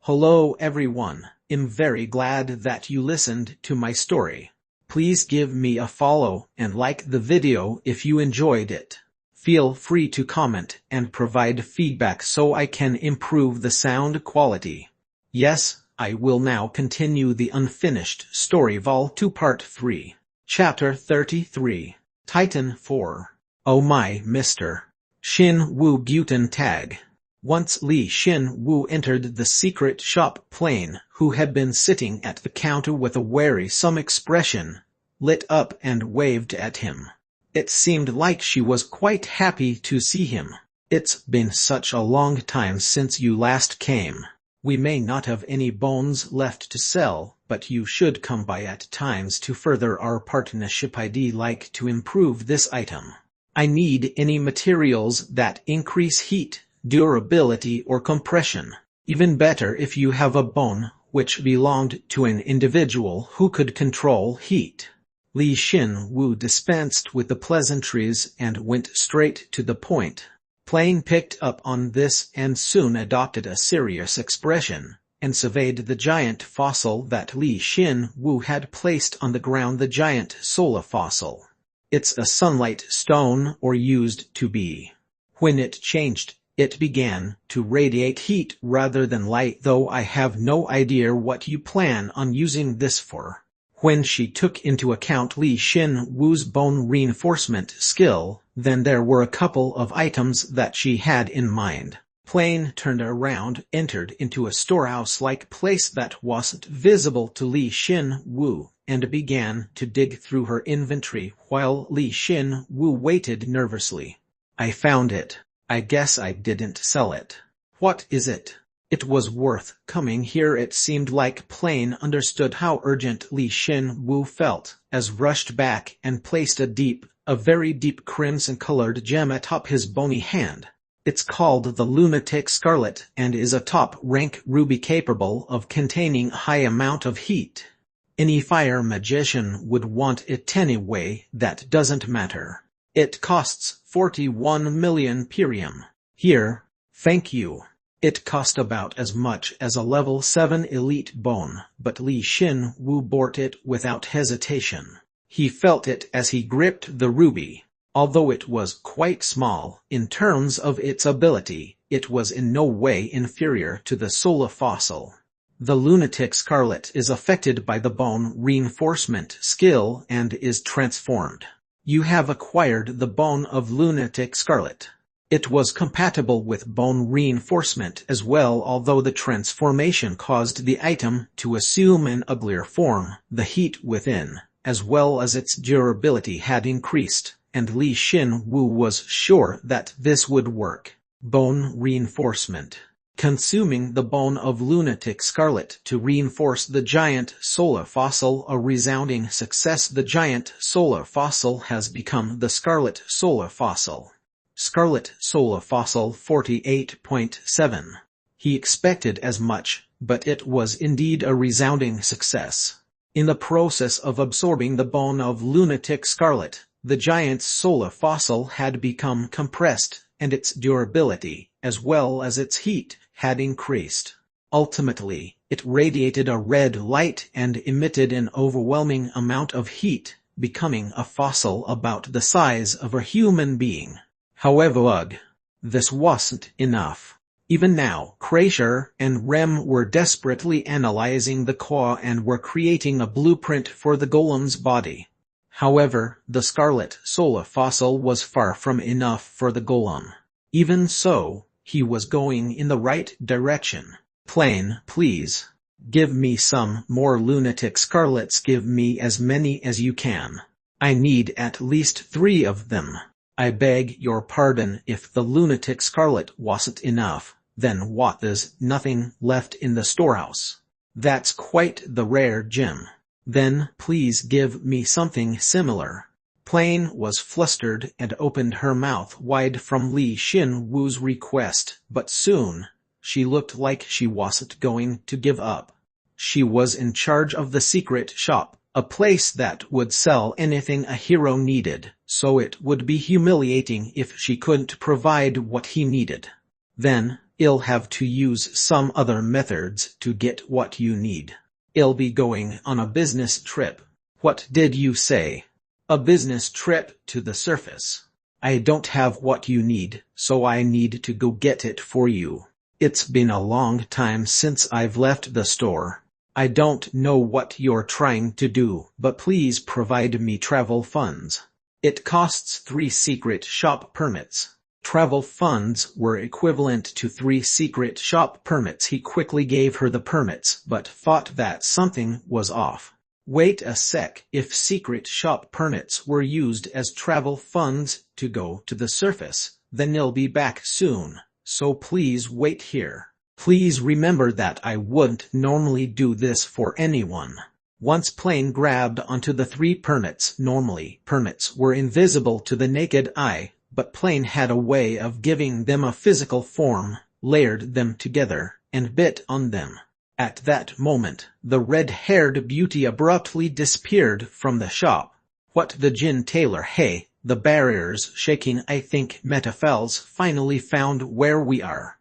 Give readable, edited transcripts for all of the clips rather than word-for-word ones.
Hello everyone, I'm very glad that you listened to my story. Please give me a follow and like the video if you enjoyed it. Feel free to comment and provide feedback so I can improve the sound quality. Yes, I will now continue the unfinished story Vol 2 Part 3. Chapter 33. Titan 4. Oh my Mr. Xin Wu Guten Tag. Once Li Xin Wu entered the secret shop, Plain, who had been sitting at the counter with a wearisome expression, lit up and waved at him. It seemed like she was quite happy to see him. It's been such a long time since you last came. We may not have any bones left to sell, but you should come by at times to further our partnership. I'd like to improve this item. I need any materials that increase heat, durability or compression. Even better if you have a bone which belonged to an individual who could control heat. Li Xin Wu dispensed with the pleasantries and went straight to the point. Plain picked up on this and soon adopted a serious expression, and surveyed the giant fossil that Li Xin Wu had placed on the ground. The giant solar fossil. It's a sunlight stone, or used to be. When it changed, it began to radiate heat rather than light, though I have no idea what you plan on using this for. When she took into account Li Xin Wu's bone reinforcement skill, then there were a couple of items that she had in mind. Plain turned around, entered into a storehouse-like place that wasn't visible to Li Xin Wu, and began to dig through her inventory while Li Xin Wu waited nervously. I found it. I guess I didn't sell it. What is it? It was worth coming here. It seemed like Plain understood how urgent Li Xin Wu felt, as rushed back and placed a very deep crimson-colored gem atop his bony hand. It's called the Lunatic Scarlet and is a top-rank ruby capable of containing a high amount of heat. Any fire magician would want it anyway. That doesn't matter. It costs 41 million Pirium. Here, thank you. It cost about as much as a level 7 elite bone, but Li Xin Wu bought it without hesitation. He felt it as he gripped the ruby. Although it was quite small, in terms of its ability, it was in no way inferior to the solar fossil. The Lunatic Scarlet is affected by the bone reinforcement skill and is transformed. You have acquired the bone of Lunatic Scarlet. It was compatible with bone reinforcement as well, although the transformation caused the item to assume an uglier form. The heat within, as well as its durability, had increased, and Li Xin Wu was sure that this would work. Bone reinforcement. Consuming the bone of Lunatic Scarlet to reinforce the giant solar fossil, a resounding success. The giant solar fossil has become the Scarlet Solar Fossil. Scarlet Solar Fossil 48.7. He expected as much, but it was indeed a resounding success. In the process of absorbing the bone of Lunatic Scarlet, the giant's solar fossil had become compressed, and its durability, as well as its heat, had increased. Ultimately, it radiated a red light and emitted an overwhelming amount of heat, becoming a fossil about the size of a human being. However, this wasn't enough. Even now, Kreischer and Rem were desperately analyzing the core and were creating a blueprint for the golem's body. However, the Scarlet Solar Fossil was far from enough for the golem. Even so, he was going in the right direction. Plain, please. Give me some more Lunatic Scarlets. Give me as many as you can. I need at least 3 of them. I beg your pardon. If the Lunatic Scarlet wasn't enough, then what? There's nothing left in the storehouse. That's quite the rare gem. Then please give me something similar. Plain was flustered and opened her mouth wide from Li Xin Wu's request, but soon, she looked like she wasn't going to give up. She was in charge of the secret shop, a place that would sell anything a hero needed, so it would be humiliating if she couldn't provide what he needed. Then, You'll have to use some other methods to get what you need. You'll be going on a business trip. What did you say? A business trip to the surface. I don't have what you need, so I need to go get it for you. It's been a long time since I've left the store. I don't know what you're trying to do, but please provide me travel funds. It costs 3 secret shop permits. Travel funds were equivalent to 3 secret shop permits. He quickly gave her the permits, but thought that something was off. Wait a sec. If secret shop permits were used as travel funds to go to the surface, then they'll be back soon, so please wait here. Please remember that I wouldn't normally do this for anyone. Once Plain grabbed onto the 3 permits. Normally, permits were invisible to the naked eye, but Plain had a way of giving them a physical form, layered them together, and bit on them. At that moment, the red-haired beauty abruptly disappeared from the shop. What the Gin Tailor? Hey, the barrier's shaking. I think Metaphel's finally found where we are.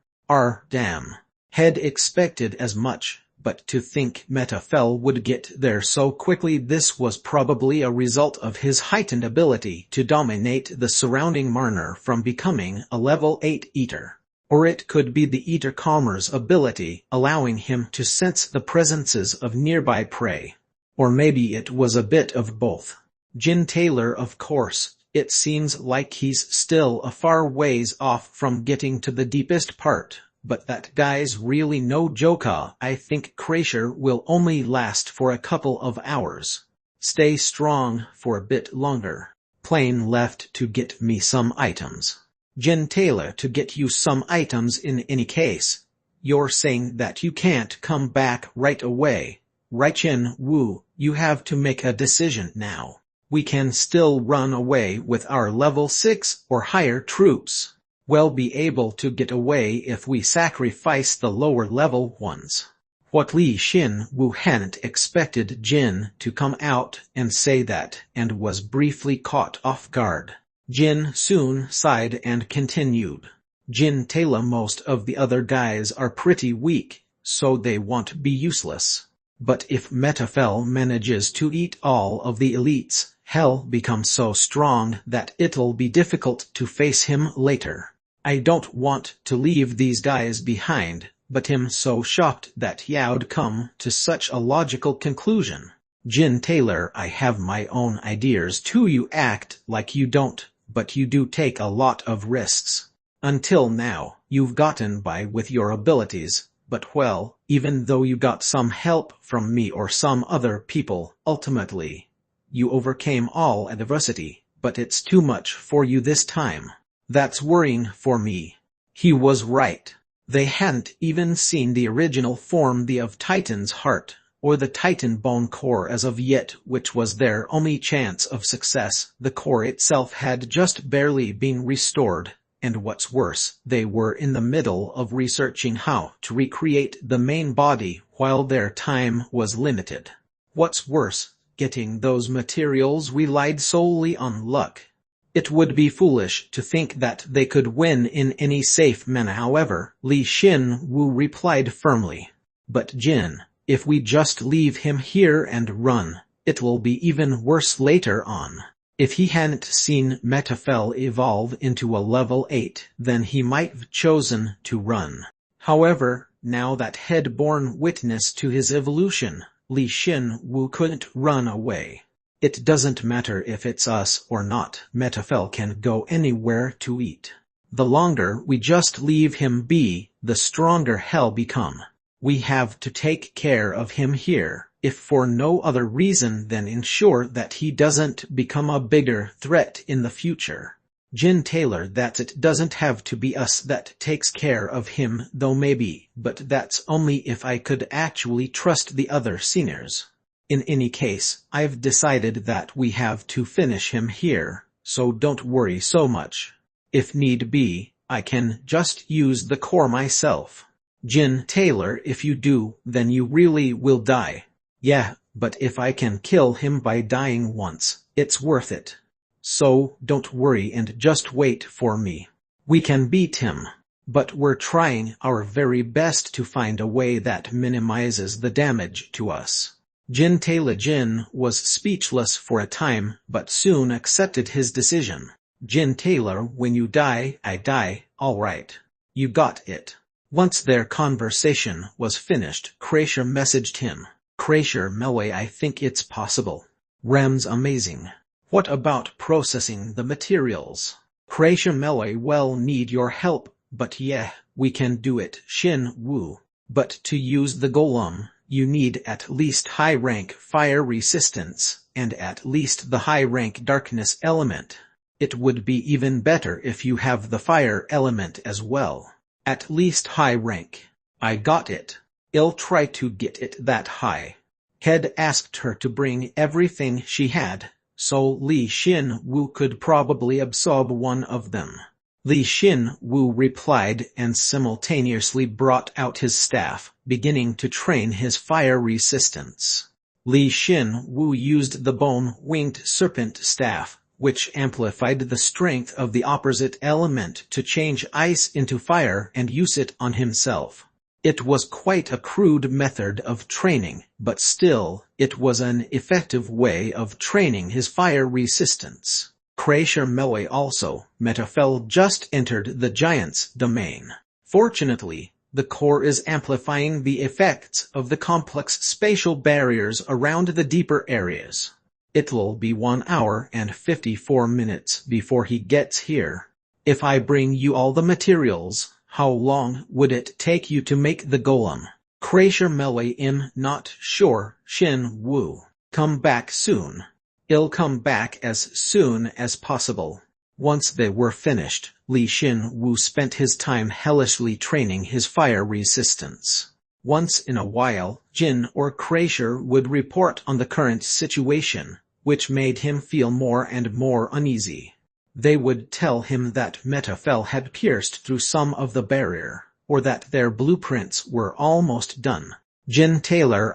Damn. Had expected as much, but to think Metaphel would get there so quickly. This was probably a result of his heightened ability to dominate the surrounding Marner from becoming a level 8 eater. Or it could be the Eater Calmer's ability, allowing him to sense the presences of nearby prey. Or maybe it was a bit of both. Gin Tailor, of course. It seems like he's still a far ways off from getting to the deepest part, but that guy's really no joke. I think Crasher will only last for a couple of hours. Stay strong for a bit longer. Plain left to get me some items. Gin Tailor to get you some items in any case. You're saying that you can't come back right away, right? Chin Wu, you have to make a decision now. We can still run away with our level 6 or higher troops. We'll be able to get away if we sacrifice the lower level ones. What Li Xin Wu hadn't expected Jin to come out and say that, and was briefly caught off guard. Jin soon sighed and continued. Gin Tailor, most of the other guys are pretty weak, so they won't be useless. But if Metaphel manages to eat all of the elites, he'll become so strong that it'll be difficult to face him later. I don't want to leave these guys behind, but I'm so shocked that he'd come to such a logical conclusion. Gin Tailor, I have my own ideas too. You act like you don't, but you do take a lot of risks. Until now, you've gotten by with your abilities, but well, even though you got some help from me or some other people, ultimately, you overcame all adversity, but it's too much for you this time. That's worrying for me. He was right. They hadn't even seen the original form of Titan's heart, or the Titan bone core as of yet, which was their only chance of success. The core itself had just barely been restored, and what's worse, they were in the middle of researching how to recreate the main body while their time was limited. What's worse, getting those materials relied solely on luck. It would be foolish to think that they could win in any safe manner. However, Li Xin Wu replied firmly. But Jin, if we just leave him here and run, it will be even worse later on. If he hadn't seen Metaphel evolve into a level 8, then he might have chosen to run. However, now that had borne witness to his evolution, Li Xin Wu couldn't run away. It doesn't matter if it's us or not, Metaphel can go anywhere to eat. The longer we just leave him be, the stronger he'll become. We have to take care of him here, if for no other reason than ensure that he doesn't become a bigger threat in the future. Gin Tailor, that it doesn't have to be us that takes care of him, though maybe, but that's only if I could actually trust the other seniors. In any case, I've decided that we have to finish him here, so don't worry so much. If need be, I can just use the core myself. Gin Tailor, if you do, then you really will die. Yeah, but if I can kill him by dying once, it's worth it. So, don't worry and just wait for me. We can beat him. but we're trying our very best to find a way that minimizes the damage to us. Jin was speechless for a time, but soon accepted his decision. Jin, when you die, I die, alright. You got it. Once their conversation was finished, Kreischer messaged him. Kreischer, I think it's possible. Ram's amazing. What about processing the materials? Kreischer, well, need your help, but yeah, we can do it, Shin Wu. But to use the golem, you need at least high-rank fire resistance, and at least the high-rank darkness element. It would be even better if you have the fire element as well. At least high rank. I got it. I'll try to get it that high. Head asked her to bring everything she had, so Li Xin Wu could probably absorb one of them. Li Xin Wu replied and simultaneously brought out his staff, beginning to train his fire resistance. Li Xin Wu used the bone-winged serpent staff, which amplified the strength of the opposite element to change ice into fire and use it on himself. It was quite a crude method of training, but still, it was an effective way of training his fire resistance. Kreischer also, Metafel just entered the giant's domain. Fortunately, the core is amplifying the effects of the complex spatial barriers around the deeper areas. It'll be 1 hour and 54 minutes before he gets here. If I bring you all the materials, how long would it take you to make the golem? Kreischer not sure, Shin Wu. Come back soon. I'll come back as soon as possible. Once they were finished, Li Xin Wu spent his time hellishly training his fire resistance. Once in a while, Jin or Kreischer would report on the current situation, which made him feel more and more uneasy. They would tell him that Metafel had pierced through some of the barrier, or that their blueprints were almost done. Jin,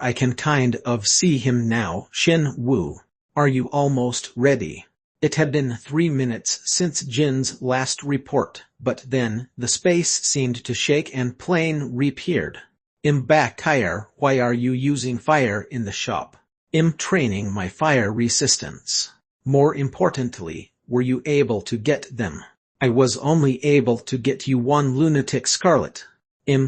I can kind of see him now, Shin Wu. Are you almost ready? It had been 3 minutes since Jin's last report, but then the space seemed to shake and plane reappeared. Why are you using fire in the shop? Training my fire resistance. More importantly, were you able to get them? I was only able to get you 1 lunatic scarlet.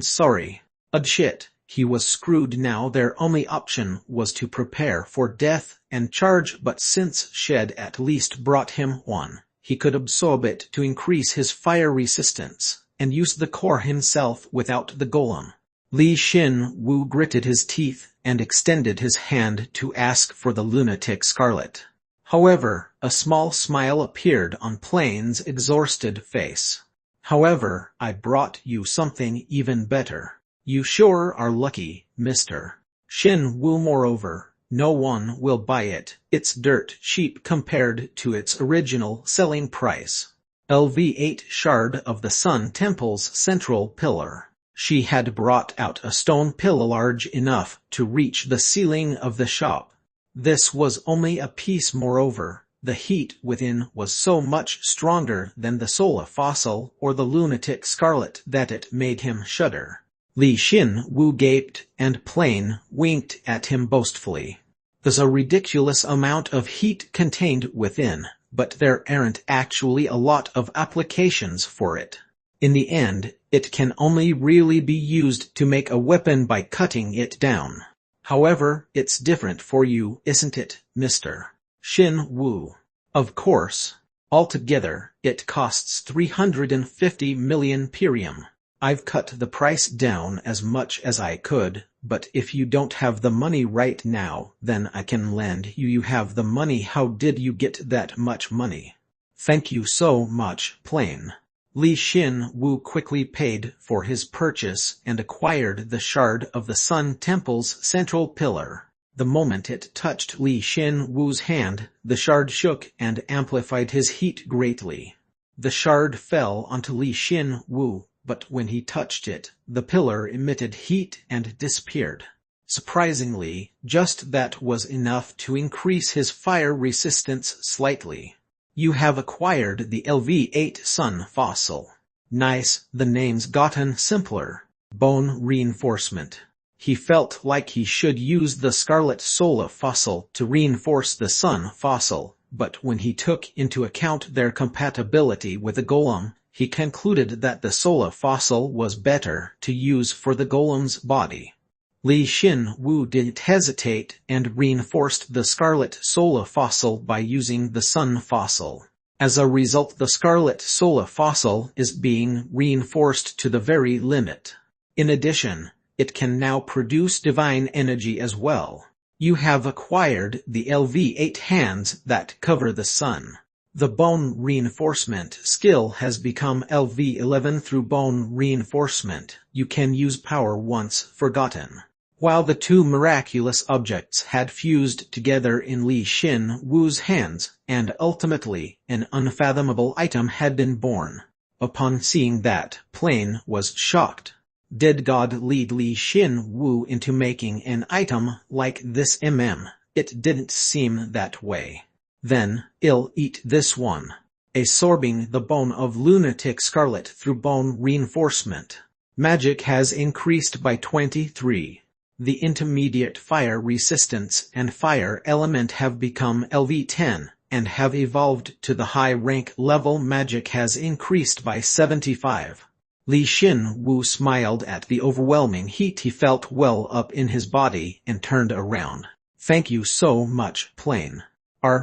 Sorry. Shit. He was screwed now. Their only option was to prepare for death and charge, but since Shed at least brought him 1, he could absorb it to increase his fire resistance, and use the core himself without the golem. Li Xin Wu gritted his teeth and extended his hand to ask for the lunatic scarlet. However, a small smile appeared on Plain's exhausted face. However, I brought you something even better. You sure are lucky, mister. Shin Wu. Moreover, no one will buy it. It's dirt cheap compared to its original selling price. LV8 shard of the Sun Temple's central pillar. She had brought out a stone pillar large enough to reach the ceiling of the shop. This was only a piece. Moreover, the heat within was so much stronger than the Sola fossil or the lunatic scarlet that it made him shudder. Li Xin Wu gaped, and Plain winked at him boastfully. There's a ridiculous amount of heat contained within, but there aren't actually a lot of applications for it. In the end, it can only really be used to make a weapon by cutting it down. However, it's different for you, isn't it, Mr. Shin Wu? Of course. Altogether, it costs 350 million perium. I've cut the price down as much as I could, but if you don't have the money right now, then I can lend you. You have the money. How did you get that much money? Thank you so much, Plain. Li Xin Wu quickly paid for his purchase and acquired the shard of the Sun Temple's central pillar. The moment it touched Li Xin Wu's hand, the shard shook and amplified his heat greatly. The shard fell onto Li Xin Wu, but when he touched it, the pillar emitted heat and disappeared. Surprisingly, just that was enough to increase his fire resistance slightly. You have acquired the LV8 Sun fossil. Nice, the name's gotten simpler. Bone reinforcement. He felt like he should use the scarlet sola fossil to reinforce the sun fossil, but when he took into account their compatibility with the golem, he concluded that the sola fossil was better to use for the golem's body. Li Xin Wu didn't hesitate and reinforced the scarlet sola fossil by using the sun fossil. As a result, the scarlet sola fossil is being reinforced to the very limit. In addition, it can now produce divine energy as well. You have acquired the LV8 hands that cover the sun. The bone reinforcement skill has become LV11 through bone reinforcement. You can use power once forgotten. While the two miraculous objects had fused together in Li Xin Wu's hands, and ultimately an unfathomable item had been born. Upon seeing that, Plain was shocked. Did God lead Li Xin Wu into making an item like this? It didn't seem that way. Then, I'll eat this one. Absorbing the bone of lunatic scarlet through bone reinforcement. Magic has increased by 23. The intermediate fire resistance and fire element have become LV10, and have evolved to the high rank level. Magic has increased by 75. Li Xin Wu smiled at the overwhelming heat he felt well up in his body and turned around. Thank you so much, Plain.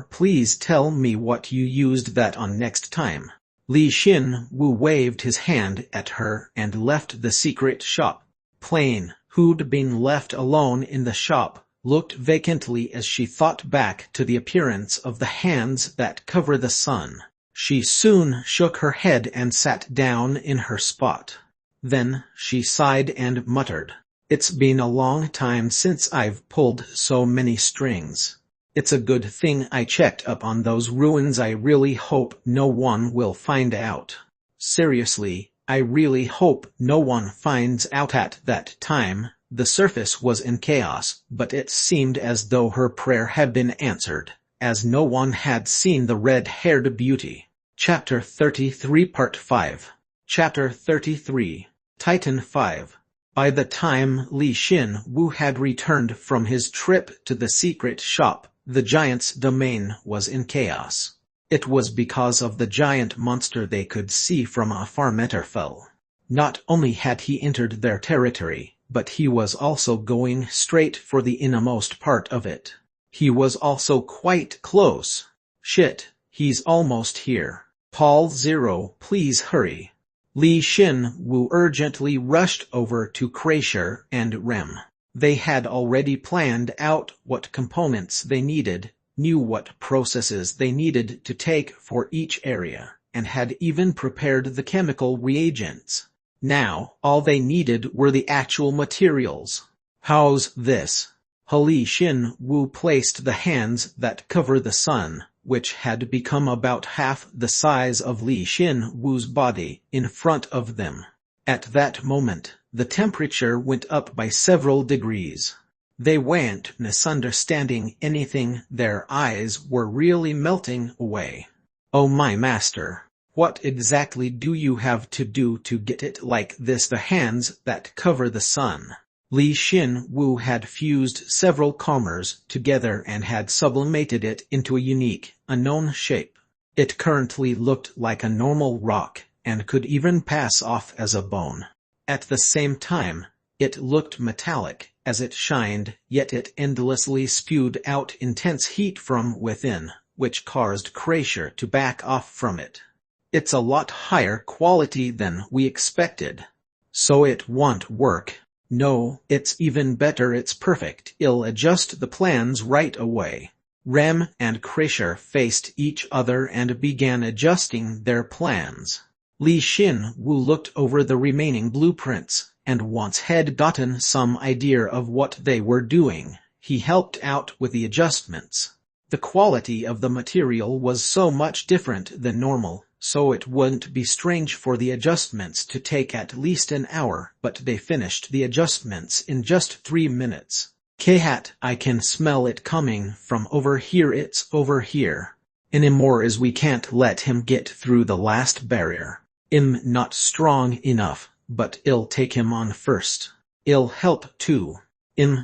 Please tell me what you used that on next time. Li Xin Wu waved his hand at her and left the secret shop. Plain, who'd been left alone in the shop, looked vacantly as she thought back to the appearance of the hands that cover the sun. She soon shook her head and sat down in her spot. Then she sighed and muttered, "It's been a long time since I've pulled so many strings. It's a good thing I checked up on those ruins. I really hope no one will find out. Seriously, I really hope no one finds out." At that time, the surface was in chaos, but it seemed as though her prayer had been answered, as no one had seen the red-haired beauty. Chapter 33 Part 5. Chapter 33. Titan 5. By the time Li Xin Wu had returned from his trip to the secret shop, the giant's domain was in chaos. It was because of the giant monster they could see from afar. Metterfell. Not only had he entered their territory, but he was also going straight for the innermost part of it. He was also quite close. Shit, he's almost here. Paul Zero, please hurry. Li Xin Wu urgently rushed over to Crasher and Rem. They had already planned out what components they needed, knew what processes they needed to take for each area, and had even prepared the chemical reagents. Now, all they needed were the actual materials. How's this? Li Xin Wu placed the hands that cover the sun, which had become about half the size of Li Xin Wu's body, in front of them. At that moment, the temperature went up by several degrees. They weren't misunderstanding anything. Their eyes were really melting away. Oh my master, what exactly do you have to do to get it like this? The hands that cover the sun. Li Xin Wu had fused several comers together and had sublimated it into a unique, unknown shape. It currently looked like a normal rock, and could even pass off as a bone. At the same time, it looked metallic as it shined, yet it endlessly spewed out intense heat from within, which caused Crasher to back off from it. It's a lot higher quality than we expected. So it won't work. No, it's even better, it's perfect. I'll adjust the plans right away. Rem and Crasher faced each other and began adjusting their plans. Li Xin Wu looked over the remaining blueprints, and once had gotten some idea of what they were doing, he helped out with the adjustments. The quality of the material was so much different than normal, so it wouldn't be strange for the adjustments to take at least an hour, but they finished the adjustments in just 3 minutes. K-Hat, I can smell it coming from over here. It's over here. Anymore as we can't let him get through the last barrier. Not strong enough, but I'll take him on first. I'll help too.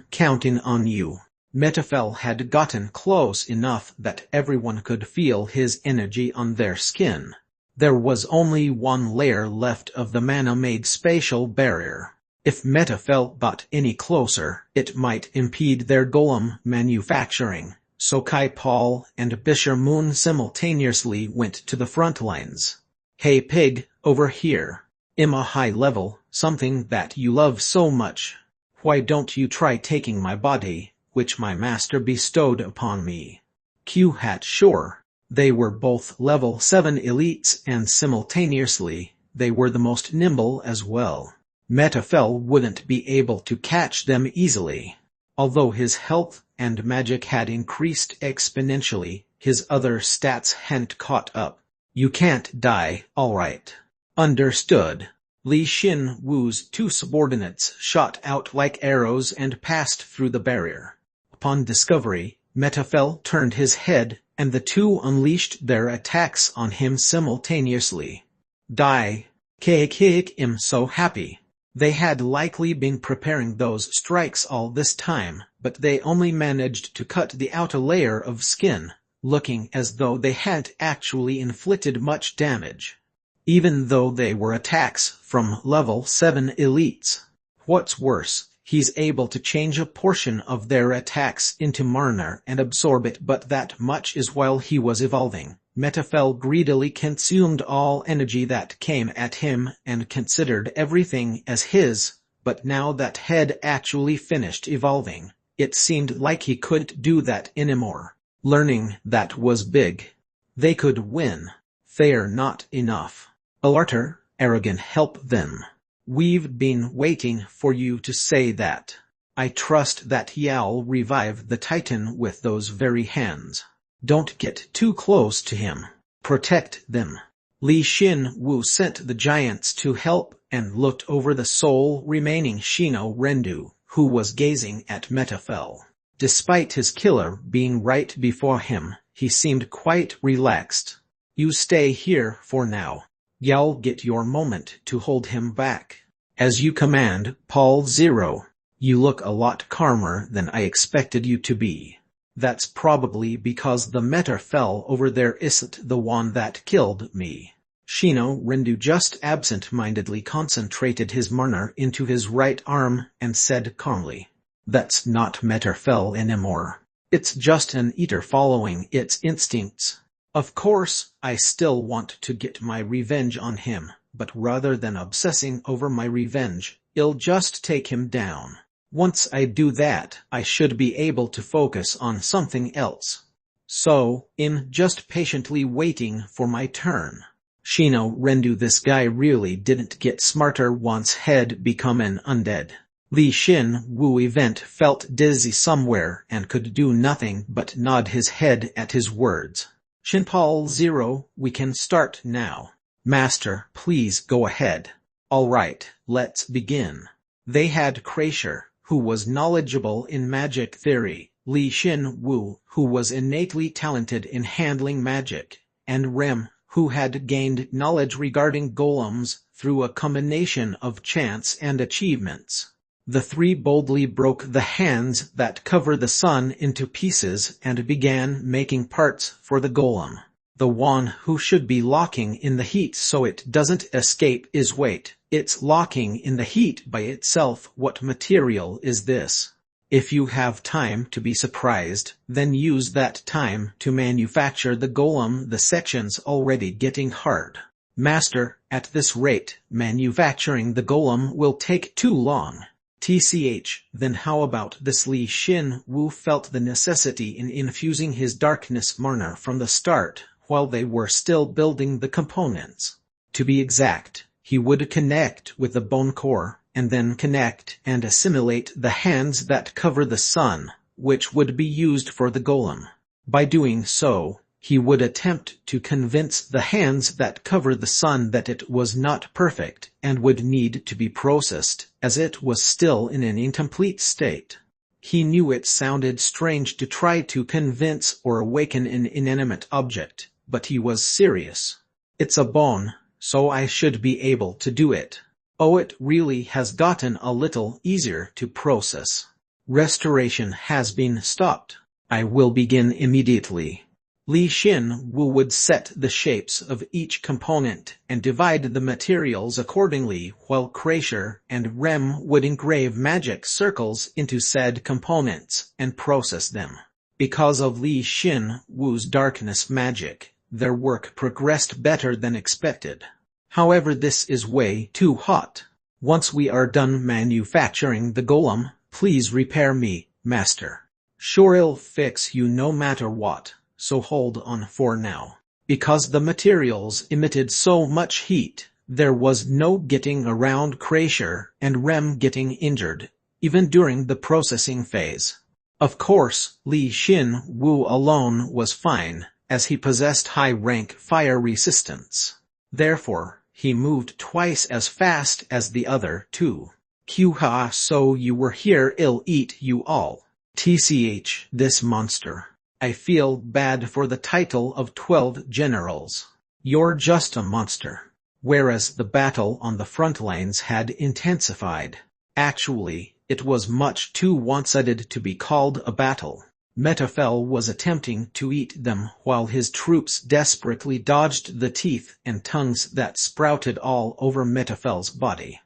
Counting on you. Metafel had gotten close enough that everyone could feel his energy on their skin. There was only one layer left of the mana-made spatial barrier. If Metafel got any closer, it might impede their golem manufacturing, so Kai Paul and Bisher Moon simultaneously went to the front lines. Hey pig, over here. I'm a high level, something that you love so much. Why don't you try taking my body, which my master bestowed upon me? Q-Hat sure. They were both level 7 elites and simultaneously, they were the most nimble as well. Metafel wouldn't be able to catch them easily. Although his health and magic had increased exponentially, his other stats hadn't caught up. You can't die, alright. Understood. Li Xin Wu's two subordinates shot out like arrows and passed through the barrier. Upon discovery, Metafel turned his head, and the two unleashed their attacks on him simultaneously. Die. I'm so happy. They had likely been preparing those strikes all this time, but they only managed to cut the outer layer of skin, looking as though they hadn't actually inflicted much damage. Even though they were attacks from level 7 elites. What's worse, he's able to change a portion of their attacks into mana and absorb it, but that much is while he was evolving. Metafel greedily consumed all energy that came at him and considered everything as his, but now that had actually finished evolving, it seemed like he couldn't do that anymore. Learning that was big. They could win. They're not enough. Alarter, arrogant, help them. We've been waiting for you to say that. I trust that he'll revive the Titan with those very hands. Don't get too close to him. Protect them. Li Xin Wu sent the giants to help and looked over the sole remaining Shino Rendu, who was gazing at Metafel. Despite his killer being right before him, he seemed quite relaxed. You stay here for now. Y'all get your moment to hold him back. As you command, Paul Zero. You look a lot calmer than I expected you to be. That's probably because the Metafel over there isn't the one that killed me. Shino Rendu just absent-mindedly concentrated his mana into his right arm and said calmly, "That's not Metafel anymore. It's just an eater following its instincts. Of course, I still want to get my revenge on him, but rather than obsessing over my revenge, I'll just take him down. Once I do that, I should be able to focus on something else. So, I'm just patiently waiting for my turn." Shino Rendu, this guy really didn't get smarter once he'd become an undead. Li Xin Wu event felt dizzy somewhere and could do nothing but nod his head at his words. Shinpal Zero, we can start now. Master, please go ahead. Alright, let's begin. They had Krasher, who was knowledgeable in magic theory, Li Xin Wu, who was innately talented in handling magic, and Rem, who had gained knowledge regarding golems through a combination of chance and achievements. The three boldly broke the hands that cover the sun into pieces and began making parts for the golem. The one who should be locking in the heat so it doesn't escape is weight. It's locking in the heat by itself. What material is this? If you have time to be surprised, then use that time to manufacture the golem. The section's already getting hard. Master, at this rate, manufacturing the golem will take too long. TCH, then how about this? Li Xin Wu felt the necessity in infusing his darkness mana from the start, while they were still building the components. To be exact, he would connect with the bone core, and then connect and assimilate the hands that cover the sun, which would be used for the golem. By doing so, he would attempt to convince the hands that cover the sun that it was not perfect and would need to be processed, as it was still in an incomplete state. He knew it sounded strange to try to convince or awaken an inanimate object, but he was serious. It's a bone, so I should be able to do it. Oh, it really has gotten a little easier to process. Restoration has been stopped. I will begin immediately. Li Xin Wu would set the shapes of each component and divide the materials accordingly, while Kreischer and Rem would engrave magic circles into said components and process them. Because of Li Xin Wu's darkness magic, their work progressed better than expected. However, this is way too hot. Once we are done manufacturing the golem, please repair me, master. Sure, I'll fix you no matter what, so hold on for now. Because the materials emitted so much heat, there was no getting around Kreischer and Rem getting injured, even during the processing phase. Of course, Li Xin Wu alone was fine, as he possessed high-rank fire resistance. Therefore, he moved twice as fast as the other two. Qha, so you were here, I'll eat you all. Tch, this monster. I feel bad for the title of 12 generals. You're just a monster. Whereas the battle on the front lines had intensified. Actually, it was much too one-sided to be called a battle. Metafel was attempting to eat them while his troops desperately dodged the teeth and tongues that sprouted all over Metafel's body.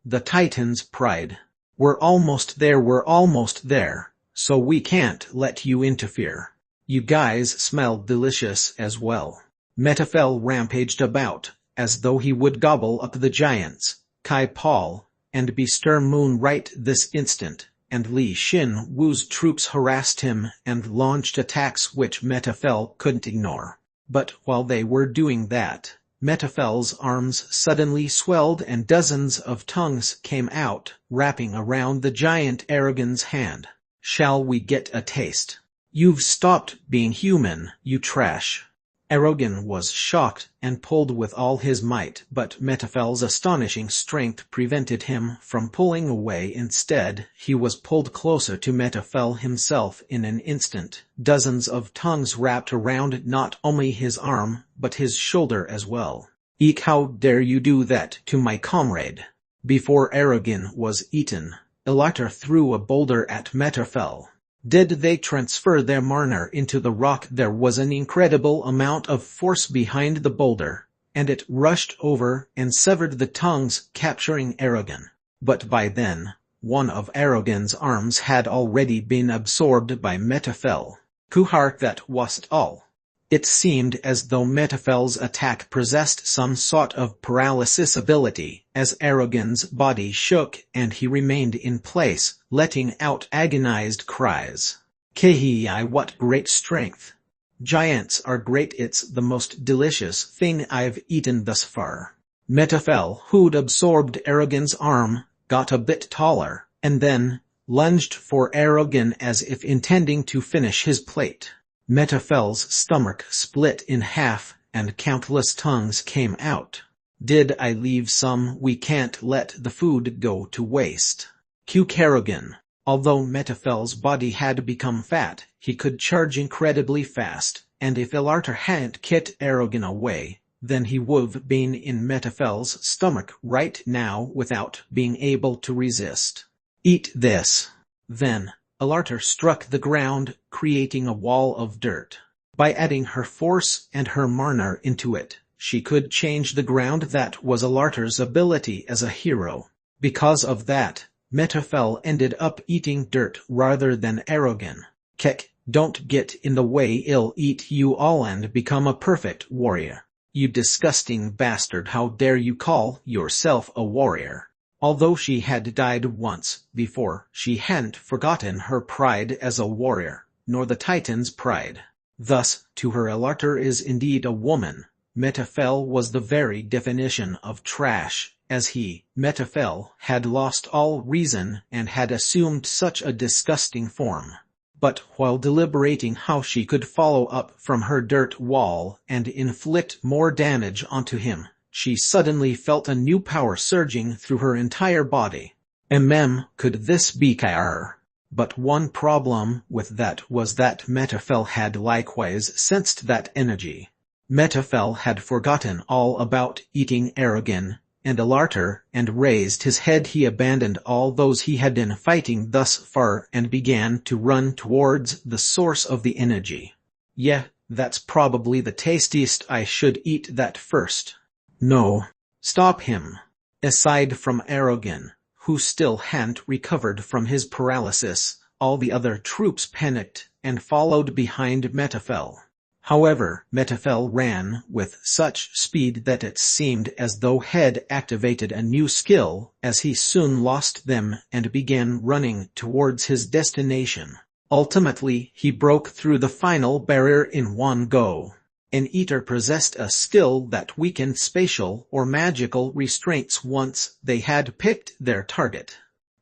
The Titan's pride. We're almost there, so we can't let you interfere. You guys smell delicious as well. Metafel rampaged about, as though he would gobble up the giants, Kai Paul, and bestir Moon right this instant, and Li Xin Wu's troops harassed him and launched attacks which Metafel couldn't ignore. But while they were doing that, Metafel's arms suddenly swelled and dozens of tongues came out, wrapping around the giant Aragon's hand. Shall we get a taste? You've stopped being human, you trash. Aragon was shocked and pulled with all his might, but Metafel's astonishing strength prevented him from pulling away. Instead, he was pulled closer to Metafel himself in an instant. Dozens of tongues wrapped around not only his arm, but his shoulder as well. Eek, how dare you do that to my comrade? Before Aragon was eaten, Elater threw a boulder at Metafel. Did they transfer their Marner into the rock? There was an incredible amount of force behind the boulder, and it rushed over and severed the tongues, capturing Aragon. But by then, one of Aragon's arms had already been absorbed by Metafel. Kuhark, that wasn't all. It seemed as though Metafel's attack possessed some sort of paralysis ability, as Aragon's body shook and he remained in place, letting out agonized cries. Kei, what great strength! Giants are great, it's the most delicious thing I've eaten thus far. Metafel, who'd absorbed Aragon's arm, got a bit taller, and then lunged for Aragon as if intending to finish his plate. Metafel's stomach split in half, and countless tongues came out. Did I leave some? We can't let the food go to waste. Aragon. Although Metafel's body had become fat, he could charge incredibly fast, and if Elater hadn't kicked Aragon away, then he would've been in Metafel's stomach right now without being able to resist. Eat this. Then Elater struck the ground, creating a wall of dirt. By adding her force and her Marner into it, she could change the ground. That was Elater's ability as a hero. Because of that, Metafel ended up eating dirt rather than Aragon. Kek, don't get in the way, I'll eat you all and become a perfect warrior. You disgusting bastard, how dare you call yourself a warrior? Although she had died once before, she hadn't forgotten her pride as a warrior, nor the Titan's pride. Thus, to her Elater is indeed a woman. Metafel was the very definition of trash, as he, Metafel, had lost all reason and had assumed such a disgusting form. But while deliberating how she could follow up from her dirt wall and inflict more damage onto him, she suddenly felt a new power surging through her entire body. Could this be Kair? But one problem with that was that Metafel had likewise sensed that energy. Metafel had forgotten all about eating Aragon and Alarter, and raised his head. He abandoned all those he had been fighting thus far and began to run towards the source of the energy. Yeah, that's probably the tastiest. I should eat that first. No. Stop him. Aside from Aragon, who still hadn't recovered from his paralysis, all the other troops panicked and followed behind Metafel. However, Metafel ran with such speed that it seemed as though he'd activated a new skill, as he soon lost them and began running towards his destination. Ultimately, he broke through the final barrier in one go. An eater possessed a skill that weakened spatial or magical restraints once they had picked their target.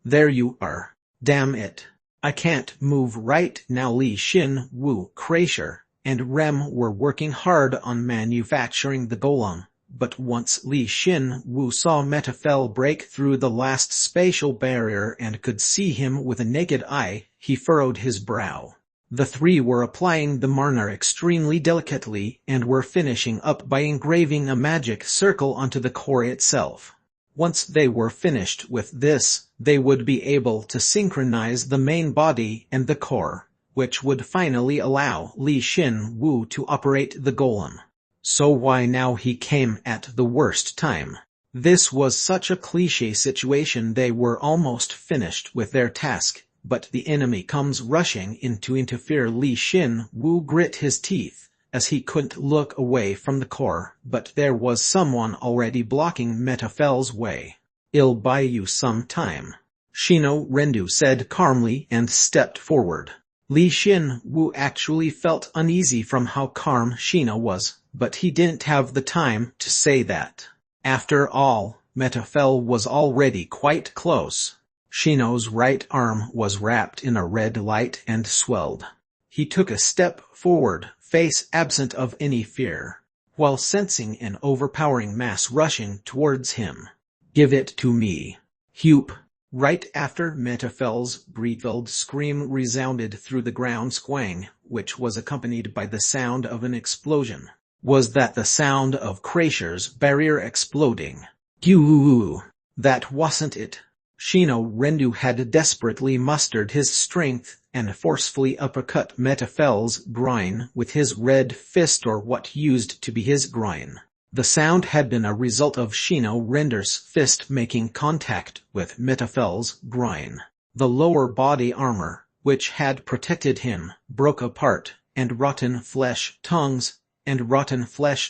There you are. Damn it. I can't move right now. Li Xin Wu, Crasher, and Rem were working hard on manufacturing the golem, but once Li Xin Wu saw Metafel break through the last spatial barrier and could see him with a naked eye, he furrowed his brow. The three were applying the marner extremely delicately and were finishing up by engraving a magic circle onto the core itself. Once they were finished with this, they would be able to synchronize the main body and the core, which would finally allow Li Xin Wu to operate the golem. So why now he came at the worst time? This was such a cliché situation. They were almost finished with their task, but the enemy comes rushing in to interfere. Li Xin Wu grit his teeth, as he couldn't look away from the core, but there was someone already blocking Metafel's way. "I'll buy you some time," Shino Rendu said calmly and stepped forward. Li Xin Wu actually felt uneasy from how calm Shino was, but he didn't have the time to say that. After all, Metafel was already quite close. Shino's right arm was wrapped in a red light and swelled. He took a step forward, face absent of any fear, while sensing an overpowering mass rushing towards him. "Give it to me." Hupe. Right after Metafel's breathled scream resounded through the ground squang, which was accompanied by the sound of an explosion. Was that the sound of Crasher's barrier exploding? Goo! That wasn't it. Shino Rendu had desperately mustered his strength and forcefully uppercut Metafel's groin with his red fist, or what used to be his groin. The sound had been a result of Shino Rendu's fist making contact with Metafel's groin. The lower body armor, which had protected him, broke apart, and rotten flesh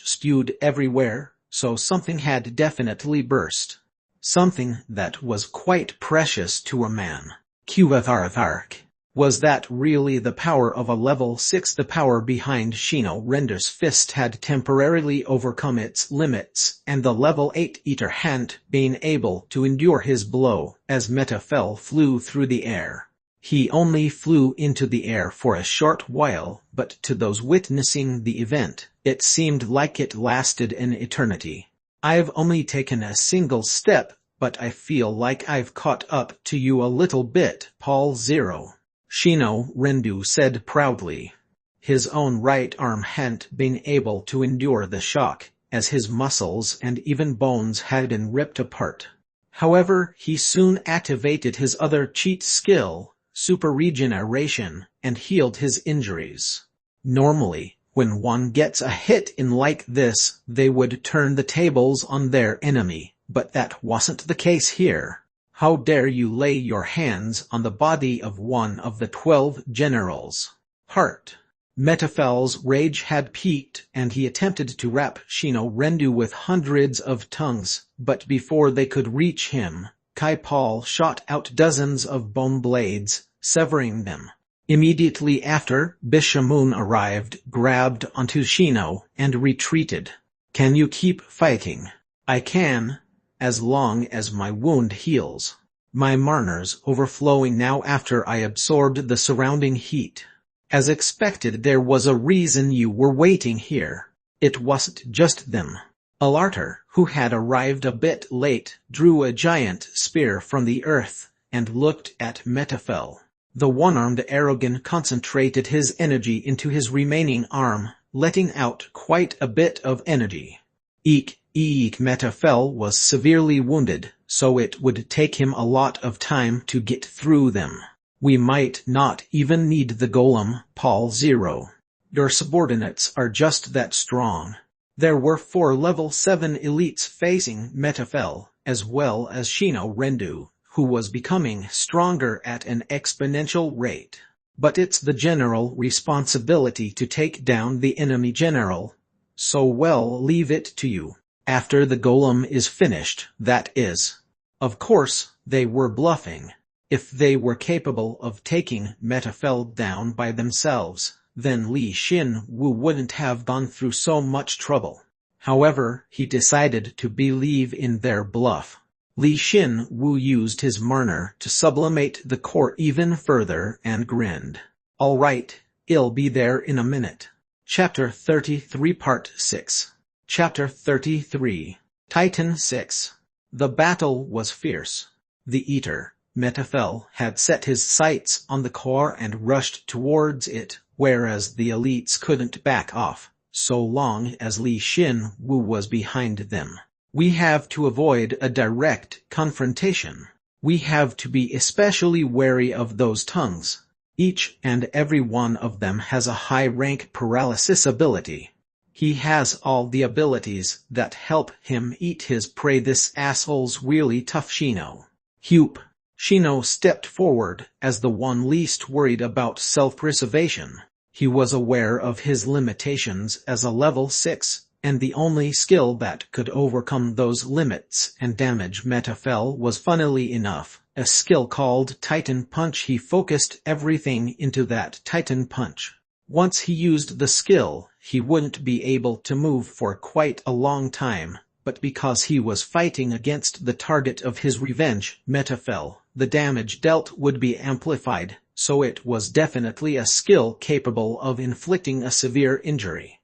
spewed everywhere, so something had definitely burst. Something that was quite precious to a man. QFRFARC. Was that really the power of a level 6? The power behind Shino Rendu's fist had temporarily overcome its limits, and the level 8 eater hadn't been able to endure his blow as Metafel flew through the air. He only flew into the air for a short while, but to those witnessing the event, it seemed like it lasted an eternity. "I've only taken a single step, but I feel like I've caught up to you a little bit, Paul Zero," Shino Rendu said proudly. His own right arm hadn't been able to endure the shock, as his muscles and even bones had been ripped apart. However, he soon activated his other cheat skill, super regeneration, and healed his injuries. Normally, when one gets a hit in like this, they would turn the tables on their enemy, but that wasn't the case here. "How dare you lay your hands on the body of one of the 12 generals?" Heart. Metafel's rage had peaked, and he attempted to wrap Shino Rendu with hundreds of tongues, but before they could reach him, Kai Paul shot out dozens of bone blades, severing them. Immediately after, Bishamoon arrived, grabbed onto Shino, and retreated. "Can you keep fighting?" "I can, as long as my wound heals. My marner's overflowing now after I absorbed the surrounding heat." As expected, there was a reason you were waiting here. It wasn't just them. Alarter, who had arrived a bit late, drew a giant spear from the earth and looked at Metafel. The one-armed Aragon concentrated his energy into his remaining arm, letting out quite a bit of energy. Eek, Metafel was severely wounded, so it would take him a lot of time to get through them. We might not even need the golem, Paul 0. Your subordinates are just that strong. There were 4 level 7 elites facing Metafel, as well as Shino Rendu, who was becoming stronger at an exponential rate. But it's the general responsibility to take down the enemy general, so we'll leave it to you. After the golem is finished, that is. Of course, they were bluffing. If they were capable of taking Metafel down by themselves, then Li Xin Wu wouldn't have gone through so much trouble. However, he decided to believe in their bluff. Li Xin Wu used his Marner to sublimate the core even further and grinned. "All right, I'll be there in a minute." Chapter 33 Part 6. Chapter 33. Titan 6. The battle was fierce. The Eater, Metafel, had set his sights on the core and rushed towards it, whereas the elites couldn't back off, so long as Li Xin Wu was behind them. We have to avoid a direct confrontation. We have to be especially wary of those tongues. Each and every one of them has a high-rank paralysis ability. He has all the abilities that help him eat his prey. This asshole's really tough. Shino. Hupe. Shino stepped forward as the one least worried about self-preservation. He was aware of his limitations as a level 6, and the only skill that could overcome those limits and damage Metafel was, funnily enough, a skill called Titan Punch. He focused everything into that Titan Punch. Once he used the skill, he wouldn't be able to move for quite a long time, but because he was fighting against the target of his revenge, Metafel, the damage dealt would be amplified, so it was definitely a skill capable of inflicting a severe injury.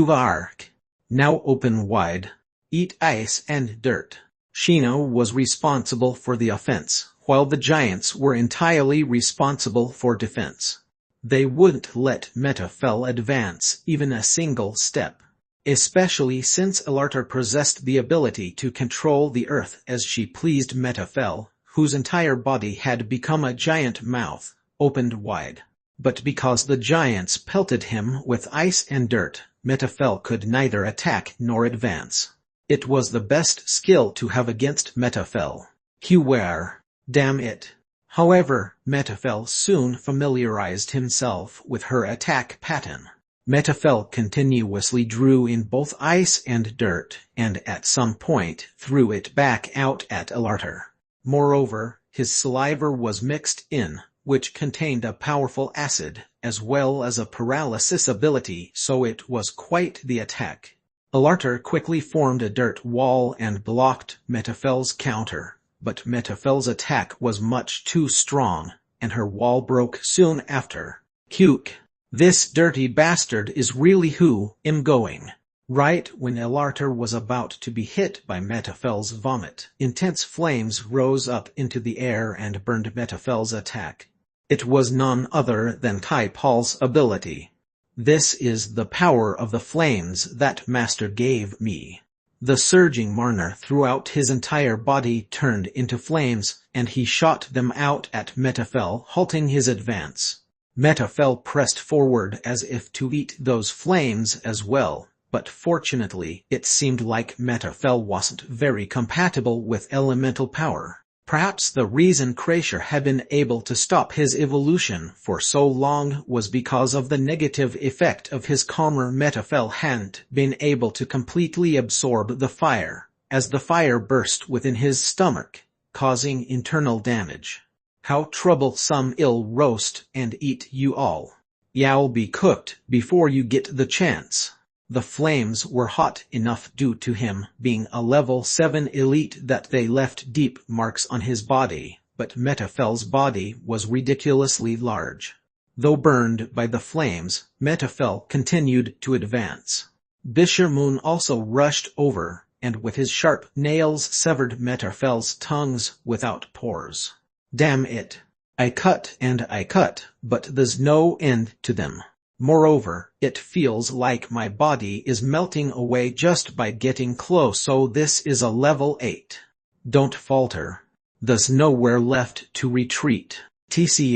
Arc. Now open wide. Eat ice and dirt. Shino was responsible for the offense, while the giants were entirely responsible for defense. They wouldn't let Metafel advance even a single step, especially since Alartar possessed the ability to control the earth as she pleased. Metafel, whose entire body had become a giant mouth, opened wide. But because the giants pelted him with ice and dirt, Metafel could neither attack nor advance. It was the best skill to have against Metafel. Damn it. However, Metafel soon familiarized himself with her attack pattern. Metafel continuously drew in both ice and dirt, and at some point threw it back out at Alartar. Moreover, his saliva was mixed in, which contained a powerful acid, as well as a paralysis ability, so it was quite the attack. Alartar quickly formed a dirt wall and blocked Metafel's counter, but Metafel's attack was much too strong, and her wall broke soon after. This dirty bastard is really who I'm going. Right when Alartar was about to be hit by Metafel's vomit, intense flames rose up into the air and burned Metafel's attack. It was none other than Kai Paul's ability. This is the power of the flames that Master gave me. The surging Marner throughout his entire body turned into flames, and he shot them out at Metafel, halting his advance. Metafel pressed forward as if to eat those flames as well, but fortunately it seemed like Metafel wasn't very compatible with elemental power. Perhaps the reason Kreischer had been able to stop his evolution for so long was because of the negative effect of his calmer. Metafel hadn't been able to completely absorb the fire, as the fire burst within his stomach, causing internal damage. How troublesome! I'll roast and eat you all. You'll be cooked before you get the chance. The flames were hot enough due to him being a level 7 elite that they left deep marks on his body, but Metafel's body was ridiculously large. Though burned by the flames, Metafel continued to advance. Bisharmoon also rushed over, and with his sharp nails severed Metafel's tongues without pores. Damn it. I cut and I cut, but there's no end to them. Moreover, it feels like my body is melting away just by getting close, so this is a level 8. Don't falter. There's nowhere left to retreat. Tch.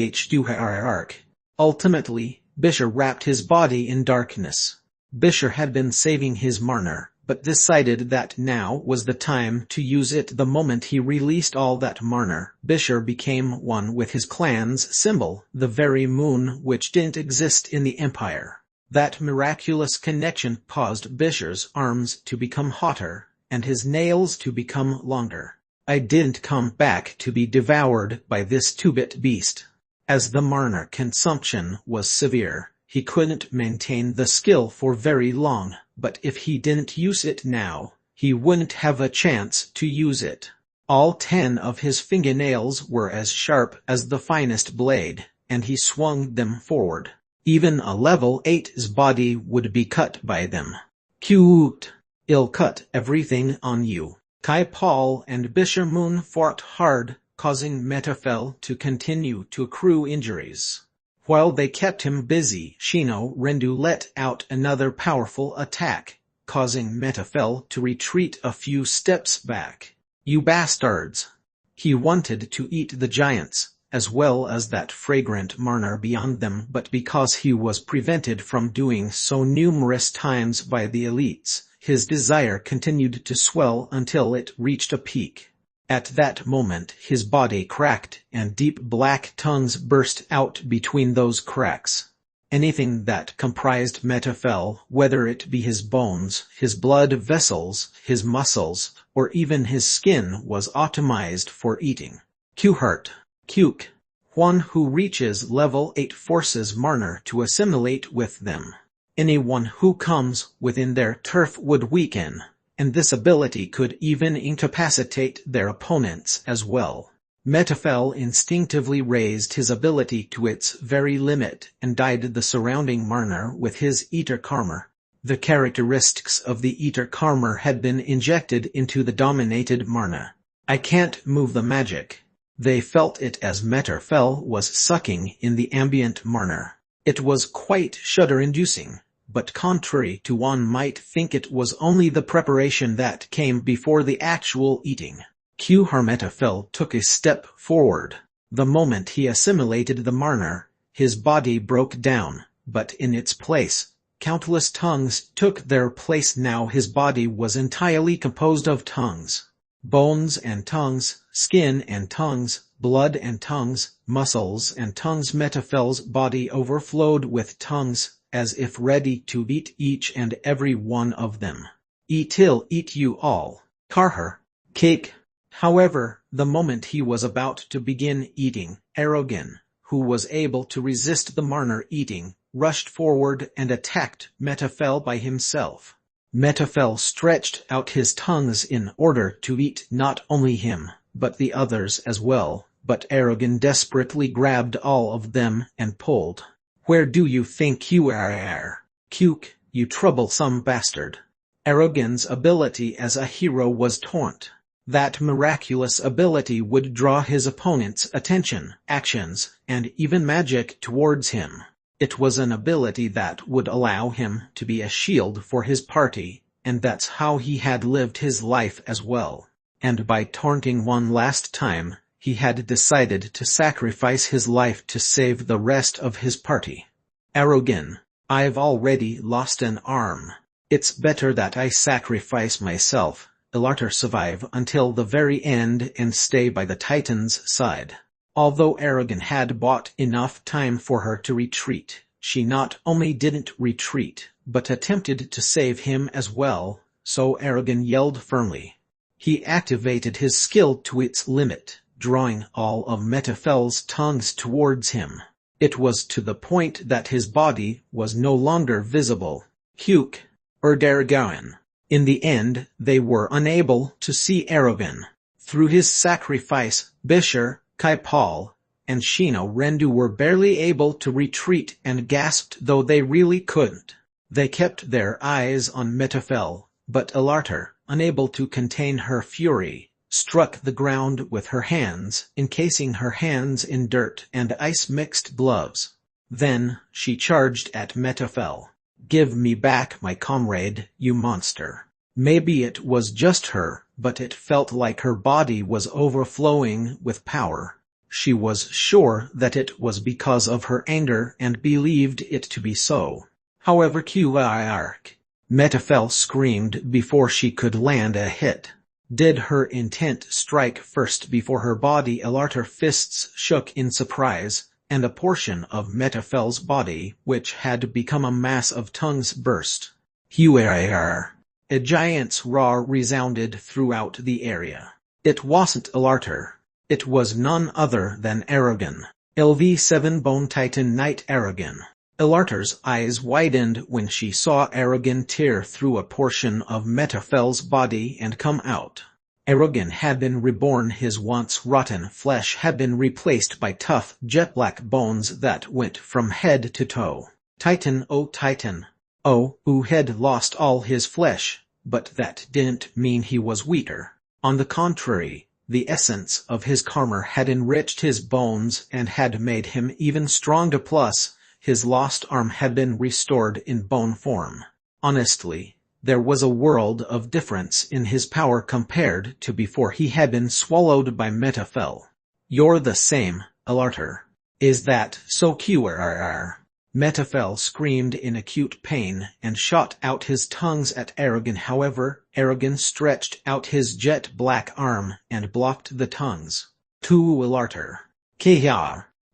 Ultimately, Bisher wrapped his body in darkness. Bisher had been saving his Marner, but decided that now was the time to use it. The moment he released all that Marner, Bisher became one with his clan's symbol, the very moon which didn't exist in the Empire. That miraculous connection caused Bisher's arms to become hotter, and his nails to become longer. I didn't come back to be devoured by this two-bit beast. As the Marner consumption was severe, he couldn't maintain the skill for very long, but if he didn't use it now, he wouldn't have a chance to use it. All 10 of his fingernails were as sharp as the finest blade, and he swung them forward. Even a level 8's body would be cut by them. Cute! I'll cut everything on you. Kai Paul and Bisher Moon fought hard, causing Metafel to continue to accrue injuries. While they kept him busy, Shino Rendu let out another powerful attack, causing Metafel to retreat a few steps back. You bastards! He wanted to eat the giants, as well as that fragrant Marner beyond them, but because he was prevented from doing so numerous times by the elites, his desire continued to swell until it reached a peak. At that moment his body cracked, and deep black tongues burst out between those cracks. Anything that comprised Metafel, whether it be his bones, his blood vessels, his muscles, or even his skin, was optimized for eating. Q-Heart. Cuke. One who reaches level 8 forces Marner to assimilate with them. Anyone who comes within their turf would weaken, and this ability could even incapacitate their opponents as well. Metafel instinctively raised his ability to its very limit and dyed the surrounding Marner with his Ether Karma. The characteristics of the Ether Karma had been injected into the dominated Marner. I can't move the magic. They felt it as Metafel was sucking in the ambient Marner. It was quite shudder-inducing, but contrary to one might think, it was only the preparation that came before the actual eating. Metafel took a step forward. The moment he assimilated the Marner, his body broke down, but in its place, countless tongues took their place. Now his body was entirely composed of tongues. Bones and tongues, skin and tongues, blood and tongues, muscles and tongues. Metafel's body overflowed with tongues, as if ready to eat each and every one of them. I'll eat you all. Karher. Cake. However, the moment he was about to begin eating, Erogen, who was able to resist the Marner eating, rushed forward and attacked Metafel by himself. Metafel stretched out his tongues in order to eat not only him, but the others as well, but Erogen desperately grabbed all of them and pulled. Where do you think you are? Cuke, you troublesome bastard. Erogen's ability as a hero was taunt. That miraculous ability would draw his opponent's attention, actions, and even magic towards him. It was an ability that would allow him to be a shield for his party, and that's how he had lived his life as well. And by taunting one last time, he had decided to sacrifice his life to save the rest of his party. Erogen, I've already lost an arm. It's better that I sacrifice myself, Ilarter survive until the very end and stay by the Titan's side. Although Erogen had bought enough time for her to retreat, she not only didn't retreat, but attempted to save him as well, so Erogen yelled firmly. He activated his skill to its limit, drawing all of Metafel's tongues towards him. It was to the point that his body was no longer visible. Huke. Erdergawen. In the end, they were unable to see Erogen. Through his sacrifice, Bisher, Kai Paul, and Shino Rendu were barely able to retreat and gasped, though they really couldn't. They kept their eyes on Metafel, but Ilarter, unable to contain her fury, struck the ground with her hands, encasing her hands in dirt and ice-mixed gloves. Then she charged at Metafel. "Give me back my comrade, you monster." Maybe it was just her, but it felt like her body was overflowing with power. She was sure that it was because of her anger and believed it to be so. However, Metafel screamed before she could land a hit. Did her intent strike first before her body? Elarter fists shook in surprise, and a portion of Metafel's body, which had become a mass of tongues, burst. A giant's roar resounded throughout the area. It wasn't Elarter. It was none other than Aragon. LV7 Bone Titan Knight Aragon. Elarter's eyes widened when she saw Aragon tear through a portion of Metafel's body and come out. Aragon had been reborn. His once rotten flesh had been replaced by tough, jet-black bones that went from head to toe. Titan, oh Titan. Oh, who had lost all his flesh, but that didn't mean he was weaker. On the contrary, the essence of his armor had enriched his bones and had made him even stronger. Plus, his lost arm had been restored in bone form. Honestly, there was a world of difference in his power compared to before he had been swallowed by Metafel. "You're the same, Elarter. Is that so?" Metafel screamed in acute pain and shot out his tongues at Aragon. However, Aragon stretched out his jet-black arm and blocked the tongues. To Elarter.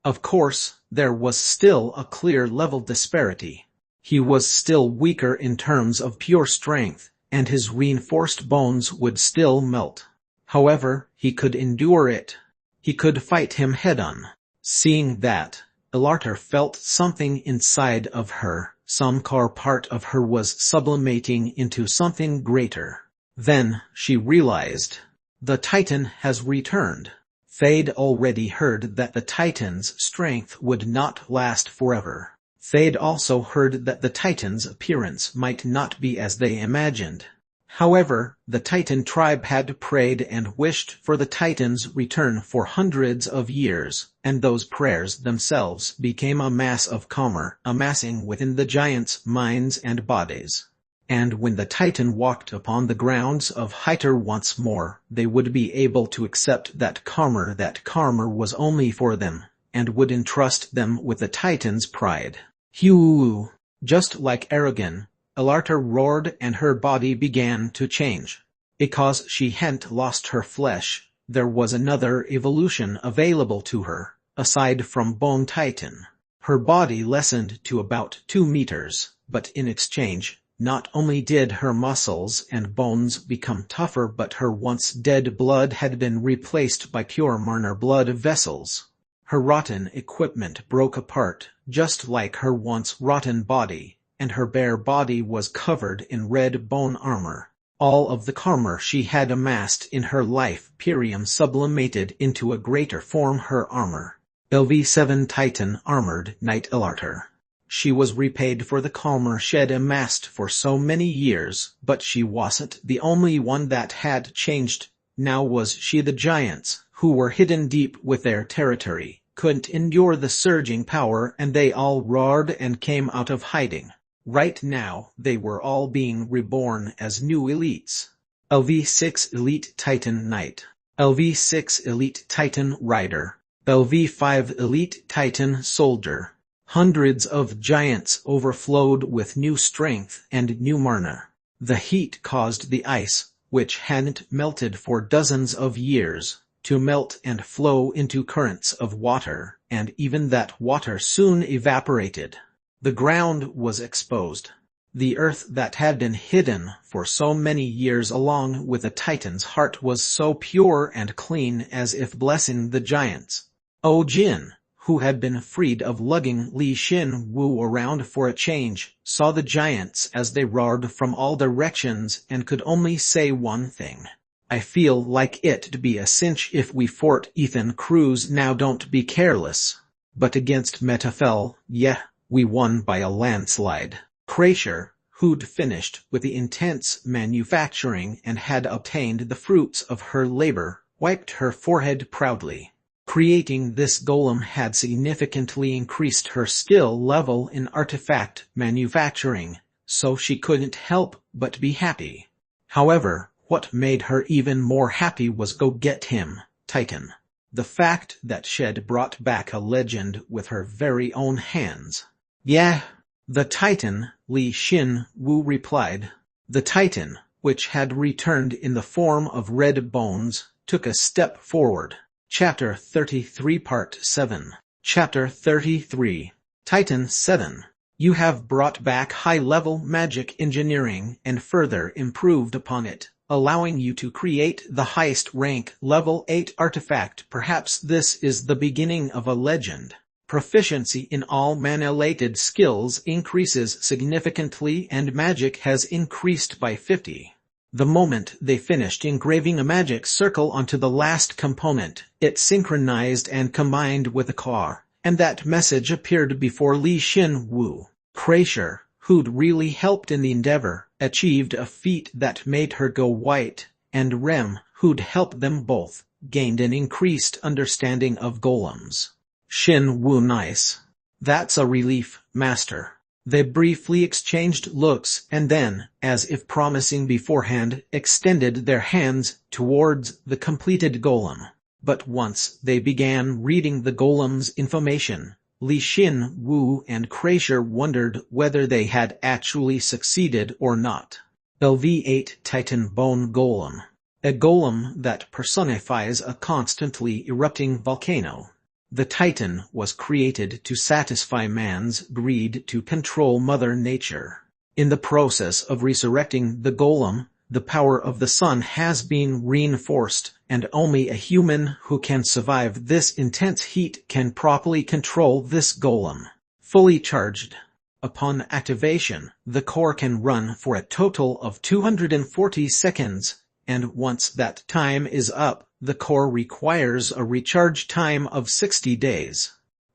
Of course, there was still a clear level disparity. He was still weaker in terms of pure strength, and his reinforced bones would still melt. However, he could endure it. He could fight him head-on. Seeing that, Elarter felt something inside of her. Some part of her was sublimating into something greater. Then she realized. The Titan has returned. They'd already heard that the Titan's strength would not last forever. They'd also heard that the Titan's appearance might not be as they imagined. However, the Titan tribe had prayed and wished for the Titan's return for hundreds of years, and those prayers themselves became a mass of karma amassing within the giants' minds and bodies. And when the Titan walked upon the grounds of Hyter once more, they would be able to accept that karma was only for them, and would entrust them with the Titan's pride. Hugh! Just like Aragon, Elarter roared and her body began to change. Because she hadn't lost her flesh, there was another evolution available to her, aside from Bone Titan. Her body lessened to about 2 meters, but in exchange, not only did her muscles and bones become tougher, but her once dead blood had been replaced by pure Marner blood vessels. Her rotten equipment broke apart, just like her once rotten body, and her bare body was covered in red bone armor. All of the karma she had amassed in her life sublimated into a greater form, her armor. LV7 Titan Armored Knight Elarter. She was repaid for the karma she'd amassed for so many years, but she wasn't the only one that had changed. Now was she. The giants, who were hidden deep with their territory, couldn't endure the surging power, and they all roared and came out of hiding. Right now, they were all being reborn as new elites. LV6 Elite Titan Knight. LV6 Elite Titan Rider. LV5 Elite Titan Soldier. Hundreds of giants overflowed with new strength and new mana. The heat caused the ice, which hadn't melted for dozens of years, to melt and flow into currents of water, and even that water soon evaporated. The ground was exposed. The earth that had been hidden for so many years along with the Titan's heart was so pure and clean, as if blessing the giants. O Jin, who had been freed of lugging Li Xin Wu around for a change, saw the giants as they roared from all directions and could only say one thing. I feel like it'd be a cinch if we fought Ethan Cruz now. Don't be careless. But against Metafel, yeah, we won by a landslide. Crasher, who'd finished with the intense manufacturing and had obtained the fruits of her labor, wiped her forehead proudly. Creating this golem had significantly increased her skill level in artifact manufacturing, so she couldn't help but be happy. However, what made her even more happy was go get him, Titan. The fact that she'd brought back a legend with her very own hands. Yeah, the Titan, Li Xin Wu replied. The Titan, which had returned in the form of red bones, took a step forward. Chapter 33 Part 7. Chapter 33. Titan 7. You have brought back high-level magic engineering and further improved upon it, allowing you to create the highest rank level 8 artifact. Perhaps this is the beginning of a legend. Proficiency in all mana-related skills increases significantly and magic has increased by 50. The moment they finished engraving a magic circle onto the last component, it synchronized and combined with the car, and that message appeared before Li Xin Wu. Kreischer, who'd really helped in the endeavor, achieved a feat that made her go white, and Rem, who'd helped them both, gained an increased understanding of golems. Xin Wu nice. That's a relief, master. They briefly exchanged looks and then, as if promising beforehand, extended their hands towards the completed golem. But once they began reading the golem's information, Li Xin Wu and Kreischer wondered whether they had actually succeeded or not. LV8 Titan Bone Golem. A golem that personifies a constantly erupting volcano. The Titan was created to satisfy man's greed to control Mother Nature. In the process of resurrecting the golem, the power of the sun has been reinforced, and only a human who can survive this intense heat can properly control this golem. Fully charged. Upon activation, the core can run for a total of 240 seconds, and once that time is up, the core requires a recharge time of 60 days.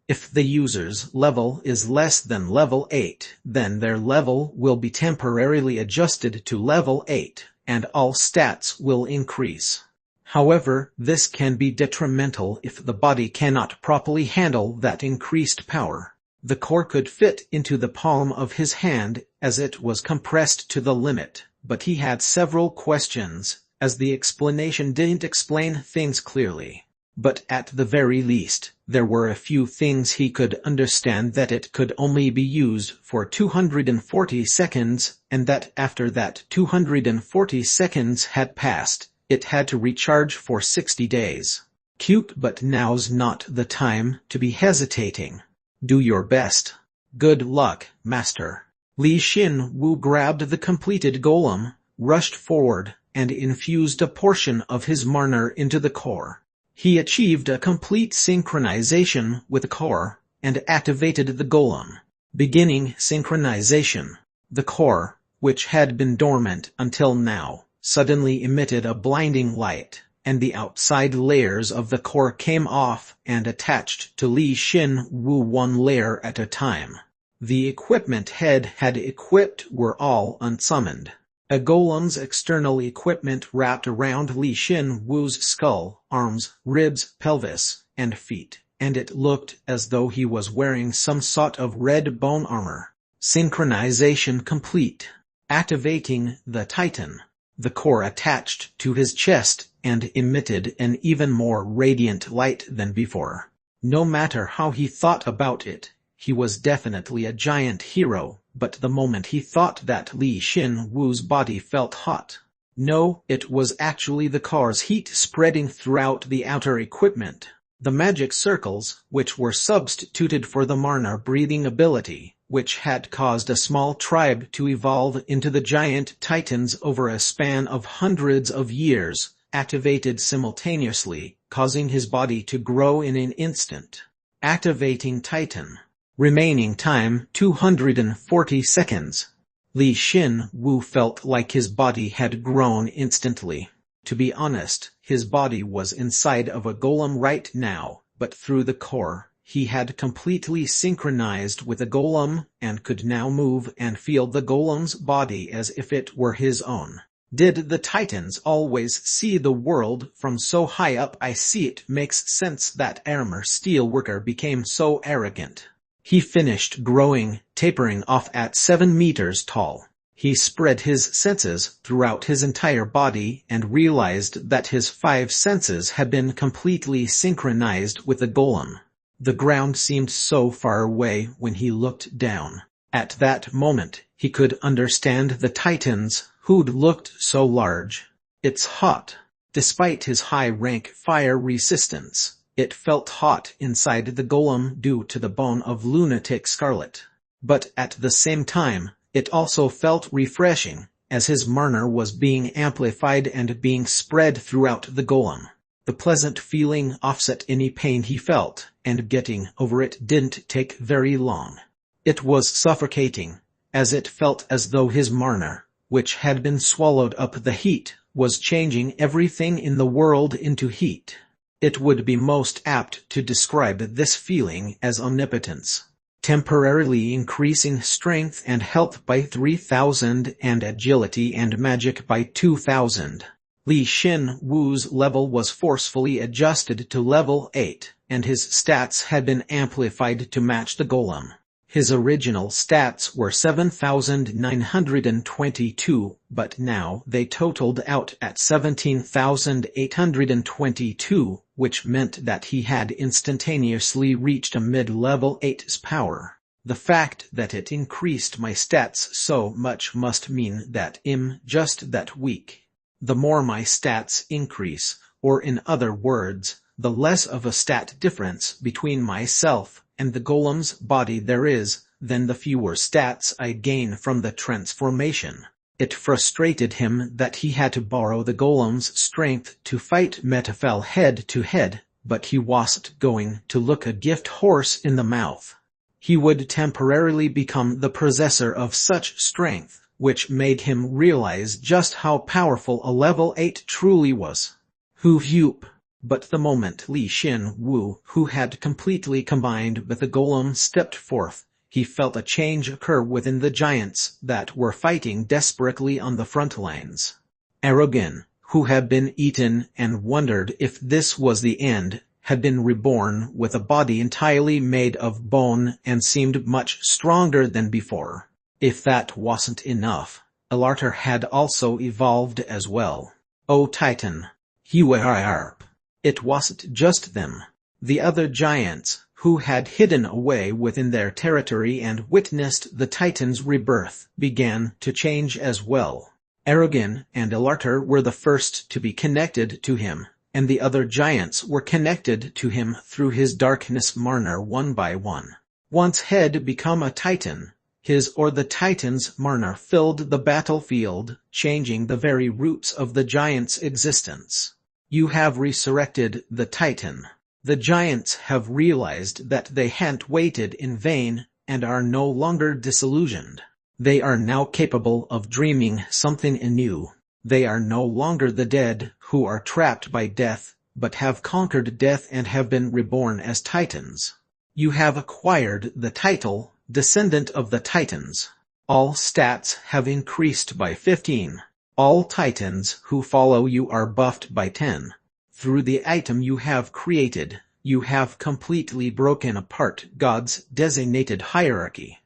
If the user's level is less than level 8, then their level will be temporarily adjusted to level 8, and all stats will increase. However, this can be detrimental if the body cannot properly handle that increased power. The core could fit into the palm of his hand as it was compressed to the limit, but he had several questions, as the explanation didn't explain things clearly. But at the very least, there were a few things he could understand: that it could only be used for 240 seconds, and that after that 240 seconds had passed, it had to recharge for 60 days. Cute, but now's not the time to be hesitating. Do your best. Good luck, master. Li Xin Wu grabbed the completed golem, rushed forward, and infused a portion of his mana into the core. He achieved a complete synchronization with the core, and activated the golem. Beginning synchronization. The core, which had been dormant until now, suddenly emitted a blinding light, and the outside layers of the core came off and attached to Li Xin Wu one layer at a time. The equipment Head had equipped were all unsummoned. A golem's external equipment wrapped around Li Xin Wu's skull, arms, ribs, pelvis, and feet, and it looked as though he was wearing some sort of red bone armor. Synchronization complete. Activating the Titan. The core attached to his chest and emitted an even more radiant light than before. No matter how he thought about it, he was definitely a giant hero, but the moment he thought that Li Xin Wu's body felt hot. No, it was actually the core's heat spreading throughout the outer equipment. The magic circles, which were substituted for the mana breathing ability, which had caused a small tribe to evolve into the giant titans over a span of hundreds of years, activated simultaneously, causing his body to grow in an instant. Activating Titan. Remaining time 240 seconds. Li Xin Wu felt like his body had grown instantly. To be honest, his body was inside of a golem right now, but through the core, he had completely synchronized with the golem and could now move and feel the golem's body as if it were his own. Did the Titans always see the world from so high up? I see it makes sense that armor steelworker became so arrogant. He finished growing, tapering off at 7 meters tall. He spread his senses throughout his entire body and realized that his 5 senses had been completely synchronized with the golem. The ground seemed so far away when he looked down. At that moment, he could understand the Titans, who'd looked so large. It's hot. Despite his high-rank fire resistance, it felt hot inside the golem due to the bone of lunatic scarlet. But at the same time, it also felt refreshing, as his mana was being amplified and being spread throughout the golem. The pleasant feeling offset any pain he felt, and getting over it didn't take very long. It was suffocating, as it felt as though his mana, which had been swallowed up the heat, was changing everything in the world into heat. It would be most apt to describe this feeling as omnipotence. Temporarily increasing strength and health by 3,000 and agility and magic by 2,000. Li Xin Wu's level was forcefully adjusted to level 8, and his stats had been amplified to match the golem. His original stats were 7,922, but now they totaled out at 17,822, which meant that he had instantaneously reached a mid-level 8's power. The fact that it increased my stats so much must mean that I'm just that weak. The more my stats increase, or in other words, the less of a stat difference between myself and the golem's body there is, then the fewer stats I gain from the transformation. It frustrated him that he had to borrow the golem's strength to fight Metafel head to head, but he wasn't going to look a gift horse in the mouth. He would temporarily become the possessor of such strength, which made him realize just how powerful a level 8 truly was. Whoop. But the moment Li Xin Wu, who had completely combined with the golem, stepped forth, he felt a change occur within the giants that were fighting desperately on the front lines. Aragon, who had been eaten and wondered if this was the end, had been reborn with a body entirely made of bone and seemed much stronger than before. If that wasn't enough, Alarter had also evolved as well. O Titan! Huarp! It wasn't just them. The other giants, who had hidden away within their territory and witnessed the Titan's rebirth, began to change as well. Aragon and Alarter were the first to be connected to him, and the other giants were connected to him through his darkness mana one by one. Once had become a Titan, his or the Titan's mana filled the battlefield, changing the very roots of the giant's existence. You have resurrected the Titan. The giants have realized that they hadn't waited in vain, and are no longer disillusioned. They are now capable of dreaming something anew. They are no longer the dead, who are trapped by death, but have conquered death and have been reborn as Titans. You have acquired the title, Descendant of the Titans. All stats have increased by 15. All Titans who follow you are buffed by 10. Through the item you have created, you have completely broken apart God's designated hierarchy.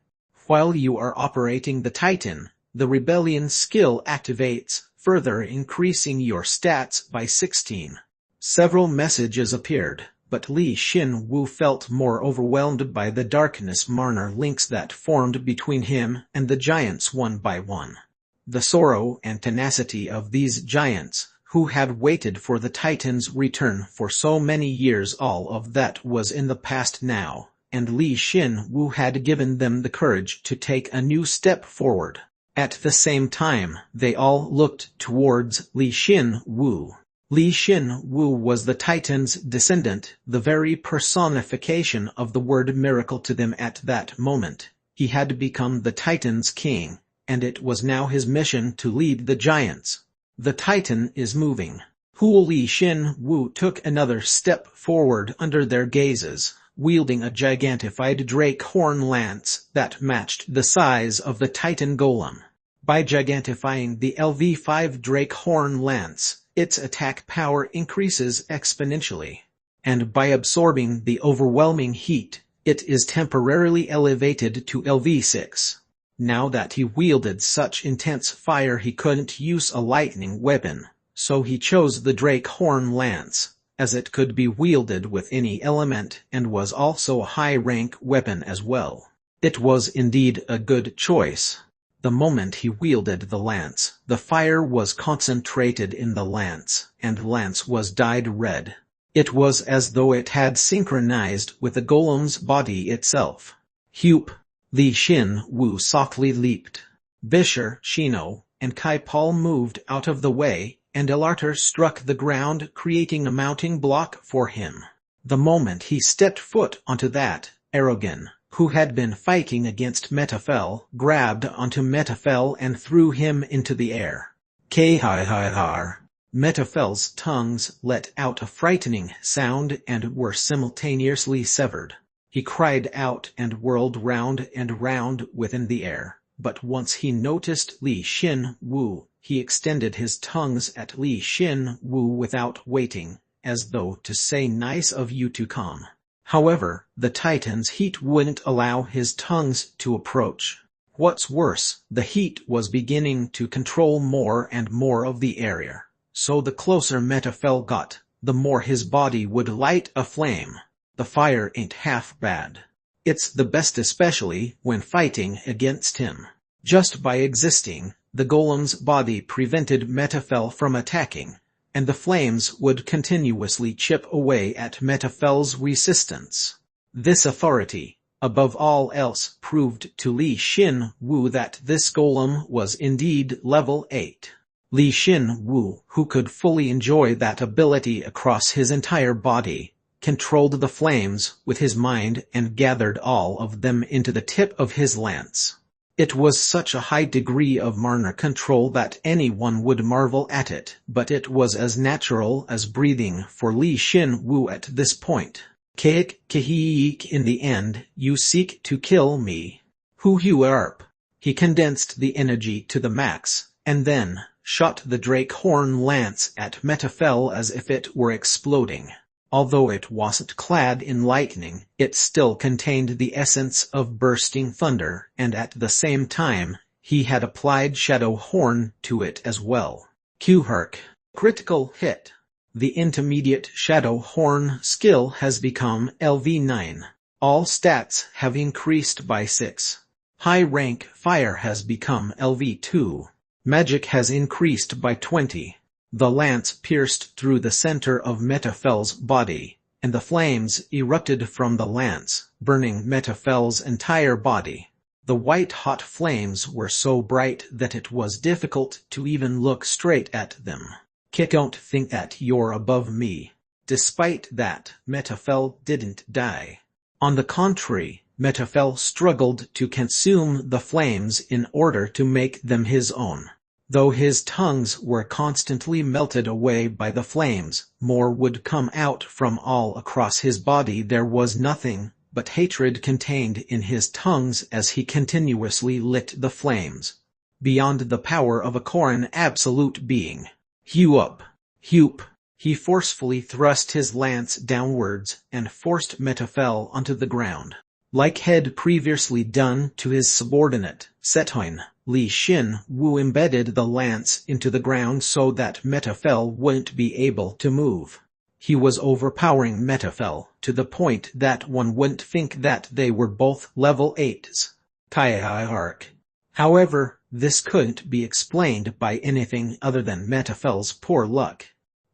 While you are operating the Titan, the Rebellion skill activates, further increasing your stats by 16. Several messages appeared, but Li Xin Wu felt more overwhelmed by the darkness mana links that formed between him and the giants one by one. The sorrow and tenacity of these giants, who had waited for the Titan's return for so many years, all of that was in the past now, and Li Xin Wu had given them the courage to take a new step forward. At the same time, they all looked towards Li Xin Wu. Li Xin Wu was the Titan's descendant, the very personification of the word miracle to them at that moment. He had become the Titan's king, and it was now his mission to lead the giants. The Titan is moving. Li Xin Wu took another step forward under their gazes, wielding a gigantified drake horn lance that matched the size of the Titan golem. By gigantifying the LV5 Drake Horn Lance, its attack power increases exponentially. And by absorbing the overwhelming heat, it is temporarily elevated to LV6. Now that he wielded such intense fire he couldn't use a lightning weapon, so he chose the Drake Horn Lance, as it could be wielded with any element and was also a high-rank weapon as well. It was indeed a good choice. The moment he wielded the lance, the fire was concentrated in the lance, and the lance was dyed red. It was as though it had synchronized with the golem's body itself. Hup! Li Xin Wu softly leaped. Bisher, Shino, and Kai Paul moved out of the way, and Elarter struck the ground, creating a mounting block for him. The moment he stepped foot onto that, Aragon, who had been fighting against Metafel, grabbed onto Metafel and threw him into the air. K-hi-hi-har. Metafel's tongues let out a frightening sound and were simultaneously severed. He cried out and whirled round and round within the air, but once he noticed Li Xin Wu, he extended his tongues at Li Xin Wu without waiting, as though to say nice of you to come. However, the Titan's heat wouldn't allow his tongues to approach. What's worse, the heat was beginning to control more and more of the area. So the closer Metafel got, the more his body would light aflame. The fire ain't half bad. It's the best, especially when fighting against him. Just by existing, the golem's body prevented Metafel from attacking, and the flames would continuously chip away at Metafel's resistance. This authority, above all else, proved to Li Xin Wu that this golem was indeed level 8. Li Xin Wu, who could fully enjoy that ability across his entire body, controlled the flames with his mind and gathered all of them into the tip of his lance. It was such a high degree of mana control that anyone would marvel at it, but it was as natural as breathing for Li Xin Wu at this point. Kaik Kahiik, in the end, you seek to kill me. Hu Hu Arp. He condensed the energy to the max, and then shot the Drake Horn Lance at Metafel as if it were exploding. Although it wasn't clad in lightning, it still contained the essence of bursting thunder, and at the same time, he had applied Shadow Horn to it as well. Q-Herc. Critical hit. The intermediate Shadow Horn skill has become LV9. All stats have increased by 6. High rank fire has become LV2. Magic has increased by 20. The lance pierced through the center of Metafel's body, and the flames erupted from the lance, burning Metafel's entire body. The white-hot flames were so bright that it was difficult to even look straight at them. Don't think that you're above me. Despite that, Metafel didn't die. On the contrary, Metafel struggled to consume the flames in order to make them his own. Though his tongues were constantly melted away by the flames, more would come out from all across his body. There was nothing but hatred contained in his tongues as he continuously lit the flames. Beyond the power of a Koran absolute being. Hup! Hup! He forcefully thrust his lance downwards and forced Metafel onto the ground. Like had previously done to his subordinate, Setoin, Li Xin Wu embedded the lance into the ground so that Metafel wouldn't be able to move. He was overpowering Metafel, to the point that one wouldn't think that they were both level 8s. Kai-Arc. However, this couldn't be explained by anything other than Metafel's poor luck.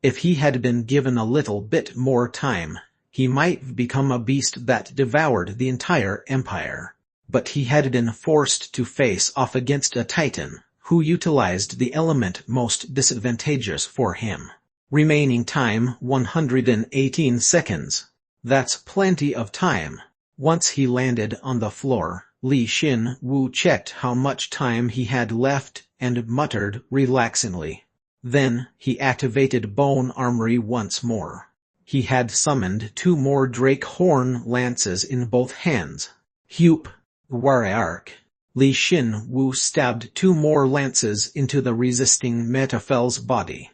If he had been given a little bit more time, he might become a beast that devoured the entire empire. But he had been forced to face off against a titan, who utilized the element most disadvantageous for him. Remaining time 118 seconds. That's plenty of time. Once he landed on the floor, Li Xin Wu checked how much time he had left and muttered relaxingly. Then, he activated Bone Armory once more. He had summoned 2 more Drake Horn Lances in both hands. Hup! Warark. Li Xin Wu stabbed 2 more lances into the resisting Metafel's body.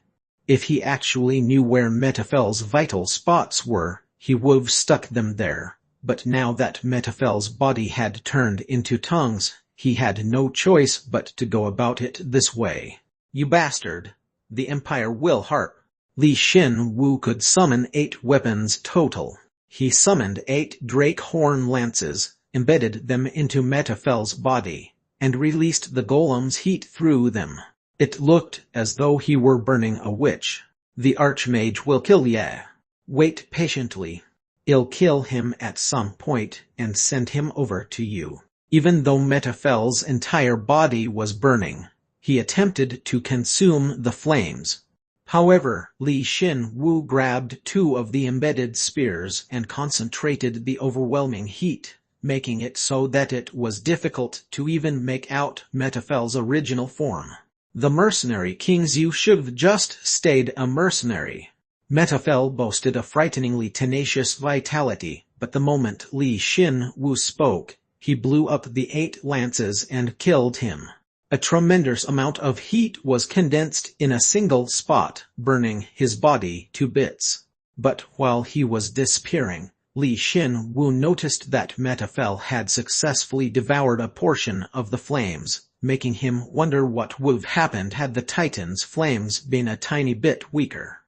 If he actually knew where Metafel's vital spots were, he would've stuck them there. But now that Metafel's body had turned into tongues, he had no choice but to go about it this way. You bastard! The Empire will harp. Li Xin Wu could summon 8 weapons total. He summoned 8 drake horn lances, embedded them into Metafel's body, and released the golem's heat through them. It looked as though he were burning a witch. The Archmage will kill ya. Wait patiently. I'll kill him at some point and send him over to you. Even though Metafel's entire body was burning, he attempted to consume the flames. However, Li Xin Wu grabbed 2 of the embedded spears and concentrated the overwhelming heat, making it so that it was difficult to even make out Metafel's original form. The mercenary King Zhu should've just stayed a mercenary. Metafel boasted a frighteningly tenacious vitality, but the moment Li Xin Wu spoke, he blew up the 8 lances and killed him. A tremendous amount of heat was condensed in a single spot, burning his body to bits. But while he was disappearing, Li Xin Wu noticed that Metafel had successfully devoured a portion of the flames, making him wonder what would've happened had the Titan's flames been a tiny bit weaker.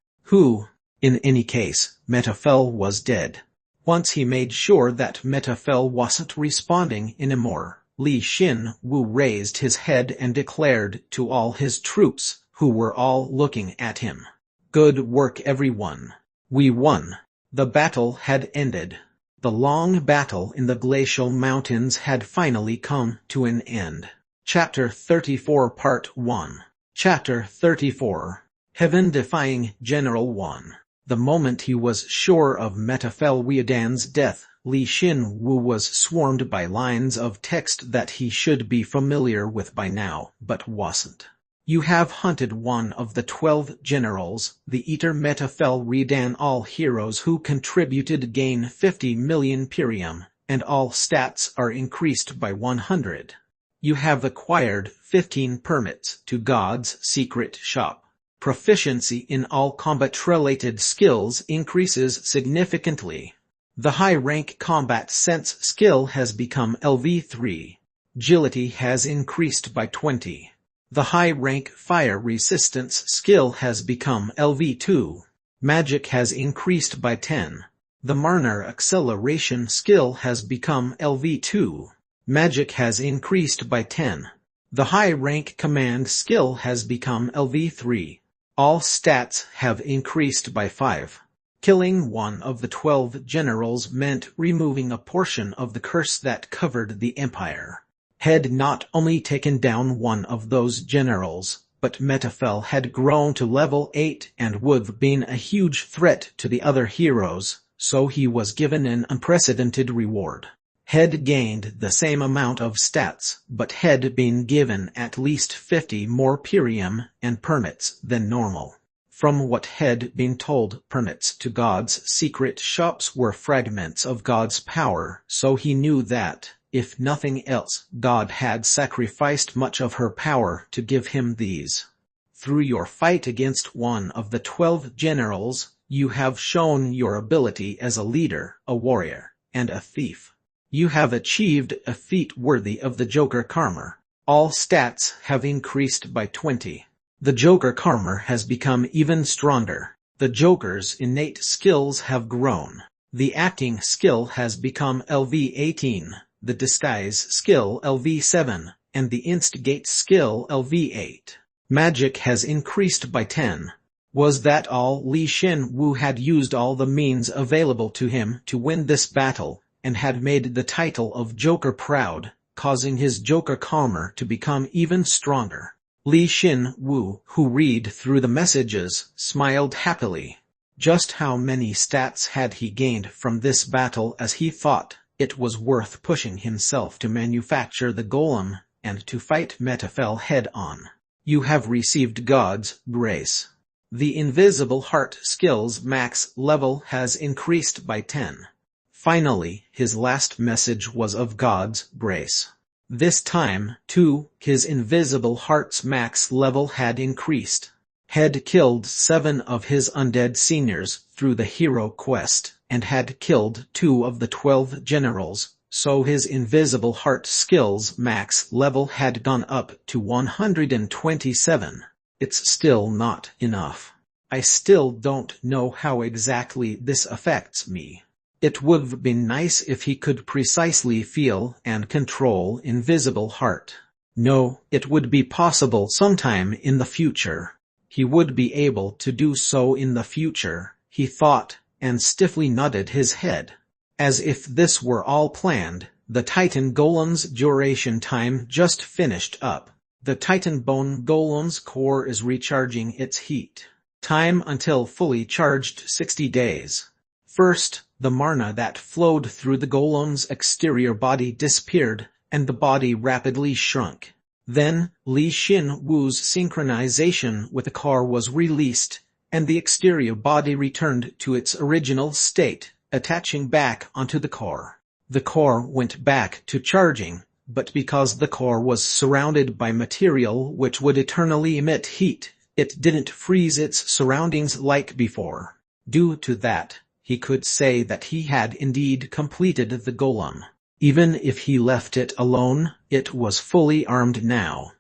In any case, Metafel was dead. Once he made sure that Metafel wasn't responding anymore, Li Xin Wu raised his head and declared to all his troops, who were all looking at him. Good work everyone. We won. The battle had ended. The long battle in the glacial mountains had finally come to an end. Chapter 34 Part 1. Chapter 34. Heaven-defying General 1. The moment he was sure of Metafel Weodan's death, Li Xin Wu was swarmed by lines of text that he should be familiar with by now, but wasn't. You have hunted one of the 12 generals, the Eater Metafel Weodan. All heroes who contributed gain 50 million Pirium, and all stats are increased by 100. You have acquired 15 permits to God's secret shop. Proficiency in all combat-related skills increases significantly. The high-rank combat sense skill has become LV3. Agility has increased by 20. The high-rank fire resistance skill has become LV2. Magic has increased by 10. The Marner acceleration skill has become LV2. Magic has increased by 10. The high-rank command skill has become LV3. All stats have increased by 5. Killing one of the 12 generals meant removing a portion of the curse that covered the Empire. Had not only taken down one of those generals, but Metafel had grown to level 8 and would've been a huge threat to the other heroes, so he was given an unprecedented reward. Had gained the same amount of stats, but had been given at least 50 more Pirium and permits than normal. From what had been told, permits to God's secret shops were fragments of God's power, so he knew that, if nothing else, God had sacrificed much of her power to give him these. Through your fight against one of the 12 generals, you have shown your ability as a leader, a warrior, and a thief. You have achieved a feat worthy of the Joker Karma. All stats have increased by 20. The Joker Karma has become even stronger. The Joker's innate skills have grown. The acting skill has become LV18, the disguise skill LV7, and the instigate skill LV8. Magic has increased by 10. Was that all? Li Xin Wu had used all the means available to him to win this battle, and had made the title of Joker proud, causing his Joker Karma to become even stronger. Li Xin Wu, who read through the messages, smiled happily. Just how many stats had he gained from this battle? As he thought, it was worth pushing himself to manufacture the golem, and to fight Metafel head-on. You have received God's grace. The Invisible Heart skill's max level has increased by 10. Finally, his last message was of God's grace. This time, too, his invisible heart's max level had increased. Had killed 7 of his undead seniors through the hero quest, and had killed 2 of the 12 generals, so his invisible heart skills max level had gone up to 127. It's still not enough. I still don't know how exactly this affects me. It would've been nice if he could precisely feel and control invisible heart. No, it would be possible sometime in the future. He would be able to do so in the future, he thought, and stiffly nodded his head. As if this were all planned, the Titan Golem's duration time just finished up. The Titan Bone Golem's core is recharging its heat. Time until fully charged 60 days. First, the mana that flowed through the golem's exterior body disappeared, and the body rapidly shrunk. Then, Li Xin Wu's synchronization with the core was released, and the exterior body returned to its original state, attaching back onto the core. The core went back to charging, but because the core was surrounded by material which would eternally emit heat, it didn't freeze its surroundings like before. Due to that, he could say that he had indeed completed the golem. Even if he left it alone, it was fully armed now.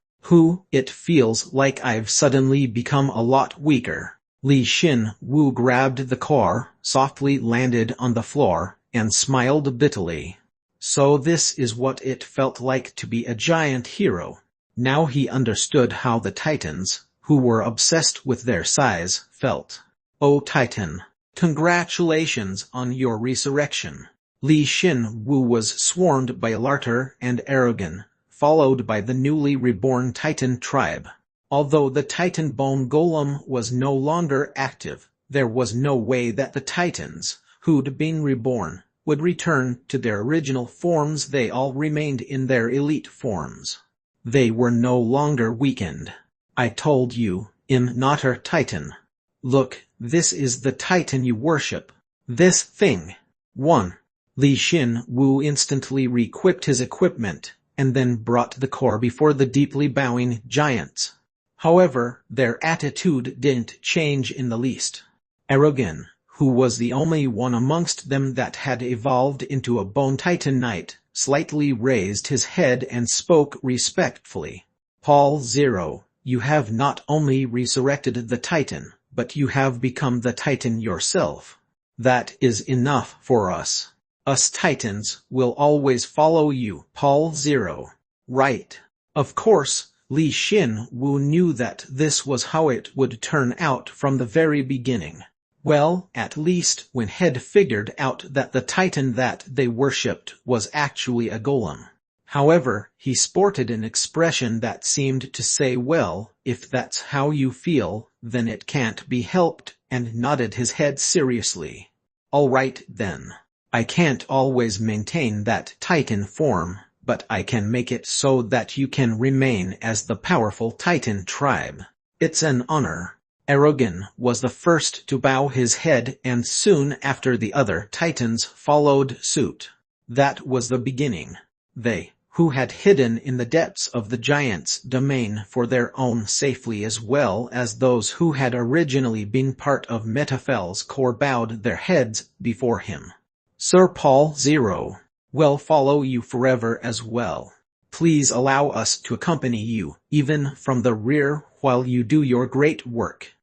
It feels like I've suddenly become a lot weaker. Li Xin Wu grabbed the core, softly landed on the floor, and smiled bitterly. So this is what it felt like to be a giant hero. Now he understood how the Titans, who were obsessed with their size, felt. Oh Titan! Congratulations on your resurrection. Li Xin Wu was swarmed by Larter and Aragon, followed by the newly reborn Titan tribe. Although the Titan Bone Golem was no longer active, there was no way that the Titans, who'd been reborn, would return to their original forms. They all remained in their elite forms. They were no longer weakened. I told you, Immortal Titan. Look, this is the Titan you worship. This thing. 1. Li Xin Wu instantly re-equipped his equipment, and then brought the core before the deeply bowing giants. However, their attitude didn't change in the least. Aragon, who was the only one amongst them that had evolved into a Bone Titan Knight, slightly raised his head and spoke respectfully. Paul Zero, you have not only resurrected the Titan, but you have become the Titan yourself. That is enough for us. Us Titans will always follow you, Paul Zero. Right. Of course, Li Xin Wu knew that this was how it would turn out from the very beginning. Well, at least when Head figured out that the Titan that they worshipped was actually a golem. However, he sported an expression that seemed to say, well, if that's how you feel, then it can't be helped, and nodded his head seriously. All right then. I can't always maintain that Titan form, but I can make it so that you can remain as the powerful Titan tribe. It's an honor. Aragon was the first to bow his head, and soon after the other Titans followed suit. That was the beginning. They, who had hidden in the depths of the giant's domain for their own safety as well as those who had originally been part of Metaphel's core, bowed their heads before him. Sir Paul Zero, we'll follow you forever as well. Please allow us to accompany you, even from the rear, while you do your great work.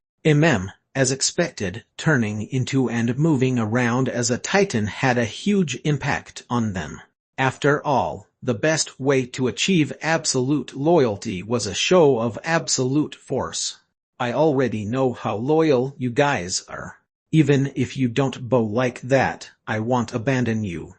As expected, turning into and moving around as a Titan had a huge impact on them. After all, the best way to achieve absolute loyalty was a show of absolute force. I already know how loyal you guys are. Even if you don't bow like that, I won't abandon you.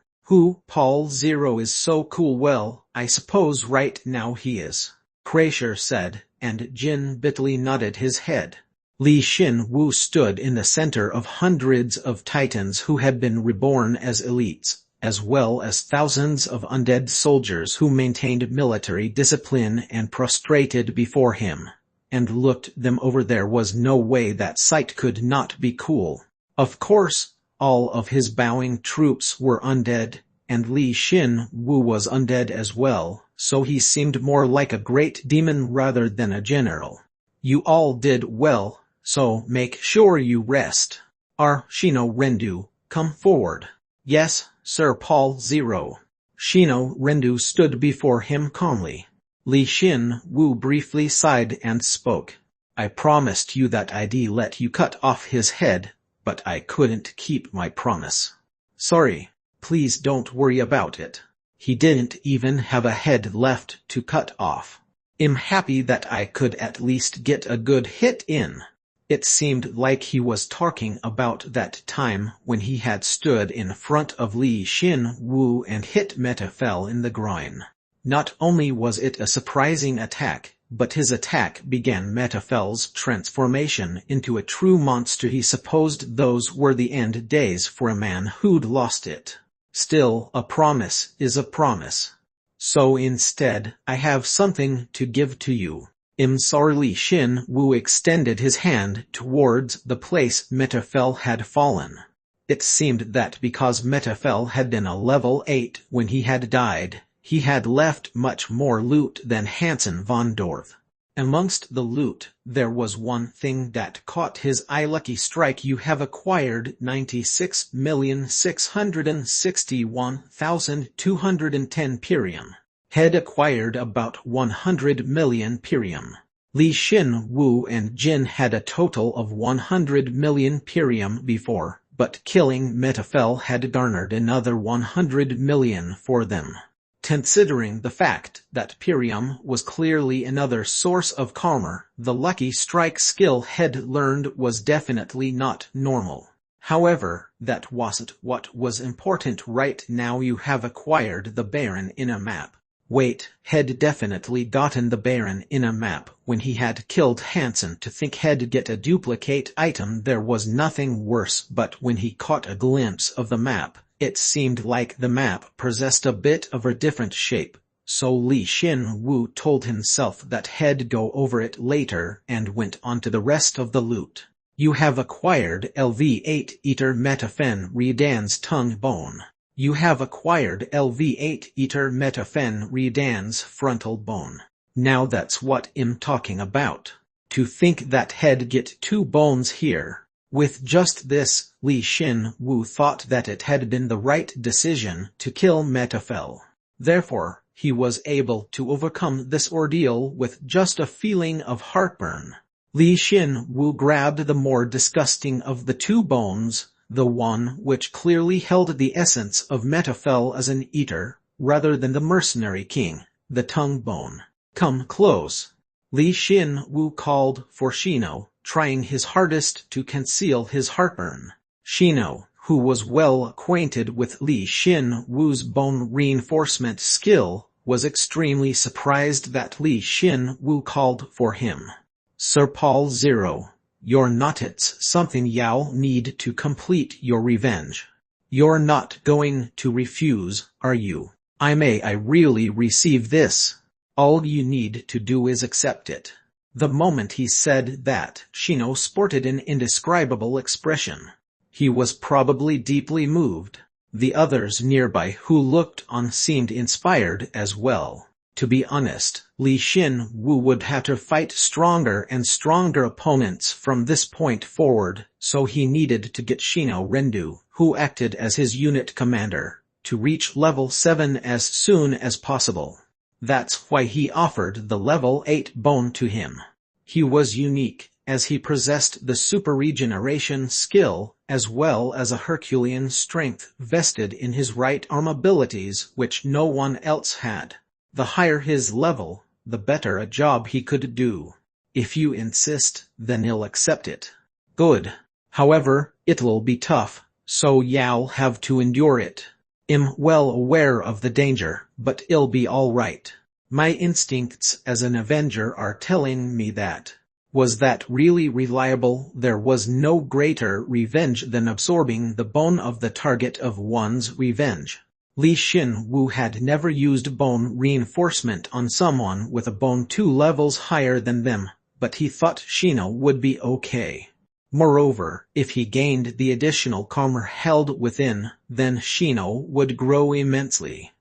Paul Zero is so cool. Well, I suppose right now he is, Crasher said, and Jin bitterly nodded his head. Li Xin Wu stood in the center of hundreds of Titans who had been reborn as elites, as well as thousands of undead soldiers who maintained military discipline and prostrated before him, and looked them over. There was no way that sight could not be cool. Of course, all of his bowing troops were undead, and Li Xin Wu was undead as well, so he seemed more like a great demon rather than a general. You all did well, so make sure you rest. Shino Rendu, come forward. Yes, Sir Paul Zero. Shino Rendu stood before him calmly. Li Xin Wu briefly sighed and spoke. I promised you that I'd let you cut off his head, but I couldn't keep my promise. Sorry. Please don't worry about it. He didn't even have a head left to cut off. I'm happy that I could at least get a good hit in. It seemed like he was talking about that time when he had stood in front of Li Xin Wu and hit Metafel in the groin. Not only was it a surprising attack, but his attack began Metafel's transformation into a true monster. He supposed those were the end days for a man who'd lost it. Still, a promise is a promise. So instead, I have something to give to you. Li Xin Wu extended his hand towards the place Metafel had fallen. It seemed that because Metafel had been a level 8 when he had died, he had left much more loot than Hansen von Dorf. Amongst the loot, there was one thing that caught his eye. Lucky strike. You have acquired 96,661,210 Pyrium. Head acquired about 100 million Pyrium. Li Xin Wu and Jin had a total of 100 million Pyrium before, but killing Metafel had garnered another 100 million for them. Considering the fact that Pyrium was clearly another source of karma, the lucky strike skill had learned was definitely not normal. However, that wasn't what was important right now. You have acquired the Baron in a map. Wait, had definitely gotten the Baron in a map when he had killed Hansen. To think he'd get a duplicate item, there was nothing worse. But when he caught a glimpse of the map, it seemed like the map possessed a bit of a different shape, so Li Xin Wu told himself that he'd go over it later and went on to the rest of the loot. You have acquired LV8 Eater Metafen Redan's tongue bone. You have acquired LV8 Eater Metafen Redan's frontal bone. Now that's what I'm talking about. To think that he'd get 2 bones here. With just this, Li Xin Wu thought that it had been the right decision to kill Metafel. Therefore, he was able to overcome this ordeal with just a feeling of heartburn. Li Xin Wu grabbed the more disgusting of the 2 bones, the one which clearly held the essence of Metafel as an eater, rather than the mercenary king, the tongue bone. Come close. Li Xin Wu called for Shino, trying his hardest to conceal his heartburn. Shino, who was well acquainted with Li Xin Wu's bone reinforcement skill, was extremely surprised that Li Xin Wu called for him. Sir Paul Zero, you're not. It's something you'll need to complete your revenge. You're not going to refuse, are you? I really receive this. All you need to do is accept it. The moment he said that, Shino sported an indescribable expression. He was probably deeply moved. The others nearby who looked on seemed inspired as well. To be honest, Li Xin Wu would have to fight stronger and stronger opponents from this point forward, so he needed to get Shino Rendu, who acted as his unit commander, to reach level 7 as soon as possible. That's why he offered the level 8 bone to him. He was unique, as he possessed the super regeneration skill, as well as a Herculean strength vested in his right arm abilities which no one else had. The higher his level, the better a job he could do. If you insist, then I'll accept it. Good. However, it'll be tough, so you'll have to endure it. I'm well aware of the danger, but it'll be alright. My instincts as an Avenger are telling me that. Was that really reliable? There was no greater revenge than absorbing the bone of the target of one's revenge. Li Xin Wu had never used bone reinforcement on someone with a bone 2 levels higher than them, but he thought Shino would be okay. Moreover, if he gained the additional karma held within, then Shino would grow immensely.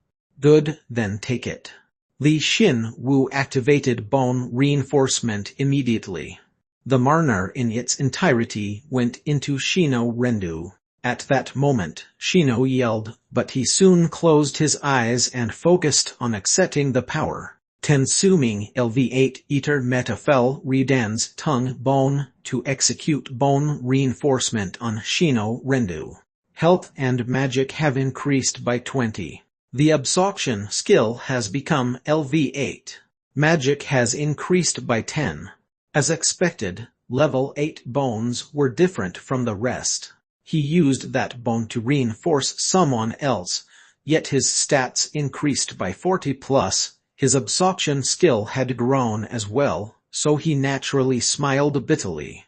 Good, then take it. Li Xin Wu activated bone reinforcement immediately. The Marner in its entirety went into Shino Rendu. At that moment, Shino yelled, but he soon closed his eyes and focused on accepting the power. Tensuming LV8 Eater Metafel Redan's tongue bone to execute bone reinforcement on Shino Rendu. Health and magic have increased by 20. The absorption skill has become LV8. Magic has increased by 10. As expected, level 8 bones were different from the rest. He used that bone to reinforce someone else, yet his stats increased by 40 plus. His absorption skill had grown as well, so he naturally smiled bitterly.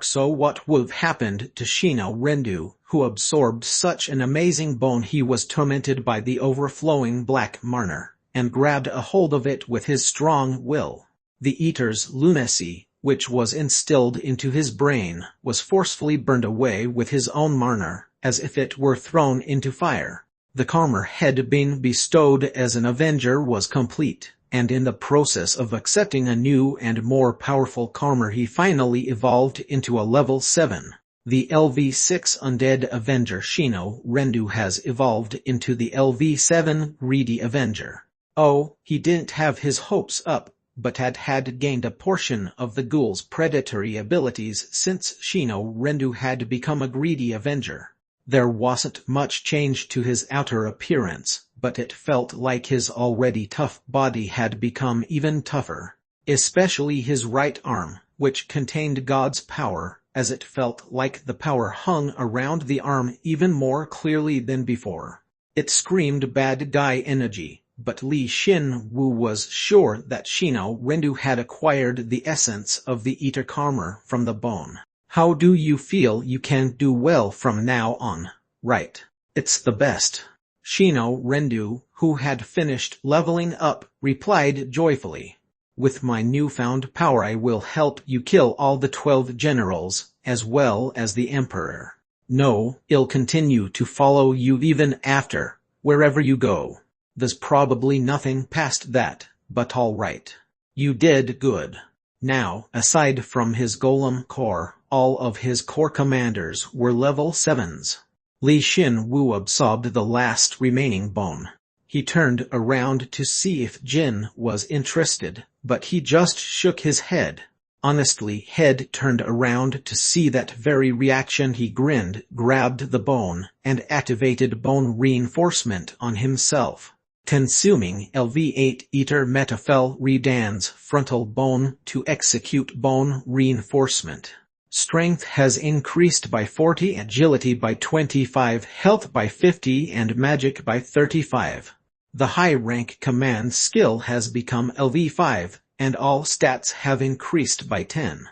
So what would've happened to Shino Rendu, who absorbed such an amazing bone? He was tormented by the overflowing black Marner, and grabbed a hold of it with his strong will. The Eater's lunacy, which was instilled into his brain, was forcefully burned away with his own Marner, as if it were thrown into fire. The karma had been bestowed as an avenger was complete, and in the process of accepting a new and more powerful karma he finally evolved into a level 7. The LV6 Undead Avenger Shino Rendu has evolved into the LV7 Greedy Avenger. Oh, he didn't have his hopes up, but had gained a portion of the ghoul's predatory abilities since Shino Rendu had become a Greedy Avenger. There wasn't much change to his outer appearance, but it felt like his already tough body had become even tougher. Especially his right arm, which contained God's power, as it felt like the power hung around the arm even more clearly than before. It screamed bad guy energy, but Li Xin Wu was sure that Shino Rendu had acquired the essence of the Eater karma from the bone. How do you feel? You can do well from now on, right? It's the best. Shino Rendu, who had finished leveling up, replied joyfully. With my newfound power I will help you kill all the 12 generals, as well as the Emperor. No, I'll continue to follow you even after, wherever you go. There's probably nothing past that, but all right. You did good. Now, aside from his golem core, all of his core commanders were level 7s. Li Xin Wu absorbed the last remaining bone. He turned around to see if Jin was interested, but he just shook his head. Honestly, head turned around to see that very reaction. He grinned, grabbed the bone, and activated bone reinforcement on himself. Consuming LV8 Eater Metafel Redan's frontal bone to execute bone reinforcement. Strength has increased by 40, agility by 25, health by 50 and magic by 35. The high-rank command skill has become LV5, and all stats have increased by 10.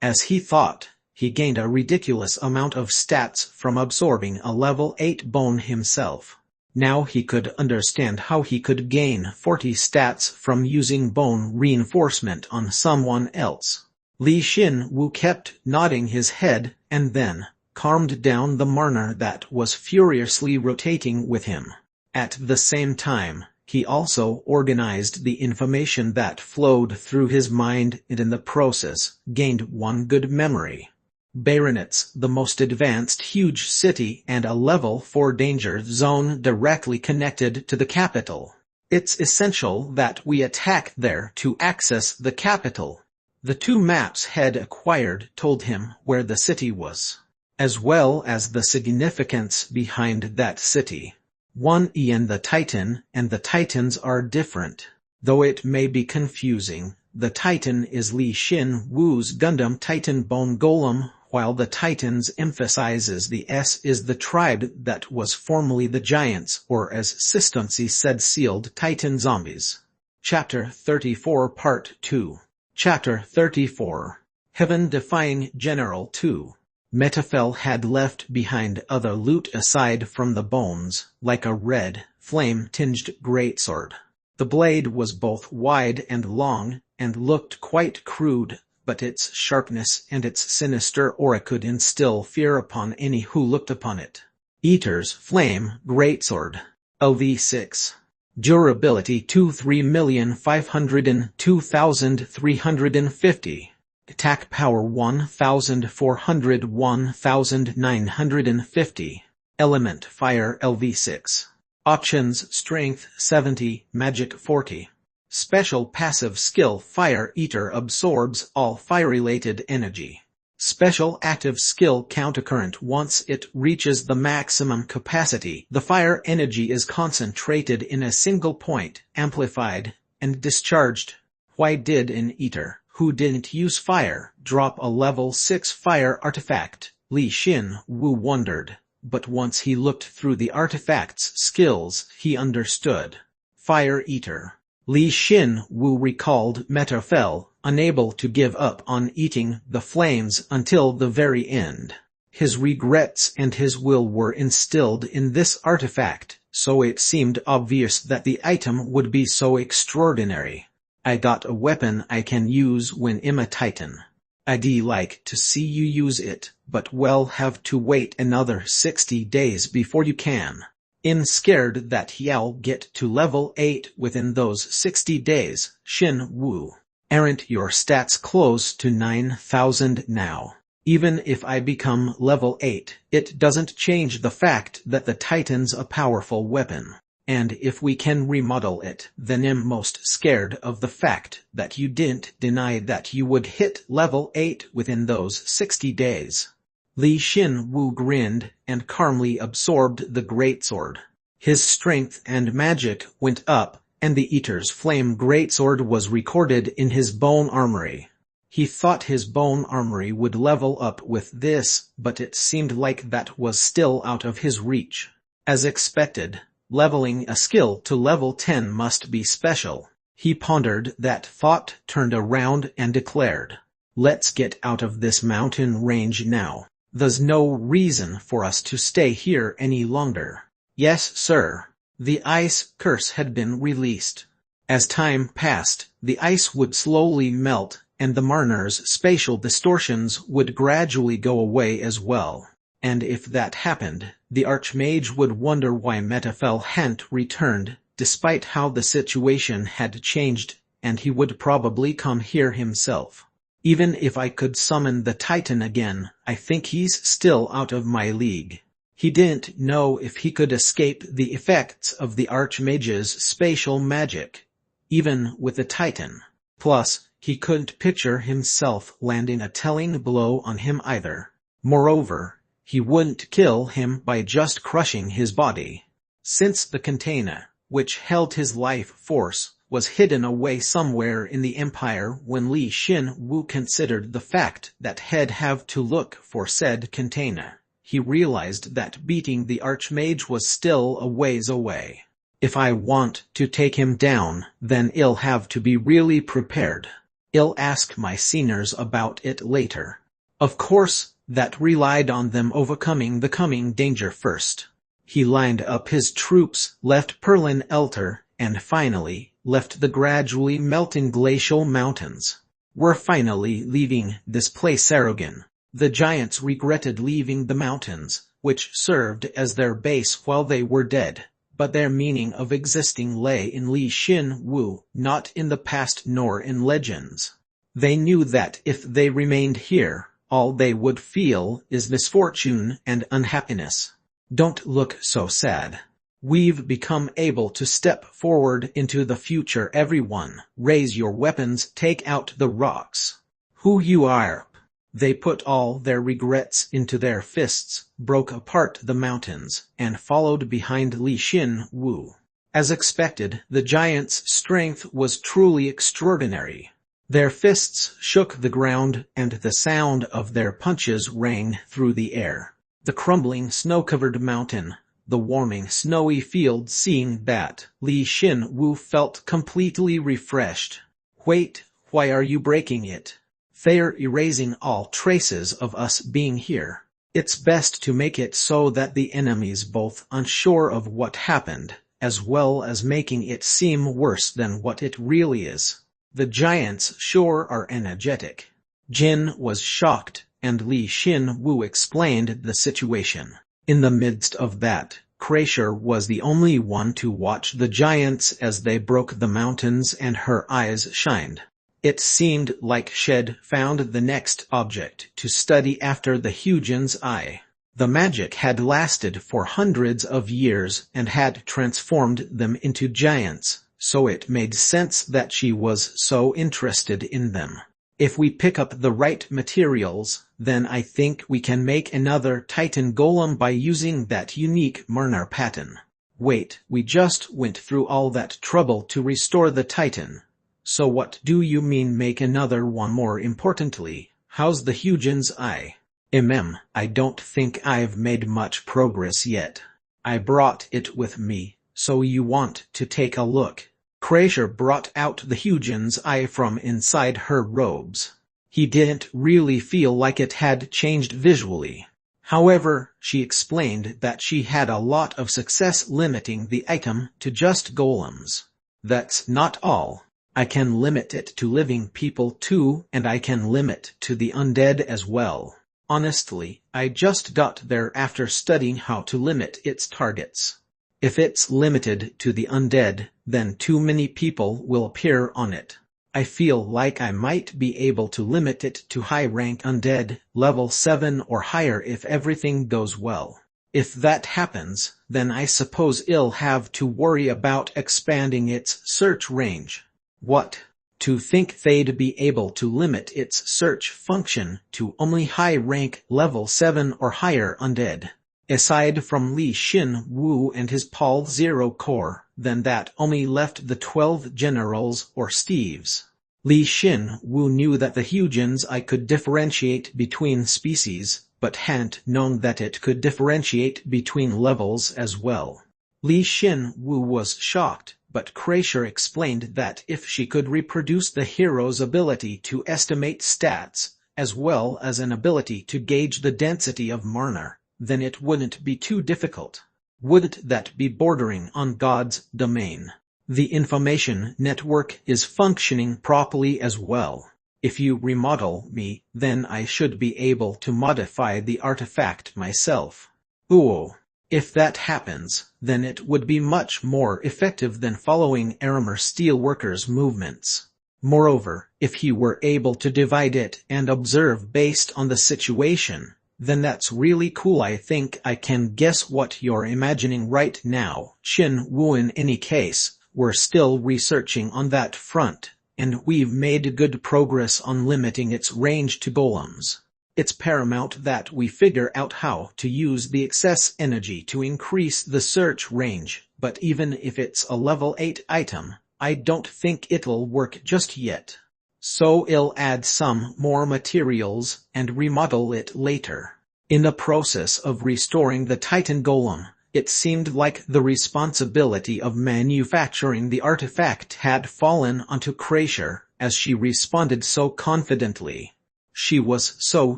As he thought, he gained a ridiculous amount of stats from absorbing a level 8 bone himself. Now he could understand how he could gain 40 stats from using bone reinforcement on someone else. Li Xin Wu kept nodding his head, and then calmed down the Marner that was furiously rotating with him. At the same time, he also organized the information that flowed through his mind and in the process gained one good memory. Baronets, the most advanced huge city and a level 4 danger zone directly connected to the capital. It's essential that we attack there to access the capital. The 2 maps had acquired told him where the city was, as well as the significance behind that city. One and the Titan, and the Titans are different. Though it may be confusing, the Titan is Li Xin Wu's Gundam Titan Bone Golem, while the Titans emphasizes the S is the tribe that was formerly the Giants, or as Sistancy said, Sealed Titan Zombies. Chapter 34 Part 2. Chapter 34. Heaven-Defying General 2. Metafel had left behind other loot aside from the bones, like a red, flame-tinged greatsword. The blade was both wide and long, and looked quite crude, but its sharpness and its sinister aura could instill fear upon any who looked upon it. Eater's Flame Greatsword. LV6. Durability 23,502,350. Attack power 1,400 1,950. Element Fire LV6. Options Strength 70, Magic 40. Special passive skill Fire Eater absorbs all fire-related energy. Special active skill Countercurrent. Once it reaches the maximum capacity, the fire energy is concentrated in a single point, amplified, and discharged. Why did an eater, who didn't use fire, drop a level 6 fire artifact? Li Xin Wu wondered, but once he looked through the artifact's skills, he understood. Fire Eater. Li Xin Wu recalled Metafel, unable to give up on eating the flames until the very end. His regrets and his will were instilled in this artifact, so it seemed obvious that the item would be so extraordinary. I got a weapon I can use when I'm a Titan. I'd like to see you use it, but we'll have to wait another 60 days before you can. I'm scared that he'll get to level 8 within those 60 days, Xin Wu. Aren't your stats close to 9,000 now? Even if I become level 8, it doesn't change the fact that the Titan's a powerful weapon. And if we can remodel it, then I'm most scared of the fact that you didn't deny that you would hit level 8 within those 60 days. Li Xin Wu grinned and calmly absorbed the greatsword. His strength and magic went up, and the Eater's flame greatsword was recorded in his bone armory. He thought his bone armory would level up with this, but it seemed like that was still out of his reach. As expected, leveling a skill to level 10 must be special. He pondered that thought, turned around and declared, "Let's get out of this mountain range now. There's no reason for us to stay here any longer." "Yes, sir." The ice curse had been released. As time passed, the ice would slowly melt, and the mariner's spatial distortions would gradually go away as well. And if that happened, the Archmage would wonder why Metafel hadn't returned, despite how the situation had changed, and he would probably come here himself. Even if I could summon the Titan again, I think he's still out of my league. He didn't know if he could escape the effects of the Archmage's spatial magic, even with the Titan. Plus, he couldn't picture himself landing a telling blow on him either. Moreover, he wouldn't kill him by just crushing his body. Since the container, which held his life force, was hidden away somewhere in the Empire when Li Xin Wu considered the fact that he'd have to look for said container, he realized that beating the Archmage was still a ways away. If I want to take him down, then I'll have to be really prepared. I'll ask my seniors about it later. Of course, that relied on them overcoming the coming danger first. He lined up his troops, left Perlin Elter, and finally, left the gradually melting glacial mountains. We're finally leaving this place, Aragon. The giants regretted leaving the mountains, which served as their base while they were dead, but their meaning of existing lay in Li Xin Wu, not in the past nor in legends. They knew that if they remained here, all they would feel is misfortune and unhappiness. Don't look so sad. We've become able to step forward into the future. Everyone, raise your weapons, take out the rocks. Who you are? They put all their regrets into their fists, broke apart the mountains, and followed behind Li Xin Wu. As expected, the giants' strength was truly extraordinary. Their fists shook the ground, and the sound of their punches rang through the air. The crumbling snow-covered mountain, the warming snowy field. Seeing that, Li Xin Wu felt completely refreshed. Wait, why are you breaking it? They're erasing all traces of us being here. It's best to make it so that the enemy's both unsure of what happened, as well as making it seem worse than what it really is. The giants sure are energetic. Jin was shocked, and Li Xin Wu explained the situation. In the midst of that, Kreischer was the only one to watch the giants as they broke the mountains, and her eyes shined. It seemed like she'd found the next object to study after the Hugin's eye. The magic had lasted for hundreds of years and had transformed them into giants, so it made sense that she was so interested in them. If we pick up the right materials, then I think we can make another Titan golem by using that unique Marner pattern. Wait, we just went through all that trouble to restore the Titan. So what do you mean make another one? More importantly, how's the Hugin's eye? I don't think I've made much progress yet. I brought it with me, so you want to take a look? Kreischer brought out the Hugin's eye from inside her robes. He didn't really feel like it had changed visually. However, she explained that she had a lot of success limiting the item to just golems. That's not all. I can limit it to living people too, and I can limit to the undead as well. Honestly, I just got there after studying how to limit its targets. If it's limited to the undead, then too many people will appear on it. I feel like I might be able to limit it to high-rank undead, level 7 or higher if everything goes well. If that happens, then I suppose I'll have to worry about expanding its search range. What? To think they'd be able to limit its search function to only high-rank level 7 or higher undead. Aside from Li Xin Wu and his Pal Zero Corps, then that only left the 12 generals or Steves. Li Xin Wu knew that the Hugin's eye could differentiate between species, but hadn't known that it could differentiate between levels as well. Li Xin Wu was shocked, but Kreischer explained that if she could reproduce the hero's ability to estimate stats, as well as an ability to gauge the density of Marner, then it wouldn't be too difficult. Wouldn't that be bordering on God's domain? The information network is functioning properly as well. If you remodel me, then I should be able to modify the artifact myself. Ooh. If that happens, then it would be much more effective than following Aramer Steelworker's movements. Moreover, if he were able to divide it and observe based on the situation, then that's really cool. I think I can guess what you're imagining right now, Xin Wu. In any case, we're still researching on that front, and we've made good progress on limiting its range to golems. It's paramount that we figure out how to use the excess energy to increase the search range, but even if it's a level 8 item, I don't think it'll work just yet. So I'll add some more materials and remodel it later. In the process of restoring the Titan Golem, it seemed like the responsibility of manufacturing the artifact had fallen onto Kreischer, as she responded so confidently. She was so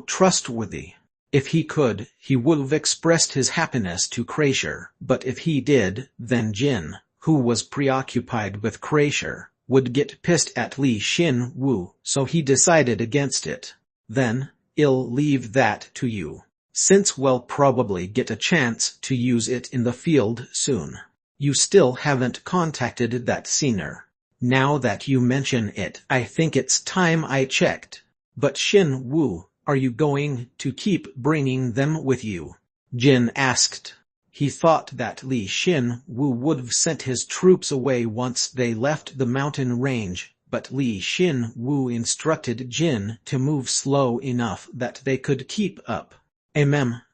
trustworthy. If he could, he would have expressed his happiness to Kreischer, but if he did, then Jin, who was preoccupied with Kreischer, would get pissed at Li Xin Wu, so he decided against it. Then, I'll leave that to you, since we'll probably get a chance to use it in the field soon. You still haven't contacted that senior. Now that you mention it, I think it's time I checked. But Xin Wu, are you going to keep bringing them with you? Jin asked. He thought that Li Xin Wu would have sent his troops away once they left the mountain range, but Li Xin Wu instructed Jin to move slow enough that they could keep up.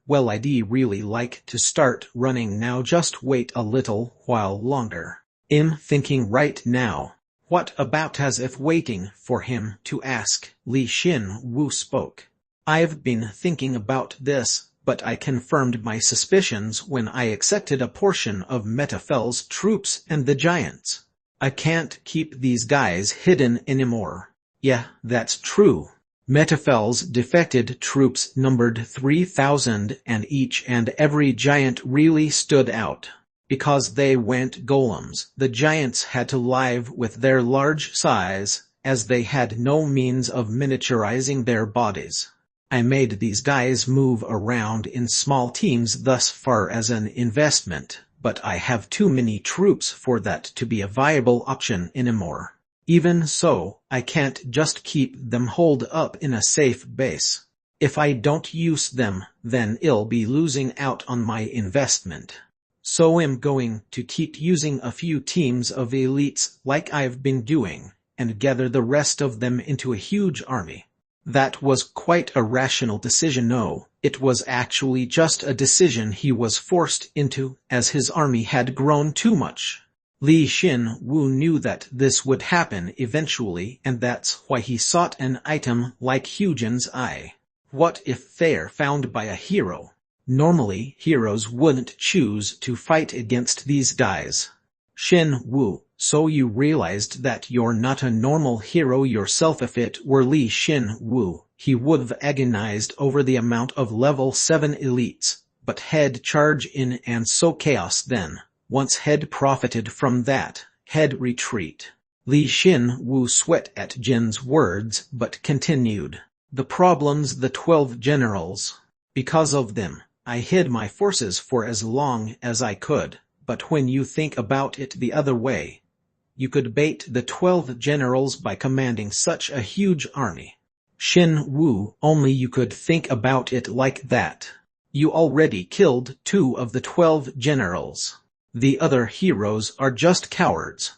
Well, I'd really like to start running now. Just wait a little while longer. I'm thinking right now. What about? As if waiting for him to ask, Li Xin Wu spoke. I've been thinking about this, but I confirmed my suspicions when I accepted a portion of Metafel's troops and the giants. I can't keep these guys hidden anymore. Yeah, that's true. Metafel's defected troops numbered 3,000, and each and every giant really stood out. Because they went golems, the giants had to live with their large size, as they had no means of miniaturizing their bodies. I made these guys move around in small teams thus far as an investment, but I have too many troops for that to be a viable option anymore. Even so, I can't just keep them holed up in a safe base. If I don't use them, then I'll be losing out on my investment. So I'm going to keep using a few teams of elites like I've been doing, and gather the rest of them into a huge army. That was quite a rational decision. No, it was actually just a decision he was forced into, as his army had grown too much. Li Xin-Wu knew that this would happen eventually, and that's why he sought an item like Hugin's Eye. What if they're found by a hero? Normally, heroes wouldn't choose to fight against these guys. Xin-Wu, so you realized that you're not a normal hero yourself. If it were Li Xin-Wu, he would've agonized over the amount of level 7 elites, but he'd charge in and sow chaos then. Once he'd profited from that, he'd retreat. Li Xin-Wu sweat at Jin's words but continued. The problem's the 12 generals. Because of them, I hid my forces for as long as I could, but when you think about it the other way, you could bait the 12 generals by commanding such a huge army. Xin-Wu, only you could think about it like that. You already killed 2 of the 12 generals. The other heroes are just cowards.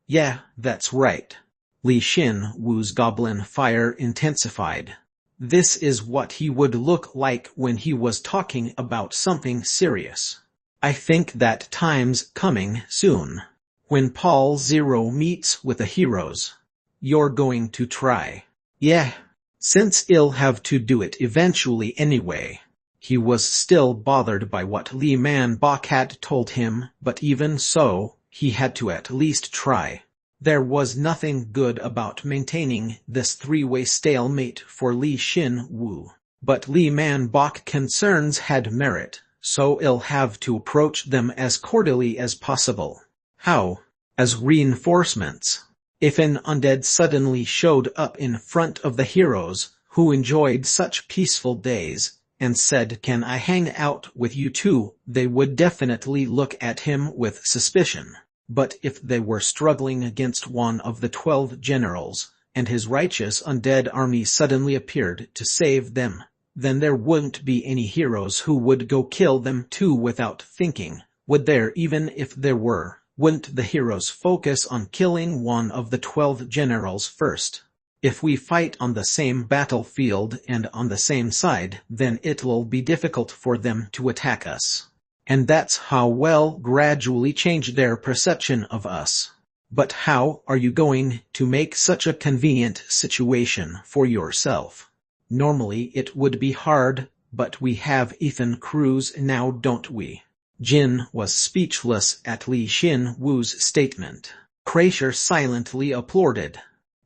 Yeah, that's right. Li Xin-Wu's goblin fire intensified. This is what he would look like when he was talking about something serious. I think that time's coming soon. When Paul Zero meets with the heroes. You're going to try. Yeah. Since I'll have to do it eventually anyway. He was still bothered by what Li Man Bok had told him, but even so, he had to at least try. There was nothing good about maintaining this three-way stalemate for Li Xin-Wu. But Li Man Bok concerns had merit, so I'll have to approach them as cordially as possible. How? As reinforcements. If an undead suddenly showed up in front of the heroes, who enjoyed such peaceful days, and said, "Can I hang out with you too?" they would definitely look at him with suspicion. But if they were struggling against one of the 12 generals, and his righteous undead army suddenly appeared to save them, then there wouldn't be any heroes who would go kill them too without thinking, would there? Even if there were, wouldn't the heroes focus on killing one of the 12 generals first? If we fight on the same battlefield and on the same side, then it'll be difficult for them to attack us. And that's how we'll gradually change their perception of us. But how are you going to make such a convenient situation for yourself? Normally it would be hard, but we have Ethan Cruz now, don't we? Jin was speechless at Li Xin-Wu's statement. Crasher silently applauded.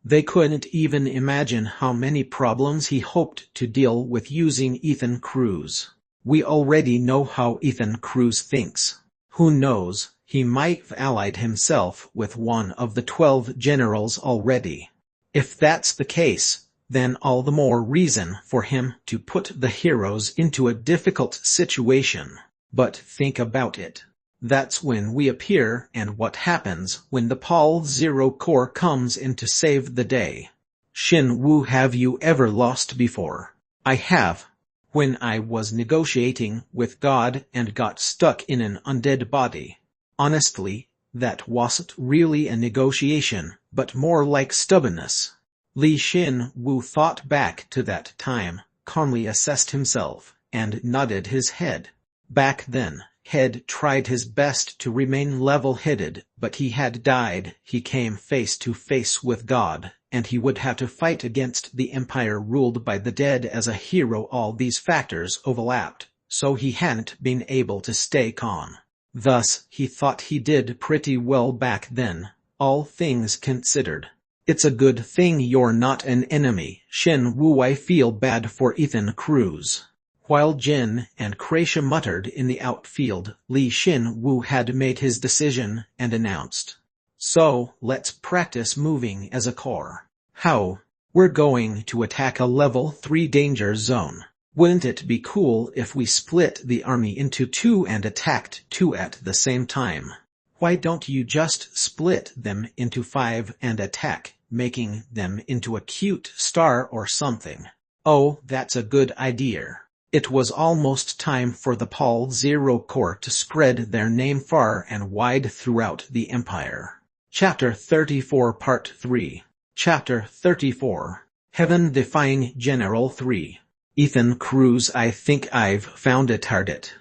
They couldn't even imagine how many problems he hoped to deal with using Ethan Cruz. We already know how Ethan Cruz thinks. Who knows, he might have allied himself with one of the 12 generals already. If that's the case, then all the more reason for him to put the heroes into a difficult situation. But think about it. That's when we appear, and what happens when the Paul Zero Corps comes in to save the day? Xin-Wu, have you ever lost before? I have. When I was negotiating with God and got stuck in an undead body. Honestly, that wasn't really a negotiation, but more like stubbornness. Li Xin-Wu thought back to that time, calmly assessed himself, and nodded his head. Back then, he'd tried his best to remain level-headed, but he had died. He came face to face with God, and he would have to fight against the empire ruled by the dead as a hero. All these factors overlapped, so he hadn't been able to stay calm. Thus, he thought he did pretty well back then, all things considered. It's a good thing you're not an enemy, Xin-Wu. I feel bad for Ethan Cruz. While Jin and Crasher muttered in the outfield, Li Xin-Wu had made his decision and announced. So, let's practice moving as a corps. How? We're going to attack a level 3 danger zone. Wouldn't it be cool if we split the army into 2 and attacked 2 at the same time? Why don't you just split them into 5 and attack, making them into a cute star or something? Oh, that's a good idea. It was almost time for the Pal Zero Corps to spread their name far and wide throughout the Empire. Chapter 34 Part 3. Chapter 34. Heaven-Defying General 3. Ethan Cruz, I think I've found a target.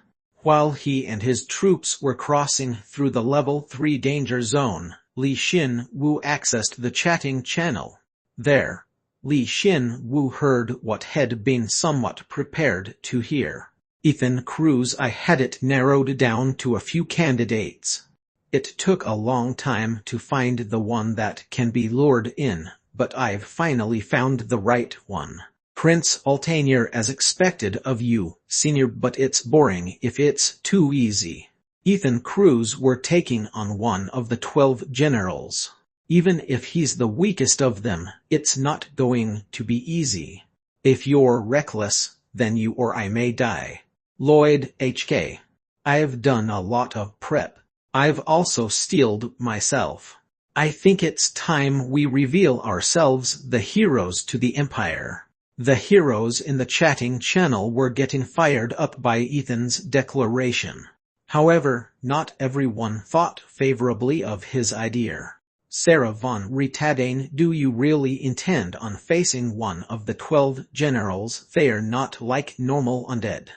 While he and his troops were crossing through the level 3 danger zone, Li Xin Wu accessed the chatting channel. There, Li Xin Wu heard what had been somewhat prepared to hear. Ethan Cruz, I had it narrowed down to a few candidates. It took a long time to find the one that can be lured in, but I've finally found the right one. Prince Altair, as expected of you, Senior, but it's boring if it's too easy. Ethan Cruz, we're taking on one of the 12 generals. Even if he's the weakest of them, it's not going to be easy. If you're reckless, then you or I may die. Lloyd HK. I've done a lot of prep. I've also steeled myself. I think it's time we reveal ourselves the heroes to the Empire. The heroes in the chatting channel were getting fired up by Ethan's declaration. However, not everyone thought favorably of his idea. Sarah von Rietadane, do you really intend on facing one of the 12 generals? They're not like normal undead.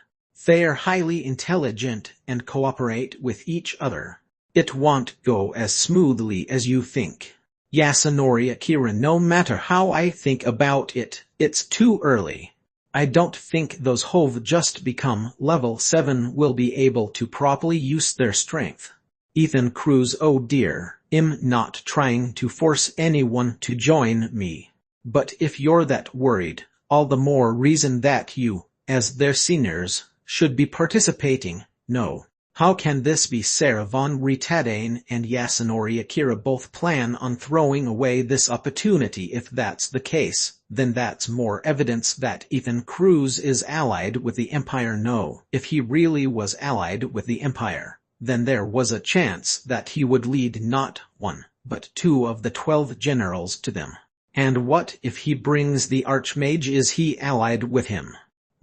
They're highly intelligent and cooperate with each other. It won't go as smoothly as you think. Yasunori Akira, no matter how I think about it, it's too early. I don't think those who've just become level 7 will be able to properly use their strength. Ethan Cruz, oh dear, I'm not trying to force anyone to join me. But if you're that worried, all the more reason that you, as their seniors, should be participating. No. How can this be? Sarah von Rietadane and Yasunori Akira both plan on throwing away this opportunity. If that's the case, then that's more evidence that Ethan Cruz is allied with the Empire. No, if he really was allied with the Empire, then there was a chance that he would lead not 1, but 2 of the 12 generals to them. And what if he brings the Archmage? Is he allied with him?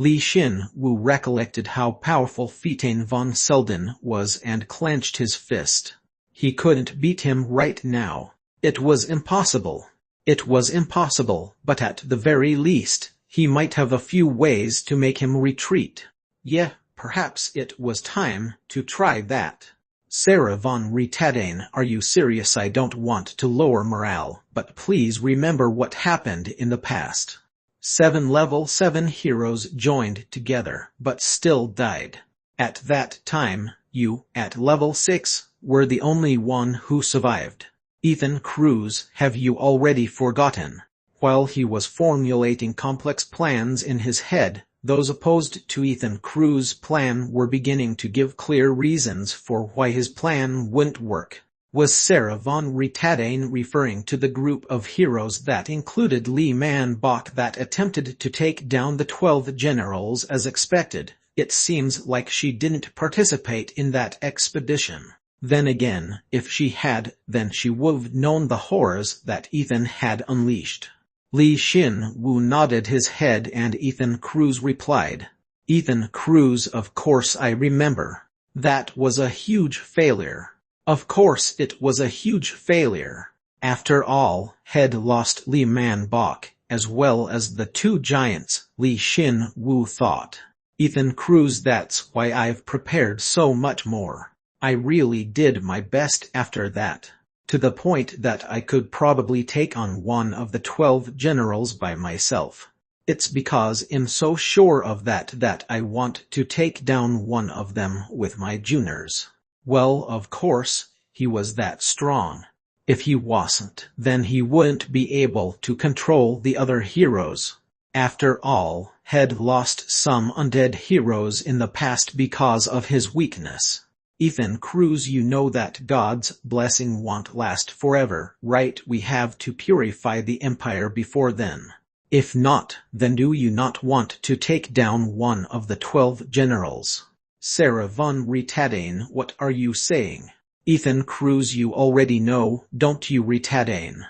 Li Xin Wu recollected how powerful Fitane von Selden was and clenched his fist. He couldn't beat him right now. It was impossible. It was impossible, but at the very least, he might have a few ways to make him retreat. Yeah, perhaps it was time to try that. Sarah von Rietadane, are you serious? I don't want to lower morale, but please remember what happened in the past. 7 level 7 heroes joined together, but still died. At that time, you, at level 6, were the only one who survived. Ethan Cruz, have you already forgotten? While he was formulating complex plans in his head, those opposed to Ethan Cruz's plan were beginning to give clear reasons for why his plan wouldn't work. Was Sarah von Rietadane referring to the group of heroes that included Li Man Bok that attempted to take down the 12 generals as expected? It seems like she didn't participate in that expedition. Then again, if she had, then she would've known the horrors that Ethan had unleashed. Li Xin Wu nodded his head and Ethan Cruz replied. Ethan Cruz, of course I remember. That was a huge failure. Of course it was a huge failure. After all, had lost Li Man Bok, as well as the 2 giants, Li Xin Wu thought. Ethan Cruz, that's why I've prepared so much more. I really did my best after that. To the point that I could probably take on one of the 12 generals by myself. It's because I'm so sure of that I want to take down one of them with my juniors. Well, of course, he was that strong. If he wasn't, then he wouldn't be able to control the other heroes. After all, had lost some undead heroes in the past because of his weakness. Ethan Cruz, you know that God's blessing won't last forever, right? We have to purify the Empire before then. If not, then do you not want to take down one of the 12 generals? Sarah von Retadane, what are you saying? Ethan Cruz, you already know, don't you, Retadane?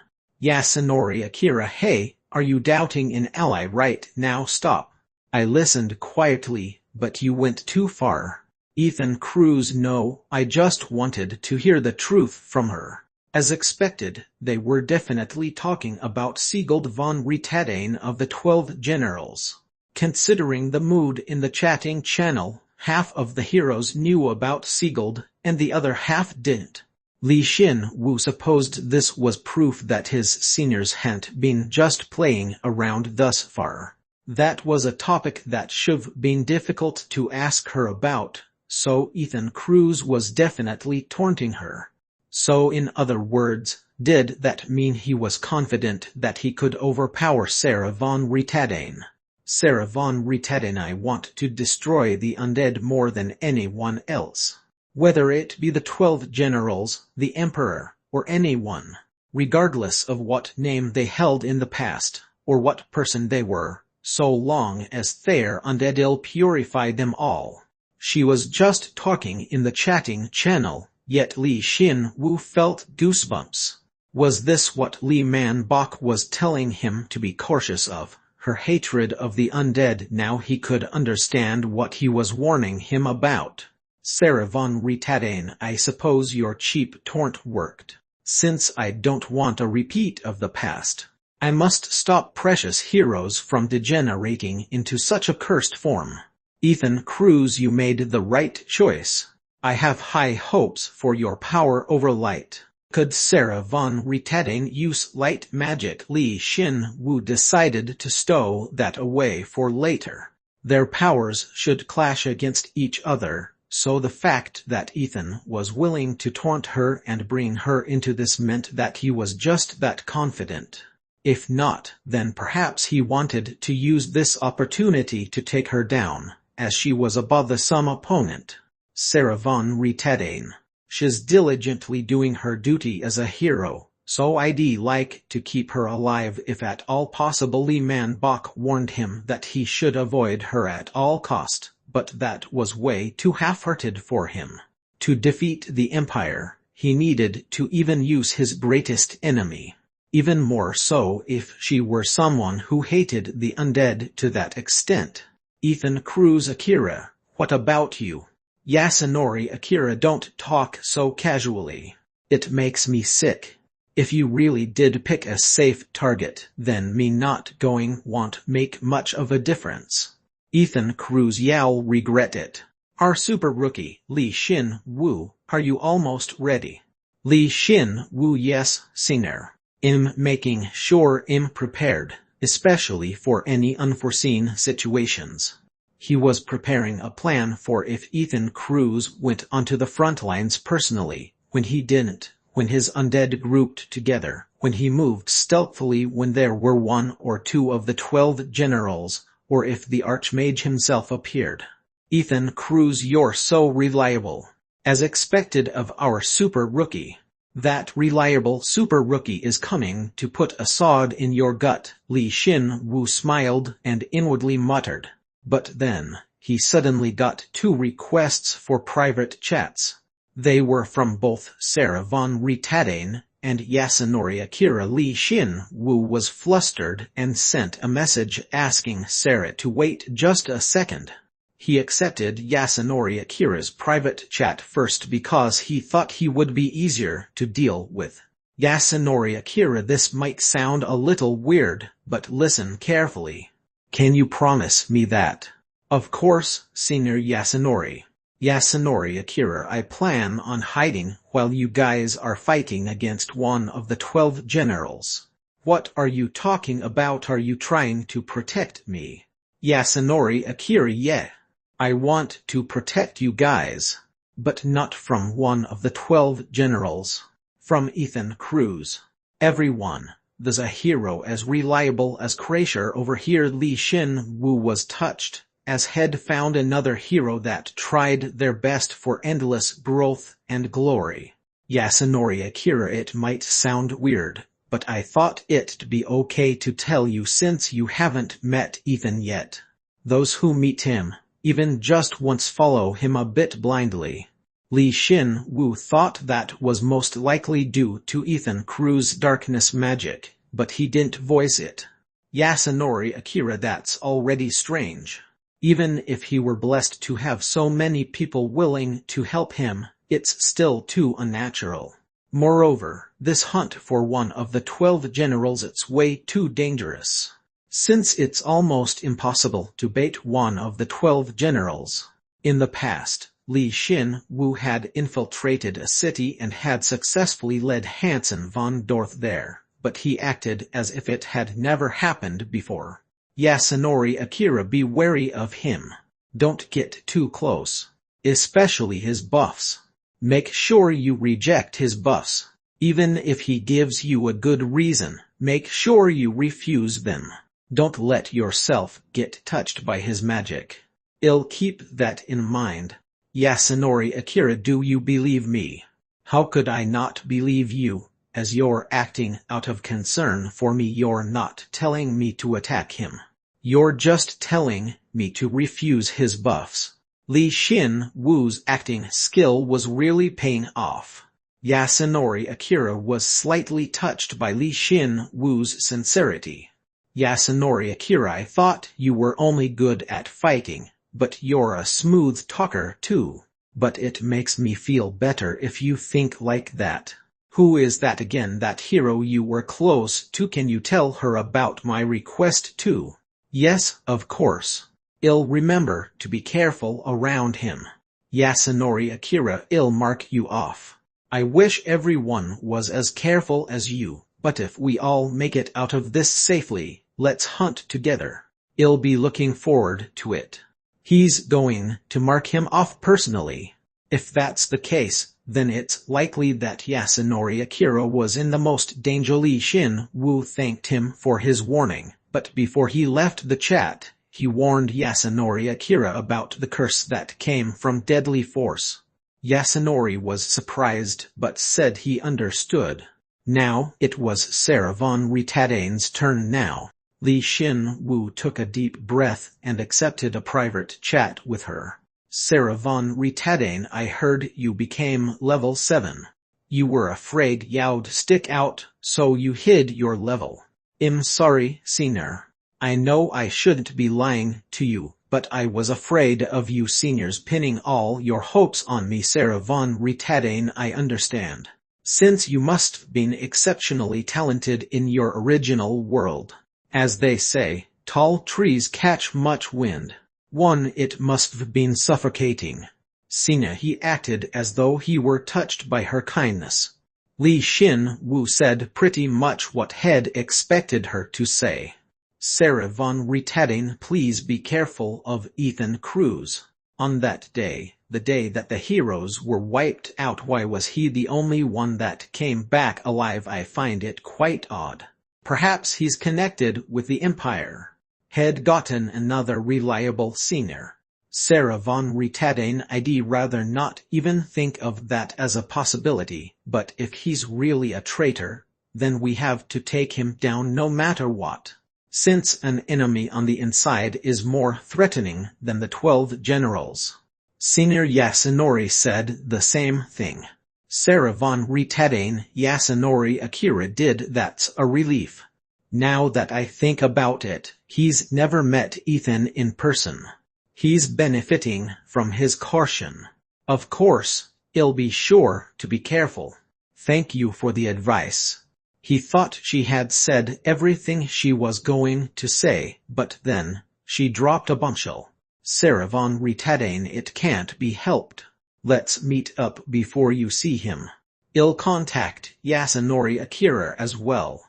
Yasunori Akira, hey, are you doubting an ally right now? Stop. I listened quietly, but you went too far. Ethan Cruz, no, I just wanted to hear the truth from her. As expected, they were definitely talking about Sigurd von Retadane of the 12 generals. Considering the mood in the chatting channel, half of the heroes knew about Sigurd, and the other half didn't. Li Xin Wu supposed this was proof that his seniors hadn't been just playing around thus far. That was a topic that should've been difficult to ask her about, so Ethan Cruz was definitely taunting her. So in other words, did that mean he was confident that he could overpower Sarah von Retadane? Sarah von Retadane, I want to destroy the undead more than anyone else. Whether it be the 12 generals, the emperor, or anyone. Regardless of what name they held in the past, or what person they were, so long as their undead will purify them all. She was just talking in the chatting channel, yet Li Xin Wu felt goosebumps. Was this what Li Man Bok was telling him to be cautious of? Her hatred of the undead. Now he could understand what he was warning him about. Sarah von Retadane, I suppose your cheap taunt worked. Since I don't want a repeat of the past, I must stop precious heroes from degenerating into such a cursed form. Ethan Cruz, you made the right choice. I have high hopes for your power over light. Could Sarah von Retadane use light magic? Li Xin Wu decided to stow that away for later. Their powers should clash against each other, so the fact that Ethan was willing to taunt her and bring her into this meant that he was just that confident. If not, then perhaps he wanted to use this opportunity to take her down, as she was a bothersome opponent. Sarah von Retadane. She's diligently doing her duty as a hero, so I'd like to keep her alive if at all possible. Li Man Bok warned him that he should avoid her at all cost, but that was way too half-hearted for him. To defeat the Empire, he needed to even use his greatest enemy. Even more so if she were someone who hated the undead to that extent. Ethan Cruz, Akira, what about you? Yasunori Akira, don't talk so casually. It makes me sick. If you really did pick a safe target, then me not going won't make much of a difference. Ethan Cruz, y'all regret it. Our super rookie, Li Xin Wu, are you almost ready? Li Xin Wu, yes, senior. I'm making sure I'm prepared, especially for any unforeseen situations. He was preparing a plan for if Ethan Cruz went onto the front lines personally, when he didn't, when his undead grouped together, when he moved stealthily when there were one or two of the 12 generals, or if the Archmage himself appeared. Ethan Cruz, you're so reliable. As expected of our super rookie. That reliable super rookie is coming to put a sod in your gut. Li Xin Wu smiled and inwardly muttered. But then, he suddenly got 2 requests for private chats. They were from both Sarah von Retadane and Yasunori Akira. Li Xin Wu was flustered and sent a message asking Sarah to wait just a second. He accepted Yasunori Akira's private chat first because he thought he would be easier to deal with. Yasunori Akira, this might sound a little weird, but listen carefully. Can you promise me that? Of course, Senior Yasunori. Yasunori Akira, I plan on hiding while you guys are fighting against one of the 12 generals. What are you talking about? Are you trying to protect me? Yasunori Akira, yeah. I want to protect you guys. But not from one of the 12 generals. From Ethan Cruz. Everyone. There's a hero as reliable as Crasher over here. Li Xin Wu was touched, as had found another hero that tried their best for endless growth and glory. Yasunori Akira, it might sound weird, but I thought it'd be okay to tell you since you haven't met Ethan yet. Those who meet him, even just once, follow him a bit blindly. Li Xin Wu thought that was most likely due to Ethan Crew's darkness magic, but he didn't voice it. Yasunori Akira, that's already strange. Even if he were blessed to have so many people willing to help him, it's still too unnatural. Moreover, this hunt for one of the 12 generals is way too dangerous. Since it's almost impossible to bait one of the 12 generals. In the past, Li Xin Wu had infiltrated a city and had successfully led Hansen von Dorth there, but he acted as if it had never happened before. Yasunori Akira, be wary of him. Don't get too close. Especially his buffs. Make sure you reject his buffs. Even if he gives you a good reason, make sure you refuse them. Don't let yourself get touched by his magic. I'll keep that in mind. Yasunori Akira, do you believe me? How could I not believe you, as you're acting out of concern for me? You're not telling me to attack him. You're just telling me to refuse his buffs. Li Xin Wu's acting skill was really paying off. Yasunori Akira was slightly touched by Li Xin Wu's sincerity. Yasunori Akira, I thought you were only good at fighting, but you're a smooth talker too. But it makes me feel better if you think like that. Who is that again, that hero you were close to? Can you tell her about my request too? Yes, of course. I'll remember to be careful around him. Yasunori Akira, I'll mark you off. I wish everyone was as careful as you, but if we all make it out of this safely, let's hunt together. I'll be looking forward to it. He's going to mark him off personally. If that's the case, then it's likely that Yasunori Akira was in the most danger. Li Xin Wu thanked him for his warning, but before he left the chat, he warned Yasunori Akira about the curse that came from deadly force. Yasunori was surprised but said he understood. Now it was Sarah von Rietadene's turn now. Li Xin Wu took a deep breath and accepted a private chat with her. Sarah von Rietadene, I heard you became level 7. You were afraid you'd stick out, so you hid your level. I'm sorry, senior. I know I shouldn't be lying to you, but I was afraid of you seniors pinning all your hopes on me. Sarah von Rietadene, I understand. Since you must have been exceptionally talented in your original world. As they say, tall trees catch much wind. It must have been suffocating. Sina, he acted as though he were touched by her kindness. Li Xin Wu said pretty much what had expected her to say. Sarah von Rietadene, please be careful of Ethan Cruz. On that day, the day that the heroes were wiped out, why was he the only one that came back alive? I find it quite odd. Perhaps he's connected with the Empire. Had gotten another reliable senior. Sarah von Rietadene, I'd rather not even think of that as a possibility, but if he's really a traitor, then we have to take him down no matter what. Since an enemy on the inside is more threatening than the 12 generals. Senior Yasunori said the same thing. Sarah von Rietadene, Yasunori Akira did. That's a relief. Now that I think about it, he's never met Ethan in person. He's benefiting from his caution. Of course, I'll be sure to be careful. Thank you for the advice. He thought she had said everything she was going to say, but then, she dropped a bombshell. Sarah von Rietadene, it can't be helped. Let's meet up before you see him. I'll contact Yasunori Akira as well.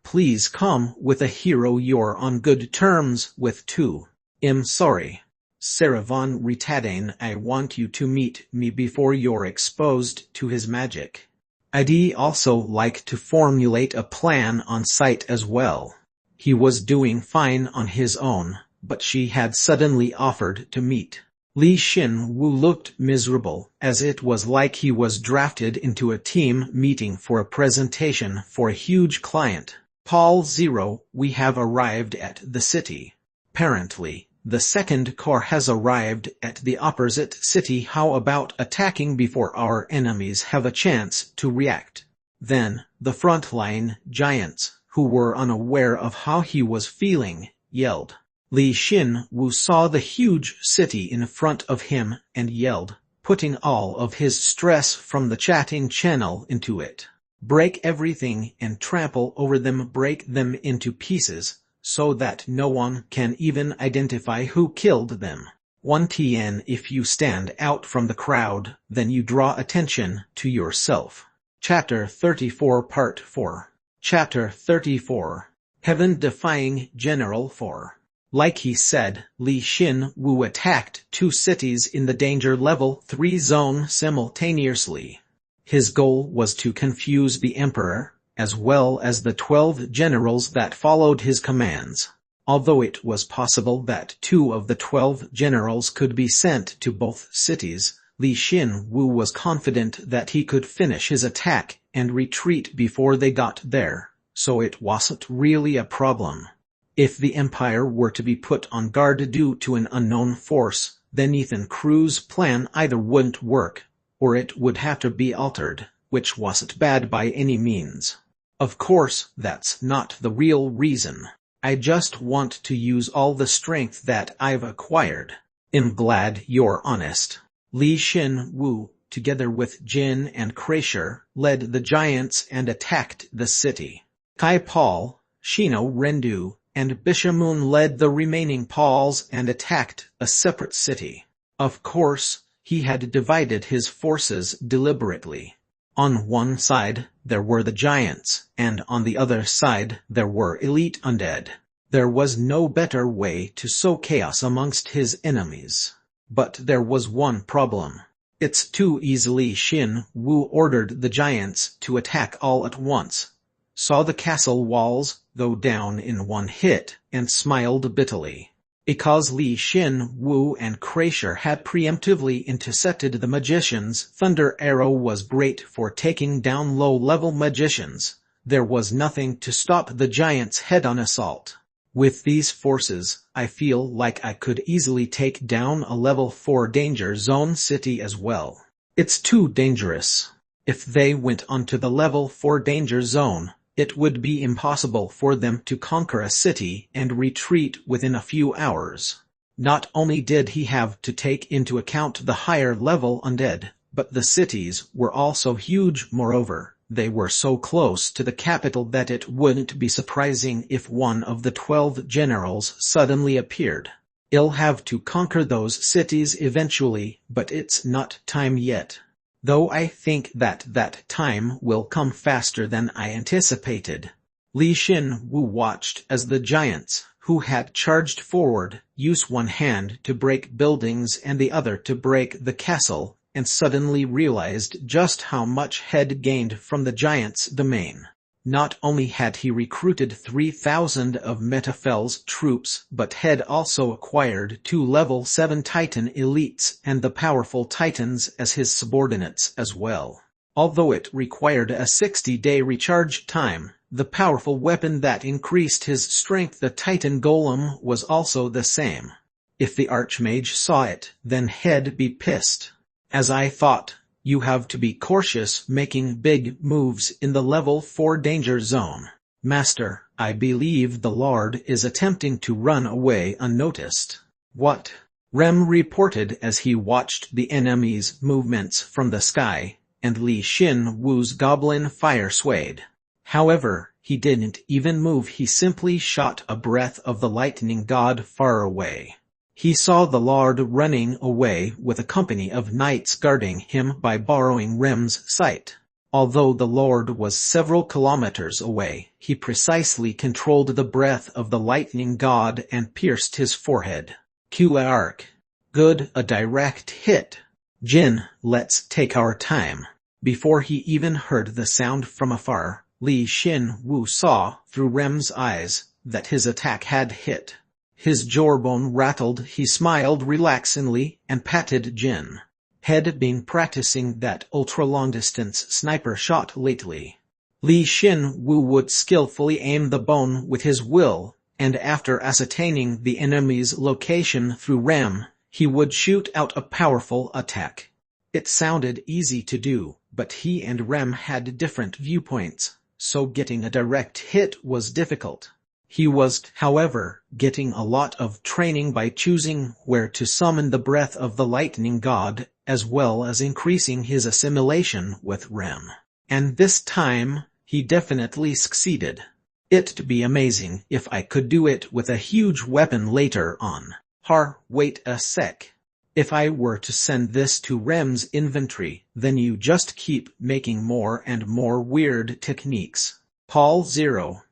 Please come with a hero you're on good terms with too. I'm sorry. Sarah von Rietadene, I want you to meet me before you're exposed to his magic. I'd also like to formulate a plan on site as well. He was doing fine on his own, but she had suddenly offered to meet. Li Xin-Wu looked miserable, as it was like he was drafted into a team meeting for a presentation for a huge client. Paul 0, we have arrived at the city. Apparently, the second corps has arrived at the opposite city. How about attacking before our enemies have a chance to react? Then, the frontline giants, who were unaware of how he was feeling, yelled. Li Xin-Wu saw the huge city in front of him and yelled, putting all of his stress from the chatting channel into it. Break everything and trample over them, break them into pieces, so that no one can even identify who killed them. 1 If you stand out from the crowd, then you draw attention to yourself. Chapter 34 Part 4. Chapter 34. Heaven-defying General 4. Like he said, Li Xin-Wu attacked 2 cities in the danger level 3 zone simultaneously. His goal was to confuse the emperor, as well as the 12 generals that followed his commands. Although it was possible that 2 of the 12 generals could be sent to both cities, Li Xin-Wu was confident that he could finish his attack and retreat before they got there, so it wasn't really a problem. If the Empire were to be put on guard due to an unknown force, then Ethan Crew's plan either wouldn't work, or it would have to be altered, which wasn't bad by any means. Of course, that's not the real reason. I just want to use all the strength that I've acquired. I'm glad you're honest. Li Xin-Wu, together with Jin and Kreischer, led the giants and attacked the city. Kai Paul, Shino Rendu, and Bishamun led the remaining Pauls and attacked a separate city. Of course, he had divided his forces deliberately. On one side, there were the giants, and on the other side, there were elite undead. There was no better way to sow chaos amongst his enemies. But there was one problem. It's too easily. Xin-Wu ordered the giants to attack all at once, saw the castle walls go down in one hit, and smiled bitterly. Because Li Xin-Wu and Kreischer had preemptively intercepted the magician's thunder arrow was great for taking down low-level magicians, there was nothing to stop the giants' head-on assault. With these forces, I feel like I could easily take down a level 4 danger zone city as well. It's too dangerous. If they went onto the level 4 danger zone, it would be impossible for them to conquer a city and retreat within a few hours. Not only did he have to take into account the higher level undead, but the cities were also huge. Moreover, they were so close to the capital that it wouldn't be surprising if one of the 12 generals suddenly appeared. He'll have to conquer those cities eventually, but it's not time yet. Though I think that time will come faster than I anticipated. Li Xin-Wu watched as the giants, who had charged forward, used one hand to break buildings and the other to break the castle, and suddenly realized just how much had gained from the giants' domain. Not only had he recruited 3,000 of Metaphel's troops, but had also acquired 2 level 7 Titan elites and the powerful Titans as his subordinates as well. Although it required a 60-day recharge time, the powerful weapon that increased his strength, the Titan Golem, was also the same. If the Archmage saw it, then he'd be pissed. As I thought, you have to be cautious making big moves in the level 4 danger zone. Master, I believe the Lord is attempting to run away unnoticed. What? Rem reported as he watched the enemy's movements from the sky, and Li Xin-Wu's goblin fire swayed. However, he didn't even move, he simply shot a breath of the lightning god far away. He saw the Lord running away with a company of knights guarding him by borrowing Rem's sight. Although the Lord was several kilometers away, he precisely controlled the breath of the lightning god and pierced his forehead. Arc. Good, a direct hit. Jin, let's take our time. Before he even heard the sound from afar, Li Xin-Wu saw, through Rem's eyes, that his attack had hit. His jawbone rattled. He smiled relaxingly and patted Jin. Had been practicing that ultra-long-distance sniper shot lately. Li Xin-Wu would skillfully aim the bone with his will, and after ascertaining the enemy's location through REM, he would shoot out a powerful attack. It sounded easy to do, but he and REM had different viewpoints, so getting a direct hit was difficult. He was, however, getting a lot of training by choosing where to summon the breath of the lightning god, as well as increasing his assimilation with REM. And this time, he definitely succeeded. It'd be amazing if I could do it with a huge weapon later on. Wait a sec. If I were to send this to REM's inventory, then you just keep making more and more weird techniques. Paul 0.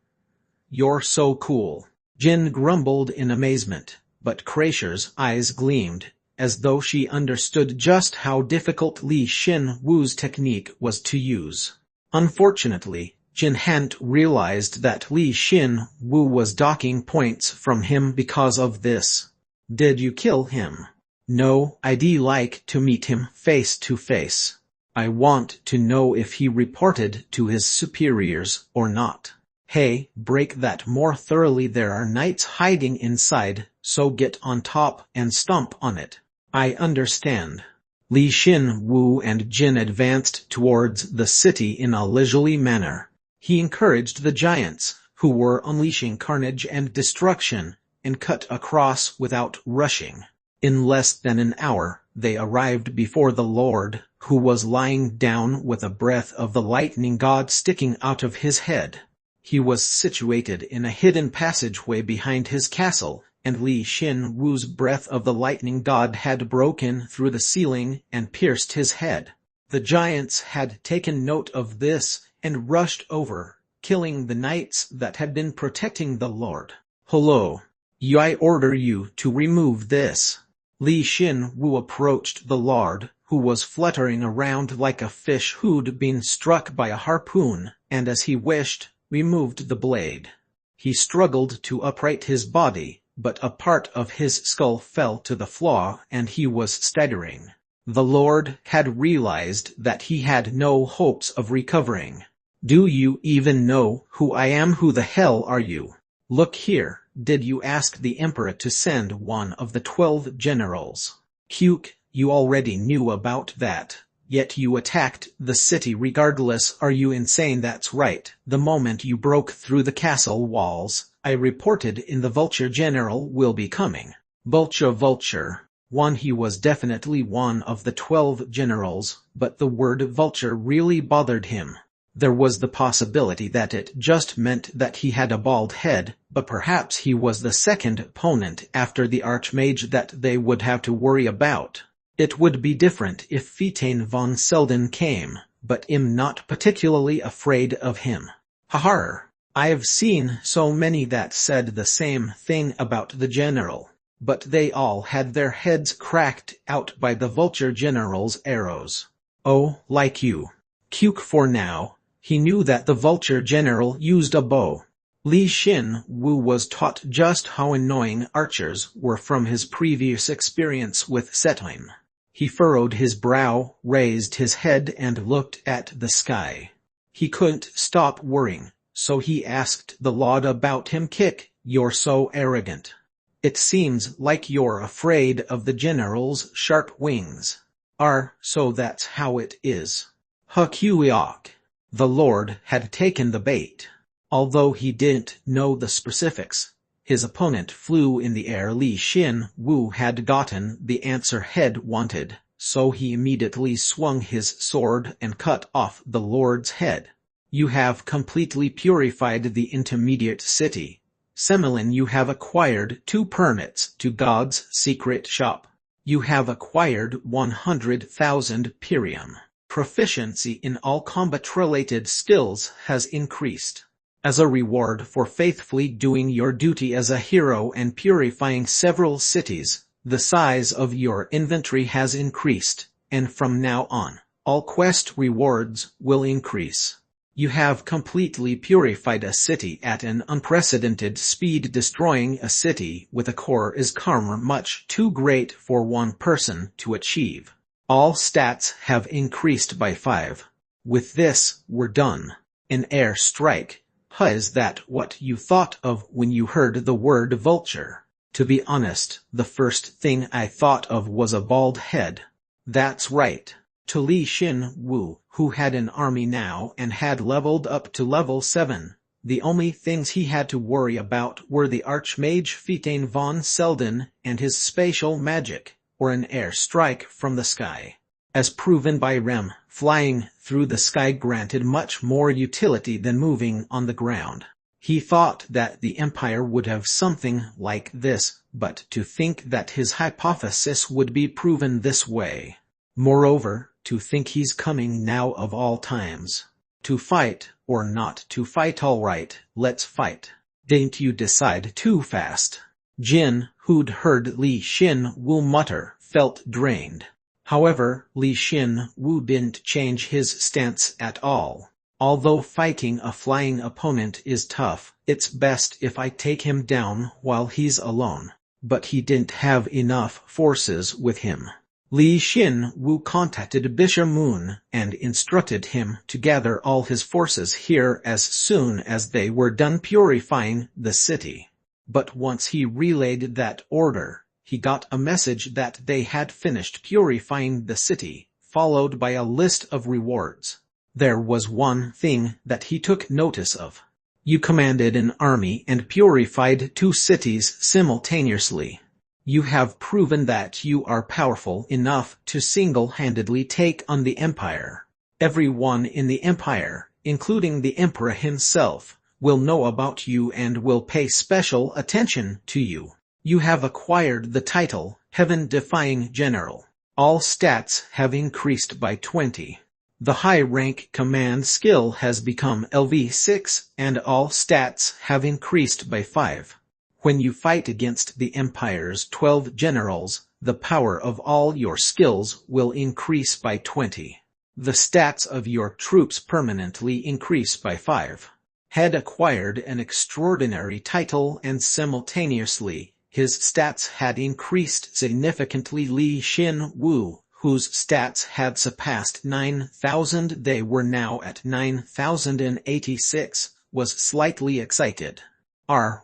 You're so cool. Jin grumbled in amazement, but Kracher's eyes gleamed, as though she understood just how difficult Li Xin-Wu's technique was to use. Unfortunately, Jin hadn't realized that Li Xin-Wu was docking points from him because of this. Did you kill him? No, I'd like to meet him face to face. I want to know if he reported to his superiors or not. Hey, break that more thoroughly. There are knights hiding inside, so get on top and stomp on it. I understand. Li Xin-Wu and Jin advanced towards the city in a leisurely manner. He encouraged the giants, who were unleashing carnage and destruction, and cut across without rushing. In less than an hour, they arrived before the Lord, who was lying down with a breath of the lightning god sticking out of his head. He was situated in a hidden passageway behind his castle, and Li Xin-Wu's breath of the lightning god had broken through the ceiling and pierced his head. The giants had taken note of this and rushed over, killing the knights that had been protecting the Lord. Hello. I order you to remove this. Li Xin-Wu approached the Lord, who was fluttering around like a fish who'd been struck by a harpoon, and as he wished, removed the blade. He struggled to upright his body, but a part of his skull fell to the floor and he was staggering. The Lord had realized that he had no hopes of recovering. Do you even know who I am? Who the hell are you? Look here, did you ask the Emperor to send one of the 12 generals? You already knew about that. Yet you attacked the city regardless. Are you insane? That's right. The moment you broke through the castle walls, I reported in the Vulture General will be coming. Vulture. He was definitely one of the 12 generals, but the word vulture really bothered him. There was the possibility that it just meant that he had a bald head, but perhaps he was the second opponent after the Archmage that they would have to worry about. It would be different if Fitain von Selden came, but I'm not particularly afraid of him. I've seen so many that said the same thing about the general, but they all had their heads cracked out by the Vulture General's arrows. Oh, like you. For now, he knew that the Vulture General used a bow. Li Xin-Wu was taught just how annoying archers were from his previous experience with Setime. He furrowed his brow, raised his head and looked at the sky. He couldn't stop worrying, so he asked the Lord about him. You're so arrogant. It seems like you're afraid of the general's sharp wings. So that's how it is. The Lord had taken the bait. Although he didn't know the specifics, his opponent flew in the air. Li Xin-Wu had gotten the answer Head wanted, so he immediately swung his sword and cut off the Lord's head. You have completely purified the intermediate city. Semelin, you have acquired 2 permits to God's secret shop. You have acquired 100,000 Pirium. Proficiency in all combat-related skills has increased. As a reward for faithfully doing your duty as a hero and purifying several cities, the size of your inventory has increased, and from now on, all quest rewards will increase. You have completely purified a city at an unprecedented speed. Destroying a city with a core is karma much too great for one person to achieve. All stats have increased by 5. With this, we're done. An air strike. Is that what you thought of when you heard the word vulture? To be honest, the first thing I thought of was a bald head. That's right. To Li Xin Wu, who had an army now and had leveled up to level 7, the only things he had to worry about were the Archmage Fitain von Selden and his spatial magic, or an air strike from the sky. As proven by Rem, flying through the sky granted much more utility than moving on the ground. He thought that the Empire would have something like this, but to think that his hypothesis would be proven this way. Moreover, to think he's coming now of all times. To fight, or not to fight, all right, let's fight. Didn't you decide too fast? Jin, who'd heard Li Xin Wu mutter, felt drained. However, Li Xin Wu didn't change his stance at all. Although fighting a flying opponent is tough, it's best if I take him down while he's alone. But he didn't have enough forces with him. Li Xin Wu contacted Bishop Moon and instructed him to gather all his forces here as soon as they were done purifying the city. But once he relayed that order, he got a message that they had finished purifying the city, followed by a list of rewards. There was one thing that he took notice of. You commanded an army and purified 2 cities simultaneously. You have proven that you are powerful enough to single-handedly take on the Empire. Everyone in the Empire, including the Emperor himself, will know about you and will pay special attention to you. You have acquired the title, Heaven-Defying General. All stats have increased by 20. The high-rank command skill has become LV6 and all stats have increased by 5. When you fight against the Empire's 12 generals, the power of all your skills will increase by 20. The stats of your troops permanently increase by 5. Had acquired an extraordinary title and simultaneously, his stats had increased significantly. Li Xin Wu, whose stats had surpassed 9,000, they were now at 9,086, was slightly excited.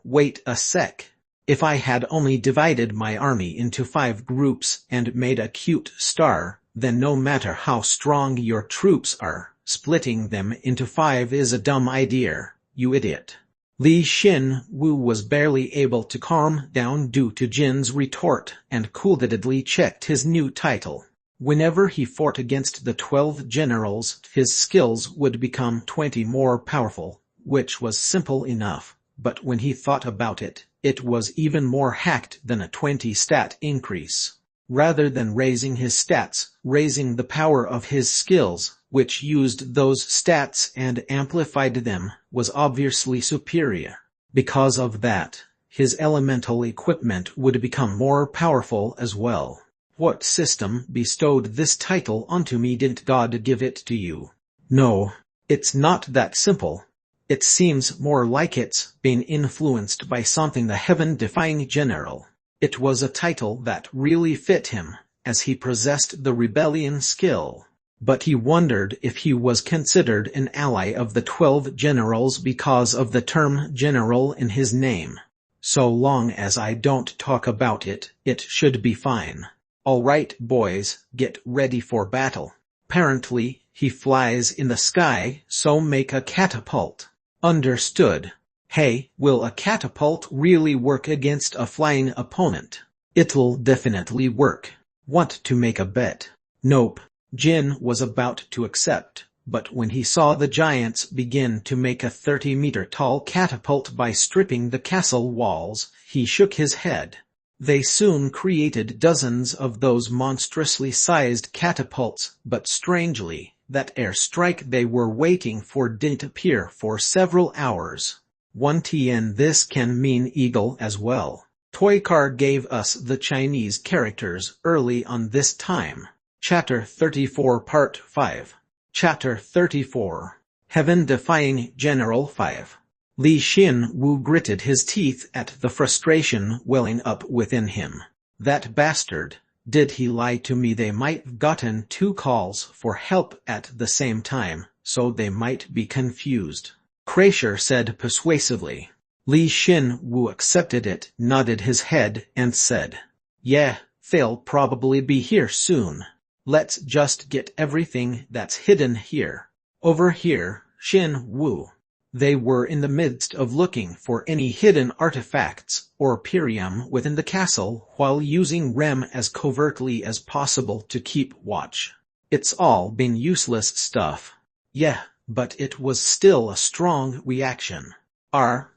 Wait a sec. If I had only divided my army into 5 groups and made a cute star, then no matter how strong your troops are, splitting them into 5 is a dumb idea, you idiot. Li Xin Wu was barely able to calm down due to Jin's retort and cool-headedly checked his new title. Whenever he fought against the 12 generals, his skills would become 20 more powerful, which was simple enough. But when he thought about it, it was even more hacked than a 20 stat increase. Rather than raising his stats, raising the power of his skills, which used those stats and amplified them, was obviously superior. Because of that, his elemental equipment would become more powerful as well. What system bestowed this title onto me? Didn't God give it to you? No, it's not that simple. It seems more like it's been influenced by something. The Heaven-Defying General. It was a title that really fit him, as he possessed the rebellion skill. But he wondered if he was considered an ally of the 12 generals because of the term general in his name. So long as I don't talk about it, it should be fine. Alright boys, get ready for battle. Apparently, he flies in the sky, so make a catapult. Understood. Hey, will a catapult really work against a flying opponent? It'll definitely work. Want to make a bet? Nope. Jin was about to accept, but when he saw the giants begin to make a 30-meter-tall catapult by stripping the castle walls, he shook his head. They soon created dozens of those monstrously sized catapults, but strangely, that airstrike they were waiting for didn't appear for several hours. 1TN. This can mean eagle as well. Toykar gave us the Chinese characters early on this time. Chapter 34 Part 5. Chapter 34. Heaven-defying General 5. Li Xin Wu gritted his teeth at the frustration welling up within him. That bastard. Did he lie to me? They might've gotten 2 calls for help at the same time, so they might be confused. Kreischer said persuasively. Li Xin Wu accepted it, nodded his head, and said, "Yeah, they'll probably be here soon. Let's just get everything that's hidden here. Over here, Xin Wu." They were in the midst of looking for any hidden artifacts or Pirium within the castle while using Rem as covertly as possible to keep watch. It's all been useless stuff. Yeah, but it was still a strong reaction.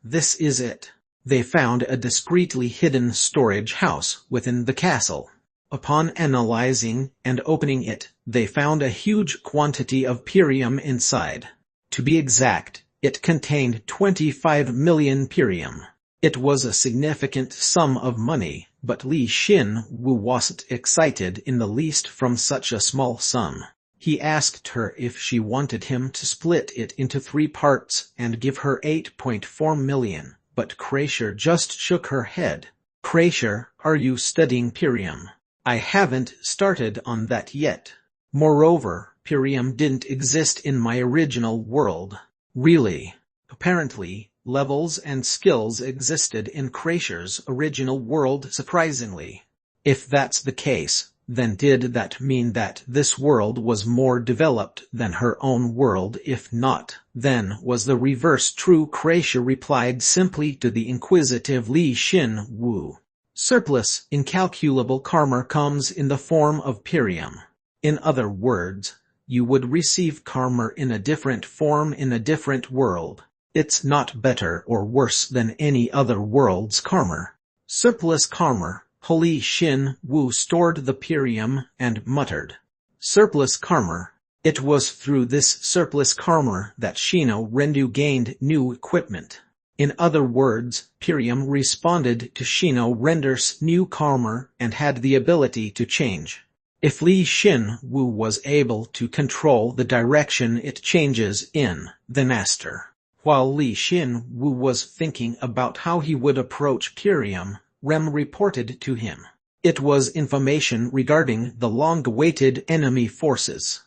This is it. They found a discreetly hidden storage house within the castle. Upon analyzing and opening it, they found a huge quantity of Pirium inside. To be exact, it contained 25 million Pirium. It was a significant sum of money, but Li Xin Wu wasn't excited in the least from such a small sum. He asked her if she wanted him to split it into 3 parts and give her 8.4 million, but Kreischer just shook her head. "Kreischer, are you studying Pirium? I haven't started on that yet. Moreover, Pirium didn't exist in my original world." Really? Apparently, levels and skills existed in Kreischer's original world surprisingly. If that's the case, then did that mean that this world was more developed than her own world? If not, then was the reverse true? Kreischer replied simply to the inquisitive Li Xin Wu. Surplus, incalculable karma comes in the form of Pirium. In other words, you would receive karma in a different form in a different world. It's not better or worse than any other world's karma. Surplus karma. Li Xin Wu stored the Pirium and muttered. Surplus karma. It was through this surplus karma that Shino Rendu gained new equipment. In other words, Pirium responded to Shino Render's new karma and had the ability to change. If Li Xin Wu was able to control the direction it changes in, then Aster. While Li Xin Wu was thinking about how he would approach Pirium, Rem reported to him. It was information regarding the long-awaited enemy forces.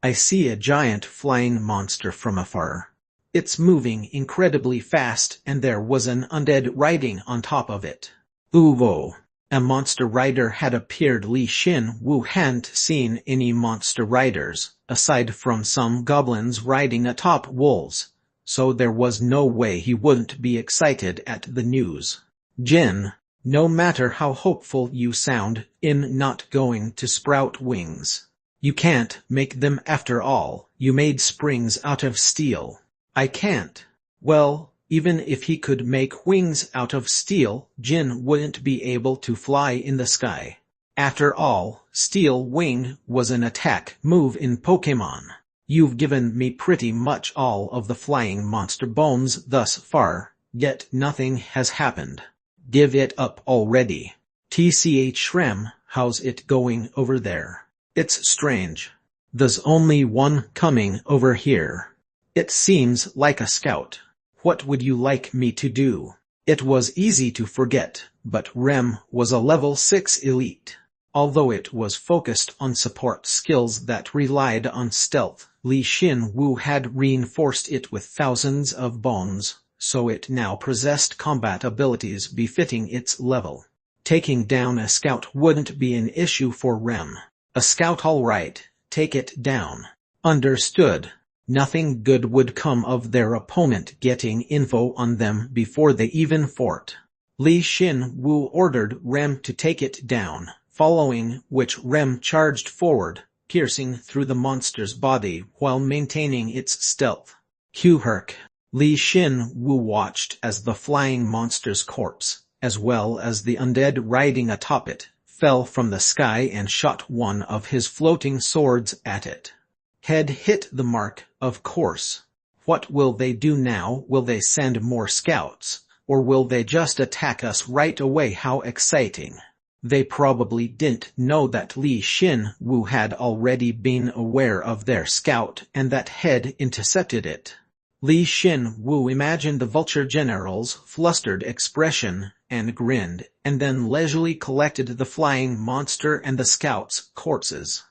"I see a giant flying monster from afar. It's moving incredibly fast and there was an undead riding on top of it." Uvo. A monster rider had appeared. Li Xin Wu hadn't seen any monster riders, aside from some goblins riding atop wolves, so there was no way he wouldn't be excited at the news. "Jin, no matter how hopeful you sound in not going to sprout wings, you can't make them after all. You made springs out of steel." "I can't." "Well, even if he could make wings out of steel, Jin wouldn't be able to fly in the sky. After all, Steel Wing was an attack move in Pokémon. You've given me pretty much all of the flying monster bones thus far, yet nothing has happened. Give it up already." "TCH Rem, how's it going over there?" "It's strange. There's only one coming over here. It seems like a scout. What would you like me to do?" It was easy to forget, but Rem was a level 6 elite. Although it was focused on support skills that relied on stealth, Li Xin Wu had reinforced it with thousands of bones, so it now possessed combat abilities befitting its level. Taking down a scout wouldn't be an issue for Rem. "A scout, all right, take it down." "Understood." Nothing good would come of their opponent getting info on them before they even fought. Li Xin Wu ordered Rem to take it down, following which Rem charged forward, piercing through the monster's body while maintaining its stealth. Qherk. Li Xin Wu watched as the flying monster's corpse, as well as the undead riding atop it, fell from the sky and shot one of his floating swords at it. Head hit the mark, of course. What will they do now? Will they send more scouts, or will they just attack us right away? How exciting. They probably didn't know that Li Xin Wu had already been aware of their scout and that had intercepted it. Li Xin Wu imagined the vulture general's flustered expression and grinned, and then leisurely collected the flying monster and the scout's corpses.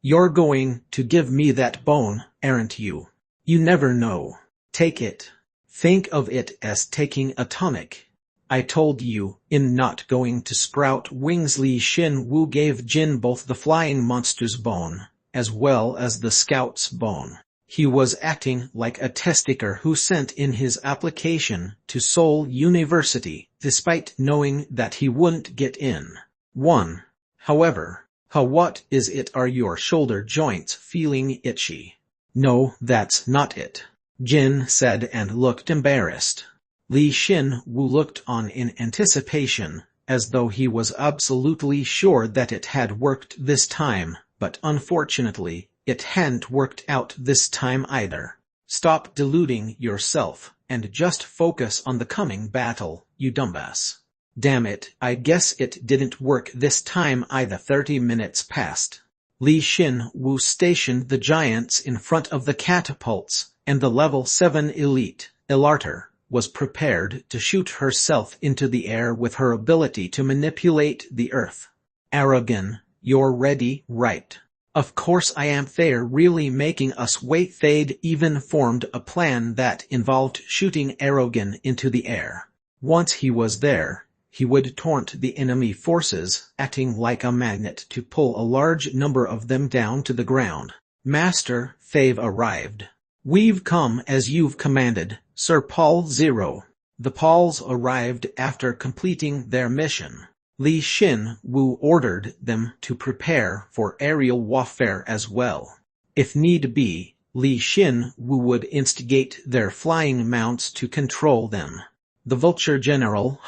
"You're going to give me that bone, aren't you? You never know. Take it. Think of it as taking a tonic. I told you, in not going to sprout wings." Li Xin Wu gave Jin both the flying monster's bone, as well as the scout's bone. He was acting like a test taker who sent in his application to Seoul University, despite knowing that he wouldn't get in. 1. However, what is it? Are your shoulder joints feeling itchy? No, that's not it, Jin said and looked embarrassed. Li Xin Wu looked on in anticipation, as though he was absolutely sure that it had worked this time, but unfortunately, it hadn't worked out this time either. Stop deluding yourself, and just focus on the coming battle, you dumbass. Damn it, I guess it didn't work this time either. 30 minutes passed. Li Xin Wu stationed the giants in front of the catapults, and the level 7 elite, Ilarter, was prepared to shoot herself into the air with her ability to manipulate the earth. Aragon, you're ready, right? Of course I am. They're really making us wait. They'd even formed a plan that involved shooting Aragon into the air. Once he was there, he would taunt the enemy forces, acting like a magnet to pull a large number of them down to the ground. Master, they've arrived. We've come as you've commanded, Sir Paul. 0. The Pauls arrived after completing their mission. Li Xin Wu ordered them to prepare for aerial warfare as well. If need be, Li Xin Wu would instigate their flying mounts to control them. The vulture general,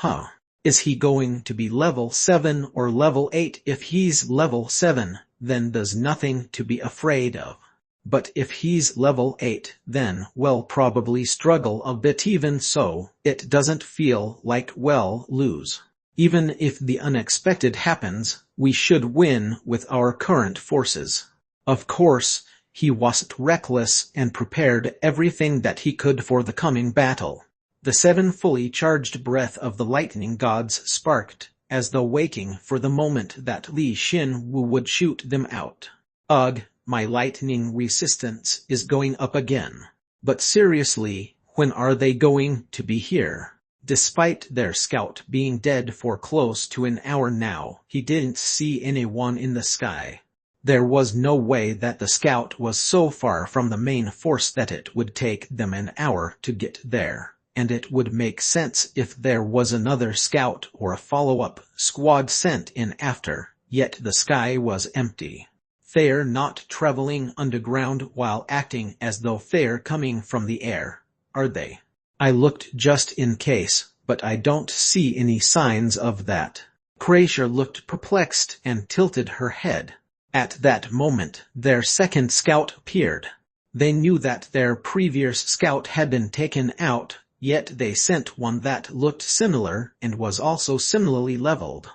is he going to be level 7 or level 8? If he's level 7, then there's nothing to be afraid of. But if he's level 8, then we'll probably struggle a bit. Even so, it doesn't feel like we'll lose. Even if the unexpected happens, we should win with our current forces. Of course, he wasn't reckless and prepared everything that he could for the coming battle. The 7 fully charged breath of the lightning gods sparked, as though waiting for the moment that Li Xin Wu would shoot them out. Ugh, my lightning resistance is going up again. But seriously, when are they going to be here? Despite their scout being dead for close to an hour now, he didn't see anyone in the sky. There was no way that the scout was so far from the main force that it would take them an hour to get there, and it would make sense if there was another scout or a follow-up squad sent in after, yet the sky was empty. They're not traveling underground while acting as though they're coming from the air, are they? I looked just in case, but I don't see any signs of that. Kreischer looked perplexed and tilted her head. At that moment, their second scout appeared. They knew that their previous scout had been taken out, yet they sent one that looked similar and was also similarly leveled.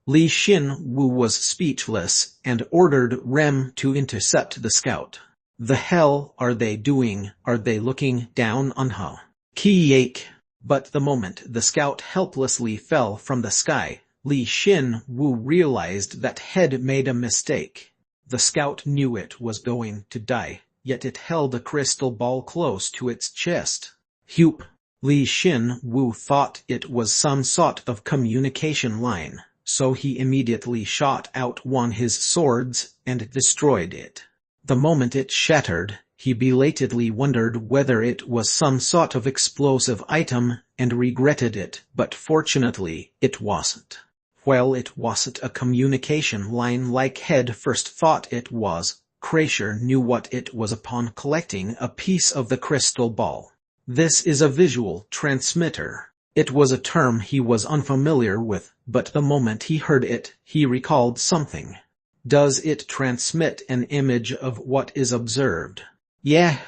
Li Xin Wu was speechless and ordered Rem to intercept the scout. The hell are they doing? Are they looking down on her? Kiake. But the moment the scout helplessly fell from the sky, Li Xin Wu realized that had made a mistake. The scout knew it was going to die, yet it held a crystal ball close to its chest. Hup! Li Xin Wu thought it was some sort of communication line, so he immediately shot out one his swords and destroyed it. The moment it shattered, he belatedly wondered whether it was some sort of explosive item, and regretted it, but fortunately, it wasn't. Well, it wasn't a communication line like Head first thought it was. Kreischer knew what it was upon collecting a piece of the crystal ball. This is a visual transmitter. It was a term he was unfamiliar with, but the moment he heard it, he recalled something. Does it transmit an image of what is observed? Yeah.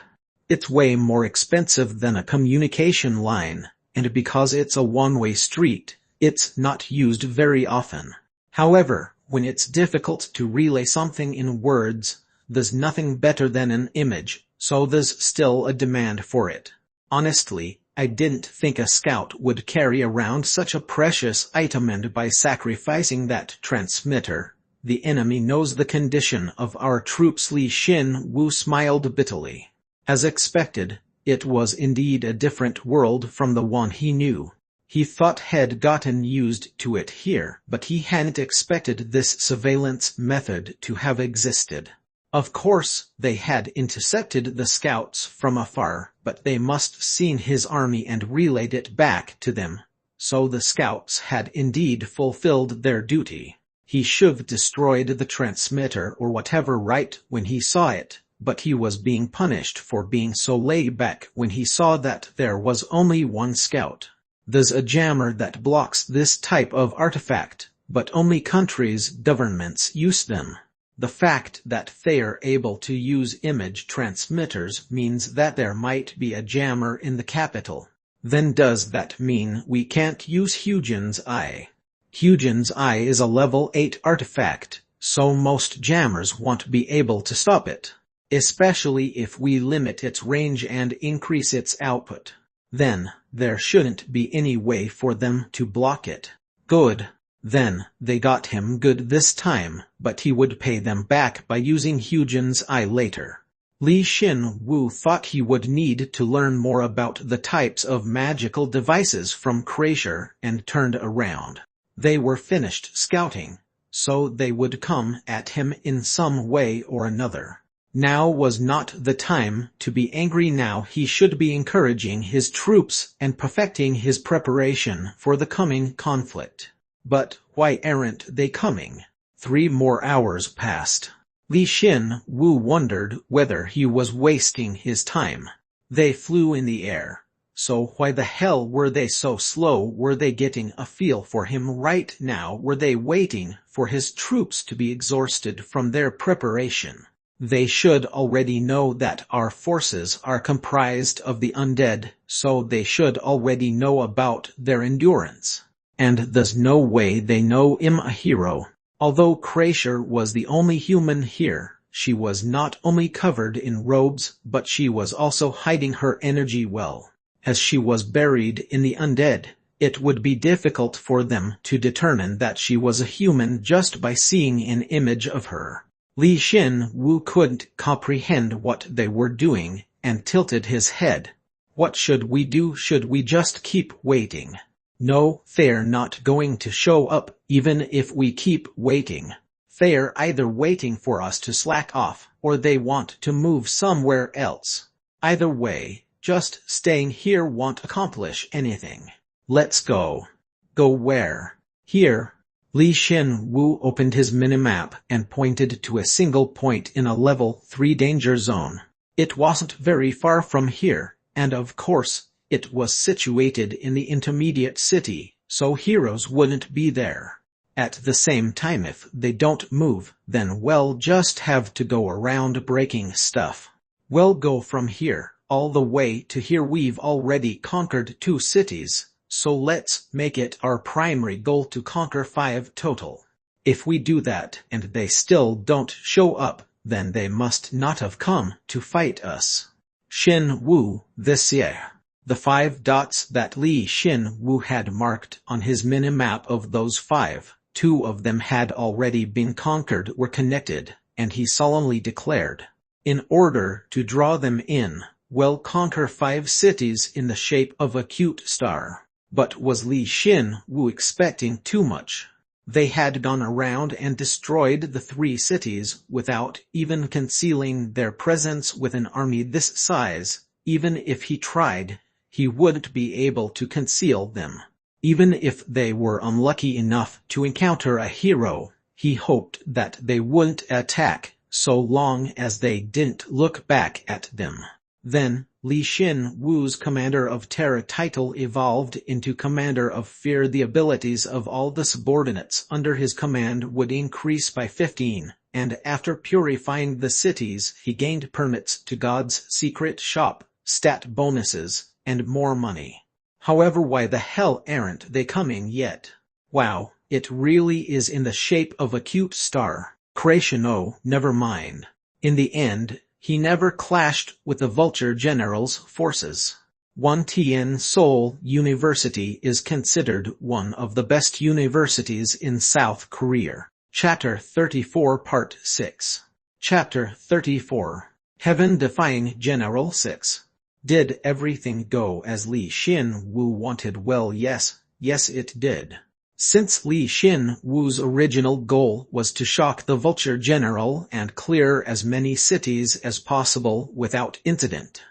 It's way more expensive than a communication line, and because it's a one-way street, it's not used very often. However, when it's difficult to relay something in words, there's nothing better than an image, so there's still a demand for it. Honestly, I didn't think a scout would carry around such a precious item, and by sacrificing that transmitter, the enemy knows the condition of our troops. Li Xin Wu smiled bitterly. As expected, it was indeed a different world from the one he knew. He thought had gotten used to it here, but he hadn't expected this surveillance method to have existed. Of course, they had intercepted the scouts from afar, but they must seen his army and relayed it back to them. So the scouts had indeed fulfilled their duty. He should've destroyed the transmitter or whatever right when he saw it, but he was being punished for being so laid back when he saw that there was only one scout. There's a jammer that blocks this type of artifact, but only countries' governments use them. The fact that they're able to use image transmitters means that there might be a jammer in the capital. Then does that mean we can't use Hugin's Eye? Hugin's Eye is a level 8 artifact, so most jammers won't be able to stop it, especially if we limit its range and increase its output. Then, there shouldn't be any way for them to block it. Good. Then, they got him good this time, but he would pay them back by using Hugin's Eye later. Li Xin Wu thought he would need to learn more about the types of magical devices from Kreischer and turned around. They were finished scouting, so they would come at him in some way or another. Now was not the time to be angry. Now he should be encouraging his troops and perfecting his preparation for the coming conflict. But why aren't they coming? 3 more hours passed. Li Xin Wu wondered whether he was wasting his time. They flew in the air. So why the hell were they so slow? Were they getting a feel for him right now? Were they waiting for his troops to be exhausted from their preparation? They should already know that our forces are comprised of the undead, so they should already know about their endurance. And there's no way they know I'm a hero. Although Kreischer was the only human here, she was not only covered in robes, but she was also hiding her energy well. As she was buried in the undead, it would be difficult for them to determine that she was a human just by seeing an image of her. Li Xin Wu couldn't comprehend what they were doing, and tilted his head. What should we do? Should we just keep waiting? No, they're not going to show up, even if we keep waiting. They're either waiting for us to slack off, or they want to move somewhere else. Either way, just staying here won't accomplish anything. Let's go. Go where? Here. Li Xin Wu opened his minimap and pointed to a single point in a level 3 danger zone. It wasn't very far from here, and of course, it was situated in the intermediate city, so heroes wouldn't be there. At the same time, if they don't move, then we'll just have to go around breaking stuff. We'll go from here, all the way to here. We've already conquered 2 cities. So let's make it our primary goal to conquer 5 total. If we do that and they still don't show up, then they must not have come to fight us. Xin Wu, this year. The 5 dots that Li Xin Wu had marked on his minimap, of those 5, 2 of them had already been conquered, were connected, and he solemnly declared, in order to draw them in, we'll conquer 5 cities in the shape of a cute star. But was Li Xin Wu expecting too much? They had gone around and destroyed the 3 cities without even concealing their presence with an army this size. Even if he tried, he wouldn't be able to conceal them. Even if they were unlucky enough to encounter a hero, he hoped that they wouldn't attack, so long as they didn't look back at them. Then, Li Xin Wu's Commander of Terror title evolved into Commander of Fear. The abilities of all the subordinates under his command would increase by 15, and after purifying the cities, he gained permits to God's secret shop, stat bonuses, and more money. However, why the hell aren't they coming yet? Wow, It really is in the shape of a cute star. Creation, oh, never mind. In the end, he never clashed with the Vulture General's forces. 1TN Seoul University is considered one of the best universities in South Korea. Chapter 34 Part 6. Chapter 34. Heaven-Defying General 6. Did everything go as Lee Xin-woo wanted? Well, yes it did. Since Lee Xin-woo's original goal was to shock the Vulture General and clear as many cities as possible without incident.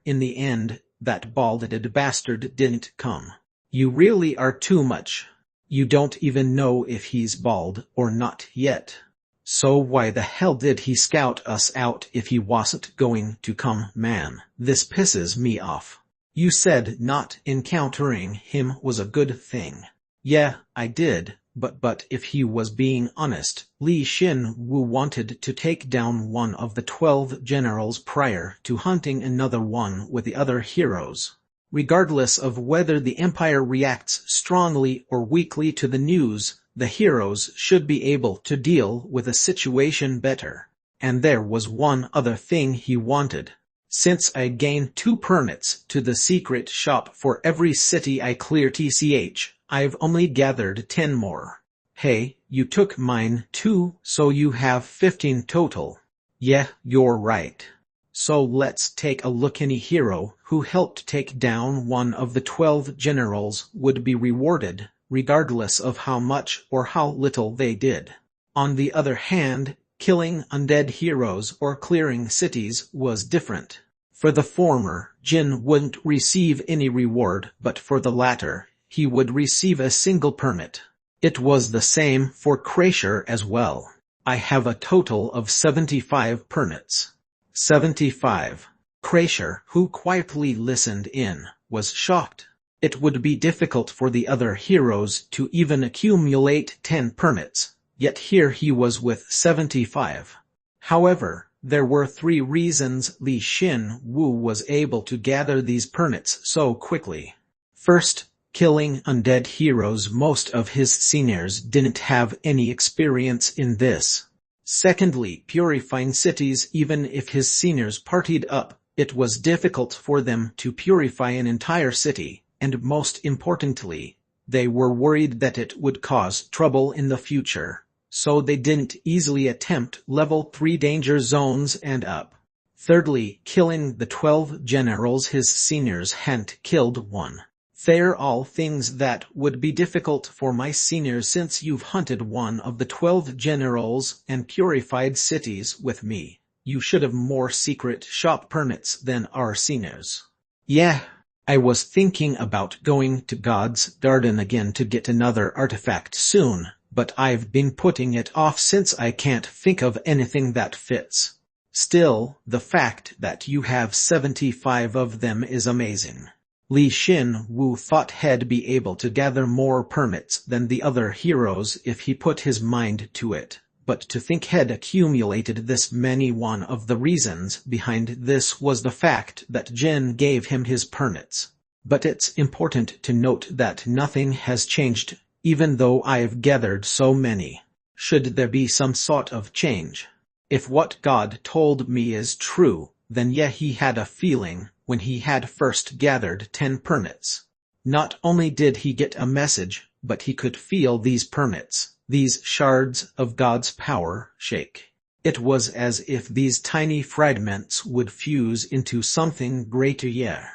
In the end, that bald-headed bastard didn't come. You really are too much. You don't even know if he's bald or not yet. So why the hell did he scout us out if he wasn't going to come, man? This pisses me off. You said not encountering him was a good thing. Yeah, I did, but if he was being honest, Lee Xin-woo wanted to take down one of the 12 generals prior to hunting another one with the other heroes. Regardless of whether the Empire reacts strongly or weakly to the news, the heroes should be able to deal with the situation better. And there was one other thing he wanted. Since I gain 2 permits to the secret shop for every city I clear TCH, I've only gathered 10 more. Hey, you took mine too, so you have 15 total. Yeah, you're right. So let's take a look. Any hero who helped take down one of the 12 generals would be rewarded, regardless of how much or how little they did. On the other hand, killing undead heroes or clearing cities was different. For the former, Jin wouldn't receive any reward, but for the latter, he would receive a single permit. It was the same for Kreischer as well. I have a total of 75 permits. 75. Kreischer, who quietly listened in, was shocked. It would be difficult for the other heroes to even accumulate 10 permits, yet here he was with 75. However, there were 3 reasons Lee Xin-woo was able to gather these permits so quickly. First, killing undead heroes. Most of his seniors didn't have any experience in this. Secondly, purifying cities. Even if his seniors partied up, it was difficult for them to purify an entire city, and most importantly, they were worried that it would cause trouble in the future, so they didn't easily attempt level 3 danger zones and up. Thirdly, killing the 12 generals his seniors hadn't killed one. They're all things that would be difficult for my seniors since you've hunted one of the 12 generals and purified cities with me. You should have more secret shop permits than our seniors. Yeah, I was thinking about going to God's Garden again to get another artifact soon, but I've been putting it off since I can't think of anything that fits. Still, the fact that you have 75 of them is amazing. Lee Xin-woo thought he'd be able to gather more permits than the other heroes if he put his mind to it, but to think he'd accumulated this many. One of the reasons behind this was the fact that Jin gave him his permits. But it's important to note that nothing has changed, even though I've gathered so many. Should there be some sort of change? If what God told me is true, then yeah, he had a feeling when he had first gathered 10 permits. Not only did he get a message, but he could feel these permits, these shards of God's power, shake. It was as if these tiny fragments would fuse into something greater. Yeah.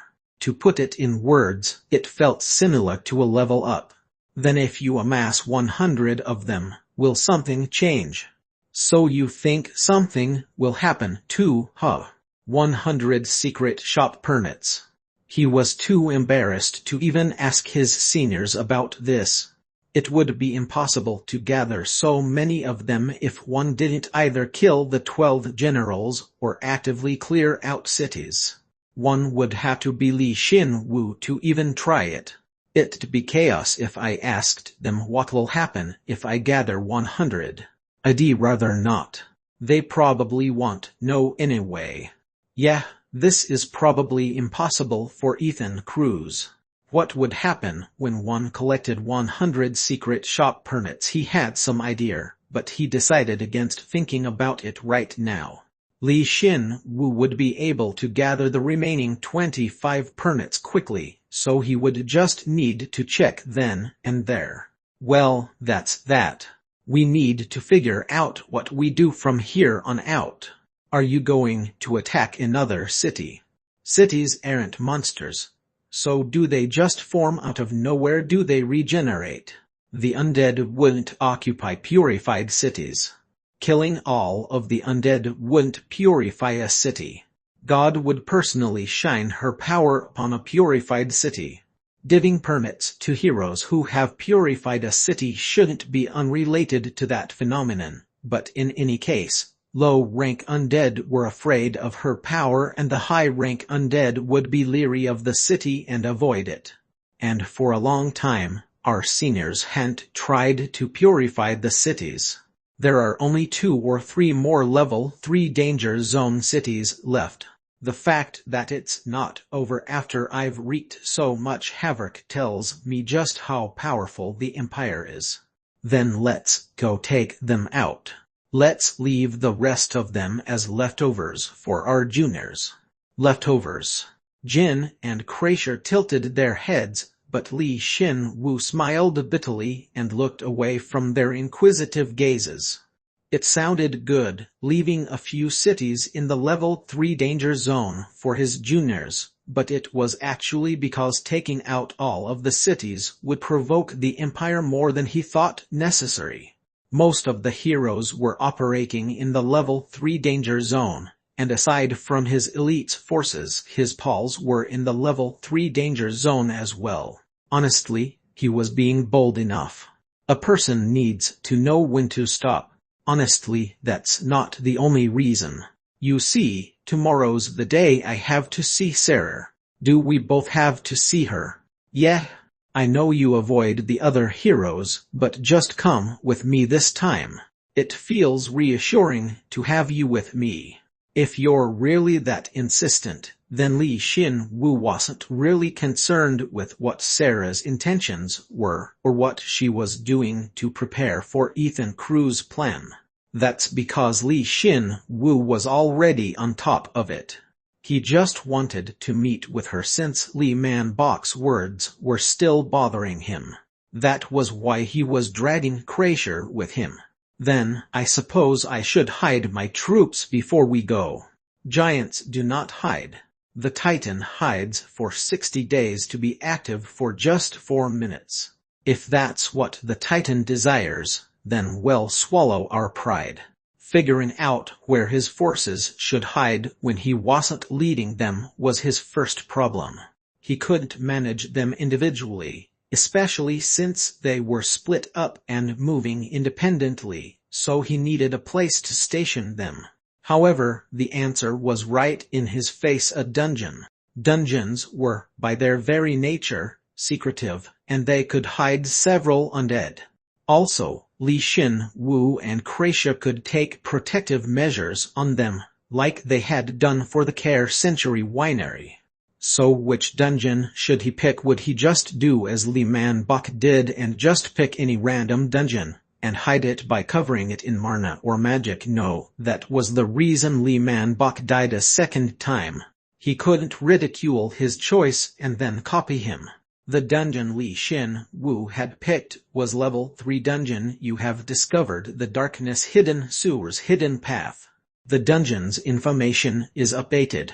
To put it in words, it felt similar to a level up. Then if you amass 100 of them, will something change? So you think something will happen too, huh? 100 secret shop permits. He was too embarrassed to even ask his seniors about this. It would be impossible to gather so many of them if one didn't either kill the 12 generals or actively clear out cities. One would have to be Lee Xin-woo to even try it. It'd be chaos if I asked them what will happen if I gather 100. I'd rather not. They probably won't know anyway. Yeah, this is probably impossible for Ethan Cruz. what would happen when one collected 100 secret shop permits. He had some idea, but he decided against thinking about it right now. Li Xin-Wu would be able to gather the remaining 25 permits quickly, so he would just need to check then and there. Well, that's that. We need to figure out what we do from here on out. Are you going to attack another city? Cities aren't monsters. So do they just form out of nowhere? Do they regenerate? The undead wouldn't occupy purified cities. Killing all of the undead wouldn't purify a city. God would personally shine her power upon a purified city. Giving permits to heroes who have purified a city shouldn't be unrelated to that phenomenon, but in any case, low-rank undead were afraid of her power and the high-rank undead would be leery of the city and avoid it. And for a long time, our seniors hadn't tried to purify the cities. There are only 2 or 3 more level 3 danger zone cities left. The fact that it's not over after I've wreaked so much havoc tells me just how powerful the Empire is. Then let's go take them out. Let's leave the rest of them as leftovers for our juniors. Leftovers. Jin and Kreischer tilted their heads, but Li Xin-Wu smiled bitterly and looked away from their inquisitive gazes. It sounded good, leaving a few cities in the level 3 danger zone for his juniors, but it was actually because taking out all of the cities would provoke the Empire more than he thought necessary. Most of the heroes were operating in the level 3 danger zone, and aside from his elite forces, his pals were in the level 3 danger zone as well. Honestly, he was being bold enough. A person needs to know when to stop. Honestly, that's not the only reason. You see, tomorrow's the day I have to see Sarah. Do we both have to see her? Yeah. I know you avoid the other heroes, but just come with me this time. It feels reassuring to have you with me. If you're really that insistent, then Li Xin-Wu wasn't really concerned with what Sarah's intentions were or what she was doing to prepare for Ethan Crew's plan. That's because Li Xin-Wu was already on top of it. He just wanted to meet with her since Li Man-Bok's words were still bothering him. That was why he was dragging Kreischer with him. Then, I suppose I should hide my troops before we go. Giants do not hide. The Titan hides for 60 days to be active for just 4 minutes. If that's what the Titan desires, then we'll swallow our pride. Figuring out where his forces should hide when he wasn't leading them was his first problem. He couldn't manage them individually, especially since they were split up and moving independently, so he needed a place to station them. However, the answer was right in his face: a dungeon. Dungeons were, by their very nature, secretive, and they could hide several undead. Also, Li Xin-Wu and Kreischer could take protective measures on them, like they had done for the Care Century Winery. So which dungeon should he pick? Would he just do as Li Man-Bok did and just pick any random dungeon, and hide it by covering it in Marna or magic? No, that was the reason Li Man-Bok died a second time. He couldn't ridicule his choice and then copy him. The dungeon Li Xin-Wu had picked was level 3 dungeon. You have discovered the Darkness Hidden Sewer's hidden path. The dungeon's information is updated.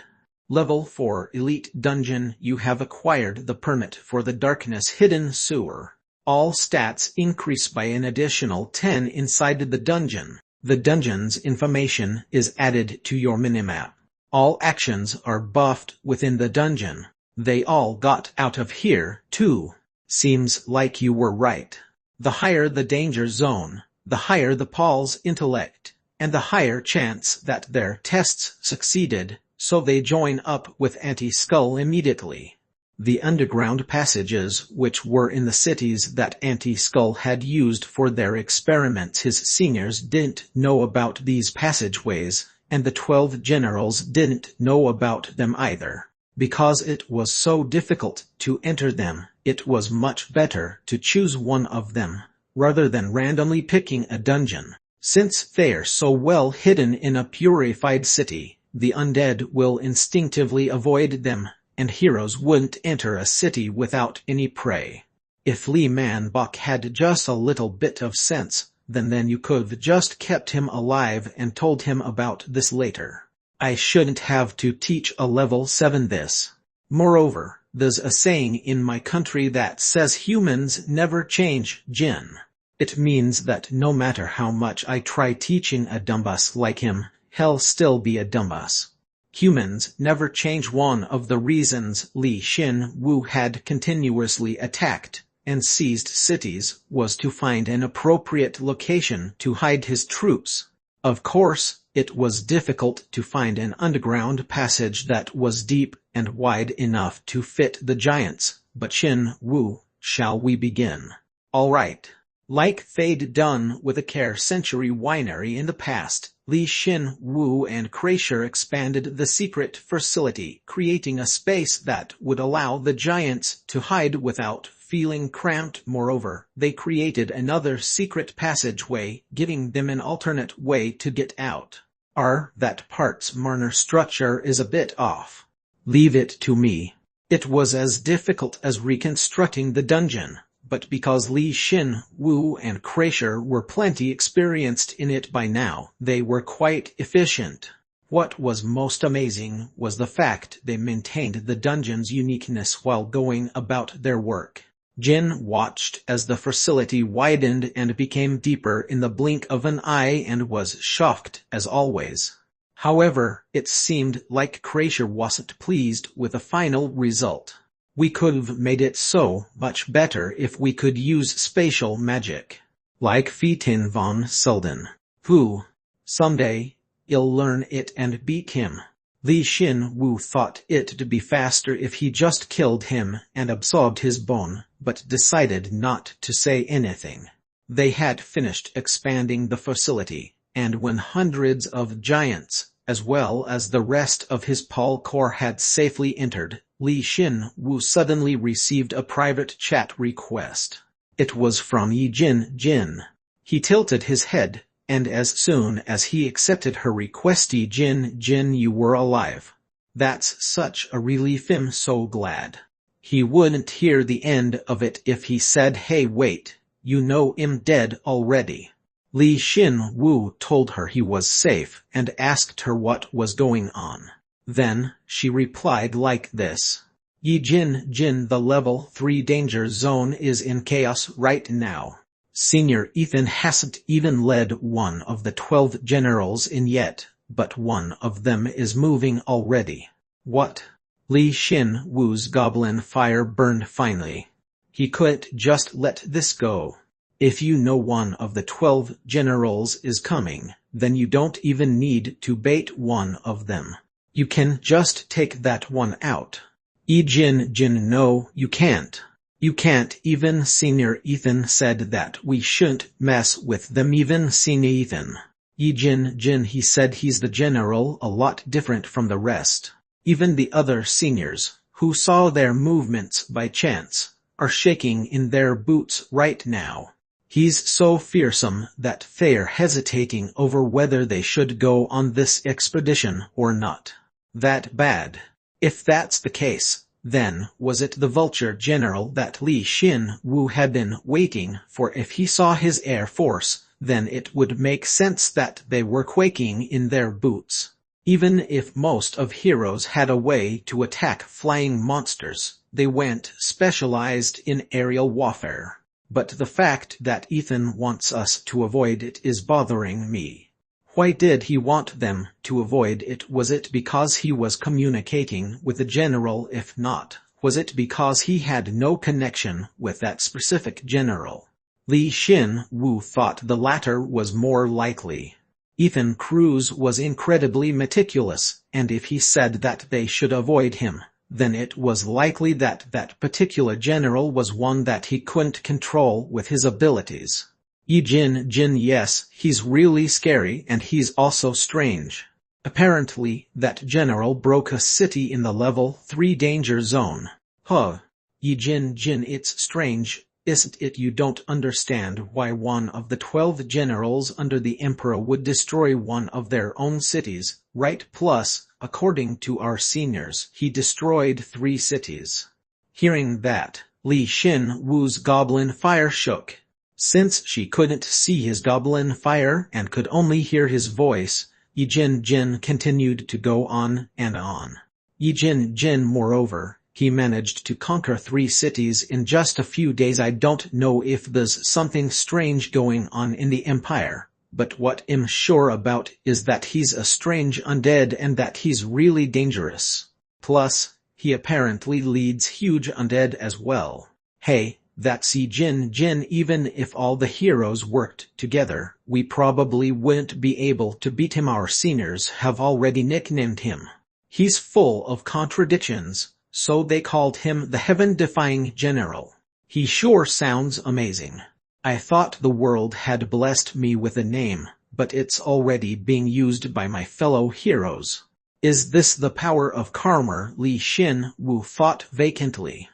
Level 4 Elite Dungeon. You have acquired the permit for the Darkness Hidden Sewer. All stats increase by an additional 10 inside the dungeon. The dungeon's information is added to your minimap. All actions are buffed within the dungeon. They all got out of here, too. Seems like you were right. The higher the danger zone, the higher the Paul's intellect, and the higher chance that their tests succeeded, so they join up with Anti-Skull immediately. The underground passages which were in the cities that Anti-Skull had used for their experiments, his seniors didn't know about these passageways, and the 12 generals didn't know about them either. Because it was so difficult to enter them, It was much better to choose one of them, rather than randomly picking a dungeon. Since they're so well hidden in a purified city, the undead will instinctively avoid them, and heroes wouldn't enter a city without any prey. If Lee Man-bok had just a little bit of sense, then you could've just kept him alive and told him about this later. I shouldn't have to teach a level 7 this. Moreover, there's a saying in my country that says humans never change, Jin. It means that no matter how much I try teaching a dumbass like him, he'll still be a dumbass. Humans never change. One of the reasons Li Xin-Wu had continuously attacked and seized cities was to find an appropriate location to hide his troops. Of course, it was difficult to find an underground passage that was deep and wide enough to fit the giants, but Xin-Wu, shall we begin? All right. Like they'd done with the Care Century winery in the past, Li Xin-Wu and Kreischer expanded the secret facility, creating a space that would allow the giants to hide without feeling cramped. Moreover, they created another secret passageway, giving them an alternate way to get out. That part's minor structure is a bit off. Leave it to me. It was as difficult as reconstructing the dungeon, but because Li Xin-Wu and Kreischer were plenty experienced in it by now, they were quite efficient. What was most amazing was the fact they maintained the dungeon's uniqueness while going about their work. Jin watched as the facility widened and became deeper in the blink of an eye and was shocked as always. However, it seemed like Kreischer wasn't pleased with the final result. We could've made it so much better if we could use spatial magic. Like Feitin von Selden. Who? Someday, you'll learn it and beat him. Li Xin-Wu thought it'd be faster if he just killed him and absorbed his bone, but decided not to say anything. They had finished expanding the facility, and when hundreds of giants, as well as the rest of his Paul Corps had safely entered, Li Xin-Wu suddenly received a private chat request. It was from Yi Jin. He tilted his head, and as soon as he accepted her request, Yi Jin, you were alive. That's such a relief. I'm so glad. He wouldn't hear the end of it if he said, hey wait, you know I'm dead already. Li Xin-Wu told her he was safe and asked her what was going on. Then, she replied like this. Yi Jin, the level 3 danger zone is in chaos right now. Senior Ethan hasn't even led one of the 12 generals in yet, but one of them is moving already. What? Li Xin-Wu's goblin fire burned finally. He couldn't just let this go. If you know one of the 12 generals is coming, then you don't even need to bait one of them. You can just take that one out. Yi Jin, no, you can't. You can't. Even Senior Ethan said that we shouldn't mess with them. Even Senior Ethan. Yi Jin, he said he's the general, a lot different from the rest. Even the other seniors, who saw their movements by chance, are shaking in their boots right now. He's so fearsome that they're hesitating over whether they should go on this expedition or not. That bad. If that's the case, then was it the vulture general that Li Xin-Wu had been waiting for? If he saw his air force, then it would make sense that they were quaking in their boots. Even if most of heroes had a way to attack flying monsters, they weren't specialized in aerial warfare. But the fact that Ethan wants us to avoid it is bothering me. Why did he want them to avoid it? Was it because he was communicating with the general? If not, was it because he had no connection with that specific general? Li Xin-Wu thought the latter was more likely. Ethan Cruz was incredibly meticulous, and if he said that they should avoid him, then it was likely that that particular general was one that he couldn't control with his abilities. Yi Jin, yes, he's really scary and he's also strange. Apparently, that general broke a city in the level 3 danger zone. Huh. Yi Jin Jin, it's strange, isn't it? You don't understand why one of the 12 generals under the emperor would destroy one of their own cities, right? Plus, according to our seniors, he destroyed 3 cities. Hearing that, Li Xin Wu's goblin fire shook. Since she couldn't see his goblin fire and could only hear his voice, Yi Jin Jin continued to go on and on. Yi Jin Jin, moreover, he managed to conquer 3 cities in just a few days. I don't know if there's something strange going on in the empire, but what I'm sure about is that he's a strange undead and that he's really dangerous. Plus, he apparently leads huge undead as well. Hey, that's Yi Jin Jin. Even if all the heroes worked together, we probably wouldn't be able to beat him. Our seniors have already nicknamed him. He's full of contradictions, so they called him the heaven-defying general. He sure sounds amazing. I thought the world had blessed me with a name, but it's already being used by my fellow heroes. Is this the power of karma? Li Xin Wu thought vacantly.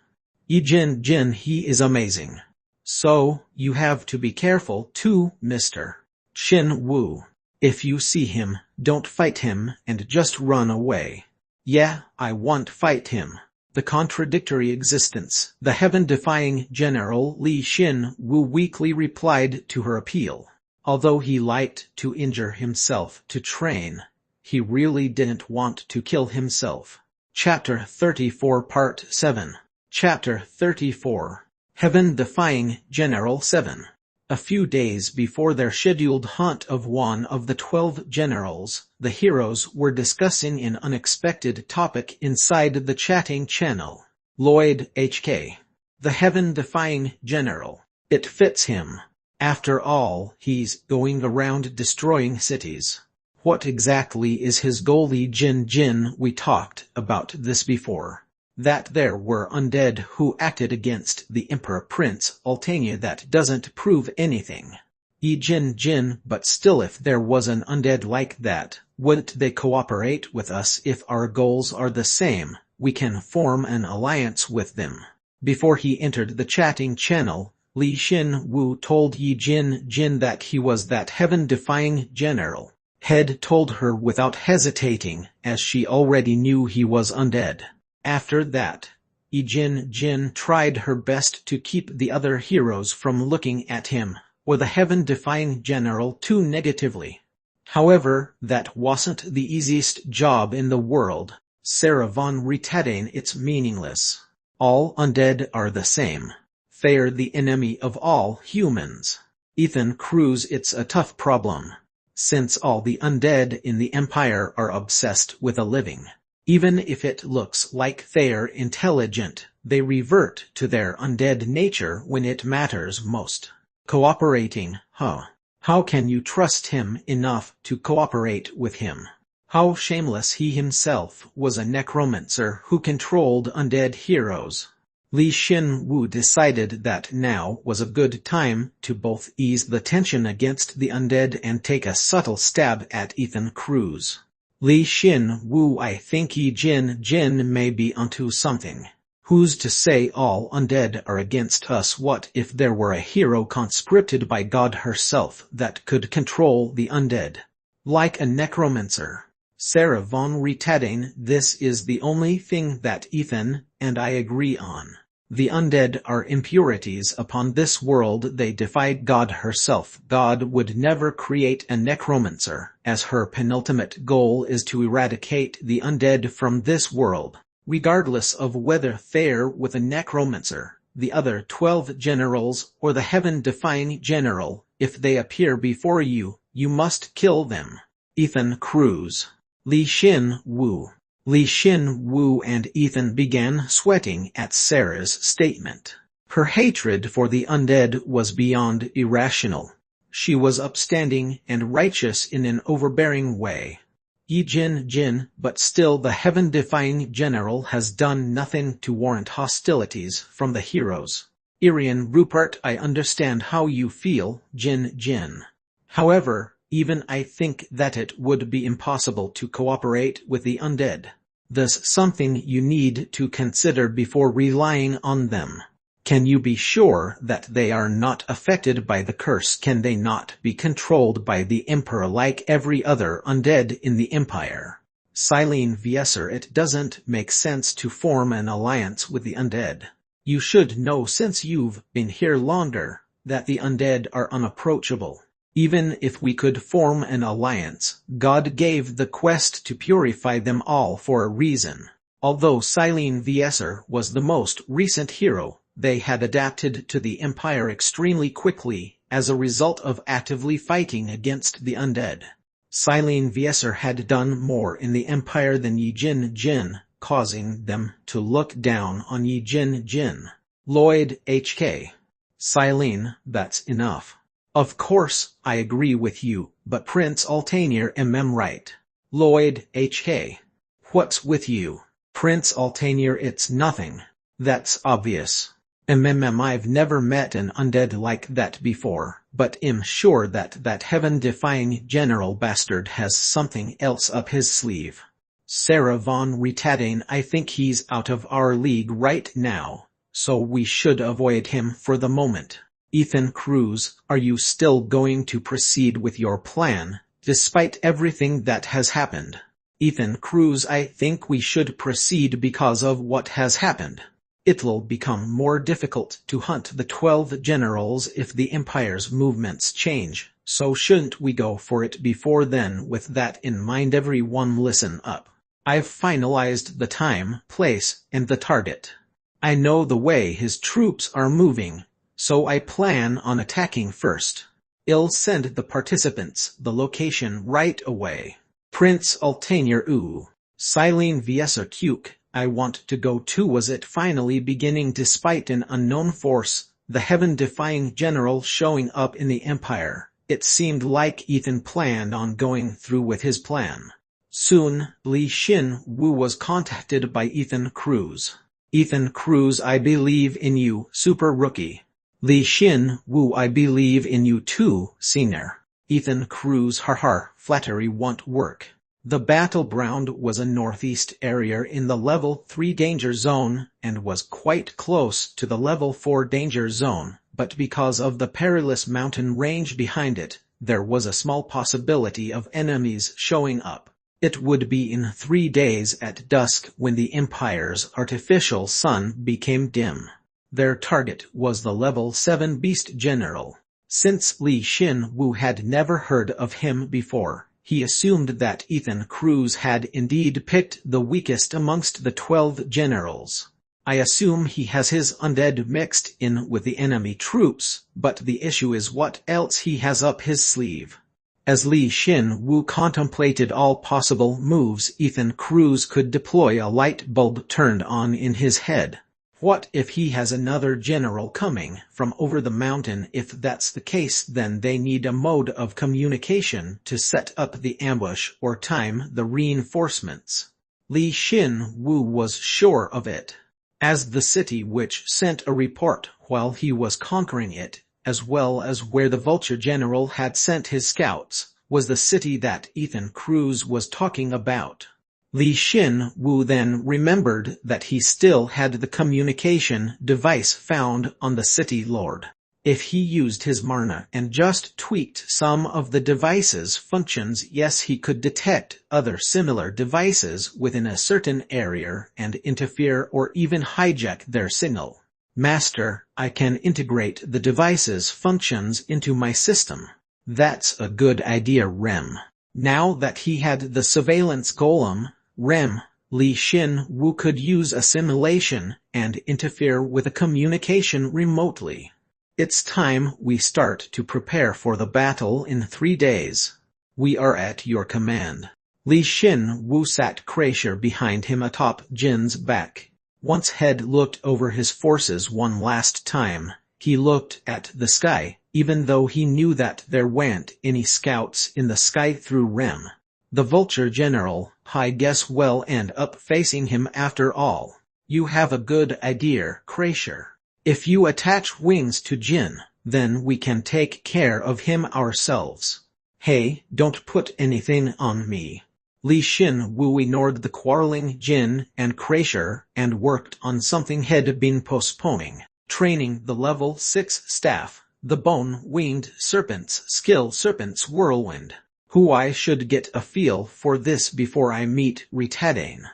Yi Jin Jin, he is amazing. So, you have to be careful too, Mr. Xin Wu. If you see him, don't fight him and just run away. Yeah, I won't fight him. The contradictory existence, the heaven-defying general Li Xin Wu weakly replied to her appeal. Although he liked to injure himself to train, he really didn't want to kill himself. Chapter 34 Part 7. Chapter 34. Heaven-defying General 7. A few days before their scheduled hunt of one of the 12 generals, the heroes were discussing an unexpected topic inside the chatting channel. Lloyd HK. The heaven-defying general. It fits him. After all, he's going around destroying cities. What exactly is his goal? Yi Jin Jin, we talked about this before. That there were undead who acted against the Emperor Prince Altania. That doesn't prove anything. Yi Jin Jin, but still, if there was an undead like that, wouldn't they cooperate with us? If our goals are the same, we can form an alliance with them. Before he entered the chatting channel, Li Xin Wu told Yi Jin Jin that he was that heaven-defying general. Head told her without hesitating, as she already knew he was undead. After that, Yi Jin Jin tried her best to keep the other heroes from looking at him, or the heaven-defying general, too negatively. However, that wasn't the easiest job in the world. Sarah von Rittadane, it's meaningless. All undead are the same. They're the enemy of all humans. Ethan Cruz, it's a tough problem, since all the undead in the Empire are obsessed with a living. Even if it looks like they're intelligent, they revert to their undead nature when it matters most. Cooperating, huh? How can you trust him enough to cooperate with him? How shameless. He himself was a necromancer who controlled undead heroes. Li Xin Wu decided that now was a good time to both ease the tension against the undead and take a subtle stab at Ethan Cruz. Li Xin Wu, I think Yi Jin Jin may be onto something. Who's to say all undead are against us? What if there were a hero conscripted by God herself that could control the undead? Like a necromancer. Sarah von Rittadane, this is the only thing that Ethan and I agree on. The undead are impurities upon this world. They defy God herself. God would never create a necromancer, as her penultimate goal is to eradicate the undead from this world. Regardless of whether they're with a necromancer, the other 12 generals, or the heaven-defying general, if they appear before you, you must kill them. Ethan Cruz. Li Xin Wu. Li Xin Wu and Ethan began sweating at Sarah's statement. Her hatred for the undead was beyond irrational. She was upstanding and righteous in an overbearing way. Yi Jin Jin, but still the heaven-defying general has done nothing to warrant hostilities from the heroes. Irian Rupert, I understand how you feel, Jin Jin. However, even I think that it would be impossible to cooperate with the undead. There's something you need to consider before relying on them. Can you be sure that they are not affected by the curse? Can they not be controlled by the Emperor like every other undead in the Empire? Silene Vieser, it doesn't make sense to form an alliance with the undead. You should know, since you've been here longer, that the undead are unapproachable. Even if we could form an alliance, God gave the quest to purify them all for a reason. Although Silene Vieser was the most recent hero, they had adapted to the Empire extremely quickly as a result of actively fighting against the undead. Silene Vieser had done more in the Empire than Yi Jin Jin, causing them to look down on Yi Jin Jin. Lloyd HK. Silene, that's enough. Of course, I agree with you, but Prince Altair right. Lloyd HK. What's with you? Prince Altair, it's nothing. That's obvious. I've never met an undead like that before, but I'm sure that heaven-defying general bastard has something else up his sleeve. Sarah von Retadane, I think he's out of our league right now, so we should avoid him for the moment. Ethan Cruz, are you still going to proceed with your plan, despite everything that has happened? Ethan Cruz, I think we should proceed because of what has happened. It'll become more difficult to hunt the 12 generals if the Empire's movements change, so shouldn't we go for it before then? With that in mind, everyone listen up. I've finalized the time, place, and the target. I know the way his troops are moving, so I plan on attacking first. I'll send the participants the location right away. Prince Altair, Silene Vieser Tuke, I want to go too. Was it finally beginning? Despite an unknown force, the heaven-defying general showing up in the Empire, it seemed like Ethan planned on going through with his plan. Soon, Li Xin Wu was contacted by Ethan Cruz. Ethan Cruz, I believe in you, super rookie. Li Xin Wu, I believe in you too, senior. Ethan Cruz, flattery won't work. The battleground was a northeast area in the level 3 danger zone, and was quite close to the level 4 danger zone, but because of the perilous mountain range behind it, there was a small possibility of enemies showing up. It would be in 3 days at dusk when the Empire's artificial sun became dim. Their target was the level 7 beast general. Since Li Xin Wu had never heard of him before, he assumed that Ethan Cruz had indeed picked the weakest amongst the 12 generals. I assume he has his undead mixed in with the enemy troops, but the issue is what else he has up his sleeve. As Li Xin Wu contemplated all possible moves, Ethan Cruz could deploy a light bulb turned on in his head. What if he has another general coming from over the mountain? If that's the case, then they need a mode of communication to set up the ambush or time the reinforcements. Li Xin Wu was sure of it, as the city which sent a report while he was conquering it, as well as where the Vulture General had sent his scouts, was the city that Ethan Cruz was talking about. Li Xin Wu then remembered that he still had the communication device found on the city lord. If he used his Marna and just tweaked some of the device's functions, yes, he could detect other similar devices within a certain area and interfere or even hijack their signal. Master, I can integrate the device's functions into my system. That's a good idea, Rem. Now that he had the surveillance golem, Rem, Li Xin Wu could use a simulation and interfere with a communication remotely. It's time we start to prepare for the battle in 3 days. We are at your command. Li Xin Wu sat Crasher behind him atop Jin's back. Once Head looked over his forces one last time, he looked at the sky, even though he knew that there weren't any scouts in the sky through Rem. The Vulture General, I guess, will end up facing him after all. You have a good idea, Crasher. If you attach wings to Jin, then we can take care of him ourselves. Hey, don't put anything on me. Li Xin Wu ignored the quarreling Jin and Kreischer and worked on something he'd been postponing, training the level 6 staff, the bone-winged serpent's skill serpent's whirlwind. Who I should get a feel for this before I meet Ritadane.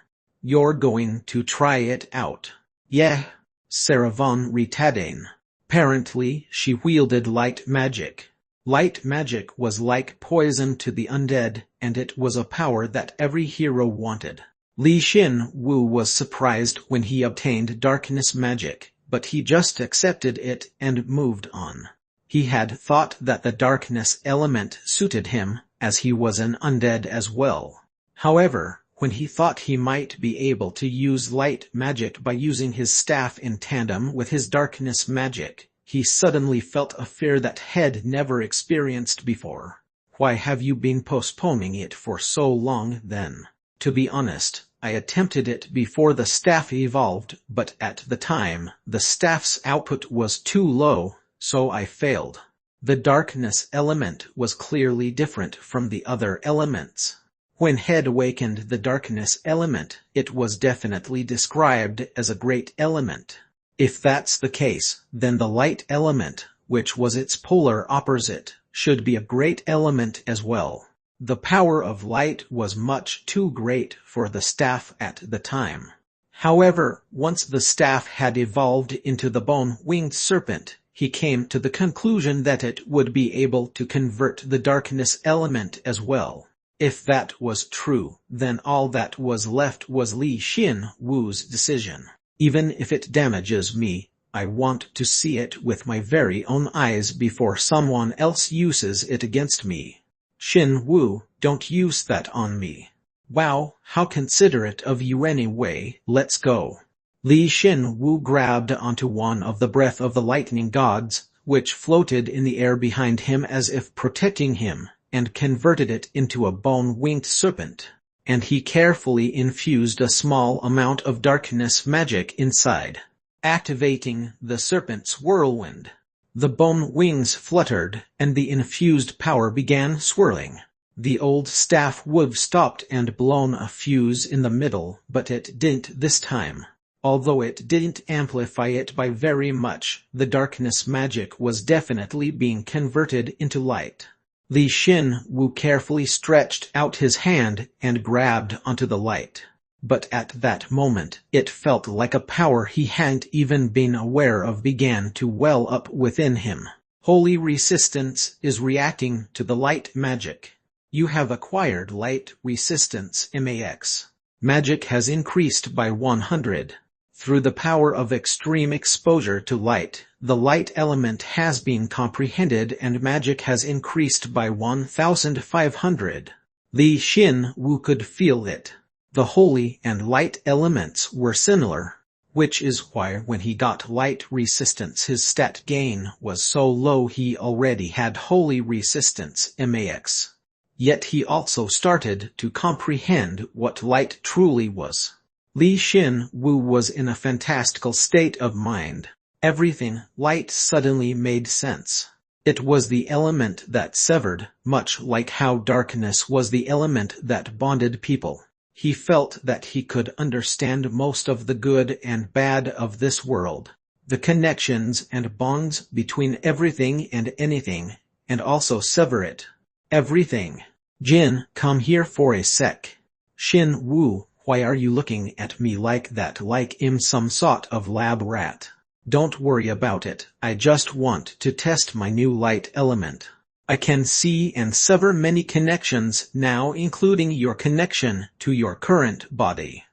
You're going to try it out. Yeah, Sarah von Ritadane. Apparently, she wielded light magic. Light magic was like poison to the undead, and it was a power that every hero wanted. Li Xin Wu was surprised when he obtained darkness magic, but he just accepted it and moved on. He had thought that the darkness element suited him, as he was an undead as well. However, when he thought he might be able to use light magic by using his staff in tandem with his darkness magic, he suddenly felt a fear that he'd never experienced before. Why have you been postponing it for so long then? To be honest, I attempted it before the staff evolved, but at the time, the staff's output was too low, so I failed. The darkness element was clearly different from the other elements. When he'd awakened the darkness element, it was definitely described as a great element. If that's the case, then the light element, which was its polar opposite, should be a great element as well. The power of light was much too great for the staff at the time. However, once the staff had evolved into the bone-winged serpent, he came to the conclusion that it would be able to convert the darkness element as well. If that was true, then all that was left was Li Xin Wu's decision. Even if it damages me, I want to see it with my very own eyes before someone else uses it against me. Xin Wu, don't use that on me. Wow, how considerate of you anyway, let's go. Li Xin Wu grabbed onto one of the breath of the lightning gods, which floated in the air behind him as if protecting him, and converted it into a bone-winged serpent. And he carefully infused a small amount of darkness magic inside, activating the serpent's whirlwind. The bone wings fluttered, and the infused power began swirling. The old staff would stopped and blown a fuse in the middle, but it didn't this time. Although it didn't amplify it by very much, the darkness magic was definitely being converted into light. Li Xin Wu carefully stretched out his hand and grabbed onto the light. But at that moment, it felt like a power he hadn't even been aware of began to well up within him. Holy resistance is reacting to the light magic. You have acquired light resistance MAX. Magic has increased by 100. Through the power of extreme exposure to light, the light element has been comprehended and magic has increased by 1,500. Li Xin Wu could feel it. The holy and light elements were similar, which is why when he got light resistance his stat gain was so low he already had holy resistance MAX. Yet he also started to comprehend what light truly was. Li Xin Wu was in a fantastical state of mind. Everything light suddenly made sense. It was the element that severed, much like how darkness was the element that bonded people. He felt that he could understand most of the good and bad of this world, the connections and bonds between everything and anything, and also sever it. Everything. Jin, come here for a sec. Xin Wu, why are you looking at me like that, like I'm some sort of lab rat? Don't worry about it, I just want to test my new light element. I can see and sever many connections now, including your connection to your current body.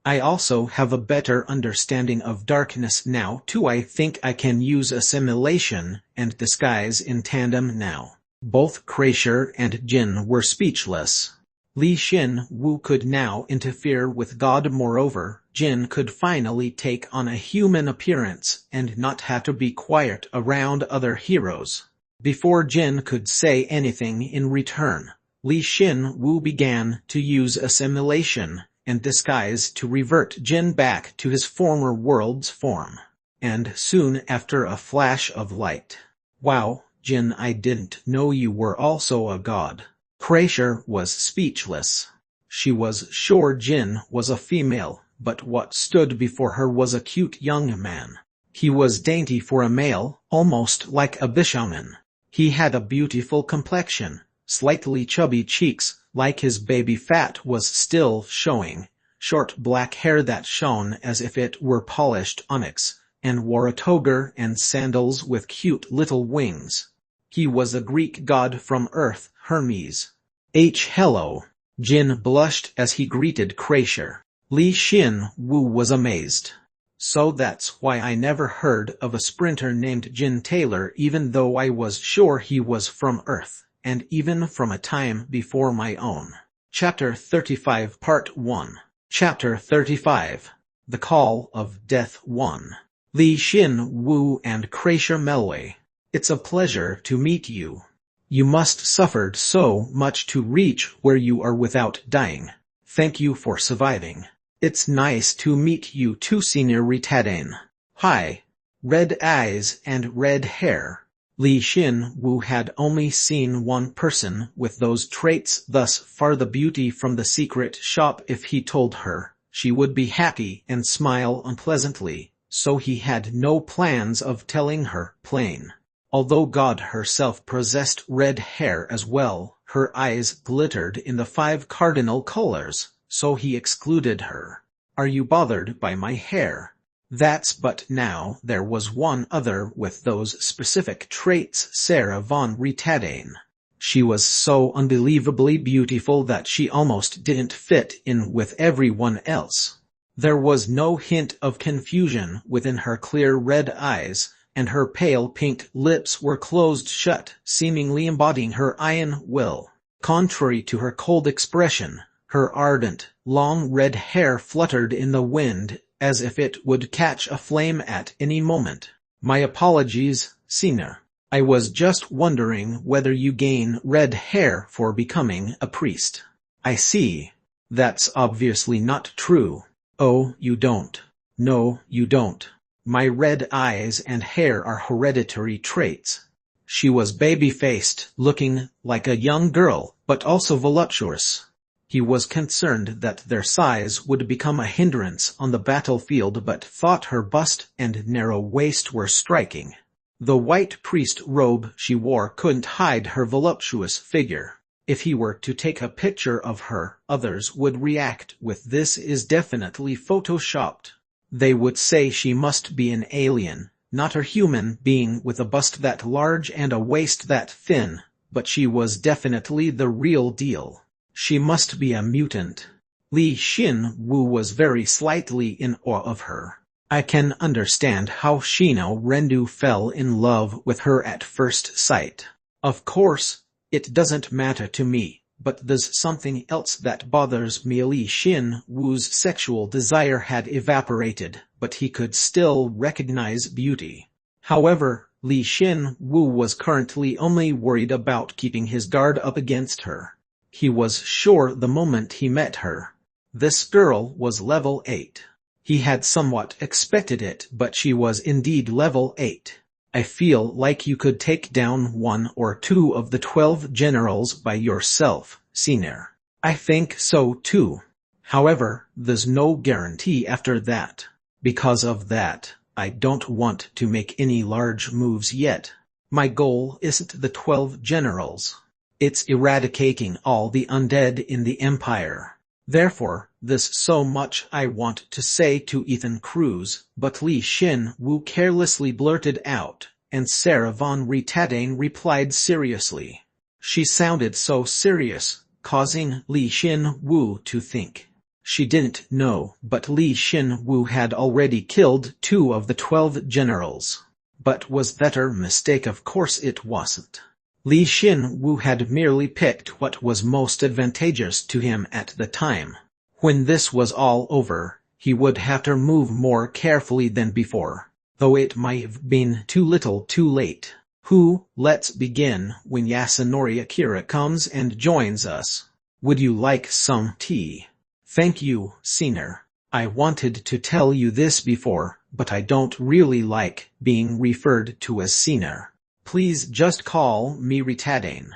I also have a better understanding of darkness now too. I think I can use assimilation and disguise in tandem now. Both Kreischer and Jin were speechless. Li Xin Wu could now interfere with God. Moreover, Jin could finally take on a human appearance and not have to be quiet around other heroes. Before Jin could say anything in return, Li Xin Wu began to use assimilation and disguise to revert Jin back to his former world's form. And soon after, a flash of light. Wow, Jin, I didn't know you were also a god. Kreischer was speechless. She was sure Jin was a female, but what stood before her was a cute young man. He was dainty for a male, almost like a bishonen. He had a beautiful complexion, slightly chubby cheeks, like his baby fat was still showing, short black hair that shone as if it were polished onyx, and wore a toga and sandals with cute little wings. He was a Greek god from Earth, Hermes. Hello. Jin blushed as he greeted Crasher. Li Xin Wu was amazed. So that's why I never heard of a sprinter named Jin Taylor, even though I was sure he was from Earth, and even from a time before my own. Chapter 35 Part 1. Chapter 35. The Call of Death 1. Li Xin Wu and Crasher Melway. It's a pleasure to meet you. You must suffered so much to reach where you are without dying. Thank you for surviving. It's nice to meet you too, Senior Ritadane. Hi. Red eyes and red hair. Li Xin Wu had only seen one person with those traits thus far, the beauty from the secret shop. If he told her, she would be happy and smile unpleasantly, so he had no plans of telling her plain. Although God herself possessed red hair as well, her eyes glittered in the 5 cardinal colors, so he excluded her. Are you bothered by my hair? That's but now there was one other with those specific traits, Sarah von Ritadane. She was so unbelievably beautiful that she almost didn't fit in with everyone else. There was no hint of confusion within her clear red eyes, and her pale pink lips were closed shut, seemingly embodying her iron will. Contrary to her cold expression, her ardent, long red hair fluttered in the wind, as if it would catch a flame at any moment. My apologies, Sina. I was just wondering whether you gain red hair for becoming a priest. I see. That's obviously not true. Oh, you don't. No, you don't. My red eyes and hair are hereditary traits. She was baby-faced, looking like a young girl, but also voluptuous. He was concerned that their size would become a hindrance on the battlefield, but thought her bust and narrow waist were striking. The white priest robe she wore couldn't hide her voluptuous figure. If he were to take a picture of her, others would react with "This is definitely photoshopped." They would say she must be an alien, not a human being with a bust that large and a waist that thin, but she was definitely the real deal. She must be a mutant. Li Xin Wu was very slightly in awe of her. I can understand how Shino Rendu fell in love with her at first sight. Of course, it doesn't matter to me, but there's something else that bothers me. Li Xin Wu's sexual desire had evaporated, but he could still recognize beauty. However, Li Xin Wu was currently only worried about keeping his guard up against her. He was sure the moment he met her. This girl was level 8. He had somewhat expected it, but she was indeed level 8. I feel like you could take down 1 or 2 of the 12 generals by yourself, Senior. I think so too. However, there's no guarantee after that. Because of that, I don't want to make any large moves yet. My goal isn't the 12 generals. It's eradicating all the undead in the Empire. Therefore, there's so much I want to say to Ethan Cruz, but Li Xin Wu carelessly blurted out, and Sarah von Ritadane replied seriously. She sounded so serious, causing Li Xin Wu to think. She didn't know, but Li Xin Wu had already killed 2 of the 12 generals. But was that a mistake? Of course it wasn't. Li Xin Wu had merely picked what was most advantageous to him at the time. When this was all over, he would have to move more carefully than before, though it might have been too little too late. Let's begin when Yasunori Akira comes and joins us. Would you like some tea? Thank you, Senior. I wanted to tell you this before, but I don't really like being referred to as Senior. Please just call me Ritadane.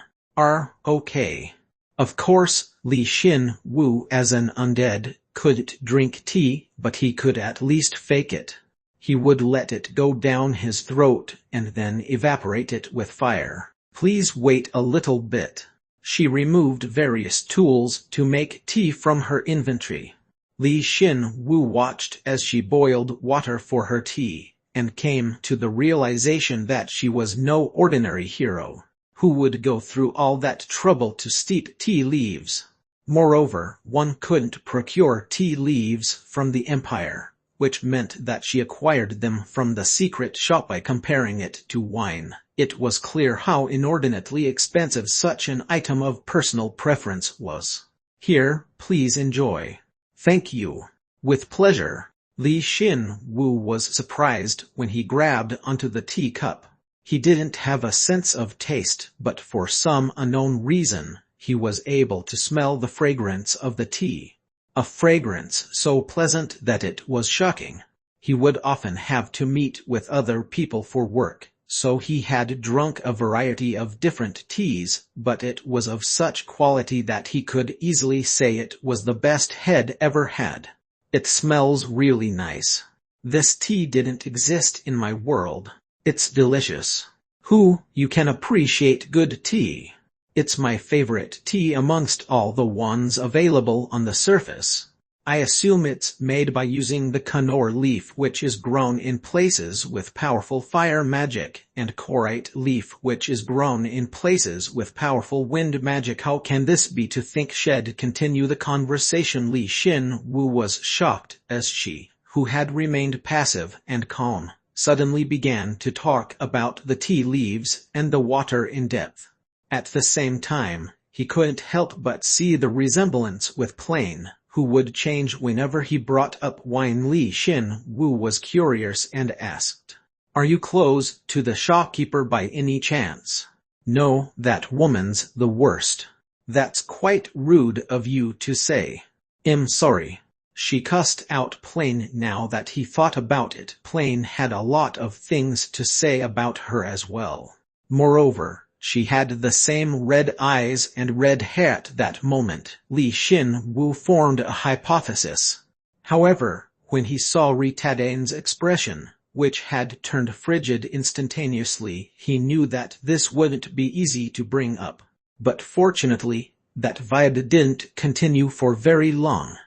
Okay. Of course, Li Xin Wu as an undead couldn't drink tea, but he could at least fake it. He would let it go down his throat and then evaporate it with fire. Please wait a little bit. She removed various tools to make tea from her inventory. Li Xin Wu watched as she boiled water for her tea, and came to the realization that she was no ordinary hero, who would go through all that trouble to steep tea leaves. Moreover, one couldn't procure tea leaves from the Empire, which meant that she acquired them from the secret shop by comparing it to wine. It was clear how inordinately expensive such an item of personal preference was. Here, please enjoy. Thank you. With pleasure. Li Xin Wu was surprised when he grabbed onto the teacup. He didn't have a sense of taste, but for some unknown reason, he was able to smell the fragrance of the tea. A fragrance so pleasant that it was shocking. He would often have to meet with other people for work, so he had drunk a variety of different teas, but it was of such quality that he could easily say it was the best he'd ever had. It smells really nice. This tea didn't exist in my world. It's delicious. You can appreciate good tea. It's my favorite tea amongst all the ones available on the surface. I assume it's made by using the Kanor leaf, which is grown in places with powerful fire magic, and Korite leaf, which is grown in places with powerful wind magic. How can this be? To think she'd continue the conversation. Li Xin Wu was shocked as she, who had remained passive and calm, suddenly began to talk about the tea leaves and the water in depth. At the same time, he couldn't help but see the resemblance with Plain, who would change whenever he brought up wine. Li Xin Wu was curious and asked, "Are you close to the shopkeeper by any chance?" "No, that woman's the worst." "That's quite rude of you to say." "I'm sorry." She cussed out Plain. Now that he thought about it, Plain had a lot of things to say about her as well. Moreover, she had the same red eyes and red hair at that moment. Li Xin Wu formed a hypothesis. However, when he saw Ritadane's expression, which had turned frigid instantaneously, he knew that this wouldn't be easy to bring up. But fortunately, that vibe didn't continue for very long.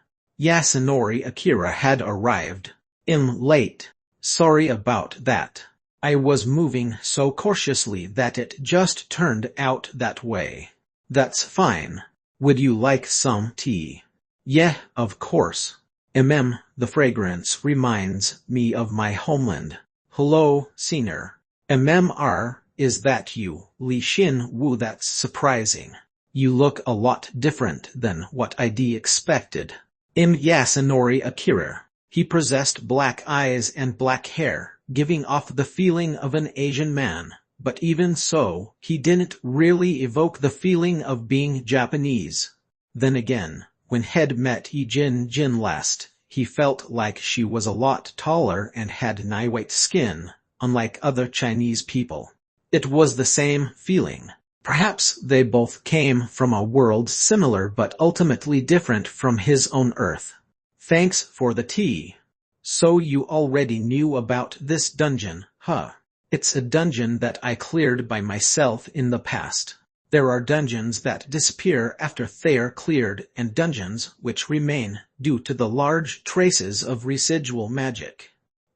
Yasunori Akira had arrived. "I'm late. Sorry about that. I was moving so cautiously that it just turned out that way." "That's fine. Would you like some tea?" "Yeah, of course. The fragrance reminds me of my homeland." "Hello, Senior." Is that you?" Li Xin Wu. "That's surprising. You look a lot different than what I'd expected." Yasunori Akira. He possessed black eyes and black hair, giving off the feeling of an Asian man, but even so, he didn't really evoke the feeling of being Japanese. Then again, when he'd met Jin last, he felt like she was a lot taller and had white skin, unlike other Chinese people. It was the same feeling. Perhaps they both came from a world similar but ultimately different from his own Earth. "Thanks for the tea. So you already knew about this dungeon, huh?" "It's a dungeon that I cleared by myself in the past. There are dungeons that disappear after they're cleared, and dungeons which remain due to the large traces of residual magic.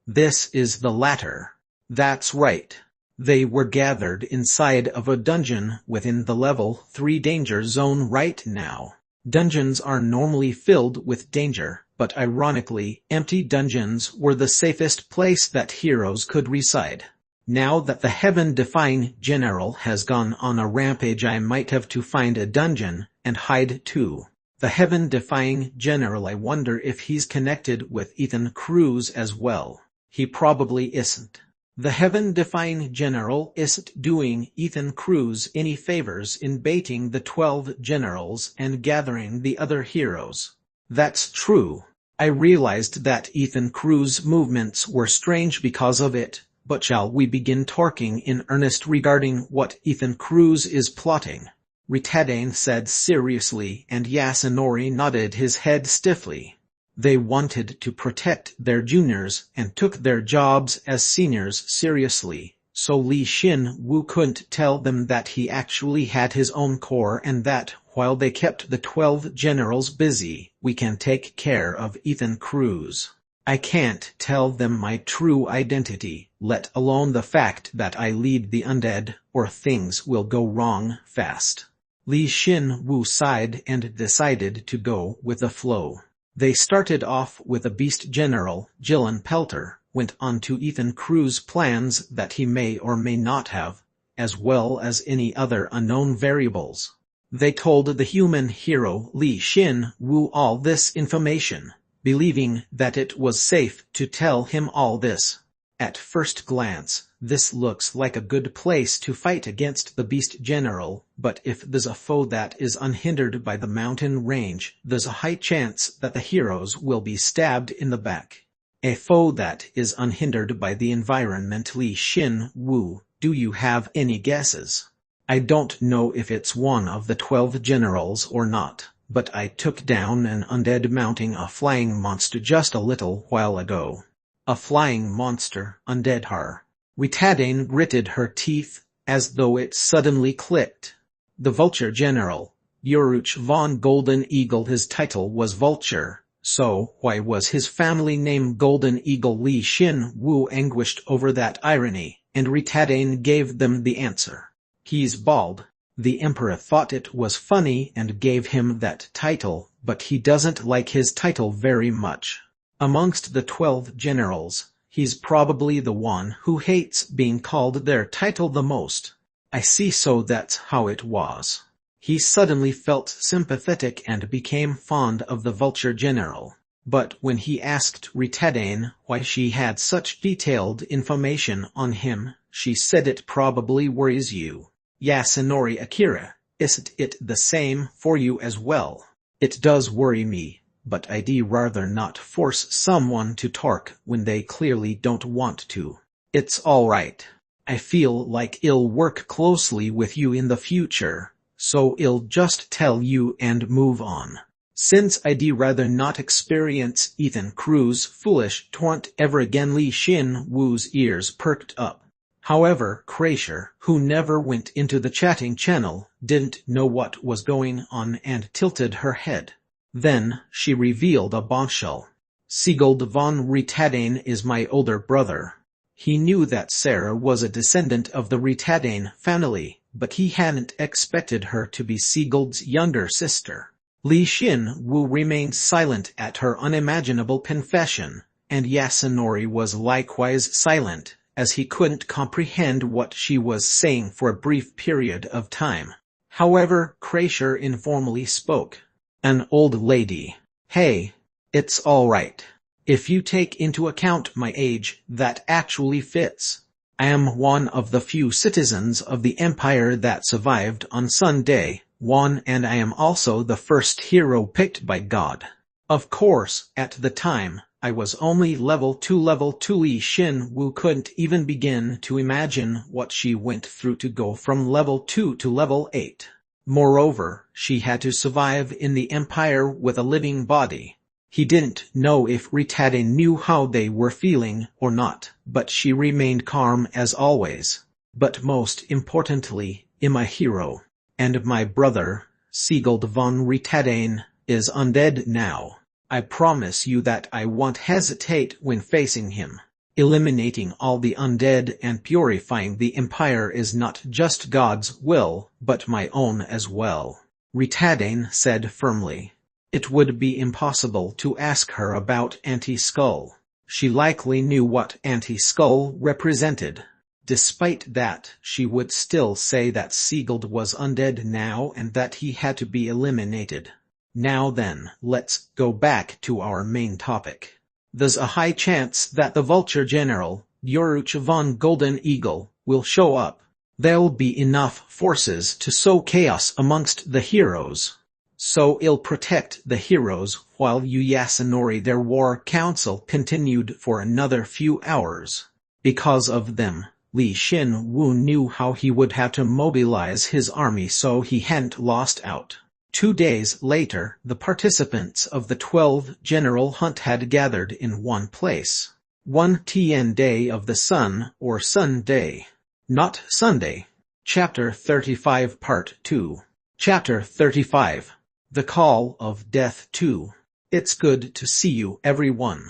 This is the latter." "That's right. They were gathered inside of a dungeon within the level 3 danger zone right now. Dungeons are normally filled with danger, but ironically, empty dungeons were the safest place that heroes could reside. Now that the heaven-defying general has gone on a rampage, I might have to find a dungeon and hide too." "The heaven-defying general, I wonder if he's connected with Ethan Cruz as well." "He probably isn't. The heaven-defying general isn't doing Ethan Cruz any favors in baiting the 12 generals and gathering the other heroes." "That's true. I realized that Ethan Cruz's movements were strange because of it, but shall we begin talking in earnest regarding what Ethan Cruz is plotting?" Ritadane said seriously, and Yasunori nodded his head stiffly. They wanted to protect their juniors and took their jobs as seniors seriously, so Li Xin-Wu couldn't tell them that he actually had his own corps and that, while they kept the 12 generals busy, we can take care of Ethan Cruz. I can't tell them my true identity, let alone the fact that I lead the undead, or things will go wrong fast. Li Xin-Wu sighed and decided to go with the flow. They started off with a beast general, Gillen Pelter, went on to Ethan Cruz's plans that he may or may not have, as well as any other unknown variables. They told the human hero Li Xin-Wu all this information, believing that it was safe to tell him all this. At first glance, this looks like a good place to fight against the beast general, but if there's a foe that is unhindered by the mountain range, there's a high chance that the heroes will be stabbed in the back. A foe that is unhindered by the environment. Li Xin-Wu, do you have any guesses? I don't know if it's one of the 12 generals or not, but I took down an undead mounting a flying monster just a little while ago. A flying monster, undead har. Ritadane gritted her teeth, as though it suddenly clicked. The Vulture General, Yuruch von Golden Eagle. His title was Vulture, so why was his family name Golden Eagle? Li Xin-Wu anguished over that irony, and Ritadane gave them the answer. He's bald. The Emperor thought it was funny and gave him that title, but he doesn't like his title very much. Amongst the 12 generals, he's probably the one who hates being called their title the most. I see, so that's how it was. He suddenly felt sympathetic and became fond of the Vulture General. But when he asked Ritadane why she had such detailed information on him, she said it probably worries you. Yasunori Akira, isn't it the same for you as well? It does worry me, but I'd rather not force someone to talk when they clearly don't want to. It's all right. I feel like I'll work closely with you in the future, so I'll just tell you and move on. Since I'd rather not experience Ethan Cruz's foolish taunt ever again. Li Xin-Wu's ears perked up. However, Kreischer, who never went into the chatting channel, didn't know what was going on and tilted her head. Then, she revealed a bombshell. Siegald von Ritadane is my older brother. He knew that Sarah was a descendant of the Ritadane family, but he hadn't expected her to be Siegald's younger sister. Li Xin-Wu remained silent at her unimaginable confession, and Yasunori was likewise silent, as he couldn't comprehend what she was saying for a brief period of time. However, Kreischer informally spoke. An old lady. Hey, it's all right. If you take into account my age, that actually fits. I am one of the few citizens of the Empire that survived on Sunday, and I am also the first hero picked by God. Of course, at the time, I was only level 2. Li Xin-Wu couldn't even begin to imagine what she went through to go from level 2 to level 8. Moreover, she had to survive in the Empire with a living body. He didn't know if Ritadane knew how they were feeling or not, but she remained calm as always. But most importantly, I'm a hero. And my brother, Siegald von Ritadane, is undead now. I promise you that I won't hesitate when facing him. Eliminating all the undead and purifying the Empire is not just God's will, but my own as well. Ritadane said firmly. It would be impossible to ask her about Anti-Skull. She likely knew what Anti-Skull represented. Despite that, she would still say that Siegald was undead now and that he had to be eliminated. Now then, let's go back to our main topic. There's a high chance that the Vulture General, Yuruch von Golden Eagle, will show up. There'll be enough forces to sow chaos amongst the heroes. So I'll protect the heroes while you Yasunori. Their war council continued for another few hours. Because of them, Li Xin-Wu knew how he would have to mobilize his army so he hadn't lost out. 2 days later, the participants of the 12th General Hunt had gathered in one place. 1 Tian Day of the Sun, or Sun Day. Not Sunday. Chapter 35 Part 2. Chapter 35. The Call of Death 2. It's good to see you, everyone.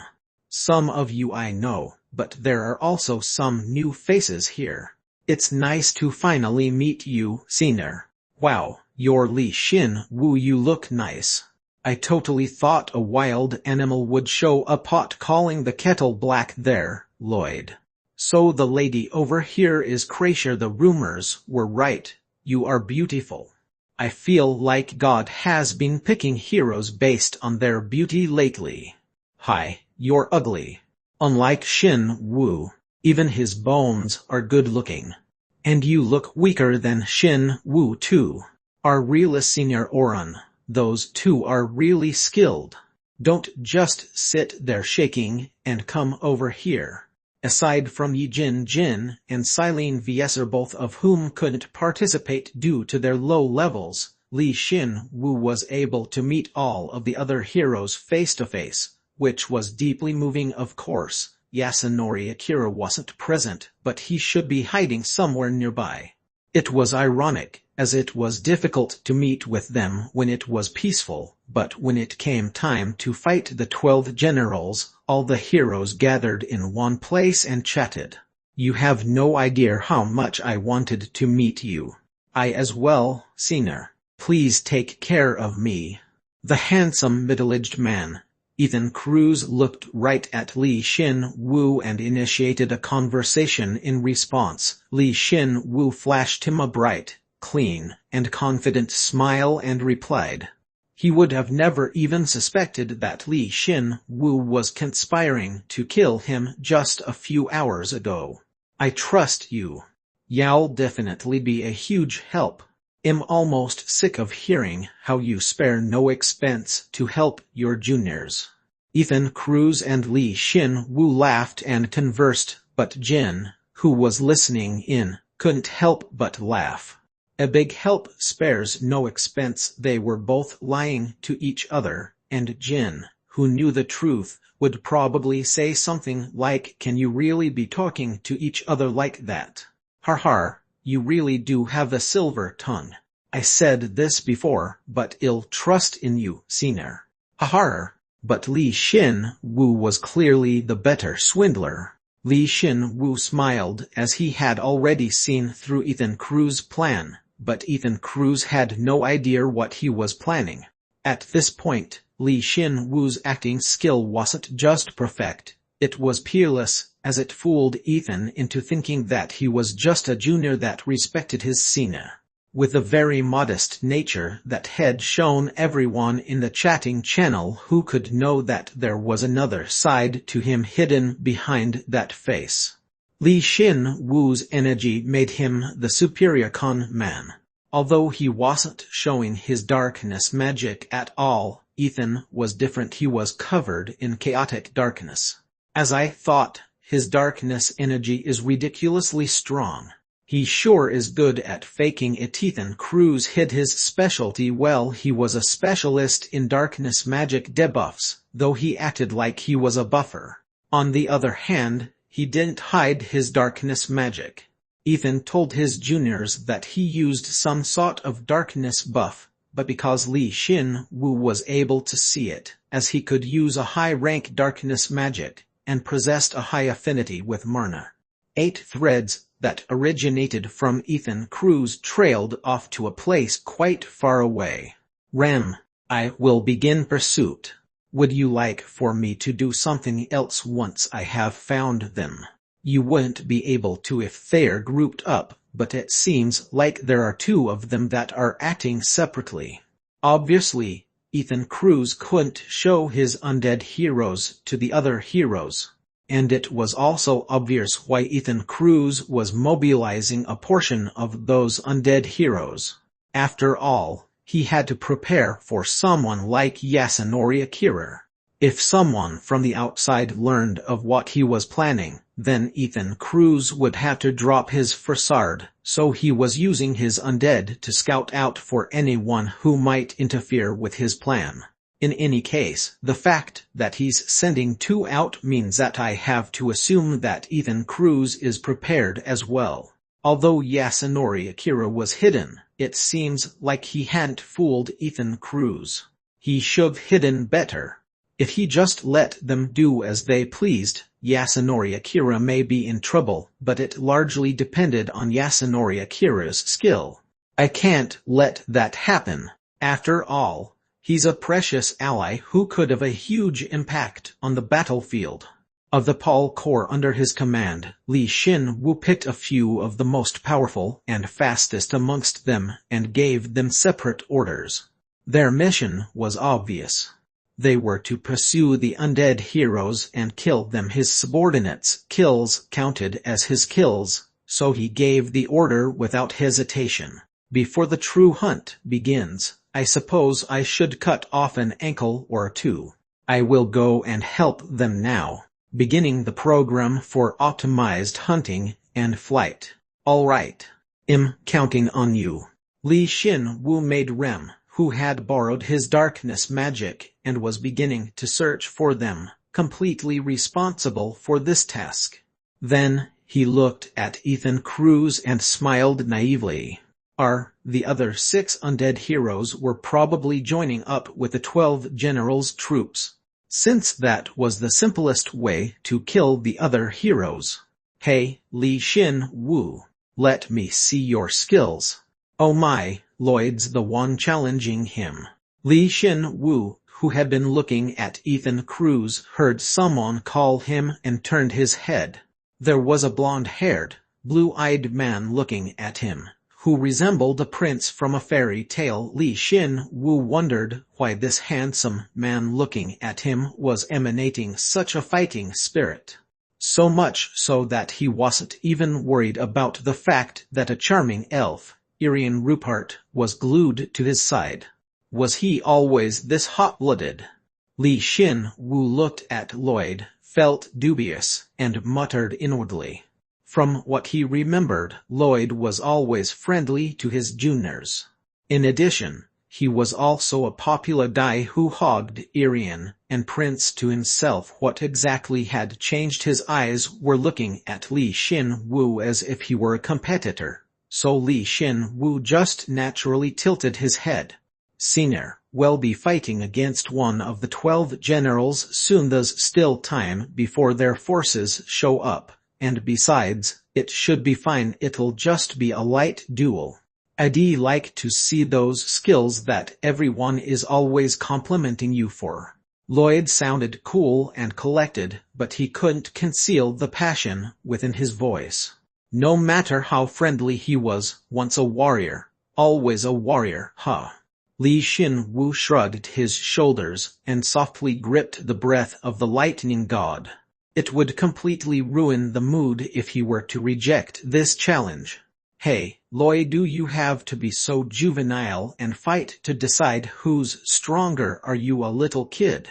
Some of you I know, but there are also some new faces here. It's nice to finally meet you, Senior. Wow, you're Li Xin-Wu, you look nice. I totally thought a wild animal would show a pot calling the kettle black there, Lloyd. So the lady over here is Crasher. The rumors were right. You are beautiful. I feel like God has been picking heroes based on their beauty lately. Hi, you're ugly. Unlike Xin-Wu, even his bones are good looking. And you look weaker than Xin-Wu too. Our realist Senior Oran, those two are really skilled. Don't just sit there shaking and come over here. Aside from Yi Jin and Silene Vieser, both of whom couldn't participate due to their low levels, Li Xin-Wu was able to meet all of the other heroes face to face, which was deeply moving. Of course, Yasunori Akira wasn't present, but he should be hiding somewhere nearby. It was ironic, as it was difficult to meet with them when it was peaceful, but when it came time to fight the 12 generals, all the heroes gathered in one place and chatted. You have no idea how much I wanted to meet you. I as well, Senior. Please take care of me. The handsome middle-aged man, Ethan Cruz, looked right at Li Xin-Wu and initiated a conversation in response. Li Xin-Wu flashed him a bright, clean, and confident smile and replied. He would have never even suspected that Li Xin-Wu was conspiring to kill him just a few hours ago. I trust you. You'll definitely be a huge help. I'm almost sick of hearing how you spare no expense to help your juniors. Ethan Cruz and Li Xin-Wu laughed and conversed, but Jin, who was listening in, couldn't help but laugh. A big help spares no expense. They were both lying to each other, and Jin, who knew the truth, would probably say something like, "Can you really be talking to each other like that? Har, you really do have a silver tongue. I said this before, but I'll trust in you, Senior." Har. But Li Xin-Wu was clearly the better swindler. Li Xin-Wu smiled as he had already seen through Ethan Cruz's plan, but Ethan Cruz had no idea what he was planning. At this point, Li Xin-Wu's acting skill wasn't just perfect, it was perilous, as it fooled Ethan into thinking that he was just a junior that respected his senior. With a very modest nature that had shown everyone in the chatting channel who could know that there was another side to him hidden behind that face. Li Xin-Wu's energy made him the superior con man. Although he wasn't showing his darkness magic at all, Ethan was different. He was covered in chaotic darkness. As I thought, his darkness energy is ridiculously strong. He sure is good at faking it. Ethan Cruz hid his specialty well. He was a specialist in darkness magic debuffs, though he acted like he was a buffer. On the other hand, he didn't hide his darkness magic. Ethan told his juniors that he used some sort of darkness buff, but because Li Xin-Wu was able to see it, as he could use a high-rank darkness magic, and possessed a high affinity with Myrna. 8 threads that originated from Ethan Cruz trailed off to a place quite far away. Ram, I will begin pursuit. Would you like for me to do something else once I have found them? You wouldn't be able to if they're grouped up, but it seems like there are 2 of them that are acting separately. Obviously, Ethan Cruz couldn't show his undead heroes to the other heroes. And it was also obvious why Ethan Cruz was mobilizing a portion of those undead heroes. After all, he had to prepare for someone like Yasunori Akira. If someone from the outside learned of what he was planning, then Ethan Cruz would have to drop his facade, so he was using his undead to scout out for anyone who might interfere with his plan. In any case, the fact that he's sending 2 out means that I have to assume that Ethan Cruz is prepared as well. Although Yasunori Akira was hidden, it seems like he hadn't fooled Ethan Cruz. He should've hidden better. If he just let them do as they pleased, Yasunori Akira may be in trouble, but it largely depended on Yasunori Akira's skill. I can't let that happen. After all, he's a precious ally who could have a huge impact on the battlefield. Of the Paul Corps under his command, Li Xin-Wu picked a few of the most powerful and fastest amongst them and gave them separate orders. Their mission was obvious. They were to pursue the undead heroes and kill them. His subordinates' kills counted as his kills, so he gave the order without hesitation. Before the true hunt begins, I suppose I should cut off an ankle or 2. I will go and help them now, beginning the program for optimized hunting and flight. All right. I'm counting on you. Li Xin-Wu made Rem, who had borrowed his darkness magic and was beginning to search for them, completely responsible for this task. Then, he looked at Ethan Cruz and smiled naively. The other 6 undead heroes were probably joining up with the 12 generals' troops, since that was the simplest way to kill the other heroes. Hey, Li Xin-Wu, let me see your skills. Oh my, Lloyd's the one challenging him. Li Xin-Wu, who had been looking at Ethan Cruz, heard someone call him and turned his head. There was a blonde-haired, blue-eyed man looking at him, who resembled a prince from a fairy tale. Li Xin-Wu wondered why this handsome man looking at him was emanating such a fighting spirit. So much so that he wasn't even worried about the fact that a charming elf, Irian Rupert, was glued to his side. Was he always this hot-blooded? Li Xin-Wu looked at Lloyd, felt dubious, and muttered inwardly. From what he remembered, Lloyd was always friendly to his juniors. In addition, he was also a popular guy who hogged Irian and Prince to himself. What exactly had changed? His eyes were looking at Li Xin-Wu as if he were a competitor, so Li Xin-Wu just naturally tilted his head. Senior, we'll be fighting against one of the 12 generals soon. There's still time before their forces show up. And besides, it should be fine. It'll just be a light duel. I'd like to see those skills that everyone is always complimenting you for. Lloyd sounded cool and collected, but he couldn't conceal the passion within his voice. No matter how friendly he was, once a warrior, always a warrior, huh? Li Xin-Wu shrugged his shoulders and softly gripped the breath of the lightning god. It would completely ruin the mood if he were to reject this challenge. Hey, Lloyd, do you have to be so juvenile and fight to decide who's stronger? Are you a little kid?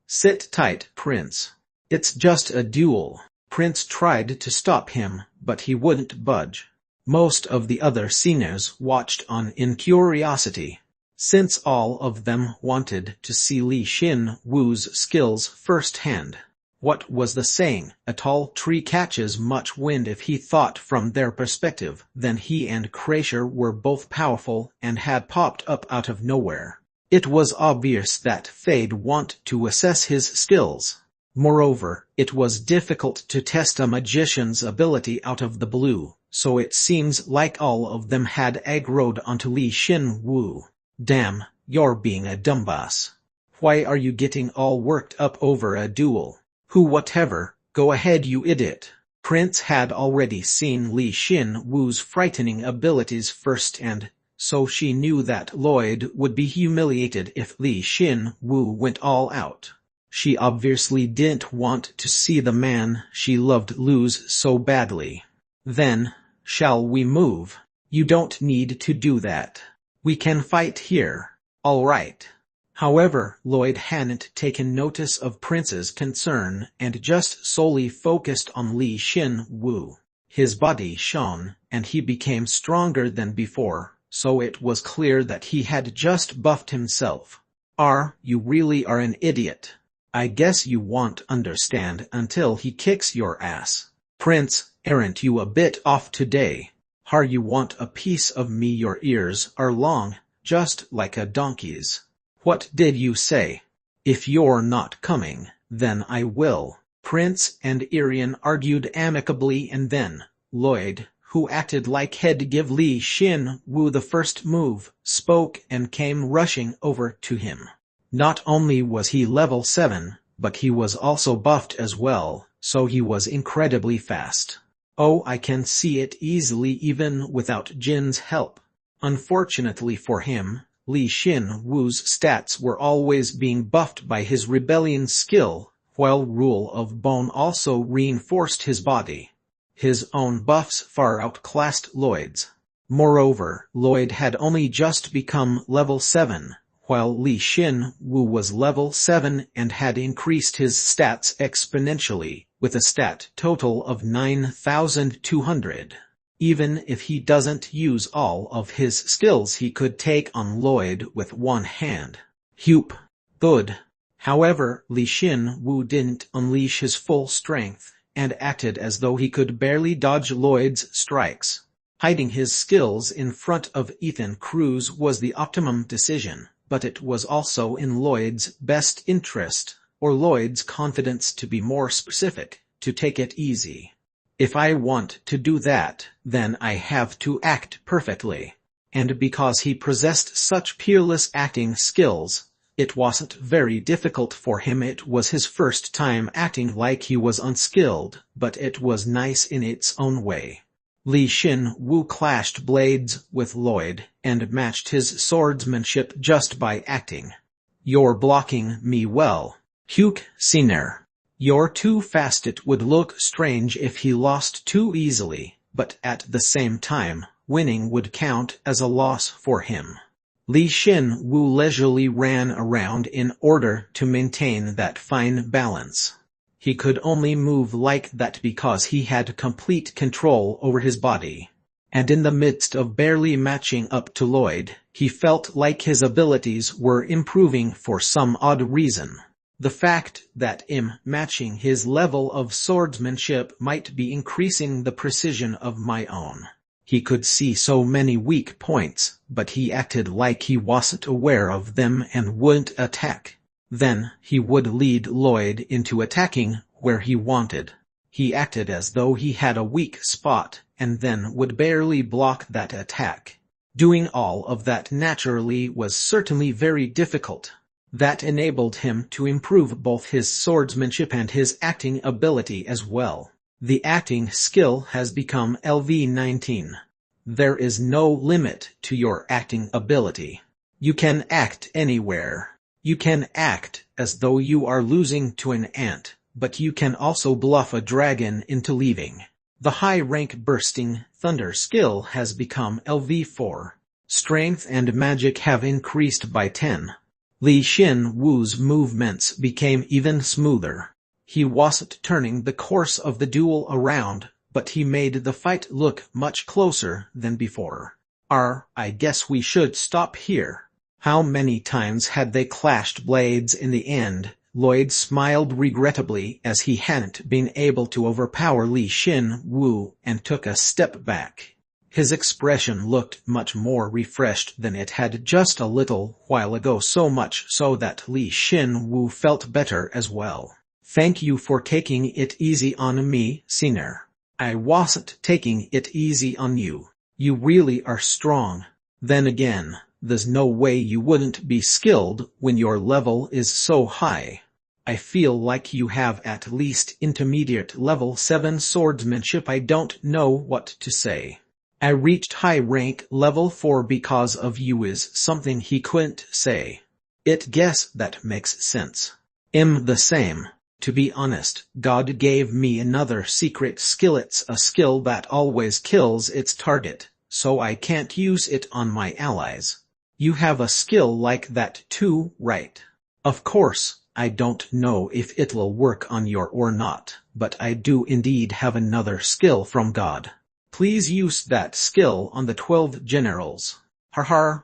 Sit tight, Prince. It's just a duel. Prince tried to stop him, but he wouldn't budge. Most of the other seniors watched on in curiosity, since all of them wanted to see Li Xin-Wu's skills firsthand. What was the saying? A tall tree catches much wind. If he thought from their perspective, then he and Crasher were both powerful and had popped up out of nowhere. It was obvious that they'd want to assess his skills. Moreover, it was difficult to test a magician's ability out of the blue, so it seems like all of them had aggroed onto Li Xin-Wu. Damn, you're being a dumbass. Why are you getting all worked up over a duel? Whatever, go ahead, you idiot. Prince had already seen Li Xin-Wu's frightening abilities firsthand, so she knew that Lloyd would be humiliated if Li Xin-Wu went all out. She obviously didn't want to see the man she loved lose so badly. Then, shall we move? You don't need to do that. We can fight here. All right. However, Lloyd hadn't taken notice of Prince's concern and just solely focused on Li Xin Wu. His body shone, and he became stronger than before, so it was clear that he had just buffed himself. You really are an idiot. I guess you won't understand until he kicks your ass. Prince, aren't you a bit off today? You want a piece of me? Your ears are long, just like a donkey's. What did you say? If you're not coming, then I will. Prince and Irian argued amicably, and then Lloyd, who acted like he'd give Li Xin Wu the first move, spoke and came rushing over to him. Not only was he level 7, but he was also buffed as well, so he was incredibly fast. I can see it easily even without Jin's help. Unfortunately for him, Li Xin Wu's stats were always being buffed by his rebellion skill, while Rule of Bone also reinforced his body. His own buffs far outclassed Lloyd's. Moreover, Lloyd had only just become level 7, while Li Xin Wu was level 7 and had increased his stats exponentially, with a stat total of 9,200. Even if he doesn't use all of his skills, he could take on Lloyd with one hand. Good. However, Li Xin Wu didn't unleash his full strength, and acted as though he could barely dodge Lloyd's strikes. Hiding his skills in front of Ethan Cruz was the optimum decision, but it was also in Lloyd's best interest, or Lloyd's confidence to be more specific, to take it easy. If I want to do that, then I have to act perfectly. And because he possessed such peerless acting skills, it wasn't very difficult for him. It was his first time acting like he was unskilled, but it was nice in its own way. Li Xin Wu clashed blades with Lloyd, and matched his swordsmanship just by acting. You're blocking me well. Senior. You're too fast. It would look strange if he lost too easily, but at the same time, winning would count as a loss for him. Li Xin Wu leisurely ran around in order to maintain that fine balance. He could only move like that because he had complete control over his body. And in the midst of barely matching up to Lloyd, he felt like his abilities were improving for some odd reason. The fact that matching his level of swordsmanship might be increasing the precision of my own. He could see so many weak points, but he acted like he wasn't aware of them and wouldn't attack. Then, he would lead Lloyd into attacking where he wanted. He acted as though he had a weak spot, and then would barely block that attack. Doing all of that naturally was certainly very difficult. That enabled him to improve both his swordsmanship and his acting ability as well. The acting skill has become LV 19. There is no limit to your acting ability. You can act anywhere. You can act as though you are losing to an ant, but you can also bluff a dragon into leaving. The high-rank bursting thunder skill has become LV 4. Strength and magic have increased by 10. Li Xin Wu's movements became even smoother. He wasn't turning the course of the duel around, but he made the fight look much closer than before. I guess we should stop here. How many times had they clashed blades in the end? Lloyd smiled regrettably as he hadn't been able to overpower Li Xin Wu and took a step back. His expression looked much more refreshed than it had just a little while ago, so much so that Li Xin Wu felt better as well. Thank you for taking it easy on me, Senior. I wasn't taking it easy on you. You really are strong. Then again, there's no way you wouldn't be skilled when your level is so high. I feel like you have at least intermediate level 7 swordsmanship. I don't know what to say. I reached high rank level 4 because of you is something he couldn't say. Guess that makes sense. The same. To be honest, God gave me another secret skill. It's a skill that always kills its target, so I can't use it on my allies. You have a skill like that too, right? Of course, I don't know if it'll work on your or not, but I do indeed have another skill from God. Please use that skill on the 12 generals.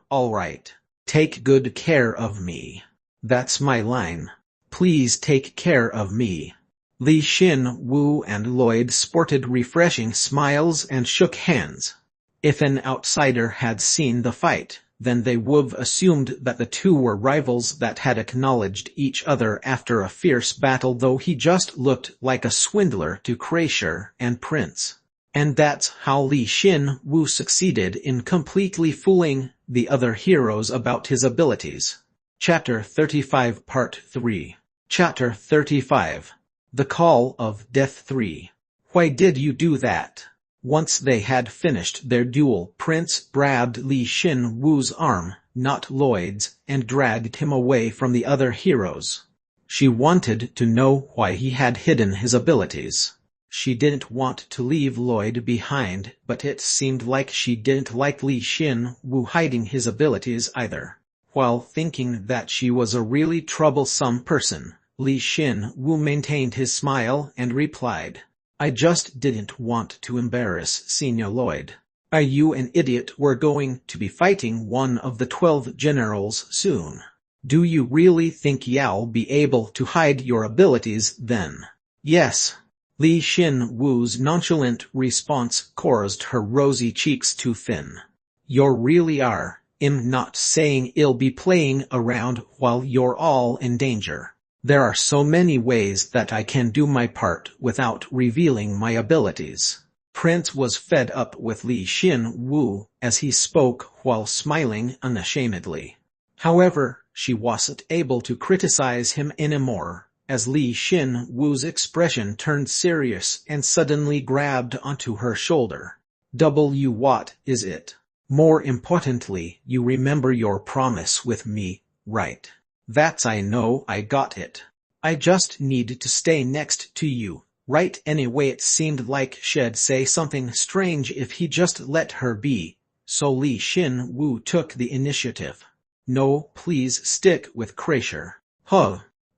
All right. Take good care of me. That's my line. Please take care of me. Li Xin Wu and Lloyd sported refreshing smiles and shook hands. If an outsider had seen the fight, then they would've assumed that the two were rivals that had acknowledged each other after a fierce battle, though he just looked like a swindler to Kreischer and Prince. And that's how Li Xin Wu succeeded in completely fooling the other heroes about his abilities. Chapter 35 Part 3. Chapter 35. The Call of Death 3. Why did you do that? Once they had finished their duel, Prince grabbed Li Xin Wu's arm, not Lloyd's, and dragged him away from the other heroes. She wanted to know why he had hidden his abilities. She didn't want to leave Lloyd behind, but it seemed like she didn't like Li Xin Wu hiding his abilities either. While thinking that she was a really troublesome person, Li Xin Wu maintained his smile and replied, I just didn't want to embarrass Senior Lloyd. Are you an idiot? We're going to be fighting one of the 12 generals soon. Do you really think you'll be able to hide your abilities then? Yes. Li Xin Wu's nonchalant response caused her rosy cheeks to thin. You really are. I'm not saying I'll be playing around while you're all in danger. There are so many ways that I can do my part without revealing my abilities. Prince was fed up with Li Xin Wu as he spoke while smiling unashamedly. However, she wasn't able to criticize him anymore, as Li Xin Wu's expression turned serious and suddenly grabbed onto her shoulder. What is it? More importantly, you remember your promise with me, right? That's I know I got it. I just need to stay next to you, right? Anyway, it seemed like she'd say something strange if he just let her be, so Li Xin Wu took the initiative. No, please stick with Kreischer.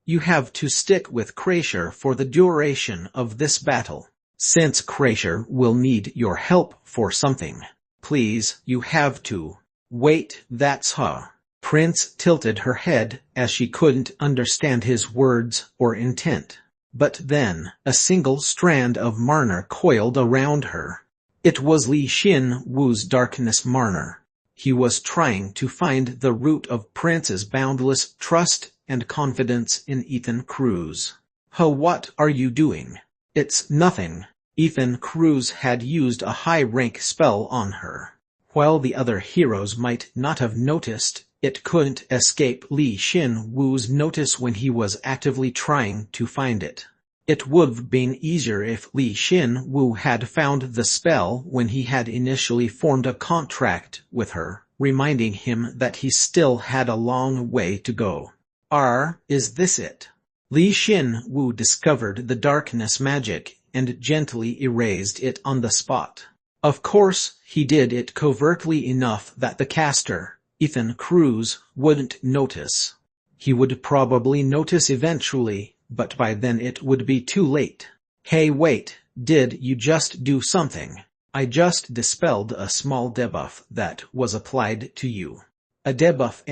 You have to stick with Kreischer for the duration of this battle. Since Kreischer will need your help for something. Please, you have to. Wait, that's Prince tilted her head as she couldn't understand his words or intent. But then, a single strand of Marner coiled around her. It was Li Xin Wu's darkness Marner. He was trying to find the root of Prince's boundless trust and confidence in Ethan Cruz. What are you doing? It's nothing. Ethan Cruz had used a high-rank spell on her. While the other heroes might not have noticed, it couldn't escape Li Xin Wu's notice when he was actively trying to find it. It would've been easier if Li Xin Wu had found the spell when he had initially formed a contract with her, reminding him that he still had a long way to go. Is this it? Li Xin Wu discovered the darkness magic and gently erased it on the spot. Of course, he did it covertly enough that the caster, Ethan Cruz, wouldn't notice. He would probably notice eventually, but by then it would be too late. Hey wait, did you just do something? I just dispelled a small debuff that was applied to you. A debuff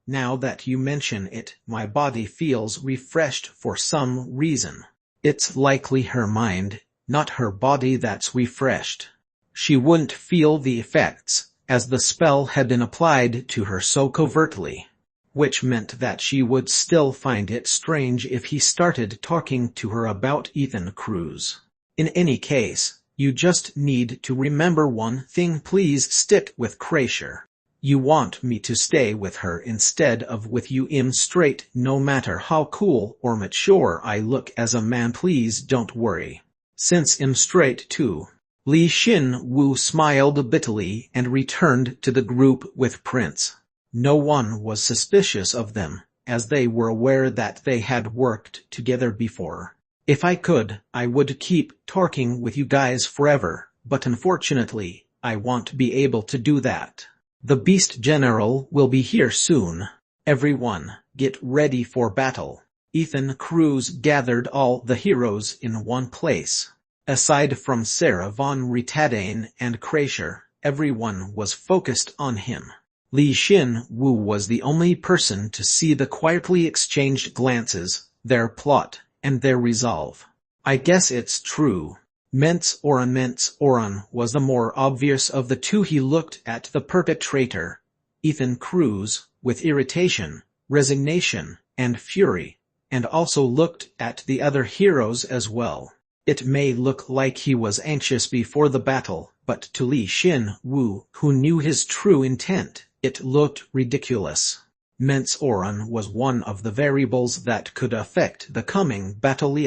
Now that you mention it, my body feels refreshed for some reason. It's likely her mind, not her body that's refreshed. She wouldn't feel the effects, as the spell had been applied to her so covertly. Which meant that she would still find it strange if he started talking to her about Ethan Cruz. In any case, you just need to remember one thing. Please stick with Kreischer. You want me to stay with her instead of with you. I'm straight, no matter how cool or mature I look as a man. Please don't worry. Since I'm straight too. Li Xin Wu smiled bitterly and returned to the group with Prince. No one was suspicious of them, as they were aware that they had worked together before. If I could, I would keep talking with you guys forever, but unfortunately, I won't be able to do that. The Beast General will be here soon. Everyone, get ready for battle. Ethan Cruz gathered all the heroes in one place. Aside from Sarah von Retadane and Kreischer, everyone was focused on him. Li Xin Wu was the only person to see the quietly exchanged glances, their plot, and their resolve. I guess it's true. Mence Oran was the more obvious of the two. He looked at the perpetrator, Ethan Cruz, with irritation, resignation, and fury, and also looked at the other heroes as well. It may look like he was anxious before the battle, but to Li Xin Wu, who knew his true intent, it looked ridiculous. Mence Oran was one of the variables that could affect the coming battle.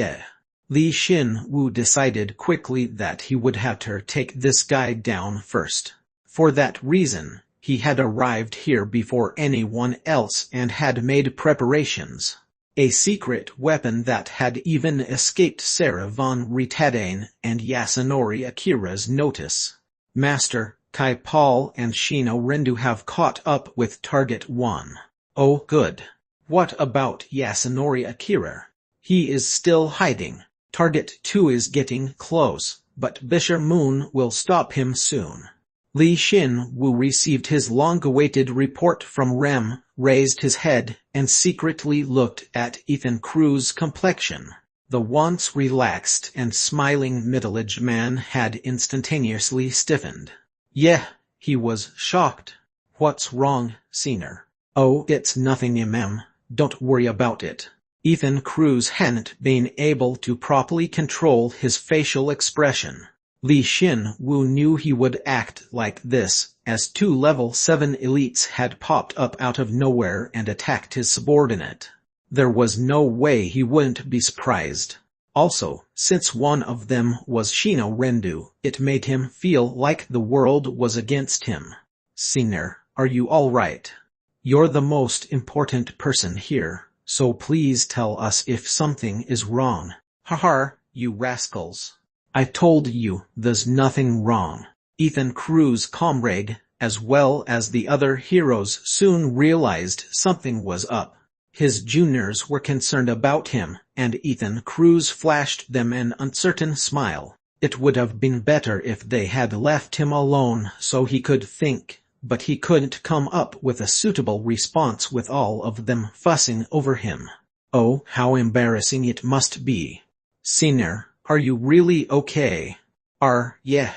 Li Xin Wu decided quickly that he would have to take this guy down first. For that reason, he had arrived here before anyone else and had made preparations. A secret weapon that had even escaped Sarah von Retadane and Yasunori Akira's notice. Master, Kai Paul and Shino Rendu have caught up with Target 1. Oh good. What about Yasunori Akira? He is still hiding. Target 2 is getting close, but Bisher Moon will stop him soon. Li Xin Wu received his long-awaited report from Rem, raised his head, and secretly looked at Ethan Cruz's complexion. The once relaxed and smiling middle-aged man had instantaneously stiffened. Yeah, he was shocked. What's wrong, Senior? Oh, it's nothing, ma'am. Don't worry about it. Ethan Cruz hadn't been able to properly control his facial expression. Li Xin Wu knew he would act like this, as 2 level 7 elites had popped up out of nowhere and attacked his subordinate. There was no way he wouldn't be surprised. Also, since one of them was Shino Rendu, it made him feel like the world was against him. Senior, are you all right? You're the most important person here, so please tell us if something is wrong. Haha, you rascals. I told you there's nothing wrong. Ethan Cruz's comrade, as well as the other heroes, soon realized something was up. His juniors were concerned about him, and Ethan Cruz flashed them an uncertain smile. It would have been better if they had left him alone so he could think, but he couldn't come up with a suitable response with all of them fussing over him. Oh, how embarrassing it must be. Senior, are you really okay? Yeah.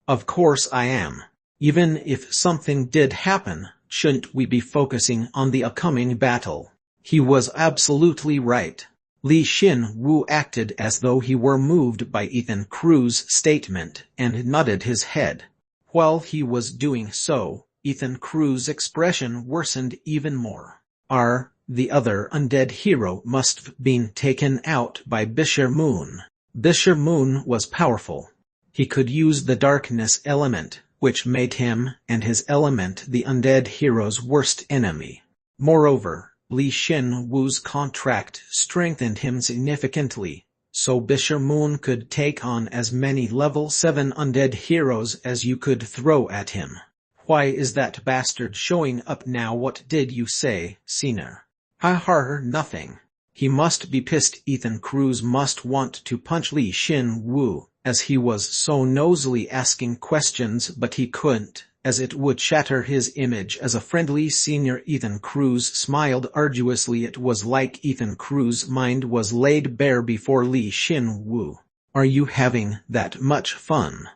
Of course I am. Even if something did happen, shouldn't we be focusing on the upcoming battle? He was absolutely right. Li Xin Wu acted as though he were moved by Ethan Cruz's statement and nodded his head. While he was doing so, Ethan Cruz's expression worsened even more. The other undead hero must have been taken out by Bisher Moon. Bisher Moon was powerful. He could use the darkness element, which made him and his element the undead hero's worst enemy. Moreover, Li Xin Wu's contract strengthened him significantly, so Bisher Moon could take on as many level 7 undead heroes as you could throw at him. Why is that bastard showing up now? What did you say, Senior? Nothing. He must be pissed. Ethan Cruz must want to punch Li Xin Wu, as he was so nosily asking questions, but he couldn't, as it would shatter his image as a friendly senior. Ethan Cruz smiled arduously. It was like Ethan Cruz's mind was laid bare before Li Xin Wu. Are you having that much fun?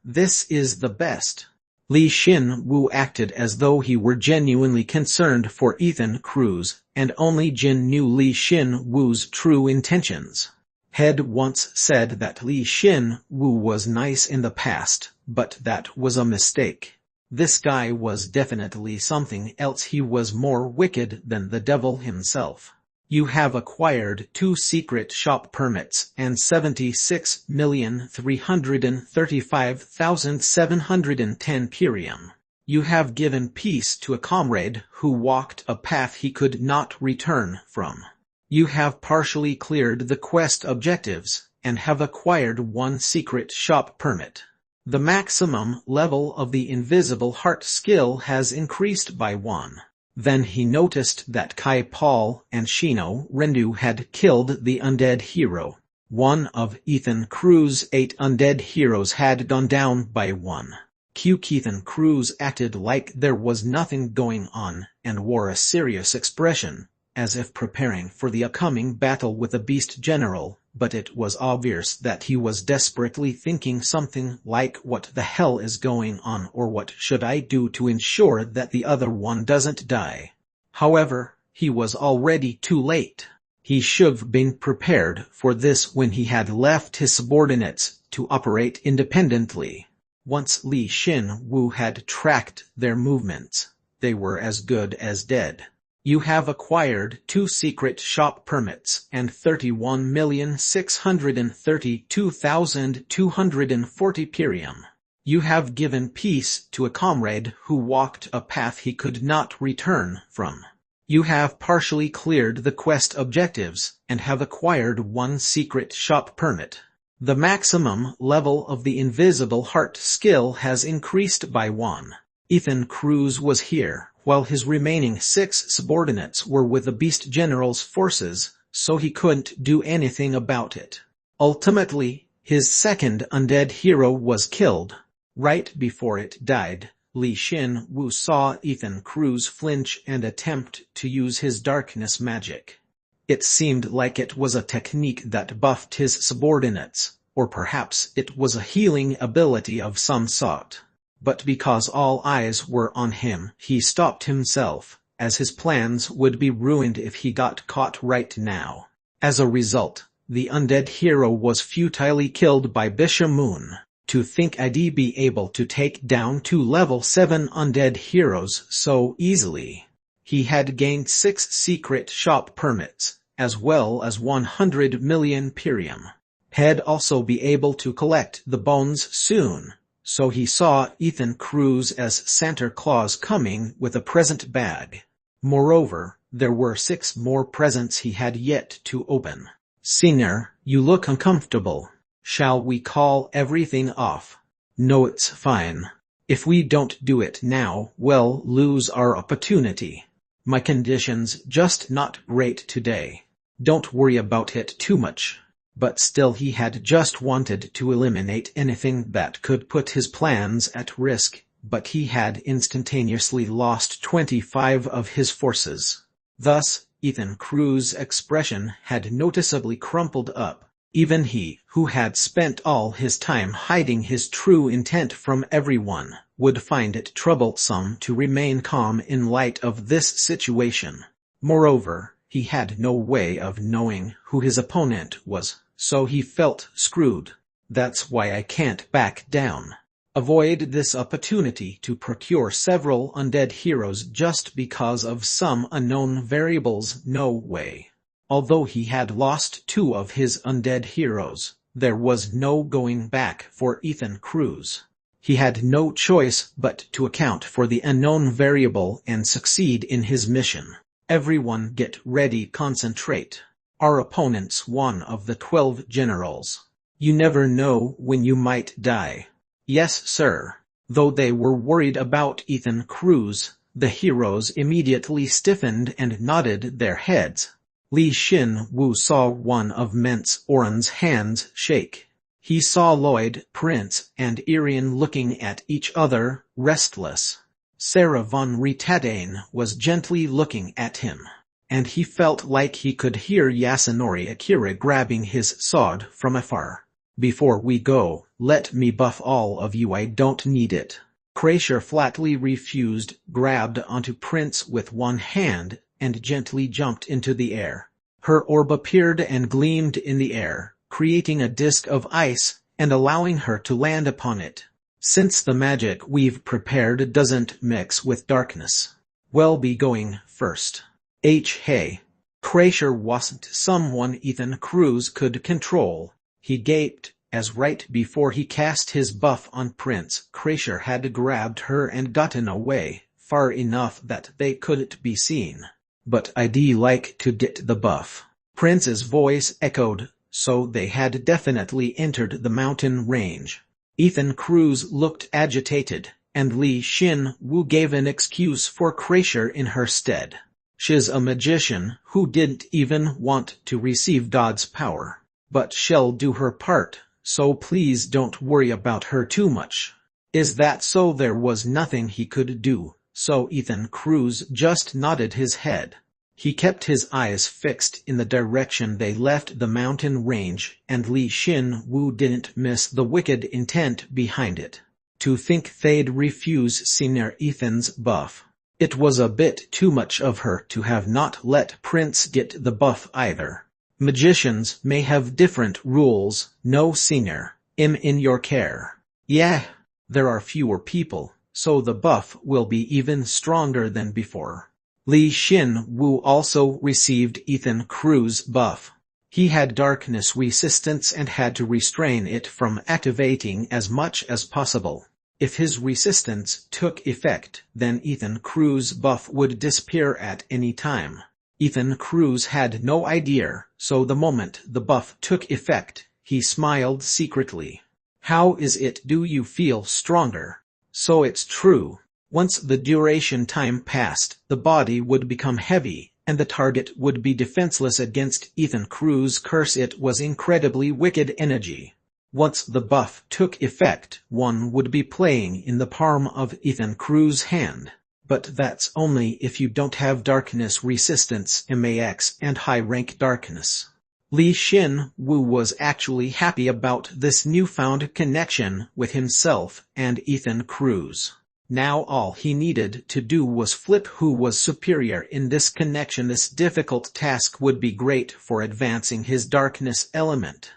This is the best. Li Xin Wu acted as though he were genuinely concerned for Ethan Cruz, and only Jin knew Li Xin Wu's true intentions. Had once said that Li Xin Wu was nice in the past, but that was a mistake. This guy was definitely something else. He was more wicked than the devil himself. You have acquired 2 secret shop permits and 76,335,710 Pirium. You have given peace to a comrade who walked a path he could not return from. You have partially cleared the quest objectives, and have acquired 1 secret shop permit. The maximum level of the invisible heart skill has increased by 1. Then he noticed that Kai Paul and Shino Rendu had killed the undead hero. One of Ethan Cruz's 8 undead heroes had gone down by 1. Ethan Cruz acted like there was nothing going on and wore a serious expression, as if preparing for the upcoming battle with the Beast General, but it was obvious that he was desperately thinking something like, what the hell is going on, or what should I do to ensure that the other one doesn't die? However, he was already too late. He should've been prepared for this when he had left his subordinates to operate independently. Once Li Xin Wu had tracked their movements, they were as good as dead. You have acquired 2 secret shop permits and 31,632,240 Pyrium. You have given peace to a comrade who walked a path he could not return from. You have partially cleared the quest objectives and have acquired 1 secret shop permit. The maximum level of the invisible heart skill has increased by 1. Ethan Cruz was here, while his remaining 6 subordinates were with the Beast General's forces, so he couldn't do anything about it. Ultimately, his second undead hero was killed. Right before it died, Li Xin Wu saw Ethan Cruz flinch and attempt to use his darkness magic. It seemed like it was a technique that buffed his subordinates, or perhaps it was a healing ability of some sort. But because all eyes were on him, he stopped himself, as his plans would be ruined if he got caught right now. As a result, the undead hero was futilely killed by Bishamoon. To think I'd be able to take down 2 level 7 undead heroes so easily. He had gained 6 secret shop permits, as well as 100 million Pyrium. He'd also be able to collect the bones soon, so he saw Ethan Cruz as Santa Claus coming with a present bag. Moreover, there were 6 more presents he had yet to open. Senior, you look uncomfortable. Shall we call everything off? No, it's fine. If we don't do it now, we'll lose our opportunity. My condition's just not great today. Don't worry about it too much. But still, he had just wanted to eliminate anything that could put his plans at risk, but he had instantaneously lost 25 of his forces. Thus, Ethan Cruz's expression had noticeably crumpled up. Even he, who had spent all his time hiding his true intent from everyone, would find it troublesome to remain calm in light of this situation. Moreover, he had no way of knowing who his opponent was, so he felt screwed. That's why I can't back down. Avoid this opportunity to procure several undead heroes just because of some unknown variables. No way. Although he had lost 2 of his undead heroes, there was no going back for Ethan Cruz. He had no choice but to account for the unknown variable and succeed in his mission. Everyone get ready, concentrate. Our opponent's one of the 12 generals. You never know when you might die. Yes, sir. Though they were worried about Ethan Cruz, the heroes immediately stiffened and nodded their heads. Li Xin Wu saw one of Mence Oran's hands shake. He saw Lloyd, Prince, and Irian looking at each other, restless. Sarah von Rietadane was gently looking at him, and he felt like he could hear Yasunori Akira grabbing his sword from afar. Before we go, let me buff all of you. I don't need it. Kreischer flatly refused, grabbed onto Prince with one hand, and gently jumped into the air. Her orb appeared and gleamed in the air, creating a disk of ice, and allowing her to land upon it. Since the magic we've prepared doesn't mix with darkness, we'll be going first. Hey. Kreischer wasn't someone Ethan Cruz could control. He gaped, as right before he cast his buff on Prince, Kreischer had grabbed her and gotten away, far enough that they couldn't be seen. But I'd like to get the buff. Prince's voice echoed, so they had definitely entered the mountain range. Ethan Cruz looked agitated, and Li Xin Wu gave an excuse for Crasher in her stead. She's a magician who didn't even want to receive God's power. But she'll do her part, so please don't worry about her too much. Is that so? There was nothing he could do, so Ethan Cruz just nodded his head. He kept his eyes fixed in the direction they left the mountain range, and Li Xin Wu didn't miss the wicked intent behind it. To think they'd refuse Senior Ethan's buff. It was a bit too much of her to have not let Prince get the buff either. Magicians may have different rules, no Senior. I'm in your care. Yeah, there are fewer people, so the buff will be even stronger than before. Li Xin Wu also received Ethan Cruz's buff. He had darkness resistance and had to restrain it from activating as much as possible. If his resistance took effect, then Ethan Cruz's buff would disappear at any time. Ethan Cruz had no idea, so the moment the buff took effect, he smiled secretly. How is it? Do you feel stronger? So it's true. Once the duration time passed, the body would become heavy, and the target would be defenseless against Ethan Cruz's curse. It was incredibly wicked energy. Once the buff took effect, one would be playing in the palm of Ethan Cruz's hand. But that's only if you don't have darkness resistance (MAX) and high-rank darkness. Li Xin Wu was actually happy about this newfound connection with himself and Ethan Cruz. Now all he needed to do was flip who was superior in this connection. This difficult task would be great for advancing his darkness element.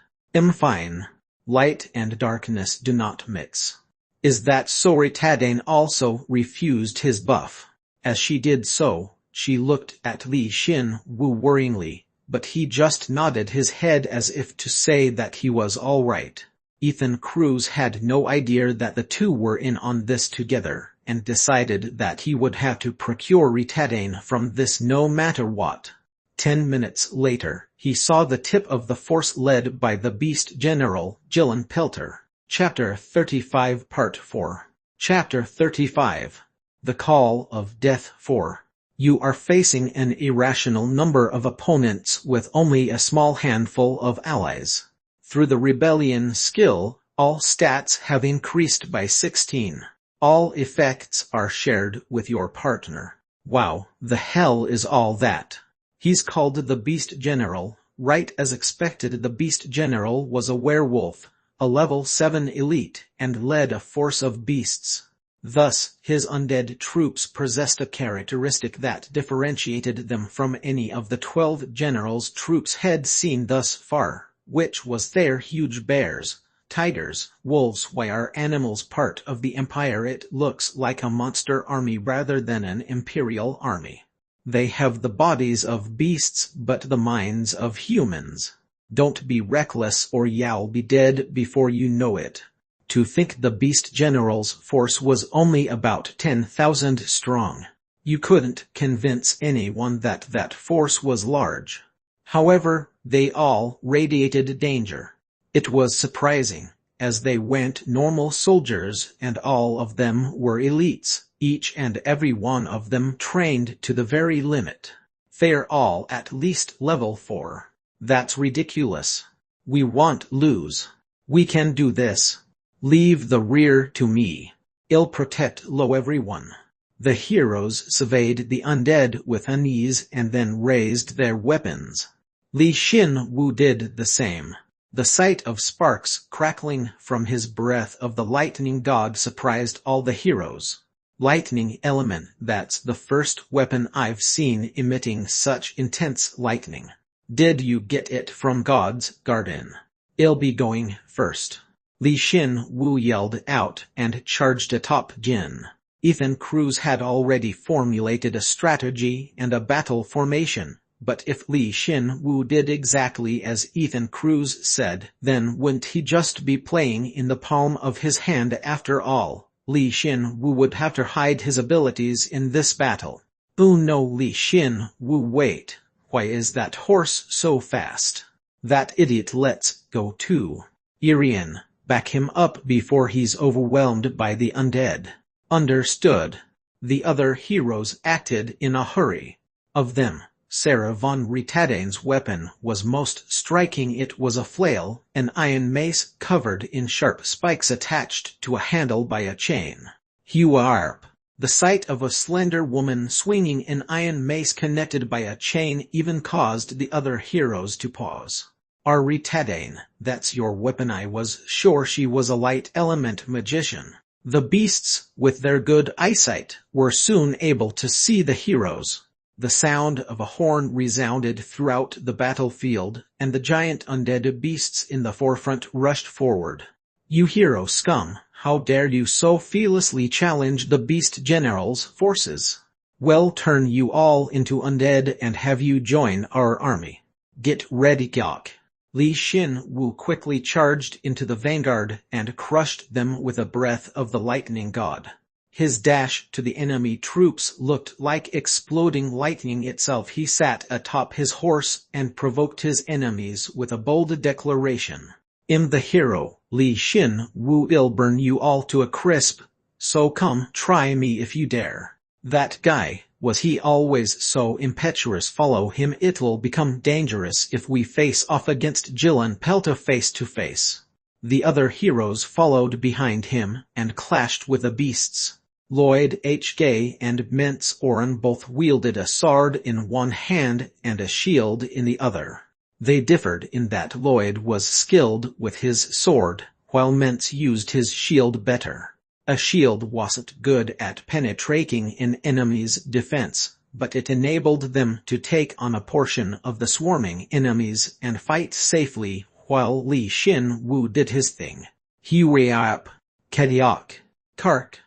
Fine. Light and darkness do not mix. Is that so? Ritadane also refused his buff. As she did so, she looked at Li Xin Wu worryingly, but he just nodded his head as if to say that he was all right. Ethan Cruz had no idea that the two were in on this together, and decided that he would have to procure Ritadane from this no matter what. 10 minutes later, he saw the tip of the force led by the Beast General, Gillen Pelter. Chapter 35 Part 4. Chapter 35. The Call of Death 4. You are facing an irrational number of opponents with only a small handful of allies. Through the rebellion skill, all stats have increased by 16. All effects are shared with your partner. Wow, the hell is all that? He's called the Beast General. Right as expected, the Beast General was a werewolf, a level 7 elite, and led a force of beasts. Thus, his undead troops possessed a characteristic that differentiated them from any of the 12 generals troops had seen thus far, which was their huge bears, tigers, wolves. Why are animals part of the empire? It looks like a monster army rather than an imperial army. They have the bodies of beasts but the minds of humans. Don't be reckless or you'll be dead before you know it. To think the Beast General's force was only about 10,000 strong. You couldn't convince anyone that that force was large. However, they all radiated danger. It was surprising, as they weren't normal soldiers and all of them were elites, each and every one of them trained to the very limit. They're all at least level 4. That's ridiculous. We won't lose. We can do this. Leave the rear to me. I'll protect low everyone. The heroes surveyed the undead with unease and then raised their weapons. Li Xin Wu did the same. The sight of sparks crackling from his breath of the lightning god surprised all the heroes. Lightning element, that's the first weapon I've seen emitting such intense lightning. Did you get it from God's garden? I'll be going first. Li Xin Wu yelled out and charged atop Jin. Ethan Cruz had already formulated a strategy and a battle formation, but if Li Xin Wu did exactly as Ethan Cruz said, then wouldn't he just be playing in the palm of his hand after all? Li Xin Wu would have to hide his abilities in this battle. Oh no, Li Xin Wu, wait. Why is that horse so fast? That idiot lets go too. Irian, Back him up before he's overwhelmed by the undead. Understood. The other heroes acted in a hurry. Of them, Sarah von Ritaden's weapon was most striking. It was a flail, an iron mace covered in sharp spikes attached to a handle by a chain. Huarp. The sight of a slender woman swinging an iron mace connected by a chain even caused the other heroes to pause. Ritadane, that's your weapon. I was sure she was a light element magician. The beasts, with their good eyesight, were soon able to see the heroes. The sound of a horn resounded throughout the battlefield, and the giant undead beasts in the forefront rushed forward. You hero scum, how dare you so fearlessly challenge the beast general's forces? Well, turn you all into undead and have you join our army. Get ready, Gyok. Li Xin-Wu quickly charged into the vanguard and crushed them with a breath of the lightning god. His dash to the enemy troops looked like exploding lightning itself. He sat atop his horse and provoked his enemies with a bold declaration. I'm the hero, Li Xin-Wu. I'll burn you all to a crisp, so come try me if you dare. That guy, was he always so impetuous? Follow him. It'll become dangerous if we face off against Jillian Pelta face to face. The other heroes followed behind him and clashed with the beasts. Lloyd H. Gay and Mintz Oren both wielded a sword in one hand and a shield in the other. They differed in that Lloyd was skilled with his sword, while Mintz used his shield better. A shield wasn't good at penetrating an enemy's defense, but it enabled them to take on a portion of the swarming enemies and fight safely while Li Xin-Wu did his thing. Huiap, Kediok, Kark,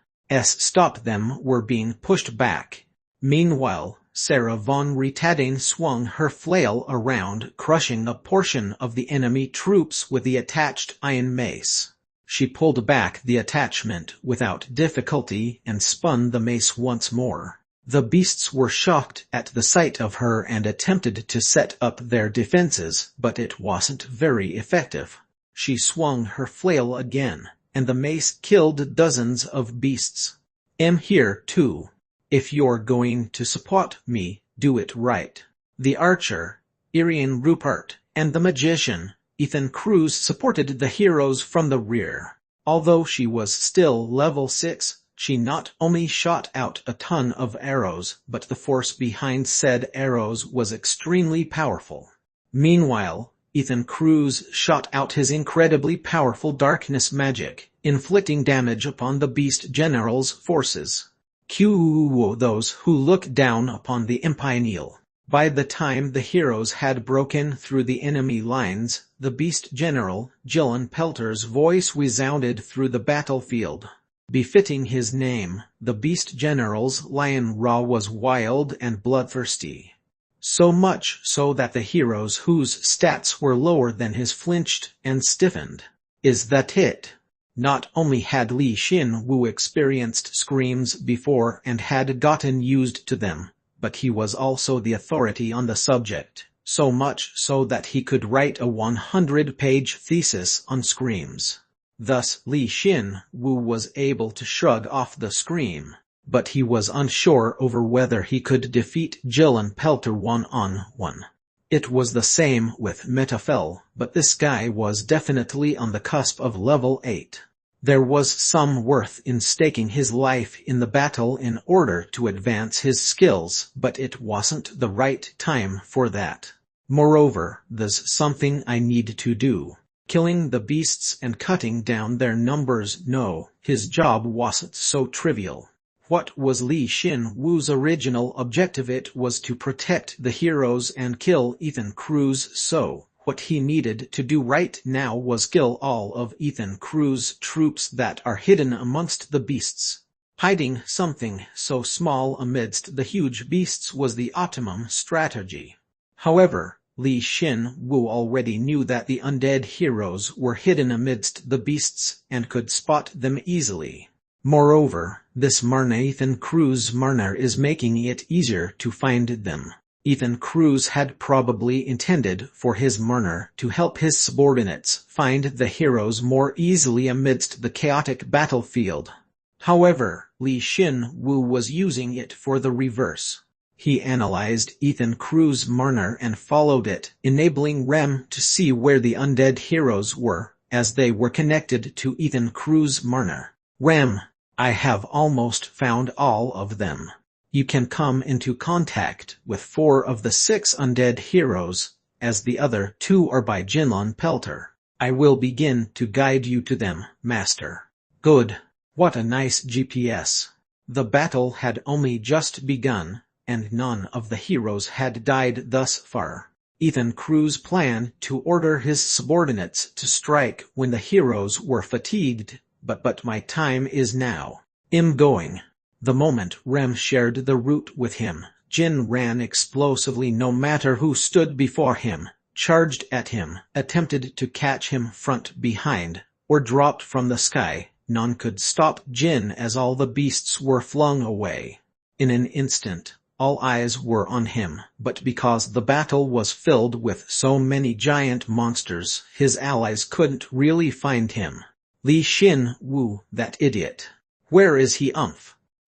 stopped them were being pushed back. Meanwhile, Sarah von Ritadane swung her flail around, crushing a portion of the enemy troops with the attached iron mace. She pulled back the attachment without difficulty and spun the mace once more. The beasts were shocked at the sight of her and attempted to set up their defenses, but it wasn't very effective. She swung her flail again, and the mace killed dozens of beasts. I'm here too. If you're going to support me, do it right. The archer, Irian Rupert, and the magician, Ethan Cruz, supported the heroes from the rear. Although she was still level 6, she not only shot out a ton of arrows, but the force behind said arrows was extremely powerful. Meanwhile, Ethan Cruz shot out his incredibly powerful darkness magic, inflicting damage upon the beast general's forces. Those who look down upon the Empire. By the time the heroes had broken through the enemy lines, the beast general, Jillian Pelter's voice resounded through the battlefield. Befitting his name, the beast general's lion roar was wild and bloodthirsty. So much so that the heroes whose stats were lower than his flinched and stiffened. Is that it? Not only had Li Xin-Wu experienced screams before and had gotten used to them, but he was also the authority on the subject, so much so that he could write a 100-page thesis on screams. Thus Li Xin-Wu was able to shrug off the scream, but he was unsure over whether he could defeat Jillian Pelter one-on-one. It was the same with Metafel, but this guy was definitely on the cusp of level 8. There was some worth in staking his life in the battle in order to advance his skills, but it wasn't the right time for that. Moreover, there's something I need to do. Killing the beasts and cutting down their numbers, no, his job wasn't so trivial. What was Li Xin-Wu's original objective? It was to protect the heroes and kill Ethan Cruz, so what he needed to do right now was kill all of Ethan Cruz's troops that are hidden amongst the beasts. Hiding something so small amidst the huge beasts was the optimum strategy. However, Li Xin-Wu already knew that the undead heroes were hidden amidst the beasts and could spot them easily. Moreover, this Ethan Cruz is making it easier to find them. Ethan Cruz had probably intended for his Murner to help his subordinates find the heroes more easily amidst the chaotic battlefield. However, Li Xin Wu was using it for the reverse. He analyzed Ethan Cruz's Murner and followed it, enabling Rem to see where the undead heroes were, as they were connected to Ethan Cruz's Murner. Rem, I have almost found all of them. You can come into contact with 4 of the 6 undead heroes, as the other 2 are by Jinlun Pelter. I will begin to guide you to them, Master. Good. What a nice GPS. The battle had only just begun, and none of the heroes had died thus far. Ethan Cruz planned to order his subordinates to strike when the heroes were fatigued, but my time is now. I'm going. The moment Rem shared the route with him, Jin ran explosively no matter who stood before him, charged at him, attempted to catch him front behind, or dropped from the sky. None could stop Jin as all the beasts were flung away. In an instant, all eyes were on him, but because the battle was filled with so many giant monsters, his allies couldn't really find him. Li Xin Wu, that idiot. Where is he?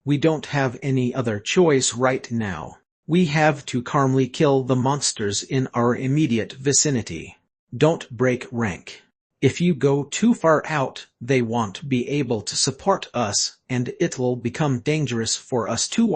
We don't have any other choice right now. We have to calmly kill the monsters in our immediate vicinity. Don't break rank. If you go too far out, they won't be able to support us, and it'll become dangerous for us to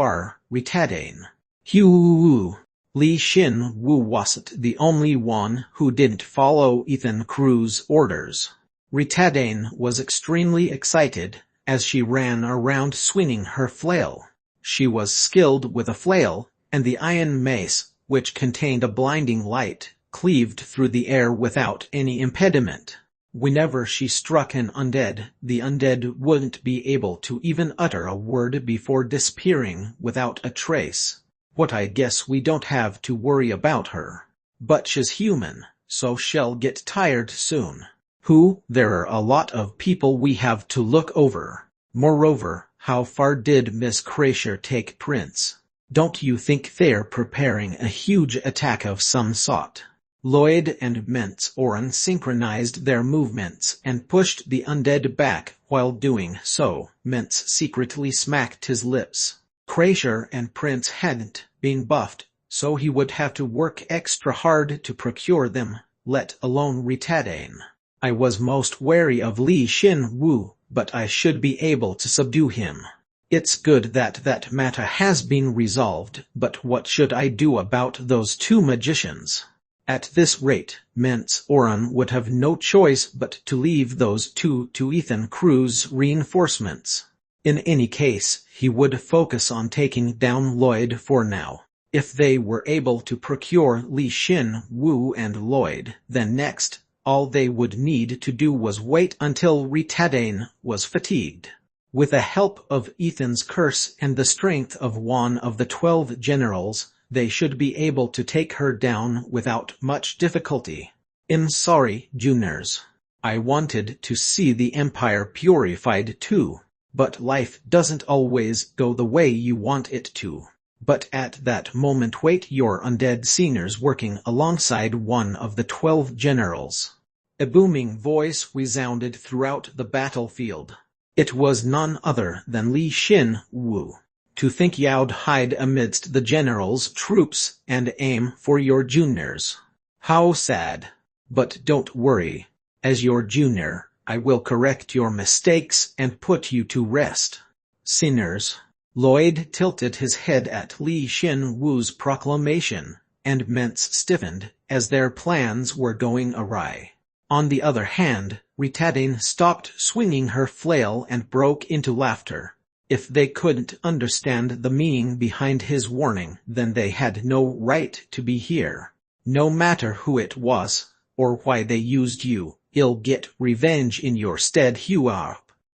retardane. Hugh. Li Xin Wu wasn't the only one who didn't follow Ethan Cruz's orders. Retardane was extremely excited as she ran around swinging her flail. She was skilled with a flail, and the iron mace, which contained a blinding light, cleaved through the air without any impediment. Whenever she struck an undead, the undead wouldn't be able to even utter a word before disappearing without a trace. What I guess we don't have to worry about her. But she's human, so she'll get tired soon. There are a lot of people we have to look over. Moreover, how far did Miss Crasher take Prince? Don't you think they're preparing a huge attack of some sort? Lloyd and Mintz Oren synchronized their movements and pushed the undead back. While doing so, Mintz secretly smacked his lips. Crasher and Prince hadn't been buffed, so he would have to work extra hard to procure them, let alone retardane. I was most wary of Li Xin Wu, but I should be able to subdue him. It's good that matter has been resolved, but what should I do about those 2 magicians? At this rate, Mintz Oren would have no choice but to leave those 2 to Ethan Cruz's reinforcements. In any case, he would focus on taking down Lloyd for now. If they were able to procure Li Xin Wu and Lloyd, then next, all they would need to do was wait until retardane was fatigued. With the help of Ethan's curse and the strength of one of the 12 generals, they should be able to take her down without much difficulty. I'm sorry, juniors. I wanted to see the Empire purified too. But life doesn't always go the way you want it to. But at that moment wait your undead seniors working alongside one of the 12 generals. A booming voice resounded throughout the battlefield. It was none other than Li Xin Wu. To think you'd hide amidst the general's troops and aim for your juniors. How sad. But don't worry. As your junior, I will correct your mistakes and put you to rest. Sinners. Lloyd tilted his head at Li Xin Wu's proclamation, and Mintz stiffened, as their plans were going awry. On the other hand, Retardane stopped swinging her flail and broke into laughter. If they couldn't understand the meaning behind his warning, then they had no right to be here. No matter who it was, or why they used you, you'll get revenge in your stead.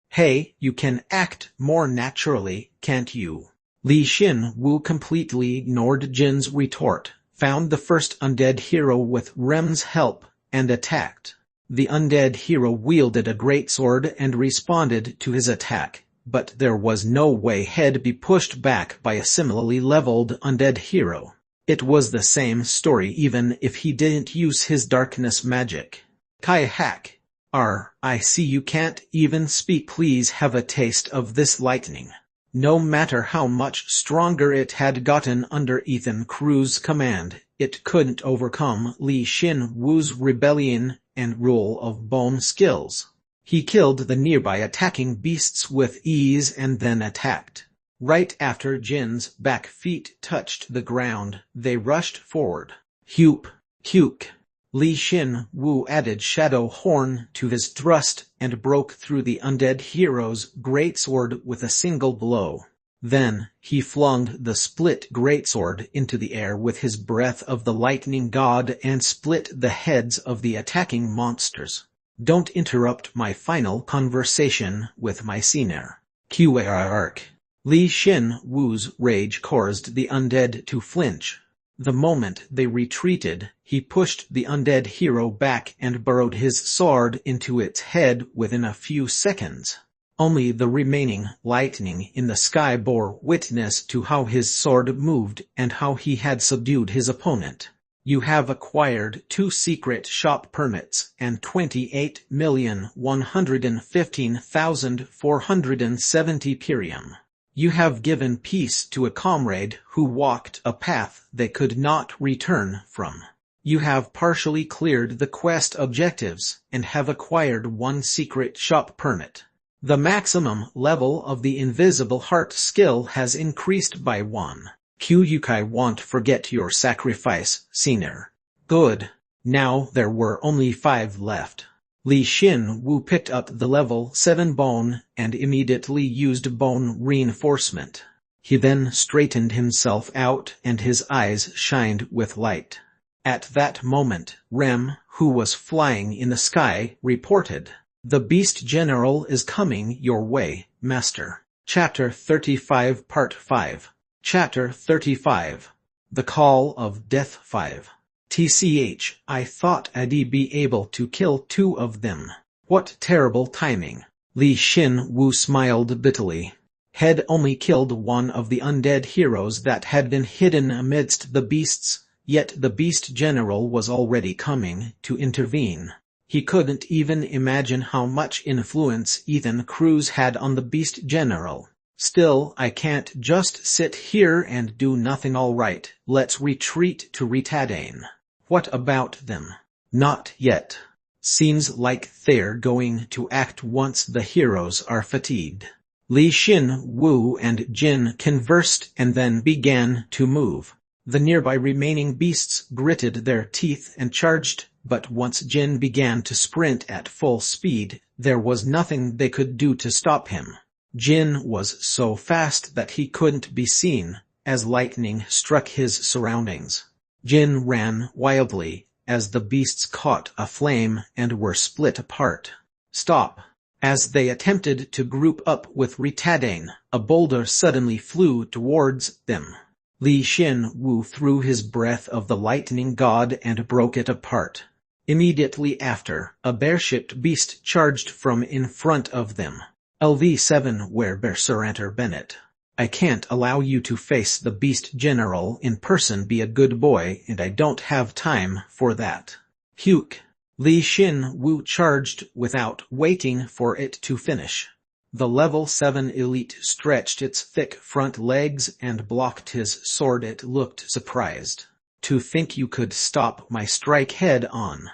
Hey, you can act more naturally, can't you? Li Xin Wu completely ignored Jin's retort, found the first undead hero with Rem's help, and attacked. The undead hero wielded a greatsword and responded to his attack, but there was no way he'd be pushed back by a similarly leveled undead hero. It was the same story even if he didn't use his darkness magic. Kai hack. I see you can't even speak. Please have a taste of this lightning. No matter how much stronger it had gotten under Ethan Crew's command, it couldn't overcome Li Xin Wu's rebellion and rule of bone skills. He killed the nearby attacking beasts with ease and then attacked. Right after Jin's back feet touched the ground, they rushed forward. Hup, huke. Li Xin Wu added Shadow Horn to his thrust and broke through the undead hero's greatsword with a single blow. Then, he flung the split greatsword into the air with his breath of the lightning god and split the heads of the attacking monsters. Don't interrupt my final conversation with my senior. Qark. Li Xin Wu's rage caused the undead to flinch. The moment they retreated, he pushed the undead hero back and burrowed his sword into its head within a few seconds. Only the remaining lightning in the sky bore witness to how his sword moved and how he had subdued his opponent. You have acquired 2 secret shop permits and 28,115,470 Pirium. You have given peace to a comrade who walked a path they could not return from. You have partially cleared the quest objectives and have acquired 1 secret shop permit. The maximum level of the invisible heart skill has increased by 1. Kyukai won't forget your sacrifice, senior. Good. Now there were only 5 left. Li Xin Wu picked up the level 7 bone and immediately used bone reinforcement. He then straightened himself out and his eyes shined with light. At that moment, Rem, who was flying in the sky, reported, "The Beast General is coming your way, Master." Chapter 35 Part 5. Chapter 35. The Call of Death 5. TCH, I thought I'd be able to kill 2 of them. What terrible timing. Li Xin Wu smiled bitterly. Had only killed 1 of the undead heroes that had been hidden amidst the beasts, yet the Beast General was already coming to intervene. He couldn't even imagine how much influence Ethan Cruz had on the Beast General. Still, I can't just sit here and do nothing. All right, let's retreat to Retadane. What about them? Not yet. Seems like they're going to act once the heroes are fatigued. Li Xin Wu and Jin conversed and then began to move. The nearby remaining beasts gritted their teeth and charged, but once Jin began to sprint at full speed, there was nothing they could do to stop him. Jin was so fast that he couldn't be seen, as lightning struck his surroundings. Jin ran wildly, as the beasts caught a flame and were split apart. Stop! As they attempted to group up with Retadane, a boulder suddenly flew towards them. Li Xin Wu threw his breath of the lightning god and broke it apart. Immediately after, a bear-shaped beast charged from in front of them. LV7 Wereberseranter Bennett. I can't allow you to face the Beast General in person. Be a good boy, and I don't have time for that. Huke. Li Xin Wu charged without waiting for it to finish. The level 7 elite stretched its thick front legs and blocked his sword. It looked surprised. To think you could stop my strike head on.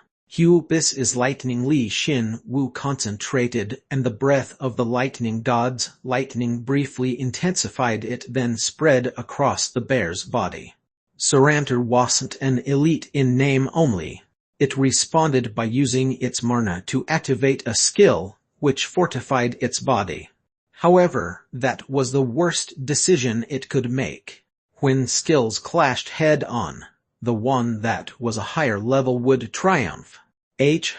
This is lightning. Li Xin Wu concentrated, and the breath of the lightning god's lightning briefly intensified. It then spread across the bear's body. Saranter wasn't an elite in name only. It responded by using its mana to activate a skill, which fortified its body. However, that was the worst decision it could make. When skills clashed head-on, the one that was a higher level would triumph.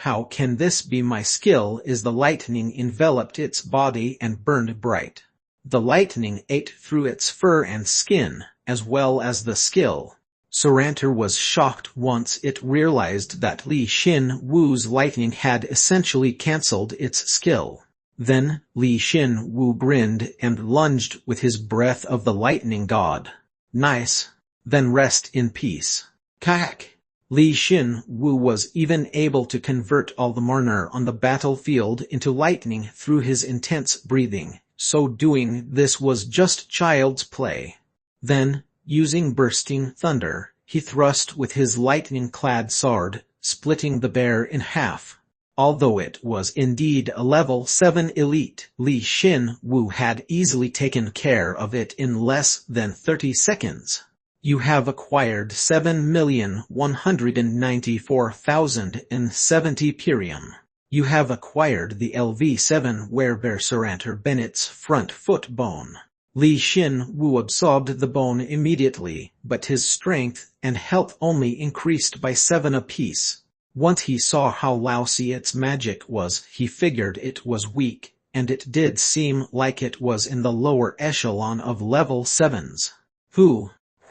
How can this be? My skill is the lightning enveloped its body and burned bright. The lightning ate through its fur and skin, as well as the skill. Saranter was shocked once it realized that Li Xin Wu's lightning had essentially cancelled its skill. Then, Li Xin Wu grinned and lunged with his breath of the lightning god. Nice. Then rest in peace. Kak. Li Xin Wu was even able to convert all the mana on the battlefield into lightning through his intense breathing, so doing this was just child's play. Then, using bursting thunder, he thrust with his lightning-clad sword, splitting the bear in half. Although it was indeed a level 7 elite, Li Xin Wu had easily taken care of it in less than 30 seconds. You have acquired 7,194,070 Pirium. You have acquired the LV7 Wereberseranter Bennett's front foot bone. Li Xin Wu absorbed the bone immediately, but his strength and health only increased by 7 apiece. Once he saw how lousy its magic was, he figured it was weak, and it did seem like it was in the lower echelon of level 7s.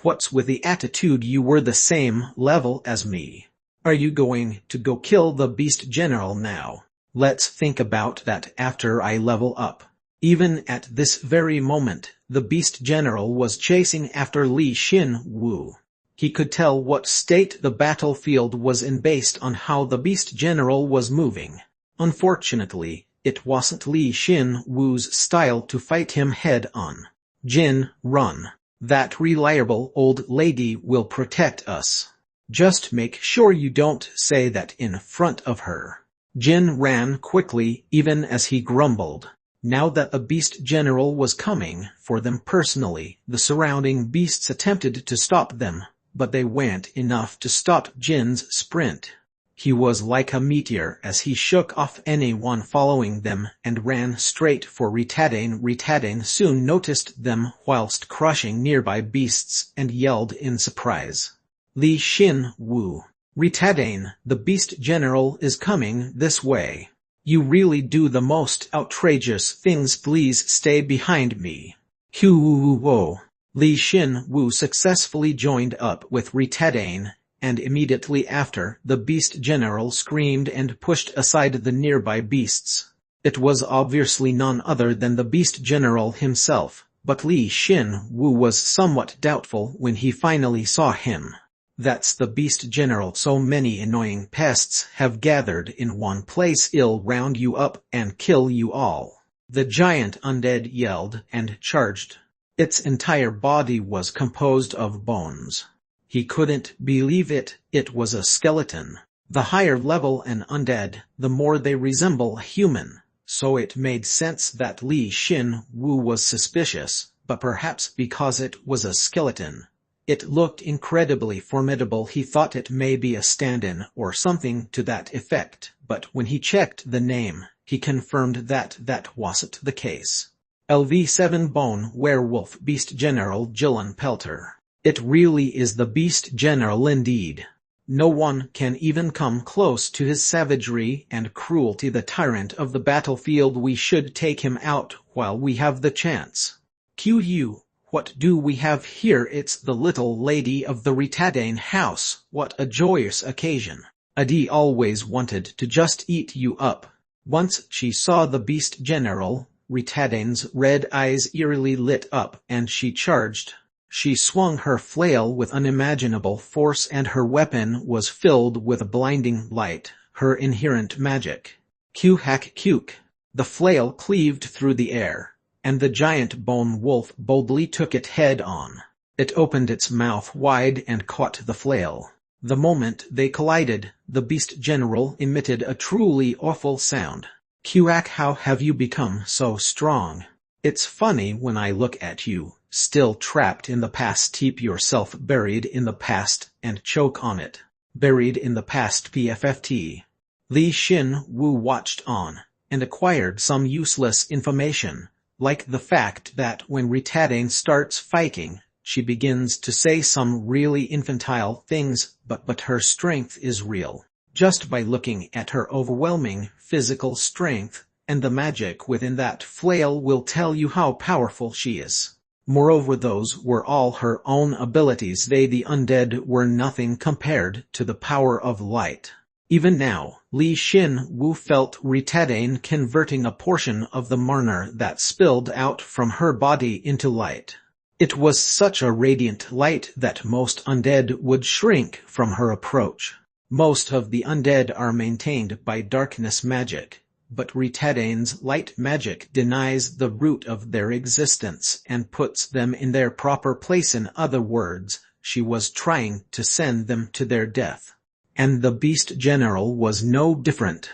What's with the attitude? You were the same level as me. Are you going to go kill the beast general now? Let's think about that after I level up. Even at this very moment, the beast general was chasing after Li Xin Wu. He could tell what state the battlefield was in based on how the beast general was moving. Unfortunately, it wasn't Li Xin Wu's style to fight him head-on. Jin, run. That reliable old lady will protect us. Just make sure you don't say that in front of her. Jin ran quickly, even as he grumbled. Now that a beast general was coming for them personally, the surrounding beasts attempted to stop them, but they weren't enough to stop Jin's sprint. He was like a meteor as he shook off anyone following them and ran straight for Ritadane. Ritadane soon noticed them whilst crushing nearby beasts and yelled in surprise. Li Xin Wu. Ritadane, the beast general is coming this way. You really do the most outrageous things. Please stay behind me. Whoa. Li Xin Wu successfully joined up with Ritadane, and immediately after, the beast general screamed and pushed aside the nearby beasts. It was obviously none other than the beast general himself, but Li Xin Wu was somewhat doubtful when he finally saw him. That's the beast general. So many annoying pests have gathered in one place. I'll round you up and kill you all. The giant undead yelled and charged. Its entire body was composed of bones. He couldn't believe it was a skeleton. The higher level an undead, the more they resemble a human, so it made sense that Li Xin Wu was suspicious, but perhaps because it was a skeleton. It looked incredibly formidable. He thought it may be a stand-in or something to that effect, but when he checked the name, he confirmed that that wasn't the case. LV7 Bone Werewolf Beast General Jillian Pelter. It really is the Beast General indeed. No one can even come close to his savagery and cruelty. The tyrant of the battlefield. We should take him out while we have the chance. QU, what do we have here? It's the little lady of the Ritadane house. What a joyous occasion. Adi always wanted to just eat you up. Once she saw the Beast General, Ritadane's red eyes eerily lit up and she charged. She swung her flail with unimaginable force and her weapon was filled with a blinding light, her inherent magic. Q-hack-cuke. The flail cleaved through the air, and the giant bone wolf boldly took it head-on. It opened its mouth wide and caught the flail. The moment they collided, the beast general emitted a truly awful sound. Quack, how have you become so strong? It's funny when I look at you, still trapped in the past. Keep yourself buried in the past and choke on it. Buried in the past. PFFT. Li Xin Wu watched on, and acquired some useless information, like the fact that when Ritadane starts fighting, she begins to say some really infantile things, but her strength is real. Just by looking at her overwhelming physical strength, and the magic within that flail will tell you how powerful she is. Moreover, those were all her own abilities. The undead were nothing compared to the power of light. Even now, Li Xin Wu felt Ritadane converting a portion of the mana that spilled out from her body into light. It was such a radiant light that most undead would shrink from her approach. Most of the undead are maintained by darkness magic, but Ritadane's light magic denies the root of their existence and puts them in their proper place. In other words, she was trying to send them to their death. And the Beast General was no different.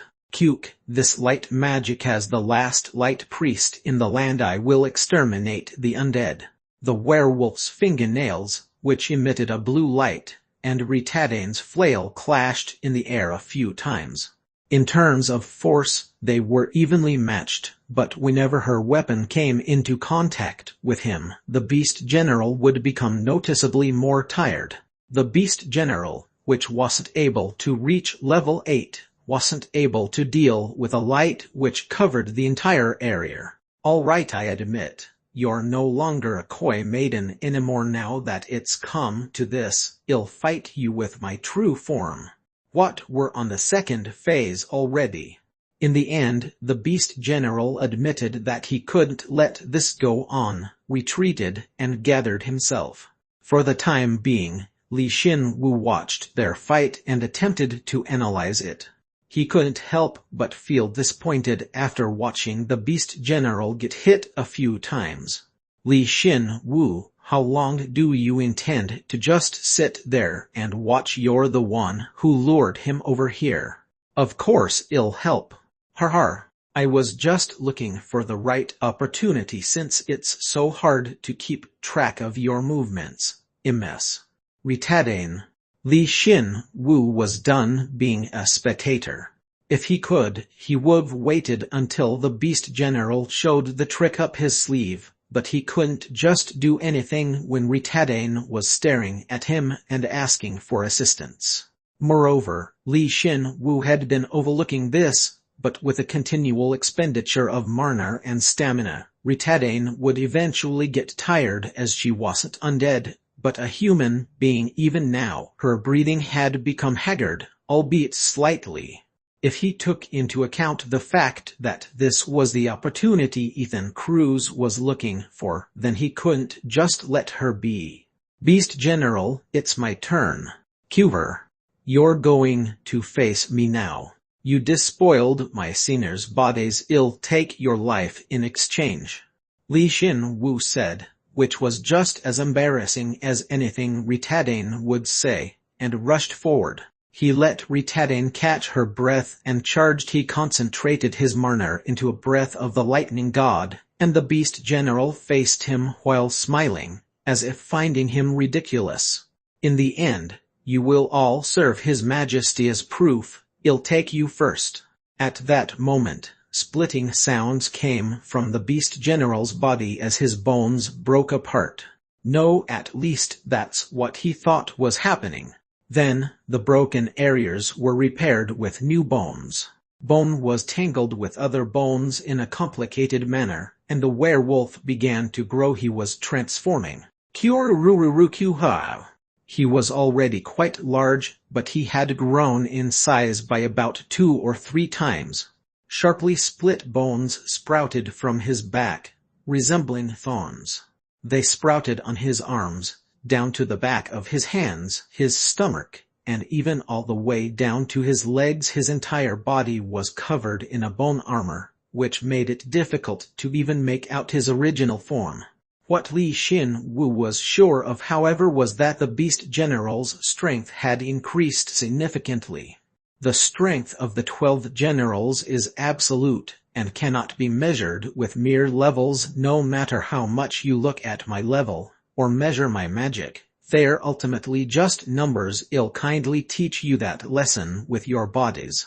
This light magic as the last light priest in the land, I will exterminate the undead. The werewolf's fingernails, which emitted a blue light, and Ritadane's flail clashed in the air a few times. In terms of force, they were evenly matched, but whenever her weapon came into contact with him, the Beast General would become noticeably more tired. The Beast General, which wasn't able to reach level 8, wasn't able to deal with a light which covered the entire area. All right, I admit. You're no longer a coy maiden anymore now that it's come to this. I'll fight you with my true form. What, we're on the second phase already? In the end, the Beast General admitted that he couldn't let this go on, retreated, and gathered himself. For the time being, Li Xin-Wu watched their fight and attempted to analyze it. He couldn't help but feel disappointed after watching the Beast General get hit a few times. Li Xin-Wu, how long do you intend to just sit there and watch? You're the one who lured him over here. Of course I'll help. Har. I was just looking for the right opportunity since it's so hard to keep track of your movements. Ms. Ritadane. Li Xin-Wu was done being a spectator. If he could, he would've waited until the Beast General showed the trick up his sleeve, but he couldn't just do anything when Ritadane was staring at him and asking for assistance. Moreover, Li Xin-Wu had been overlooking this, but with a continual expenditure of mana and stamina, Ritadane would eventually get tired as she wasn't undead, but a human being. Even now, her breathing had become haggard, albeit slightly. If he took into account the fact that this was the opportunity Ethan Cruz was looking for, then he couldn't just let her be. Beast General, it's my turn. Cuver. You're going to face me now. You despoiled my senior's bodies. I'll take your life in exchange. Li Xin-Wu said, which was just as embarrassing as anything Ritadane would say, and rushed forward. He let Ritadane catch her breath and charged. He concentrated his mana into a breath of the lightning god, and the Beast General faced him while smiling, as if finding him ridiculous. In the end, you will all serve His Majesty as proof. I'll take you first. At that moment, splitting sounds came from the Beast General's body as his bones broke apart. No, at least that's what he thought was happening. Then, the broken areas were repaired with new bones. Bone was tangled with other bones in a complicated manner, and the werewolf began to grow. He was transforming. Kyurururukyu. He was already quite large, but he had grown in size by about 2 or 3 times. Sharply split bones sprouted from his back, resembling thorns. They sprouted on his arms, down to the back of his hands, his stomach, and even all the way down to his legs. His entire body was covered in a bone armor, which made it difficult to even make out his original form. What Li Xin-Wu was sure of, however, was that the Beast General's strength had increased significantly. The strength of the 12 generals is absolute, and cannot be measured with mere levels. No matter how much you look at my level, or measure my magic, they're ultimately just numbers. I'll kindly teach you that lesson with your bodies.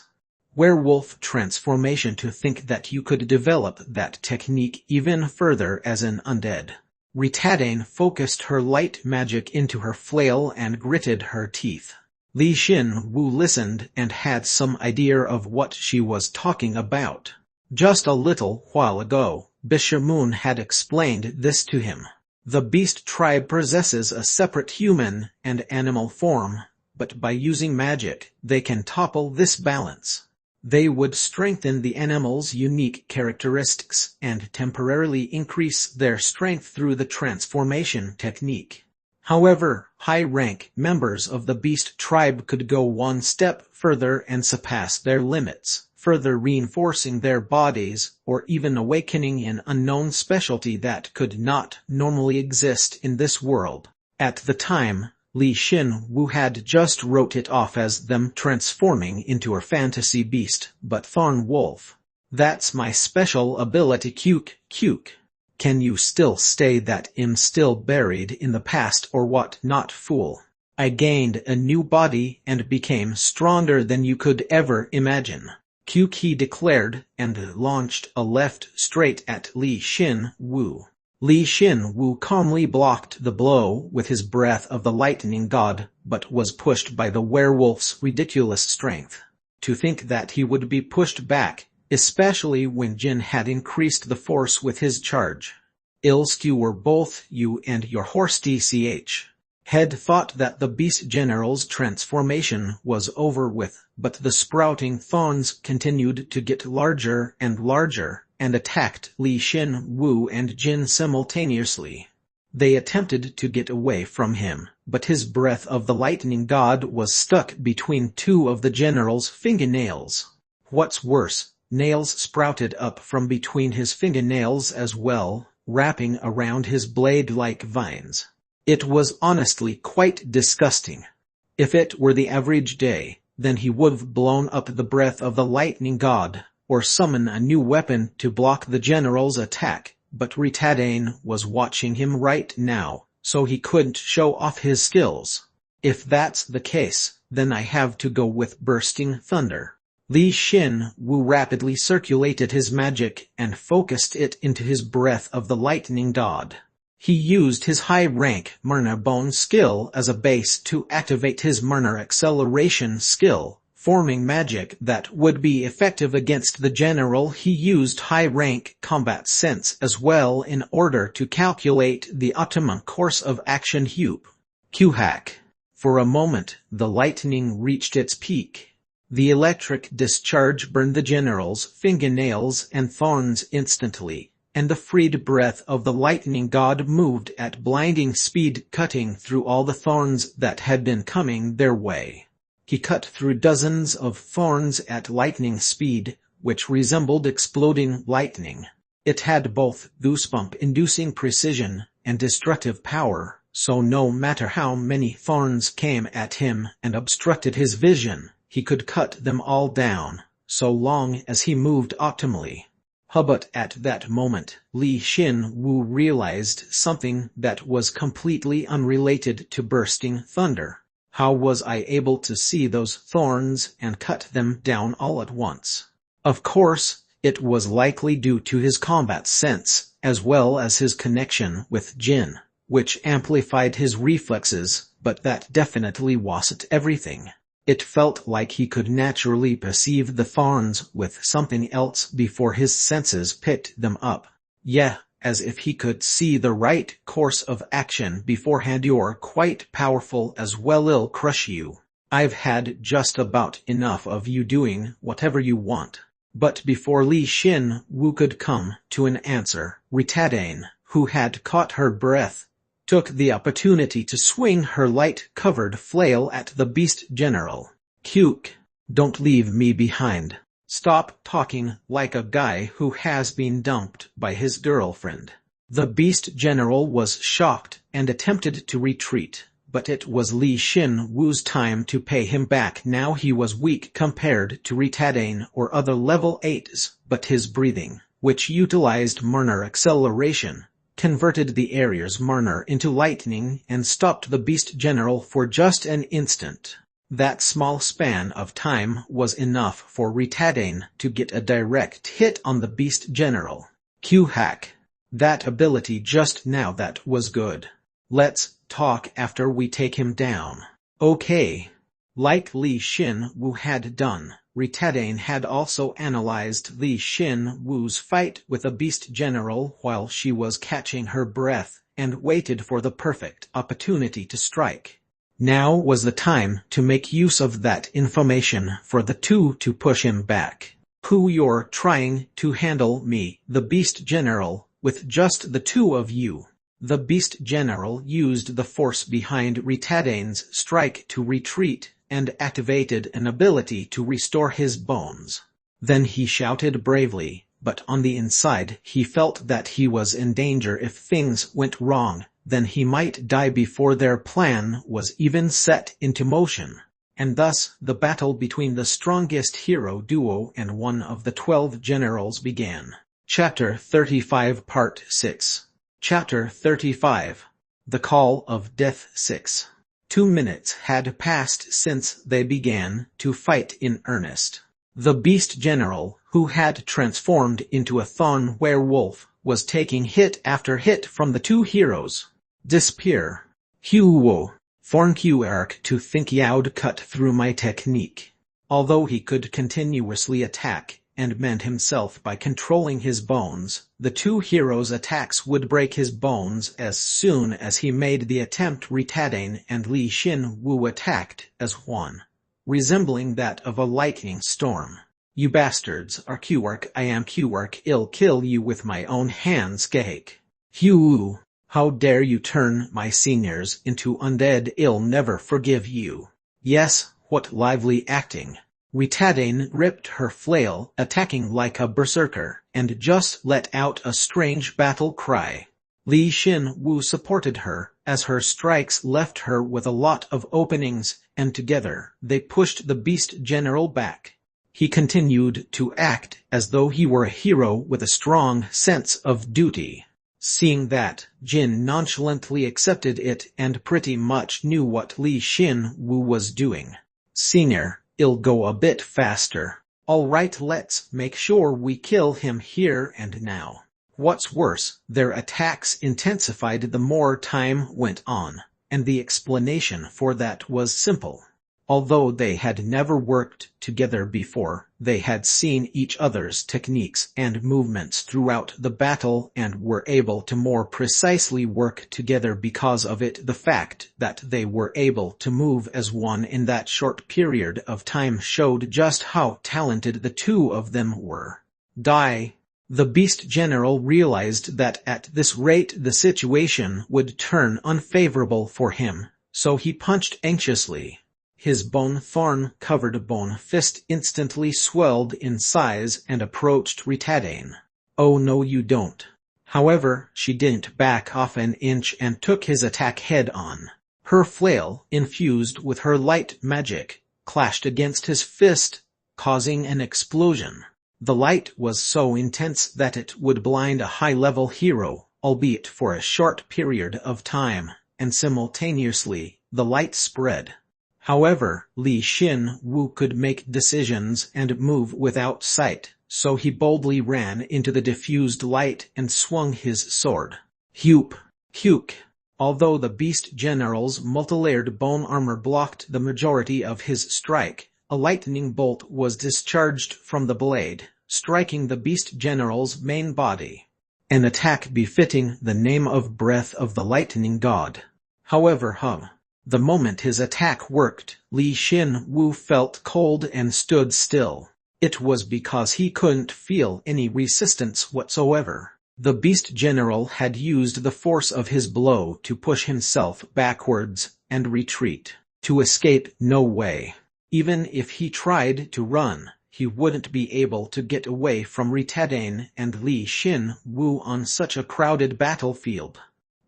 Werewolf transformation. To think that you could develop that technique even further as an undead. Ritadane focused her light magic into her flail and gritted her teeth. Li Xin-Wu listened and had some idea of what she was talking about. Just a little while ago, Bishamun had explained this to him. The beast tribe possesses a separate human and animal form, but by using magic, they can topple this balance. They would strengthen the animal's unique characteristics and temporarily increase their strength through the transformation technique. However, high-rank members of the beast tribe could go one step further and surpass their limits, further reinforcing their bodies, or even awakening an unknown specialty that could not normally exist in this world. At the time, Li Xin-Wu had just wrote it off as them transforming into a fantasy beast, but Thorn Wolf. That's my special ability. Cuke. Can you still stay that I'm still buried in the past or what? Not fool. I gained a new body and became stronger than you could ever imagine. Cuke, he declared, and launched a left straight at Li Xin-Wu. Li Xin-Wu calmly blocked the blow with his breath of the lightning god, but was pushed by the werewolf's ridiculous strength. To think that he would be pushed back, especially when Jin had increased the force with his charge. Ill-skewer both you and your horse. TCH. Had thought that the beast general's transformation was over with, but the sprouting thorns continued to get larger and larger, and attacked Li Xin-Wu and Jin simultaneously. They attempted to get away from him, but his breath of the lightning god was stuck between two of the general's fingernails. What's worse, nails sprouted up from between his fingernails as well, wrapping around his blade like vines. It was honestly quite disgusting. If it were the average day, then he would've blown up the breath of the lightning god, or summon a new weapon to block the general's attack, but Ritadane was watching him right now, so he couldn't show off his skills. If that's the case, then I have to go with bursting thunder. Li Xin-Wu rapidly circulated his magic and focused it into his breath of the lightning god. He used his high-rank Myrna Bone skill as a base to activate his Myrna acceleration skill, forming magic that would be effective against the general. He used high-rank combat sense as well in order to calculate the optimum course of action. Q-hack. For a moment, the lightning reached its peak. The electric discharge burned the general's fingernails and thorns instantly, and the freed breath of the lightning god moved at blinding speed, cutting through all the thorns that had been coming their way. He cut through dozens of thorns at lightning speed, which resembled exploding lightning. It had both goosebump-inducing precision and destructive power, so no matter how many thorns came at him and obstructed his vision, he could cut them all down, so long as he moved optimally. But at that moment, Li Xin-Wu realized something that was completely unrelated to bursting thunder. How was I able to see those thorns and cut them down all at once? Of course, it was likely due to his combat sense, as well as his connection with Jin, which amplified his reflexes, but that definitely wasn't everything. It felt like he could naturally perceive the thorns with something else before his senses picked them up. Yeah, as if he could see the right course of action beforehand. You're quite powerful as well. I'll crush you. I've had just about enough of you doing whatever you want. But before Li Xin-Wu could come to an answer, Ritadane, who had caught her breath, took the opportunity to swing her light-covered flail at the beast general. Cuke, don't leave me behind. Stop talking like a guy who has been dumped by his girlfriend. The beast general was shocked and attempted to retreat, but it was Li Xin-Wu's time to pay him back. Now he was weak compared to Ritadane or other level 8s, but his breathing, which utilized Myrna acceleration, converted the area's Myrna into lightning and stopped the beast general for just an instant. That small span of time was enough for Ritadane to get a direct hit on the beast general. Q-hack. That ability just now, that was good. Let's talk after we take him down. Okay. Like Li Xin-Wu had done, Ritadane had also analyzed Li Xin-Wu's fight with the beast general while she was catching her breath, and waited for the perfect opportunity to strike. Now was the time to make use of that information for the two to push him back. Who you're trying to handle me, the Beast General, with just the two of you. The Beast General used the force behind Ritadane's strike to retreat and activated an ability to restore his bones. Then he shouted bravely, but on the inside he felt that he was in danger. If things went wrong, then he might die before their plan was even set into motion. And thus the battle between the strongest hero duo and one of the 12 generals began. Chapter 35 Part 6. Chapter 35. The Call of Death 6. 2 minutes had passed since they began to fight in earnest. The Beast General, who had transformed into a thorn werewolf, was taking hit after hit from the two heroes. Disappear. Huo. Thorn Arc to think you'd cut through my technique. Although he could continuously attack and mend himself by controlling his bones, the two heroes' attacks would break his bones as soon as he made the attempt. Ritadane and Li Xin Wu attacked as one, resembling that of a lightning storm. You bastards are Qark, I am Qark, I'll kill you with my own hands. Gahake. Hu. How dare you turn my seniors into undead? I'll never forgive you. Yes, what lively acting. Ritadane ripped her flail, attacking like a berserker, and just let out a strange battle cry. Li Xin Wu supported her, as her strikes left her with a lot of openings, and together they pushed the Beast General back. He continued to act as though he were a hero with a strong sense of duty. Seeing that, Jin nonchalantly accepted it and pretty much knew what Li Xin Wu was doing. Senior, I'll go a bit faster. Alright, let's make sure we kill him here and now. What's worse, their attacks intensified the more time went on, and the explanation for that was simple. Although they had never worked together before, they had seen each other's techniques and movements throughout the battle and were able to more precisely work together because of it. The fact that they were able to move as one in that short period of time showed just how talented the two of them were. Die. The Beast General realized that at this rate the situation would turn unfavorable for him, so he punched anxiously. His bone-thorn-covered bone fist instantly swelled in size and approached Ritadane. Oh no, you don't. However, she didn't back off an inch and took his attack head-on. Her flail, infused with her light magic, clashed against his fist, causing an explosion. The light was so intense that it would blind a high-level hero, albeit for a short period of time, and simultaneously, the light spread. However, Li Xin Wu could make decisions and move without sight, so he boldly ran into the diffused light and swung his sword. Hup! Huk! Although the Beast General's multilayered bone armor blocked the majority of his strike, a lightning bolt was discharged from the blade, striking the Beast General's main body. An attack befitting the name of Breath of the Lightning God. However, the moment his attack worked, Li Xin Wu felt cold and stood still. It was because he couldn't feel any resistance whatsoever. The Beast General had used the force of his blow to push himself backwards and retreat. To escape, no way. Even if he tried to run, he wouldn't be able to get away from Ritadane and Li Xin Wu on such a crowded battlefield.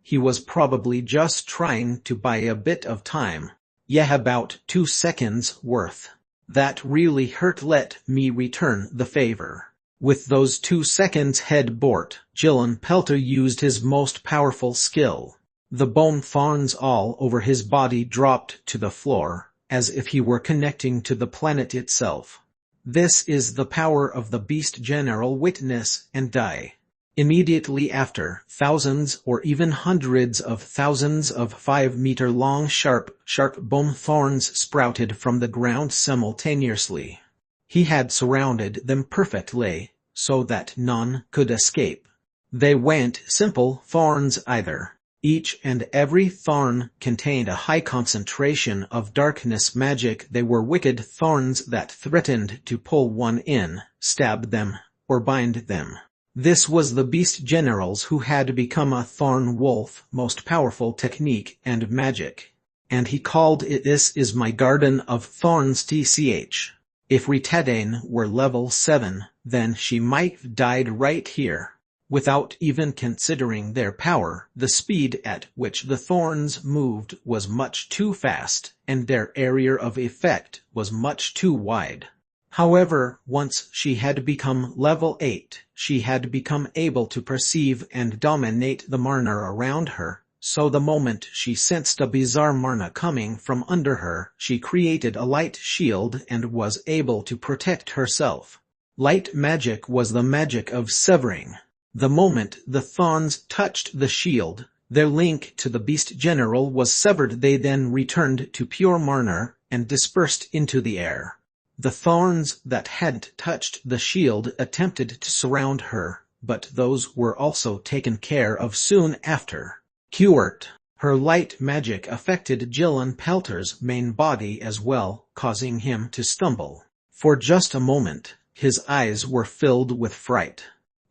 He was probably just trying to buy a bit of time. Yeah, about 2 seconds worth. That really hurt. Let me return the favor. With those 2 seconds head bort, Jilin Pelter used his most powerful skill. The bone thorns all over his body dropped to the floor, as if he were connecting to the planet itself. This is the power of the Beast General. Witness and die. Immediately after, thousands or even hundreds of thousands of 5-meter-long sharp bone thorns sprouted from the ground simultaneously. He had surrounded them perfectly, so that none could escape. They weren't simple thorns either. Each and every thorn contained a high concentration of darkness magic. They were wicked thorns that threatened to pull one in, stab them, or bind them. This was the beast generals who had become a thorn wolf, most powerful technique and magic. And he called it, "This is my garden of thorns tch. If Ritadane were level 7, then she might have died right here." Without even considering their power, the speed at which the thorns moved was much too fast, and their area of effect was much too wide. However, once she had become level 8, she had become able to perceive and dominate the Marna around her, so the moment she sensed a bizarre Marna coming from under her, she created a light shield and was able to protect herself. Light magic was the magic of severing. The moment the thorns touched the shield, their link to the beast general was severed. They then returned to pure Marna and dispersed into the air. The thorns that hadn't touched the shield attempted to surround her, but those were also taken care of soon after. Cured. Her light magic affected Gillen Pelter's main body as well, causing him to stumble. For just a moment, his eyes were filled with fright.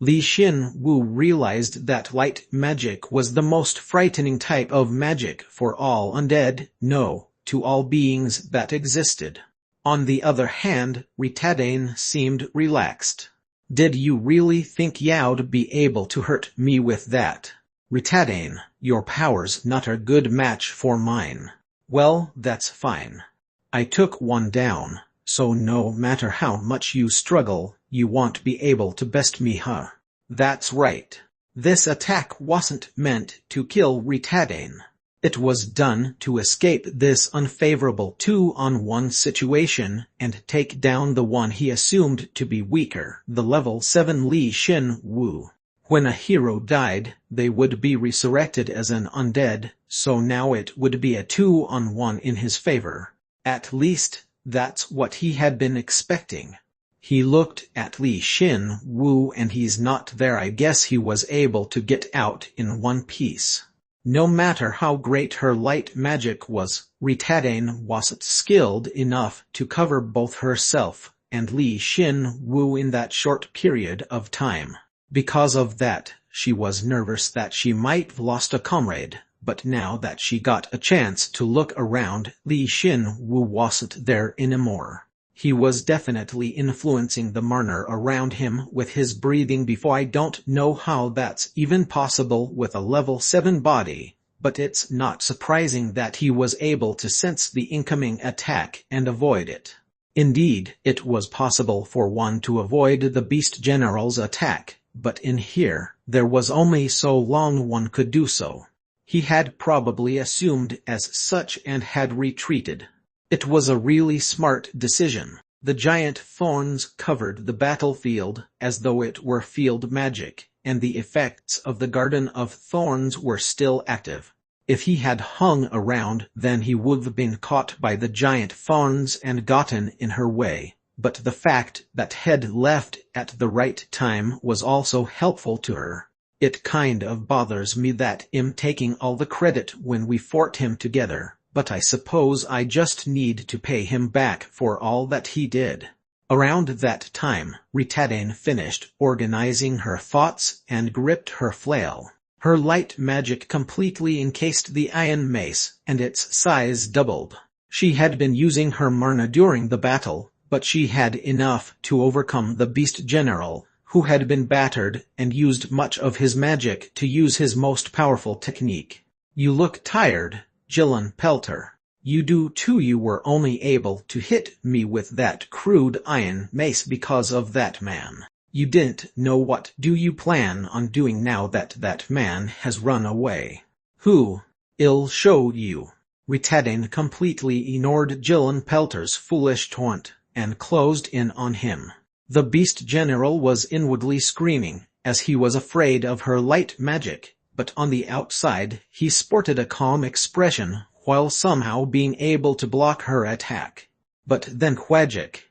Li Xin Wu realized that light magic was the most frightening type of magic for all undead, no, to all beings that existed. On the other hand, Ritadane seemed relaxed. "Did you really think you'd be able to hurt me with that? Ritadane, your power's not a good match for mine." "Well, that's fine. I took one down, so no matter how much you struggle, you won't be able to best me, huh?" "That's right. This attack wasn't meant to kill Ritadane. It was done to escape this unfavorable 2-on-1 situation and take down the one he assumed to be weaker, the level 7 Li Xin Wu. When a hero died, they would be resurrected as an undead, so now it would be a 2-on-1 in his favor. At least, that's what he had been expecting. He looked at Li Xin Wu and he's not there. I guess he was able to get out in one piece. No matter how great her light magic was, Ritadane wasn't skilled enough to cover both herself and Li Xin Wu in that short period of time. Because of that, she was nervous that she might have lost a comrade, but now that she got a chance to look around, Li Xin Wu wasn't there anymore. He was definitely influencing the Marna around him with his breathing before. I don't know how that's even possible with a level 7 body, but it's not surprising that he was able to sense the incoming attack and avoid it. Indeed, it was possible for one to avoid the Beast General's attack, but in here, there was only so long one could do so. He had probably assumed as such and had retreated. It was a really smart decision. The giant thorns covered the battlefield as though it were field magic, and the effects of the Garden of Thorns were still active. If he had hung around, then he would have been caught by the giant thorns and gotten in her way. But the fact that he'd left at the right time was also helpful to her. It kind of bothers me that I'm taking all the credit when we fought him together, but I suppose I just need to pay him back for all that he did. Around that time, Ritadane finished organizing her thoughts and gripped her flail. Her light magic completely encased the iron mace, and its size doubled. She had been using her Marna during the battle, but she had enough to overcome the Beast General, who had been battered and used much of his magic to use his most powerful technique. "You look tired, Gillen Pelter. You do too. You were only able to hit me with that crude iron mace because of that man. You didn't know. What do you plan on doing now that that man has run away?" "Who? I'll show you." Ritadane completely ignored Gillen Pelter's foolish taunt and closed in on him. The Beast General was inwardly screaming, as he was afraid of her light magic, but on the outside he sported a calm expression while somehow being able to block her attack. But then Quagic.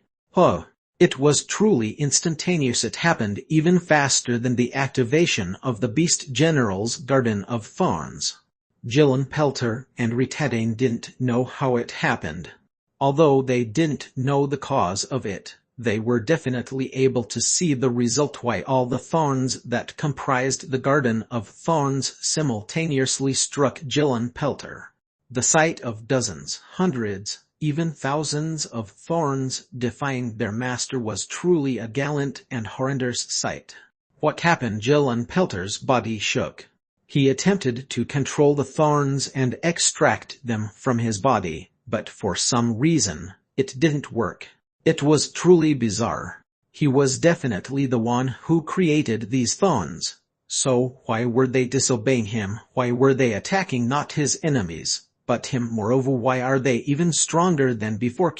It was truly instantaneous. It happened even faster than the activation of the Beast General's Garden of Thorns. Gillen Pelter and Retadane didn't know how it happened. Although they didn't know the cause of it, they were definitely able to see the result why all the thorns that comprised the Garden of Thorns simultaneously struck Gillen Pelter. The sight of dozens, hundreds, even thousands of thorns defying their master was truly a gallant and horrendous sight. What happened? Gillen Pelter's body shook. He attempted to control the thorns and extract them from his body, but for some reason, it didn't work. It was truly bizarre. He was definitely the one who created these thorns. So why were they disobeying him? Why were they attacking not his enemies, but him? Moreover, why are they even stronger than before?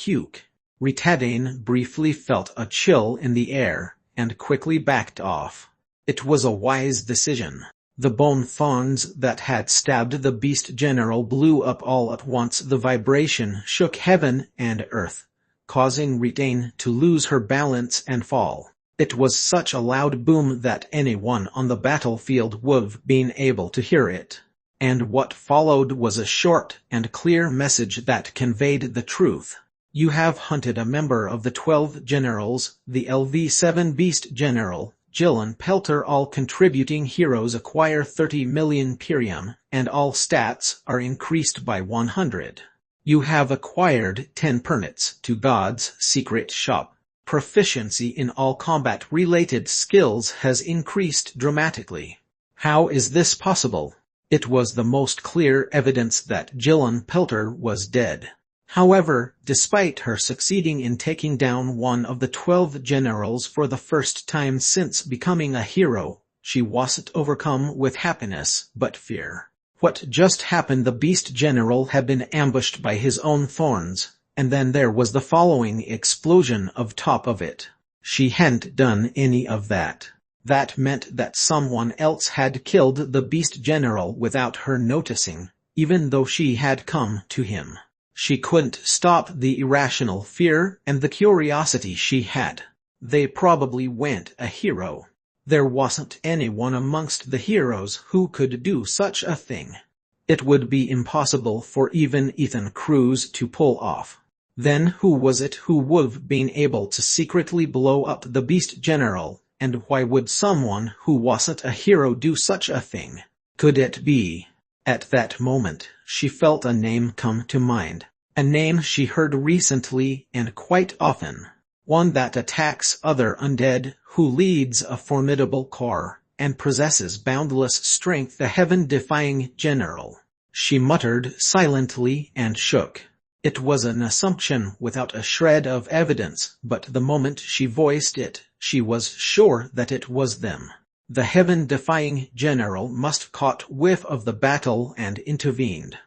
Retadane briefly felt a chill in the air, and quickly backed off. It was a wise decision. The bone thorns that had stabbed the beast general blew up all at once. The vibration shook heaven and earth, causing Retadane to lose her balance and fall. It was such a loud boom that anyone on the battlefield would have been able to hear it. And what followed was a short and clear message that conveyed the truth. You have hunted a member of the 12 generals, the LV7 Beast General, Gillen Pelter. All contributing heroes acquire 30 million Pirium, and all stats are increased by 100. You have acquired 10 permits to God's secret shop. Proficiency in all combat-related skills has increased dramatically. How is this possible? It was the most clear evidence that Gillen Pelter was dead. However, despite her succeeding in taking down one of the 12 generals for the first time since becoming a hero, she wasn't overcome with happiness, but fear. What just happened? The beast general had been ambushed by his own thorns, and then there was the following explosion of top of it. She hadn't done any of that. That meant that someone else had killed the beast general without her noticing, even though she had come to him. She couldn't stop the irrational fear and the curiosity she had. They probably weren't a hero. There wasn't anyone amongst the heroes who could do such a thing. It would be impossible for even Ethan Cruz to pull off. Then who was it who would have been able to secretly blow up the beast general, and why would someone who wasn't a hero do such a thing? Could it be? At that moment, she felt a name come to mind. A name she heard recently and quite often. One that attacks other undead, who leads a formidable corps, and possesses boundless strength, the heaven-defying general. She muttered silently and shook. It was an assumption without a shred of evidence, but the moment she voiced it, she was sure that it was them. The heaven-defying general must caught whiff of the battle and intervened.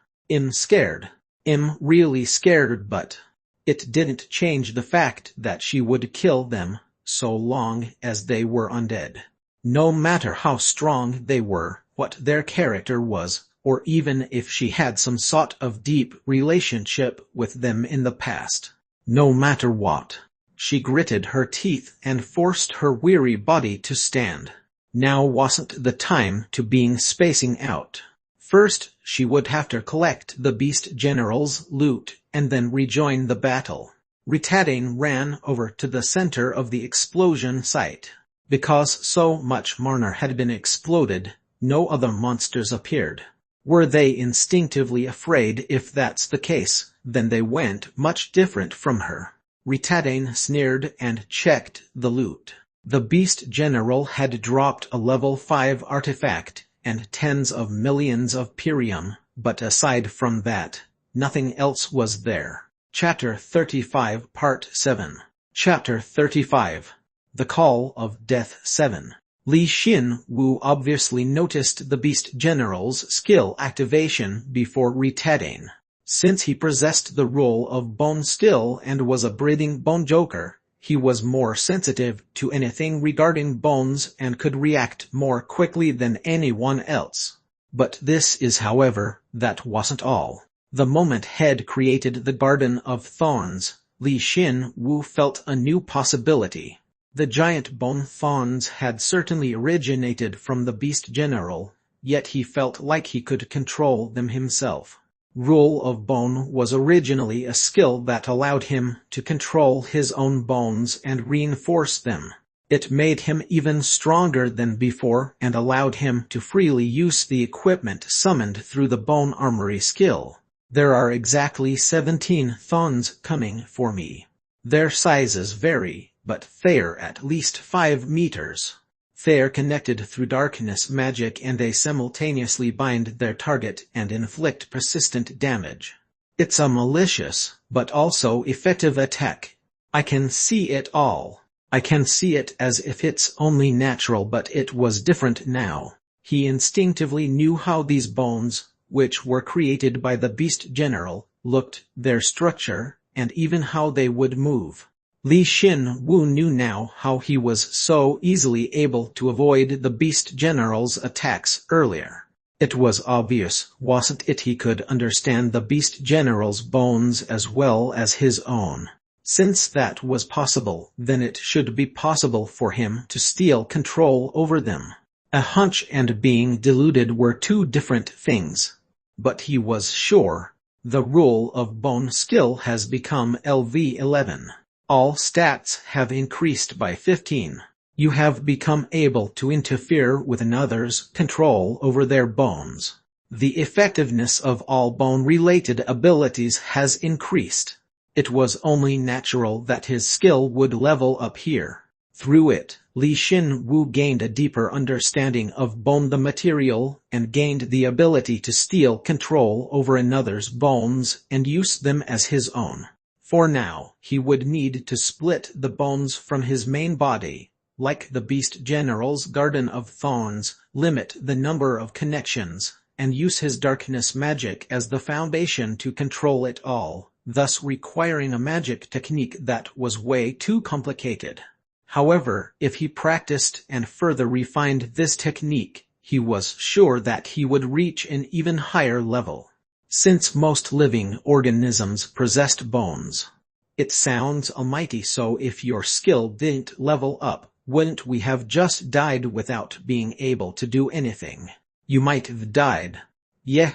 Scared. Really scared, but it didn't change the fact that she would kill them, so long as they were undead. No matter how strong they were, what their character was, or even if she had some sort of deep relationship with them in the past. No matter what. She gritted her teeth and forced her weary body to stand. Now wasn't the time to be spacing out. First, she would have to collect the beast general's loot, and then rejoin the battle. Retadane ran over to the center of the explosion site. Because so much mana had been exploded, no other monsters appeared. Were they instinctively afraid? If that's the case, then they weren't much different from her. Retadane sneered and checked the loot. The beast general had dropped a level 5 artifact, and tens of millions of Pirium, but aside from that, nothing else was there. Chapter 35 Part 7. Chapter 35. The Call of Death 7. Li Xin Wu obviously noticed the beast general's skill activation before Retadane. Since he possessed the role of Bone Still and was a breathing bone joker, he was more sensitive to anything regarding bones and could react more quickly than anyone else. But this is, however, that wasn't all. The moment Head created the Garden of Thorns, Li Xin Wu felt a new possibility. The giant bone thorns had certainly originated from the beast general, yet he felt like he could control them himself. Rule of Bone was originally a skill that allowed him to control his own bones and reinforce them. It made him even stronger than before and allowed him to freely use the equipment summoned through the Bone Armory skill. There are exactly 17 thorns coming for me. Their sizes vary, but they're at least 5 meters. They're connected through darkness magic and they simultaneously bind their target and inflict persistent damage. It's a malicious, but also effective attack. I can see it all. I can see it as if it's only natural, but it was different now. He instinctively knew how these bones, which were created by the Beast General, looked, their structure, and even how they would move. Li Xin-Wu knew now how he was so easily able to avoid the Beast General's attacks earlier. It was obvious, wasn't it? He could understand the Beast General's bones as well as his own. Since that was possible, then it should be possible for him to steal control over them. A hunch and being deluded were two different things. But he was sure. The Rule of Bone skill has become LV11. All stats have increased by 15. You have become able to interfere with another's control over their bones. The effectiveness of all bone-related abilities has increased. It was only natural that his skill would level up here. Through it, Li Xin-Wu gained a deeper understanding of bone the material and gained the ability to steal control over another's bones and use them as his own. For now, he would need to split the bones from his main body, like the Beast General's Garden of Thorns, limit the number of connections, and use his darkness magic as the foundation to control it all, thus requiring a magic technique that was way too complicated. However, if he practiced and further refined this technique, he was sure that he would reach an even higher level. Since most living organisms possessed bones, it sounds almighty, so if your skill didn't level up, wouldn't we have just died without being able to do anything? You might have died. Yeah.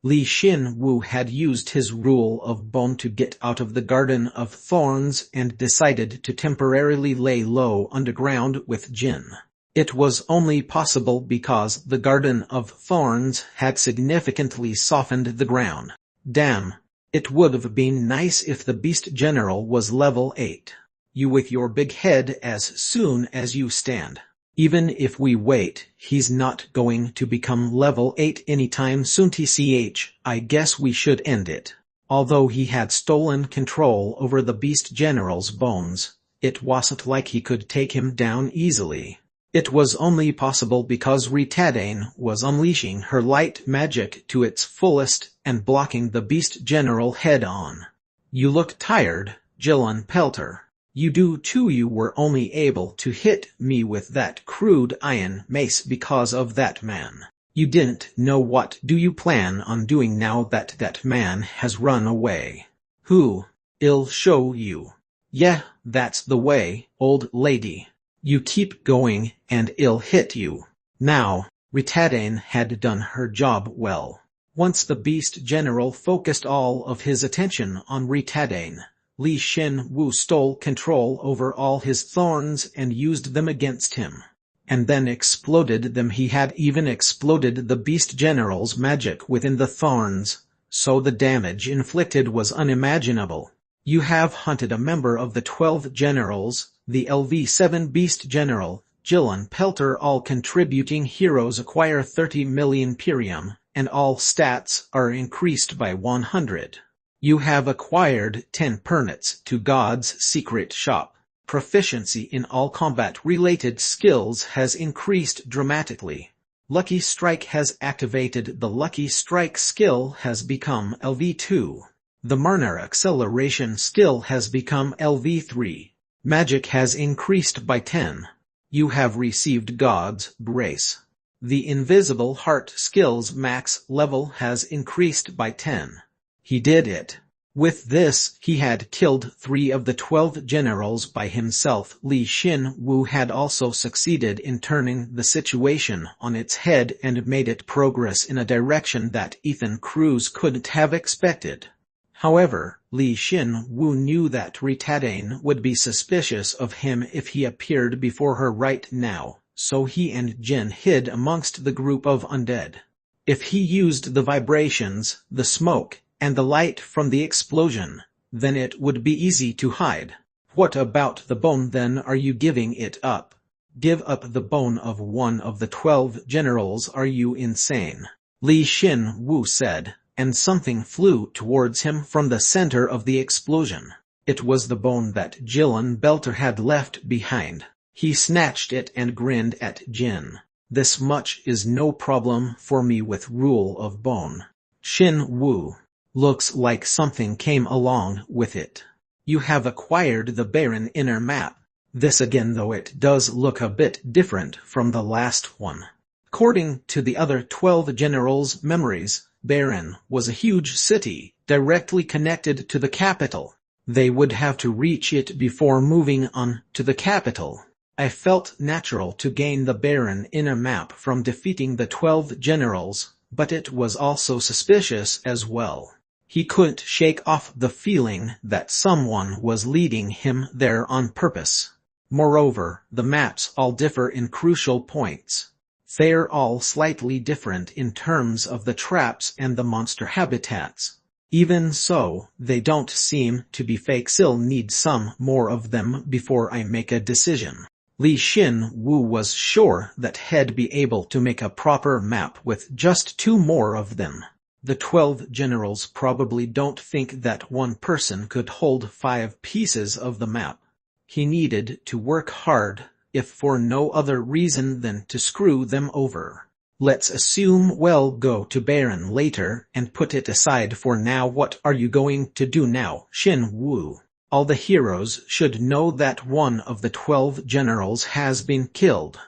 Li Xin-Wu had used his Rule of Bone to get out of the Garden of Thorns and decided to temporarily lay low underground with Jin. It was only possible because the Garden of Thorns had significantly softened the ground. Damn. It would have been nice if the Beast General was level 8. You with your big head as soon as you stand. Even if we wait, he's not going to become level 8 anytime soon. I guess we should end it. Although he had stolen control over the Beast General's bones, it wasn't like he could take him down easily. It was only possible because Retadane was unleashing her light magic to its fullest and blocking the Beast General head-on. You look tired, Jillian Pelter. You do too. You were only able to hit me with that crude iron mace because of that man. You didn't know. What do you plan on doing now that that man has run away? Who? I'll show you. Yeah, that's the way, old lady. You keep going and I'll hit you. Now, Retadane had done her job well. Once the Beast General focused all of his attention on Retadane, Li Xin-Wu stole control over all his thorns and used them against him. And then exploded them. He had even exploded the Beast General's magic within the thorns, so the damage inflicted was unimaginable. You have hunted a member of the 12 generals, the LV7 Beast General, Jillian Pelter. All contributing heroes acquire 30 million Pirium, and all stats are increased by 100. You have acquired 10 permits to God's secret shop. Proficiency in all combat-related skills has increased dramatically. Lucky Strike has activated. The Lucky Strike skill has become LV2. The Marner Acceleration skill has become LV3. Magic has increased by 10. You have received God's Grace. The Invisible Heart skill's max level has increased by 10. He did it. With this, he had killed 3 of the 12 generals by himself. Li Xin-Wu had also succeeded in turning the situation on its head and made it progress in a direction that Ethan Cruz couldn't have expected. However, Li Xin-Wu knew that Ritadane would be suspicious of him if he appeared before her right now, so he and Jin hid amongst the group of undead. If he used the vibrations, the smoke, and the light from the explosion, then it would be easy to hide. What about the bone then? Are you giving it up? Give up the bone of one of the 12 generals? Are you insane? Li Xin-Wu said, and something flew towards him from the center of the explosion. It was the bone that Jillian Belter had left behind. He snatched it and grinned at Jin. This much is no problem for me with rule of bone. Xin-Wu. Looks like something came along with it. You have acquired the barren inner map. This again, though it does look a bit different from the last one. According to the other 12 generals' memories, Barren was a huge city, directly connected to the capital. They would have to reach it before moving on to the capital. I felt natural to gain the barren inner map from defeating the 12 generals, but it was also suspicious as well. He couldn't shake off the feeling that someone was leading him there on purpose. Moreover, the maps all differ in crucial points. They're all slightly different in terms of the traps and the monster habitats. Even so, they don't seem to be fake. Still need some more of them before I make a decision. Li Xin-Wu was sure that he'd be able to make a proper map with just 2 more of them. The 12 generals probably don't think that one person could hold 5 pieces of the map. He needed to work hard, if for no other reason than to screw them over. Let's assume we'll go to Baron later and put it aside for now. What are you going to do now, Xin-Wu? All the heroes should know that one of the 12 generals has been killed.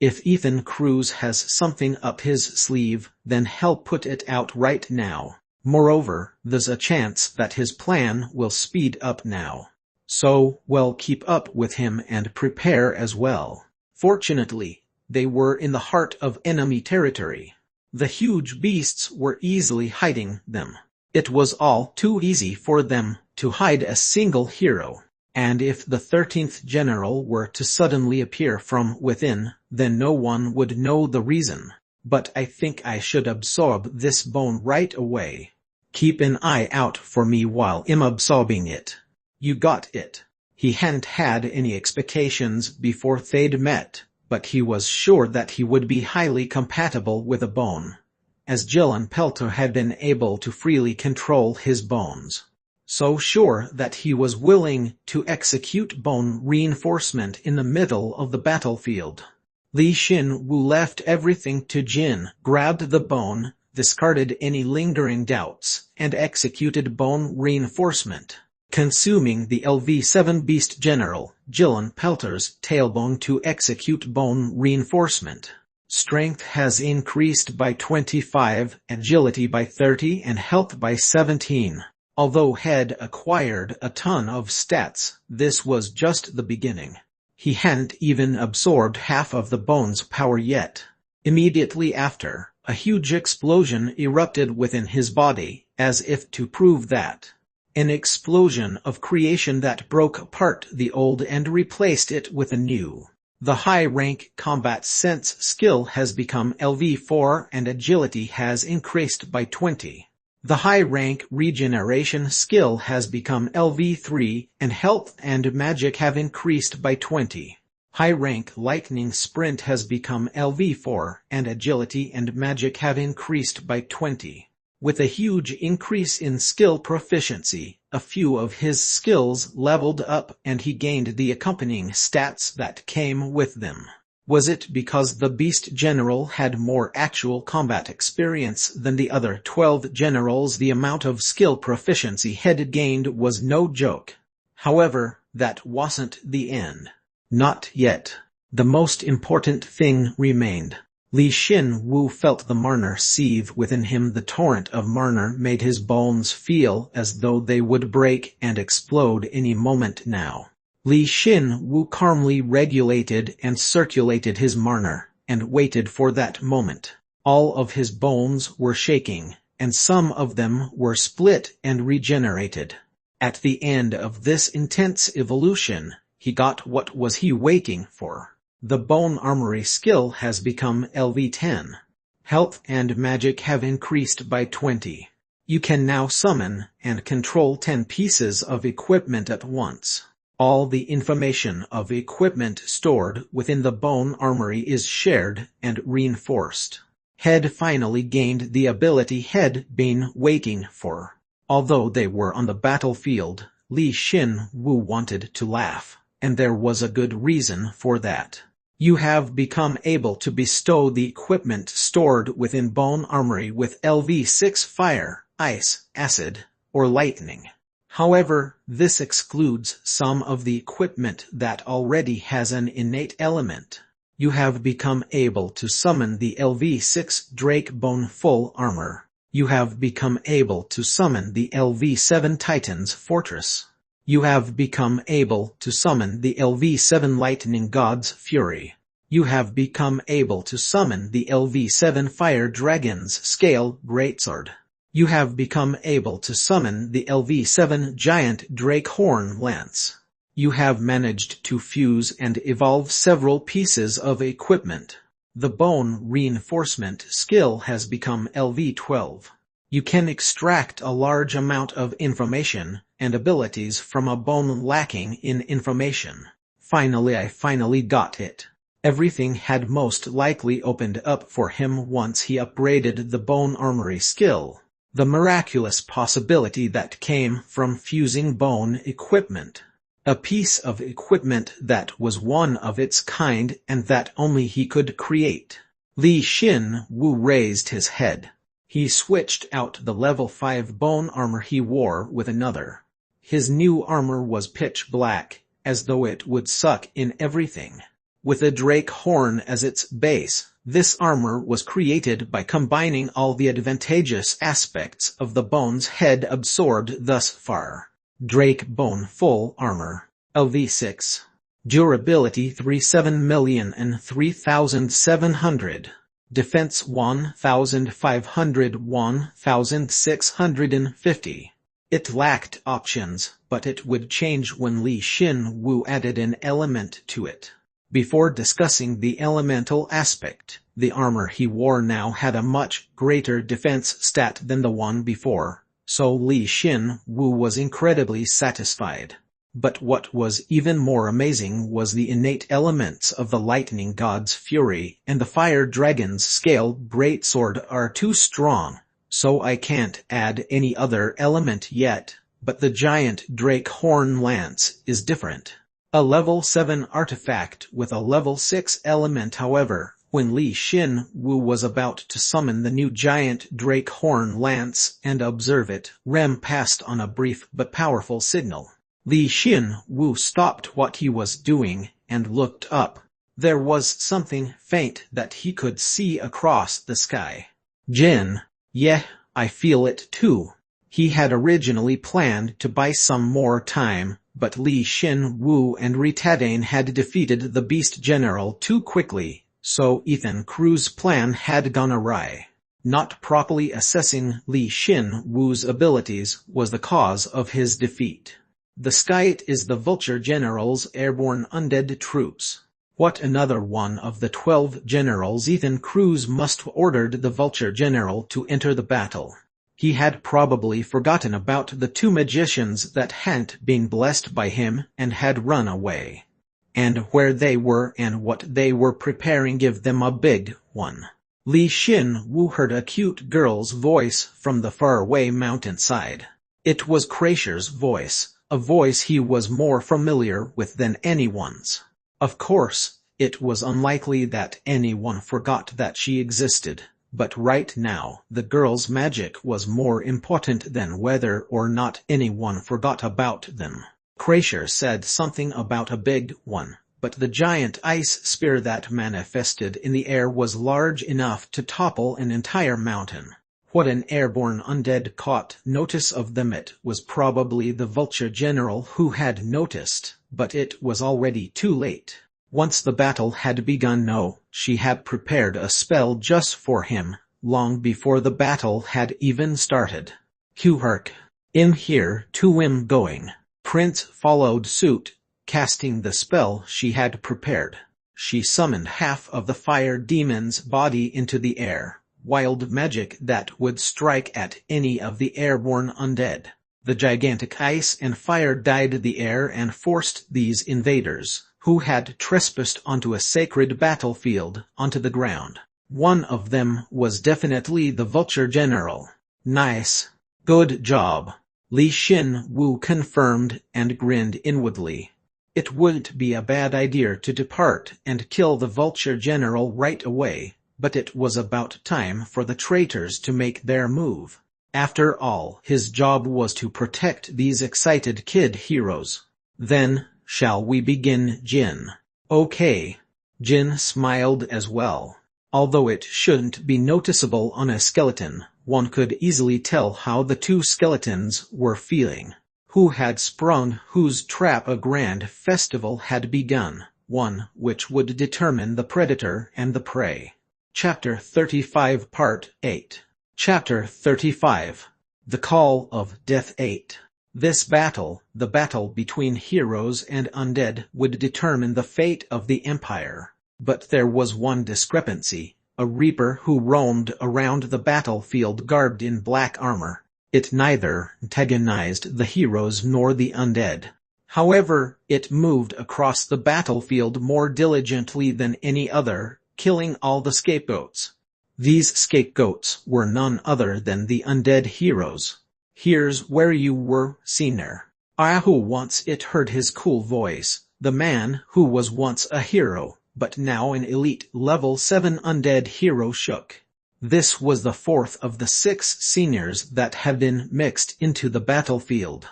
If Ethan Cruz has something up his sleeve, then he'll put it out right now. Moreover, there's a chance that his plan will speed up now. So, we'll keep up with him and prepare as well. Fortunately, they were in the heart of enemy territory. The huge beasts were easily hiding them. It was all too easy for them to hide a single hero. And if the 13th general were to suddenly appear from within, then no one would know the reason. But I think I should absorb this bone right away. Keep an eye out for me while I'm absorbing it. You got it. He hadn't had any expectations before they'd met, but he was sure that he would be highly compatible with a bone, as Jillian Belter had been able to freely control his bones. So sure that he was willing to execute bone reinforcement in the middle of the battlefield. Li Xin-Wu left everything to Jin, grabbed the bone, discarded any lingering doubts, and executed bone reinforcement, consuming the LV7 Beast General, Jillian Belter's tailbone to execute bone reinforcement. Strength has increased by 25, agility by 30 and health by 17. Although he'd acquired a ton of stats, this was just the beginning. He hadn't even absorbed half of the bone's power yet. Immediately after, a huge explosion erupted within his body, as if to prove that. An explosion of creation that broke apart the old and replaced it with a new. The high-rank combat sense skill has become LV4 and agility has increased by 20. The high-rank regeneration skill has become LV3 and health and magic have increased by 20. High-rank lightning sprint has become LV4 and agility and magic have increased by 20. With a huge increase in skill proficiency, a few of his skills leveled up and he gained the accompanying stats that came with them. Was it because the Beast General had more actual combat experience than the other 12 generals? The amount of skill proficiency he'd gained was no joke. However, that wasn't the end. Not yet. The most important thing remained. Li Xin Wu felt the Marner seethe within him. The torrent of Marner made his bones feel as though they would break and explode any moment now. Li Xin Wu calmly regulated and circulated his Marner, and waited for that moment. All of his bones were shaking, and some of them were split and regenerated. At the end of this intense evolution, he got what was he waiting for. The Bone Armory skill has become LV10. Health and magic have increased by 20. You can now summon and control 10 pieces of equipment at once. All the information of equipment stored within the Bone Armory is shared and reinforced. Head finally gained the ability he'd been waiting for. Although they were on the battlefield, Li Xin Wu wanted to laugh, and there was a good reason for that. You have become able to bestow the equipment stored within Bone Armory with LV6 fire, ice, acid, or lightning. However, this excludes some of the equipment that already has an innate element. You have become able to summon the LV6 Drake Bone Full Armor. You have become able to summon the LV7 Titan's Fortress. You have become able to summon the LV7 Lightning God's Fury. You have become able to summon the LV7 Fire Dragon's Scale Greatsword. You have become able to summon the LV7 Giant Drake Horn Lance. You have managed to fuse and evolve several pieces of equipment. The Bone Reinforcement skill has become LV12. You can extract a large amount of information and abilities from a bone lacking in information. I finally got it. Everything had most likely opened up for him once he upgraded the Bone Armory skill. The miraculous possibility that came from fusing bone equipment. A piece of equipment that was one of its kind and that only he could create. Li Xin Wu raised his head. He switched out the level 5 bone armor he wore with another. His new armor was pitch black, as though it would suck in everything. With a drake horn as its base, this armor was created by combining all the advantageous aspects of the bone's head absorbed thus far. Drake Bone Full Armor. LV6. Durability 37,003,700. Defense 1,500 1,650. It lacked options, but it would change when Li Xin Wu added an element to it. Before discussing the elemental aspect, the armor he wore now had a much greater defense stat than the one before, so Li Xin Wu was incredibly satisfied. But what was even more amazing was the innate elements of the Lightning God's Fury and the Fire Dragon's Scale Greatsword are too strong, so I can't add any other element yet, but the Giant Drake Horn Lance is different. A level 7 artifact with a level 6 element. However, when Li Xin Wu was about to summon the new Giant Drake Horn Lance and observe it, Rem passed on a brief but powerful signal. Li Xin Wu stopped what he was doing and looked up. There was something faint that he could see across the sky. Jin. Yeah, I feel it too. He had originally planned to buy some more time, but Li Xin Wu and Ritadane had defeated the Beast General too quickly, so Ethan Crew's plan had gone awry. Not properly assessing Li Xin Wu's abilities was the cause of his defeat. The Skyte is the Vulture General's airborne undead troops. What, another one of the 12 generals? Ethan Cruz must have ordered the Vulture General to enter the battle. He had probably forgotten about the 2 magicians that hadn't been blessed by him and had run away. And where they were and what they were preparing gave them a big one. Li Xin Wu heard a cute girl's voice from the faraway mountainside. It was Crasher's voice. A voice he was more familiar with than anyone's. Of course, it was unlikely that anyone forgot that she existed, but right now the girl's magic was more important than whether or not anyone forgot about them. Crasher said something about a big one, but the giant ice spear that manifested in the air was large enough to topple an entire mountain. What an airborne undead caught notice of them. It was probably the vulture general who had noticed, but it was already too late. Once the battle had begun, she had prepared a spell just for him, long before the battle had even started. Hark! In here to him going. Prince followed suit, casting the spell she had prepared. She summoned half of the fire demon's body into the air, wild magic that would strike at any of the airborne undead. The gigantic ice and fire dyed the air and forced these invaders, who had trespassed onto a sacred battlefield, onto the ground. One of them was definitely the vulture general. Nice. Good job. Li Xin-Wu confirmed and grinned inwardly. It wouldn't be a bad idea to depart and kill the vulture general right away, but it was about time for the traitors to make their move. After all, his job was to protect these excited kid heroes. Then, shall we begin, Jin? Okay. Jin smiled as well. Although it shouldn't be noticeable on a skeleton, one could easily tell how the two skeletons were feeling. Who had sprung whose trap? A grand festival had begun, one which would determine the predator and the prey. Chapter 35 Part 8. Chapter 35. The Call of Death 8. This battle, the battle between heroes and undead, would determine the fate of the Empire. But there was one discrepancy: a reaper who roamed around the battlefield garbed in black armor. It neither antagonized the heroes nor the undead. However, it moved across the battlefield more diligently than any other, killing all the scapegoats. These scapegoats were none other than the undead heroes. Here's where you were, senior. Who once it heard his cool voice, the man who was once a hero, but now an elite level 7 undead hero shook. This was the fourth of the 6 seniors that had been mixed into the battlefield.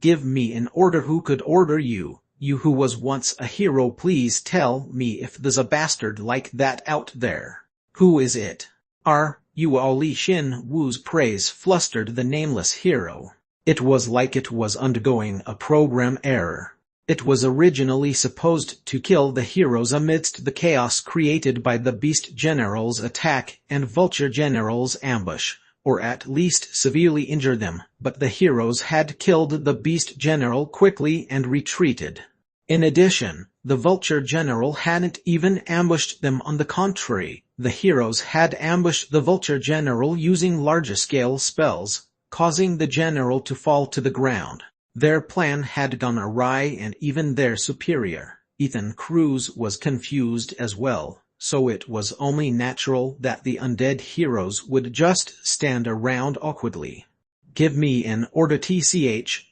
Give me an order. Who could order you? You who was once a hero, please tell me if there's a bastard like that out there. Who is it? Are you all? Li Xin-Wu's praise flustered the nameless hero. It was like it was undergoing a program error. It was originally supposed to kill the heroes amidst the chaos created by the Beast General's attack and Vulture General's ambush, or at least severely injure them, but the heroes had killed the Beast General quickly and retreated. In addition, the Vulture General hadn't even ambushed them. On the contrary, the heroes had ambushed the Vulture General using larger-scale spells, causing the General to fall to the ground. Their plan had gone awry, and even their superior, Ethan Cruz, was confused as well, so it was only natural that the undead heroes would just stand around awkwardly. Give me an order.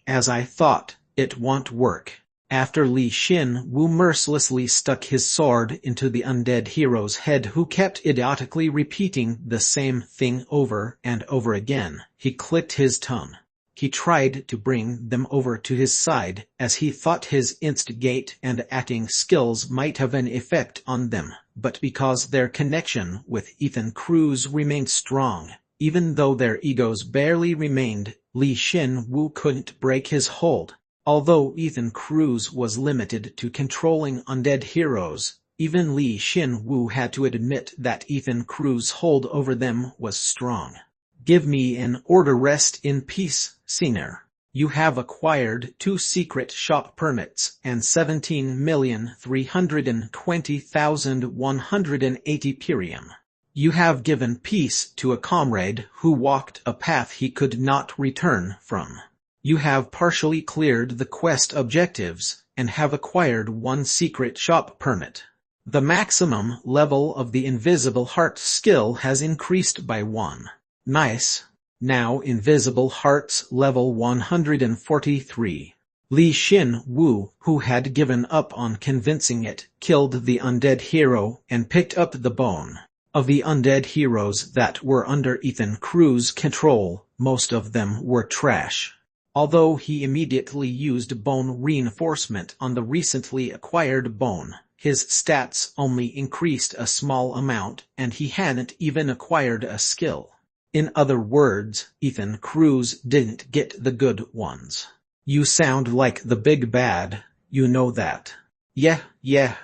As I thought, it won't work. After Li Xin-Wu mercilessly stuck his sword into the undead hero's head, who kept idiotically repeating the same thing over and over again, he clicked his tongue. He tried to bring them over to his side, as he thought his instigate and acting skills might have an effect on them, but because their connection with Ethan Cruz remained strong, even though their egos barely remained, Li Xin-Wu couldn't break his hold. Although Ethan Cruz was limited to controlling undead heroes, even Li Xin-Wu had to admit that Ethan Cruz's hold over them was strong. Give me an order. Rest in peace, senior. You have acquired 2 secret shop permits and 17,320,180 Pirium. You have given peace to a comrade who walked a path he could not return from. You have partially cleared the quest objectives, and have acquired 1 secret shop permit. The maximum level of the Invisible Heart skill has increased by 1. Nice. Now Invisible Heart's level 143. Li Xin-Wu, who had given up on convincing it, killed the undead hero and picked up the bone. Of the undead heroes that were under Ethan Cruz's control, most of them were trash. Although he immediately used bone reinforcement on the recently acquired bone, his stats only increased a small amount and he hadn't even acquired a skill. In other words, Ethan Cruz didn't get the good ones. You sound like the big bad, you know that. Yeah,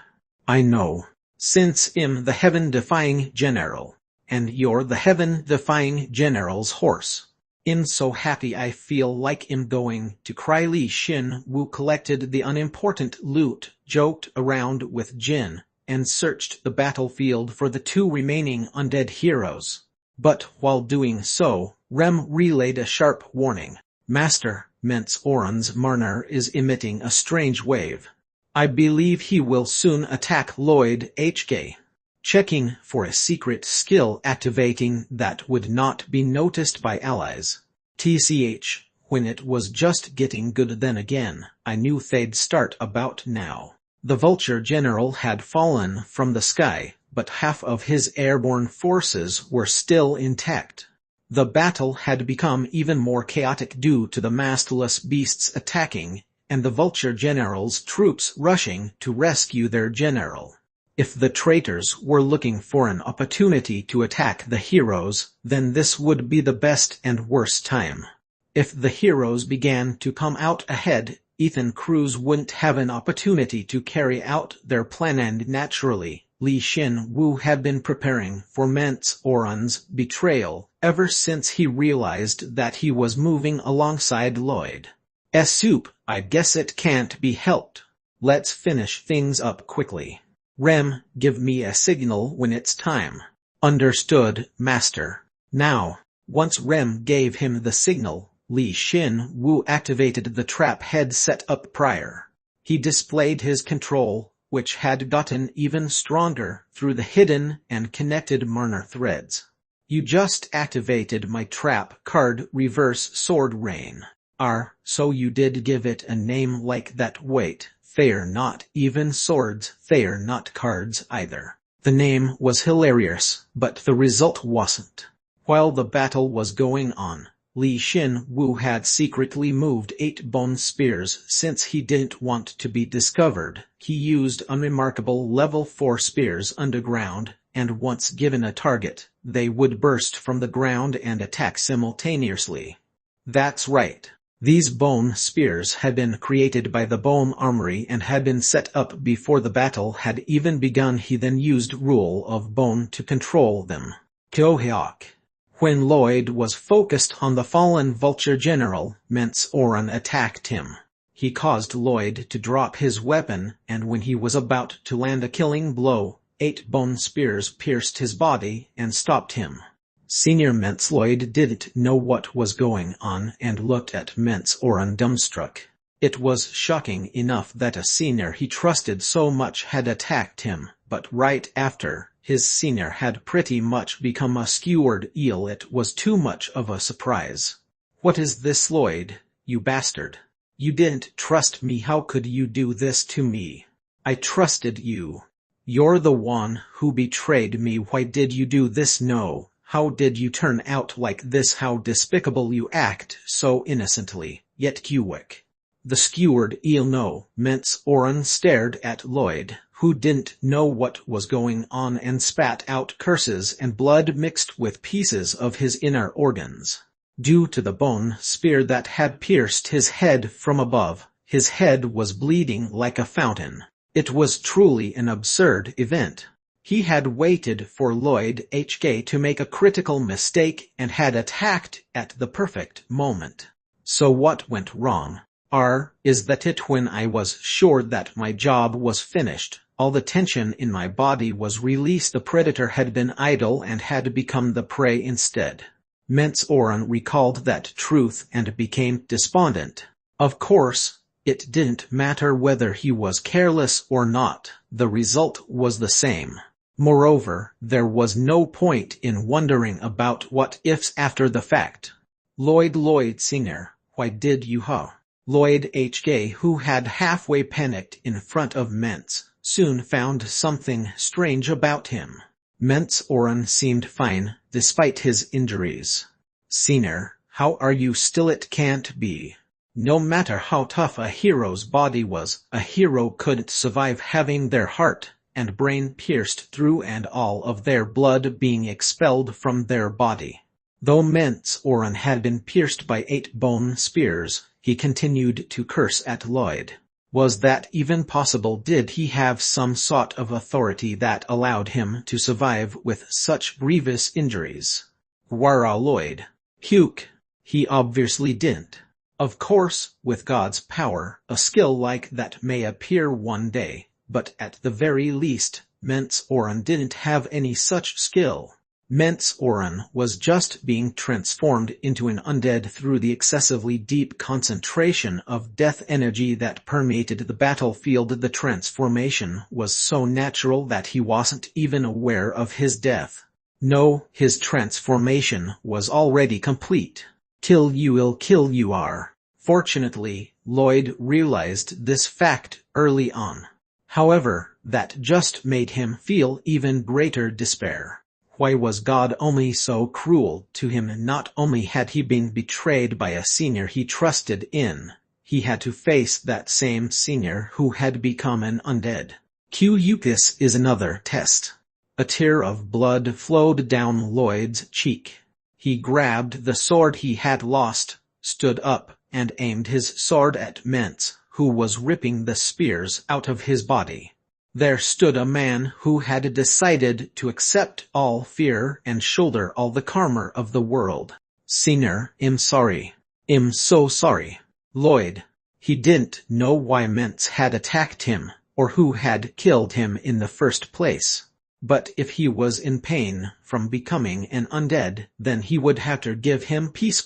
I know. Since I'm the heaven-defying general, and you're the heaven-defying general's horse. I'm so happy I feel like I'm going to cry. Li Xin Wu collected the unimportant loot, joked around with Jin, and searched the battlefield for the two remaining undead heroes. But while doing so, Rem relayed a sharp warning. Master, Mence Oran's Marner is emitting a strange wave. I believe he will soon attack Lloyd HK. Checking for a secret skill activating that would not be noticed by allies. TCH, when it was just getting good then again, I knew they'd start about now. The Vulture General had fallen from the sky, but half of his airborne forces were still intact. The battle had become even more chaotic due to the mastless beasts attacking, and the Vulture General's troops rushing to rescue their general. If the traitors were looking for an opportunity to attack the heroes, then this would be the best and worst time. If the heroes began to come out ahead, Ethan Cruz wouldn't have an opportunity to carry out their plan, and naturally, Li Xin Wu had been preparing for Mence Oran's betrayal ever since he realized that he was moving alongside Lloyd. Soup, I guess it can't be helped. Let's finish things up quickly. Rem, give me a signal when it's time. Understood, Master. Now, once Rem gave him the signal, Li Xin Wu activated the trap head set up prior. He displayed his control, which had gotten even stronger through the hidden and connected Marner threads. You just activated my trap card, Reverse Sword Rain. So you did give it a name like that. Wait. They're not even swords, they're not cards either. The name was hilarious, but the result wasn't. While the battle was going on, Li Xin Wu had secretly moved 8 bone spears since he didn't want to be discovered. He used unremarkable level 4 spears underground, and once given a target, they would burst from the ground and attack simultaneously. That's right. These bone spears had been created by the Bone Armory and had been set up before the battle had even begun. He then used Rule of Bone to control them. Kyohyok. When Lloyd was focused on the fallen Vulture General, Mence Oran attacked him. He caused Lloyd to drop his weapon, and when he was about to land a killing blow, 8 bone spears pierced his body and stopped him. Senior Mence Lloyd didn't know what was going on and looked at Mence Oran dumbstruck. It was shocking enough that a senior he trusted so much had attacked him, but right after, his senior had pretty much become a skewered eel. It was too much of a surprise. What is this, Lloyd, you bastard? You didn't trust me. How could you do this to me? I trusted you. You're the one who betrayed me. Why did you do this? No. How did you turn out like this? How despicable you act so innocently, yet quick. The skewered eel. No. Mence Oran stared at Lloyd, who didn't know what was going on, and spat out curses and blood mixed with pieces of his inner organs. Due to the bone spear that had pierced his head from above, his head was bleeding like a fountain. It was truly an absurd event. He had waited for Lloyd HK to make a critical mistake and had attacked at the perfect moment. So what went wrong? Is that it? When I was sure that my job was finished, all the tension in my body was released. The predator had been idle and had become the prey instead. Mence Oran recalled that truth and became despondent. Of course, it didn't matter whether he was careless or not, the result was the same. Moreover, there was no point in wondering about what-ifs after the fact. Lloyd Senior, why did you Lloyd HK, who had halfway panicked in front of Mence, soon found something strange about him. Mence Oran seemed fine, despite his injuries. Senior, how are you still? It can't be. No matter how tough a hero's body was, a hero couldn't survive having their heart and brain pierced through and all of their blood being expelled from their body. Though Mence Oran had been pierced by 8 bone spears, he continued to curse at Lloyd. Was that even possible? Did he have some sort of authority that allowed him to survive with such grievous injuries? Wara Lloyd. Puke. He obviously didn't. Of course, with God's power, a skill like that may appear one day, but at the very least, Mence Oran didn't have any such skill. Mence Oran was just being transformed into an undead through the excessively deep concentration of death energy that permeated the battlefield. The transformation was so natural that he wasn't even aware of his death. No, his transformation was already complete. Kill you will kill you are. Fortunately, Lloyd realized this fact early on. However, that just made him feel even greater despair. Why was God only so cruel to him? Not only had he been betrayed by a senior he trusted in, he had to face that same senior who had become an undead. This is another test. A tear of blood flowed down Lloyd's cheek. He grabbed the sword he had lost, stood up, and aimed his sword at Mence, who was ripping the spears out of his body. There stood a man who had decided to accept all fear and shoulder all the karma of the world. Senior, I'm sorry. I'm so sorry. Lloyd. He didn't know why Mence had attacked him, or who had killed him in the first place. But if he was in pain from becoming an undead, then he would have to give him peace.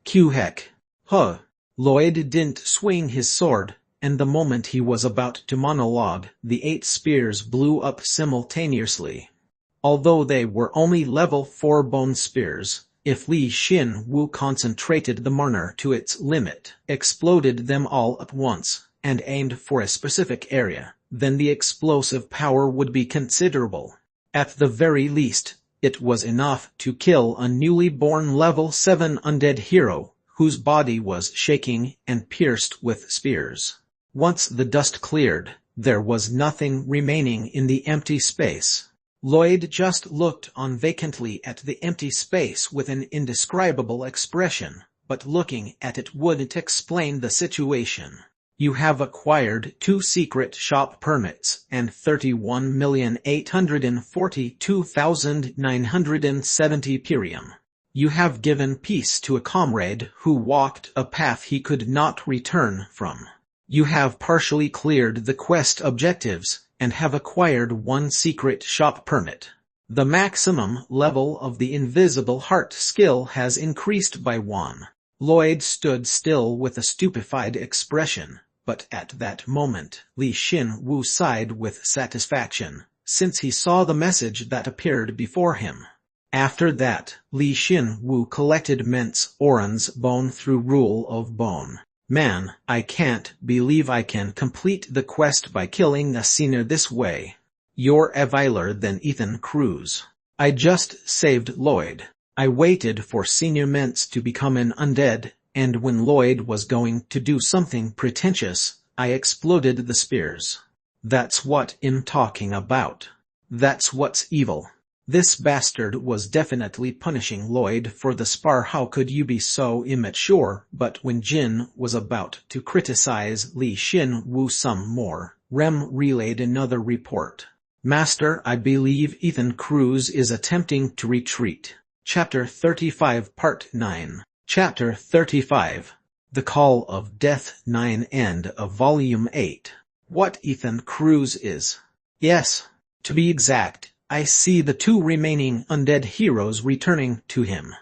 Heck. Huh. Lloyd didn't swing his sword, and the moment he was about to monologue, the 8 spears blew up simultaneously. Although they were only level 4 bone spears, if Li Xin Wu concentrated the mourner to its limit, exploded them all at once, and aimed for a specific area, then the explosive power would be considerable. At the very least, it was enough to kill a newly born level 7 undead hero, whose body was shaking and pierced with spears. Once the dust cleared, there was nothing remaining in the empty space. Lloyd just looked on vacantly at the empty space with an indescribable expression, but looking at it wouldn't explain the situation. You have acquired 2 secret shop permits and 31,842,970 Pirium. You have given peace to a comrade who walked a path he could not return from. You have partially cleared the quest objectives, and have acquired 1 secret shop permit. The maximum level of the invisible heart skill has increased by 1. Lloyd stood still with a stupefied expression, but at that moment, Li Xin Wu sighed with satisfaction, since he saw the message that appeared before him. After that, Li Xin Wu collected Mence Oran's bone through Rule of Bone. Man, I can't believe I can complete the quest by killing a senior this way. You're a viler than Ethan Cruz. I just saved Lloyd. I waited for Senior Mence to become an undead, and when Lloyd was going to do something pretentious, I exploded the spears. That's what I'm talking about. That's what's evil. This bastard was definitely punishing Lloyd for the spar. How could you be so immature? But when Jin was about to criticize Li Xin Wu some more, Rem relayed another report. Master, I believe Ethan Cruz is attempting to retreat. Chapter 35 Part 9. Chapter 35. The Call of Death 9 End of Volume 8. What Ethan Cruz is. Yes. To be exact, I see the 2 remaining undead heroes returning to him.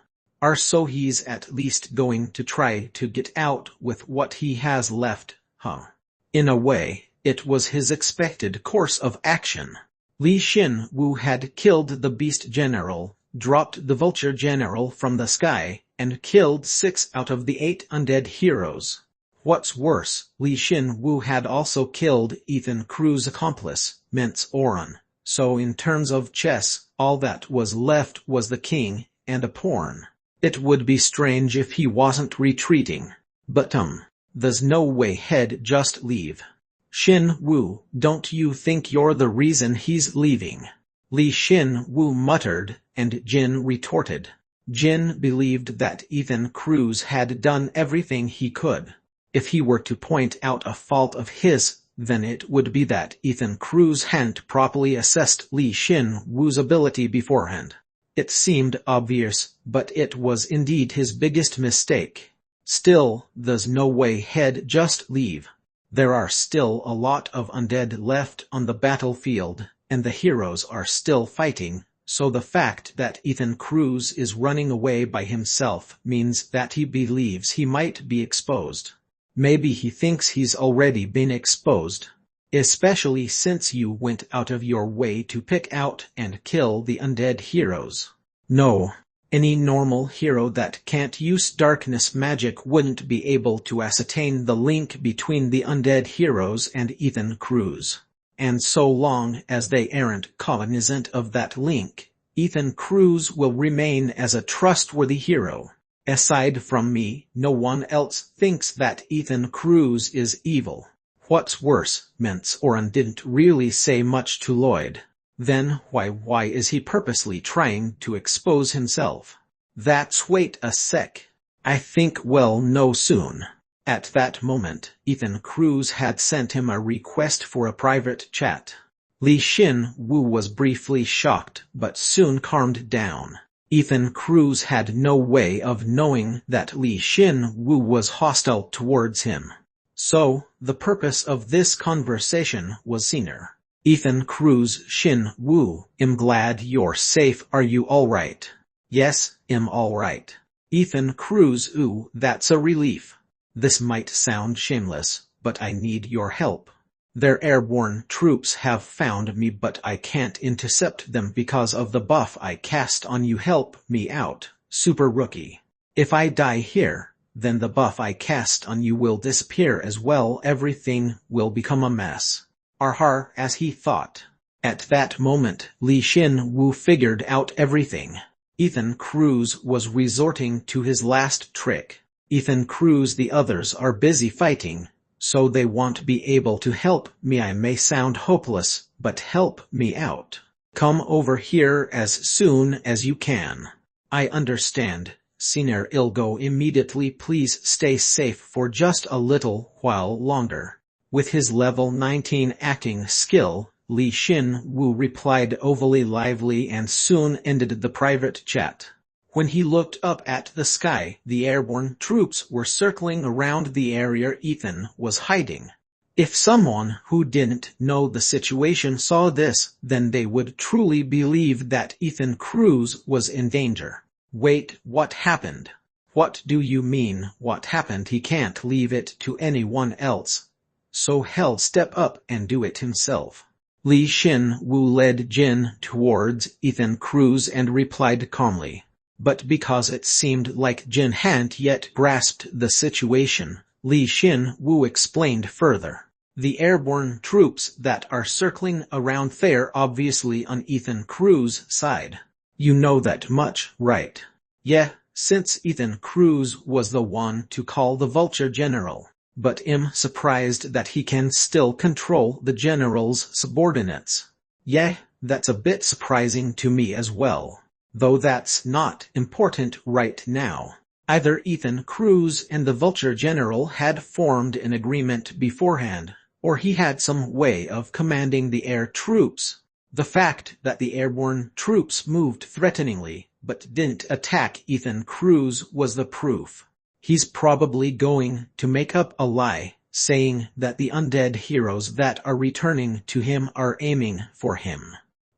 So he's at least going to try to get out with what he has left, huh? In a way, it was his expected course of action. Li Xin Wu had killed the Beast General, dropped the Vulture General from the sky, and killed 6 out of the 8 undead heroes. What's worse, Li Xin Wu had also killed Ethan Cruz's accomplice, Mence Oran. So in terms of chess, all that was left was the king and a pawn. It would be strange if he wasn't retreating. But there's no way he'd just leave. Xin Wu, don't you think you're the reason he's leaving? Li Xin Wu muttered, and Jin retorted. Jin believed that Ethan Cruz had done everything he could. If he were to point out a fault of his, then it would be that Ethan Cruz hadn't properly assessed Li Xin Wu's ability beforehand. It seemed obvious, but it was indeed his biggest mistake. Still, there's no way he'd just leave. There are still a lot of undead left on the battlefield, and the heroes are still fighting, so the fact that Ethan Cruz is running away by himself means that he believes he might be exposed. Maybe he thinks he's already been exposed. Especially since you went out of your way to pick out and kill the undead heroes. No. Any normal hero that can't use darkness magic wouldn't be able to ascertain the link between the undead heroes and Ethan Cruz. And so long as they aren't cognizant of that link, Ethan Cruz will remain as a trustworthy hero. Aside from me, no one else thinks that Ethan Cruz is evil. What's worse, Mintz Oren didn't really say much to Lloyd. Then why is he purposely trying to expose himself? Wait a sec. I think we'll know soon. At that moment, Ethan Cruz had sent him a request for a private chat. Li Xin Wu was briefly shocked, but soon calmed down. Ethan Cruz had no way of knowing that Li Xin Wu was hostile towards him. So, the purpose of this conversation was senior. Ethan Cruz, Xin Wu, I'm glad you're safe. Are you alright? Yes, I'm alright. Ethan Cruz, ooh, that's a relief. This might sound shameless, but I need your help. Their airborne troops have found me, but I can't intercept them because of the buff I cast on you. Help me out, Super Rookie. If I die here, then the buff I cast on you will disappear as well. Everything will become a mess. Arhar, as he thought. At that moment, Li Xin Wu figured out everything. Ethan Cruz was resorting to his last trick. Ethan Cruz, the others are busy fighting, so they won't be able to help me. I may sound hopeless, but help me out. Come over here as soon as you can. I understand, Senior. I'll go immediately. Please stay safe for just a little while longer. With his level 19 acting skill, Li Xin Wu replied overly lively and soon ended the private chat. When he looked up at the sky, the airborne troops were circling around the area Ethan was hiding. If someone who didn't know the situation saw this, then they would truly believe that Ethan Cruz was in danger. Wait, what happened? What do you mean, what happened? He can't leave it to anyone else. So he'll step up and do it himself. Li Xin Wu led Jin towards Ethan Cruz and replied calmly. But because it seemed like Jin hadn't yet grasped the situation, Li Xin Wu explained further. The airborne troops that are circling around there obviously on Ethan Cruz's side. You know that much, right? Yeah, since Ethan Cruz was the one to call the Vulture General. But I'm surprised that he can still control the general's subordinates. Yeah, that's a bit surprising to me as well. Though that's not important right now. Either Ethan Cruz and the Vulture General had formed an agreement beforehand, or he had some way of commanding the air troops. The fact that the airborne troops moved threateningly, but didn't attack Ethan Cruz was the proof. He's probably going to make up a lie, saying that the undead heroes that are returning to him are aiming for him.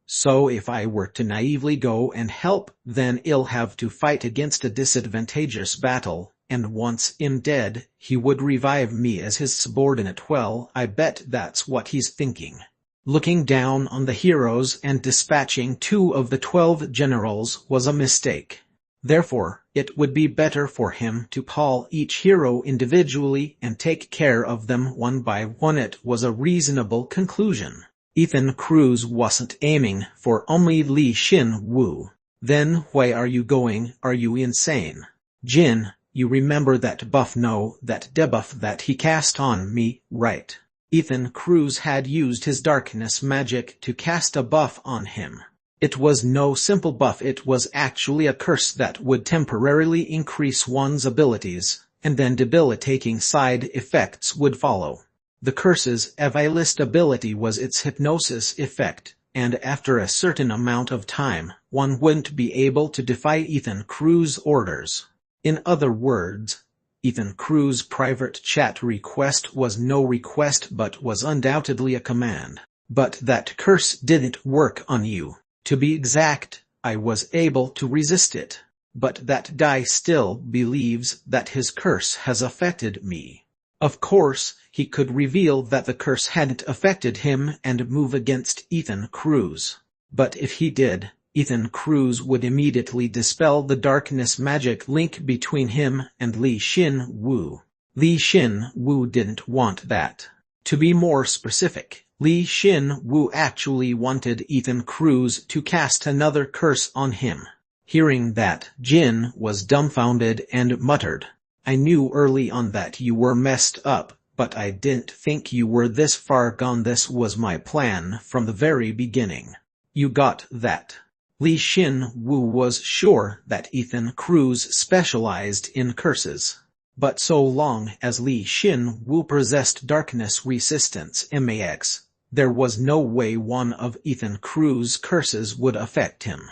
So if I were to naively go and help, then I'll have to fight against a disadvantageous battle, and once I'm dead, he would revive me as his subordinate. Well, I bet that's what he's thinking. Looking down on the heroes and dispatching 2 of the 12 generals was a mistake. Therefore, it would be better for him to call each hero individually and take care of them one by one. It was a reasonable conclusion. Ethan Cruz wasn't aiming for only Li Xin Wu. Then why are you going? Are you insane? Jin, You remember that buff? No, that debuff that he cast on me, right? Ethan Cruz had used his darkness magic to cast a buff on him. It was no simple buff, it was actually a curse that would temporarily increase one's abilities, and then debilitating side effects would follow. The curse's evilest ability was its hypnosis effect, and after a certain amount of time, one wouldn't be able to defy Ethan Cruz's orders. In other words, Ethan Cruz's private chat request was no request but was undoubtedly a command. But that curse didn't work on you. To be exact, I was able to resist it. But that guy still believes that his curse has affected me. Of course, he could reveal that the curse hadn't affected him and move against Ethan Cruz. But if he did, Ethan Cruz would immediately dispel the darkness magic link between him and Li Xin Wu. Li Xin Wu didn't want that. To be more specific, Li Xin Wu actually wanted Ethan Cruz to cast another curse on him. Hearing that, Jin was dumbfounded and muttered, "I knew early on that you were messed up, but I didn't think you were this far gone. This was my plan from the very beginning." You got that? Li Xin Wu was sure that Ethan Cruz specialized in curses. But so long as Li Xin Wu possessed darkness resistance (MAX), there was no way one of Ethan Cruz's curses would affect him.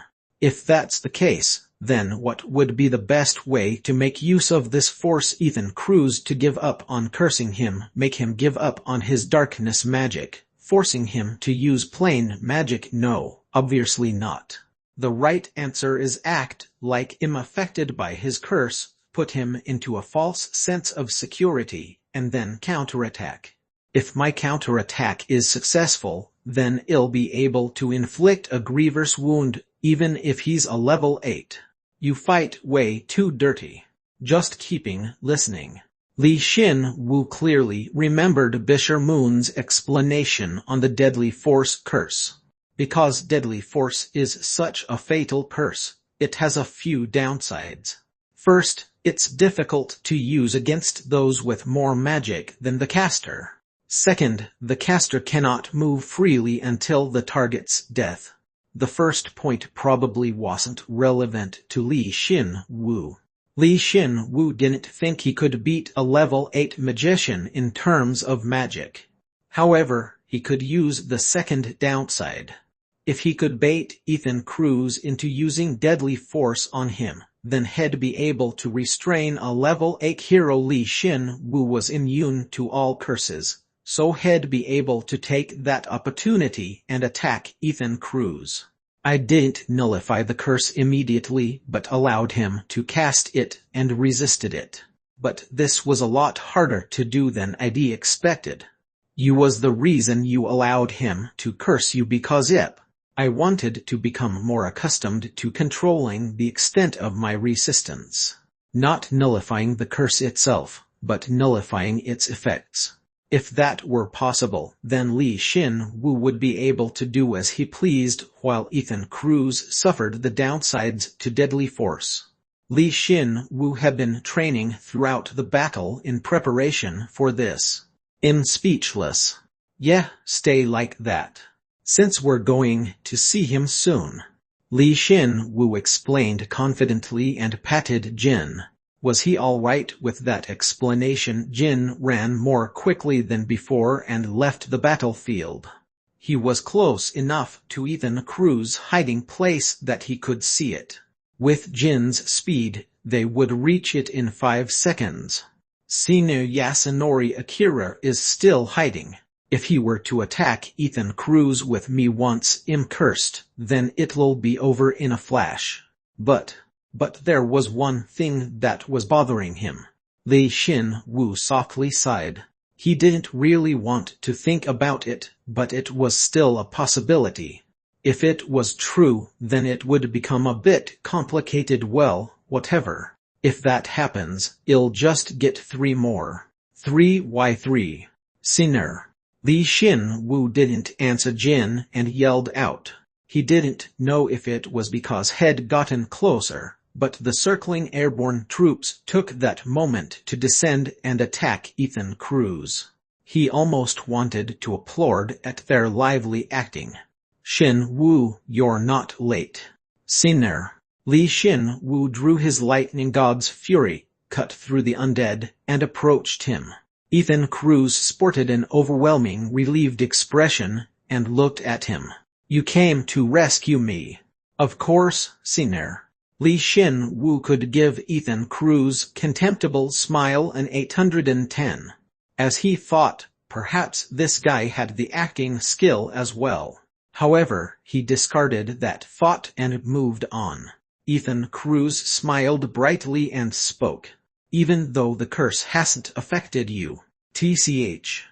If that's the case, then what would be the best way to make use of this? Force Ethan Cruz to give up on cursing him, make him give up on his darkness magic, forcing him to use plain magic? No, obviously not. The right answer is act like him affected by his curse, put him into a false sense of security, and then counterattack. If my counterattack is successful, then I'll be able to inflict a grievous wound, even if he's a level 8. You fight way too dirty. Just keeping listening. Li Xin Wu clearly remembered Bisher Moon's explanation on the Deadly Force curse. Because Deadly Force is such a fatal curse, it has a few downsides. First, it's difficult to use against those with more magic than the caster. Second, the caster cannot move freely until the target's death. The first point probably wasn't relevant to Li Xin Wu. Li Xin Wu didn't think he could beat a level 8 magician in terms of magic. However, he could use the second downside. If he could bait Ethan Cruz into using Deadly Force on him, then he'd be able to restrain a level 8 hero. Li Xin Wu was immune to all curses, so he'd be able to take that opportunity and attack Ethan Cruz. I didn't nullify the curse immediately but allowed him to cast it and resisted it. But this was a lot harder to do than I'd expected. You was the reason you allowed him to curse you because I wanted to become more accustomed to controlling the extent of my resistance. Not nullifying the curse itself, but nullifying its effects. If that were possible, then Li Xin Wu would be able to do as he pleased while Ethan Cruz suffered the downsides to Deadly Force. Li Xin Wu had been training throughout the battle in preparation for this. I'm speechless. Yeah, stay like that. Since we're going to see him soon. Li Xin Wu explained confidently and patted Jin. Was he all right with that explanation? Jin ran more quickly than before and left the battlefield. He was close enough to Ethan Cruz's hiding place that he could see it. With Jin's speed, they would reach it in 5 seconds. Senior Yasunori Akira is still hiding. If he were to attack Ethan Cruz with me once I'm cursed, then it'll be over in a flash. But there was one thing that was bothering him. Li Xin Wu softly sighed. He didn't really want to think about it, but it was still a possibility. If it was true, then it would become a bit complicated. Well, whatever. If that happens, I'll just get 3 more. 3? Why 3? Sinner. Li Xin Wu didn't answer Jin and yelled out. He didn't know if it was because he'd gotten closer, But the circling airborne troops took that moment to descend and attack Ethan Cruz. He almost wanted to applaud at their lively acting. Xin Wu, you're not late. Sinner. Li Xin Wu drew his lightning god's fury, cut through the undead, and approached him. Ethan Cruz sported an overwhelming relieved expression, and looked at him. You came to rescue me. Of course, Sinner. Li Xin Wu could give Ethan Cruz's contemptible smile an 810. As he thought, perhaps this guy had the acting skill as well. However, he discarded that thought and moved on. Ethan Cruz smiled brightly and spoke. Even though the curse hasn't affected you. TCH.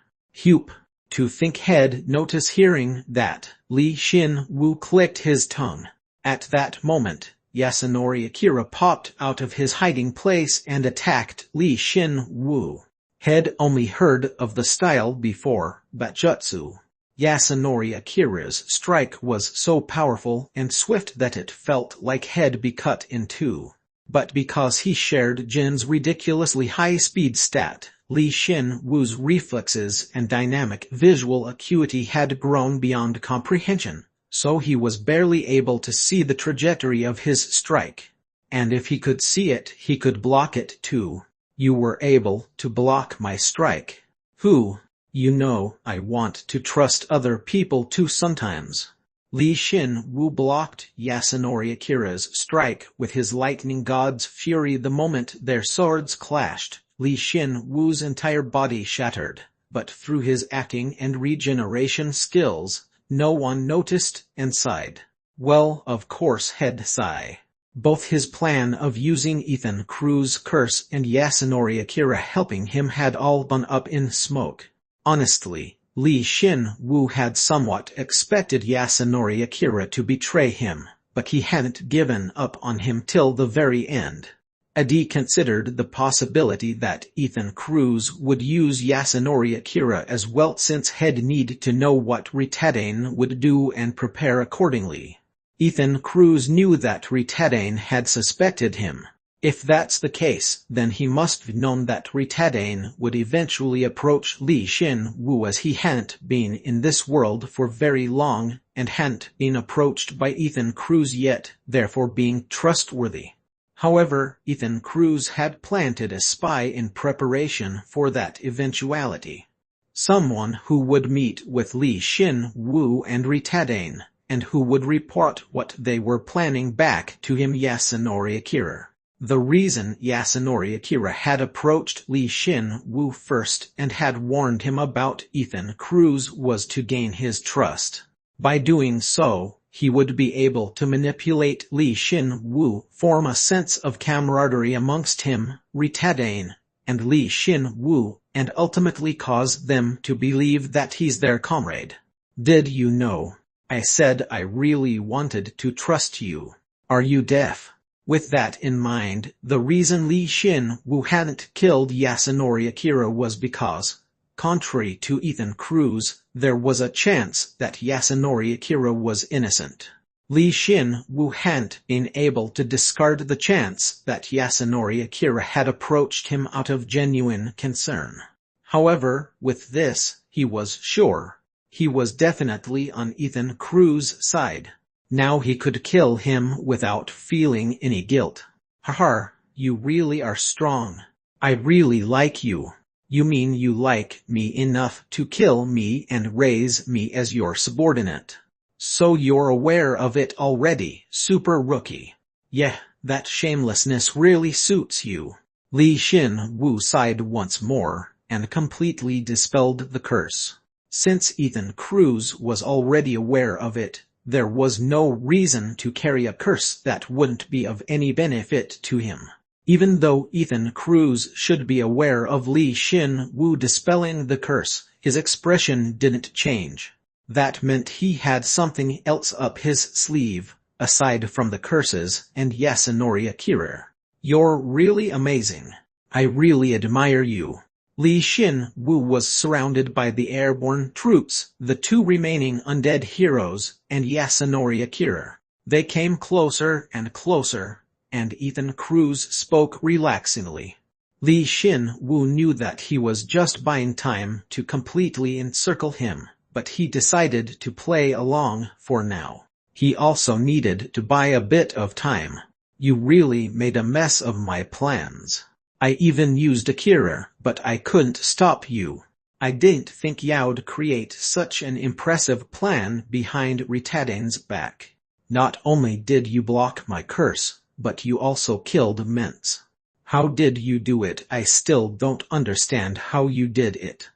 Hup. To think head notice hearing that, Li Xin Wu clicked his tongue. At that moment, Yasunori Akira popped out of his hiding place and attacked Li Xin Wu. Had only heard of the style before, Batjutsu. Yasunori Akira's strike was so powerful and swift that it felt like he'd be cut in two. But because he shared Jin's ridiculously high-speed stat, Li Xin Wu's reflexes and dynamic visual acuity had grown beyond comprehension, so he was barely able to see the trajectory of his strike. And if he could see it, he could block it too. You were able to block my strike. Who? You know, I want to trust other people too sometimes. Li Xin Wu blocked Yasunori Akira's strike with his lightning god's fury the moment their swords clashed. Li Xin Wu's entire body shattered, but through his acting and regeneration skills, no one noticed and sighed. Well, of course he'd sigh. Both his plan of using Ethan Cruz's curse and Yasunori Akira helping him had all gone up in smoke. Honestly, Li Xin Wu had somewhat expected Yasunori Akira to betray him, but he hadn't given up on him till the very end. Adi considered the possibility that Ethan Cruz would use Yasunori Akira as well since he'd need to know what Ritadane would do and prepare accordingly. Ethan Cruz knew that Ritadane had suspected him. If that's the case, then he must have known that Ritadane would eventually approach Li Xin Wu as he hadn't been in this world for very long and hadn't been approached by Ethan Cruz yet, therefore being trustworthy. However, Ethan Cruz had planted a spy in preparation for that eventuality. Someone who would meet with Li Xin Wu and Ritadane, and who would report what they were planning back to him, Yasunori Akira. The reason Yasunori Akira had approached Li Xin Wu first and had warned him about Ethan Cruz was to gain his trust. By doing so, he would be able to manipulate Li Xin Wu, form a sense of camaraderie amongst him, Ritadane, and Li Xin Wu, and ultimately cause them to believe that he's their comrade. Did you know? I said I really wanted to trust you. Are you deaf? With that in mind, the reason Li Xin Wu hadn't killed Yasunori Akira was because, contrary to Ethan Cruz, there was a chance that Yasunori Akira was innocent. Li Xin Wu hadn't been able to discard the chance that Yasunori Akira had approached him out of genuine concern. However, with this, he was sure. He was definitely on Ethan Cruz's side. Now he could kill him without feeling any guilt. Haha, you really are strong. I really like you. You mean you like me enough to kill me and raise me as your subordinate. So you're aware of it already, super rookie. Yeah, that shamelessness really suits you. Li Xin Wu sighed once more, and completely dispelled the curse. Since Ethan Cruz was already aware of it, there was no reason to carry a curse that wouldn't be of any benefit to him. Even though Ethan Cruz should be aware of Li Xin Wu dispelling the curse, his expression didn't change. That meant he had something else up his sleeve, aside from the curses and Yasunori Akira. You're really amazing. I really admire you. Li Xin Wu was surrounded by the airborne troops, the two remaining undead heroes, and Yasunori Akira. They came closer and closer, and Ethan Cruz spoke relaxingly. Li Xin-Wu knew that he was just buying time to completely encircle him, but he decided to play along for now. He also needed to buy a bit of time. You really made a mess of my plans. I even used Akira, but I couldn't stop you. I didn't think you'd create such an impressive plan behind Ritadane's back. Not only did you block my curse, but you also killed Mintz. How did you do it? I still don't understand how you did it.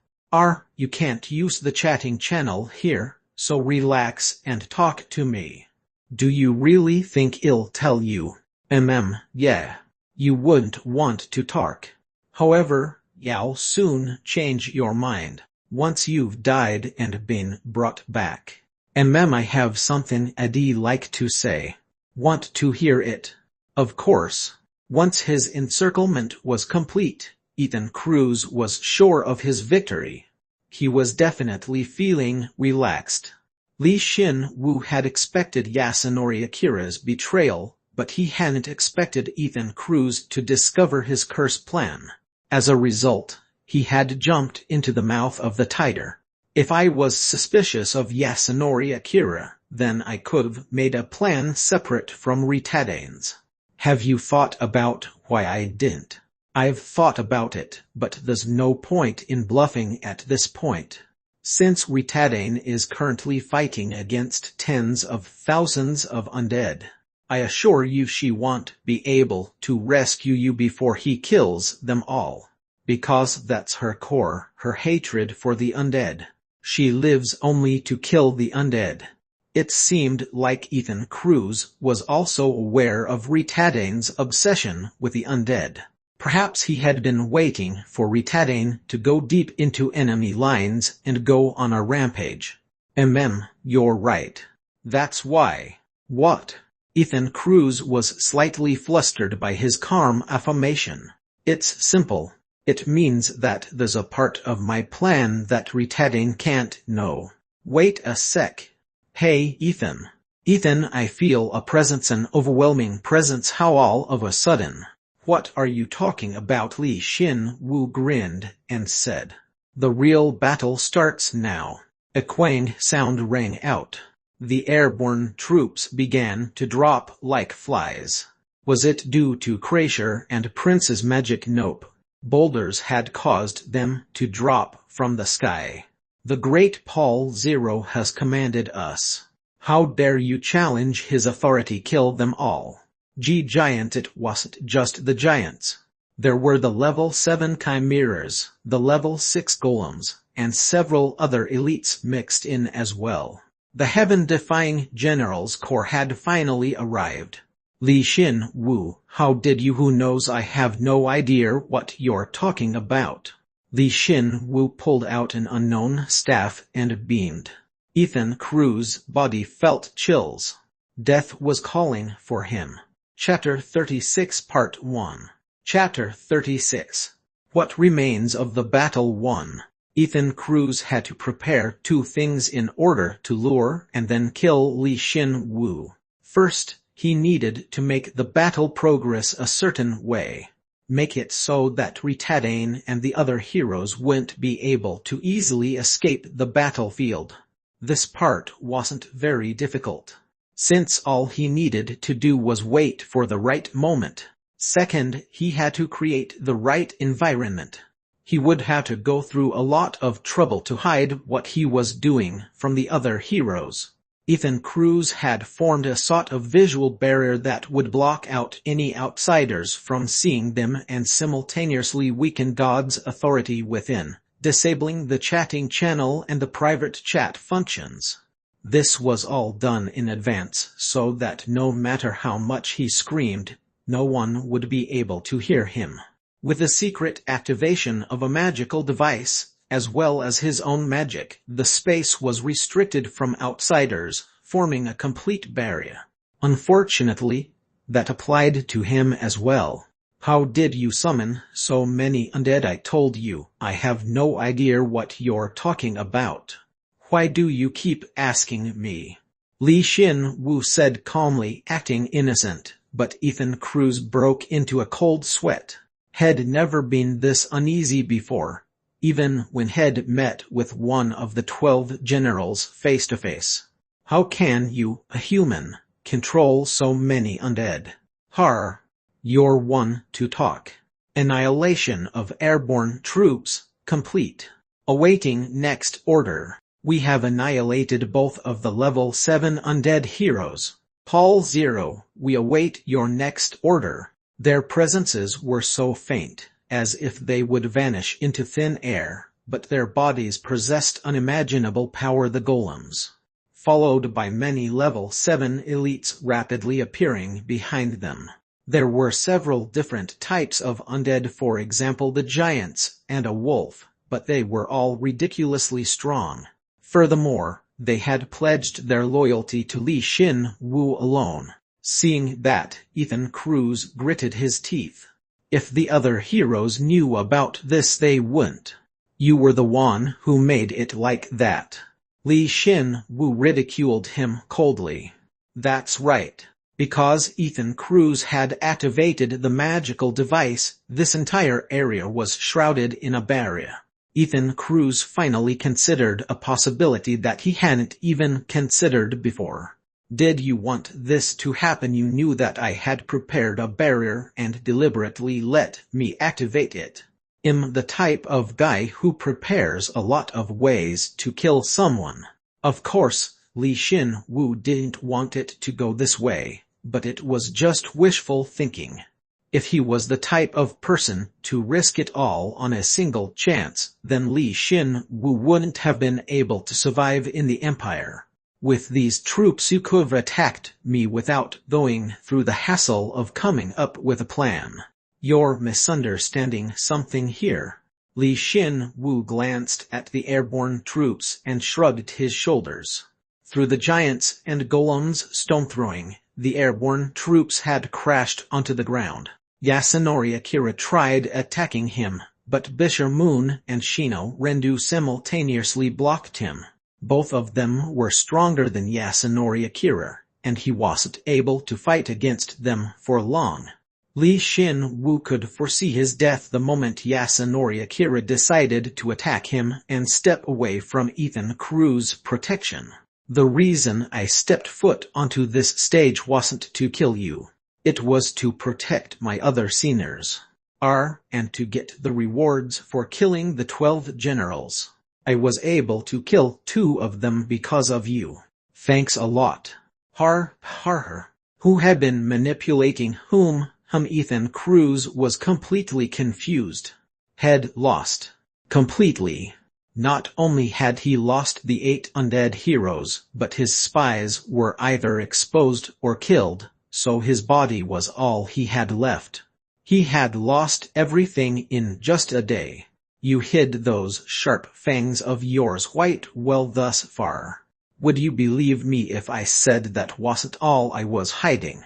You can't use the chatting channel here, so relax and talk to me. Do you really think I'll tell you? Yeah. You wouldn't want to talk. However, you'll soon change your mind, once you've died and been brought back. I have something I'd like to say. Want to hear it? Of course. Once his encirclement was complete, Ethan Cruz was sure of his victory. He was definitely feeling relaxed. Li Xin-Wu had expected Yasunori Akira's betrayal, but he hadn't expected Ethan Cruz to discover his curse plan. As a result, he had jumped into the mouth of the tiger. If I was suspicious of Yasunori Akira, then I could've made a plan separate from Ritadane's. Have you thought about why I didn't? I've thought about it, but there's no point in bluffing at this point. Since Ritadane is currently fighting against tens of thousands of undead, I assure you she won't be able to rescue you before he kills them all. Because that's her core, her hatred for the undead. She lives only to kill the undead. It seemed like Ethan Cruz was also aware of Ritadane's obsession with the undead. Perhaps he had been waiting for Ritadane to go deep into enemy lines and go on a rampage. You're right. That's why. What? Ethan Cruz was slightly flustered by his calm affirmation. It's simple. It means that there's a part of my plan that Ritadane can't know. Wait a sec. Hey, Ethan. Ethan, I feel a presence, an overwhelming presence. How all of a sudden? What are you talking about? Li Xin-Wu grinned and said. The real battle starts now. A quang sound rang out. The airborne troops began to drop like flies. Was it due to Crasher and Prince's magic? Nope. Boulders had caused them to drop from the sky. The great Paul Zero has commanded us. How dare you challenge his authority? Kill them all. Giant. It wasn't just the giants. There were the level 7 chimeras, the level 6 golems, and several other elites mixed in as well. The heaven-defying generals corps had finally arrived. Li Xin-Wu, how did you? Who knows? I have no idea what you're talking about. Li Xin-Wu pulled out an unknown staff and beamed. Ethan Cruz's body felt chills. Death was calling for him. Chapter 36 Part 1. Chapter 36. What remains of the battle? 1. Ethan Cruz had to prepare 2 things in order to lure and then kill Li Xin-Wu. First, he needed to make the battle progress a certain way. Make it so that Ritadane and the other heroes wouldn't be able to easily escape the battlefield. This part wasn't very difficult, since all he needed to do was wait for the right moment. Second, he had to create the right environment. He would have to go through a lot of trouble to hide what he was doing from the other heroes. Ethan Cruz had formed a sort of visual barrier that would block out any outsiders from seeing them and simultaneously weaken God's authority within, disabling the chatting channel and the private chat functions. This was all done in advance so that no matter how much he screamed, no one would be able to hear him. With the secret activation of a magical device, as well as his own magic, the space was restricted from outsiders, forming a complete barrier. Unfortunately, that applied to him as well. How did you summon so many undead? I told you, I have no idea what you're talking about. Why do you keep asking me? Li Xin-Wu said calmly, acting innocent, but Ethan Cruz broke into a cold sweat. Had never been this uneasy before, even when had met with one of the 12 generals face to face. How can you, a human, control so many undead? Har. You're one to talk. Annihilation of airborne troops, complete. Awaiting next order. We have annihilated both of the level 7 undead heroes. Paul 0, we await your next order. Their presences were so faint, as if they would vanish into thin air, but their bodies possessed unimaginable power, the golems. Followed by many level 7 elites rapidly appearing behind them. There were several different types of undead, for example the giants and a wolf, but they were all ridiculously strong. Furthermore, they had pledged their loyalty to Li Xin Wu alone. Seeing that, Ethan Cruz gritted his teeth. If the other heroes knew about this, they wouldn't. You were the one who made it like that. Li Xin Wu ridiculed him coldly. That's right. Because Ethan Cruz had activated the magical device, this entire area was shrouded in a barrier. Ethan Cruz finally considered a possibility that he hadn't even considered before. Did you want this to happen? You knew that I had prepared a barrier and deliberately let me activate it. I'm the type of guy who prepares a lot of ways to kill someone. Of course, Li Xin Wu didn't want it to go this way, but it was just wishful thinking. If he was the type of person to risk it all on a single chance, then Li Xin Wu wouldn't have been able to survive in the Empire. With these troops you could have attacked me without going through the hassle of coming up with a plan. You're misunderstanding something here. Li Xin Wu glanced at the airborne troops and shrugged his shoulders. Through the giants and golems' stone-throwing, the airborne troops had crashed onto the ground. Yasunori Akira tried attacking him, but Bisher Moon and Shino Rendu simultaneously blocked him. Both of them were stronger than Yasunori Akira, and he wasn't able to fight against them for long. Li Xin Wu could foresee his death the moment Yasunori Akira decided to attack him and step away from Ethan Cruz's protection. The reason I stepped foot onto this stage wasn't to kill you. It was to protect my other seniors. And to get the rewards for killing the 12 generals. I was able to kill 2 of them because of you. Thanks a lot. Who had been manipulating whom? Ethan Cruz was completely confused. Had lost. Completely. Not only had he lost the 8 undead heroes, but his spies were either exposed or killed, so his body was all he had left. He had lost everything in just a day. You hid those sharp fangs of yours quite well thus far. Would you believe me if I said that wasn't all I was hiding?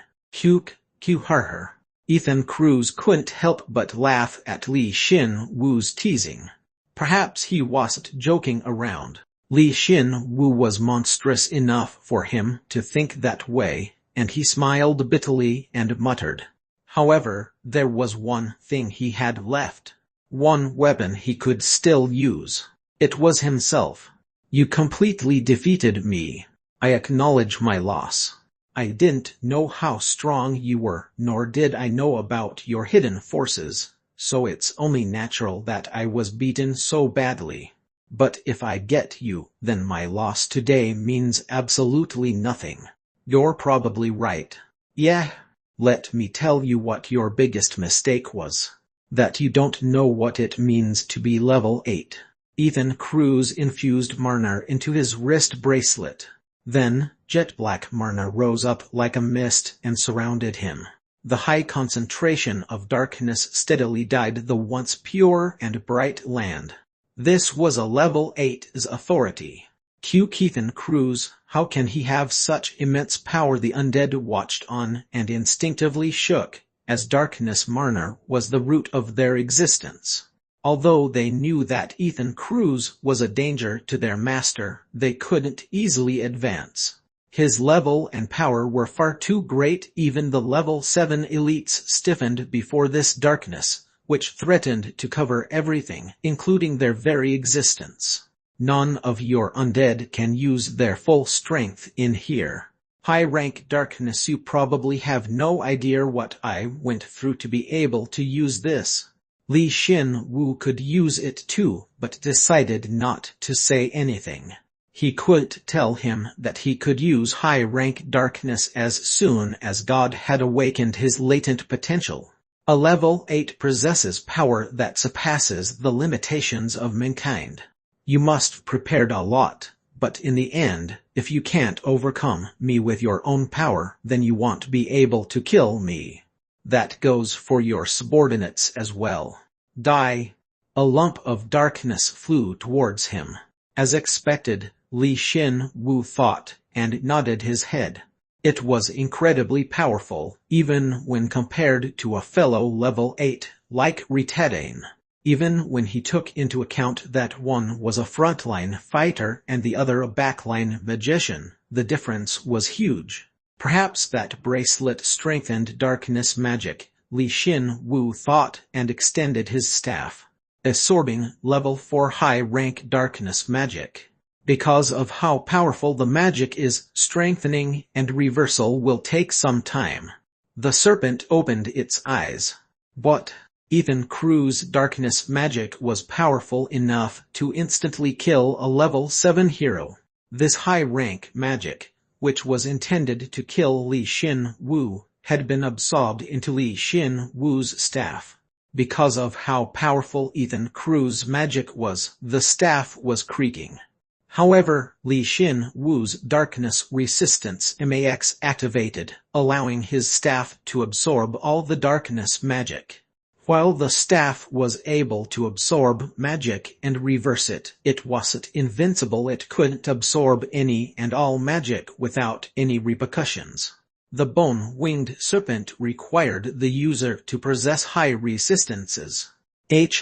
Ethan Cruz couldn't help but laugh at Li Xin Wu's teasing. Perhaps he wasn't joking around. Li Xin Wu was monstrous enough for him to think that way, and he smiled bitterly and muttered. However, there was one thing he had left. One weapon he could still use. It was himself. You completely defeated me. I acknowledge my loss. I didn't know how strong you were, nor did I know about your hidden forces, so it's only natural that I was beaten so badly. But if I get you, then my loss today means absolutely nothing. You're probably right. Yeah. Let me tell you what your biggest mistake was. That you don't know what it means to be level 8. Ethan Cruz infused Marna into his wrist bracelet. Then, jet black Marna rose up like a mist and surrounded him. The high concentration of darkness steadily dyed the once pure and bright land. This was a level 8's authority. Ethan Cruz, how can he have such immense power? The undead watched on and instinctively shook, as darkness Marna was the root of their existence. Although they knew that Ethan Cruz was a danger to their master, they couldn't easily advance. His level and power were far too great. Even the level 7 elites stiffened before this darkness, which threatened to cover everything, including their very existence. None of your undead can use their full strength in here. High-rank darkness, you probably have no idea what I went through to be able to use this. Li Xin Wu could use it too, but decided not to say anything. He could tell him that he could use high-rank darkness as soon as God had awakened his latent potential. A level 8 possesses power that surpasses the limitations of mankind. You must have prepared a lot, but in the end, if you can't overcome me with your own power, then you won't be able to kill me. That goes for your subordinates as well. Die. A lump of darkness flew towards him. As expected, Li Xin Wu thought, and nodded his head. It was incredibly powerful, even when compared to a fellow level 8, like Ritadane. Even when he took into account that one was a frontline fighter and the other a backline magician, the difference was huge. Perhaps that bracelet strengthened darkness magic, Li Xin Wu thought, and extended his staff. Absorbing level 4 high-rank darkness magic. Because of how powerful the magic is, strengthening and reversal will take some time. The serpent opened its eyes. What? Ethan Crew's darkness magic was powerful enough to instantly kill a level 7 hero. This high-rank magic, which was intended to kill Li Xin Wu, had been absorbed into Li Xin Wu's staff. Because of how powerful Ethan Crew's magic was, the staff was creaking. However, Li Xin Wu's darkness resistance MAX activated, allowing his staff to absorb all the darkness magic. While the staff was able to absorb magic and reverse it, it wasn't invincible. It couldn't absorb any and all magic without any repercussions. The bone-winged serpent required the user to possess high resistances.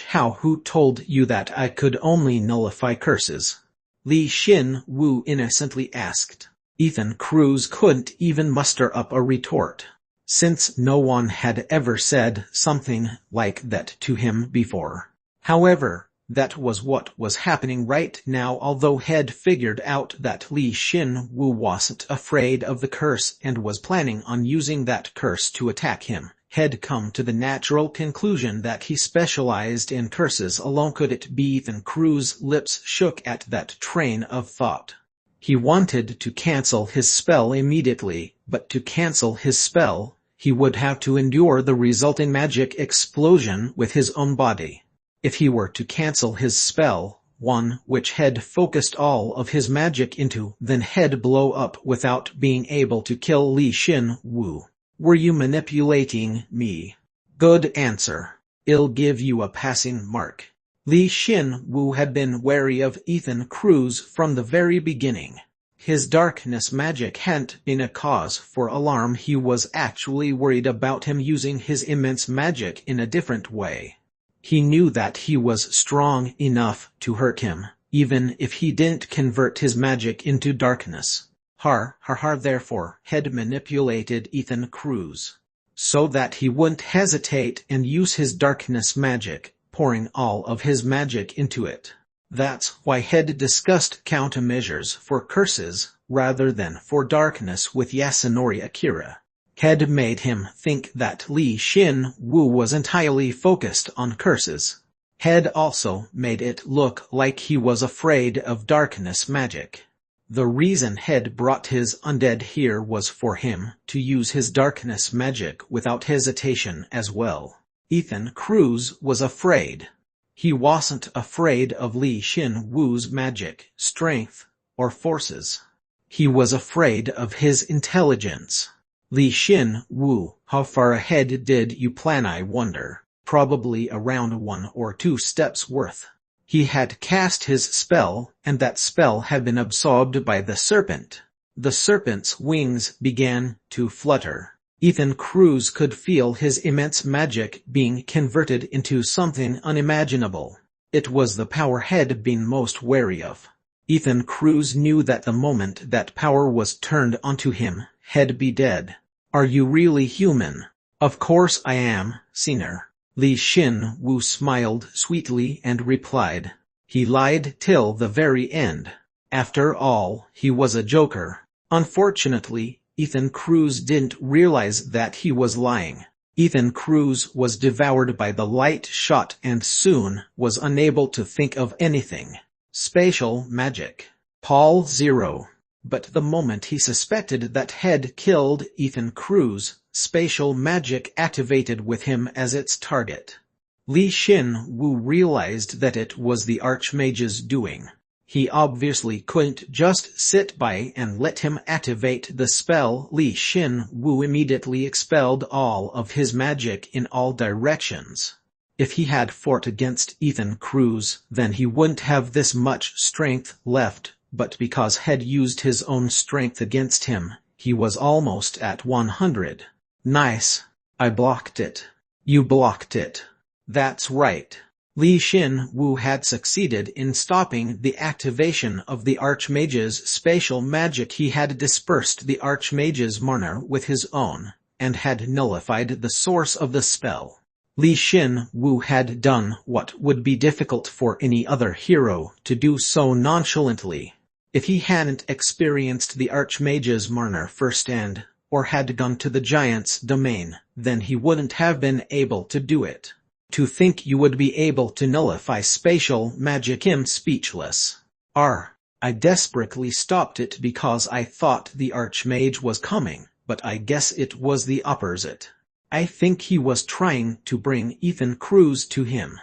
How who told you that I could only nullify curses? Li Xin Wu innocently asked. Ethan Cruz couldn't even muster up a retort, since no one had ever said something like that to him before. However, that was what was happening right now. Although Head figured out that Li Xin Wu wasn't afraid of the curse and was planning on using that curse to attack him, had come to the natural conclusion that he specialized in curses alone. Could it be? Ethan Cruz's lips shook at that train of thought. He wanted to cancel his spell immediately, but to cancel his spell, he would have to endure the resulting magic explosion with his own body. If he were to cancel his spell, one which had focused all of his magic into, then he'd blow up without being able to kill Li Xin Wu. Were you manipulating me? Good answer. I'll give you a passing mark. Li Xin Wu had been wary of Ethan Cruz from the very beginning. His darkness magic hadn't been a cause for alarm. He was actually worried about him using his immense magic in a different way. He knew that he was strong enough to hurt him, even if he didn't convert his magic into darkness. Therefore, had manipulated Ethan Cruz, so that he wouldn't hesitate and use his darkness magic, pouring all of his magic into it. That's why Head discussed countermeasures for curses, rather than for darkness with Yasunori Akira. Had made him think that Li Xin Wu was entirely focused on curses. Had also made it look like he was afraid of darkness magic. The reason Head brought his undead here was for him to use his darkness magic without hesitation as well. Ethan Cruz was afraid. He wasn't afraid of Li Xin Wu's magic, strength, or forces. He was afraid of his intelligence. Li Xin Wu, how far ahead did you plan, I wonder? Probably around 1 or 2 steps worth. He had cast his spell, and that spell had been absorbed by the serpent. The serpent's wings began to flutter. Ethan Cruz could feel his immense magic being converted into something unimaginable. It was the power Head been most wary of. Ethan Cruz knew that the moment that power was turned onto him, he'd be dead. Are you really human? Of course I am, Senior. Li Xin Wu smiled sweetly and replied. He lied till the very end. After all, he was a joker. Unfortunately, Ethan Cruz didn't realize that he was lying. Ethan Cruz was devoured by the light shot and soon was unable to think of anything. Spatial magic. Paul 0. But the moment he suspected that he'd killed Ethan Cruz, spatial magic activated with him as its target. Li Xin Wu realized that it was the Archmage's doing. He obviously couldn't just sit by and let him activate the spell. Li Xin Wu immediately expelled all of his magic in all directions. If he had fought against Ethan Cruz, then he wouldn't have this much strength left, but because he'd used his own strength against him, he was almost at 100. Nice. I blocked it. You blocked it. That's right. Li Xin Wu had succeeded in stopping the activation of the Archmage's spatial magic. He had dispersed the Archmage's mana with his own, and had nullified the source of the spell. Li Xin Wu had done what would be difficult for any other hero to do so nonchalantly. If he hadn't experienced the Archmage's mana firsthand, or had gone to the giant's domain, then he wouldn't have been able to do it. To think you would be able to nullify spatial magic him speechless. I desperately stopped it because I thought the Archmage was coming, but I guess it was the opposite. I think he was trying to bring Ethan Cruz to him.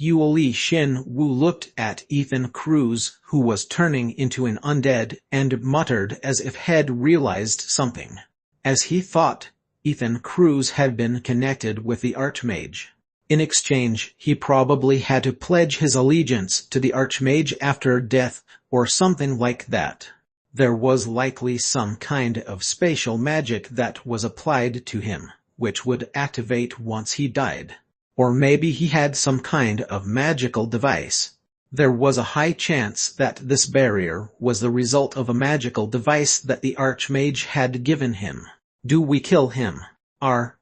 Li Xin Wu looked at Ethan Cruz, who was turning into an undead, and muttered as if he'd realized something. As he thought, Ethan Cruz had been connected with the Archmage. In exchange, he probably had to pledge his allegiance to the Archmage after death, or something like that. There was likely some kind of spatial magic that was applied to him, which would activate once he died. Or maybe he had some kind of magical device. There was a high chance that this barrier was the result of a magical device that the Archmage had given him. Do we kill him?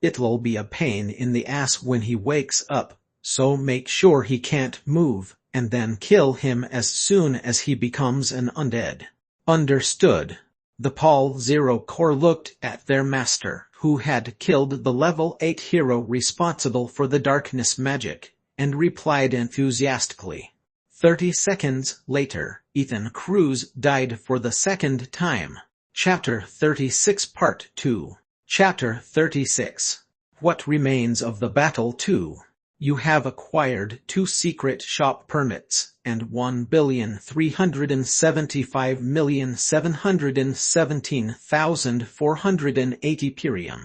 It'll be a pain in the ass when he wakes up, so make sure he can't move, and then kill him as soon as he becomes an undead. Understood. The Paul 0 Corps looked at their master, who had killed the level 8 hero responsible for the darkness magic, and replied enthusiastically. 30 seconds later, Ethan Cruz died for the second time. Chapter 36 Part 2. Chapter 36. What remains of the battle 2? You have acquired 2 secret shop permits, and 1,375,717,480 Pirium.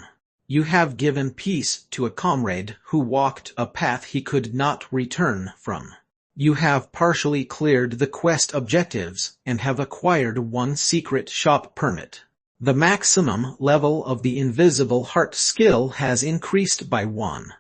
You have given peace to a comrade who walked a path he could not return from. You have partially cleared the quest objectives, and have acquired 1 secret shop permit. The maximum level of the Invisible Heart skill has increased by 1.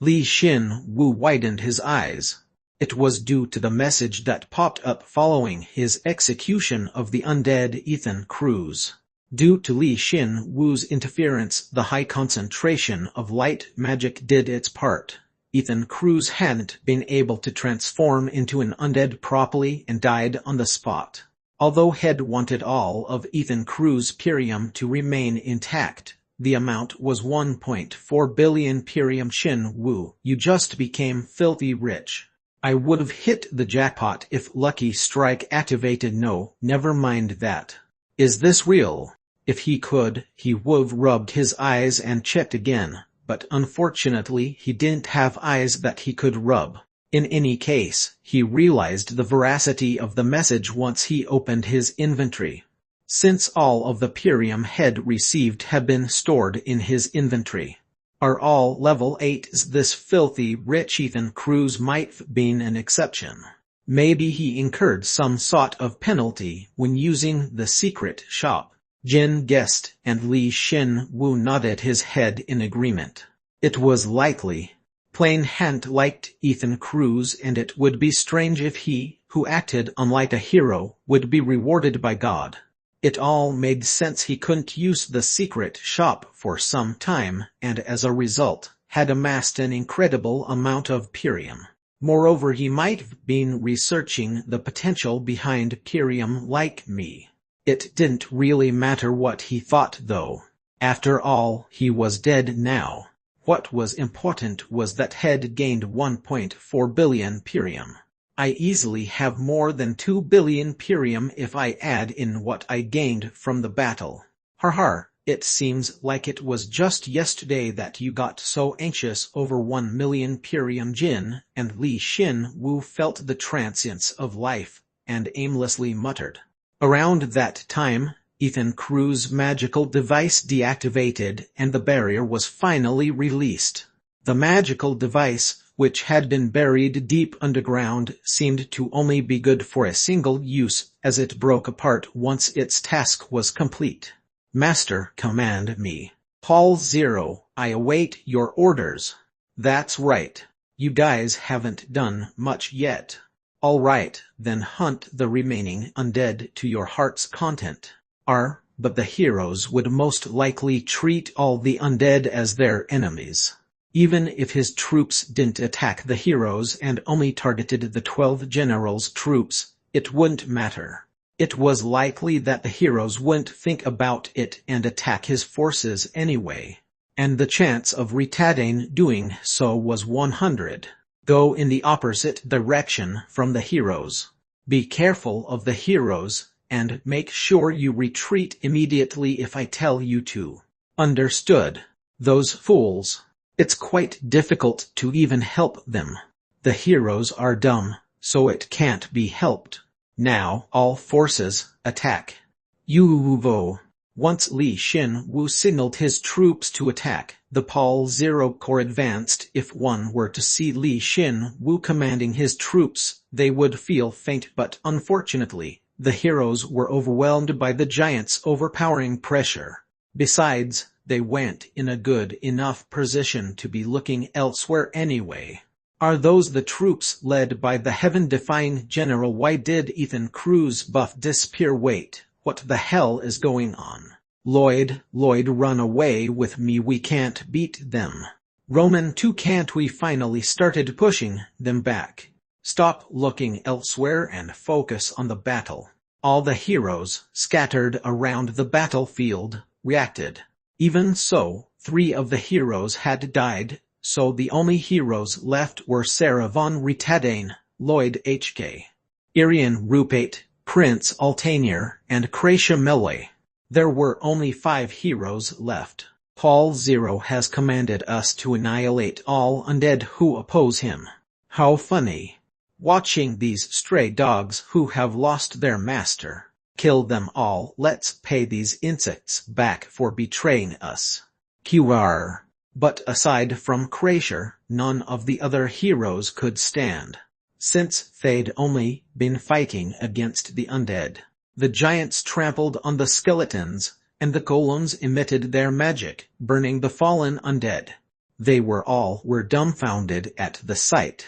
Li Xin Wu widened his eyes. It was due to the message that popped up following his execution of the undead Ethan Cruz. Due to Li Xin Wu's interference, the high concentration of light magic did its part. Ethan Cruz hadn't been able to transform into an undead properly and died on the spot. Although he'd wanted all of Ethan Cruz's Pirium to remain intact, the amount was 1.4 billion Pirium. Xin Wu, you just became filthy rich. I would've hit the jackpot if Lucky Strike activated. No, never mind that. Is this real? If he could, he would've rubbed his eyes and checked again, but unfortunately he didn't have eyes that he could rub. In any case, he realized the veracity of the message once he opened his inventory. Since all of the Pirium he'd received had been stored in his inventory. Are all level 8s? This filthy rich Ethan Cruz might've been an exception. Maybe he incurred some sort of penalty when using the secret shop. Jin guessed, and Li Xin Wu nodded his head in agreement. It was likely. Plain hadn't liked Ethan Cruz, and it would be strange if he, who acted unlike a hero would be rewarded by God. It all made sense. He couldn't use the secret shop for some time, and as a result, had amassed an incredible amount of Pirium. Moreover, he might have been researching the potential behind Pirium like me. It didn't really matter what he thought though. After all, he was dead now. What was important was that had gained 1.4 billion Pirium. I easily have more than 2 billion Pirium if I add in what I gained from the battle. Har, it seems like it was just yesterday that you got so anxious over 1 million Pirium. Jin and Li Xin Wu felt the transience of life, and aimlessly muttered. Around that time, Ethan Crew's magical device deactivated and the barrier was finally released. The magical device, which had been buried deep underground, seemed to only be good for a single use, as it broke apart once its task was complete. Master, command me. Paul 0, I await your orders. That's right. You guys haven't done much yet. All right, then hunt the remaining undead to your heart's content. But the heroes would most likely treat all the undead as their enemies. Even if his troops didn't attack the heroes and only targeted the 12 generals' troops, it wouldn't matter. It was likely that the heroes wouldn't think about it and attack his forces anyway. And the chance of Retadane doing so was 100. Go in the opposite direction from the heroes. Be careful of the heroes, and make sure you retreat immediately if I tell you to. Understood? Those fools. It's quite difficult to even help them. The heroes are dumb, so it can't be helped. Now, all forces, attack. Yuvo. Once Li Xin Wu signaled his troops to attack, the Paul 0 Corps advanced. If one were to see Li Xin Wu commanding his troops, they would feel faint, but unfortunately, the heroes were overwhelmed by the giant's overpowering pressure. Besides, they weren't in a good enough position to be looking elsewhere anyway. Are those the troops led by the heaven-defying general? Why did Ethan Crew's buff disappear? Wait, what the hell is going on? Lloyd, run away with me. We can't beat them. Roman 2, can't we finally started pushing them back? Stop looking elsewhere and focus on the battle. All the heroes, scattered around the battlefield, reacted. Even so, 3 of the heroes had died, so the only heroes left were Sarah von Retadane, Lloyd HK, Irian Rupate, Prince Altair, and Kracia Melee. There were only 5 heroes left. Paul 0 has commanded us to annihilate all undead who oppose him. How funny. Watching these stray dogs who have lost their master. Kill them all. Let's pay these insects back for betraying us. QR. But aside from Kracia, none of the other heroes could stand. Since they'd only been fighting against the undead, the giants trampled on the skeletons, and the golems emitted their magic, burning the fallen undead. They were dumbfounded at the sight.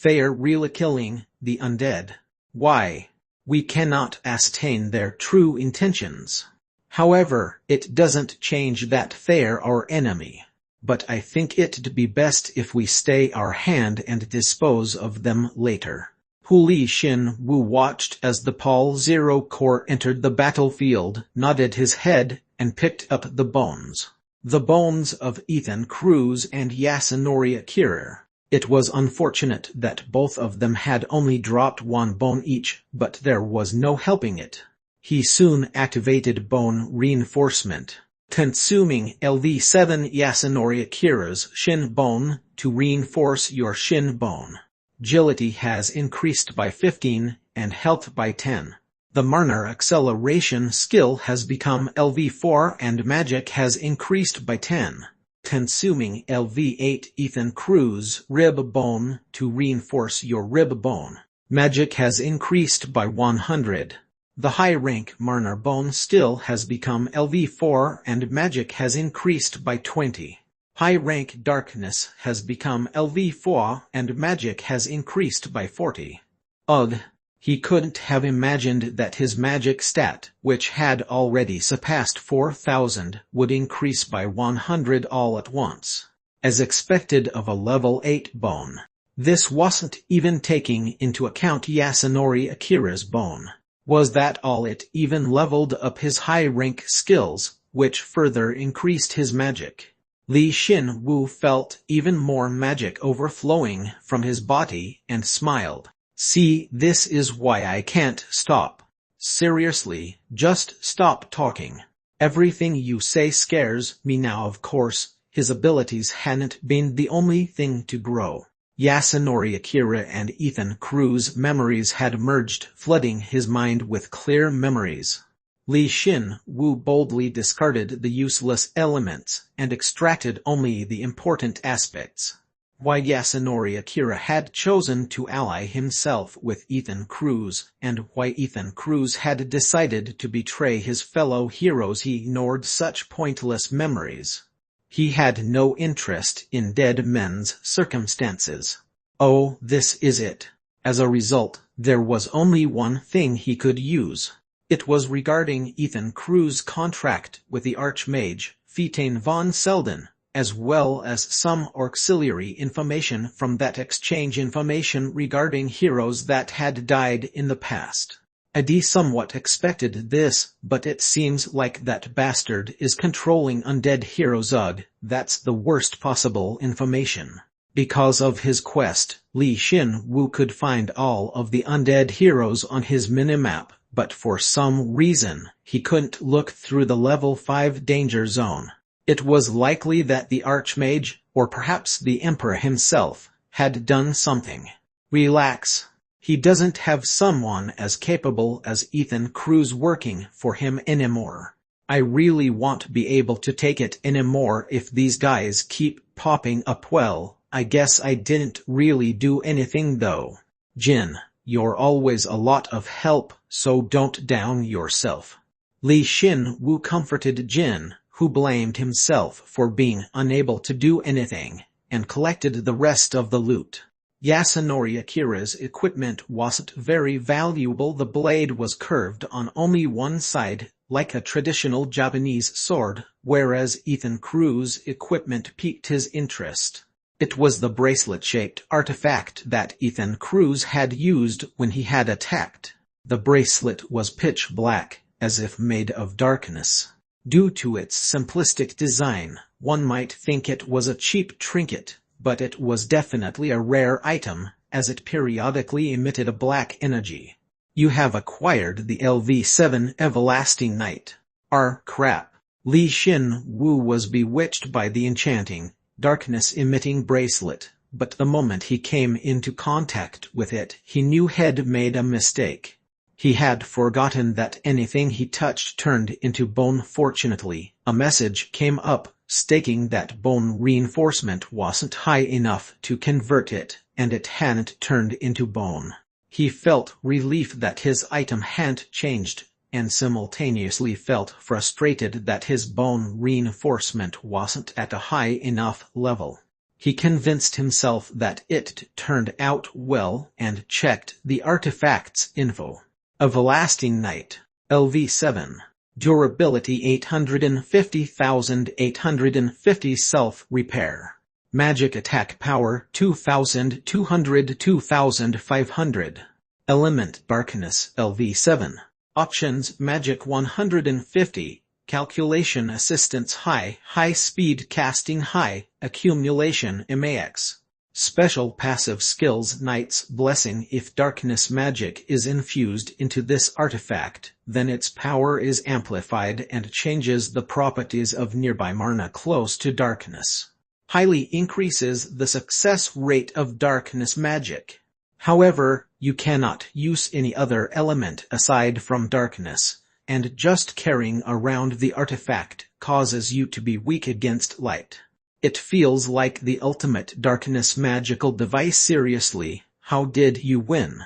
They're really killing the undead. Why? We cannot ascertain their true intentions. However, it doesn't change that they're our enemy. But I think it'd be best if we stay our hand and dispose of them later. Li Xin Wu watched as the Paul 0 Corps entered the battlefield, nodded his head, and picked up the bones. The bones of Ethan Cruz and Yasunori Akira. It was unfortunate that both of them had only dropped 1 bone each, but there was no helping it. He soon activated bone reinforcement, consuming LV7 Yasunori Akira's shin bone to reinforce your shin bone. Agility has increased by 15 and health by 10. The Marner acceleration skill has become LV4 and magic has increased by 10. Consuming LV8 Ethan Cruz rib bone to reinforce your rib bone. Magic has increased by 100. The high-rank Marner bone still has become LV4 and magic has increased by 20. High-rank darkness has become LV4 and magic has increased by 40. Ugh, He couldn't have imagined that his magic stat, which had already surpassed 4,000, would increase by 100 all at once, as expected of a level 8 bone. This wasn't even taking into account Yasunori Akira's bone. Was that all? It even leveled up his high-rank skills, which further increased his magic. Li Xin-Wu felt even more magic overflowing from his body and smiled. See, this is why I can't stop. Seriously, just stop talking. Everything you say scares me now. Of course, his abilities hadn't been the only thing to grow. Yasunori Akira and Ethan Cruz's memories had merged, flooding his mind with clear memories. Li Xin-Wu boldly discarded the useless elements and extracted only the important aspects. Why Yasunori Akira had chosen to ally himself with Ethan Cruz, and why Ethan Cruz had decided to betray his fellow heroes. He ignored such pointless memories. He had no interest in dead men's circumstances. Oh, this is it. As a result, there was only one thing he could use. It was regarding Ethan Cruz's contract with the Archmage, Fitain von Selden, as well as some auxiliary information from that exchange, information regarding heroes that had died in the past. Adi somewhat expected this, but it seems like that bastard is controlling undead heroes. Ugh, that's the worst possible information. Because of his quest, Li Xin-Wu could find all of the undead heroes on his minimap, but for some reason, he couldn't look through the level 5 danger zone. It was likely that the Archmage, or perhaps the Emperor himself, had done something. Relax. He doesn't have someone as capable as Ethan Cruz working for him anymore. I really won't be able to take it anymore if these guys keep popping up. Well, I guess I didn't really do anything though. Jin, you're always a lot of help, so don't down yourself. Li Xin-Wu comforted Jin, who blamed himself for being unable to do anything, and collected the rest of the loot. Yasunori Akira's equipment wasn't very valuable. The blade was curved on only one side, like a traditional Japanese sword, whereas Ethan Cruz's equipment piqued his interest. It was the bracelet-shaped artifact that Ethan Cruz had used when he had attacked. The bracelet was pitch black, as if made of darkness. Due to its simplistic design, one might think it was a cheap trinket, but it was definitely a rare item, as it periodically emitted a black energy. You have acquired the LV7 Everlasting Night. Crap. Li Xin-Wu was bewitched by the enchanting, darkness-emitting bracelet, but the moment he came into contact with it, he knew he'd made a mistake. He had forgotten that anything he touched turned into bone. Fortunately, a message came up, stating that bone reinforcement wasn't high enough to convert it, and it hadn't turned into bone. He felt relief that his item hadn't changed, and simultaneously felt frustrated that his bone reinforcement wasn't at a high enough level. He convinced himself that it turned out well and checked the artifact's info. Everlasting Night, LV7. Durability 850,850. Self-repair. Magic attack power 2,200 2,500. Element darkness LV7. Options magic 150. Calculation assistance high speed casting high, accumulation max. Special passive skills Knight's Blessing. If darkness magic is infused into this artifact, then its power is amplified and changes the properties of nearby mana close to darkness. Highly increases the success rate of darkness magic. However, you cannot use any other element aside from darkness, and just carrying around the artifact causes you to be weak against light. It feels like the ultimate darkness magical device. Seriously, how did you win?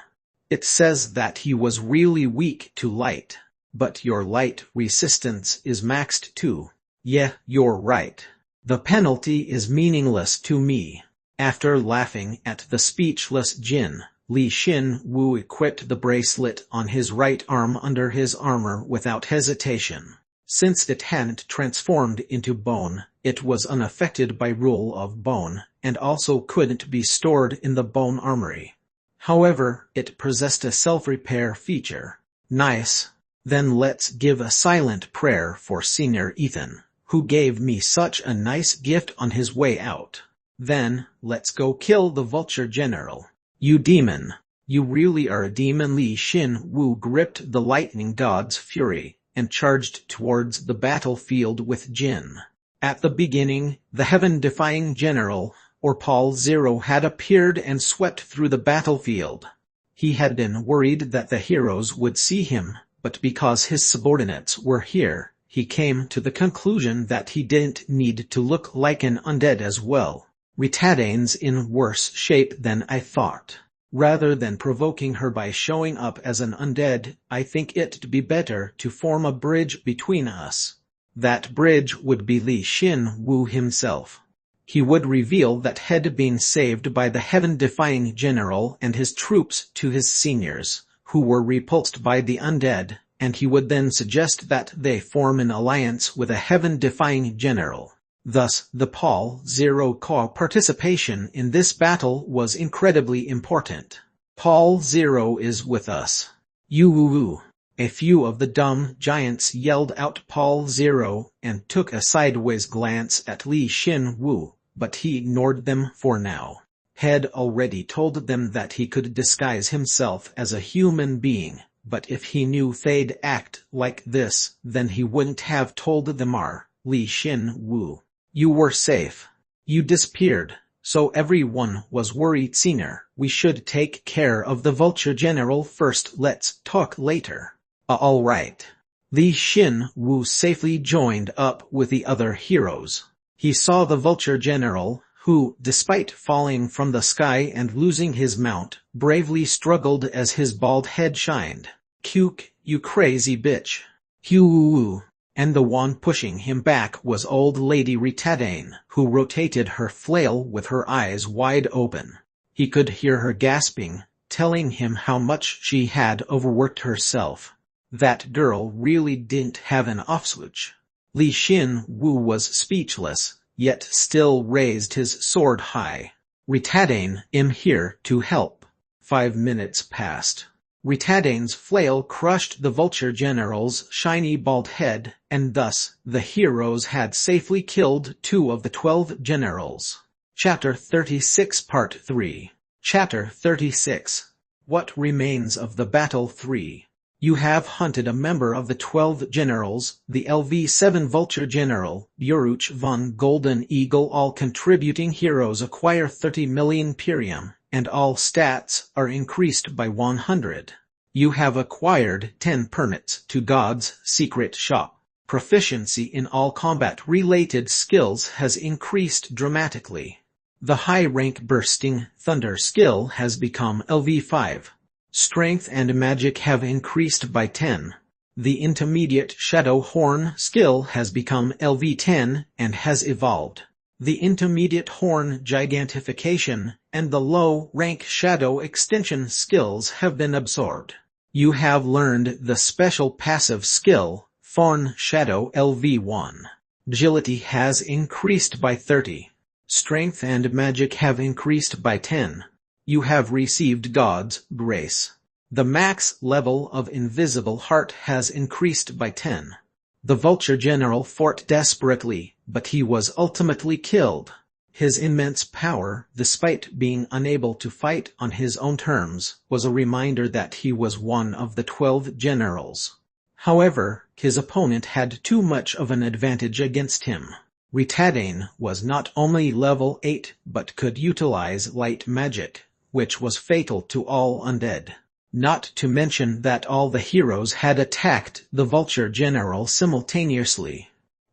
It says that he was really weak to light, but your light resistance is maxed too. Yeah, you're right. The penalty is meaningless to me. After laughing at the speechless Jin, Li Xin Wu equipped the bracelet on his right arm under his armor without hesitation. Since it hadn't transformed into bone, it was unaffected by rule of bone, and also couldn't be stored in the bone armory. However, it possessed a self-repair feature. Nice. Then let's give a silent prayer for Senior Ethan, who gave me such a nice gift on his way out. Then, let's go kill the Vulture General. You demon. You really are a demon. Li Xin Wu gripped the lightning god's fury and charged towards the battlefield with Jin. At the beginning, the heaven-defying general, or Paul Zero, had appeared and swept through the battlefield. He had been worried that the heroes would see him, but because his subordinates were here, he came to the conclusion that he didn't need to look like an undead as well. Ritadane's in worse shape than I thought. Rather than provoking her by showing up as an undead, I think it'd be better to form a bridge between us. That bridge would be Li Xin Wu himself. He would reveal that had been saved by the heaven-defying general and his troops to his seniors, who were repulsed by the undead, and he would then suggest that they form an alliance with a heaven-defying general. Thus, the Paul Zero co-participation in this battle was incredibly important. Paul Zero is with us. You. A few of the dumb giants yelled out Paul Zero and took a sideways glance at Li Xin Wu, but he ignored them for now. Had already told them that he could disguise himself as a human being, but if he knew they'd act like this, then he wouldn't have told them. Li Xin Wu. You were safe. You disappeared, so everyone was worried. Senior, we should take care of the Vulture General first. Let's talk later. All right. Li Xin Wu safely joined up with the other heroes. He saw the Vulture General, who, despite falling from the sky and losing his mount, bravely struggled as his bald head shined. Cuk, you crazy bitch. Huu. And the one pushing him back was old lady Ritadane, who rotated her flail with her eyes wide open. He could hear her gasping, telling him how much she had overworked herself. That girl really didn't have an off-switch. Li Xin Wu was speechless, yet still raised his sword high. Ritadane, I'm here to help. 5 minutes passed. Ritadane's flail crushed the Vulture General's shiny bald head, and thus, the heroes had safely killed 2 of the 12 generals. Chapter 36 Part 3. Chapter 36. What Remains of the Battle 3. You have hunted a member of the 12 generals, the LV7 Vulture General, Buruch von Golden Eagle. All contributing heroes acquire 30 million Pirium, and all stats are increased by 100. You have acquired 10 permits to God's Secret Shop. Proficiency in all combat-related skills has increased dramatically. The high-rank Bursting Thunder skill has become LV5. Strength and magic have increased by 10. The intermediate Shadow Horn skill has become LV10 and has evolved. The intermediate Horn Gigantification and the low-rank Shadow Extension skills have been absorbed. You have learned the special passive skill, Fawn Shadow LV1. Agility has increased by 30. Strength and magic have increased by 10. You have received God's Grace. The max level of Invisible Heart has increased by 10. The Vulture General fought desperately, but he was ultimately killed. His immense power, despite being unable to fight on his own terms, was a reminder that he was one of the 12 generals. However, his opponent had too much of an advantage against him. Ritadane was not only level 8 but could utilize light magic, which was fatal to all undead. Not to mention that all the heroes had attacked the Vulture General simultaneously.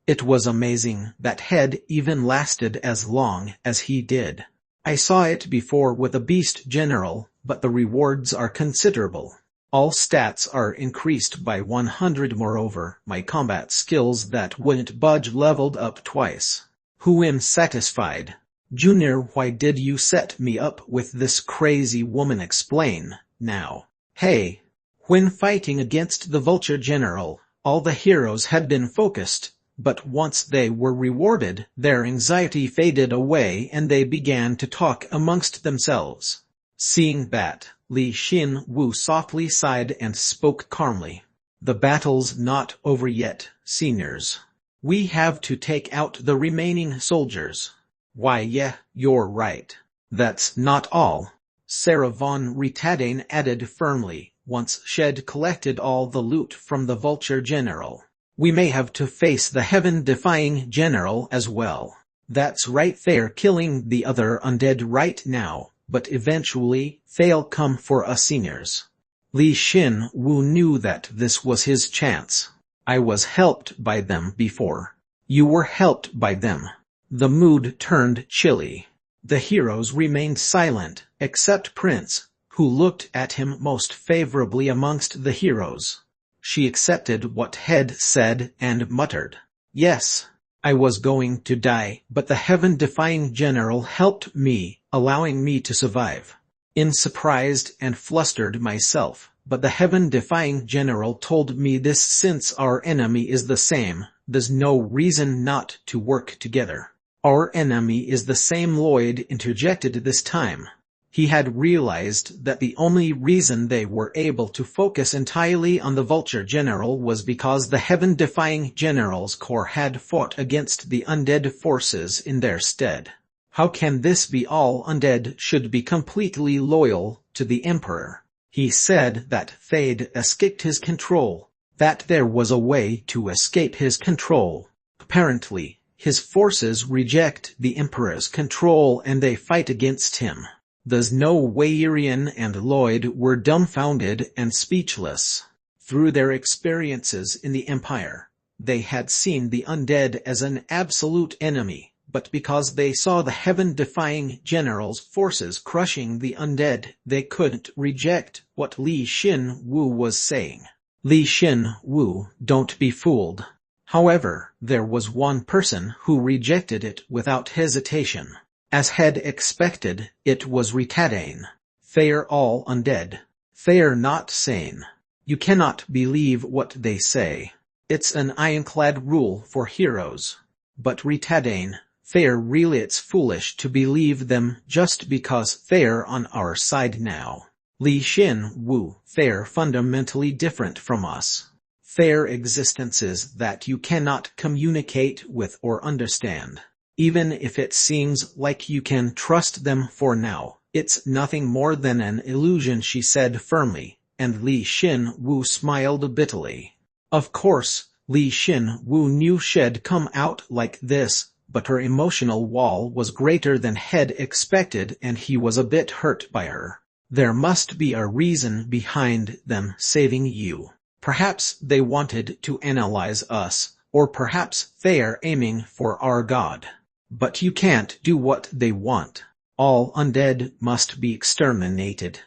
It was amazing that had even lasted as long as he did. I saw it before with a Beast General, but the rewards are considerable. All stats are increased by 100. Moreover, my combat skills that wouldn't budge leveled up twice. Who am satisfied. Junior, why did you set me up with this crazy woman? Explain, now. Hey. When fighting against the Vulture General, all the heroes had been focused, but once they were rewarded, their anxiety faded away and they began to talk amongst themselves. Seeing that, Li Xin-Wu softly sighed and spoke calmly. The battle's not over yet, seniors. We have to take out the remaining soldiers. Why, yeah, you're right. That's not all, Sarah von Retadane added firmly, once she'd collected all the loot from the Vulture General. We may have to face the heaven-defying general as well. That's right, they're killing the other undead right now, but eventually, they'll come for us seniors. Li Xin-Wu knew that this was his chance. I was helped by them before. You were helped by them. The mood turned chilly. The heroes remained silent, except Prince, who looked at him most favorably amongst the heroes. She accepted what Head said and muttered, "Yes, I was going to die, but the heaven-defying general helped me, allowing me to survive. I'm surprised and flustered myself, but the heaven-defying general told me this. Since our enemy is the same, there's no reason not to work together." "Our enemy is the same," Lloyd interjected this time. He had realized that the only reason they were able to focus entirely on the Vulture General was because the heaven-defying general's corps had fought against the undead forces in their stead. How can this be? All undead should be completely loyal to the Emperor. He said that they'd escaped his control, that there was a way to escape his control. Apparently, his forces reject the Emperor's control and they fight against him. There's no way. Irian and Lloyd were dumbfounded and speechless. Through their experiences in the Empire, they had seen the undead as an absolute enemy, but because they saw the heaven-defying general's forces crushing the undead, they couldn't reject what Li Xin-Wu was saying. Li Xin-Wu, don't be fooled. However, there was one person who rejected it without hesitation. As had expected, it was Retadane. They're all undead. They're not sane. You cannot believe what they say. It's an ironclad rule for heroes. But Retadane, it's foolish to believe them just because they're on our side now. Li Xin-Wu, they're fundamentally different from us. They're existences that you cannot communicate with or understand. Even if it seems like you can trust them for now, it's nothing more than an illusion, she said firmly, and Li Xin-Wu smiled bitterly. Of course, Li Xin-Wu knew she'd come out like this, but her emotional wall was greater than Head expected and he was a bit hurt by her. There must be a reason behind them saving you. Perhaps they wanted to analyze us, or perhaps they're aiming for our god. But you can't do what they want. All undead must be exterminated.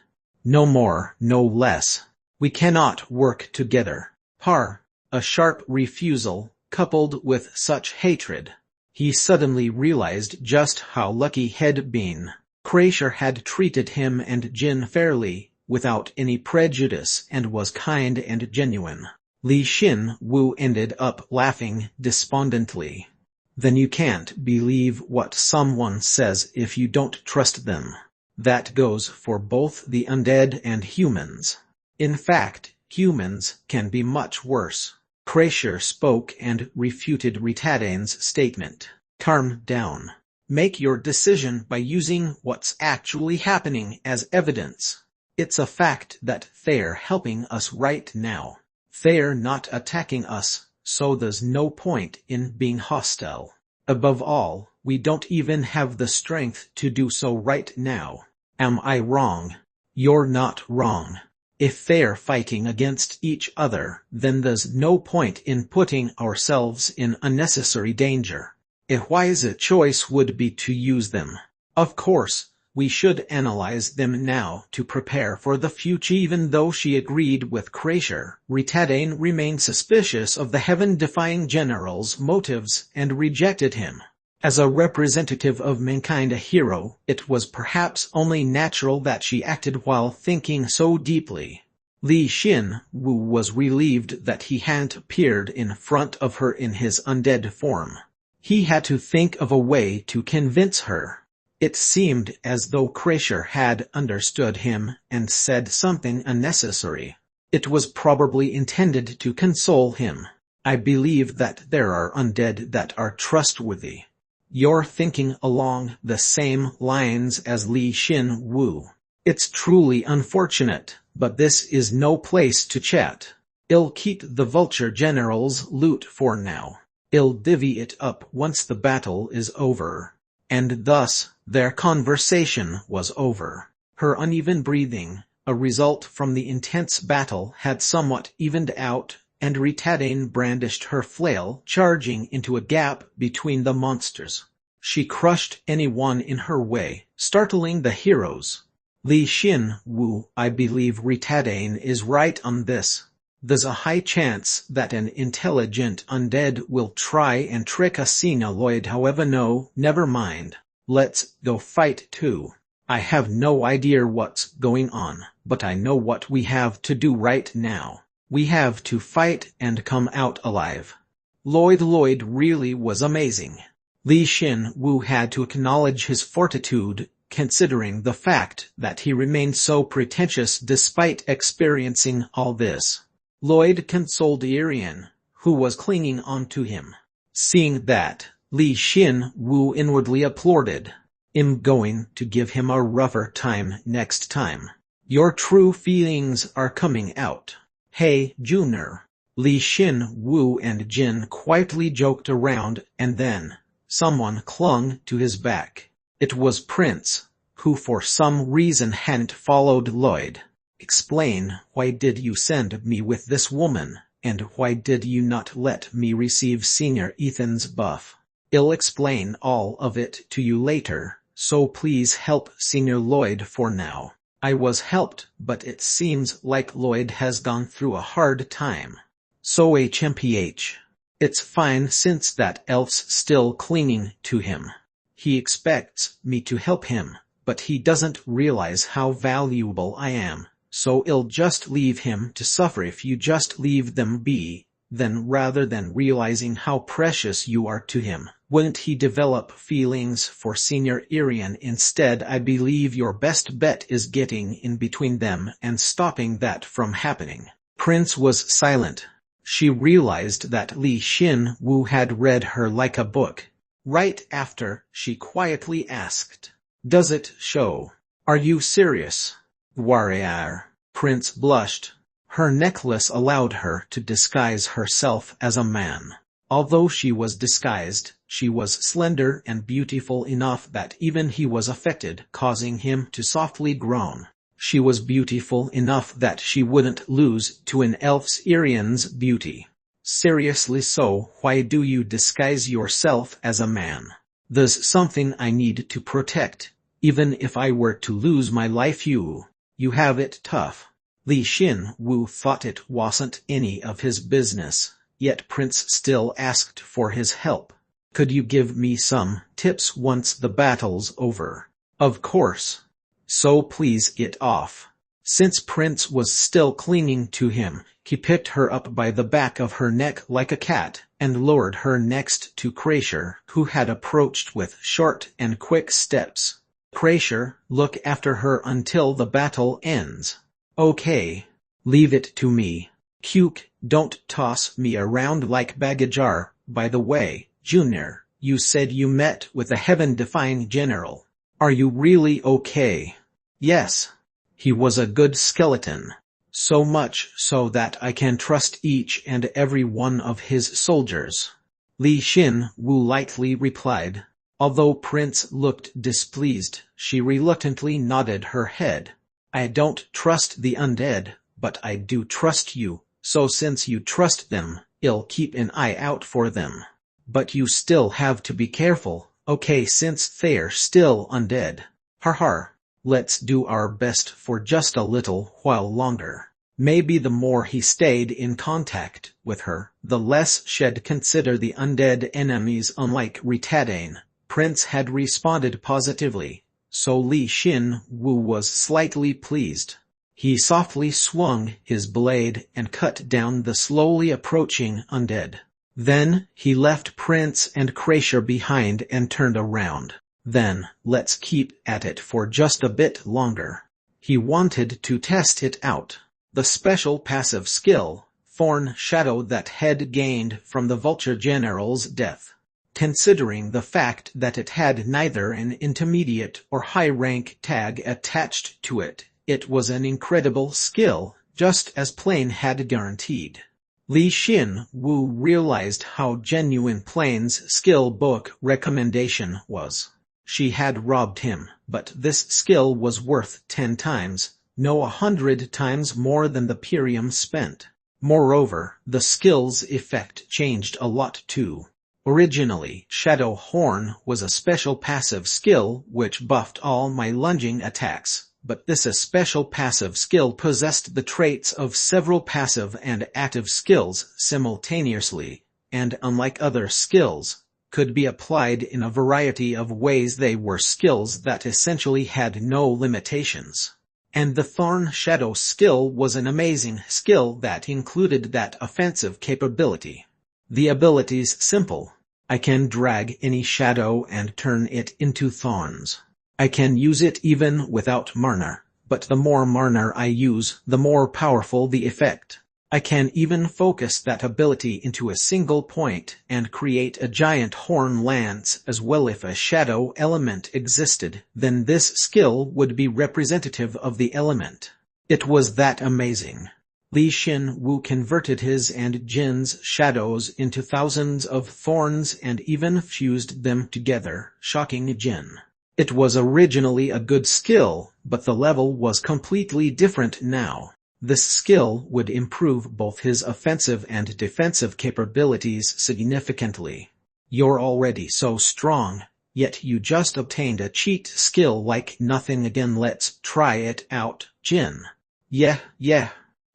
No more, no less. We cannot work together. A sharp refusal, coupled with such hatred. He suddenly realized just how lucky he'd been. Kreischer had treated him and Jin fairly, without any prejudice, and was kind and genuine. Li Xin-Wu ended up laughing despondently. Then you can't believe what someone says if you don't trust them. That goes for both the undead and humans. In fact, humans can be much worse. Kreischer spoke and refuted Retadane's statement. Calm down. Make your decision by using what's actually happening as evidence. It's a fact that they're helping us right now. They're not attacking us, so there's no point in being hostile. Above all, we don't even have the strength to do so right now. Am I wrong? You're not wrong. If they're fighting against each other, then there's no point in putting ourselves in unnecessary danger. A wise choice would be to use them. Of course, we should analyze them now to prepare for the future. Even though she agreed with Kreischer, Retadane remained suspicious of the heaven-defying general's motives and rejected him. As a representative of mankind, a hero, it was perhaps only natural that she acted while thinking so deeply. Li Xin Wu was relieved that he hadn't appeared in front of her in his undead form. He had to think of a way to convince her. It seemed as though Kreischer had understood him and said something unnecessary. It was probably intended to console him. I believe that there are undead that are trustworthy. You're thinking along the same lines as Li Xin Wu. It's truly unfortunate, but this is no place to chat. I'll keep the Vulture General's loot for now. I'll divvy it up once the battle is over. And thus, their conversation was over. Her uneven breathing, a result from the intense battle, had somewhat evened out, and Ritadane brandished her flail, charging into a gap between the monsters. She crushed anyone in her way, startling the heroes. Li Xin Wu, I believe Ritadane is right on this. There's a high chance that an intelligent undead will try and trick a sinoloid. However, no, never mind. Let's go fight too. I have no idea what's going on, but I know what we have to do right now. We have to fight and come out alive. Lloyd really was amazing. Li Xin Wu had to acknowledge his fortitude, considering the fact that he remained so pretentious despite experiencing all this. Lloyd consoled Irian, who was clinging on to him. Seeing that, Li Xin Wu inwardly applauded. I'm going to give him a rougher time next time. Your true feelings are coming out. Hey, Junior. Li Xin Wu and Jin quietly joked around, and then someone clung to his back. It was Prince, who for some reason hadn't followed Lloyd. Explain, why did you send me with this woman, and why did you not let me receive Senior Ethan's buff? I'll explain all of it to you later, so please help Senior Lloyd for now. I was helped, but it seems like Lloyd has gone through a hard time. So HMPH. It's fine since that elf's still clinging to him. He expects me to help him, but he doesn't realize how valuable I am. So I'll just leave him to suffer if you just leave them be. Then rather than realizing how precious you are to him, wouldn't he develop feelings for Senior Irian instead? I believe your best bet is getting in between them and stopping that from happening. Prince was silent. She realized that Li Xin Wu had read her like a book. Right after, she quietly asked, "Does it show? Are you serious?" Warrior. Prince blushed. Her necklace allowed her to disguise herself as a man. Although she was disguised, she was slender and beautiful enough that even he was affected, causing him to softly groan. She was beautiful enough that she wouldn't lose to an elf's Irian's beauty. Seriously, so why do you disguise yourself as a man? There's something I need to protect. Even if I were to lose my life, you have it tough. Li Xin Wu thought it wasn't any of his business, yet Prince still asked for his help. Could you give me some tips once the battle's over? Of course. So please get off. Since Prince was still clinging to him, he picked her up by the back of her neck like a cat, and lowered her next to Kreischer, who had approached with short and quick steps. Kreischer, look after her until the battle ends. Okay. Leave it to me. Cuke, don't toss me around like baggage. By the way, Junior, you said you met with a heaven-defying general. Are you really okay? Yes. He was a good skeleton. So much so that I can trust each and every one of his soldiers. Li Xin Wu lightly replied. Although Prince looked displeased, she reluctantly nodded her head. I don't trust the undead, but I do trust you, so since you trust them, I'll keep an eye out for them. But you still have to be careful, okay, since they're still undead. Har. Let's do our best for just a little while longer. Maybe the more he stayed in contact with her, the less she'd consider the undead enemies. Unlike Ritadane, Prince had responded positively, so Li Xin Wu was slightly pleased. He softly swung his blade and cut down the slowly approaching undead. Then, he left Prince and Crasher behind and turned around. Then, let's keep at it for just a bit longer. He wanted to test it out. The special passive skill, Thorn Shadow, that had gained from the Vulture General's death. Considering the fact that it had neither an intermediate or high-rank tag attached to it, it was an incredible skill, just as Plane had guaranteed. Li Xin Wu realized how genuine Plane's skill book recommendation was. She had robbed him, but this skill was worth 10 times, no 100 times more than the Pyrium spent. Moreover, the skill's effect changed a lot too. Originally, Shadow Horn was a special passive skill which buffed all my lunging attacks, but this special passive skill possessed the traits of several passive and active skills simultaneously, and unlike other skills, could be applied in a variety of ways. They were skills that essentially had no limitations. And the Thorn Shadow skill was an amazing skill that included that offensive capability. The ability's simple. I can drag any shadow and turn it into thorns. I can use it even without mana, but the more mana I use, the more powerful the effect. I can even focus that ability into a single point and create a giant horn lance as well. If a shadow element existed, then this skill would be representative of the element. It was that amazing. Li Xin Wu converted his and Jin's shadows into thousands of thorns and even fused them together, shocking Jin. It was originally a good skill, but the level was completely different now. This skill would improve both his offensive and defensive capabilities significantly. You're already so strong, yet you just obtained a cheat skill like nothing again. Let's try it out, Jin. Yeah.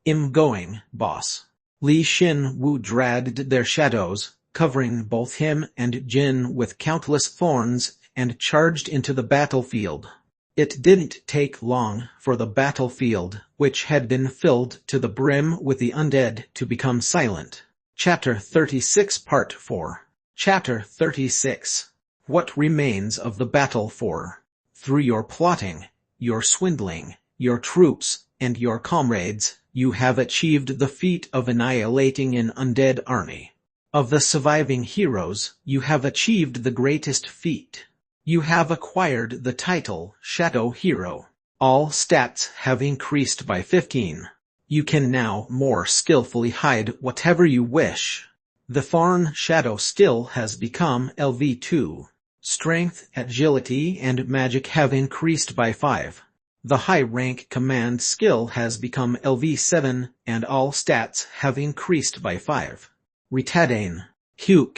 I'm going, boss. Li Xin Wu dragged their shadows, covering both him and Jin with countless thorns, and charged into the battlefield. It didn't take long for the battlefield, which had been filled to the brim with the undead, to become silent. Chapter 36 Part 4. Chapter 36. What remains of the battle for? Through your plotting, your swindling, your troops, and your comrades, you have achieved the feat of annihilating an undead army. Of the surviving heroes, you have achieved the greatest feat. You have acquired the title Shadow Hero. All stats have increased by 15. You can now more skillfully hide whatever you wish. The Thorn Shadow skill has become LV2. Strength, agility, and magic have increased by 5. The high-rank command skill has become LV7, and all stats have increased by 5. Retadane. Hugh.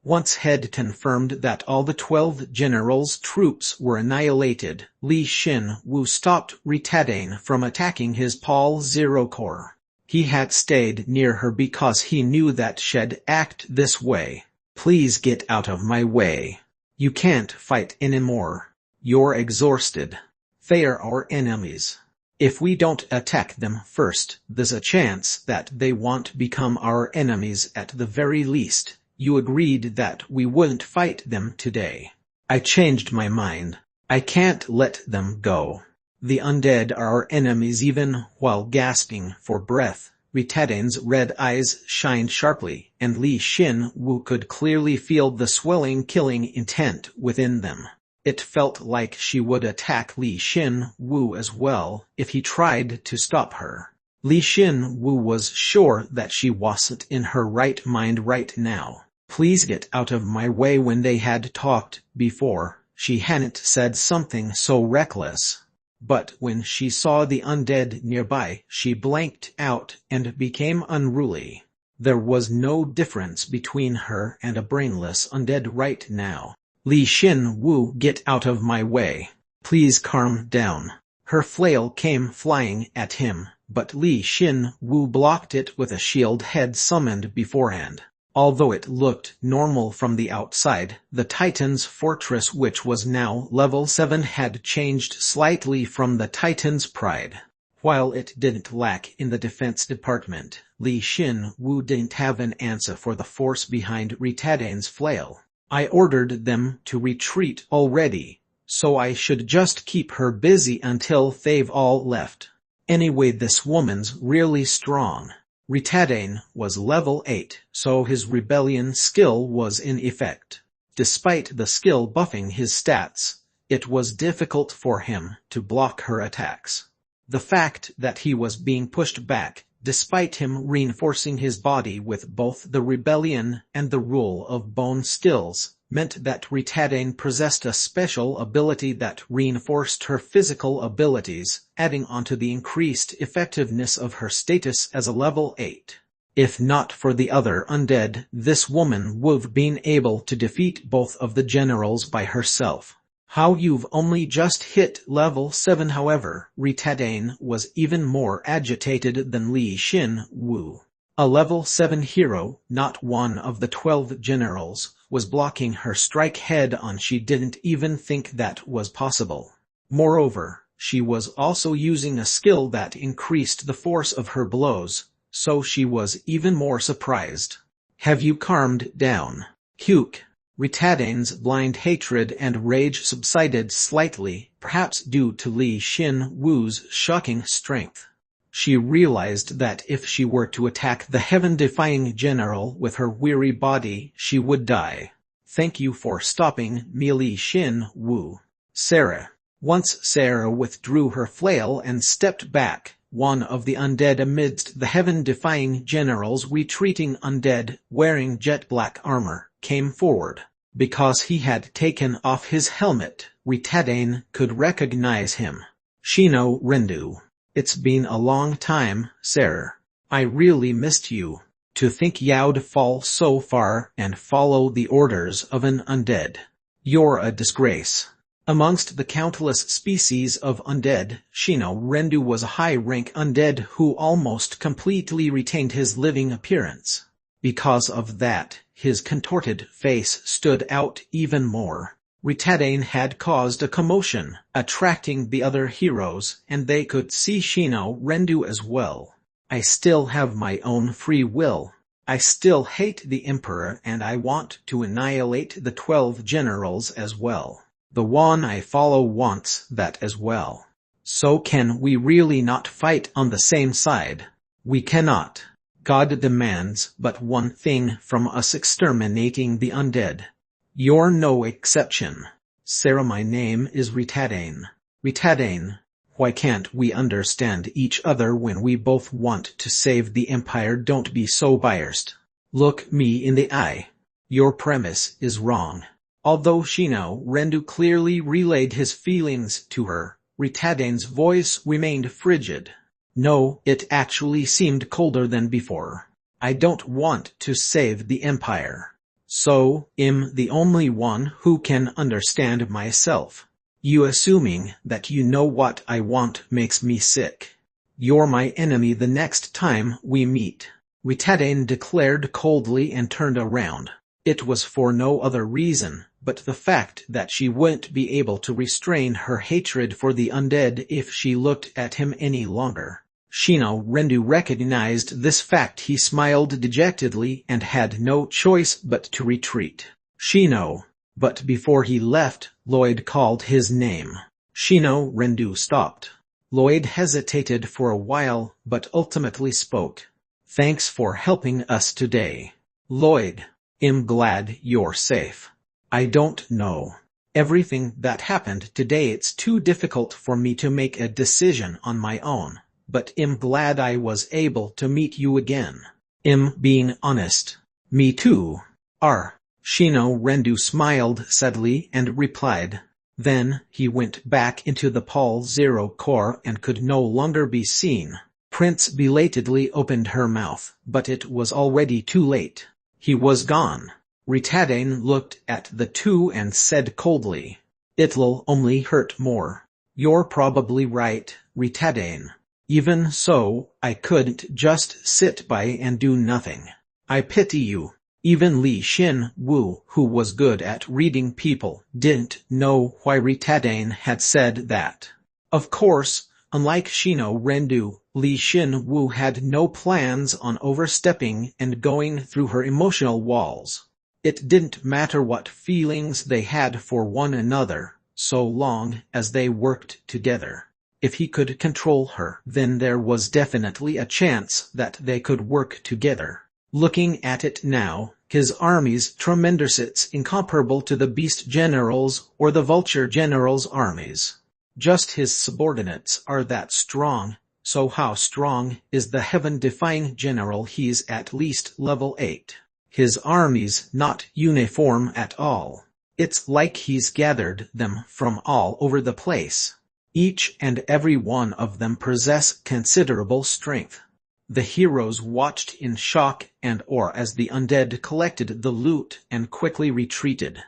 Once had confirmed that all the 12 generals' troops were annihilated, Li Xin Wu stopped Retadane from attacking his Pol Zero Corps. He had stayed near her because he knew that she'd act this way. Please get out of my way. You can't fight anymore. You're exhausted. They're our enemies. If we don't attack them first, there's a chance that they won't become our enemies at the very least. You agreed that we wouldn't fight them today. I changed my mind. I can't let them go. The undead are our enemies. Even while gasping for breath, Retadane's red eyes shined sharply, and Li Xin Wu could clearly feel the swelling killing intent within them. It felt like she would attack Li Xin Wu as well if he tried to stop her. Li Xin Wu was sure that she wasn't in her right mind right now. Please get out of my way. When they had talked before, she hadn't said something so reckless. But when she saw the undead nearby, she blanked out and became unruly. There was no difference between her and a brainless undead right now. Li Xin Wu, get out of my way. Please calm down. Her flail came flying at him, but Li Xin Wu blocked it with a shield had summoned beforehand. Although it looked normal from the outside, the Titan's fortress, which was now level 7, had changed slightly from the Titan's pride. While it didn't lack in the defense department, Li Xin Wu didn't have an answer for the force behind Ritadane's flail. I ordered them to retreat already, so I should just keep her busy until they've all left. Anyway, this woman's really strong. Ritadane was level 8, so his rebellion skill was in effect. Despite the skill buffing his stats, it was difficult for him to block her attacks. The fact that he was being pushed back, despite him reinforcing his body with both the rebellion and the rule of bone skills, meant that Ritadane possessed a special ability that reinforced her physical abilities, adding on to the increased effectiveness of her status as a level 8. If not for the other undead, this woman would've been able to defeat both of the generals by herself. How you've only just hit level 7, however. Ritadane was even more agitated than Li Xin Wu. A level 7 hero, not one of the 12 generals, was blocking her strike head-on. She didn't even think that was possible. Moreover, she was also using a skill that increased the force of her blows, so she was even more surprised. Have you calmed down? Hugh. Ritadane's blind hatred and rage subsided slightly, perhaps due to Li Xin Wu's shocking strength. She realized that if she were to attack the heaven-defying general with her weary body, she would die. Thank you for stopping me, Li Xin Wu. Sarah. Once Sarah withdrew her flail and stepped back, one of the undead amidst the heaven-defying general's retreating undead, wearing jet-black armor, came forward. Because he had taken off his helmet, Ritadane could recognize him. Shino Rendu. It's been a long time, Sarah. I really missed you. To think you'd fall so far and follow the orders of an undead. You're a disgrace. Amongst the countless species of undead, Shino Rendu was a high-rank undead who almost completely retained his living appearance. Because of that, his contorted face stood out even more. Ritadane had caused a commotion, attracting the other heroes, and they could see Shino Rendu as well. I still have my own free will. I still hate the Emperor, and I want to annihilate the 12 generals as well. The one I follow wants that as well. So can we really not fight on the same side? We cannot. God demands but one thing from us: exterminating the undead. You're no exception. Sarah, my name is Ritadane. Ritadane, why can't we understand each other when we both want to save the Empire? Don't be so biased. Look me in the eye. Your premise is wrong. Although Shino Rendu clearly relayed his feelings to her, Ritadane's voice remained frigid. No, it actually seemed colder than before. I don't want to save the Empire. So, I'm the only one who can understand myself. You assuming that you know what I want makes me sick. You're my enemy the next time we meet. Ritadane declared coldly and turned around. It was for no other reason but the fact that she wouldn't be able to restrain her hatred for the undead if she looked at him any longer. Shino Rendu recognized this fact. He smiled dejectedly and had no choice but to retreat. Shino. But before he left, Lloyd called his name. Shino Rendu stopped. Lloyd hesitated for a while, but ultimately spoke. Thanks for helping us today. Lloyd. I'm glad you're safe. I don't know everything that happened today. It's too difficult for me to make a decision on my own. But I'm glad I was able to meet you again. I'm being honest. Me too. Shino Rendu smiled sadly and replied. Then he went back into the Pal Zero core and could no longer be seen. Prince belatedly opened her mouth, but it was already too late. He was gone. Ritadane looked at the two and said coldly, "It'll only hurt more." You're probably right, Ritadane. Even so, I couldn't just sit by and do nothing. I pity you. Even Li Xin Wu, who was good at reading people, didn't know why Ritadane had said that. Of course, unlike Shino Rendu, Li Xin Wu had no plans on overstepping and going through her emotional walls. It didn't matter what feelings they had for one another, so long as they worked together. If he could control her, then there was definitely a chance that they could work together. Looking at it now, his army's tremendous, it's incomparable to the Beast General's or the Vulture General's armies. Just his subordinates are that strong, so how strong is the heaven-defying general? He's at least level 8. His army's not uniform at all. It's like he's gathered them from all over the place. Each and every one of them possess considerable strength. The heroes watched in shock and awe as the undead collected the loot and quickly retreated.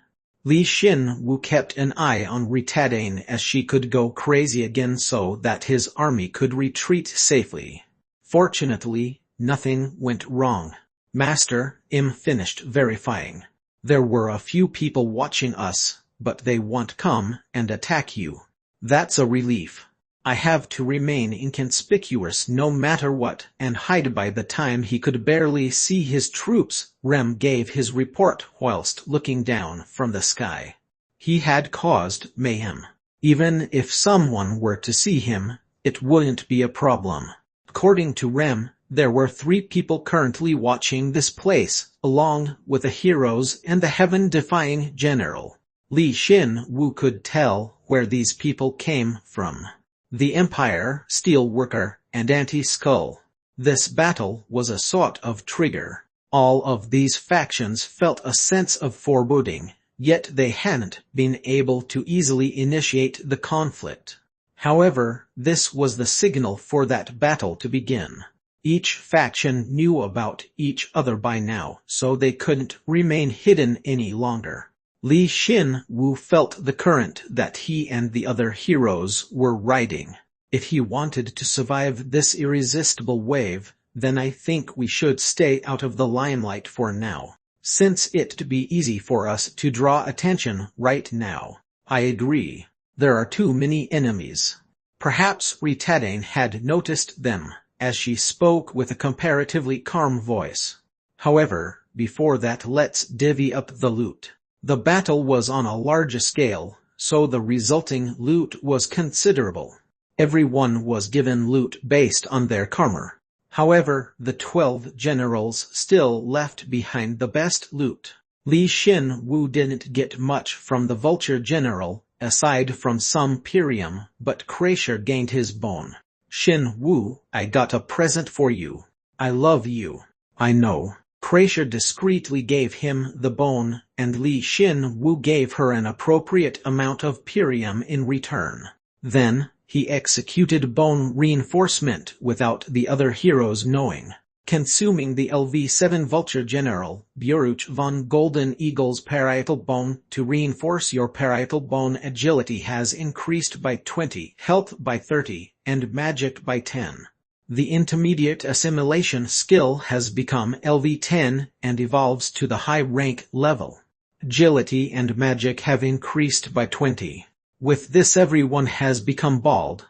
Li Xin Wu kept an eye on Ritadane as she could go crazy again so that his army could retreat safely. Fortunately, nothing went wrong. Master, finished verifying. There were a few people watching us, but they won't come and attack you. That's a relief. I have to remain inconspicuous no matter what and hide. By the time he could barely see his troops, Rem gave his report whilst looking down from the sky. He had caused mayhem. Even if someone were to see him, it wouldn't be a problem. According to Rem, there were 3 people currently watching this place, along with the heroes and the heaven-defying general. Li Xin Wu could tell where these people came from. The Empire, Steelworker, and Anti-Skull. This battle was a sort of trigger. All of these factions felt a sense of foreboding, yet they hadn't been able to easily initiate the conflict. However, this was the signal for that battle to begin. Each faction knew about each other by now, so they couldn't remain hidden any longer. Li Xin Wu felt the current that he and the other heroes were riding. If he wanted to survive this irresistible wave, then I think we should stay out of the limelight for now, since it'd be easy for us to draw attention right now. I agree. There are too many enemies. Perhaps Ritadane had noticed them, as she spoke with a comparatively calm voice. However, before that, let's divvy up the loot. The battle was on a large scale, so the resulting loot was considerable. Everyone was given loot based on their armor. However, the 12 generals still left behind the best loot. Li Xin Wu didn't get much from the Vulture General, aside from some Pirium, but Kreischer gained his bone. Xin Wu, I got a present for you. I love you. I know. Kreischer discreetly gave him the bone, and Li Xin Wu gave her an appropriate amount of Pirium in return. Then, he executed bone reinforcement without the other heroes knowing, consuming the LV7 Vulture General, Buruch von Golden Eagle's parietal bone. To reinforce your parietal bone, agility has increased by 20, health by 30, and magic by 10. The intermediate assimilation skill has become LV10 and evolves to the high rank level. Agility and magic have increased by 20. With this, everyone has become bald.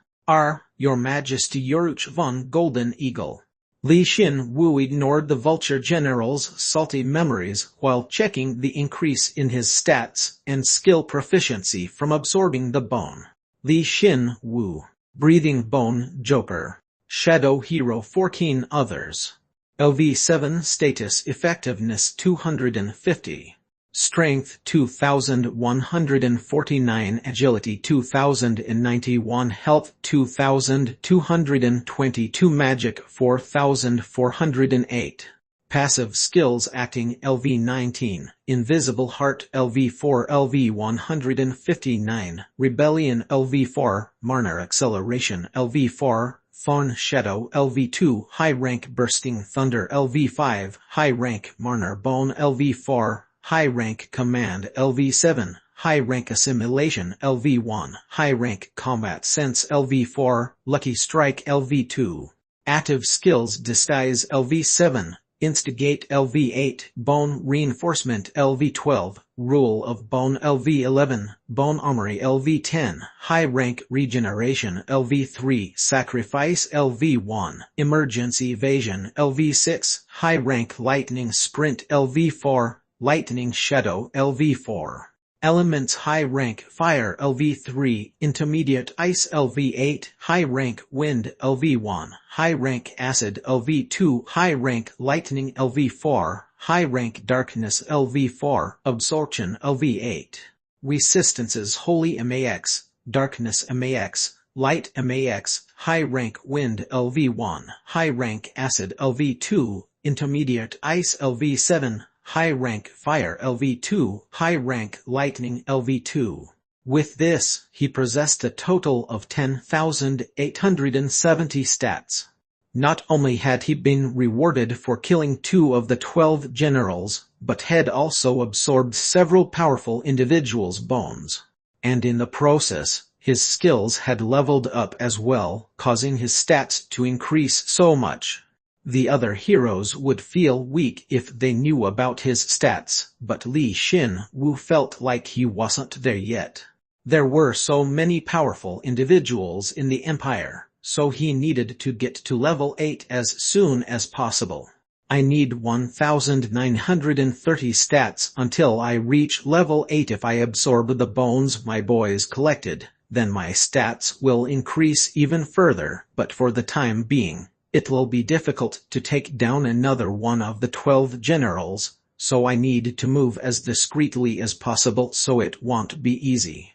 Your Majesty Buruch von Golden Eagle. Li Xin Wu ignored the Vulture General's salty memories while checking the increase in his stats and skill proficiency from absorbing the bone. Li Xin Wu. Breathing Bone Joker. Shadow Hero 14 others. LV7 Status Effectiveness 250. Strength 2149, Agility 2091, Health 2222, Magic 4408. Passive Skills Acting LV19, Invisible Heart LV4, LV159, Rebellion LV4, Marner Acceleration LV4, Fawn Shadow LV2, High Rank Bursting Thunder LV5, High Rank Marner Bone LV4, High Rank Command LV7, High Rank Assimilation LV1, High Rank Combat Sense LV4, Lucky Strike LV2. Active Skills Disguise LV7, Instigate LV8, Bone Reinforcement LV12, Rule of Bone LV11, Bone Armory LV10, High Rank Regeneration LV3, Sacrifice LV1, Emergency Evasion LV6, High Rank Lightning Sprint LV4, Lightning Shadow LV4. Elements High Rank Fire LV3, Intermediate Ice LV8, High Rank Wind LV1, High Rank Acid LV2, High Rank Lightning LV4, High Rank Darkness LV4, Absorption LV8. Resistances Holy MAX, Darkness MAX, Light MAX, High Rank Wind LV1, High Rank Acid LV2, Intermediate Ice LV7, High Rank Fire LV2, High Rank Lightning LV2. With this, he possessed a total of 10,870 stats. Not only had he been rewarded for killing 2 of the 12 generals, but had also absorbed several powerful individuals' bones. And in the process, his skills had leveled up as well, causing his stats to increase so much. The other heroes would feel weak if they knew about his stats, but Li Xin Wu felt like he wasn't there yet. There were so many powerful individuals in the Empire, so he needed to get to level 8 as soon as possible. I need 1,930 stats until I reach level 8. If I absorb the bones my boys collected, then my stats will increase even further, but for the time being, it will be difficult to take down another one of the 12 generals, so I need to move as discreetly as possible so it won't be easy.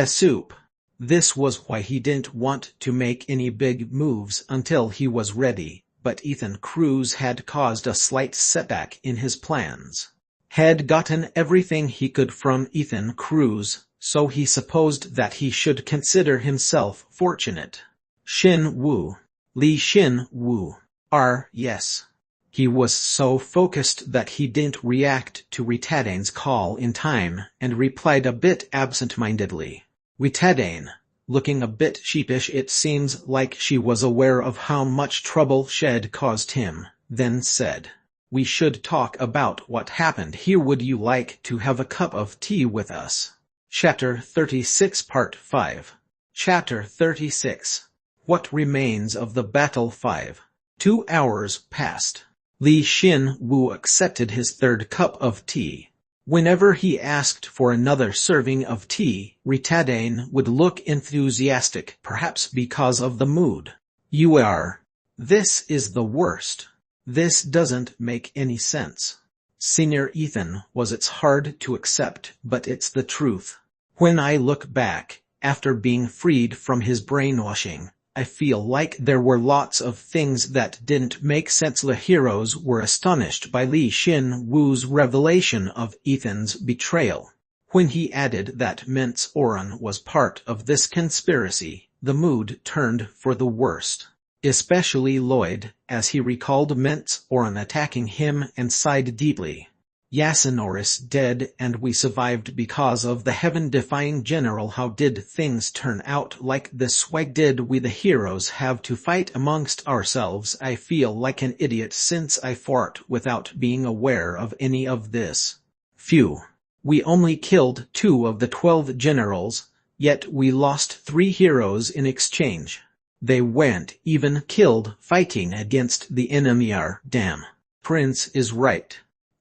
Soup. This was why he didn't want to make any big moves until he was ready, but Ethan Cruz had caused a slight setback in his plans. Had gotten everything he could from Ethan Cruz, so he supposed that he should consider himself fortunate. Xin Wu. Li Xin Wu. Yes. He was so focused that he didn't react to Ritadane's call in time, and replied a bit absent-mindedly. Ritadane, looking a bit sheepish, it seems like she was aware of how much trouble she'd caused him, then said, "We should talk about what happened here. Would you like to have a cup of tea with us?" Chapter 36 Part 5. Chapter 36. What Remains of the Battle 5. 2 hours passed. Li Xin Wu accepted his 3rd cup of tea. Whenever he asked for another serving of tea, Ritadane would look enthusiastic, perhaps because of the mood. This is the worst. This doesn't make any sense. Senior Ethan, it's hard to accept, but it's the truth. When I look back, after being freed from his brainwashing, I feel like there were lots of things that didn't make sense. The heroes were astonished by Li Xin Wu's revelation of Ethan's betrayal. When he added that Mence Oran was part of this conspiracy, the mood turned for the worst. Especially Lloyd, as he recalled Mence Oran attacking him and sighed deeply. Yasunoris dead and we survived because of the heaven-defying general. How did things turn out like this? Why did we the heroes have to fight amongst ourselves? I feel like an idiot since I fought without being aware of any of this. Phew. We only killed 2 of the 12 generals, yet we lost 3 heroes in exchange. They weren't even killed fighting against the enemy. Damn. Prince is right.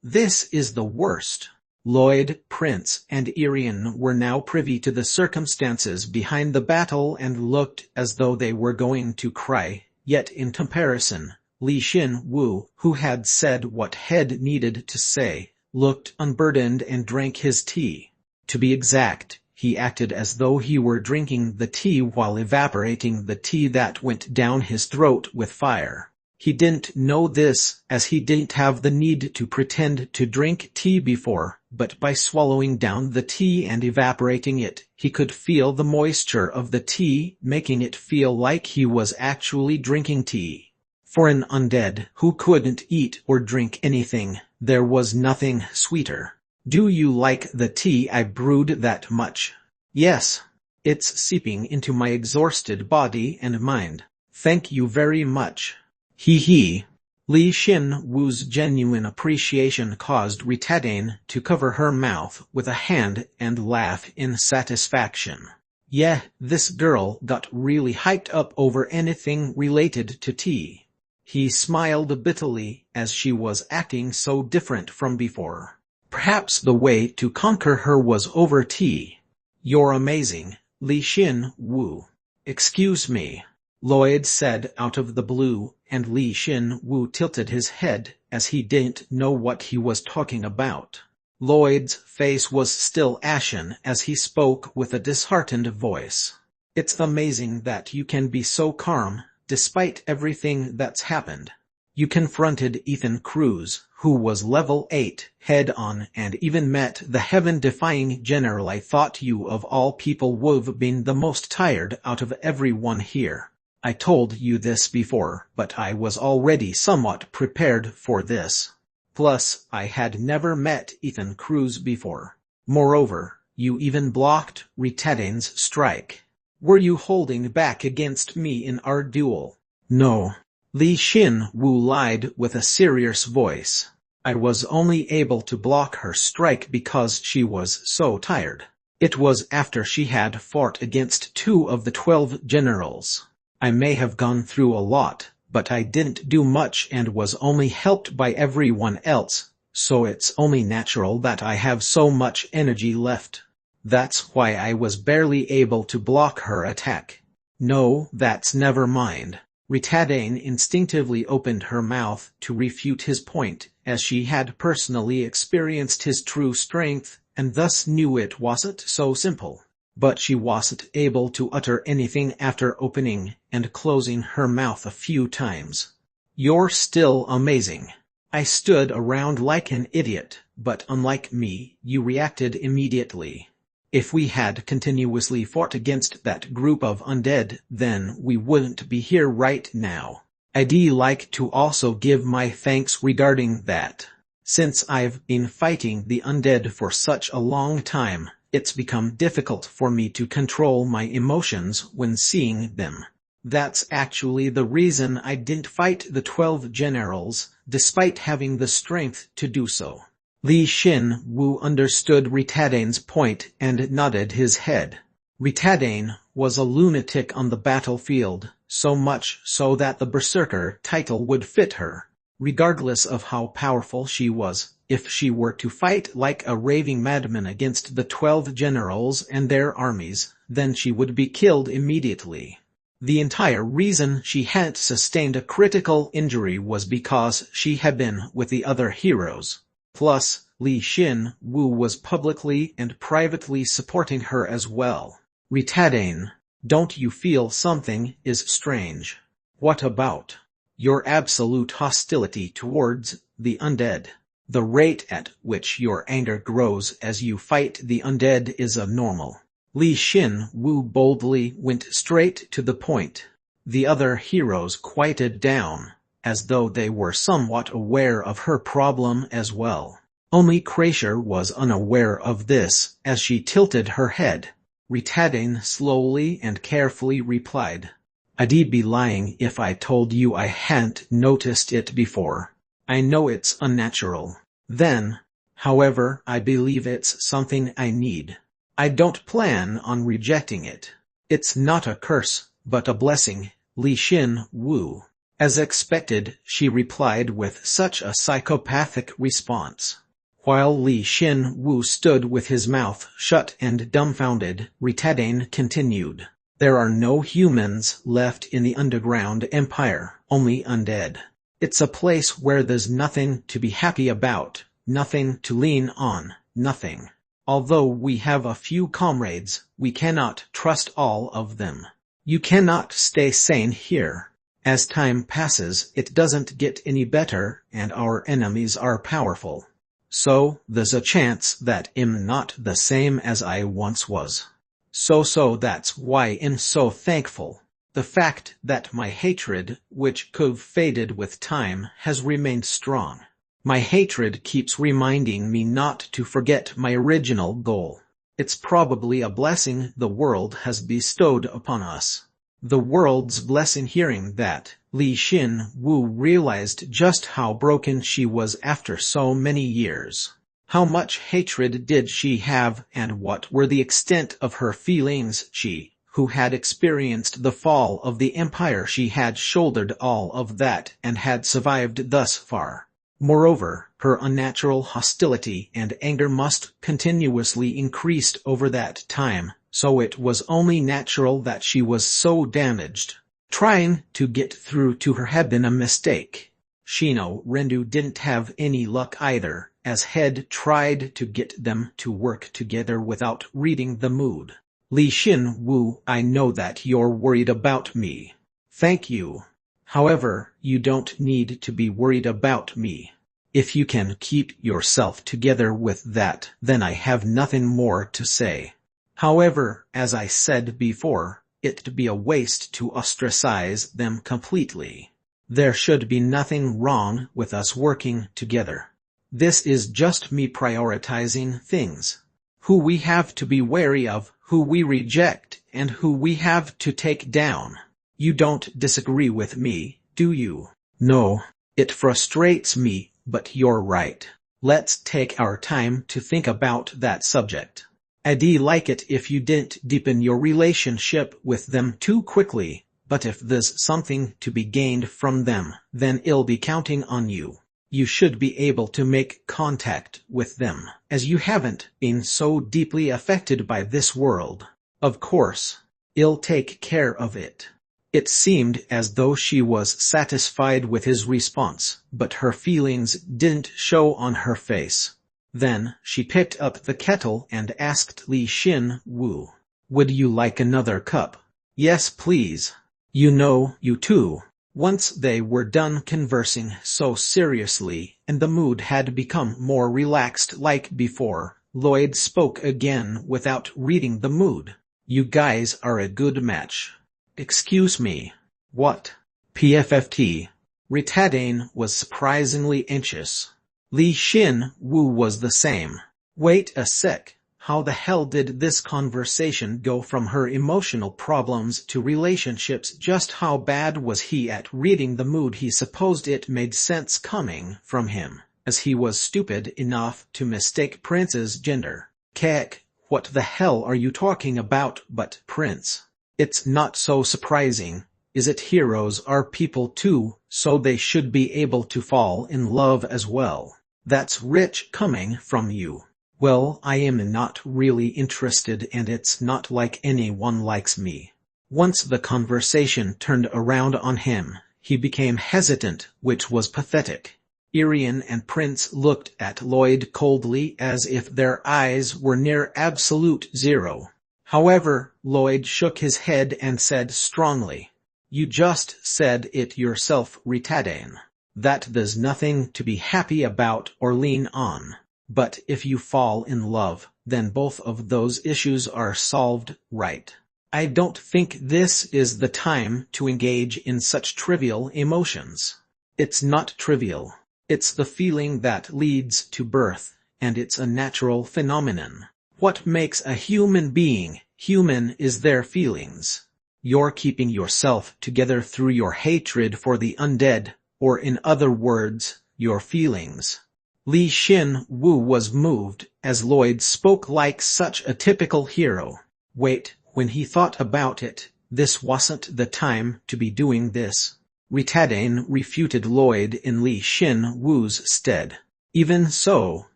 This is the worst. Lloyd, Prince, and Irian were now privy to the circumstances behind the battle and looked as though they were going to cry, yet in comparison, Li Xin Wu, who had said what had needed to say, looked unburdened and drank his tea. To be exact, he acted as though he were drinking the tea while evaporating the tea that went down his throat with fire. He didn't know this, as he didn't have the need to pretend to drink tea before, but by swallowing down the tea and evaporating it, he could feel the moisture of the tea, making it feel like he was actually drinking tea. For an undead who couldn't eat or drink anything, there was nothing sweeter. Do you like the tea I brewed that much? Yes. It's seeping into my exhausted body and mind. Thank you very much. Hee hee. Li Xin Wu's genuine appreciation caused Ritadane to cover her mouth with a hand and laugh in satisfaction. Yeah, this girl got really hyped up over anything related to tea. He smiled bitterly as she was acting so different from before. Perhaps the way to conquer her was over tea. You're amazing, Li Xin Wu. Excuse me, Lloyd said out of the blue, and Li Xin Wu tilted his head as he didn't know what he was talking about. Lloyd's face was still ashen as he spoke with a disheartened voice. It's amazing that you can be so calm, despite everything that's happened. You confronted Ethan Cruz, who was level 8, head-on and even met the heaven-defying general. I thought you of all people would've been the most tired out of everyone here. I told you this before, but I was already somewhat prepared for this. Plus, I had never met Ethan Cruz before. Moreover, you even blocked Ritadane's strike. Were you holding back against me in our duel? No. Li Xin Wu lied with a serious voice. I was only able to block her strike because she was so tired. It was after she had fought against 2 of the 12 generals. I may have gone through a lot, but I didn't do much and was only helped by everyone else, so it's only natural that I have so much energy left. That's why I was barely able to block her attack. No, that's never mind. Ritadane instinctively opened her mouth to refute his point, as she had personally experienced his true strength, and thus knew it wasn't so simple. But she wasn't able to utter anything after opening and closing her mouth a few times. You're still amazing. I stood around like an idiot, but unlike me, you reacted immediately. If we had continuously fought against that group of undead, then we wouldn't be here right now. I'd like to also give my thanks regarding that. Since I've been fighting the undead for such a long time, it's become difficult for me to control my emotions when seeing them. That's actually the reason I didn't fight the 12 generals, despite having the strength to do so. Li Xin Wu understood Ritadane's point and nodded his head. Ritadane was a lunatic on the battlefield, so much so that the Berserker title would fit her. Regardless of how powerful she was, if she were to fight like a raving madman against the 12 generals and their armies, then she would be killed immediately. The entire reason she hadn't sustained a critical injury was because she had been with the other heroes. Plus, Li Xin Wu was publicly and privately supporting her as well. Ritadane, don't you feel something is strange? What about your absolute hostility towards the undead? The rate at which your anger grows as you fight the undead is abnormal. Li Xin Wu boldly went straight to the point. The other heroes quieted down, as though they were somewhat aware of her problem as well. Only Crasher was unaware of this, as she tilted her head. Ritadane slowly and carefully replied, I'd be lying if I told you I hadn't noticed it before. I know it's unnatural. Then, however, I believe it's something I need. I don't plan on rejecting it. It's not a curse, but a blessing, Li Xin Wu. As expected, she replied with such a psychopathic response. While Li Xin Wu stood with his mouth shut and dumbfounded, Ritadane continued. There are no humans left in the underground empire, only undead. It's a place where there's nothing to be happy about, nothing to lean on, nothing. Although we have a few comrades, we cannot trust all of them. You cannot stay sane here. As time passes, it doesn't get any better, and our enemies are powerful. So, there's a chance that I'm not the same as I once was. So that's why I'm so thankful. The fact that my hatred, which could've faded with time, has remained strong. My hatred keeps reminding me not to forget my original goal. It's probably a blessing the world has bestowed upon us. The world's blessing. Hearing that, Li Xin Wu realized just how broken she was after so many years. How much hatred did she have, and what were the extent of her feelings? She, who had experienced the fall of the empire, she had shouldered all of that and had survived thus far. Moreover, her unnatural hostility and anger must continuously increased over that time, so it was only natural that she was so damaged. Trying to get through to her had been a mistake. Shino Rendu didn't have any luck either, as Head tried to get them to work together without reading the mood. Li Xin Wu, I know that you're worried about me. Thank you. However, you don't need to be worried about me. If you can keep yourself together with that, then I have nothing more to say. However, as I said before, it'd be a waste to ostracize them completely. There should be nothing wrong with us working together. This is just me prioritizing things. Who we have to be wary of, who we reject, and who we have to take down. You don't disagree with me, do you? No. It frustrates me, but you're right. Let's take our time to think about that subject. I'd like it if you didn't deepen your relationship with them too quickly, but if there's something to be gained from them, then I'll be counting on you. You should be able to make contact with them, as you haven't been so deeply affected by this world. Of course. I'll take care of it. It seemed as though she was satisfied with his response, but her feelings didn't show on her face. Then, she picked up the kettle and asked Li Xin Wu, "Would you like another cup?" "Yes, please." You two. Once they were done conversing so seriously, and the mood had become more relaxed like before, Lloyd spoke again without reading the mood. "You guys are a good match." "Excuse me." "What?" PFFT. Ritadane was surprisingly anxious. Li Xin Wu was the same. Wait a sec, how the hell did this conversation go from her emotional problems to relationships? Just how bad was he at reading the mood? He supposed it made sense coming from him, as he was stupid enough to mistake Prince's gender. Kek, what the hell are you talking about? But Prince. It's not so surprising, is it? Heroes are people too, so they should be able to fall in love as well. That's rich coming from you. Well, I am not really interested, and it's not like anyone likes me. Once the conversation turned around on him, he became hesitant, which was pathetic. Irian and Prince looked at Lloyd coldly as if their eyes were near absolute zero. However, Lloyd shook his head and said strongly, "You just said it yourself, Ritadane, that there's nothing to be happy about or lean on. But if you fall in love, then both of those issues are solved, right? I don't think this is the time to engage in such trivial emotions." "It's not trivial. It's the feeling that leads to birth, and it's a natural phenomenon. What makes a human being human is their feelings. You're keeping yourself together through your hatred for the undead, or in other words, your feelings." Li Xin Wu was moved, as Lloyd spoke like such a typical hero. Wait, when he thought about it, this wasn't the time to be doing this. Ritadane refuted Lloyd in Li Xin Wu's stead. "Even so,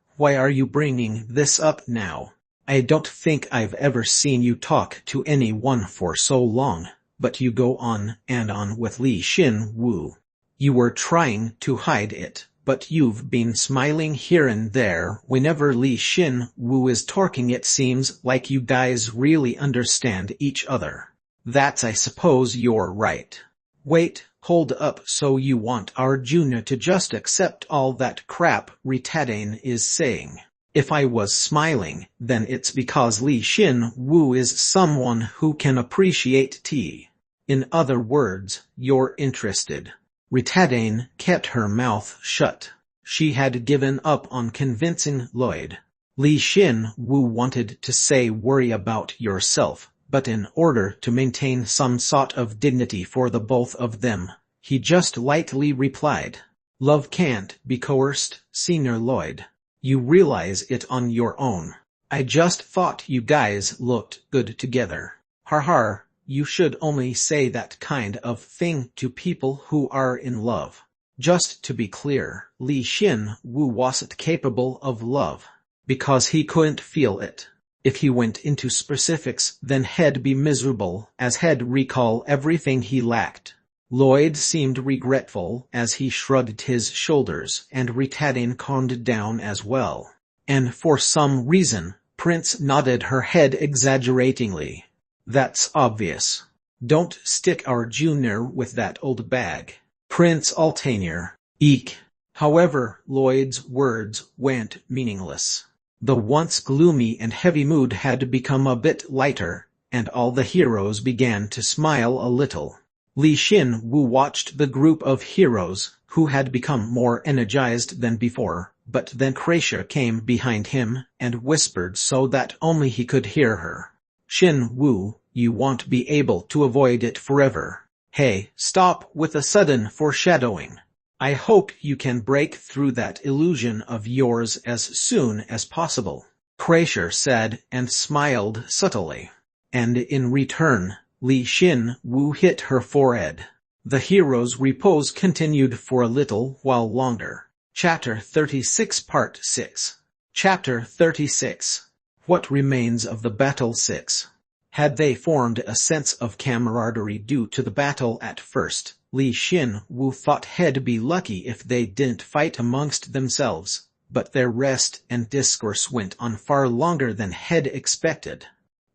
why are you bringing this up now? I don't think I've ever seen you talk to anyone for so long, but you go on and on with Li Xin Wu. You were trying to hide it, but you've been smiling here and there whenever Li Xin Wu is talking. It seems like you guys really understand each other." "That's, I suppose you're right." "Wait, hold up, so you want Arjuna to just accept all that crap Ritadane is saying? If I was smiling, then it's because Li Xin Wu is someone who can appreciate tea. In other words, you're interested." Ritadane kept her mouth shut. She had given up on convincing Lloyd. Li Xin Wu wanted to say worry about yourself, but in order to maintain some sort of dignity for the both of them, he just lightly replied, "Love can't be coerced, Senior Lloyd. You realize it on your own. I just thought you guys looked good together. Har har, you should only say that kind of thing to people who are in love." Just to be clear, Li Xin-Wu wasn't capable of love, because he couldn't feel it. If he went into specifics, then he'd be miserable, as he'd recall everything he lacked. Lloyd seemed regretful as he shrugged his shoulders, and Ritadine calmed down as well. And for some reason, Prince nodded her head exaggeratingly. "That's obvious. Don't stick our junior with that old bag, Prince Altair. Eek." However, Lloyd's words went meaningless. The once gloomy and heavy mood had become a bit lighter, and all the heroes began to smile a little. Li Xin-Wu watched the group of heroes, who had become more energized than before, but then Kracia came behind him and whispered so that only he could hear her. "Xin-Wu, you won't be able to avoid it forever. Hey, stop with the sudden foreshadowing. I hope you can break through that illusion of yours as soon as possible," Kracia said and smiled subtly. And in return, Li Xin-Wu hit her forehead. The hero's repose continued for a little while longer. Chapter 36 Part 6. Chapter 36. What Remains of the Battle 6. Had they formed a sense of camaraderie due to the battle at first, Li Xin-Wu thought he'd be lucky if they didn't fight amongst themselves, but their rest and discourse went on far longer than he'd expected.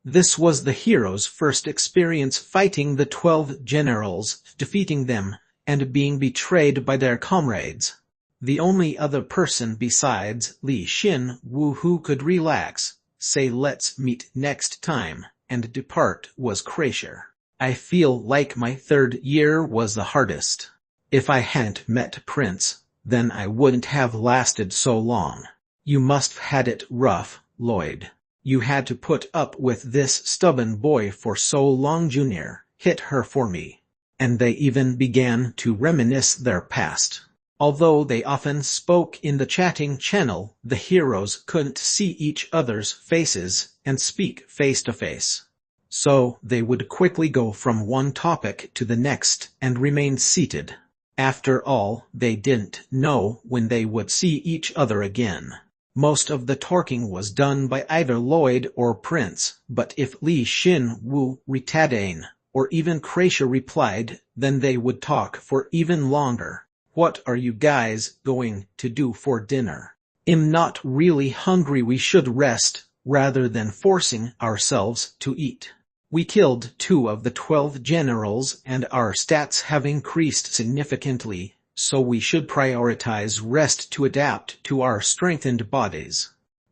This was the heroes' first experience fighting the 12 generals, defeating them, and being betrayed by their comrades. The only other person besides Li Xin-Wu who could relax, say let's meet next time, and depart was Kracia. "I feel like my third year was the hardest. If I hadn't met Prince, then I wouldn't have lasted so long. You must've had it rough, Lloyd. You had to put up with this stubborn boy for so long." Junior hit her for me. And they even began to reminisce their past. Although they often spoke in the chatting channel, the heroes couldn't see each other's faces and speak face to face. So they would quickly go from one topic to the next and remain seated. After all, they didn't know when they would see each other again. Most of the talking was done by either Lloyd or Prince, but if Li Xin-Wu, Ritadine, or even Kracia replied, then they would talk for even longer. "What are you guys going to do for dinner?" "I'm not really hungry. We should rest, rather than forcing ourselves to eat. We killed 2 of the 12 generals and our stats have increased significantly, so we should prioritize rest to adapt to our strengthened bodies."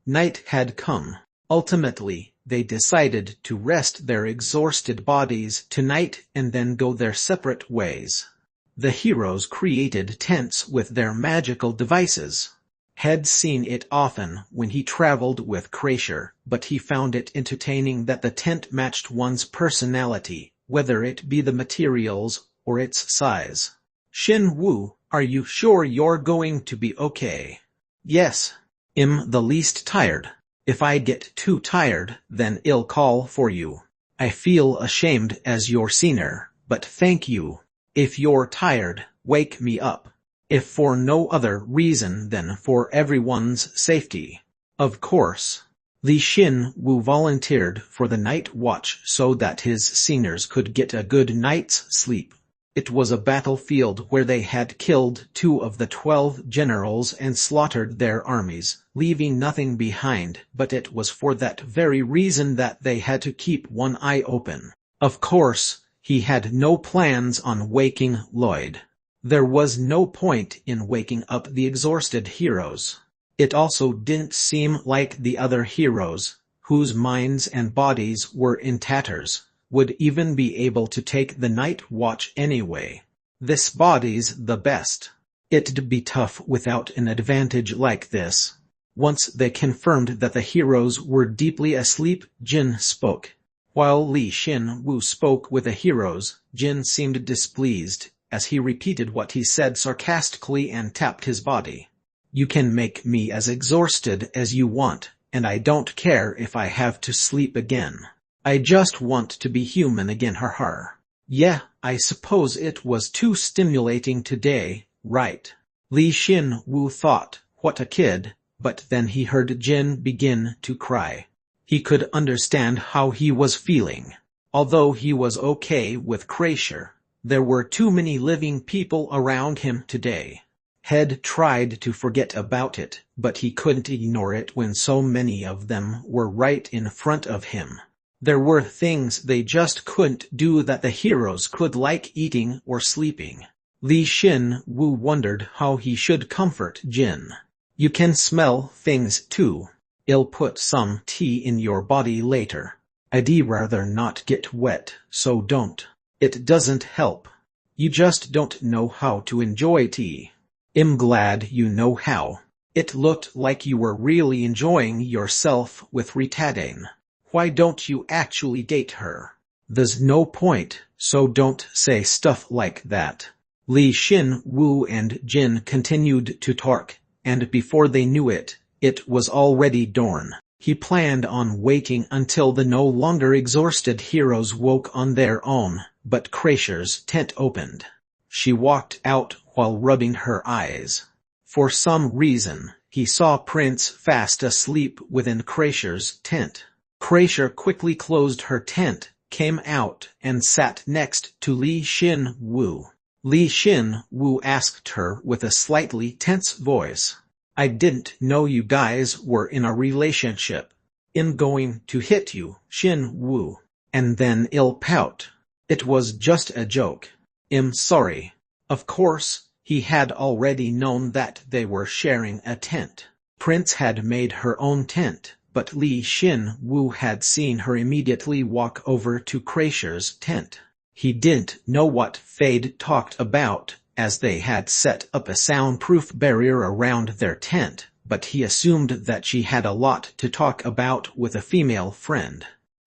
Night had come. Ultimately, they decided to rest their exhausted bodies tonight and then go their separate ways. The heroes created tents with their magical devices. Had seen it often when he traveled with Kracia, but he found it entertaining that the tent matched one's personality, whether it be the materials or its size. "Xin-Wu, are you sure you're going to be okay?" "Yes. I'm the least tired. If I get too tired, then I'll call for you. I feel ashamed as your senior, but thank you. If you're tired, wake me up. If for no other reason than for everyone's safety." Of course. Li Xin-Wu volunteered for the night watch so that his seniors could get a good night's sleep. It was a battlefield where they had killed 2 of the 12 generals and slaughtered their armies, leaving nothing behind, but it was for that very reason that they had to keep one eye open. Of course, he had no plans on waking Lloyd. There was no point in waking up the exhausted heroes. It also didn't seem like the other heroes, whose minds and bodies were in tatters, would even be able to take the night watch anyway. This body's the best. It'd be tough without an advantage like this. Once they confirmed that the heroes were deeply asleep, Jin spoke. While Li Xin Wu spoke with the heroes, Jin seemed displeased, as he repeated what he said sarcastically and tapped his body. You can make me as exhausted as you want, and I don't care if I have to sleep again. I just want to be human again, har. Yeah, I suppose it was too stimulating today, right? Li Xin Wu thought, what a kid, but then he heard Jin begin to cry. He could understand how he was feeling. Although he was okay with Kreischer, there were too many living people around him today. Head tried to forget about it, but he couldn't ignore it when so many of them were right in front of him. There were things they just couldn't do that the heroes could, like eating or sleeping. Li Xin Wu wondered how he should comfort Jin. You can smell things too. I'll put some tea in your body later. I'd rather not get wet, so don't. It doesn't help. You just don't know how to enjoy tea. I'm glad you know how. It looked like you were really enjoying yourself with Ritadane. Why don't you actually date her? There's no point, so don't say stuff like that. Li Xin Wu and Jin continued to talk, and before they knew it, it was already dawn. He planned on waiting until the no longer exhausted heroes woke on their own, but Kreischer's tent opened. She walked out while rubbing her eyes. For some reason, he saw Prince fast asleep within Kreischer's tent. Kreischer quickly closed her tent, came out, and sat next to Li Xin Wu. Li Xin Wu asked her with a slightly tense voice. I didn't know you guys were in a relationship. I'm going to hit you, Xin Wu. And then I'll pout. It was just a joke. I'm sorry. Of course, he had already known that they were sharing a tent. Prince had made her own tent, but Li Xin Wu had seen her immediately walk over to Kreischer's tent. He didn't know what Fade talked about, as they had set up a soundproof barrier around their tent, but he assumed that she had a lot to talk about with a female friend.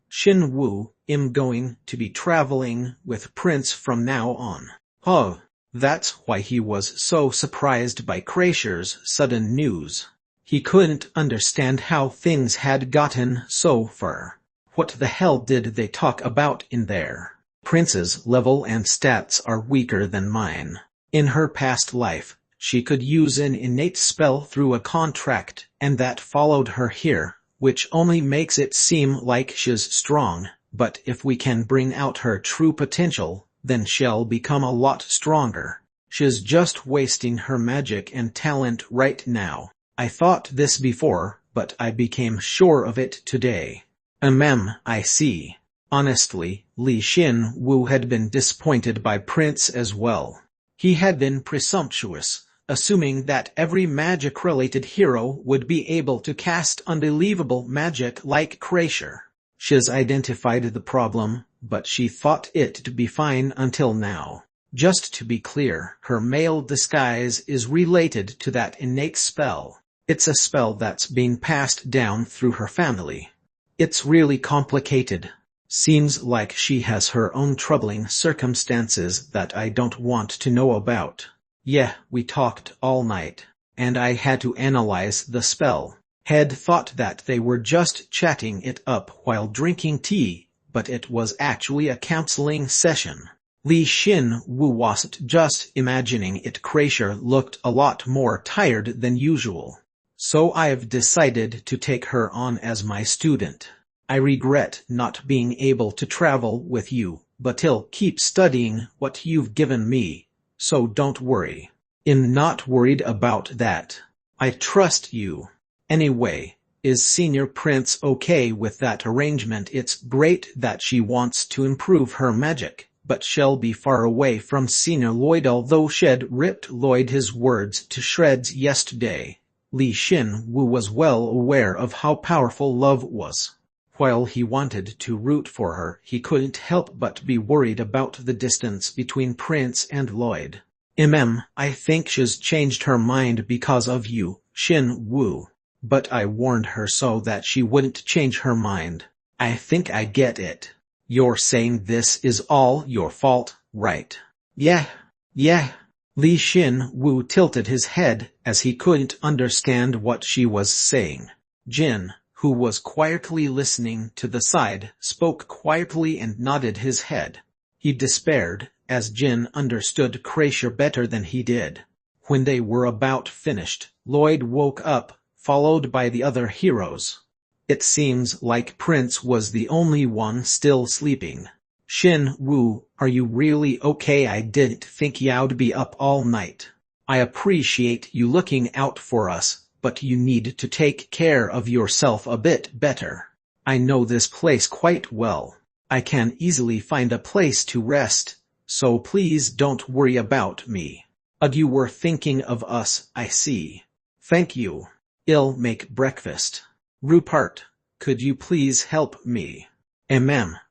Xin Wu, I'm going to be traveling with Prince from now on. Oh, that's why he was so surprised by Kreischer's sudden news. He couldn't understand how things had gotten so far. What the hell did they talk about in there? Prince's level and stats are weaker than mine. In her past life, she could use an innate spell through a contract, and that followed her here, which only makes it seem like she's strong, but if we can bring out her true potential, then she'll become a lot stronger. She's just wasting her magic and talent right now. I thought this before, but I became sure of it today. I see. Honestly, Li Xin Wu had been disappointed by Prince as well. He had been presumptuous, assuming that every magic-related hero would be able to cast unbelievable magic like Kreischer. She's identified the problem, but she thought it to be fine until now. Just to be clear, her male disguise is related to that innate spell. It's a spell that's been passed down through her family. It's really complicated. Seems like she has her own troubling circumstances that I don't want to know about. Yeah, we talked all night, and I had to analyze the spell. Head thought that they were just chatting it up while drinking tea, but it was actually a counseling session. Li Xin Wu wasn't just imagining it. Kreischer looked a lot more tired than usual. So I've decided to take her on as my student. I regret not being able to travel with you, but I'll keep studying what you've given me, so don't worry. I'm not worried about that. I trust you. Anyway, is Senior Prince okay with that arrangement? It's great that she wants to improve her magic, but she'll be far away from Senior Lloyd. Although she'd ripped Lloyd his words to shreds yesterday, Li Xin Wu was well aware of how powerful love was. While he wanted to root for her, he couldn't help but be worried about the distance between Prince and Lloyd. I think she's changed her mind because of you, Xin Wu. But I warned her so that she wouldn't change her mind. I think I get it. You're saying this is all your fault, right? Yeah, yeah. Li Xin Wu tilted his head as he couldn't understand what she was saying. Jin, who was quietly listening to the side, spoke quietly and nodded his head. He despaired, as Jin understood Kreischer better than he did. When they were about finished, Lloyd woke up, followed by the other heroes. It seems like Prince was the only one still sleeping. Xin Wu, are you really okay? I didn't think you'd be up all night. I appreciate you looking out for us, but you need to take care of yourself a bit better. I know this place quite well. I can easily find a place to rest, so please don't worry about me. You were thinking of us, I see. Thank you. I'll make breakfast. Rupert, could you please help me?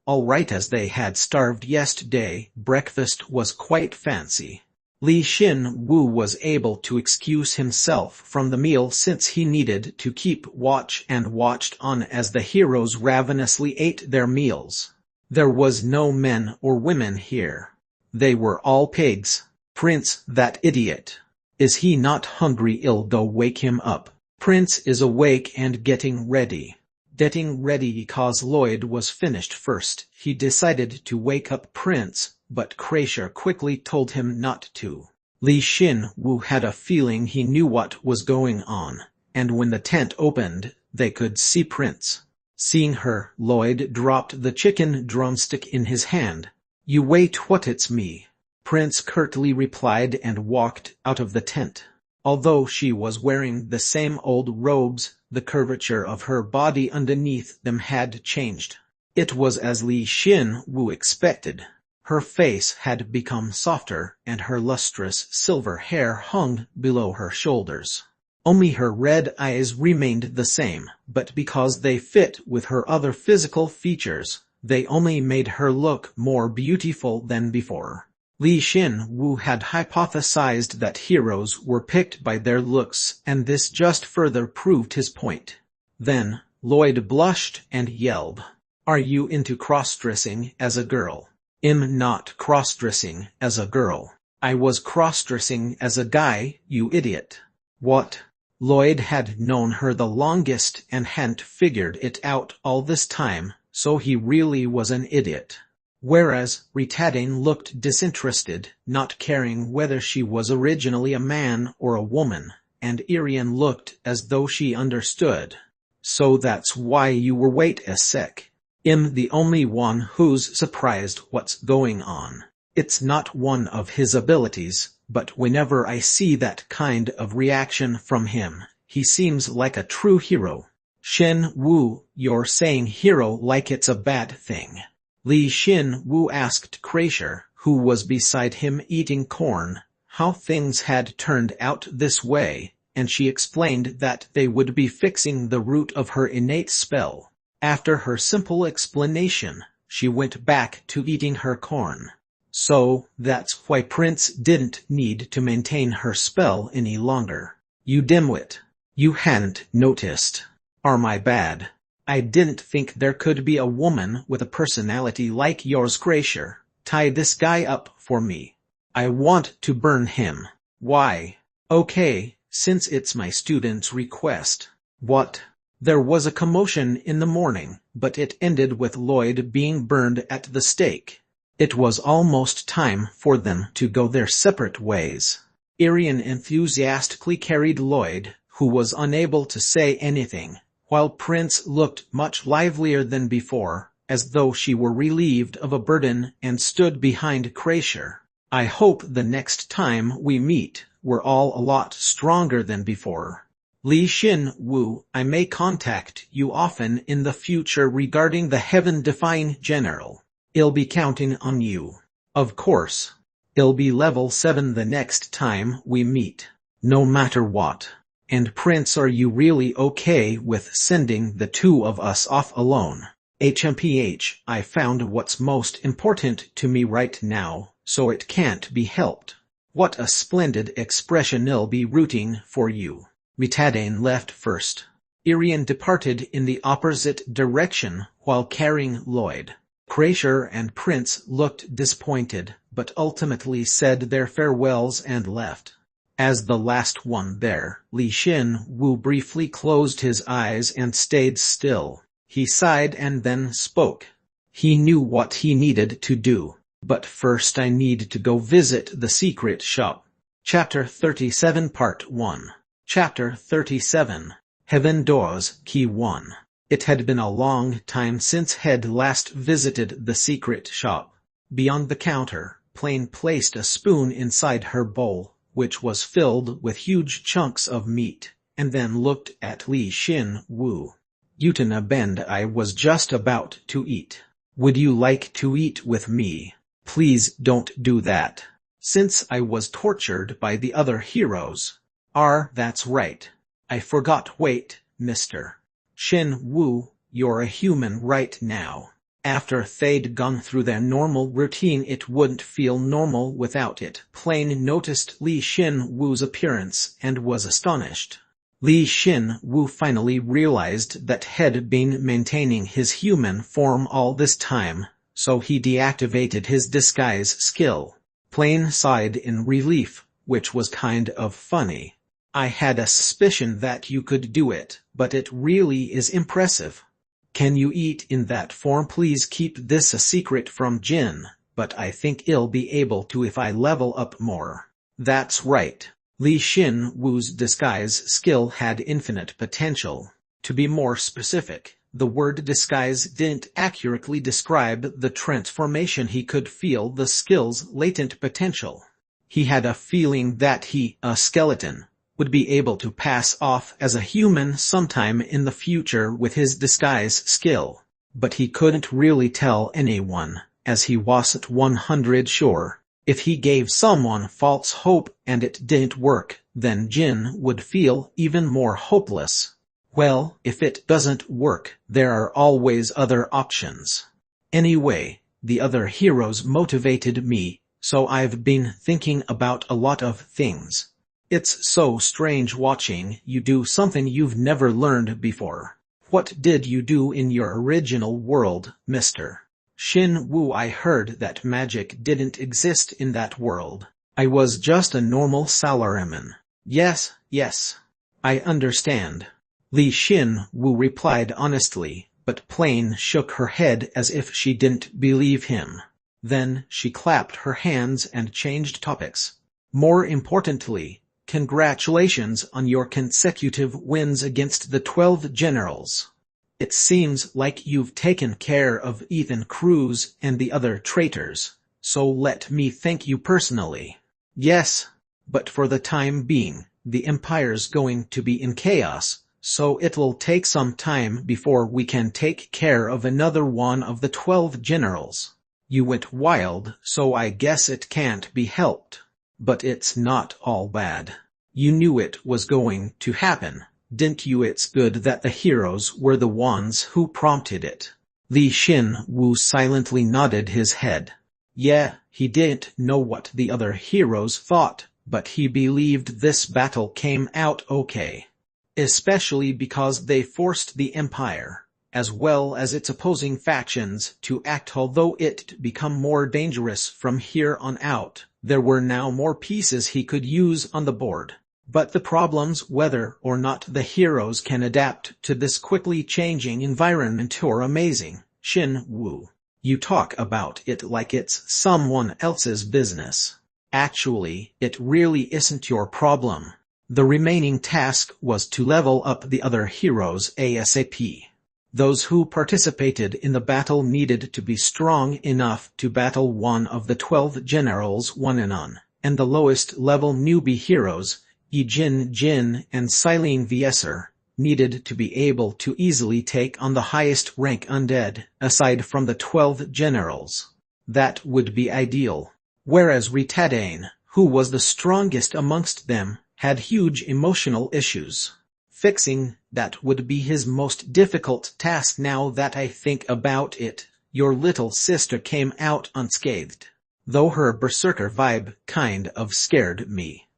All right. As they had starved yesterday, breakfast was quite fancy. Li Xin Wu was able to excuse himself from the meal since he needed to keep watch and watched on as the heroes ravenously ate their meals. There was no men or women here. They were all pigs. Prince, that idiot. Is he not hungry? I'll go wake him up. Prince is awake and getting ready. Because Lloyd was finished first, he decided to wake up Prince, but Kreischer quickly told him not to. Li Xin Wu had a feeling he knew what was going on, and when the tent opened, they could see Prince. Seeing her, Lloyd dropped the chicken drumstick in his hand. You wait, what? It's me. Prince curtly replied and walked out of the tent. Although she was wearing the same old robes, the curvature of her body underneath them had changed. It was as Li Xin Wu expected. Her face had become softer, and her lustrous silver hair hung below her shoulders. Only her red eyes remained the same, but because they fit with her other physical features, they only made her look more beautiful than before. Li Xin Wu had hypothesized that heroes were picked by their looks, and this just further proved his point. Then, Lloyd blushed and yelled, "Are you into cross-dressing as a girl?" "I'm not cross-dressing as a girl. I was cross-dressing as a guy, you idiot." "What?" Lloyd had known her the longest and hadn't figured it out all this time, so he really was an idiot. Whereas Ritadane looked disinterested, not caring whether she was originally a man or a woman, and Irian looked as though she understood. "So that's why you were. Wait a sec. I'm the only one who's surprised what's going on." It's not one of his abilities, but whenever I see that kind of reaction from him, he seems like a true hero. Xin Wu, you're saying hero like it's a bad thing. Li Xin Wu asked Kreischer, who was beside him eating corn, how things had turned out this way, and she explained that they would be fixing the root of her innate spell. After her simple explanation, she went back to eating her corn. So, that's why Prince didn't need to maintain her spell any longer. You dimwit. You hadn't noticed. Are my bad. I didn't think there could be a woman with a personality like yours. Kreischer, tie this guy up for me. I want to burn him. Why? Okay, since it's my student's request. What? There was a commotion in the morning, but it ended with Lloyd being burned at the stake. It was almost time for them to go their separate ways. Irian enthusiastically carried Lloyd, who was unable to say anything, while Prince looked much livelier than before, as though she were relieved of a burden and stood behind Kreischer. I hope the next time we meet, we're all a lot stronger than before. Li Xin Wu, I may contact you often in the future regarding the heaven-defying general. I'll be counting on you. Of course. I'll be level 7 the next time we meet. No matter what. And Prince, are you really okay with sending the two of us off alone? HMPH, I found what's most important to me right now, so it can't be helped. What a splendid expression. I'll be rooting for you. Ritadane left first. Irian departed in the opposite direction while carrying Lloyd. Crasher and Prince looked disappointed, but ultimately said their farewells and left. As the last one there, Li Xin Wu briefly closed his eyes and stayed still. He sighed and then spoke. He knew what he needed to do. But first I need to go visit the secret shop. Chapter 37 Part 1. Chapter 37. Heaven Doors, Key 1. It had been a long time since Head last visited the secret shop. Beyond the counter, Plain placed a spoon inside her bowl, which was filled with huge chunks of meat, and then looked at Li Xin Wu. Utana Bend, I was just about to eat. Would you like to eat with me? Please don't do that. Since I was tortured by the other heroes. That's right. I forgot. Wait, Mr. Xin Wu, you're a human right now. After they'd gone through their normal routine, it wouldn't feel normal without it. Plain noticed Li Xin Wu's appearance and was astonished. Li Xin Wu finally realized that had been maintaining his human form all this time, so he deactivated his disguise skill. Plain sighed in relief, which was kind of funny. I had a suspicion that you could do it, but it really is impressive. Can you eat in that form? Please keep this a secret from Jin, but I think I'll be able to if I level up more. That's right. Li Xin Wu's disguise skill had infinite potential. To be more specific, the word disguise didn't accurately describe the transformation. He could feel the skill's latent potential. He had a feeling that he, a skeleton, would be able to pass off as a human sometime in the future with his disguise skill. But he couldn't really tell anyone, as he wasn't 100% sure. If he gave someone false hope and it didn't work, then Jin would feel even more hopeless. Well, if it doesn't work, there are always other options. Anyway, the other heroes motivated me, so I've been thinking about a lot of things. It's so strange watching you do something you've never learned before. What did you do in your original world, Mr. Xin Wu? I heard that magic didn't exist in that world. I was just a normal salaryman. Yes, I understand. Li Xin Wu replied honestly, but Plain shook her head as if she didn't believe him. Then she clapped her hands and changed topics. More importantly, congratulations on your consecutive wins against the 12 generals. It seems like you've taken care of Ethan Cruz and the other traitors, so let me thank you personally. Yes, but for the time being, the Empire's going to be in chaos, so it'll take some time before we can take care of another one of the 12 generals. You went wild, so I guess it can't be helped. But it's not all bad. You knew it was going to happen, didn't you? It's good that the heroes were the ones who prompted it. Li Xin Wu silently nodded his head. Yeah, he didn't know what the other heroes thought, but he believed this battle came out okay. Especially because they forced the Empire, as well as its opposing factions, to act. Although it'd become more dangerous from here on out, there were now more pieces he could use on the board. But the problems whether or not the heroes can adapt to this quickly changing environment are amazing. Xin Wu, you talk about it like it's someone else's business. Actually, it really isn't your problem. The remaining task was to level up the other heroes ASAP. Those who participated in the battle needed to be strong enough to battle one of the 12 generals one-on-one, and the lowest level newbie heroes, Jin and Silene Vieser, needed to be able to easily take on the highest rank undead, aside from the 12 generals. That would be ideal. Whereas Ritadane, who was the strongest amongst them, had huge emotional issues. Fixing that would be his most difficult task. Now that I think about it, your little sister came out unscathed. Though her berserker vibe kind of scared me.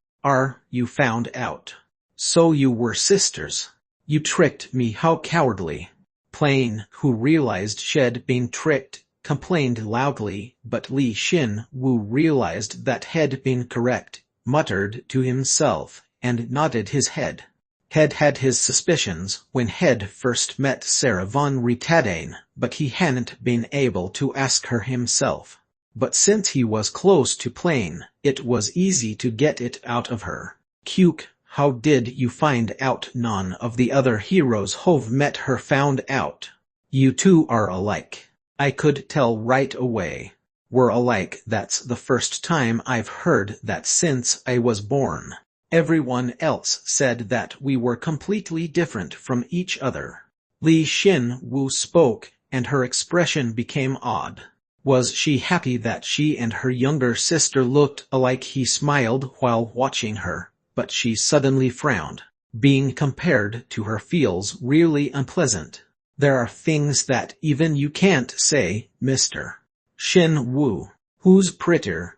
You found out. So you were sisters. You tricked me, how cowardly. Plain, who realized she'd been tricked, complained loudly, but Li Xin Wu realized that had been correct, muttered to himself, and nodded his head. He'd had his suspicions when he'd first met Sarah von Rietadane, but he hadn't been able to ask her himself. But since he was close to Plain, it was easy to get it out of her. "Cuke, how did you find out none of the other heroes who've met her found out? You two are alike. I could tell right away. We're alike, that's the first time I've heard that since I was born. Everyone else said that we were completely different from each other." Li Xin Wu spoke, and her expression became odd. Was she happy that she and her younger sister looked alike? He smiled while watching her, but she suddenly frowned. Being compared to her feels really unpleasant. "There are things that even you can't say, Mr. Xin Wu. Who's prettier?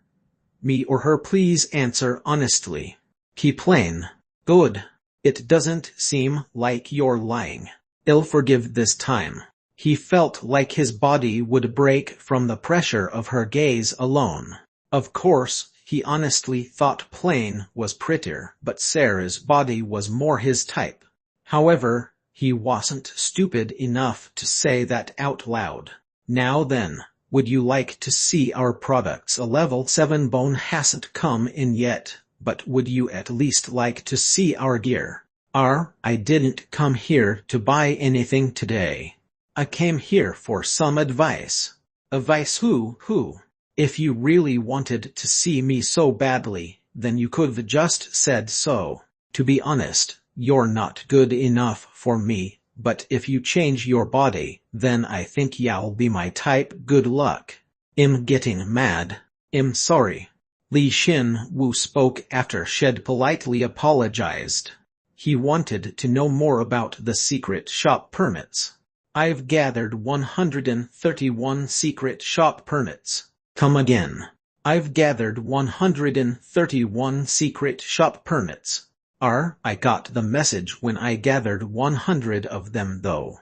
Me or her? Please answer honestly. Keep Plain. Good. It doesn't seem like you're lying. I'll forgive this time." He felt like his body would break from the pressure of her gaze alone. Of course, he honestly thought Plain was prettier, but Sarah's body was more his type. However, he wasn't stupid enough to say that out loud. "Now then, would you like to see our products? A level 7 bone hasn't come in yet, but would you at least like to see our gear?" I didn't come here to buy anything today. I came here for some advice." "Advice? Who? If you really wanted to see me so badly, then you could've just said so. To be honest, you're not good enough for me, but if you change your body, then I think you'll be my type. Good luck." "I'm getting mad. I'm sorry." Li Xin Wu spoke after she'd politely apologized. He wanted to know more about the secret shop permits. "I've gathered 131 secret shop permits." "Come again." "I've gathered 131 secret shop permits." I got the message when I gathered 100 of them though."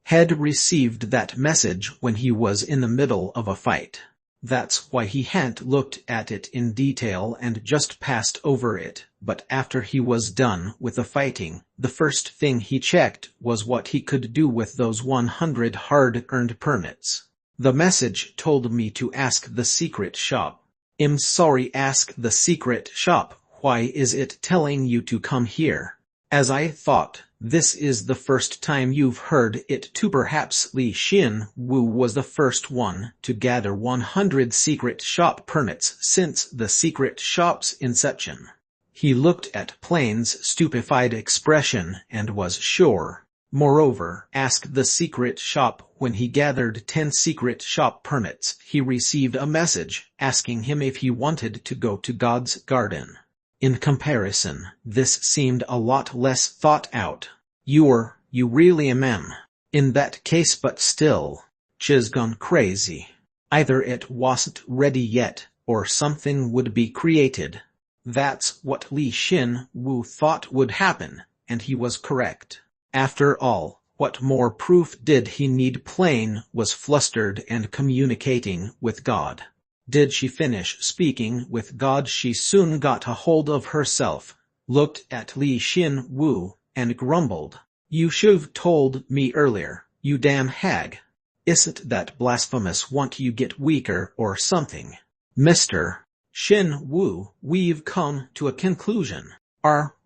Had received that message when he was in the middle of a fight. That's why he hadn't looked at it in detail and just passed over it, but after he was done with the fighting, the first thing he checked was what he could do with those 100 hard-earned permits. "The message told me to ask the secret shop." "I'm sorry, ask the secret shop. Why is it telling you to come here?" "As I thought, this is the first time you've heard it too. Perhaps Li Xin Wu was the first one to gather 100 secret shop permits since the secret shop's inception." He looked at Plain's stupefied expression and was sure. Moreover, ask the secret shop. When he gathered 10 secret shop permits, he received a message asking him if he wanted to go to God's garden. In comparison, this seemed a lot less thought out. You really am. In that case, but still, she's gone crazy. Either it wasn't ready yet, or something would be created. That's what Li Xin Wu thought would happen, and he was correct. After all, what more proof did he need? Plain was flustered and communicating with God. Did she finish speaking with God, she soon got a hold of herself, looked at Li Xin Wu, and grumbled. "You should've told me earlier, you damn hag. Isn't that blasphemous? Won't you get weaker or something?" "Mr. Xin Wu, we've come to a conclusion."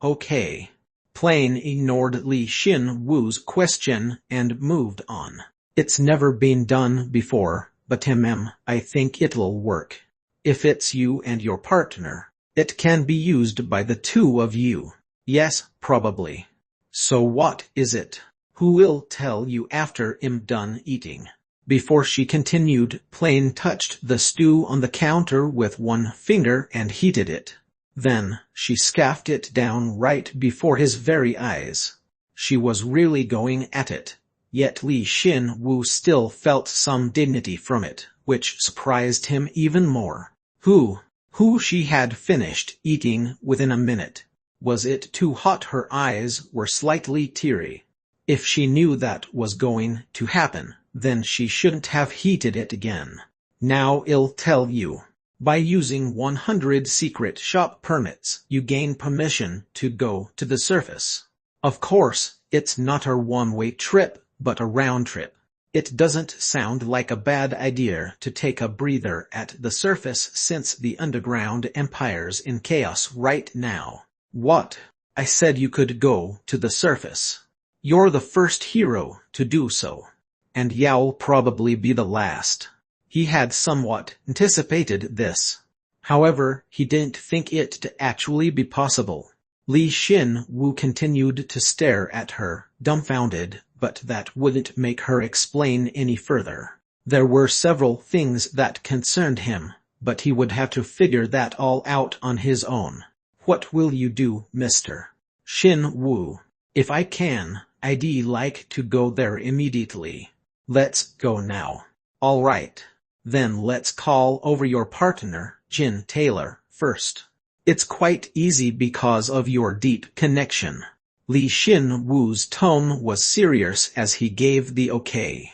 Okay." Plain ignored Li Xin Wu's question and moved on. "It's never been done before. But I think it'll work. If it's you and your partner, it can be used by the two of you." "Yes, probably." "So what is it?" "Who will tell you after I'm done eating?" Before she continued, Plain touched the stew on the counter with one finger and heated it. Then, she scarfed it down right before his very eyes. She was really going at it. Yet Li Xin Wu still felt some dignity from it, which surprised him even more. Who she had finished eating within a minute. Was it too hot? Her eyes were slightly teary. If she knew that was going to happen, then she shouldn't have heated it again. Now I'll tell you. By using 100 secret shop permits, you gain permission to go to the surface. Of course, it's not a one-way trip, but a round trip. It doesn't sound like a bad idea to take a breather at the surface since the underground empire's in chaos right now. What? I said you could go to the surface. You're the first hero to do so. And you'll probably be the last. He had somewhat anticipated this. However, he didn't think it to actually be possible. Li Xin-Wu continued to stare at her, dumbfounded, but that wouldn't make her explain any further. There were several things that concerned him, but he would have to figure that all out on his own. What will you do, Mr. Xin-Wu? If I can, I'd like to go there immediately. Let's go now. All right. Then let's call over your partner, Jin Taylor, first. It's quite easy because of your deep connection. Li Xin-Wu's tone was serious as he gave the okay.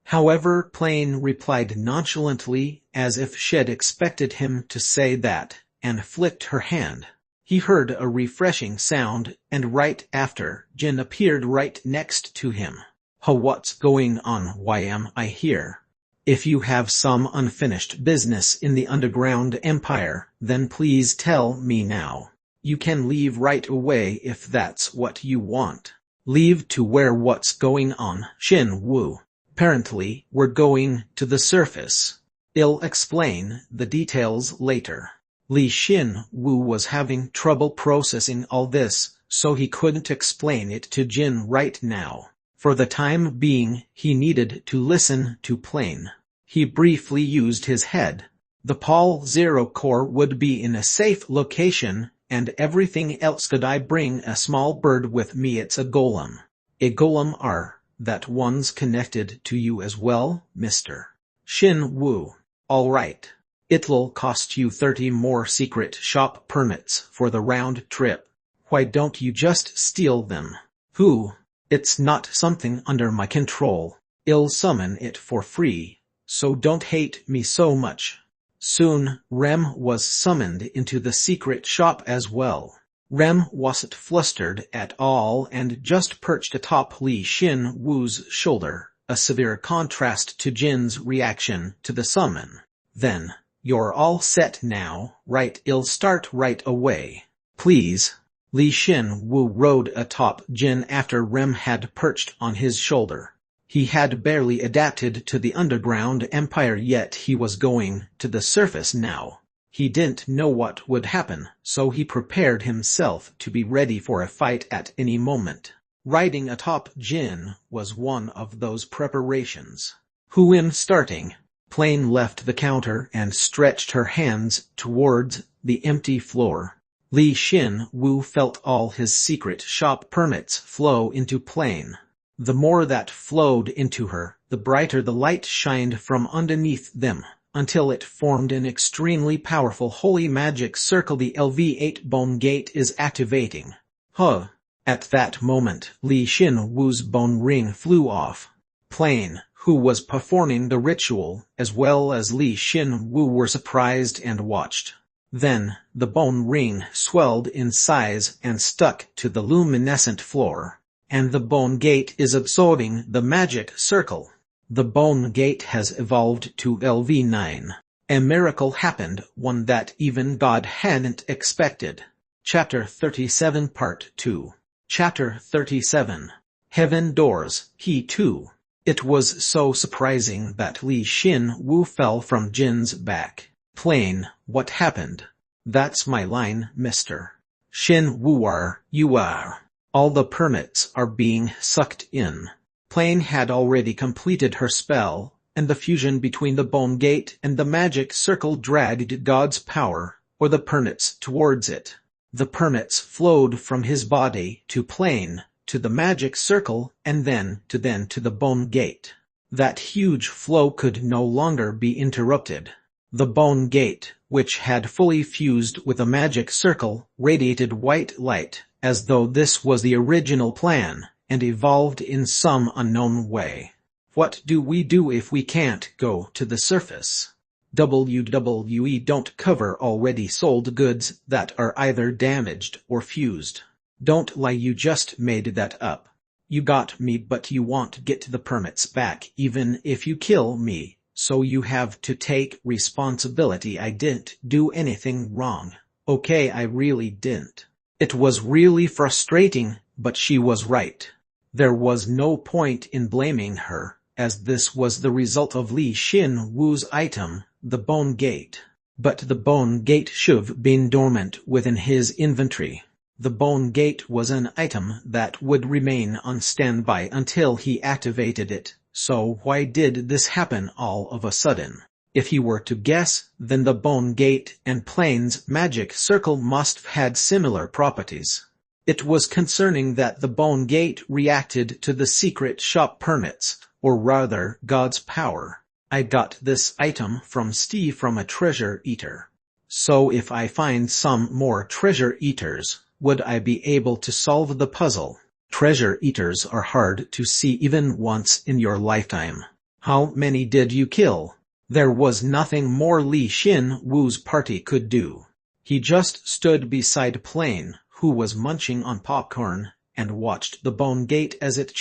However, Plain replied nonchalantly, as if she'd expected him to say that, and flicked her hand. He heard a refreshing sound, and right after, Jin appeared right next to him. What's going on? Why am I here? If you have some unfinished business in the underground empire, then please tell me now. You can leave right away if that's what you want. Leave to where? What's going on, Xin-Wu? Apparently, we're going to the surface. I'll explain the details later. Li Xin-Wu was having trouble processing all this, so he couldn't explain it to Jin right now. For the time being, he needed to listen to Plain. He briefly used his head. The Pal Zero core would be in a safe location, and everything else. Could I bring a small bird with me? It's a golem. A golem are, that one's connected to you as well, Mr. Xin-Wu. All right. It'll cost you 30 more secret shop permits for the round trip. Why don't you just steal them? Who? It's not something under my control. I'll summon it for free, so don't hate me so much. Soon, Rem was summoned into the secret shop as well. Rem wasn't flustered at all and just perched atop Li Xin-Wu's shoulder, a severe contrast to Jin's reaction to the summon. Then, you're all set now, right? I'll start right away. Please. Li Xin-Wu rode atop Jin after Rem had perched on his shoulder. He had barely adapted to the underground empire, yet he was going to the surface now. He didn't know what would happen, so he prepared himself to be ready for a fight at any moment. Riding atop Jin was one of those preparations. Who in starting? Plain left the counter and stretched her hands towards the empty floor. Li Xin-Wu felt all his secret shop permits flow into Plain. The more that flowed into her, the brighter the light shined from underneath them, until it formed an extremely powerful holy magic circle. The LV8 bone gate is activating. Huh. At that moment, Li Xin-Wu's bone ring flew off. Plain, who was performing the ritual, as well as Li Xin-Wu, were surprised and watched. Then, the bone ring swelled in size and stuck to the luminescent floor. And the bone gate is absorbing the magic circle. The bone gate has evolved to LV9. A miracle happened, one that even God hadn't expected. Chapter 37 Part 2. Chapter 37. Heaven Doors, He Too. It was so surprising that Li Xin-Wu fell from Jin's back. Plain, what happened? That's my line, Mr. Xin-Wu. You are. All the permits are being sucked in. Plain had already completed her spell, and the fusion between the bone gate and the magic circle dragged God's power, or the permits, towards it. The permits flowed from his body to Plain, to the magic circle, and then to the bone gate. That huge flow could no longer be interrupted. The bone gate which had fully fused with a magic circle, radiated white light, as though this was the original plan, and evolved in some unknown way. What do we do if we can't go to the surface? WWE don't cover already sold goods that are either damaged or fused. Don't lie, you just made that up. You got me, but you won't get the permits back even if you kill me, so you have to take responsibility. I didn't do anything wrong. Okay, I really didn't. It was really frustrating, but she was right. There was no point in blaming her, as this was the result of Li Xin Wu's item, the Bone Gate. But the Bone Gate should've been dormant within his inventory. The Bone Gate was an item that would remain on standby until he activated it, so why did this happen all of a sudden? If he were to guess, then the Bone Gate and Plane's magic circle must have had similar properties. It was concerning that the Bone Gate reacted to the secret shop permits, or rather, God's power. I got this item from Steve from a treasure eater. So if I find some more treasure eaters, would I be able to solve the puzzle? Treasure eaters are hard to see even once in your lifetime. How many did you kill? There was nothing more Li Xin Wu's party could do. He just stood beside Plane, who was munching on popcorn, and watched the Bone Gate as it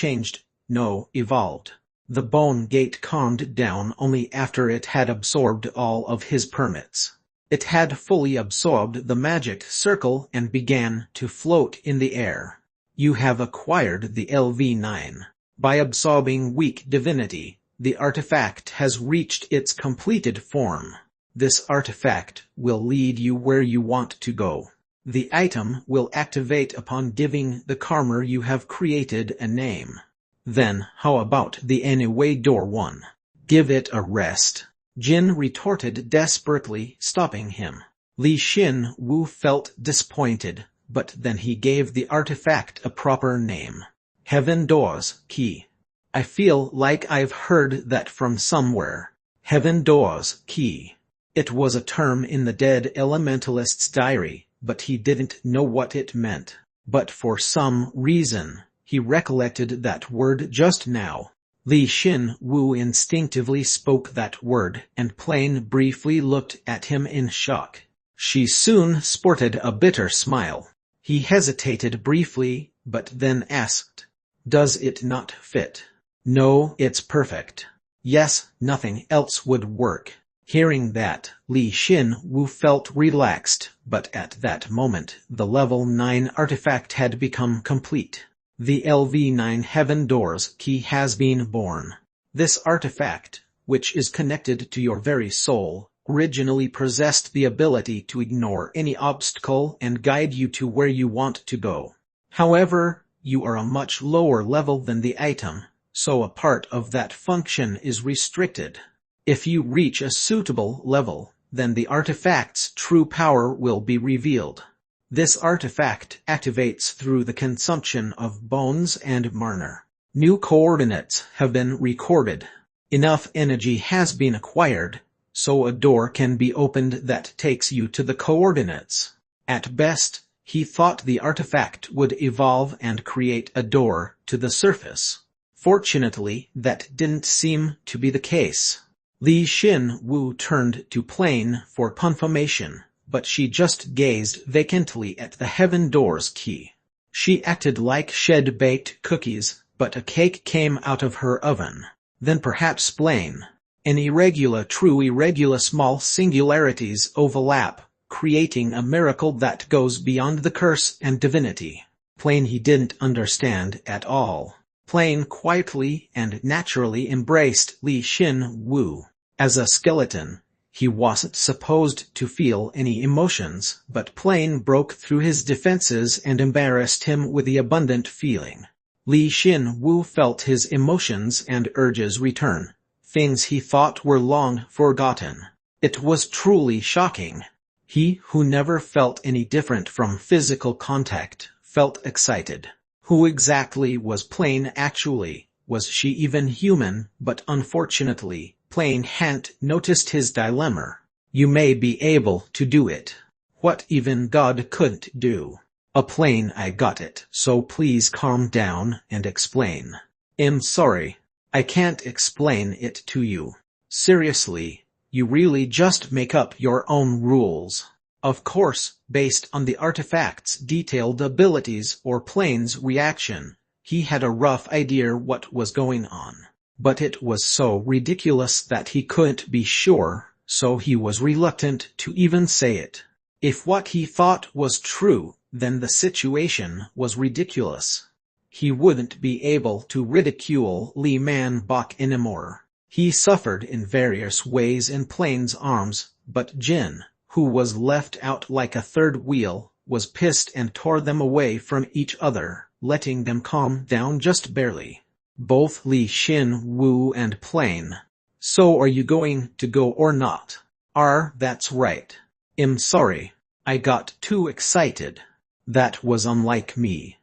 evolved. The Bone Gate calmed down only after it had absorbed all of his permits. It had fully absorbed the magic circle and began to float in the air. You have acquired the LV9. By absorbing weak divinity, the artifact has reached its completed form. This artifact will lead you where you want to go. The item will activate upon giving the karma you have created a name. Then, how about the anyway door one? Give it a rest. Jin retorted desperately, stopping him. Li Xin Wu felt disappointed, but then he gave the artifact a proper name. Heaven Doors Key. I feel like I've heard that from somewhere. Heaven Doors Key. It was a term in the dead elementalist's diary, but he didn't know what it meant. But for some reason, he recollected that word just now. Li Xin Wu instinctively spoke that word, and Plane briefly looked at him in shock. She soon sported a bitter smile. He hesitated briefly, but then asked, "Does it not fit?" "No, it's perfect." "Yes, nothing else would work." Hearing that, Li Xin Wu felt relaxed, but at that moment, the level 9 artifact had become complete. The LV9 Heaven Doors Key has been born. This artifact, which is connected to your very soul, originally possessed the ability to ignore any obstacle and guide you to where you want to go. However, you are a much lower level than the item, so a part of that function is restricted. If you reach a suitable level, then the artifact's true power will be revealed. This artifact activates through the consumption of bones and mana. New coordinates have been recorded. Enough energy has been acquired, so a door can be opened that takes you to the coordinates. At best, he thought the artifact would evolve and create a door to the surface. Fortunately, that didn't seem to be the case. Li Xin Wu turned to Plane for confirmation, but she just gazed vacantly at the Heaven Doors Key. She acted like she'd baked cookies, but a cake came out of her oven. Then perhaps Plane. True irregular small singularities overlap, creating a miracle that goes beyond the curse and divinity. Plane he didn't understand at all. Plane quietly and naturally embraced Li Xin Wu. As a skeleton, he wasn't supposed to feel any emotions, but Plane broke through his defenses and embarrassed him with the abundant feeling. Li Xin Wu felt his emotions and urges return, things he thought were long forgotten. It was truly shocking. He, who never felt any different from physical contact, felt excited. Who exactly was Plane actually? Was she even human? But unfortunately, Plane hadn't noticed his dilemma. You may be able to do it. What even God couldn't do. Plain I got it, so please calm down and explain. I'm sorry. I can't explain it to you. Seriously, you really just make up your own rules. Of course, based on the artifact's detailed abilities or Plain's reaction, he had a rough idea what was going on. But it was so ridiculous that he couldn't be sure, so he was reluctant to even say it. If what he thought was true, then the situation was ridiculous. He wouldn't be able to ridicule Li Man Bok anymore. He suffered in various ways in Plain's arms, but Jin, who was left out like a third wheel, was pissed and tore them away from each other, letting them calm down just barely. Both Li Xin Wu and Plain. So are you going to go or not? That's right. I'm sorry. I got too excited. That was unlike me.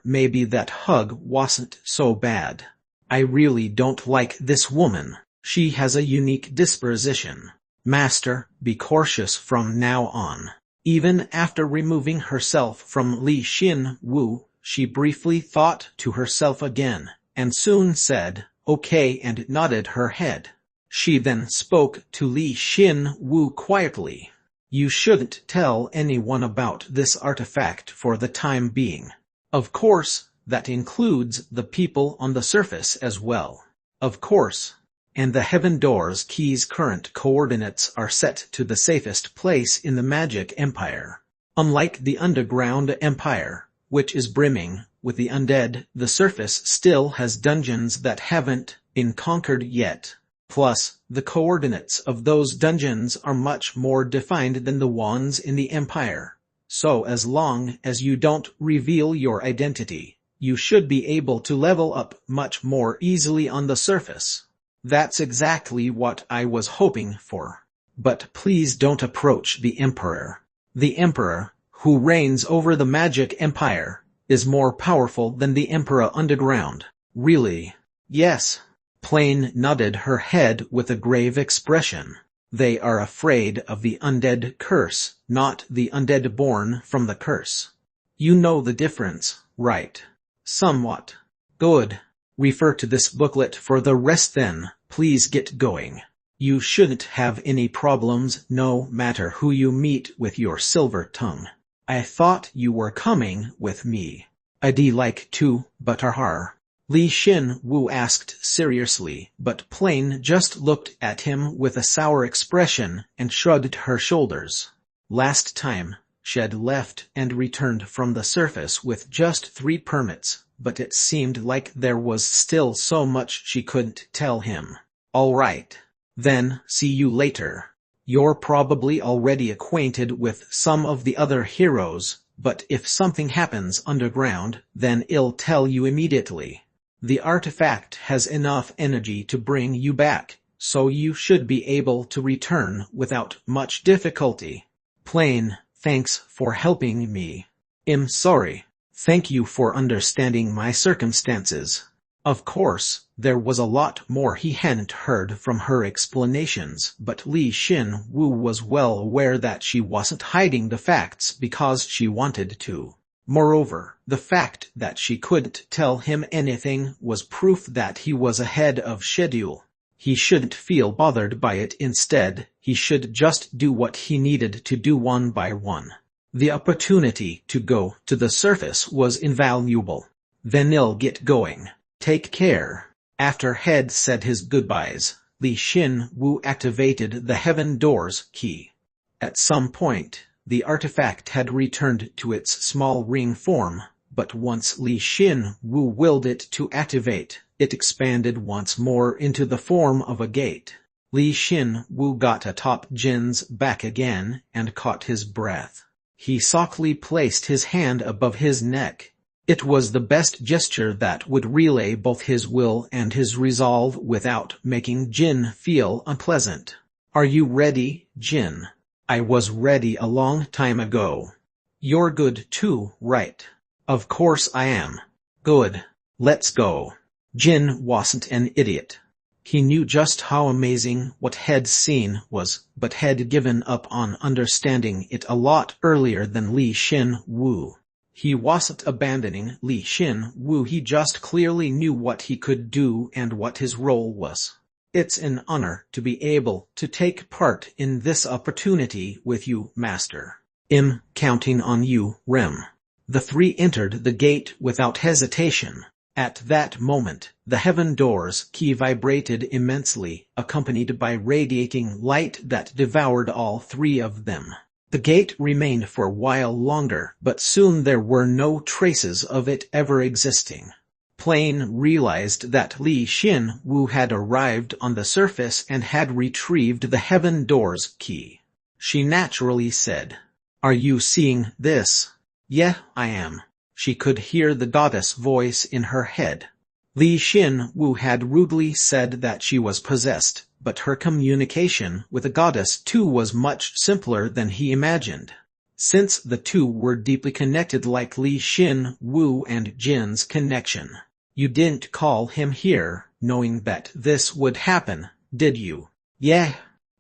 Maybe that hug wasn't so bad. I really don't like this woman. She has a unique disposition. Master, be cautious from now on. Even after removing herself from Li Xin Wu, she briefly thought to herself again, and soon said, okay, and nodded her head. She then spoke to Li Xin Wu quietly. You shouldn't tell anyone about this artifact for the time being. Of course, that includes the people on the surface as well. Of course. And the Heaven Door's key's current coordinates are set to the safest place in the Magic Empire. Unlike the Underground Empire, which is brimming with the undead, the surface still has dungeons that haven't been conquered yet. Plus, the coordinates of those dungeons are much more defined than the ones in the Empire. So as long as you don't reveal your identity, you should be able to level up much more easily on the surface. That's exactly what I was hoping for. But please don't approach the Emperor. The Emperor, who reigns over the Magic Empire, is more powerful than the Emperor Underground. Really? Yes. Plain nodded her head with a grave expression. They are afraid of the undead curse, not the undead born from the curse. You know the difference, right? Somewhat. Good. Refer to this booklet for the rest then, please get going. You shouldn't have any problems no matter who you meet with your silver tongue. I thought you were coming with me. I'd like to, but Li Xin Wu asked seriously, but Plain just looked at him with a sour expression and shrugged her shoulders. Last time, she'd left and returned from the surface with just 3 permits, but it seemed like there was still so much she couldn't tell him. All right. Then, see you later. You're probably already acquainted with some of the other heroes, but if something happens underground, then I'll tell you immediately. The artifact has enough energy to bring you back, so you should be able to return without much difficulty. Plain, thanks for helping me. I'm sorry. Thank you for understanding my circumstances. Of course, there was a lot more he hadn't heard from her explanations, but Li Xin Wu was well aware that she wasn't hiding the facts because she wanted to. Moreover, the fact that she couldn't tell him anything was proof that he was ahead of schedule. He shouldn't feel bothered by it. Instead, he should just do what he needed to do one by one. The opportunity to go to the surface was invaluable. Then I'll get going. Take care. After Head said his goodbyes, Li Xin Wu activated the Heaven Door's key. At some point, the artifact had returned to its small ring form, but once Li Xin Wu willed it to activate, it expanded once more into the form of a gate. Li Xin Wu got atop Jin's back again and caught his breath. He softly placed his hand above his neck. It was the best gesture that would relay both his will and his resolve without making Jin feel unpleasant. Are you ready, Jin? I was ready a long time ago. You're good too, right? Of course I am. Good. Let's go. Jin wasn't an idiot. He knew just how amazing what he'd seen was, but had given up on understanding it a lot earlier than Li Xin Wu. He wasn't abandoning Li Xin Wu, he just clearly knew what he could do and what his role was. It's an honor to be able to take part in this opportunity with you, Master. I'm counting on you, Rem. The three entered the gate without hesitation. At that moment, the heaven door's key vibrated immensely, accompanied by radiating light that devoured all three of them. The gate remained for a while longer, but soon there were no traces of it ever existing. Plain realized that Li Xin Wu had arrived on the surface and had retrieved the heaven door's key. She naturally said, "Are you seeing this?" "Yeah, I am." She could hear the goddess voice in her head. Li Xin Wu had rudely said that she was possessed, but her communication with the goddess too was much simpler than he imagined. Since the two were deeply connected like Li Xin Wu and Jin's connection. "You didn't call him here, knowing that this would happen, did you?" "Yeah.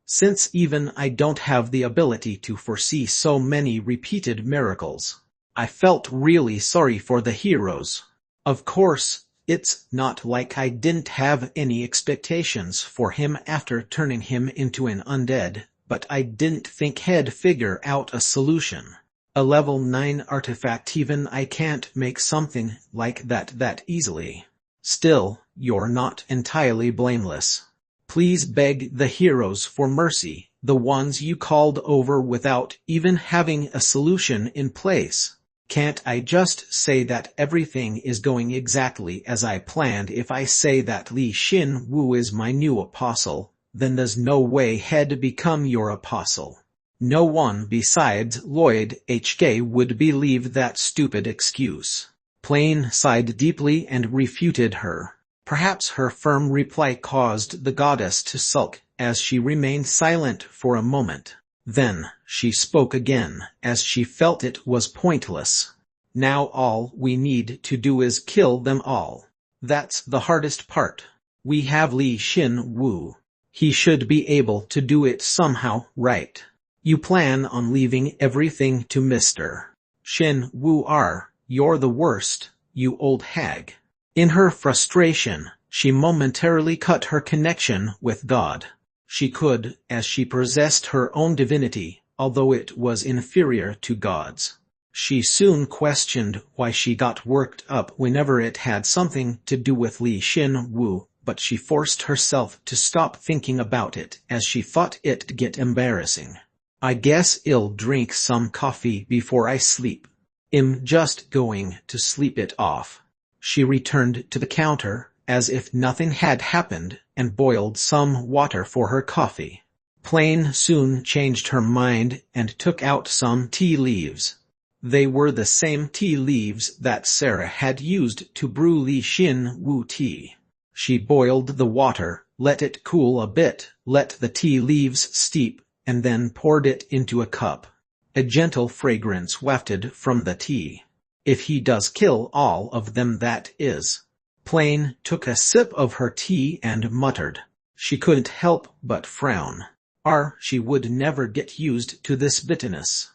Since even I don't have the ability to foresee so many repeated miracles. I felt really sorry for the heroes. Of course, it's not like I didn't have any expectations for him after turning him into an undead, but I didn't think he'd figure out a solution. A level 9 artifact, even I can't make something like that easily. Still, you're not entirely blameless. Please beg the heroes for mercy, the ones you called over without even having a solution in place. Can't I just say that everything is going exactly as I planned? If I say that Li Xin Wu is my new apostle, then there's no way he'd become your apostle. No one besides Lloyd HK would believe that stupid excuse." Plain sighed deeply and refuted her. Perhaps her firm reply caused the goddess to sulk, as she remained silent for a moment. Then, she spoke again, as she felt it was pointless. "Now all we need to do is kill them all. That's the hardest part. We have Li Xin Wu. He should be able to do it somehow, right? You plan on leaving everything to Mr. Xin Wu? You're the worst, you old hag." In her frustration, she momentarily cut her connection with God. She could, as she possessed her own divinity, although it was inferior to God's. She soon questioned why she got worked up whenever it had something to do with Li Xin Wu, but she forced herself to stop thinking about it, as she thought it'd get embarrassing. "I guess I'll drink some coffee before I sleep. I'm just going to sleep it off." She returned to the counter, as if nothing had happened, and boiled some water for her coffee. Plain soon changed her mind and took out some tea leaves. They were the same tea leaves that Sarah had used to brew Li Xin Wu tea. She boiled the water, let it cool a bit, let the tea leaves steep, and then poured it into a cup. A gentle fragrance wafted from the tea. "If he does kill all of them, that is." Plain took a sip of her tea and muttered. She couldn't help but frown. She would never get used to this bitterness.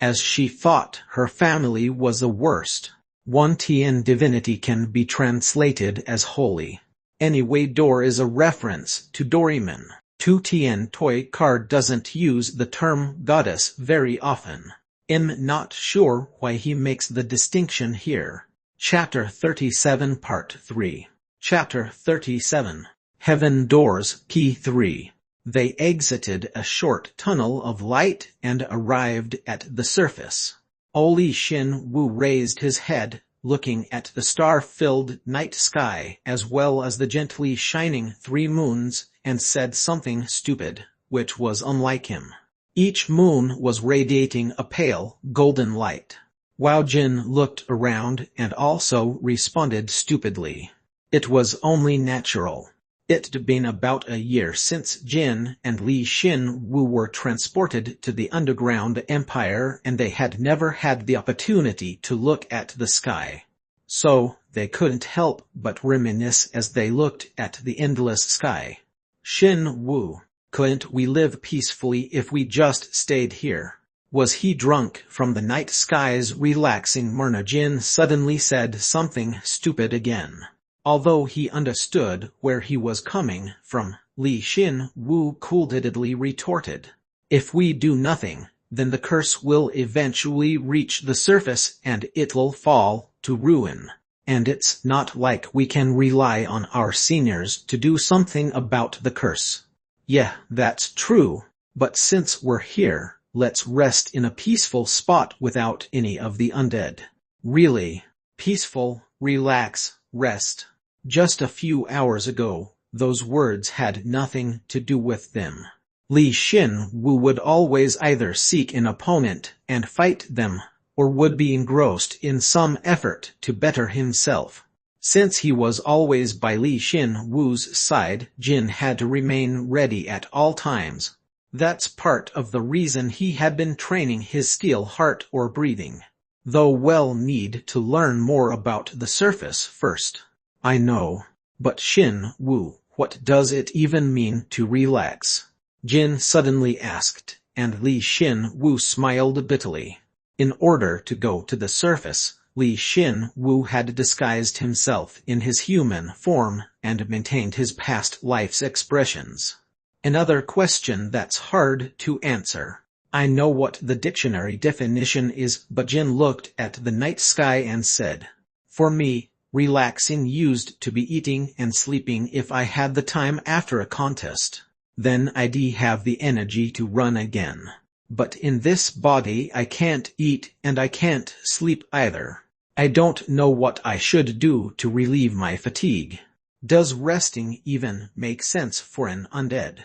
As she thought, her family was the worst. One T in divinity can be translated as holy. Anyway, Dor is a reference to Doraemon. 2TN Toy Card doesn't use the term goddess very often. I'm not sure why he makes the distinction here. Chapter 37 Part 3. Chapter 37. Heaven Doors Key 3. They exited a short tunnel of light and arrived at the surface. Li Xin Wu raised his head, looking at the star-filled night sky as well as the gently shining 3 moons, and said something stupid, which was unlike him. Each moon was radiating a pale, golden light. Wao Jin looked around and also responded stupidly. It was only natural. It'd been about a year since Jin and Li Xin Wu were transported to the underground empire, and they had never had the opportunity to look at the sky. So, they couldn't help but reminisce as they looked at the endless sky. Shin Wu, couldn't we live peacefully if we just stayed here? Was he drunk from the night sky's relaxing murna? Jin suddenly said something stupid again. Although he understood where he was coming from, Li Shin Wu cool-headedly retorted. If we do nothing, then the curse will eventually reach the surface and it'll fall to ruin. And it's not like we can rely on our seniors to do something about the curse. Yeah, that's true. But since we're here, let's rest in a peaceful spot without any of the undead. Really? Peaceful, relax, rest. Just a few hours ago, those words had nothing to do with them. Li Shin Wu would always either seek an opponent and fight them, or would be engrossed in some effort to better himself. Since he was always by Li Shin Wu's side, Jin had to remain ready at all times. That's part of the reason he had been training his steel heart or breathing. Though we'll need to learn more about the surface first. I know. But Shin Wu, what does it even mean to relax? Jin suddenly asked, and Li Shin Wu smiled bitterly. In order to go to the surface, Li Shin Wu had disguised himself in his human form and maintained his past life's expressions. Another question that's hard to answer. I know what the dictionary definition is, but Jin looked at the night sky and said, for me, relaxing used to be eating and sleeping if I had the time after a contest. Then I'd have the energy to run again. But in this body I can't eat and I can't sleep either. I don't know what I should do to relieve my fatigue. Does resting even make sense for an undead?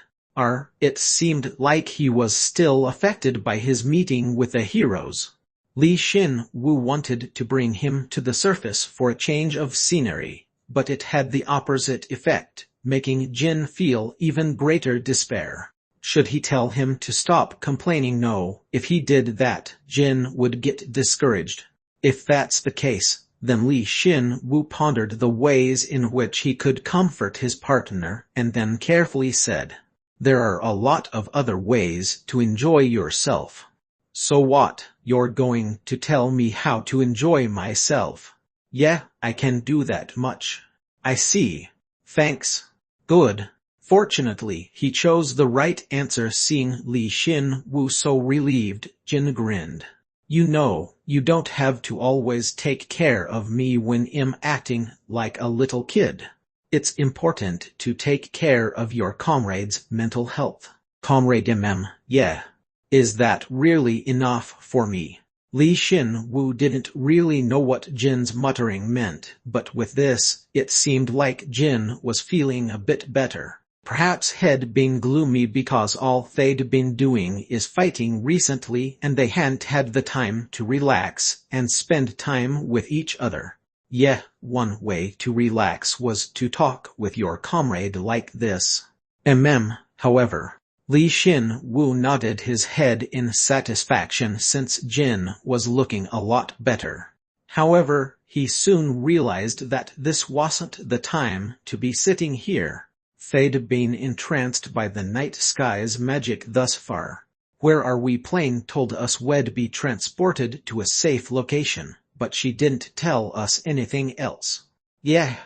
It seemed like he was still affected by his meeting with the heroes. Li Shin Wu wanted to bring him to the surface for a change of scenery, but it had the opposite effect, making Jin feel even greater despair. Should he tell him to stop complaining? No, if he did that, Jin would get discouraged. If that's the case, then Li Shin Wu pondered the ways in which he could comfort his partner and then carefully said, there are a lot of other ways to enjoy yourself. So what, you're going to tell me how to enjoy myself? Yeah, I can do that much. I see. Thanks. Good. Fortunately, he chose the right answer. Seeing Li Shin Wu so relieved, Jin grinned. You know, you don't have to always take care of me when I'm acting like a little kid. It's important to take care of your comrade's mental health. Comrade yeah. Is that really enough for me? Li Shin Wu didn't really know what Jin's muttering meant, but with this, it seemed like Jin was feeling a bit better. Perhaps he'd been gloomy because all they'd been doing is fighting recently and they hadn't had the time to relax and spend time with each other. Yeah, one way to relax was to talk with your comrade like this. However. Li Shin Wu nodded his head in satisfaction since Jin was looking a lot better. However, he soon realized that this wasn't the time to be sitting here. They'd been entranced by the night sky's magic thus far. Where are we? Plane told us we'd be transported to a safe location, but she didn't tell us anything else. Yeah.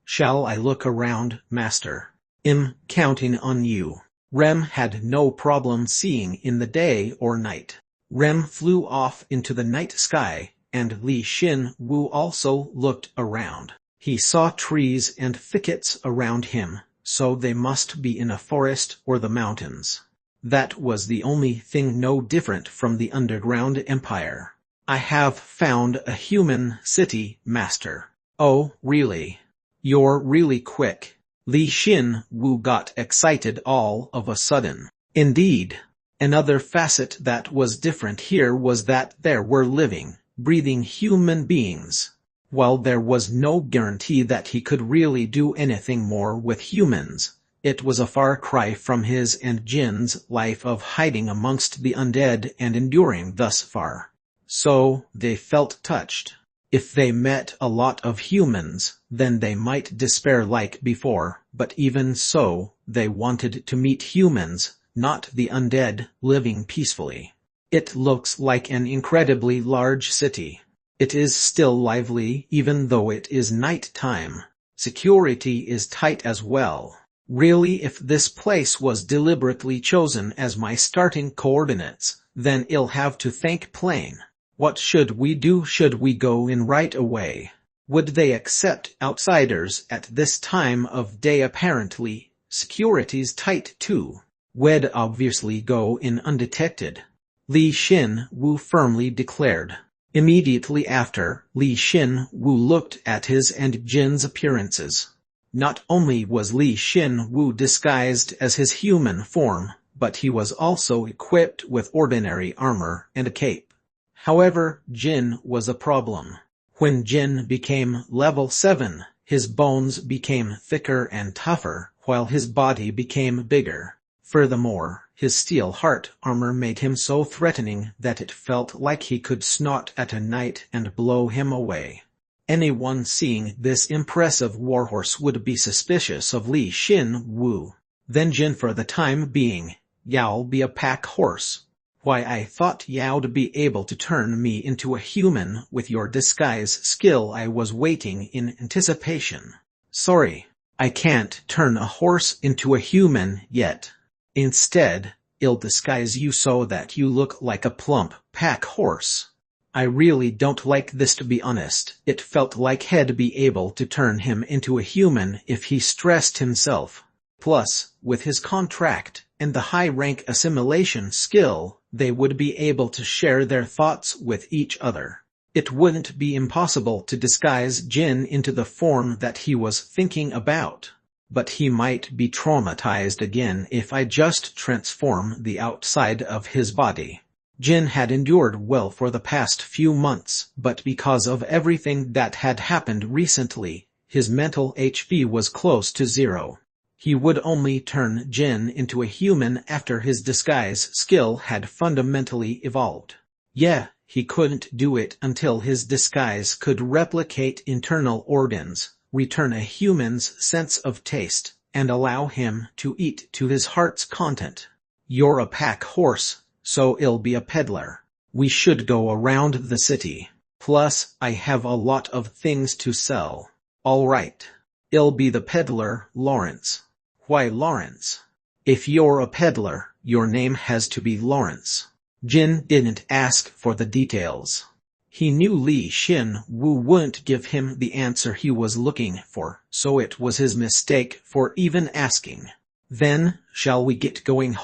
Shall I look around, Master? I'm counting on you. Rem had no problem seeing in the day or night. Rem flew off into the night sky, and Li Shin Wu also looked around. He saw trees and thickets around him, so they must be in a forest or the mountains. That was the only thing no different from the underground empire. I have found a human city, Master. Oh, really? You're really quick. Li Shin Wu got excited all of a sudden. Indeed. Another facet that was different here was that there were living, breathing human beings. While there was no guarantee that he could really do anything more with humans, it was a far cry from his and Jin's life of hiding amongst the undead and enduring thus far. So, they felt touched. If they met a lot of humans, then they might despair like before, but even so, they wanted to meet humans, not the undead, living peacefully. It looks like an incredibly large city. It is still lively even though it is night time. Security is tight as well. Really, if this place was deliberately chosen as my starting coordinates, then I'll have to thank Plane. What should we do? Should we go in right away? Would they accept outsiders at this time of day? Apparently, security's tight too. We'd obviously go in undetected, Li Xin-Wu firmly declared. Immediately after, Li Xin-Wu looked at his and Jin's appearances. Not only was Li Xin-Wu disguised as his human form, but he was also equipped with ordinary armor and a cape. However, Jin was a problem. When Jin became level 7, his bones became thicker and tougher, while his body became bigger. Furthermore, his steel heart armor made him so threatening that it felt like he could snort at a knight and blow him away. Anyone seeing this impressive warhorse would be suspicious of Li Xin-Wu. Then Jin, for the time being, you'll be a pack horse. Why, I thought you'd be able to turn me into a human with your disguise skill. I was waiting in anticipation. Sorry, I can't turn a horse into a human yet. Instead, I'll disguise you so that you look like a plump pack horse. I really don't like this, to be honest. It felt like he'd be able to turn him into a human if he stressed himself. Plus, with his contract and the high-rank assimilation skill, they would be able to share their thoughts with each other. It wouldn't be impossible to disguise Jin into the form that he was thinking about. But he might be traumatized again if I just transform the outside of his body. Jin had endured well for the past few months, but because of everything that had happened recently, his mental HP was close to zero. He would only turn Jin into a human after his disguise skill had fundamentally evolved. Yeah, he couldn't do it until his disguise could replicate internal organs, return a human's sense of taste, and allow him to eat to his heart's content. You're a pack horse, so I'll be a peddler. We should go around the city. Plus, I have a lot of things to sell. All right. I'll be the peddler, Lawrence. Why Lawrence? If you're a peddler, your name has to be Lawrence. Jin didn't ask for the details. He knew Li Xin-Wu wouldn't give him the answer he was looking for, so it was his mistake for even asking. Then, shall we get going?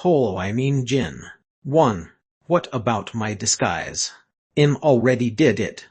Jin. 1. What about my disguise? Already did it.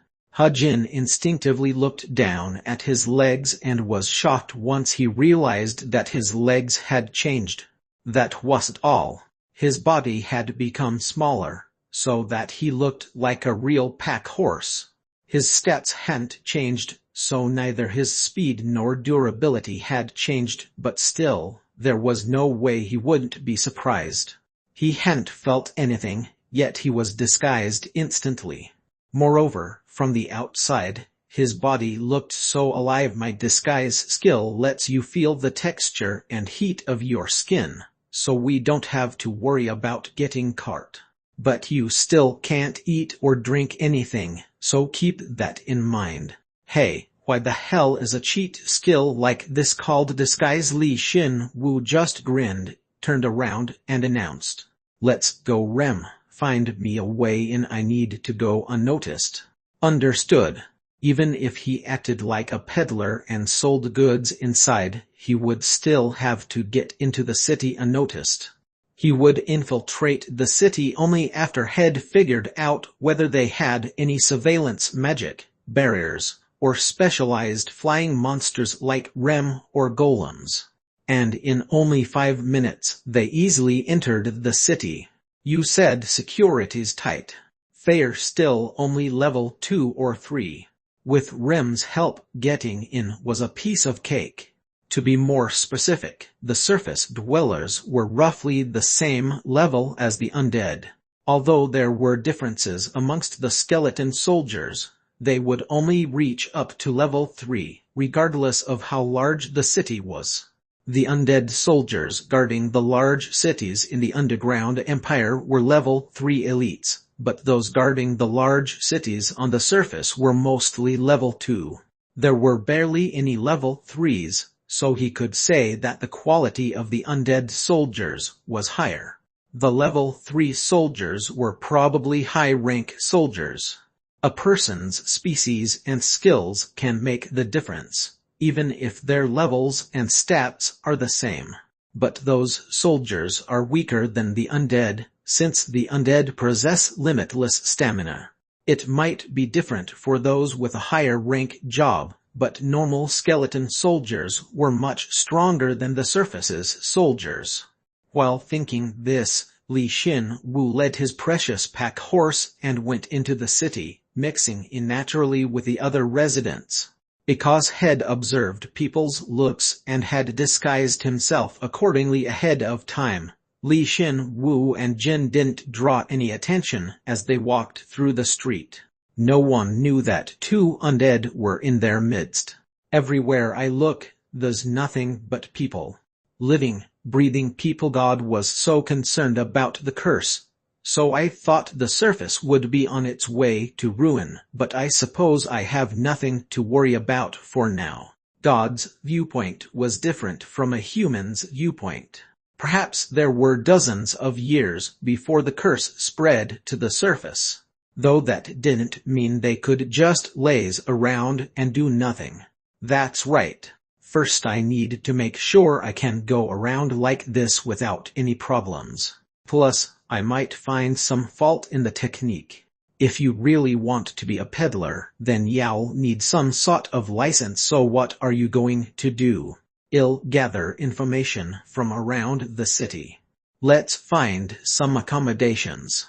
Jin instinctively looked down at his legs and was shocked once he realized that his legs had changed. That wasn't all. His body had become smaller, so that he looked like a real pack horse. His stats hadn't changed, so neither his speed nor durability had changed, but still, there was no way he wouldn't be surprised. He hadn't felt anything, yet he was disguised instantly. Moreover, from the outside, his body looked so alive. My disguise skill lets you feel the texture and heat of your skin, so we don't have to worry about getting caught. But you still can't eat or drink anything, so keep that in mind. Hey, why the hell is a cheat skill like this called disguise? Li Xin-Wu just grinned, turned around, and announced. Let's go, Rem. Find me a way in. I need to go unnoticed. Understood. Even if he acted like a peddler and sold goods inside, he would still have to get into the city unnoticed. He would infiltrate the city only after he'd figured out whether they had any surveillance magic, barriers, or specialized flying monsters like Rem or golems. And in only 5 minutes, they easily entered the city. You said security's tight. They're still only level 2 or 3. With Rem's help, getting in was a piece of cake. To be more specific, the surface dwellers were roughly the same level as the undead. Although there were differences amongst the skeleton soldiers, they would only reach up to level 3, regardless of how large the city was. The undead soldiers guarding the large cities in the underground empire were level 3 elites, but those guarding the large cities on the surface were mostly level 2. There were barely any level 3s, so he could say that the quality of the undead soldiers was higher. The level 3 soldiers were probably high-rank soldiers. A person's species and skills can make the difference, even if their levels and stats are the same. But those soldiers are weaker than the undead, since the undead possess limitless stamina. It might be different for those with a higher rank job, but normal skeleton soldiers were much stronger than the surface's soldiers. While thinking this, Li Xin Wu led his precious pack horse and went into the city, mixing in naturally with the other residents. Because had observed people's looks and had disguised himself accordingly ahead of time, Li Xin Wu and Jin didn't draw any attention as they walked through the street. No one knew that 2 undead were in their midst. Everywhere I look, there's nothing but people. Living, breathing people. God was so concerned about the curse. So I thought the surface would be on its way to ruin, but I suppose I have nothing to worry about for now. God's viewpoint was different from a human's viewpoint. Perhaps there were dozens of years before the curse spread to the surface, though that didn't mean they could just laze around and do nothing. That's right. First I need to make sure I can go around like this without any problems. Plus, I might find some fault in the technique. If you really want to be a peddler, then you'll need some sort of license. So what are you going to do? I'll gather information from around the city. Let's find some accommodations.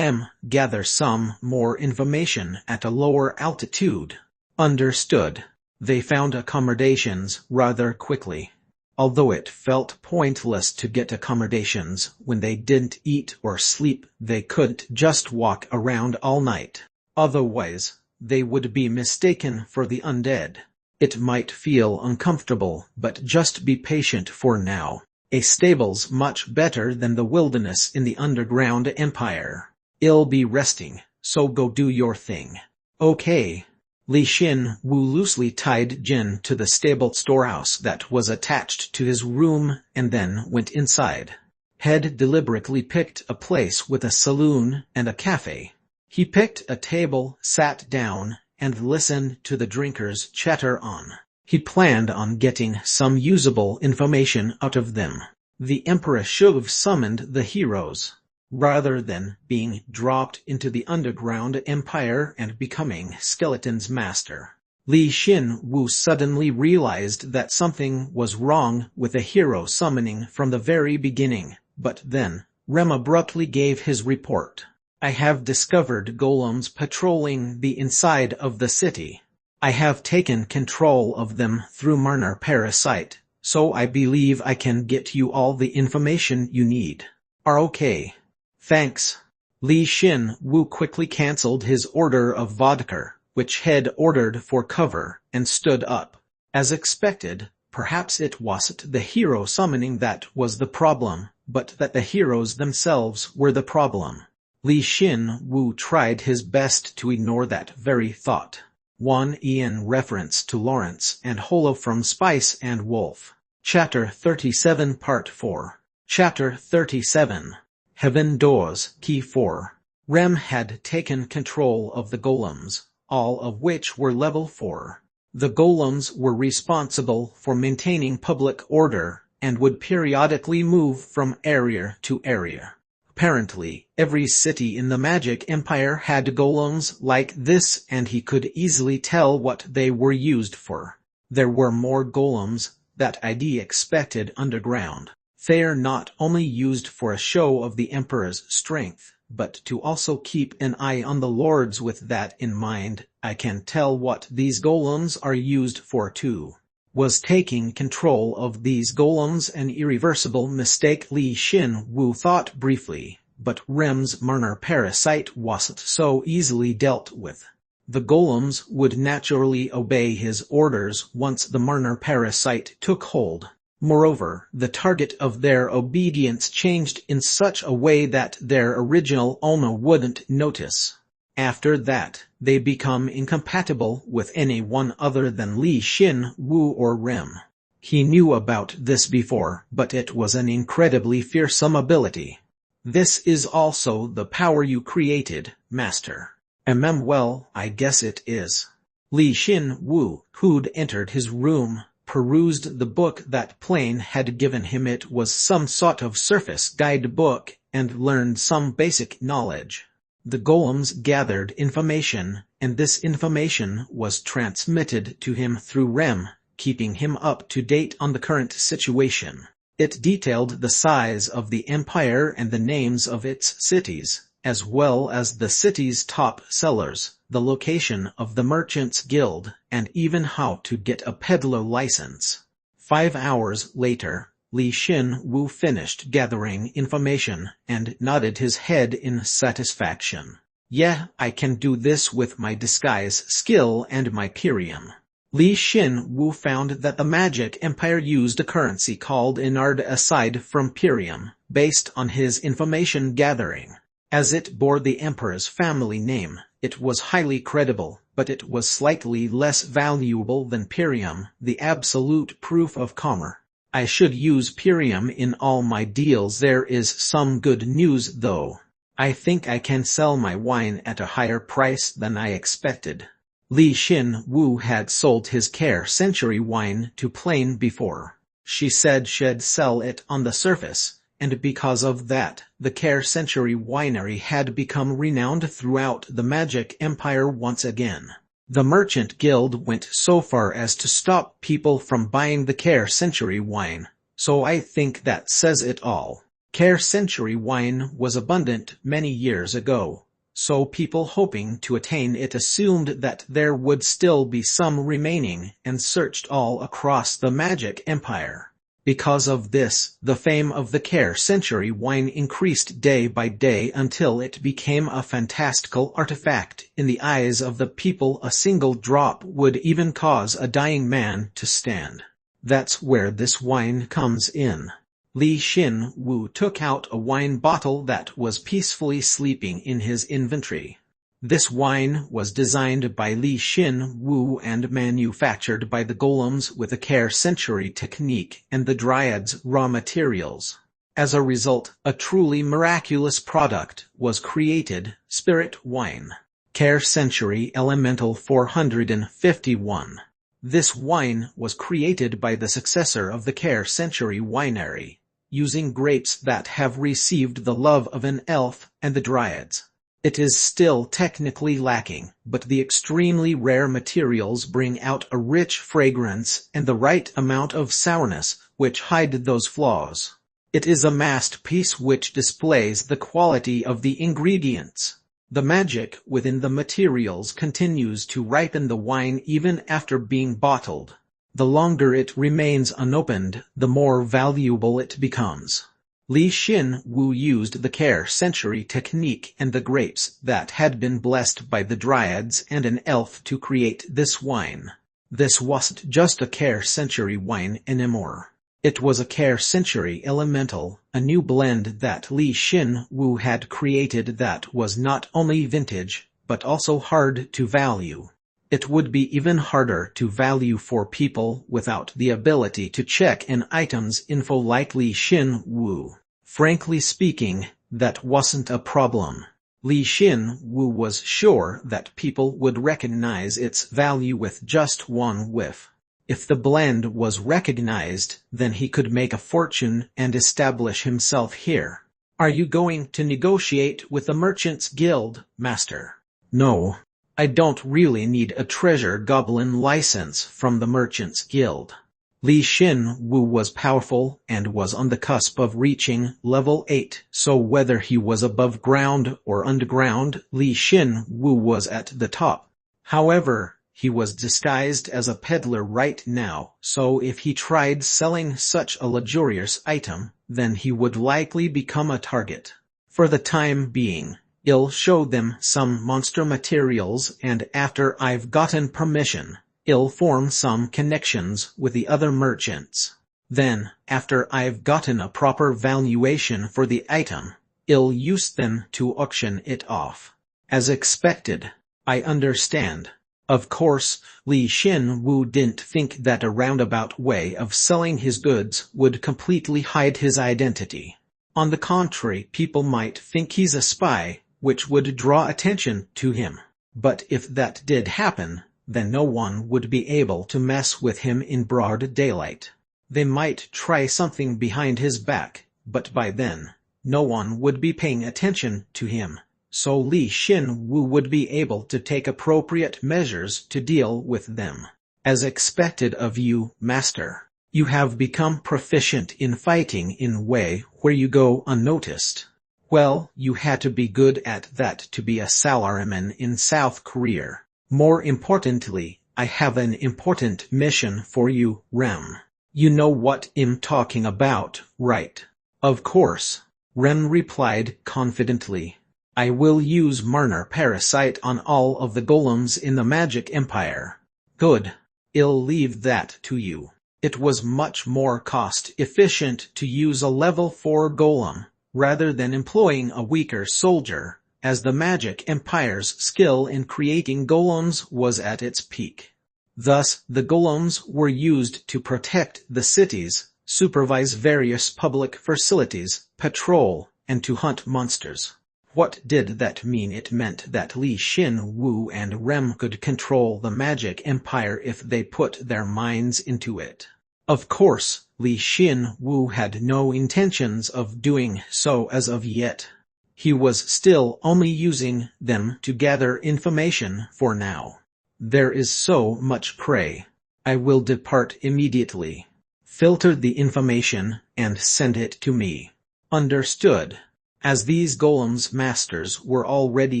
Gather some more information at a lower altitude. Understood. They found accommodations rather quickly. Although it felt pointless to get accommodations when they didn't eat or sleep, they couldn't just walk around all night. Otherwise, they would be mistaken for the undead. It might feel uncomfortable, but just be patient for now. A stable's much better than the wilderness in the underground empire. I'll be resting, so go do your thing. Okay. Li Xin Wu loosely tied Jin to the stable storehouse that was attached to his room and then went inside. Had deliberately picked a place with a saloon and a cafe. He picked a table, sat down, and listened to the drinkers chatter on. He planned on getting some usable information out of them. The Emperor should have summoned the heroes, rather than being dropped into the underground empire and becoming Skeleton's master. Li Xin Wu suddenly realized that something was wrong with the hero summoning from the very beginning, but then, Rem abruptly gave his report. I have discovered golems patrolling the inside of the city. I have taken control of them through Marner Parasite, so I believe I can get you all the information you need. Are okay. Thanks. Li Xin Wu quickly cancelled his order of vodka, which had ordered for cover, and stood up. As expected, perhaps it wasn't the hero summoning that was the problem, but that the heroes themselves were the problem. Li Xin Wu tried his best to ignore that very thought. 1 in reference to Lawrence and Holo from Spice and Wolf. Chapter 37 Part 4. Chapter 37. Heaven Doors, Key 4. Rem had taken control of the golems, all of which were level 4. The golems were responsible for maintaining public order and would periodically move from area to area. Apparently, every city in the Magic Empire had golems like this, and he could easily tell what they were used for. There were more golems that ID expected underground. They're not only used for a show of the Emperor's strength, but to also keep an eye on the lords. With that in mind, I can tell what these golems are used for too. Was taking control of these golems an irreversible mistake? Li Xin Wu thought briefly, but Rem's Marner Parasite wasn't so easily dealt with. The golems would naturally obey his orders once the Marner parasite took hold. Moreover, the target of their obedience changed in such a way that their original owner wouldn't notice. After that, they become incompatible with anyone other than Li Xin Wu or Rem. He knew about this before, but it was an incredibly fearsome ability. This is also the power you created, Master. Well, I guess it is. Li Xin Wu, who'd entered his room, perused the book that Plain had given him. It was some sort of surface guidebook, and learned some basic knowledge. The golems gathered information, and this information was transmitted to him through Rem, keeping him up to date on the current situation. It detailed the size of the empire and the names of its cities, as well as the city's top sellers, the location of the Merchants Guild, and even how to get a peddler license. 5 hours later, Li Xin Wu finished gathering information and nodded his head in satisfaction. Yeah, I can do this with my disguise skill and my Pirium. Li Xin Wu found that the Magic Empire used a currency called Inard aside from Pirium, based on his information gathering. As it bore the Emperor's family name, it was highly credible, but it was slightly less valuable than Pirium, the absolute proof of commerce. I should use Pirium in all my deals. There is some good news though. I think I can sell my wine at a higher price than I expected. Li Xin Wu had sold his Care Century wine to Plain before. She said she'd sell it on the surface, and because of that, the Care Century winery had become renowned throughout the Magic Empire once again. The Merchant Guild went so far as to stop people from buying the Care Century wine, so I think that says it all. Care Century wine was abundant many years ago, so people hoping to attain it assumed that there would still be some remaining and searched all across the Magic Empire. Because of this, the fame of the Care Century wine increased day by day until it became a fantastical artifact in the eyes of the people. A single drop would even cause a dying man to stand. That's where this wine comes in. Li Xin Wu took out a wine bottle that was peacefully sleeping in his inventory. This wine was designed by Li Xin Wu and manufactured by the golems with a Care Century technique and the Dryad's raw materials. As a result, a truly miraculous product was created, Spirit Wine. Care Century Elemental 451. This wine was created by the successor of the Care Century winery, using grapes that have received the love of an elf and the Dryads. It is still technically lacking, but the extremely rare materials bring out a rich fragrance and the right amount of sourness, which hide those flaws. It is a masterpiece which displays the quality of the ingredients. The magic within the materials continues to ripen the wine even after being bottled. The longer it remains unopened, the more valuable it becomes. Li Xin Wu used the Care Century technique and the grapes that had been blessed by the Dryads and an elf to create this wine. This wasn't just a Care Century wine anymore. It was a Care Century Elemental, a new blend that Li Xin Wu had created that was not only vintage, but also hard to value. It would be even harder to value for people without the ability to check an item's info like Li Xin Wu. Frankly speaking, that wasn't a problem. Li Xin Wu was sure that people would recognize its value with just one whiff. If the blend was recognized, then he could make a fortune and establish himself here. Are you going to negotiate with the Merchants Guild, Master? No. I don't really need a treasure goblin license from the Merchants Guild. Li Xin Wu was powerful and was on the cusp of reaching level 8, so whether he was above ground or underground, Li Xin Wu was at the top. However, he was disguised as a peddler right now, so if he tried selling such a luxurious item, then he would likely become a target. For the time being, I'll show them some monster materials, and after I've gotten permission, I'll form some connections with the other merchants. Then, after I've gotten a proper valuation for the item, I'll use them to auction it off. As expected. I understand. Of course, Li Xin-Wu didn't think that a roundabout way of selling his goods would completely hide his identity. On the contrary, people might think he's a spy, which would draw attention to him. But if that did happen, then no one would be able to mess with him in broad daylight. They might try something behind his back, but by then, no one would be paying attention to him. So Li Xin-Wu would be able to take appropriate measures to deal with them. As expected of you, Master, you have become proficient in fighting in a way where you go unnoticed. Well, you had to be good at that to be a salaryman in South Korea. More importantly, I have an important mission for you, Rem. You know what I'm talking about, right? Of course, Rem replied confidently. I will use Marner Parasite on all of the golems in the Magic Empire. Good. I'll leave that to you. It was much more cost-efficient to use a level 4 golem, rather than employing a weaker soldier, as the Magic Empire's skill in creating golems was at its peak. Thus, the golems were used to protect the cities, supervise various public facilities, patrol, and to hunt monsters. What did that mean? It meant that Li Xin-Wu and Rem could control the Magic Empire if they put their minds into it. Of course, Li Xin-Wu had no intentions of doing so as of yet. He was still only using them to gather information for now. There is so much prey. I will depart immediately. Filter the information and send it to me. Understood. As these golems' masters were already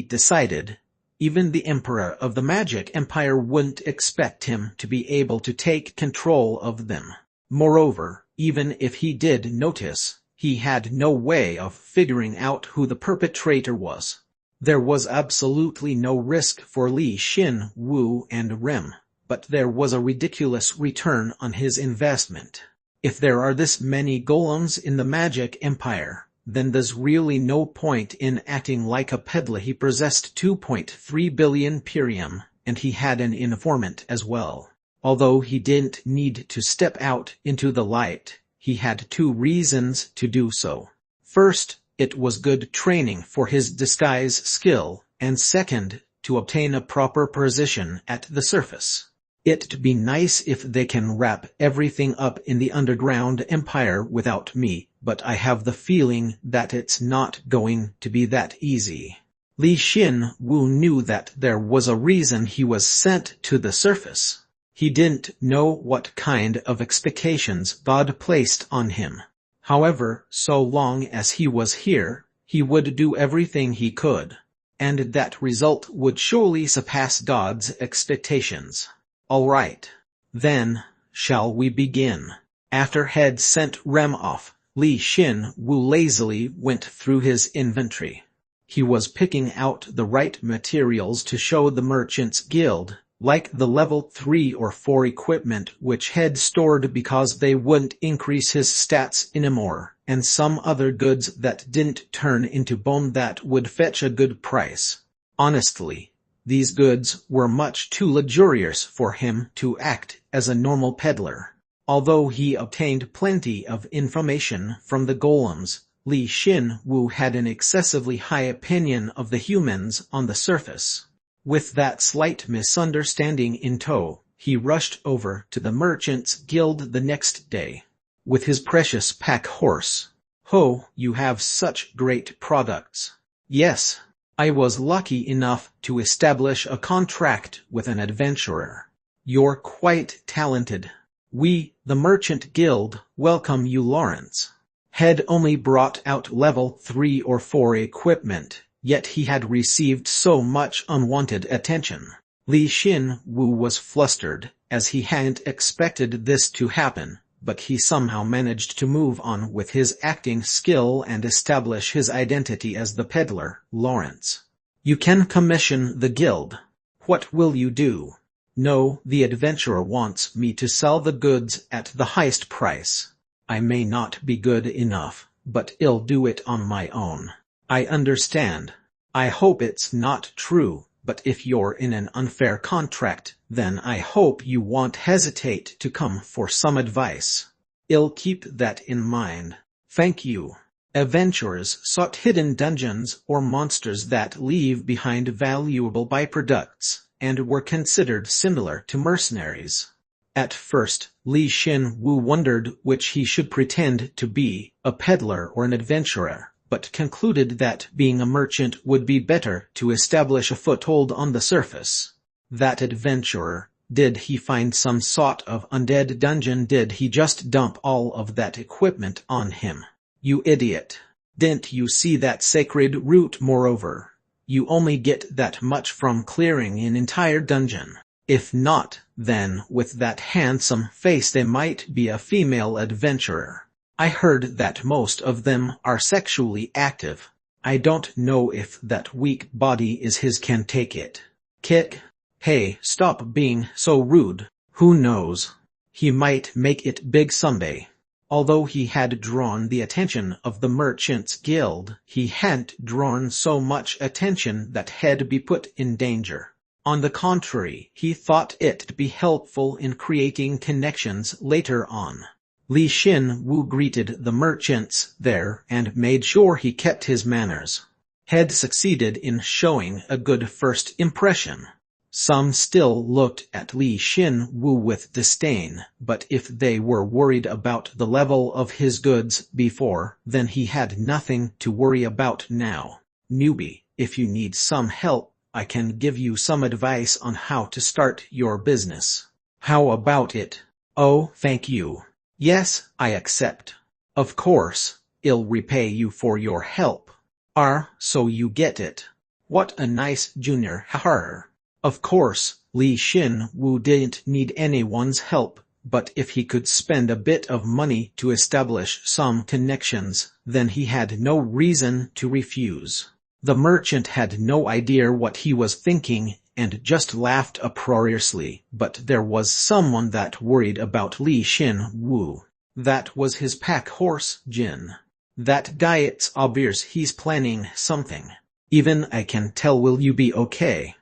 decided, even the Emperor of the Magic Empire wouldn't expect him to be able to take control of them. Moreover, even if he did notice, he had no way of figuring out who the perpetrator was. There was absolutely no risk for Li Xin-Wu and Rem, but there was a ridiculous return on his investment. If there are this many golems in the Magic Empire, then there's really no point in acting like a peddler. He possessed 2.3 billion perium, and he had an informant as well. Although he didn't need to step out into the light, he had two reasons to do so. First, it was good training for his disguise skill, and second, to obtain a proper position at the surface. It'd be nice if they can wrap everything up in the underground empire without me, but I have the feeling that it's not going to be that easy. Li Xin-Wu knew that there was a reason he was sent to the surface. He didn't know what kind of expectations God placed on him. However, so long as he was here, he would do everything he could. And that result would surely surpass God's expectations. All right. Then, shall we begin? After had sent Rem off, Li Xin-Wu lazily went through his inventory. He was picking out the right materials to show the Merchants Guild, like the level 3 or 4 equipment which had stored because they wouldn't increase his stats anymore, and some other goods that didn't turn into bone that would fetch a good price. Honestly, these goods were much too luxurious for him to act as a normal peddler. Although he obtained plenty of information from the golems, Li Xin-Wu had an excessively high opinion of the humans on the surface. With that slight misunderstanding in tow, he rushed over to the Merchants Guild the next day. With his precious pack horse. "Ho, you have such great products." "Yes. I was lucky enough to establish a contract with an adventurer." "You're quite talented. We, the Merchant Guild, welcome you." Lawrence had only brought out level 3 or 4 equipment, yet he had received so much unwanted attention. Li Xin-Wu was flustered, as he hadn't expected this to happen, but he somehow managed to move on with his acting skill and establish his identity as the peddler, Lawrence. You can commission the guild. What will you do? No, the adventurer wants me to sell the goods at the highest price. I may not be good enough, but I'll do it on my own. I understand. I hope it's not true, but if you're in an unfair contract, then I hope you won't hesitate to come for some advice. I'll keep that in mind. Thank you. Adventurers sought hidden dungeons or monsters that leave behind valuable byproducts, and were considered similar to mercenaries. At first, Li Xin Wu wondered which he should pretend to be, a peddler or an adventurer, but concluded that being a merchant would be better to establish a foothold on the surface. That adventurer, did he find some sort of undead dungeon? Did he just dump all of that equipment on him? You idiot. Didn't you see that sacred root? Moreover, you only get that much from clearing an entire dungeon. If not, then with that handsome face they might be a female adventurer. I heard that most of them are sexually active. I don't know if that weak body is his. Can take it. Kick. Hey, stop being so rude. Who knows? He might make it big someday. Although he had drawn the attention of the Merchants Guild, he hadn't drawn so much attention that he'd be put in danger. On the contrary, he thought it'd be helpful in creating connections later on. Li Xin Wu greeted the merchants there and made sure he kept his manners. He'd succeeded in showing a good first impression. Some still looked at Li Xin Wu with disdain, but if they were worried about the level of his goods before, then he had nothing to worry about now. Newbie, if you need some help, I can give you some advice on how to start your business. How about it? Oh, thank you. Yes, I accept. Of course, I'll repay you for your help. So you get it. What a nice junior, haha. Of course, Li Xin Wu didn't need anyone's help, but if he could spend a bit of money to establish some connections, then he had no reason to refuse. The merchant had no idea what he was thinking, and just laughed uproariously, but there was someone that worried about Li Xin Wu. That was his pack horse, Jin. That guy, it's obvious he's planning something. Even I can tell. Will you be okay?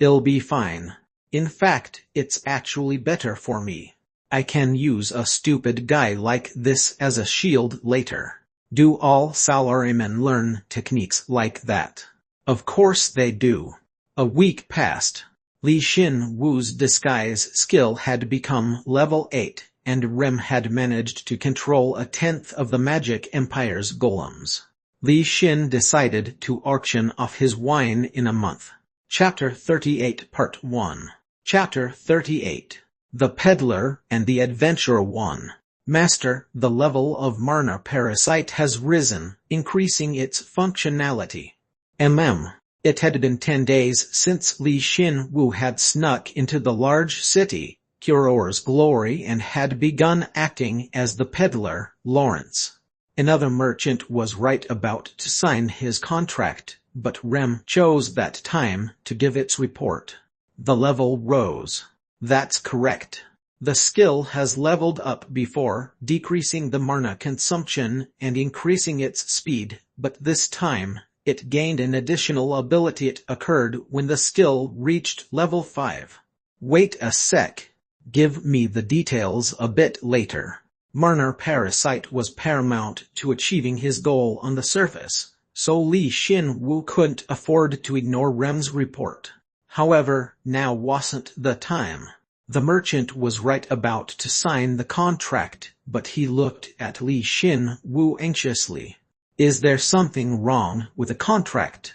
I'll be fine. In fact, it's actually better for me. I can use a stupid guy like this as a shield later. Do all salarymen learn techniques like that? Of course they do. A week passed. Li Xin Wu's disguise skill had become level 8, and Rem had managed to control 1/10 of the Magic Empire's golems. Li Xin decided to auction off his wine in a month. Chapter 38 Part 1. Chapter 38. The Peddler and the Adventurer 1. Master, the level of Marna Parasite has risen, increasing its functionality. It had been 10 days since Li Xin Wu had snuck into the large city, Curore's Glory, and had begun acting as the peddler, Lawrence. Another merchant was right about to sign his contract, but Rem chose that time to give its report. The level rose. That's correct. The skill has leveled up before, decreasing the mana consumption and increasing its speed, but this time, it gained an additional ability. It occurred when the skill reached level 5. Wait a sec. Give me the details a bit later. Marna Parasite was paramount to achieving his goal on the surface, so Li Xin Wu couldn't afford to ignore Rem's report. However, now wasn't the time. The merchant was right about to sign the contract, but he looked at Li Xin Wu anxiously. Is there something wrong with the contract?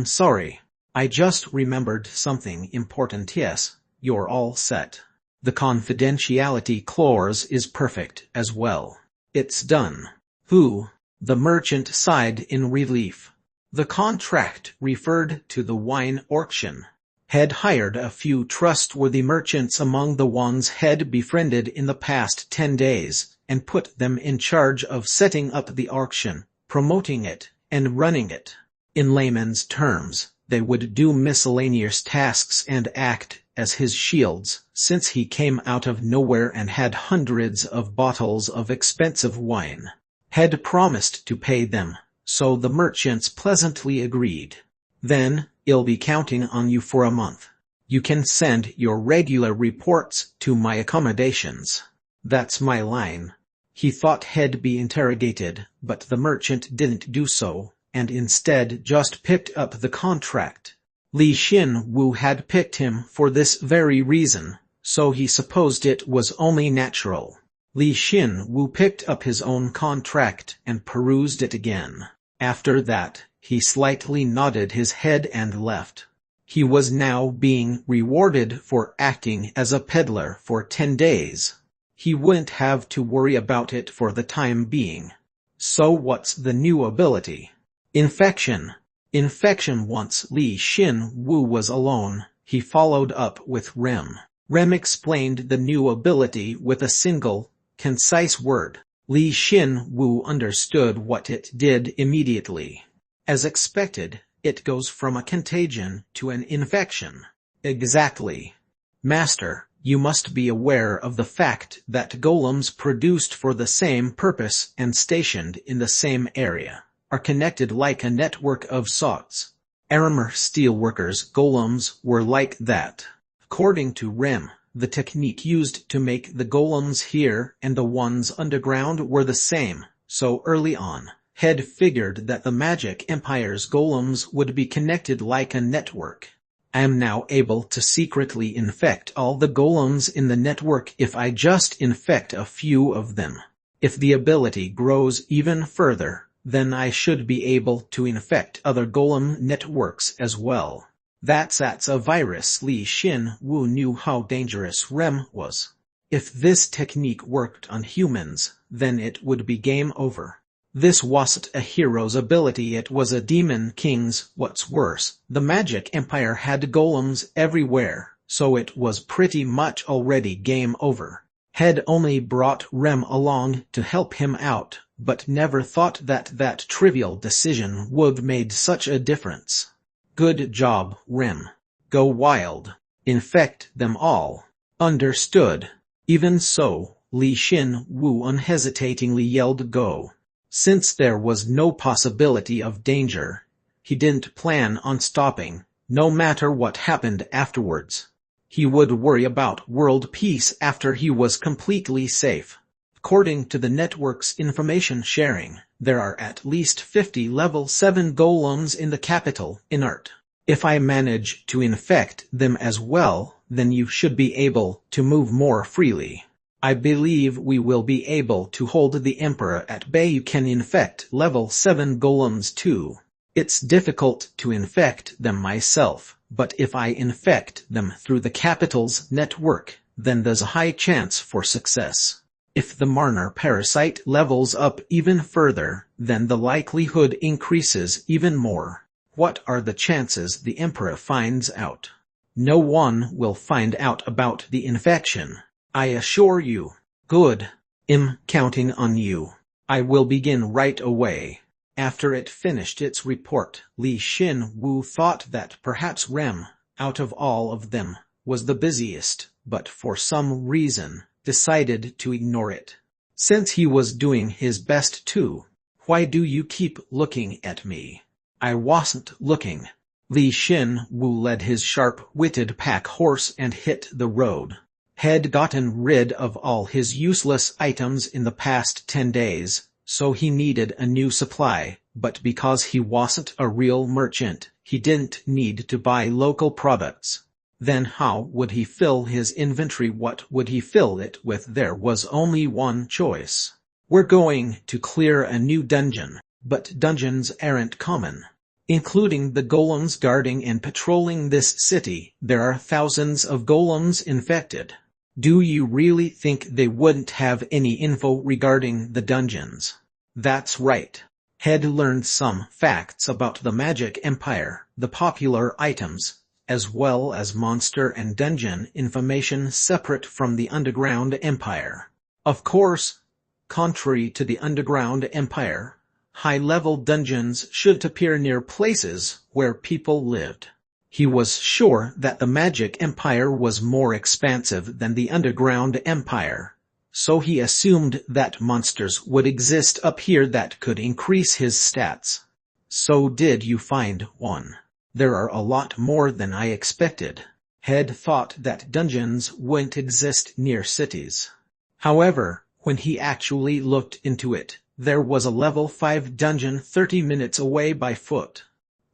Sorry. I just remembered something important. Yes, you're all set. The confidentiality clause is perfect as well. It's done. Who? The merchant sighed in relief. The contract referred to the wine auction. Had hired a few trustworthy merchants among the ones he'd befriended in the past 10 days, and put them in charge of setting up the auction, promoting it, and running it. In layman's terms, they would do miscellaneous tasks and act as his shields, since he came out of nowhere and had hundreds of bottles of expensive wine. Had promised to pay them, so the merchants pleasantly agreed. Then, I'll be counting on you for a month. You can send your regular reports to my accommodations. That's my line. He thought he'd be interrogated, but the merchant didn't do so, and instead just picked up the contract. Li Xin-Wu had picked him for this very reason, so he supposed it was only natural. Li Xin-Wu picked up his own contract and perused it again. After that, he slightly nodded his head and left. He was now being rewarded for acting as a peddler for 10 days. He wouldn't have to worry about it for the time being. So what's the new ability? Infection. Once Li Xin-Wu was alone, he followed up with Rem. Rem explained the new ability with a single, concise word. Li Xin-Wu understood what it did immediately. As expected, it goes from a contagion to an infection. Exactly. Master, you must be aware of the fact that golems produced for the same purpose and stationed in the same area are connected like a network of sorts. Armor steelworkers golems were like that. According to Rem, the technique used to make the golems here and the ones underground were the same, so early on, had figured that the Magic Empire's golems would be connected like a network. I am now able to secretly infect all the golems in the network if I just infect a few of them. If the ability grows even further, then I should be able to infect other golem networks as well. That's a virus. Li Xin-Wu knew how dangerous Rem was. If this technique worked on humans, then it would be game over. This wasn't a hero's ability, it was a demon king's. What's worse, the Magic Empire had golems everywhere, so it was pretty much already game over. Had only brought Rem along to help him out, but never thought that trivial decision would made such a difference. Good job, Rem. Go wild. Infect them all. Understood. Even so, Li Xin-Wu unhesitatingly yelled go. Since there was no possibility of danger, he didn't plan on stopping, no matter what happened afterwards. He would worry about world peace after he was completely safe. According to the network's information sharing, there are at least 50 level 7 golems in the capital, Inart. If I manage to infect them as well, then you should be able to move more freely. I believe we will be able to hold the Emperor at bay. You can infect level 7 golems too. It's difficult to infect them myself, but if I infect them through the capital's network, then there's a high chance for success. If the Marner parasite levels up even further, then the likelihood increases even more. What are the chances the Emperor finds out? No one will find out about the infection, I assure you. Good. I'm counting on you. I will begin right away. After it finished its report, Li Xin-Wu thought that perhaps Rem, out of all of them, was the busiest, but for some reason, decided to ignore it. Since he was doing his best too. Why do you keep looking at me? I wasn't looking. Li Xin-Wu led his sharp-witted pack horse and hit the road. Had gotten rid of all his useless items in the past 10 days, so he needed a new supply, but because he wasn't a real merchant, he didn't need to buy local products. Then how would he fill his inventory? What would he fill it with? There was only one choice. We're going to clear a new dungeon, but dungeons aren't common. Including the golems guarding and patrolling this city, there are thousands of golems infected. Do you really think they wouldn't have any info regarding the dungeons? That's right. Had learned some facts about the Magic Empire, the popular items, as well as monster and dungeon information separate from the Underground Empire. Of course, Contrary to the Underground Empire, high-level dungeons should appear near places where people lived. He was sure that the Magic Empire was more expansive than the Underground Empire, so he assumed that monsters would exist up here that could increase his stats. So did you find one? There are a lot more than I expected. Had thought that dungeons wouldn't exist near cities. However, when he actually looked into it, there was a level 5 dungeon 30 minutes away by foot.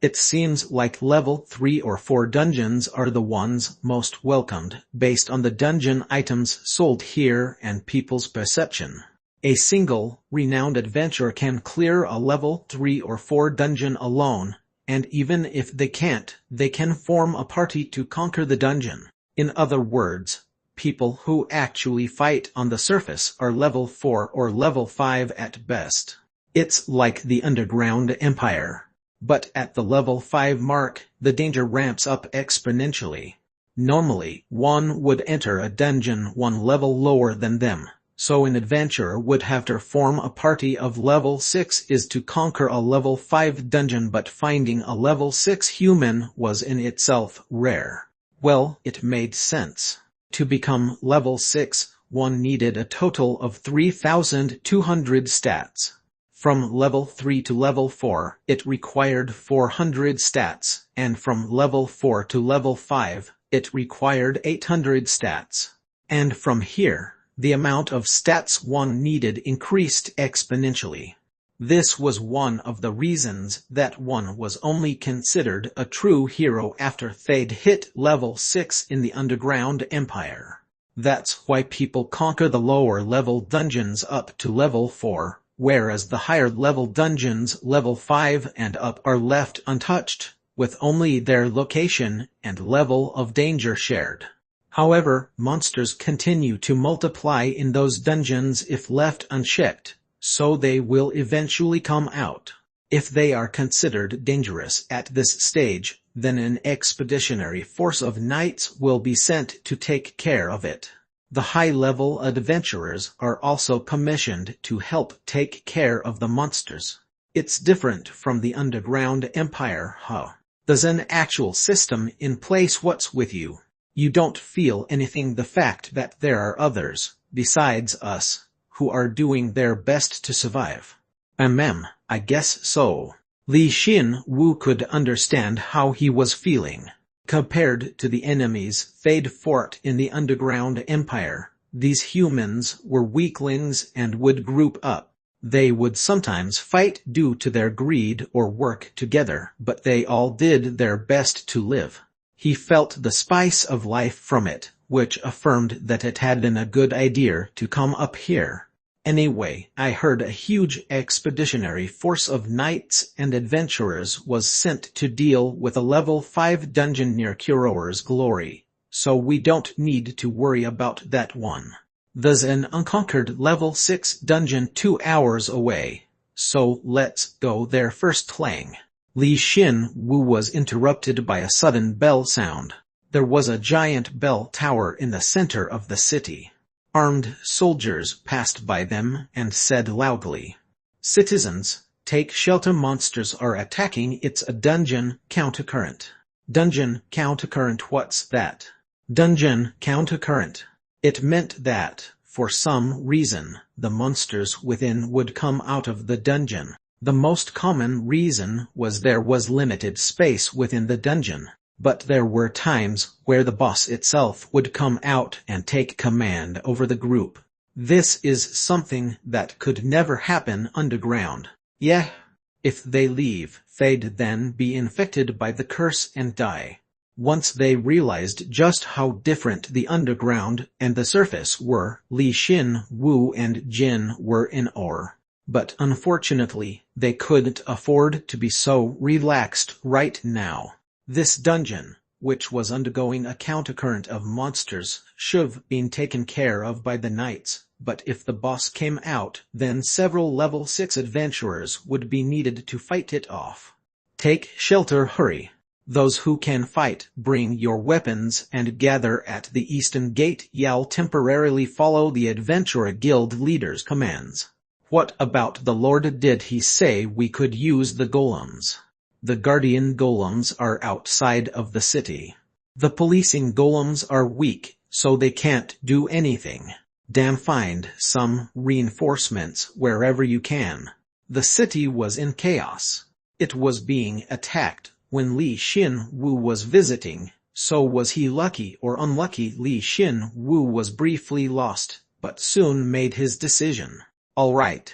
It seems like level 3 or 4 dungeons are the ones most welcomed, based on the dungeon items sold here and people's perception. A single, renowned adventurer can clear a level 3 or 4 dungeon alone, and even if they can't, they can form a party to conquer the dungeon. In other words, people who actually fight on the surface are level 4 or level 5 at best. It's like the Underground Empire. But at the level 5 mark, the danger ramps up exponentially. Normally, one would enter a dungeon one level lower than them, so an adventurer would have to form a party of level 6 is to conquer a level 5 dungeon, but finding a level 6 human was in itself rare. Well, it made sense. To become level 6, one needed a total of 3,200 stats. From level 3 to level 4, it required 400 stats, and from level 4 to level 5, it required 800 stats. And from here, the amount of stats one needed increased exponentially. This was one of the reasons that one was only considered a true hero after they'd hit level 6 in the Underground Empire. That's why people conquer the lower level dungeons up to level 4, whereas the higher level dungeons level 5 and up are left untouched, with only their location and level of danger shared. However, monsters continue to multiply in those dungeons if left unchecked, so they will eventually come out. If they are considered dangerous at this stage, then an expeditionary force of knights will be sent to take care of it. The high-level adventurers are also commissioned to help take care of the monsters. It's different from the Underground Empire, huh? There's an actual system in place. What's with you? You don't feel anything. The fact that there are others, besides us, who are doing their best to survive. I guess so. Li Xin Wu could understand how he was feeling. Compared to the enemies they'd fought in the Underground Empire, these humans were weaklings and would group up. They would sometimes fight due to their greed or work together, but they all did their best to live. He felt the spice of life from it, which affirmed that it had been a good idea to come up here. Anyway, I heard a huge expeditionary force of knights and adventurers was sent to deal with a level 5 dungeon near Kuroer's Glory, so we don't need to worry about that one. There's an unconquered level 6 dungeon 2 hours away, so let's go there first. Clang. Li Xin Wu was interrupted by a sudden bell sound. There was a giant bell tower in the center of the city. Armed soldiers passed by them and said loudly, "Citizens, take shelter. Monsters are attacking. It's a dungeon countercurrent." Dungeon countercurrent? What's that? Dungeon countercurrent. It meant that, for some reason, the monsters within would come out of the dungeon. The most common reason was there was limited space within the dungeon. But there were times where the boss itself would come out and take command over the group. This is something that could never happen underground. Yeah. If they leave, they'd then be infected by the curse and die. Once they realized just how different the underground and the surface were, Li Xin Wu and Jin were in awe. But unfortunately, they couldn't afford to be so relaxed right now. This dungeon, which was undergoing a countercurrent of monsters, should have been taken care of by the knights, but if the boss came out, then several level 6 adventurers would be needed to fight it off. Take shelter. Hurry. Those who can fight, bring your weapons and gather at the eastern gate. Yell temporarily follow the adventurer guild leader's commands. What about the Lord? Did he say we could use the golems? The guardian golems are outside of the city. The policing golems are weak, so they can't do anything. Damn, find some reinforcements wherever you can. The city was in chaos. It was being attacked when Li Xin-Wu was visiting. So was he lucky or unlucky? Li Xin-Wu was briefly lost, but soon made his decision. All right.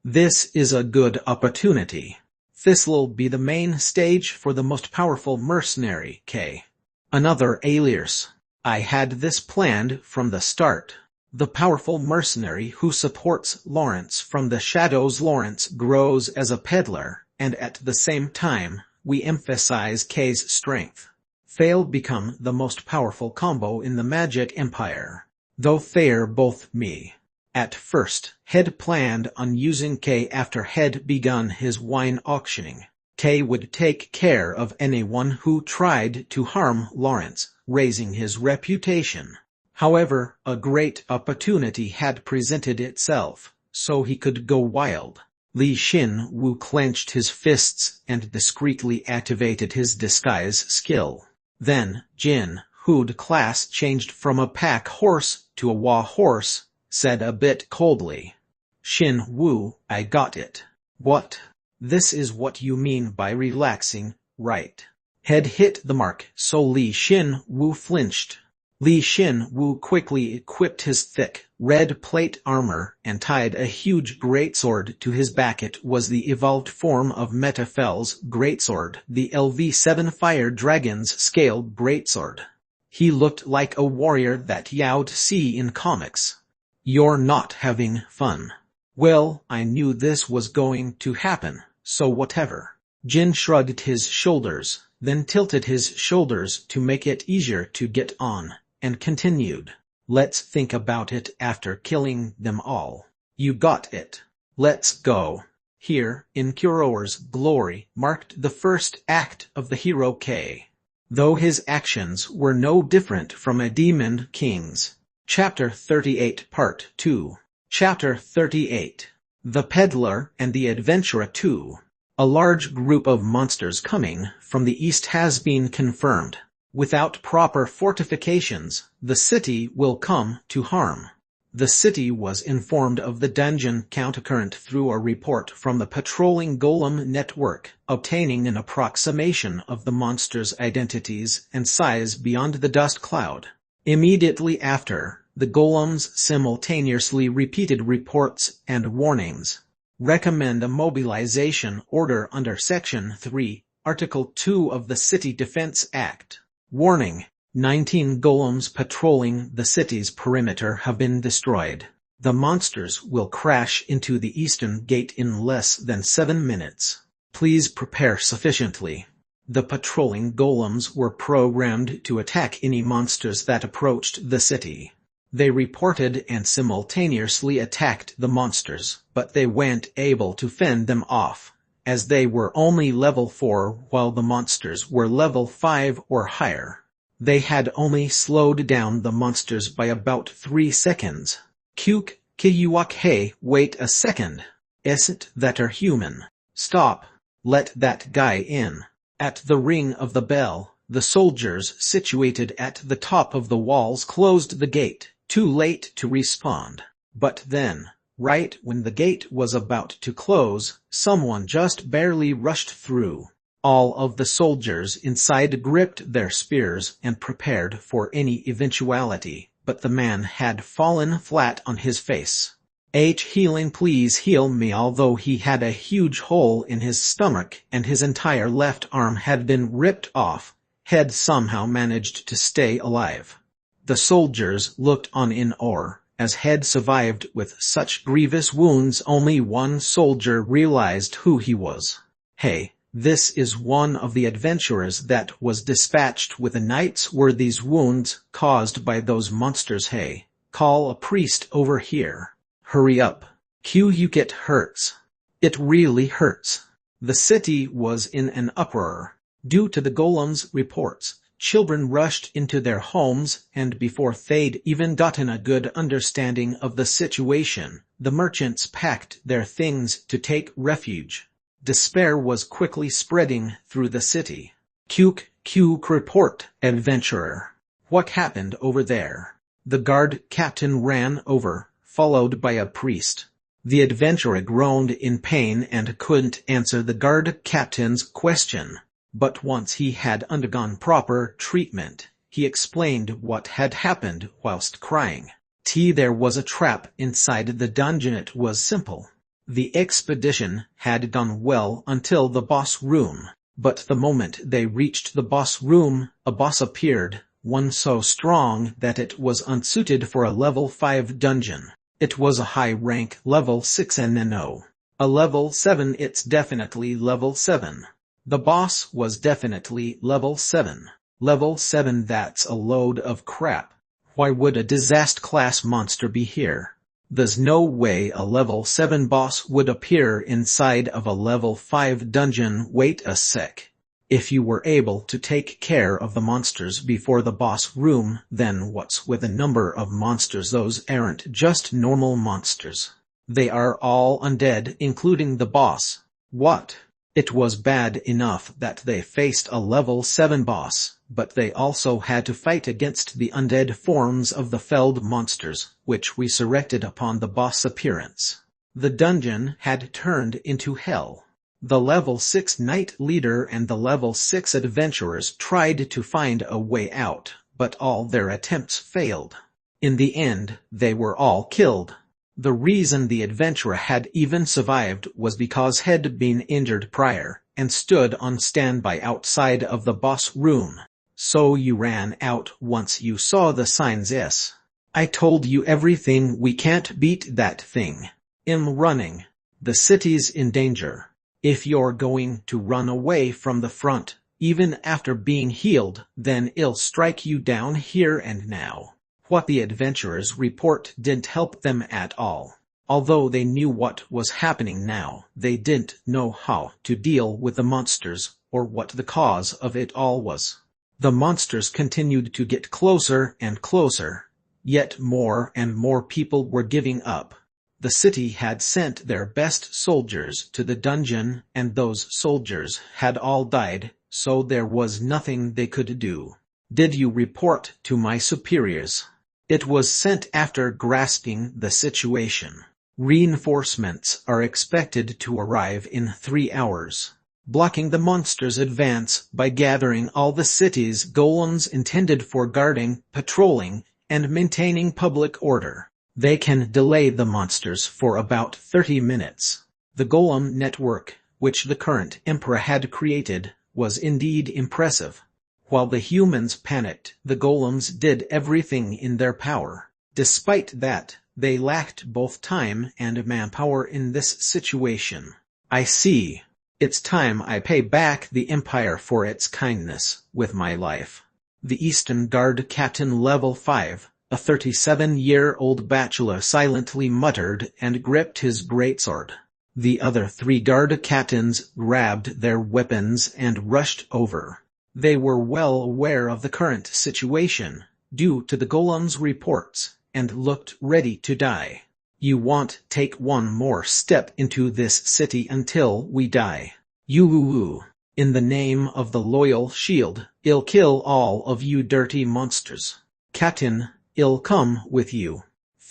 This is a good opportunity. This'll be the main stage for the most powerful mercenary, K. Another alias. I had this planned from the start. The powerful mercenary who supports Lawrence from the shadows. Lawrence grows as a peddler, and at the same time, we emphasize K's strength. They'll become the most powerful combo in the Magic Empire. Though they're both me. At first, Head planned on using K after Head begun his wine auctioning. K would take care of anyone who tried to harm Lawrence, raising his reputation. However, a great opportunity had presented itself, so he could go wild. Li Xin-Wu clenched his fists and discreetly activated his disguise skill. Then, Jin, who'd class changed from a pack horse to a wa horse, said a bit coldly. Xin-Wu, I got it. What? This is what you mean by relaxing, right? Head hit the mark, so Li Xin-Wu flinched. Li Xin-Wu quickly equipped his thick, red plate armor and tied a huge greatsword to his back. It was the evolved form of Metafel's greatsword, the LV7 Fire Dragon's scaled greatsword. He looked like a warrior that you'd see in comics. You're not having fun. Well, I knew this was going to happen, so whatever. Jin shrugged his shoulders, then tilted his shoulders to make it easier to get on, and continued. Let's think about it after killing them all. You got it. Let's go. Here, in Kuro's glory, marked the first act of the hero K. Though his actions were no different from a demon king's. Chapter 38 Part 2. Chapter 38. The Peddler and the Adventurer 2. A large group of monsters coming from the east has been confirmed. Without proper fortifications, the city will come to harm. The city was informed of the dungeon countercurrent through a report from the patrolling golem network, obtaining an approximation of the monsters' identities and size beyond the dust cloud. Immediately after, the golems simultaneously repeated reports and warnings. Recommend a mobilization order under Section 3, Article 2 of the City Defense Act. Warning: 19 golems patrolling the city's perimeter have been destroyed. The monsters will crash into the eastern gate in less than 7 minutes. Please prepare sufficiently. The patrolling golems were programmed to attack any monsters that approached the city. They reported and simultaneously attacked the monsters, but they weren't able to fend them off, as they were only level 4 while the monsters were level 5 or higher. They had only slowed down the monsters by about 3 seconds. Hey, wait a second. Isn't that a human? Stop. Let that guy in. At the ring of the bell, the soldiers situated at the top of the walls closed the gate, too late to respond. But then, right when the gate was about to close, someone just barely rushed through. All of the soldiers inside gripped their spears and prepared for any eventuality, but the man had fallen flat on his face. Healing, please heal me. Although he had a huge hole in his stomach and his entire left arm had been ripped off, Head somehow managed to stay alive. The soldiers looked on in awe, as Head survived with such grievous wounds. Only one soldier realized who he was. Hey, this is one of the adventurers that was dispatched with a knight's were these wounds caused by those monsters. Hey, call a priest over here. Hurry up. It hurts. It really hurts. The city was in an uproar. Due to the golem's reports, children rushed into their homes, and before they'd even gotten a good understanding of the situation, the merchants packed their things to take refuge. Despair was quickly spreading through the city. "Quk, report, adventurer. What happened over there?" The guard captain ran over, followed by a priest. The adventurer groaned in pain and couldn't answer the guard captain's question. But once he had undergone proper treatment, he explained what had happened whilst crying. There was a trap inside the dungeon. It was simple. The expedition had gone well until the boss room, but the moment they reached the boss room, a boss appeared, one so strong that it was unsuited for a level 5 dungeon. It was a high-rank level 6 and no. A level 7. It's definitely level 7. The boss was definitely level 7. Level 7, that's a load of crap. Why would a disaster-class monster be here? There's no way a level 7 boss would appear inside of a level 5 dungeon. Wait a sec. If you were able to take care of the monsters before the boss room, then what's with a number of monsters? Those aren't just normal monsters. They are all undead, including the boss. What? It was bad enough that they faced a level 7 boss, but they also had to fight against the undead forms of the felled monsters, which resurrected upon the boss appearance. The dungeon had turned into hell. The level 6 knight leader and the level 6 adventurers tried to find a way out, but all their attempts failed. In the end, they were all killed. The reason the adventurer had even survived was because he'd been injured prior, and stood on standby outside of the boss room. So you ran out once you saw the signs? Yes. I told you everything. We can't beat that thing. I'm running. The city's in danger. If you're going to run away from the front, even after being healed, then I'll strike you down here and now. What the adventurers' report didn't help them at all. Although they knew what was happening now, they didn't know how to deal with the monsters, or what the cause of it all was. The monsters continued to get closer and closer, yet more and more people were giving up. The city had sent their best soldiers to the dungeon, and those soldiers had all died, so there was nothing they could do. Did you report to my superiors? It was sent after grasping the situation. Reinforcements are expected to arrive in 3 hours. Blocking the monsters' advance by gathering all the city's golems intended for guarding, patrolling, and maintaining public order. They can delay the monsters for about 30 minutes. The golem network, which the current emperor had created, was indeed impressive. While the humans panicked, the golems did everything in their power. Despite that, they lacked both time and manpower in this situation. I see. It's time I pay back the Empire for its kindness with my life. The Eastern Guard Captain Level 5, a 37-year-old bachelor, silently muttered and gripped his greatsword. The other 3 guard captains grabbed their weapons and rushed over. They were well aware of the current situation, due to the golem's reports, and looked ready to die. You won't take one more step into this city until we die. You. In the name of the loyal shield, I'll kill all of you dirty monsters. Captain, I'll come with you.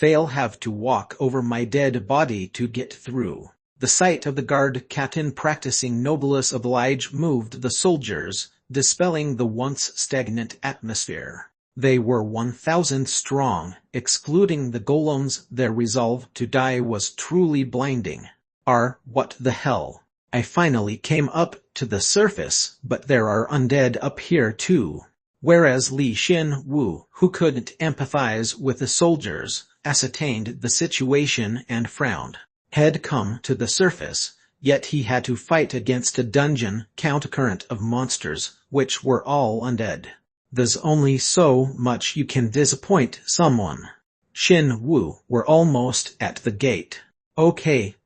They'll have to walk over my dead body to get through. The sight of the guard captain practicing noblesse oblige moved the soldiers, dispelling the once stagnant atmosphere. They were 1,000 strong, excluding the golems. Their resolve to die was truly blinding. What the hell? I finally came up to the surface, but there are undead up here too. Whereas Li Xin Wu, who couldn't empathize with the soldiers, ascertained the situation and frowned. Had come to the surface, yet he had to fight against a dungeon countercurrent of monsters, which were all undead. There's only so much you can disappoint someone. Xin Wu were almost at the gate. Okay.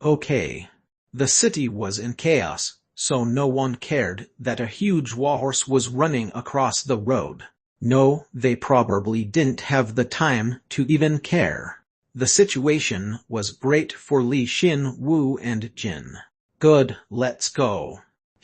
The city was in chaos, so no one cared that a huge warhorse was running across the road. No, they probably didn't have the time to even care. The situation was great for Li Xin Wu and Jin. Good, let's go.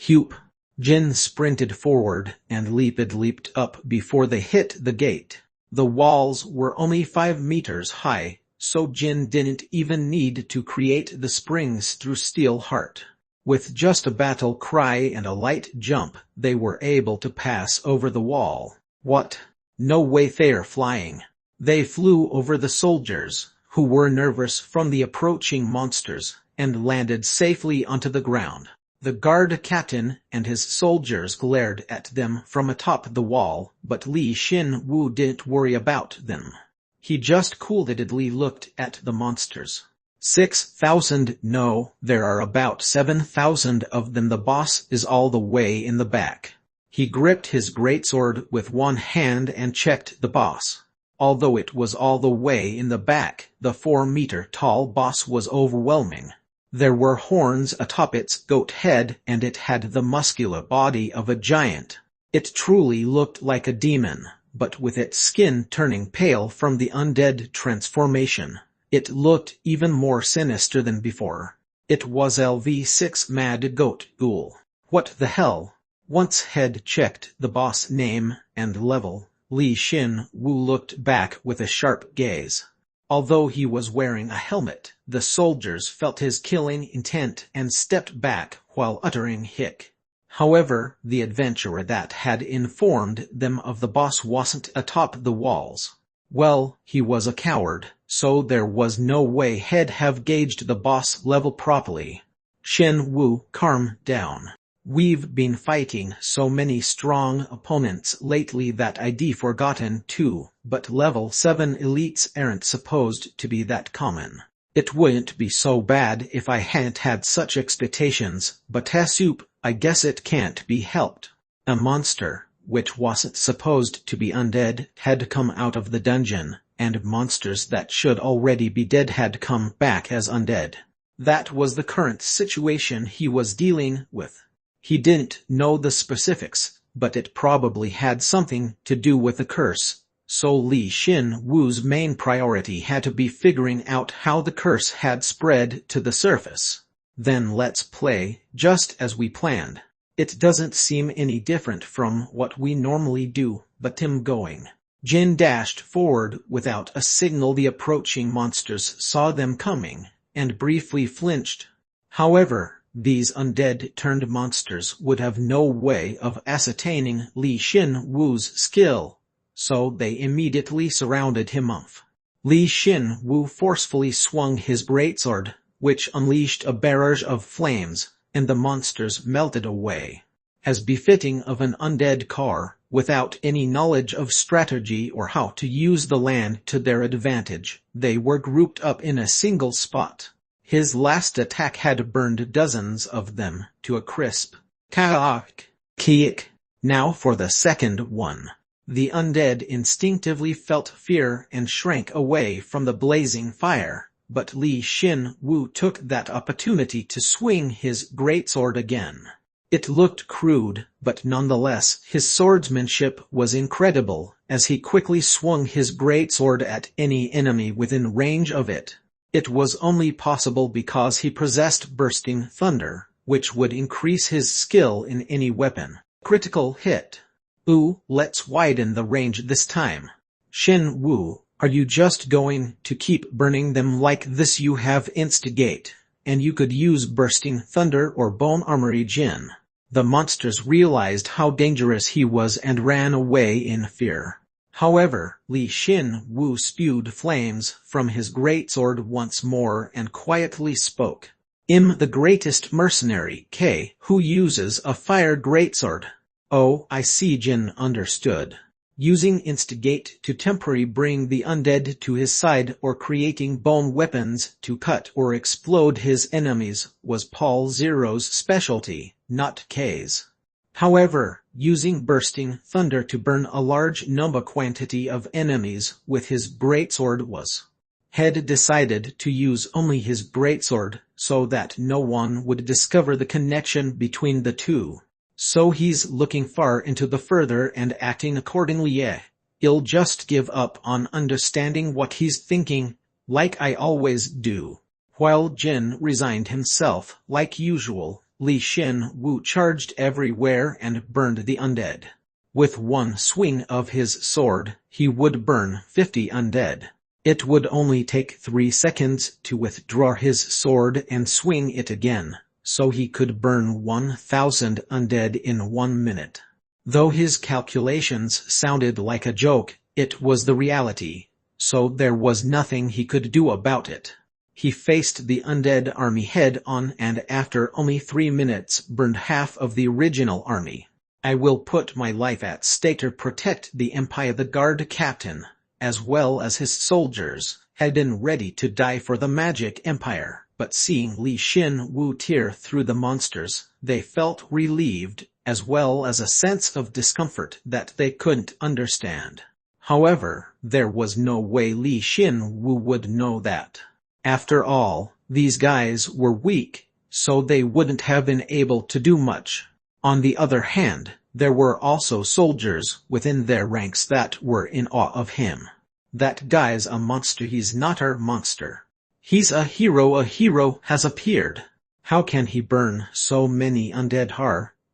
Hup. Jin sprinted forward and leaped up before they hit the gate. The walls were only 5 meters high, so Jin didn't even need to create the springs through steel heart. With just a battle cry and a light jump, they were able to pass over the wall. What? No way they're flying. They flew over the soldiers, who were nervous from the approaching monsters, and landed safely onto the ground. The guard captain and his soldiers glared at them from atop the wall, but Li Xin Wu didn't worry about them. He just coolly looked at the monsters. 6,000, no, there are about 7,000 of them. The boss is all the way in the back. He gripped his greatsword with one hand and checked the boss. Although it was all the way in the back, the 4-meter-tall boss was overwhelming. There were horns atop its goat head, and it had the muscular body of a giant. It truly looked like a demon, but with its skin turning pale from the undead transformation, it looked even more sinister than before. It was LV6 Mad Goat Ghoul. What the hell? Once Head checked the boss name and level, Li Xin Wu looked back with a sharp gaze. Although he was wearing a helmet, the soldiers felt his killing intent and stepped back while uttering hic. However, the adventurer that had informed them of the boss wasn't atop the walls. Well, he was a coward, so there was no way he'd have gauged the boss level properly. Xin Wu, calm down. We've been fighting so many strong opponents lately that I'd forgotten too, but level 7 elites aren't supposed to be that common. It wouldn't be so bad if I hadn't had such expectations, but soup, I guess it can't be helped. A monster, which wasn't supposed to be undead, had come out of the dungeon, and monsters that should already be dead had come back as undead. That was the current situation he was dealing with. He didn't know the specifics, but it probably had something to do with the curse, so Li Xin Wu's main priority had to be figuring out how the curse had spread to the surface. Then let's play, just as we planned. It doesn't seem any different from what we normally do, but I'm going. Jin dashed forward without a signal. The approaching monsters saw them coming, and briefly flinched. However, these undead-turned monsters would have no way of ascertaining Li Xin Wu's skill, so they immediately surrounded him off. Li Xin Wu forcefully swung his greatsword, which unleashed a barrage of flames, and the monsters melted away. As befitting of an undead car, without any knowledge of strategy or how to use the land to their advantage, they were grouped up in a single spot. His last attack had burned dozens of them to a crisp. Kaak, kiek. Now for the second one. The undead instinctively felt fear and shrank away from the blazing fire, but Li Xin Wu took that opportunity to swing his greatsword again. It looked crude, but nonetheless his swordsmanship was incredible, as he quickly swung his greatsword at any enemy within range of it. It was only possible because he possessed bursting thunder, which would increase his skill in any weapon. Critical hit. Ooh, let's widen the range this time. Xin Wu, are you just going to keep burning them like this? You have instigate, and you could use bursting thunder or bone armory. Jin. The monsters realized how dangerous he was and ran away in fear. However, Li Xin Wu spewed flames from his greatsword once more and quietly spoke. I'm the greatest mercenary, K, who uses a fire greatsword. Oh, I see. Jin understood. Using instigate to temporarily bring the undead to his side or creating bone weapons to cut or explode his enemies was Paul Zero's specialty, not K's. However, using bursting thunder to burn a large quantity of enemies with his greatsword was. Had decided to use only his greatsword, so that no one would discover the connection between the two. So he's looking far into the further and acting accordingly. He'll just give up on understanding what he's thinking, like I always do. While Jin resigned himself, like usual, Li Xin Wu charged everywhere and burned the undead. With one swing of his sword, he would burn 50 undead. It would only take 3 seconds to withdraw his sword and swing it again, so he could burn 1,000 undead in 1 minute. Though his calculations sounded like a joke, it was the reality, so there was nothing he could do about it. He faced the undead army head-on and after only 3 minutes burned half of the original army. I will put my life at stake to protect the Empire. The guard captain, as well as his soldiers, had been ready to die for the Magic Empire, but seeing Li Xin Wu tear through the monsters, they felt relieved, as well as a sense of discomfort that they couldn't understand. However, there was no way Li Xin Wu would know that. After all, these guys were weak, so they wouldn't have been able to do much. On the other hand, there were also soldiers within their ranks that were in awe of him. That guy's a monster. He's not our monster. He's a hero. A hero has appeared. How can he burn so many undead?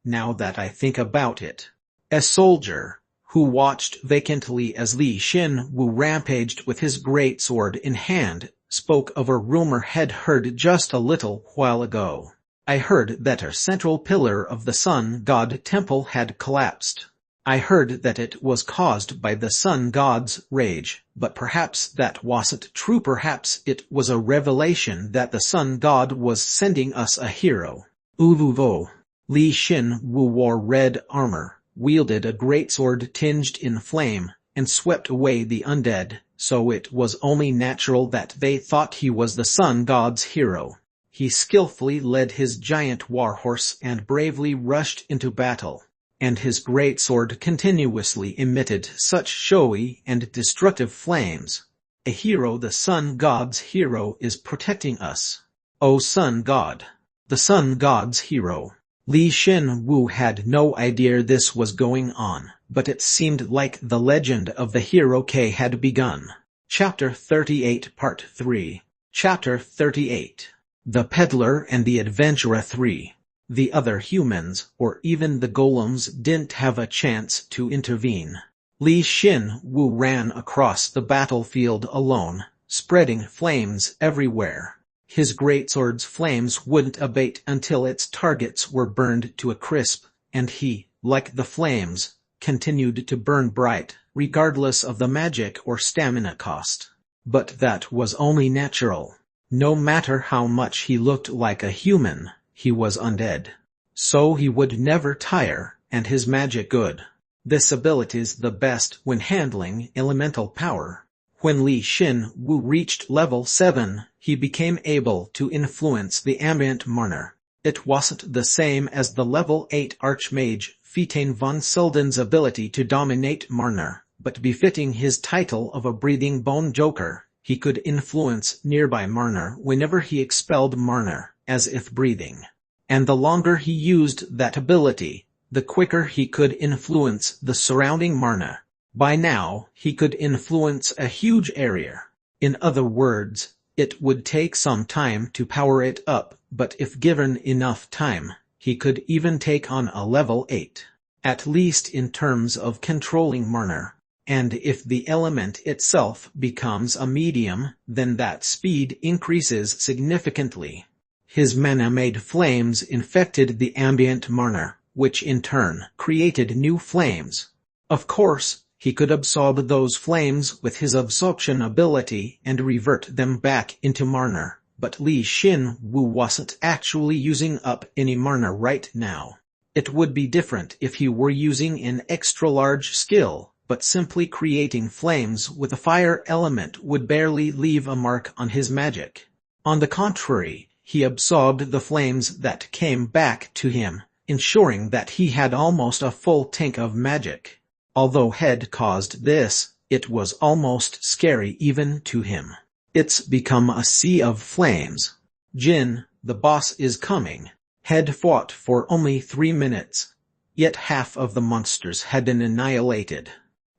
Now that I think about it. A soldier, who watched vacantly as Li Xin Wu rampaged with his great sword in hand, spoke of a rumor he'd heard just a little while ago. I heard that a central pillar of the Sun God Temple had collapsed. I heard that it was caused by the Sun God's rage, but perhaps that wasn't true. Perhaps it was a revelation that the Sun God was sending us a hero. Uvuvo. Li Xin Wu wore red armor, wielded a great sword tinged in flame, and swept away the undead, so it was only natural that they thought he was the Sun God's hero. He skillfully led his giant warhorse and bravely rushed into battle, and his great sword continuously emitted such showy and destructive flames. A hero. The Sun God's hero is protecting us. O Sun God. The Sun God's hero. Li Xin Wu had no idea this was going on, but it seemed like the legend of the hero K had begun. Chapter 38 Part 3. Chapter 38. The Peddler and the Adventurer 3. The other humans, or even the golems, didn't have a chance to intervene. Li Xin Wu ran across the battlefield alone, spreading flames everywhere. His greatsword's flames wouldn't abate until its targets were burned to a crisp, and he, like the flames, continued to burn bright, regardless of the magic or stamina cost. But that was only natural. No matter how much he looked like a human, he was undead. So he would never tire, and his magic good. This ability's the best when handling elemental power. When Li Xin Wu reached level 7, he became able to influence the ambient mana. It wasn't the same as the level 8 Archmage Fitain von Silden's ability to dominate mana, but befitting his title of a breathing bone joker, he could influence nearby mana whenever he expelled mana, as if breathing. And the longer he used that ability, the quicker he could influence the surrounding mana. By now, he could influence a huge area. In other words, it would take some time to power it up, but if given enough time, he could even take on a level 8. At least in terms of controlling mana. And if the element itself becomes a medium, then that speed increases significantly. His mana-made flames infected the ambient mana, which in turn created new flames. Of course, he could absorb those flames with his absorption ability and revert them back into mana, but Li Xin Wu wasn't actually using up any mana right now. It would be different if he were using an extra-large skill, but simply creating flames with a fire element would barely leave a mark on his magic. On the contrary, he absorbed the flames that came back to him, ensuring that he had almost a full tank of magic. Although had caused this, it was almost scary even to him. It's become a sea of flames. Jin, the boss is coming. Had fought for only 3 minutes, yet half of the monsters had been annihilated.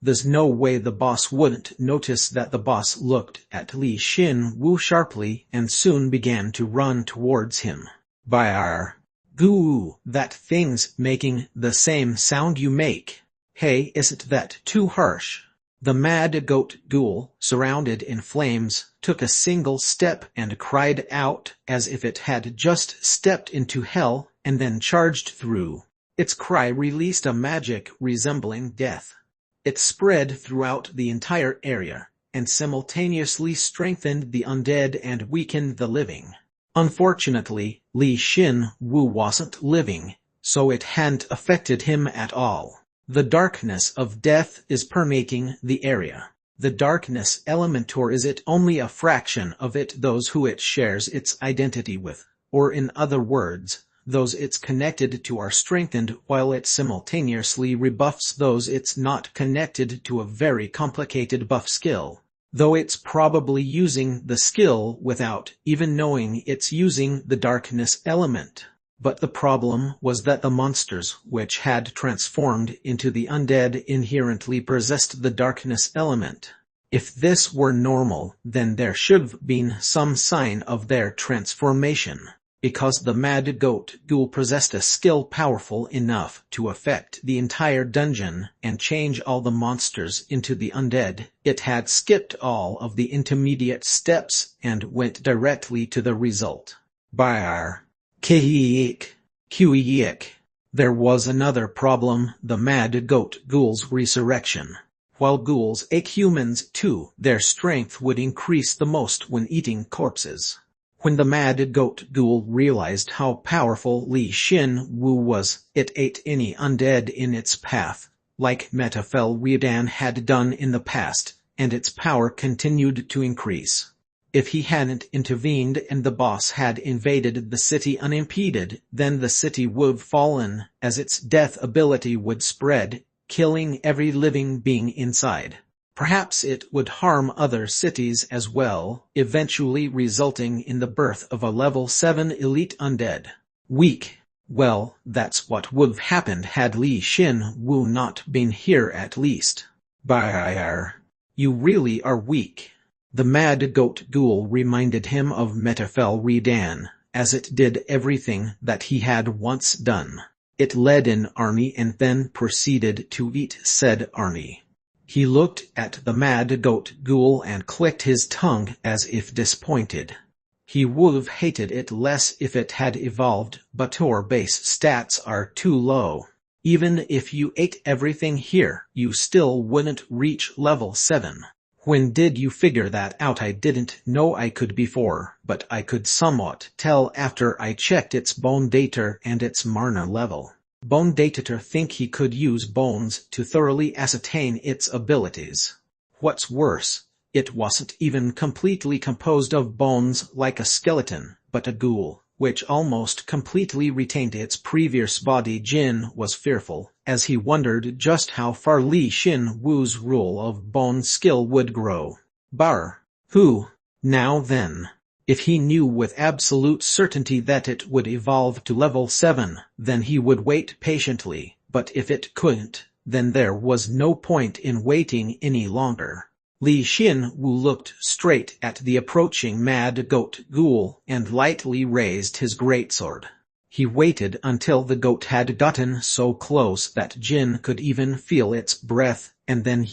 There's no way the boss wouldn't notice that the boss looked at Li Xin Wu sharply and soon began to run towards him. Byar. Goo, that thing's making the same sound you make. Hey, isn't that too harsh? The mad goat ghoul, surrounded in flames, took a single step and cried out as if it had just stepped into hell and then charged through. Its cry released a magic resembling death. It spread throughout the entire area, and simultaneously strengthened the undead and weakened the living. Unfortunately, Li Xin Wu wasn't living, so it hadn't affected him at all. The darkness of death is permeating the area. The darkness element, or is it only a fraction of it, those who it shares its identity with, or in other words, those it's connected to are strengthened while it simultaneously rebuffs those it's not connected to, a very complicated buff skill, though it's probably using the skill without even knowing it's using the darkness element. But the problem was that the monsters which had transformed into the undead inherently possessed the darkness element. If this were normal, then there should have been some sign of their transformation. Because the mad goat ghoul possessed a skill powerful enough to affect the entire dungeon and change all the monsters into the undead, it had skipped all of the intermediate steps and went directly to the result. Byar. Keek. Kueek. There was another problem: the mad goat ghoul's resurrection. While ghouls ate humans too, their strength would increase the most when eating corpses. When the mad goat ghoul realized how powerful Li Xin Wu was, it ate any undead in its path, like Metafel Redan had done in the past, and its power continued to increase. If he hadn't intervened and the boss had invaded the city unimpeded, then the city would have fallen, as its death ability would spread, killing every living being inside. Perhaps it would harm other cities as well, eventually resulting in the birth of a level 7 elite undead. Weak. Well, that's what would have happened had Li Xin Wu not been here at least. Byar. You really are weak. The mad goat ghoul reminded him of Metafel Redan, as it did everything that he had once done. It led an army and then proceeded to eat said army. He looked at the mad goat ghoul and clicked his tongue as if disappointed. He would have hated it less if it had evolved, but your base stats are too low. Even if you ate everything here, you still wouldn't reach level 7. When did you figure that out? I didn't know I could before, but I could somewhat tell after I checked its bone data and its mana level. Bone datator think he could use bones to thoroughly ascertain its abilities. What's worse, it wasn't even completely composed of bones like a skeleton, but a ghoul, which almost completely retained its previous body. Jin was fearful, as he wondered just how far Li Xin Wu's rule of bone skill would grow. Bar. Who? Now then. If he knew with absolute certainty that it would evolve to level 7, then he would wait patiently, but if it couldn't, then there was no point in waiting any longer. Li Xin Wu looked straight at the approaching mad goat ghoul and lightly raised his greatsword. He waited until the goat had gotten so close that Jin could even feel its breath, and then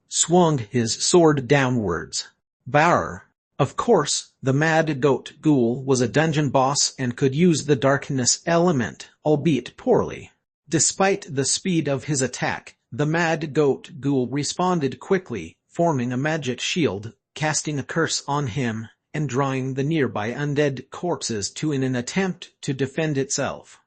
swung his sword downwards. Bar. Of course, the mad goat ghoul was a dungeon boss and could use the darkness element, albeit poorly. Despite the speed of his attack, the mad goat ghoul responded quickly, forming a magic shield, casting a curse on him, and drawing the nearby undead corpses to in an attempt to defend itself.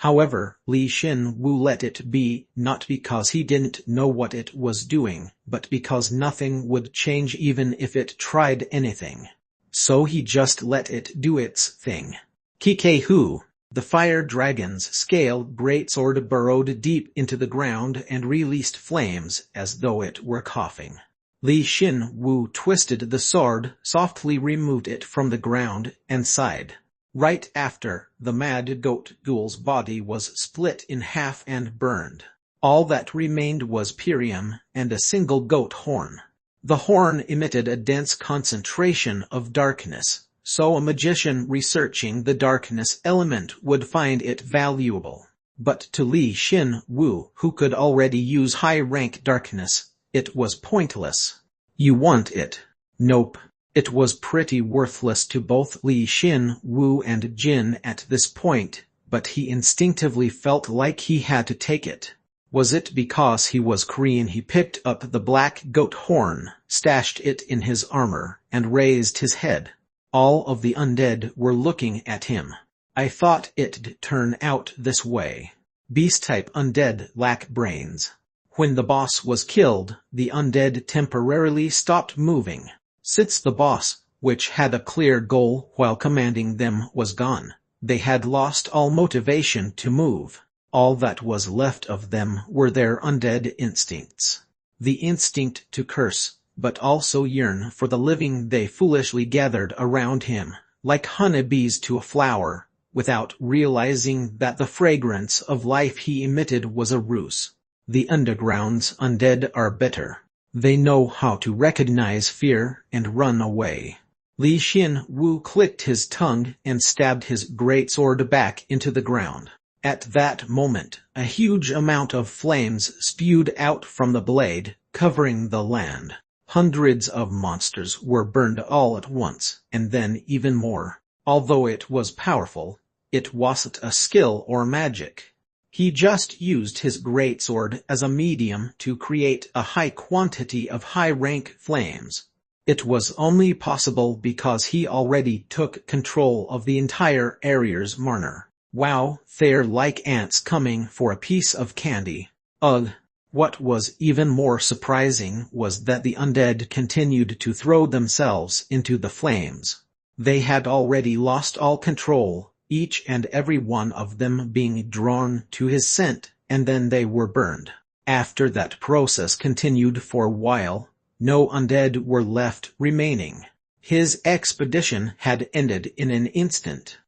However, Li Xin Wu let it be, not because he didn't know what it was doing, but because nothing would change even if it tried anything. So he just let it do its thing. Kikehu. The fire dragon's scaled greatsword burrowed deep into the ground and released flames as though it were coughing. Li Xin Wu twisted the sword, softly removed it from the ground, and sighed. Right after, the mad goat ghoul's body was split in half and burned. All that remained was perium and a single goat horn. The horn emitted a dense concentration of darkness, so a magician researching the darkness element would find it valuable. But to Li Xin Wu, who could already use high-rank darkness, it was pointless. You want it? Nope. It was pretty worthless to both Li Xin Wu and Jin at this point, but he instinctively felt like he had to take it. Was it because he was Korean he picked up the black goat horn, stashed it in his armor, and raised his head? All of the undead were looking at him. I thought it'd turn out this way. Beast-type undead lack brains. When the boss was killed, the undead temporarily stopped moving. Since the boss, which had a clear goal while commanding them, was gone, they had lost all motivation to move. All that was left of them were their undead instincts. The instinct to curse, but also yearn for the living. They foolishly gathered around him, like honeybees to a flower, without realizing that the fragrance of life he emitted was a ruse. The underground's undead are better. They know how to recognize fear and run away. Li Xin Wu clicked his tongue and stabbed his greatsword back into the ground. At that moment, a huge amount of flames spewed out from the blade, covering the land. Hundreds of monsters were burned all at once, and then even more. Although it was powerful, it wasn't a skill or magic. He just used his greatsword as a medium to create a high quantity of high-rank flames. It was only possible because he already took control of the entire area's Marner. Wow, they're like ants coming for a piece of candy. Ugh. What was even more surprising was that the undead continued to throw themselves into the flames. They had already lost all control, each and every one of them being drawn to his scent, and then they were burned. After that process continued for a while, no undead were left remaining. His expedition had ended in an instant.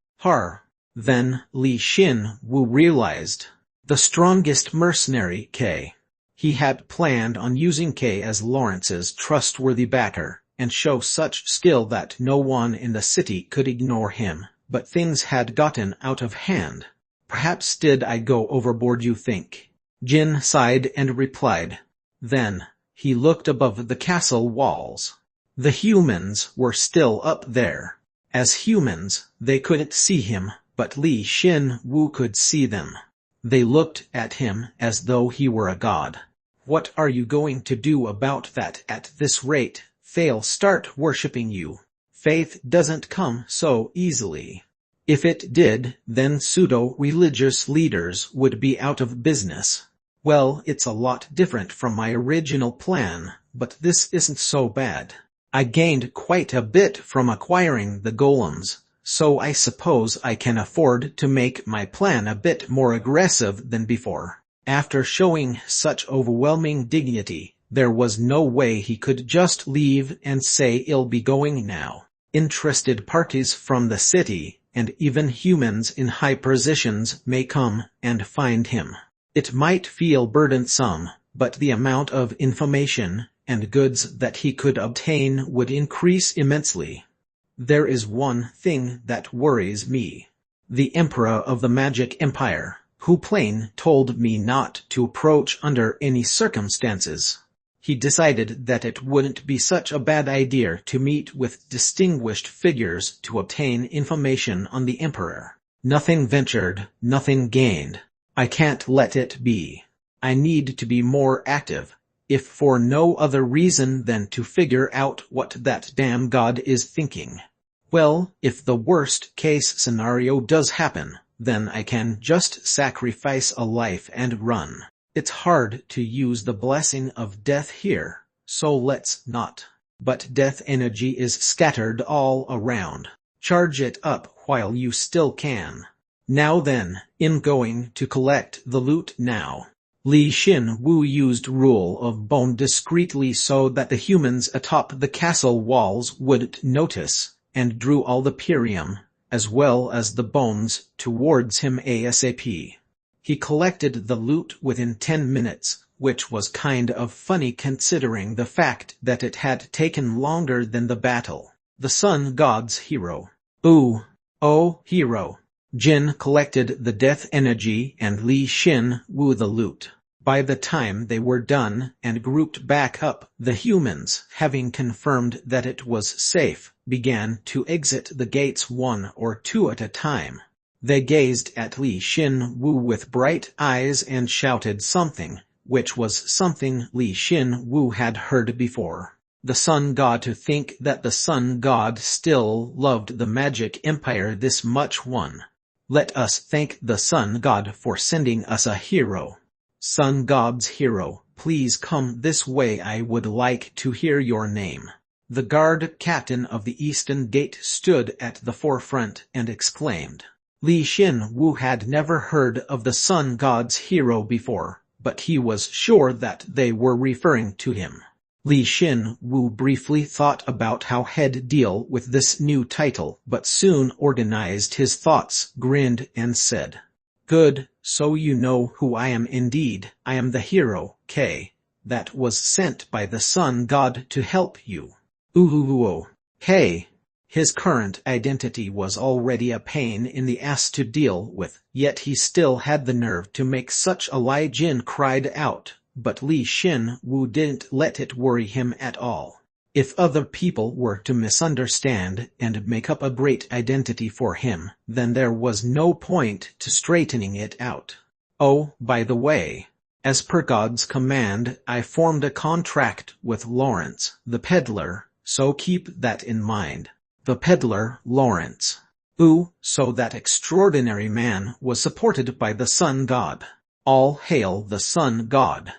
Then Li Xin Wu realized. The strongest mercenary, K. He had planned on using K as Lawrence's trustworthy backer, and show such skill that no one in the city could ignore him. But things had gotten out of hand. Perhaps did I go overboard, you think? Jin sighed and replied. Then, he looked above the castle walls. The humans were still up there. As humans, they couldn't see him, but Li Xin Wu could see them. They looked at him as though he were a god. What are you going to do about that? At this rate, they'll start worshipping you. Faith doesn't come so easily. If it did, then pseudo-religious leaders would be out of business. Well, it's a lot different from my original plan, but this isn't so bad. I gained quite a bit from acquiring the golems, so I suppose I can afford to make my plan a bit more aggressive than before. After showing such overwhelming dignity, there was no way he could just leave and say I'll be going now. Interested parties from the city, and even humans in high positions, may come and find him. It might feel burdensome, but the amount of information and goods that he could obtain would increase immensely. There is one thing that worries me. The Emperor of the Magic Empire, who plain told me not to approach under any circumstances. He decided that it wouldn't be such a bad idea to meet with distinguished figures to obtain information on the Emperor. Nothing ventured, nothing gained. I can't let it be. I need to be more active, if for no other reason than to figure out what that damn god is thinking. Well, if the worst-case scenario does happen, then I can just sacrifice a life and run. It's hard to use the blessing of death here, so let's not. But death energy is scattered all around. Charge it up while you still can. Now then, I'm going to collect the loot now. Li Xin Wu used Rule of Bone discreetly so that the humans atop the castle walls wouldn't notice, and drew all the perium, as well as the bones, towards him ASAP. He collected the loot within 10 minutes, which was kind of funny considering the fact that it had taken longer than the battle. The sun god's hero. Ooh. Oh, hero. Jin collected the death energy and Li Xin Wu the loot. By the time they were done and grouped back up, the humans, having confirmed that it was safe, began to exit the gates one or two at a time. They gazed at Li Xin Wu with bright eyes and shouted something, which was something Li Xin Wu had heard before. The sun god, to think that the sun god still loved the magic empire this much. Let us thank the sun god for sending us a hero. Sun god's hero, please come this way, I would like to hear your name. The guard captain of the Eastern Gate stood at the forefront and exclaimed. Li Xin Wu had never heard of the sun god's hero before, but he was sure that they were referring to him. Li Xin Wu briefly thought about how he'd deal with this new title, but soon organized his thoughts, grinned, and said, Good, so you know who I am indeed. I am the hero, K, that was sent by the sun god to help you. Ooh. Hey. His current identity was already a pain in the ass to deal with, yet he still had the nerve to make such a lie. Jin cried out, but Li Xin Wu didn't let it worry him at all. If other people were to misunderstand and make up a great identity for him, then there was no point to straightening it out. Oh, by the way, as per God's command, I formed a contract with Lawrence, the peddler, so keep that in mind. The peddler, Lawrence. Ooh, so that extraordinary man was supported by the sun god. All hail the sun god.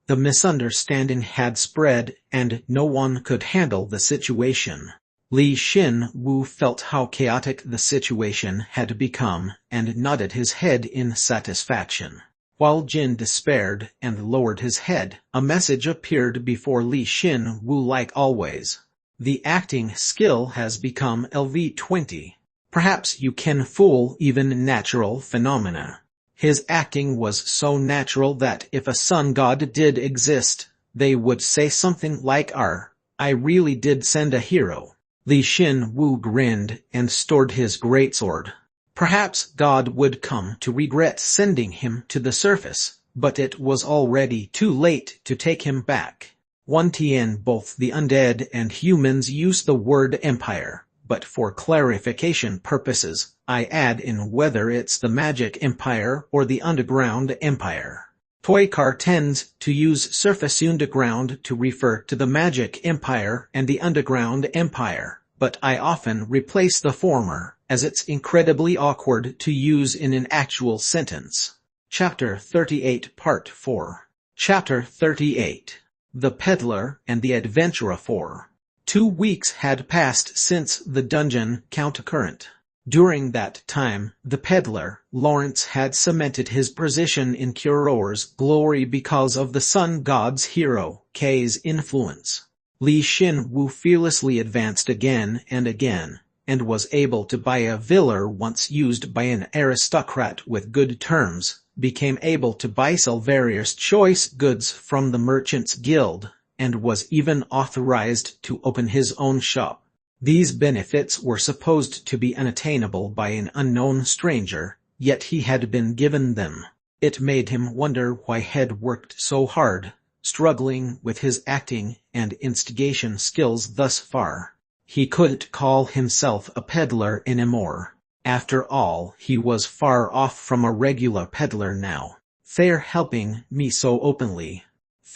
The misunderstanding had spread, and no one could handle the situation. Li Xin Wu felt how chaotic the situation had become, and nodded his head in satisfaction. While Jin despaired and lowered his head, a message appeared before Li Xin Wu like always. The acting skill has become LV20. Perhaps you can fool even natural phenomena. His acting was so natural that if a sun god did exist, they would say something like I really did send a hero. Li Xin Wu grinned and stored his greatsword. Perhaps God would come to regret sending him to the surface, but it was already too late to take him back. 1tn Both the undead and humans use the word empire, but for clarification purposes, I add in whether it's the magic empire or the underground empire. Toykar tends to use surface underground to refer to the magic empire and the underground empire, but I often replace the former, as it's incredibly awkward to use in an actual sentence. Chapter 38 Part 4. Chapter 38. The Peddler and the Adventurer 4. 2 weeks had passed since the dungeon countercurrent. During that time, the peddler, Lawrence, had cemented his position in Kuror's glory because of the sun god's hero, K's influence. Li Xin Wu fearlessly advanced again and again, and was able to buy a villa once used by an aristocrat with good terms, became able to sell various choice goods from the Merchants Guild, and was even authorized to open his own shop. These benefits were supposed to be unattainable by an unknown stranger, yet he had been given them. It made him wonder why he'd worked so hard, struggling with his acting and instigation skills thus far. He couldn't call himself a peddler anymore. After all, he was far off from a regular peddler now. They're helping me so openly.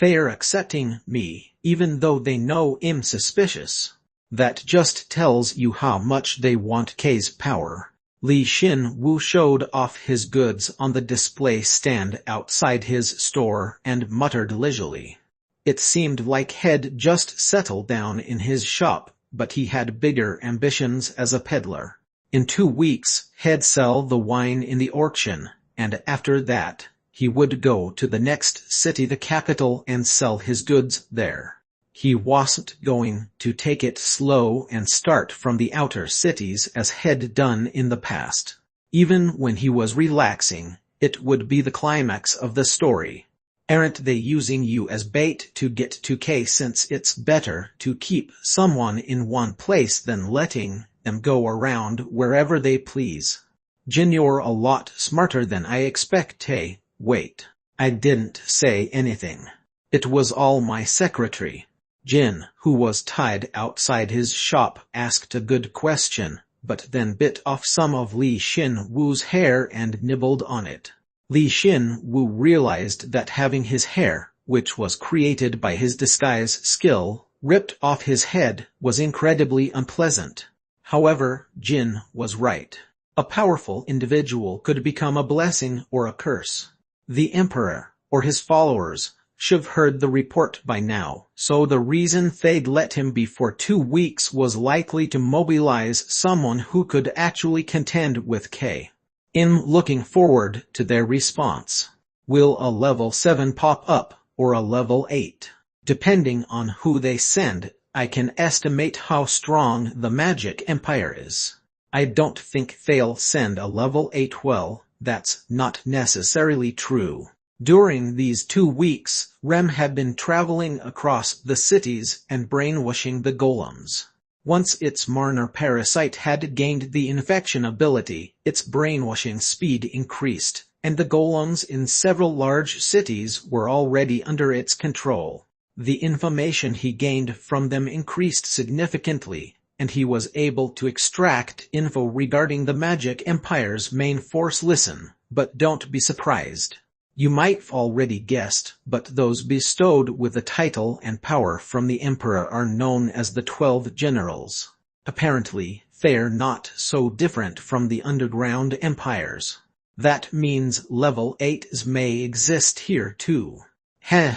They're accepting me, even though they know I'm suspicious. That just tells you how much they want K's power. Li Xin Wu showed off his goods on the display stand outside his store and muttered leisurely. It seemed like he'd just settled down in his shop, but he had bigger ambitions as a peddler. In 2 weeks, he'd sell the wine in the auction, and after that, he would go to the next city, the capital, and sell his goods there. He wasn't going to take it slow and start from the outer cities as had done in the past. Even when he was relaxing, it would be the climax of the story. Aren't they using you as bait to get to K, since it's better to keep someone in one place than letting them go around wherever they please? Jin, you're a lot smarter than I expected. Wait. I didn't say anything. It was all my secretary. Jin, who was tied outside his shop, asked a good question, but then bit off some of Li Xin-Wu's hair and nibbled on it. Li Xin-Wu realized that having his hair, which was created by his disguise skill, ripped off his head was incredibly unpleasant. However, Jin was right. A powerful individual could become a blessing or a curse. The emperor, or his followers, should have heard the report by now, so the reason they'd let him be for 2 weeks was likely to mobilize someone who could actually contend with K. I'm looking forward to their response. Will a level 7 pop up, or a level 8? Depending on who they send, I can estimate how strong the Magic Empire is. I don't think they'll send a level 8. Well, that's not necessarily true. During these 2 weeks, Rem had been traveling across the cities and brainwashing the golems. Once its Marner parasite had gained the infection ability, its brainwashing speed increased, and the golems in several large cities were already under its control. The information he gained from them increased significantly, and he was able to extract info regarding the Magic Empire's main force. Listen, but don't be surprised. You might have already guessed, but those bestowed with the title and power from the Emperor are known as the 12 Generals. Apparently, they're not so different from the underground empires. That means level 8s may exist here too. Heh.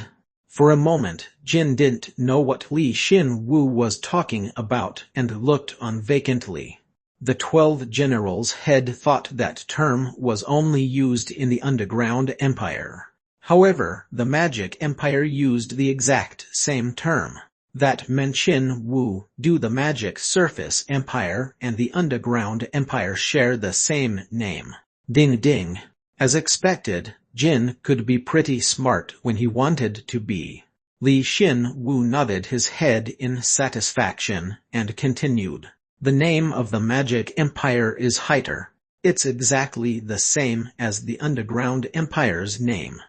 For a moment, Jin didn't know what Li Xin-Wu was talking about and looked on vacantly. The 12 generals had thought that term was only used in the Underground Empire. However, the Magic Empire used the exact same term. That meant Xin-Wu, the Magic Surface Empire and the Underground Empire share the same name. Ding ding. As expected, Jin could be pretty smart when he wanted to be. Li Xin-Wu nodded his head in satisfaction and continued. The name of the Magic Empire is Hiter. It's exactly the same as the Underground Empire's name.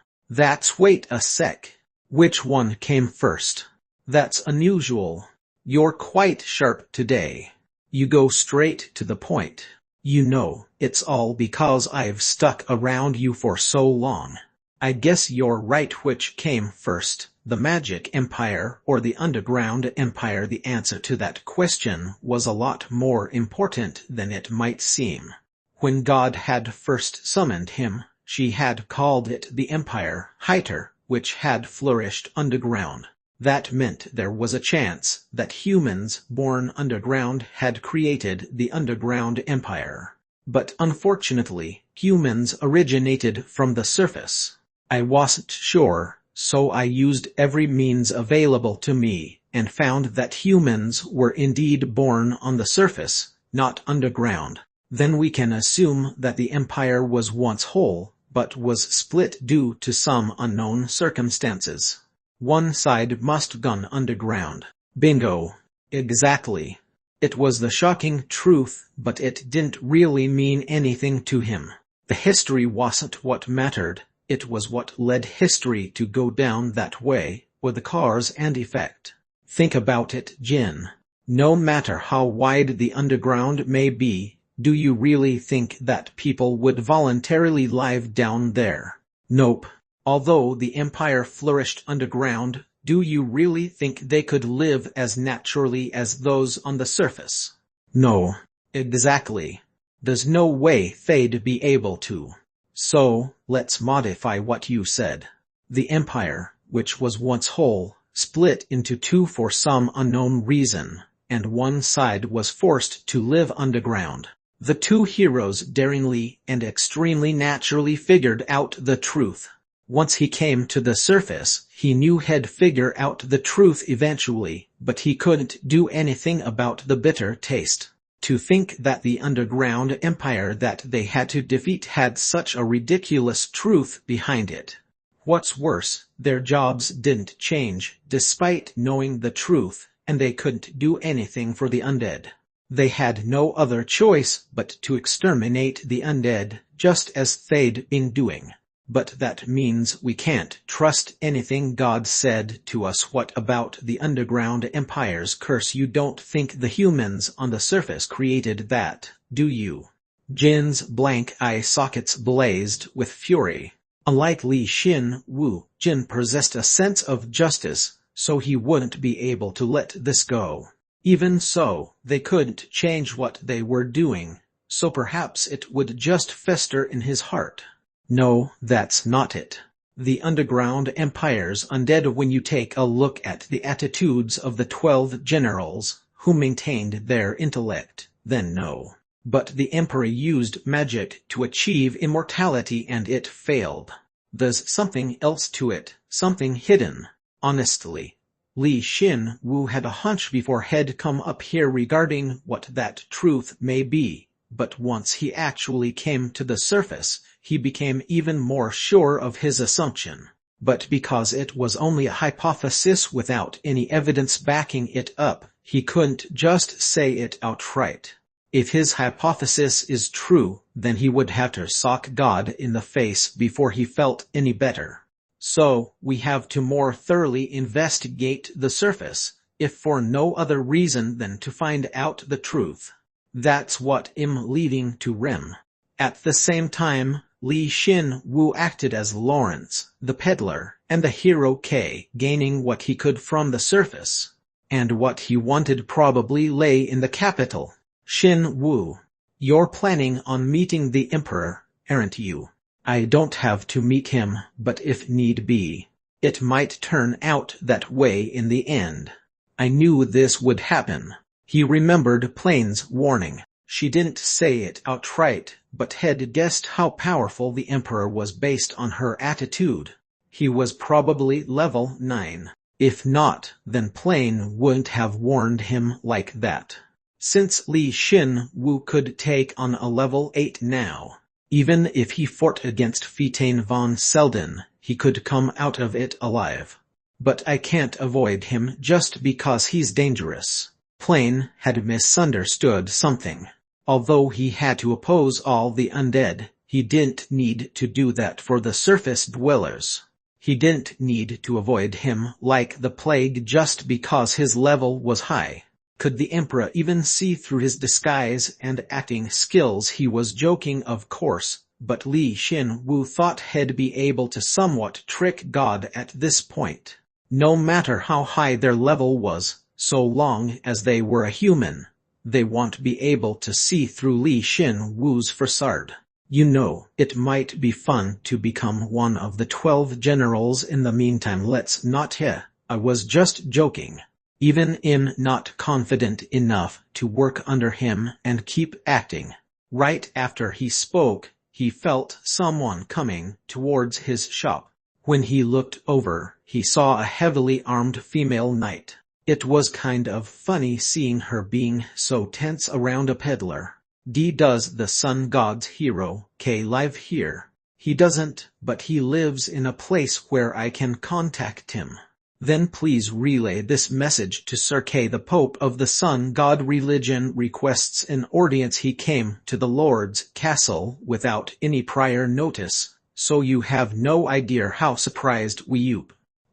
Wait a sec. Which one came first? That's unusual. You're quite sharp today. You go straight to the point. You know, it's all because I've stuck around you for so long. I guess you're right. Which came first, the Magic Empire or the Underground Empire? The answer to that question was a lot more important than it might seem. When God had first summoned him, she had called it the Empire, Hiter, which had flourished underground. That meant there was a chance that humans born underground had created the Underground Empire. But unfortunately, humans originated from the surface. I wasn't sure, so I used every means available to me, and found that humans were indeed born on the surface, not underground. Then we can assume that the empire was once whole, but was split due to some unknown circumstances. One side must gone underground. Bingo. Exactly. It was the shocking truth, but it didn't really mean anything to him. The history wasn't what mattered. It was what led history to go down that way, or the cause and effect. Think about it, Jin. No matter how wide the underground may be, do you really think that people would voluntarily live down there? Nope. Although the empire flourished underground, do you really think they could live as naturally as those on the surface? No. Exactly. There's no way they'd be able to. So, let's modify what you said. The empire, which was once whole, split into two for some unknown reason, and one side was forced to live underground. The two heroes daringly and extremely naturally figured out the truth. Once he came to the surface, he knew he'd figure out the truth eventually, but he couldn't do anything about the bitter taste. To think that the underground empire that they had to defeat had such a ridiculous truth behind it. What's worse, their jobs didn't change, despite knowing the truth, and they couldn't do anything for the undead. They had no other choice but to exterminate the undead, just as they'd been doing. But that means we can't trust anything God said to us. What about the underground empire's curse? You don't think the humans on the surface created that, do you? Jin's blank eye sockets blazed with fury. Unlike Li Xin Wu, Jin possessed a sense of justice, so he wouldn't be able to let this go. Even so, they couldn't change what they were doing, so perhaps it would just fester in his heart. No, that's not it. The underground empire's undead. When you take a look at the attitudes of the 12 generals who maintained their intellect, then no. But the emperor used magic to achieve immortality and it failed. There's something else to it, something hidden. Honestly, Li Xin Wu had a hunch before he'd come up here regarding what that truth may be, but once he actually came to the surface, he became even more sure of his assumption. But because it was only a hypothesis without any evidence backing it up, he couldn't just say it outright. If his hypothesis is true, then he would have to sock God in the face before he felt any better. So, we have to more thoroughly investigate the surface, if for no other reason than to find out the truth. That's what I'm leaving to Rem. At the same time, Li Xin Wu acted as Lawrence, the peddler, and the hero K, gaining what he could from the surface. And what he wanted probably lay in the capital. Xin Wu, you're planning on meeting the Emperor, aren't you? I don't have to meet him, but if need be, it might turn out that way in the end. I knew this would happen. He remembered Plain's warning. She didn't say it outright, but had guessed how powerful the Emperor was based on her attitude. He was probably level 9. If not, then Plain wouldn't have warned him like that. Since Li Xin Wu could take on a level 8 now, even if he fought against Fitain von Selden, he could come out of it alive. But I can't avoid him just because he's dangerous. Plain had misunderstood something. Although he had to oppose all the undead, he didn't need to do that for the surface dwellers. He didn't need to avoid him like the plague just because his level was high. Could the Emperor even see through his disguise and acting skills? He was joking, of course, but Li Xin Wu thought he'd be able to somewhat trick God at this point. No matter how high their level was, so long as they were a human, they won't be able to see through Li Xin Wu's facade. You know, it might be fun to become one of the 12 generals in the meantime. Let's not. I was just joking. Even I'm not confident enough to work under him and keep acting. Right after he spoke, he felt someone coming towards his shop. When he looked over, he saw a heavily armed female knight. It was kind of funny seeing her being so tense around a peddler. Does the sun god's hero, K, live here? He doesn't, but he lives in a place where I can contact him. Then please relay this message to Sir K. The Pope of the Sun God religion requests an audience. He came to the Lord's castle without any prior notice, so you have no idea how surprised we are.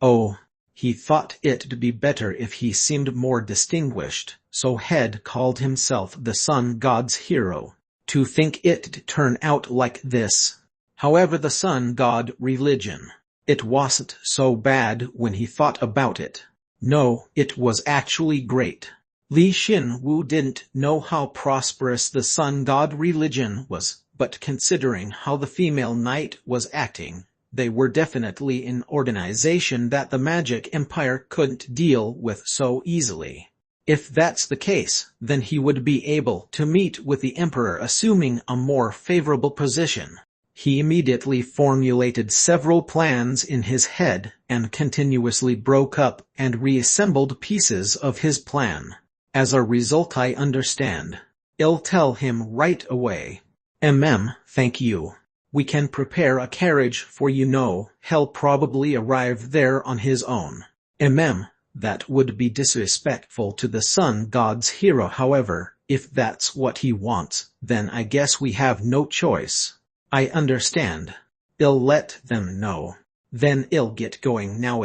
Oh. He thought it'd be better if he seemed more distinguished, so had called himself the sun god's hero. To think it'd turn out like this. However, the sun god religion, it wasn't so bad when he thought about it. No, it was actually great. Li Xin Wu didn't know how prosperous the sun god religion was, but considering how the female knight was acting, they were definitely an organization that the magic empire couldn't deal with so easily. If that's the case, then he would be able to meet with the emperor assuming a more favorable position. He immediately formulated several plans in his head and continuously broke up and reassembled pieces of his plan. As a result, I understand. I'll tell him right away. Thank you. We can prepare a carriage for you. No, he'll probably arrive there on his own. That would be disrespectful to the sun god's hero. However, if that's what he wants, then I guess we have no choice. I understand. I'll let them know. Then I'll get going now.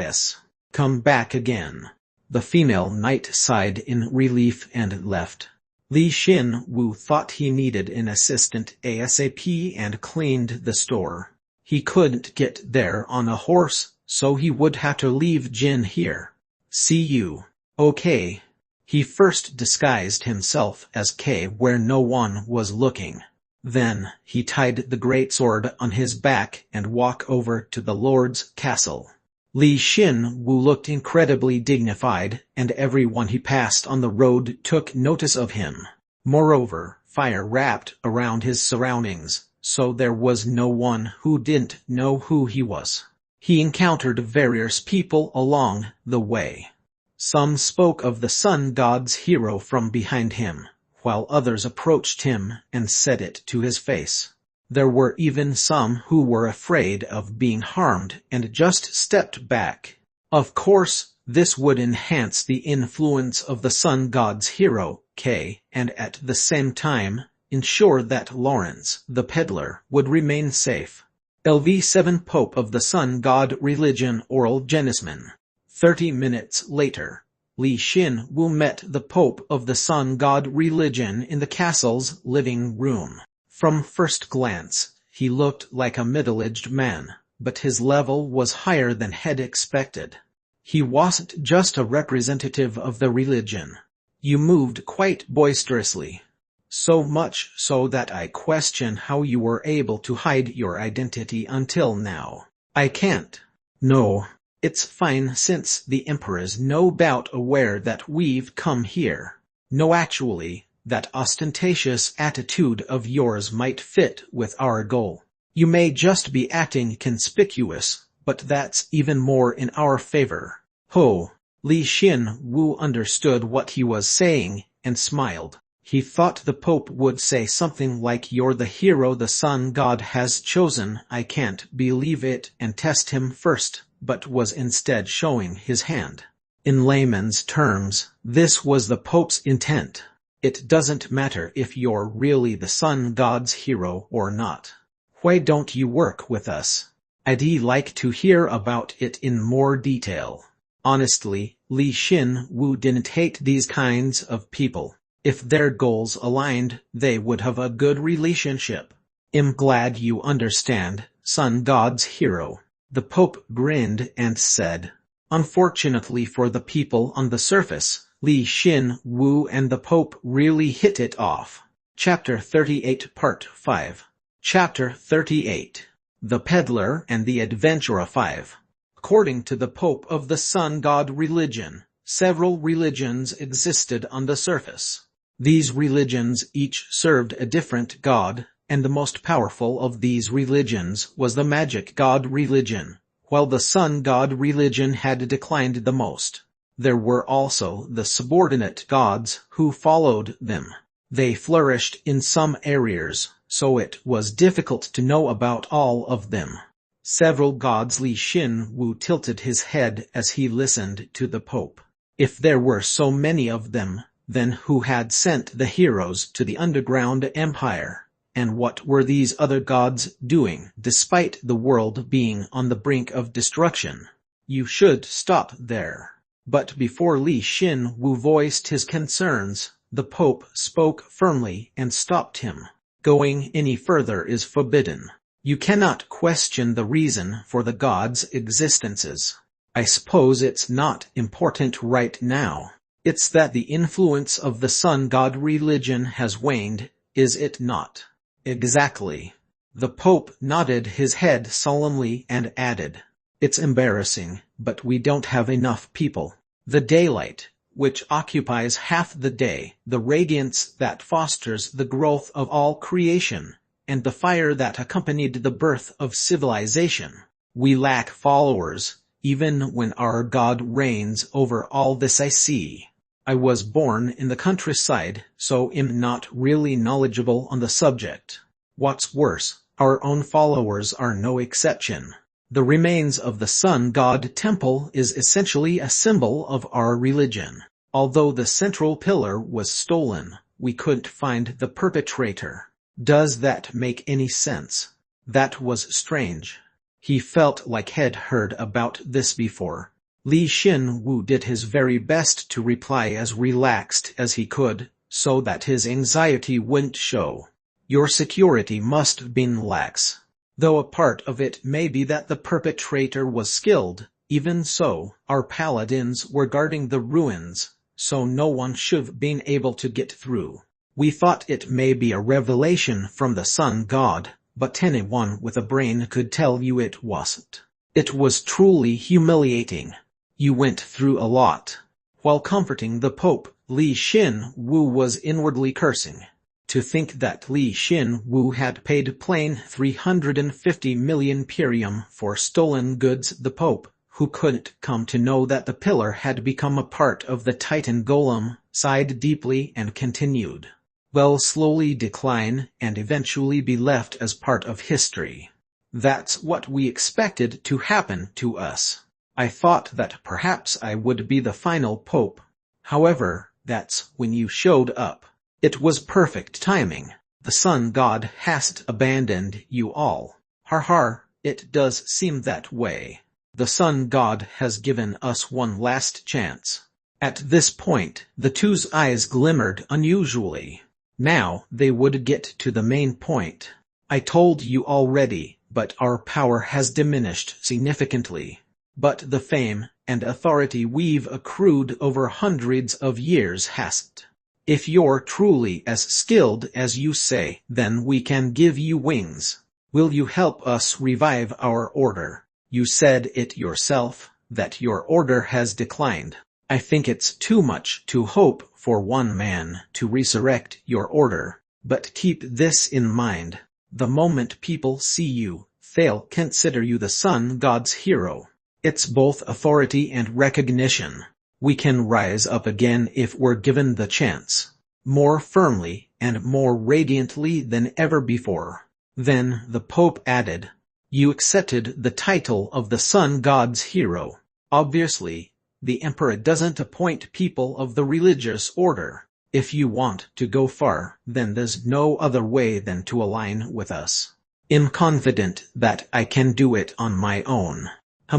Come back again. The female knight sighed in relief and left. Li Xin-Wu thought he needed an assistant ASAP and cleaned the store. He couldn't get there on a horse, so he would have to leave Jin here. See you. Okay. He first disguised himself as K where no one was looking. Then, he tied the greatsword on his back and walked over to the lord's castle. Li Xin-Wu looked incredibly dignified, and everyone he passed on the road took notice of him. Moreover, fire wrapped around his surroundings, so there was no one who didn't know who he was. He encountered various people along the way. Some spoke of the sun god's hero from behind him, while others approached him and said it to his face. There were even some who were afraid of being harmed and just stepped back. Of course, this would enhance the influence of the sun god's hero, K, and at the same time, ensure that Lawrence, the peddler, would remain safe. LV7 Pope of the Sun God Religion Oral Genisman. 30 minutes later, Li Xin-Wu met the Pope of the Sun God Religion in the castle's living room. From first glance, he looked like a middle-aged man, but his level was higher than had expected. He wasn't just a representative of the religion. You moved quite boisterously. So much so that I question how you were able to hide your identity until now. I can't. No, it's fine since the Emperor's no doubt aware that we've come here. No, actually, that ostentatious attitude of yours might fit with our goal. You may just be acting conspicuous, but that's even more in our favor. Ho! Li Xin-Wu understood what he was saying and smiled. He thought the Pope would say something like, "You're the hero the sun god has chosen, I can't believe it," and test him first, but was instead showing his hand. In layman's terms, this was the Pope's intent. It doesn't matter if you're really the sun god's hero or not. Why don't you work with us? I'd like to hear about it in more detail. Honestly, Li Xin-Wu didn't hate these kinds of people. If their goals aligned, they would have a good relationship. I'm glad you understand, sun god's hero. The Pope grinned and said. Unfortunately for the people on the surface, Li Xin-Wu and the Pope really hit it off. Chapter 38 Part 5. Chapter 38. The Peddler and the Adventurer 5. According to the Pope of the Sun God Religion, several religions existed on the surface. These religions each served a different god, and the most powerful of these religions was the Magic God Religion, while the Sun God Religion had declined the most. There were also the subordinate gods who followed them. They flourished in some areas, so it was difficult to know about all of them. Several gods. Li Xin-Wu tilted his head as he listened to the Pope. If there were so many of them, then who had sent the heroes to the underground empire? And what were these other gods doing, despite the world being on the brink of destruction? You should stop there. But before Li Xin-Wu voiced his concerns, the Pope spoke firmly and stopped him. Going any further is forbidden. You cannot question the reason for the gods' existences. I suppose it's not important right now. It's that the influence of the sun god religion has waned, is it not? Exactly. The Pope nodded his head solemnly and added, "It's embarrassing, but we don't have enough people. The daylight, which occupies half the day, the radiance that fosters the growth of all creation, and the fire that accompanied the birth of civilization. We lack followers, even when our God reigns over all this I see. I was born in the countryside, so am not really knowledgeable on the subject. What's worse, our own followers are no exception. The remains of the sun god temple is essentially a symbol of our religion. Although the central pillar was stolen, we couldn't find the perpetrator. Does that make any sense? That was strange. He felt like he'd heard about this before. Li Xin-Wu did his very best to reply as relaxed as he could, so that his anxiety wouldn't show. Your security must have been lax. Though a part of it may be that the perpetrator was skilled, even so, our paladins were guarding the ruins, so no one should have been able to get through. We thought it may be a revelation from the sun god, but anyone with a brain could tell you it wasn't. It was truly humiliating. You went through a lot. While comforting the Pope, Li Xin-Wu was inwardly cursing. To think that Li Xin-Wu had paid plain 350 million perium for stolen goods. The Pope, who couldn't come to know that the pillar had become a part of the Titan golem, sighed deeply and continued. Will slowly decline and eventually be left as part of history. That's what we expected to happen to us. I thought that perhaps I would be the final pope. However, that's when you showed up. It was perfect timing. The sun god hasn't abandoned you all. Har, it does seem that way. The sun god has given us one last chance. At this point, the two's eyes glimmered unusually. Now they would get to the main point. I told you already, but our power has diminished significantly. But the fame and authority we've accrued over hundreds of years hasn't. If you're truly as skilled as you say, then we can give you wings. Will you help us revive our order? You said it yourself, that your order has declined. I think it's too much to hope for one man to resurrect your order. But keep this in mind. The moment people see you, they'll consider you the sun god's hero. It's both authority and recognition. We can rise up again if we're given the chance. More firmly and more radiantly than ever before. Then the Pope added, you accepted the title of the sun god's hero. Obviously, the Emperor doesn't appoint people of the religious order. If you want to go far, then there's no other way than to align with us. I'm confident that I can do it on my own.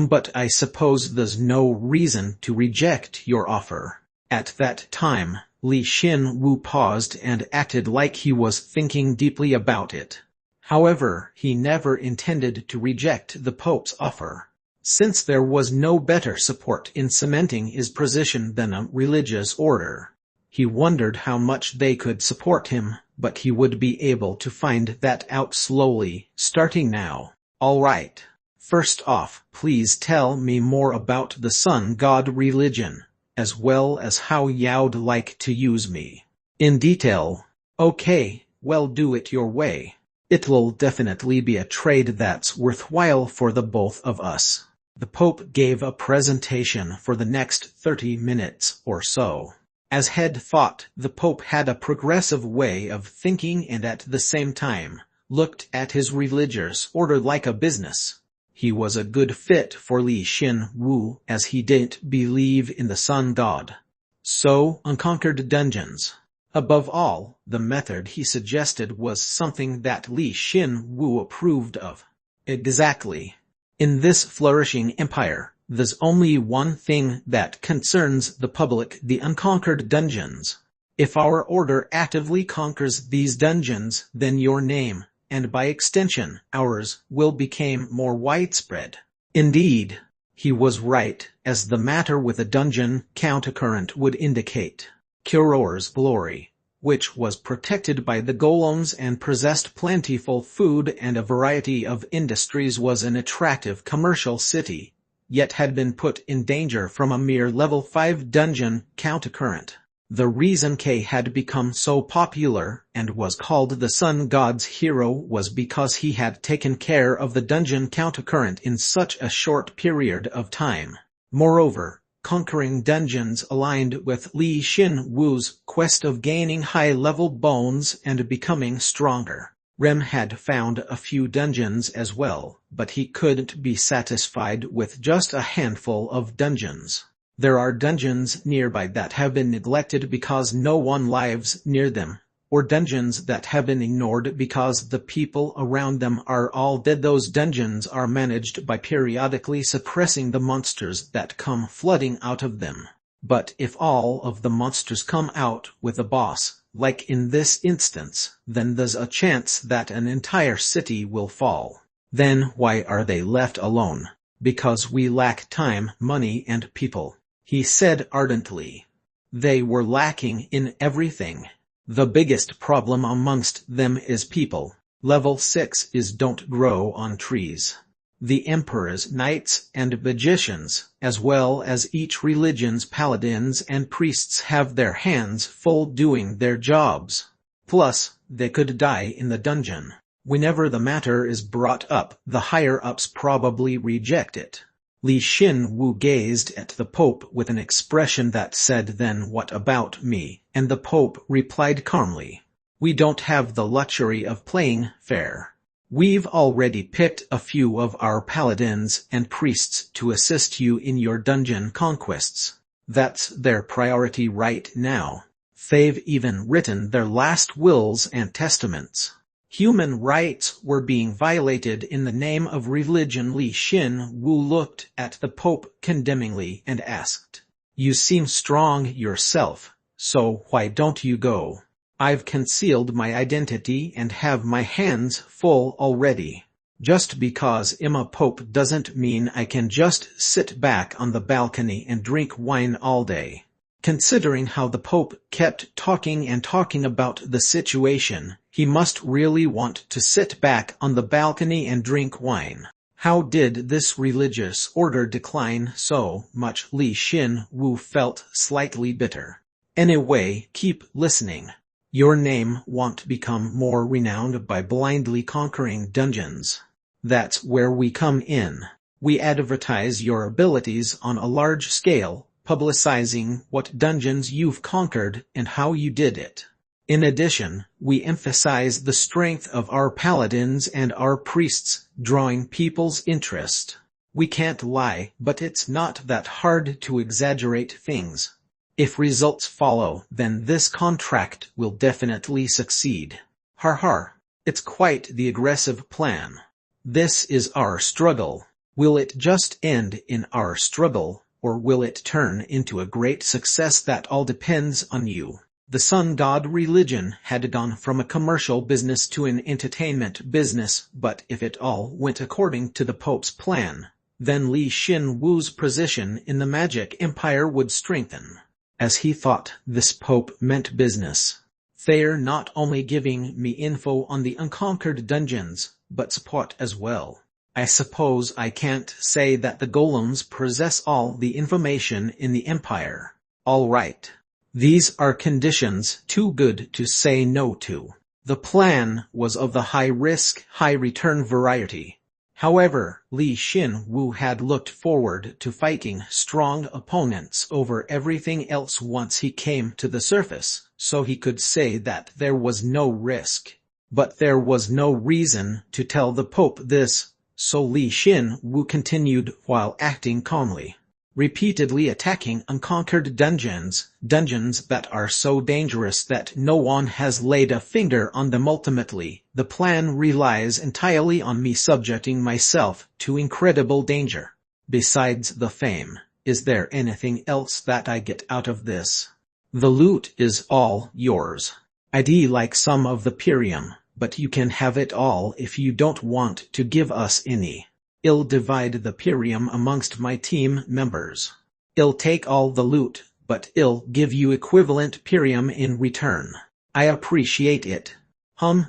But I suppose there's no reason to reject your offer. At that time, Li Xin-Wu paused and acted like he was thinking deeply about it. However, he never intended to reject the Pope's offer. Since there was no better support in cementing his position than a religious order, he wondered how much they could support him, but he would be able to find that out slowly, starting now. All right. First off, please tell me more about the sun god religion, as well as how you'd like to use me. In detail. Okay, well, do it your way. It'll definitely be a trade that's worthwhile for the both of us. The Pope gave a presentation for the next 30 minutes or so. As he'd thought, the Pope had a progressive way of thinking and at the same time, looked at his religious order like a business. He was a good fit for Li Xin-Wu as he didn't believe in the sun god. So, unconquered dungeons. Above all, the method he suggested was something that Li Xin-Wu approved of. Exactly. In this flourishing empire, there's only one thing that concerns the public: the unconquered dungeons. If our order actively conquers these dungeons, then your name, and by extension, ours, will become more widespread. Indeed, he was right, as the matter with the dungeon countercurrent would indicate. Kuror's glory, which was protected by the golems and possessed plentiful food and a variety of industries, was an attractive commercial city, yet had been put in danger from a mere level 5 dungeon countercurrent. The reason K had become so popular and was called the Sun God's hero was because he had taken care of the dungeon countercurrent in such a short period of time. Moreover, conquering dungeons aligned with Li Xin-Wu's quest of gaining high-level bones and becoming stronger. Rem had found a few dungeons as well, but he couldn't be satisfied with just a handful of dungeons. There are dungeons nearby that have been neglected because no one lives near them, or dungeons that have been ignored because the people around them are all dead. Those dungeons are managed by periodically suppressing the monsters that come flooding out of them. But if all of the monsters come out with a boss, like in this instance, then there's a chance that an entire city will fall. Then why are they left alone? Because we lack time, money, and people, he said ardently. They were lacking in everything. The biggest problem amongst them is people. Level 6 is don't grow on trees. The emperors, knights, and magicians, as well as each religion's paladins and priests have their hands full doing their jobs. Plus, they could die in the dungeon. Whenever the matter is brought up, the higher-ups probably reject it. Li Xin-Wu gazed at the Pope with an expression that said, "Then what about me?" And the Pope replied calmly, "We don't have the luxury of playing fair. We've already picked a few of our paladins and priests to assist you in your dungeon conquests. That's their priority right now. They've even written their last wills and testaments." Human rights were being violated in the name of religion. Li Xin-Wu looked at the Pope condemningly and asked, "You seem strong yourself, so why don't you go? I've concealed my identity and have my hands full already. Just because I'm a pope doesn't mean I can just sit back on the balcony and drink wine all day." Considering how the Pope kept talking and talking about the situation, he must really want to sit back on the balcony and drink wine. How did this religious order decline so much? Li Xin-Wu felt slightly bitter. Anyway, keep listening. Your name won't become more renowned by blindly conquering dungeons. That's where we come in. We advertise your abilities on a large scale, publicizing what dungeons you've conquered and how you did it. In addition, we emphasize the strength of our paladins and our priests, drawing people's interest. We can't lie, but it's not that hard to exaggerate things. If results follow, then this contract will definitely succeed. Har har. It's quite the aggressive plan. This is our struggle. Will it just end in our struggle, or will it turn into a great success? That all depends on you. The Sun God religion had gone from a commercial business to an entertainment business, but if it all went according to the Pope's plan, then Li Xin-Wu's position in the magic empire would strengthen. As he thought, this Pope meant business. They're not only giving me info on the unconquered dungeons, but support as well. I suppose I can't say that the golems possess all the information in the empire. All right. These are conditions too good to say no to. The plan was of the high-risk, high-return variety. However, Li Xin-Wu had looked forward to fighting strong opponents over everything else once he came to the surface, so he could say that there was no risk. But there was no reason to tell the Pope this, so Li Xin-Wu continued while acting calmly. Repeatedly attacking unconquered dungeons that are so dangerous that no one has laid a finger on them. Ultimately, the plan relies entirely on me subjecting myself to incredible danger. Besides the fame, is there anything else that I get out of this? The loot is all yours. I'd like some of the Pirium, but you can have it all if you don't want to give us any. I'll divide the Pirium amongst my team members. I'll take all the loot, but I'll give you equivalent Pirium in return. I appreciate it.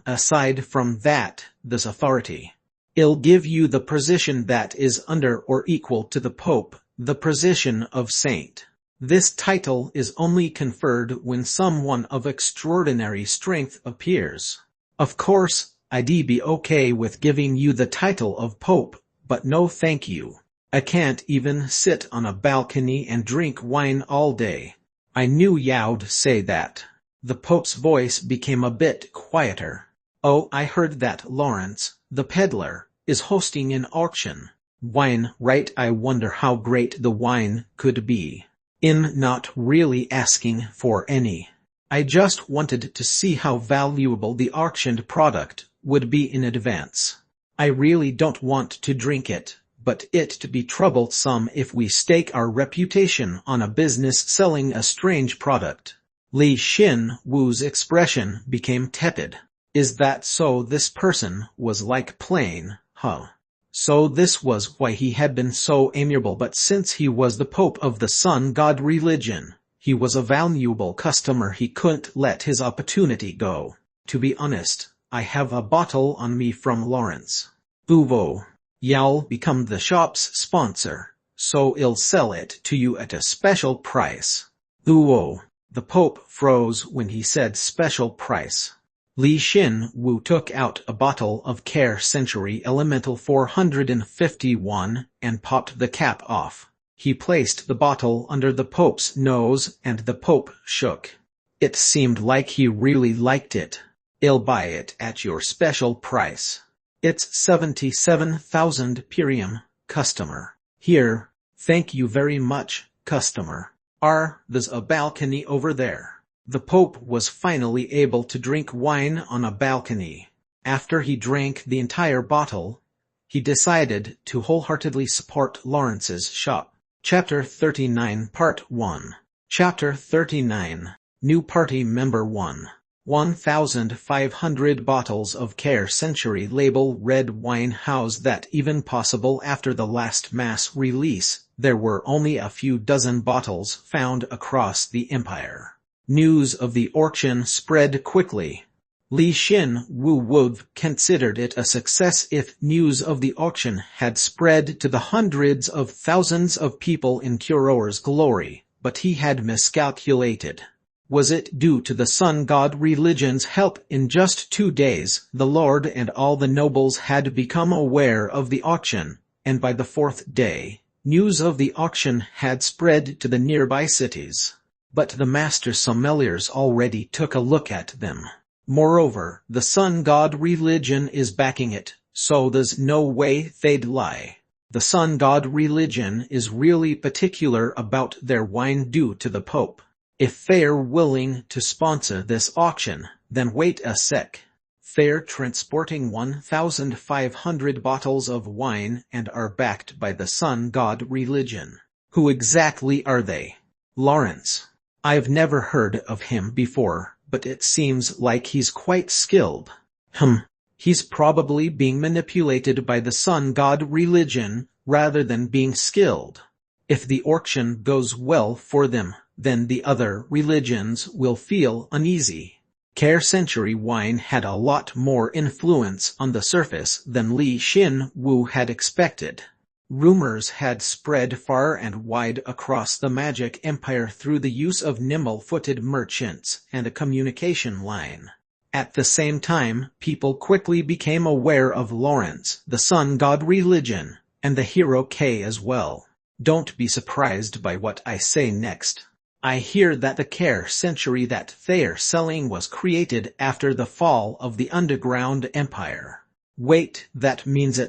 Aside from that, this authority. I'll give you the position that is under or equal to the Pope, the position of saint. This title is only conferred when someone of extraordinary strength appears. Of course, I'd be okay with giving you the title of Pope, but no thank you. I can't even sit on a balcony and drink wine all day. I knew you'd say that. The Pope's voice became a bit quieter. Oh, I heard that Lawrence, the peddler, is hosting an auction. Wine, right? I wonder how great the wine could be. Not really asking for any. I just wanted to see how valuable the auctioned product would be in advance. I really don't want to drink it, but it'd be troublesome if we stake our reputation on a business selling a strange product. Li Xin Wu's expression became tepid. Is that so? This person was like plain, huh? So this was why he had been so amiable, but since he was the Pope of the Sun God religion, he was a valuable customer. He couldn't let his opportunity go. To be honest, I have a bottle on me from Lawrence. Uvo. Y'all become the shop's sponsor, so I'll sell it to you at a special price. Uvo. The Pope froze when he said special price. Li Xin Wu took out a bottle of Care Century Elemental 451 and popped the cap off. He placed the bottle under the Pope's nose and the Pope shook. It seemed like he really liked it. I'll buy it at your special price. It's 77,000 Pirium, customer. Here, thank you very much, customer. There's a balcony over there. The Pope was finally able to drink wine on a balcony. After he drank the entire bottle, he decided to wholeheartedly support Lawrence's shop. Chapter 39 Part 1 Chapter 39 New Party Member 1 1,500 bottles of Care Century label red wine. How's that even possible? After the last mass release, there were only a few dozen bottles found across the empire. News of the auction spread quickly. Li Xin Wu would have considered it a success if news of the auction had spread to the hundreds of thousands of people in Kuro's glory, but he had miscalculated. Was it due to the Sun God religion's help? In just 2 days, the Lord and all the nobles had become aware of the auction, and by the 4th day, news of the auction had spread to the nearby cities. But the master sommeliers already took a look at them. Moreover, the Sun God religion is backing it, so there's no way they'd lie. The Sun God religion is really particular about their wine due to the Pope. If they're willing to sponsor this auction, then wait a sec. They're transporting 1,500 bottles of wine and are backed by the Sun God religion. Who exactly are they? Lawrence. I've never heard of him before, but it seems like he's quite skilled. He's probably being manipulated by the Sun God religion rather than being skilled. If the auction goes well for them, then the other religions will feel uneasy. Care Century wine had a lot more influence on the surface than Li Xin Wu had expected. Rumors had spread far and wide across the Magic Empire through the use of nimble-footed merchants and a communication line. At the same time, people quickly became aware of Lawrence, the Sun God religion, and the hero K as well. Don't be surprised by what I say next. I hear that the Care Century that they're selling was created after the fall of the Underground Empire. Wait, that means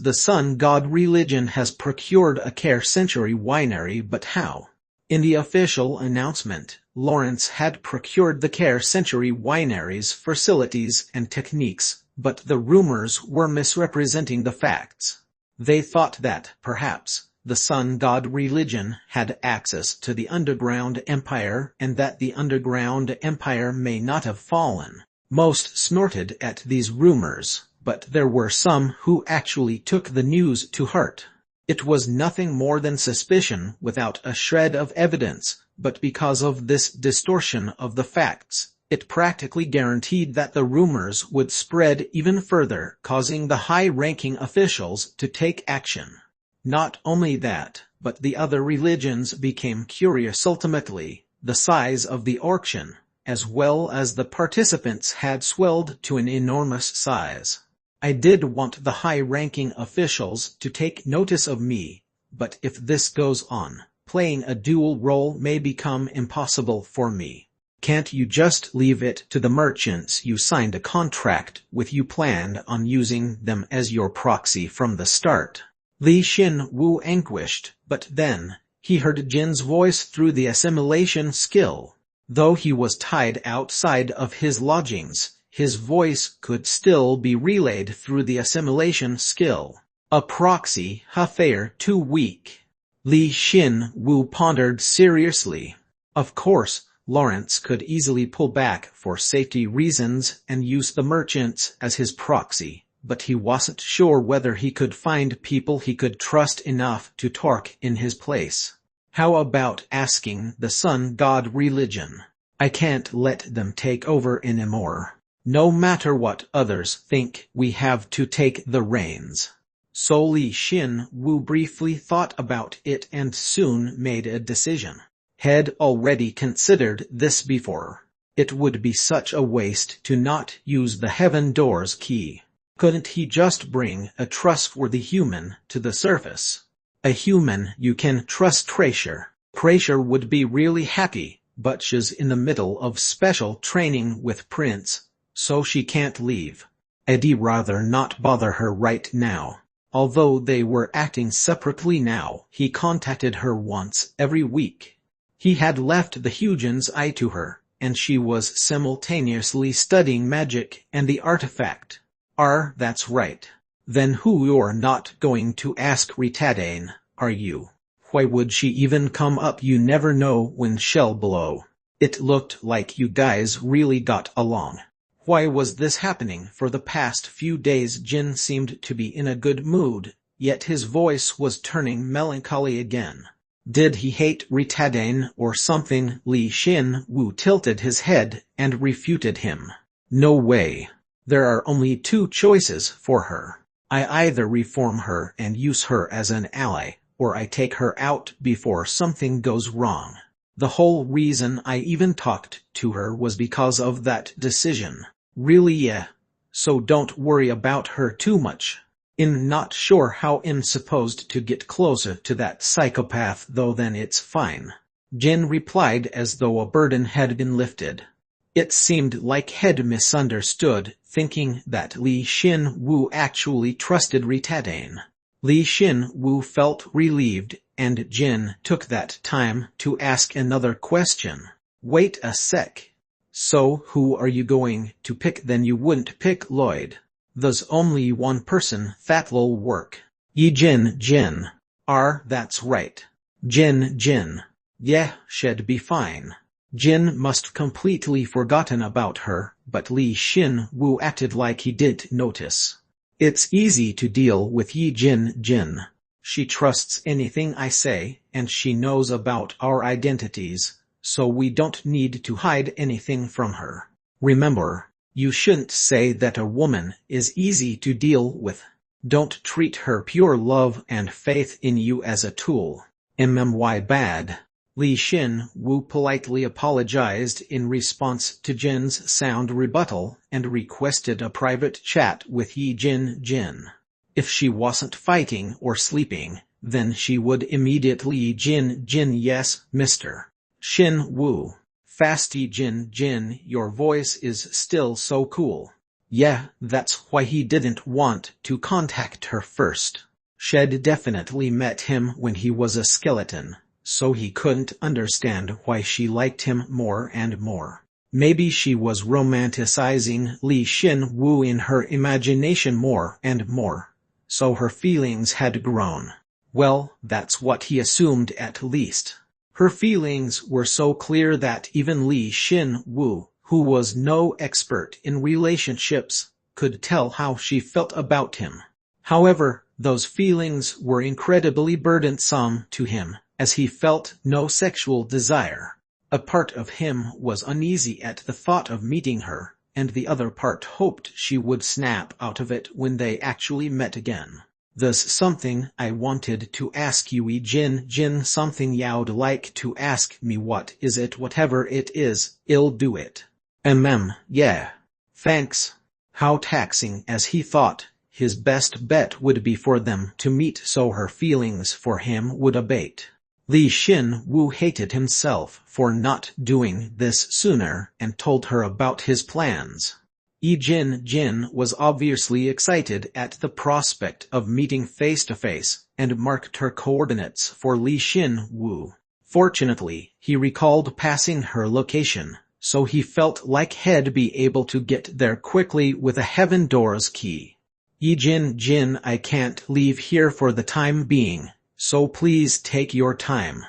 the Sun God religion has procured a Care Century winery, but how? In the official announcement, Lawrence had procured the Care Century winery's facilities and techniques, but the rumors were misrepresenting the facts. They thought that, perhaps, the Sun God religion had access to the Underground Empire and that the Underground Empire may not have fallen. Most snorted at these rumors, but there were some who actually took the news to heart. It was nothing more than suspicion without a shred of evidence, but because of this distortion of the facts, it practically guaranteed that the rumors would spread even further, causing the high-ranking officials to take action. Not only that, but the other religions became curious ultimately. The size of the auction, as well as the participants, had swelled to an enormous size. I did want the high-ranking officials to take notice of me, but if this goes on, playing a dual role may become impossible for me. Can't you just leave it to the merchants you signed a contract with? You planned on using them as your proxy from the start. Li Xin-Wu anguished, but then he heard Jin's voice through the assimilation skill. Though he was tied outside of his lodgings, his voice could still be relayed through the assimilation skill. A proxy, they're too weak. Li Xin-Wu pondered seriously. Of course, Lawrence could easily pull back for safety reasons and use the merchants as his proxy, but he wasn't sure whether he could find people he could trust enough to talk in his place. How about asking the sun god religion? I can't let them take over anymore. No matter what others think, we have to take the reins. So Li Xin-Wu briefly thought about it and soon made a decision. Had already considered this before. It would be such a waste to not use the Heaven Door's key. Couldn't he just bring a trustworthy human to the surface? A human you can trust. Tracer would be really happy, but she's in the middle of special training with Prince, so she can't leave. I'd rather not bother her right now. Although they were acting separately now, he contacted her once every week. He had left the Hugin's eye to her, and she was simultaneously studying magic and the artifact. That's right. Then you're not going to ask Ritadane, are you? Why would she even come up? You never know when she'll blow. It looked like you guys really got along. Why was this happening? For the past few days Jin seemed to be in a good mood, yet his voice was turning melancholy again. Did he hate Ritadane or something? Li Xin-Wu tilted his head and refuted him. No way. There are only two choices for her. I either reform her and use her as an ally, or I take her out before something goes wrong. The whole reason I even talked to her was because of that decision. Really? Yeah. So don't worry about her too much. Not sure how I'm supposed to get closer to that psychopath though. Then it's fine. Jin replied as though a burden had been lifted. It seemed like he'd misunderstood, thinking that Li Xin-Wu actually trusted Ritadane. Li Xin-Wu felt relieved, and Jin took that time to ask another question. Wait a sec. So who are you going to pick then? You wouldn't pick Lloyd. There's only one person that'll work. Jin. That's right. Jin. Yeah, she'd be fine. Jin must completely forgotten about her, but Li Xin-Wu acted like he did notice. It's easy to deal with Jin. She trusts anything I say, and she knows about our identities, so we don't need to hide anything from her. Remember, you shouldn't say that a woman is easy to deal with. Don't treat her pure love and faith in you as a tool. Bad. Li Xin-Wu politely apologized in response to Jin's sound rebuttal and requested a private chat with Jin. If she wasn't fighting or sleeping, then she would immediately Jin. Yes, Mr. Xin-Wu. Fasty Jin, your voice is still so cool. Yeah, that's why he didn't want to contact her first. She'd definitely met him when he was a skeleton, so he couldn't understand why she liked him more and more. Maybe she was romanticizing Li Xin-Wu in her imagination more and more, so her feelings had grown. Well, that's what he assumed at least. Her feelings were so clear that even Li Xin-Wu, who was no expert in relationships, could tell how she felt about him. However, those feelings were incredibly burdensome to him, as he felt no sexual desire. A part of him was uneasy at the thought of meeting her, and the other part hoped she would snap out of it when they actually met again. "There's something I wanted to ask you, Jin, something you'd like to ask me. What is it? Whatever it is, I'll do it." Yeah. Thanks." How taxing, as he thought. His best bet would be for them to meet so her feelings for him would abate. Li Xin-Wu hated himself for not doing this sooner and told her about his plans. Jin was obviously excited at the prospect of meeting face-to-face and marked her coordinates for Li Xin-Wu. Fortunately, he recalled passing her location, so he felt like he'd be able to get there quickly with a heaven door's key. Jin, I can't leave here for the time being, so please take your time.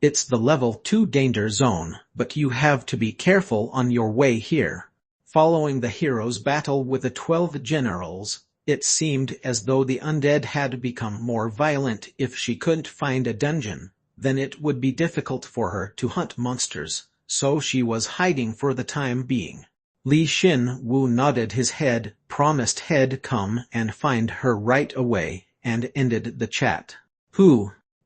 It's the level 2 danger zone, but you have to be careful on your way here. Following the hero's battle with the 12 generals, it seemed as though the undead had become more violent. If she couldn't find a dungeon, then it would be difficult for her to hunt monsters, so she was hiding for the time being. Li Xin-Wu nodded his head, promised he'd come and find her right away, and ended the chat.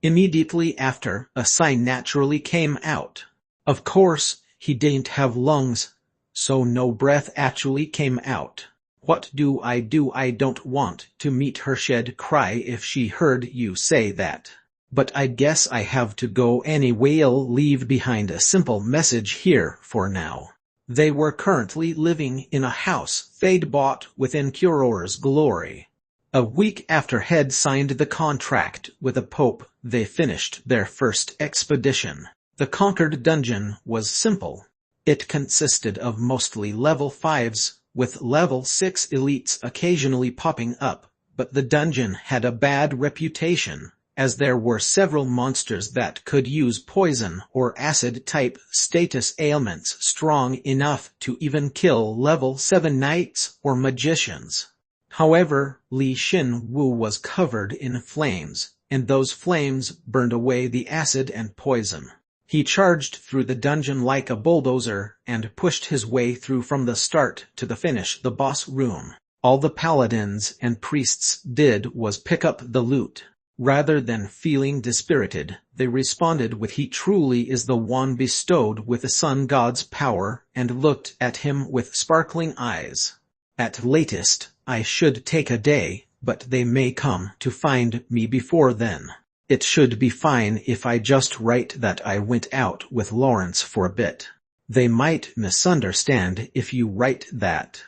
Immediately after, a sigh naturally came out. Of course, he didn't have lungs, so no breath actually came out. "What do? I don't want to meet her. She'd cry if she heard you say that. But I guess I have to go anyway. I'll leave behind a simple message here for now." They were currently living in a house they'd bought within Curore's glory. A week after he'd signed the contract with the Pope, they finished their first expedition. The conquered dungeon was simple. It consisted of mostly level 5s, with level 6 elites occasionally popping up, but the dungeon had a bad reputation, as there were several monsters that could use poison or acid-type status ailments strong enough to even kill level 7 knights or magicians. However, Li Xin-Wu was covered in flames, and those flames burned away the acid and poison. He charged through the dungeon like a bulldozer and pushed his way through from the start to the finish, the boss room. All the paladins and priests did was pick up the loot. Rather than feeling dispirited, they responded with "He truly is the one bestowed with the sun god's power," and looked at him with sparkling eyes. "At latest, I should take a day, but they may come to find me before then. It should be fine if I just write that I went out with Lawrence for a bit. They might misunderstand if you write that."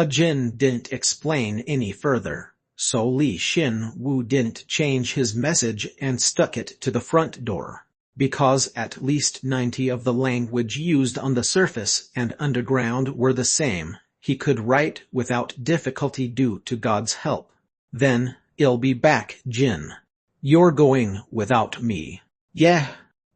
Jin didn't explain any further, so Li Xin-Wu didn't change his message and stuck it to the front door. Because at least 90 of the language used on the surface and underground were the same, he could write without difficulty due to God's help. "Then, I'll be back, Jin. You're going without me?" "Yeah,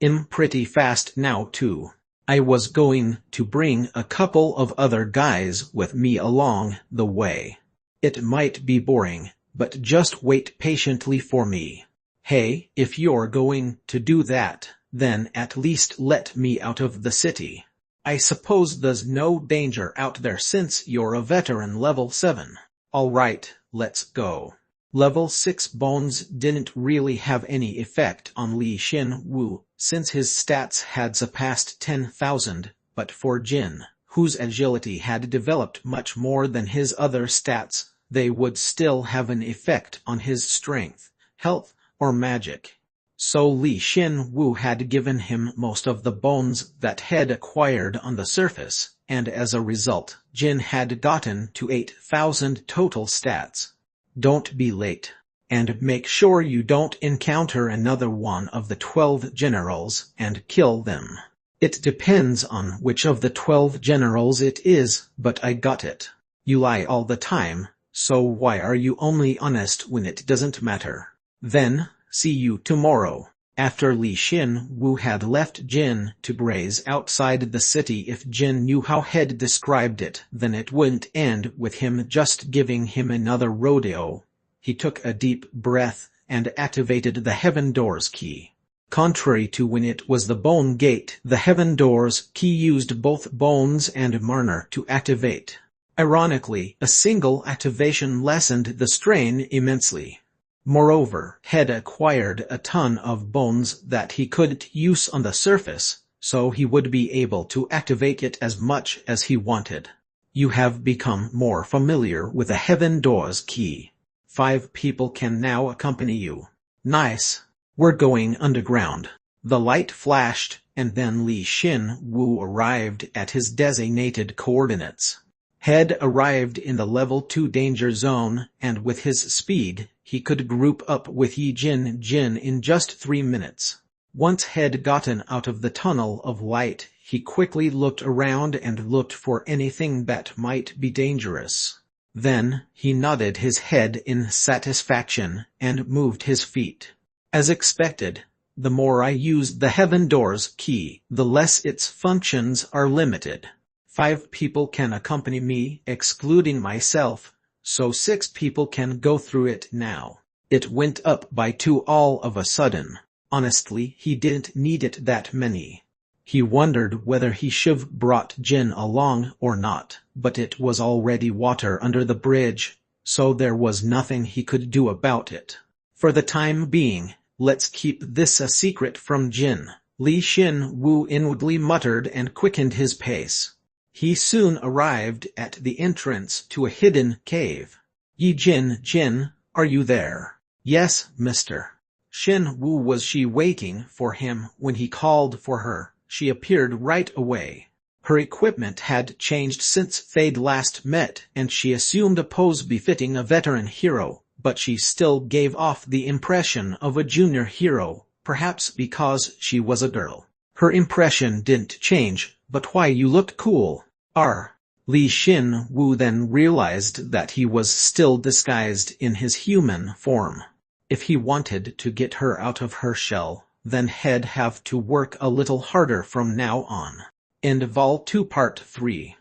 I'm pretty fast now too. I was going to bring a couple of other guys with me along the way. It might be boring, but just wait patiently for me." "Hey, if you're going to do that, then at least let me out of the city. I suppose there's no danger out there since you're a veteran level 7. Alright, let's go." Level 6 bones didn't really have any effect on Li Xin-Wu, since his stats had surpassed 10,000, but for Jin, whose agility had developed much more than his other stats, they would still have an effect on his strength, health, or magic. So Li Xin-Wu had given him most of the bones that he'd acquired on the surface, and as a result, Jin had gotten to 8,000 total stats. Don't be late. And make sure you don't encounter another one of the 12 generals and kill them. It depends on which of the 12 generals it is, but I got it. You lie all the time, so why are you only honest when it doesn't matter? Then, see you tomorrow. After Li Xin-Wu had left Jin to graze outside the city, if Jin knew how he'd described it, then it wouldn't end with him just giving him another rodeo. He took a deep breath and activated the Heaven Door's key. Contrary to when it was the Bone Gate, the Heaven Door's key used both bones and mana to activate. Ironically, a single activation lessened the strain immensely. Moreover, Head acquired a ton of bones that he couldn't use on the surface, so he would be able to activate it as much as he wanted. You have become more familiar with the Heaven Door's key. 5 people can now accompany you. Nice. We're going underground. The light flashed, and then Li Xin Wu arrived at his designated coordinates. Head arrived in the level 2 danger zone, and with his speed, he could group up with Yi Jin in just 3 minutes. Once Head gotten out of the tunnel of light, he quickly looked around and looked for anything that might be dangerous. Then, he nodded his head in satisfaction, and moved his feet. As expected, the more I use the Heaven Door's key, the less its functions are limited. 5 people can accompany me, excluding myself, so 6 people can go through it now. It went up by 2 all of a sudden. Honestly, he didn't need it that many. He wondered whether he should've brought Jin along or not, but it was already water under the bridge, so there was nothing he could do about it. For the time being, let's keep this a secret from Jin, Li Xin Wu inwardly muttered and quickened his pace. He soon arrived at the entrance to a hidden cave. Yi Jin, are you there? Yes, Mr. Xin Wu. Was she waiting for him when he called for her? She appeared right away. Her equipment had changed since they'd last met, and she assumed a pose befitting a veteran hero, but she still gave off the impression of a junior hero, perhaps because she was a girl. Her impression didn't change, but why, you looked cool. Li Xin Wu then realized that he was still disguised in his human form. If he wanted to get her out of her shell, then he'd have to work a little harder from now on. End of Vol 2 Part 3.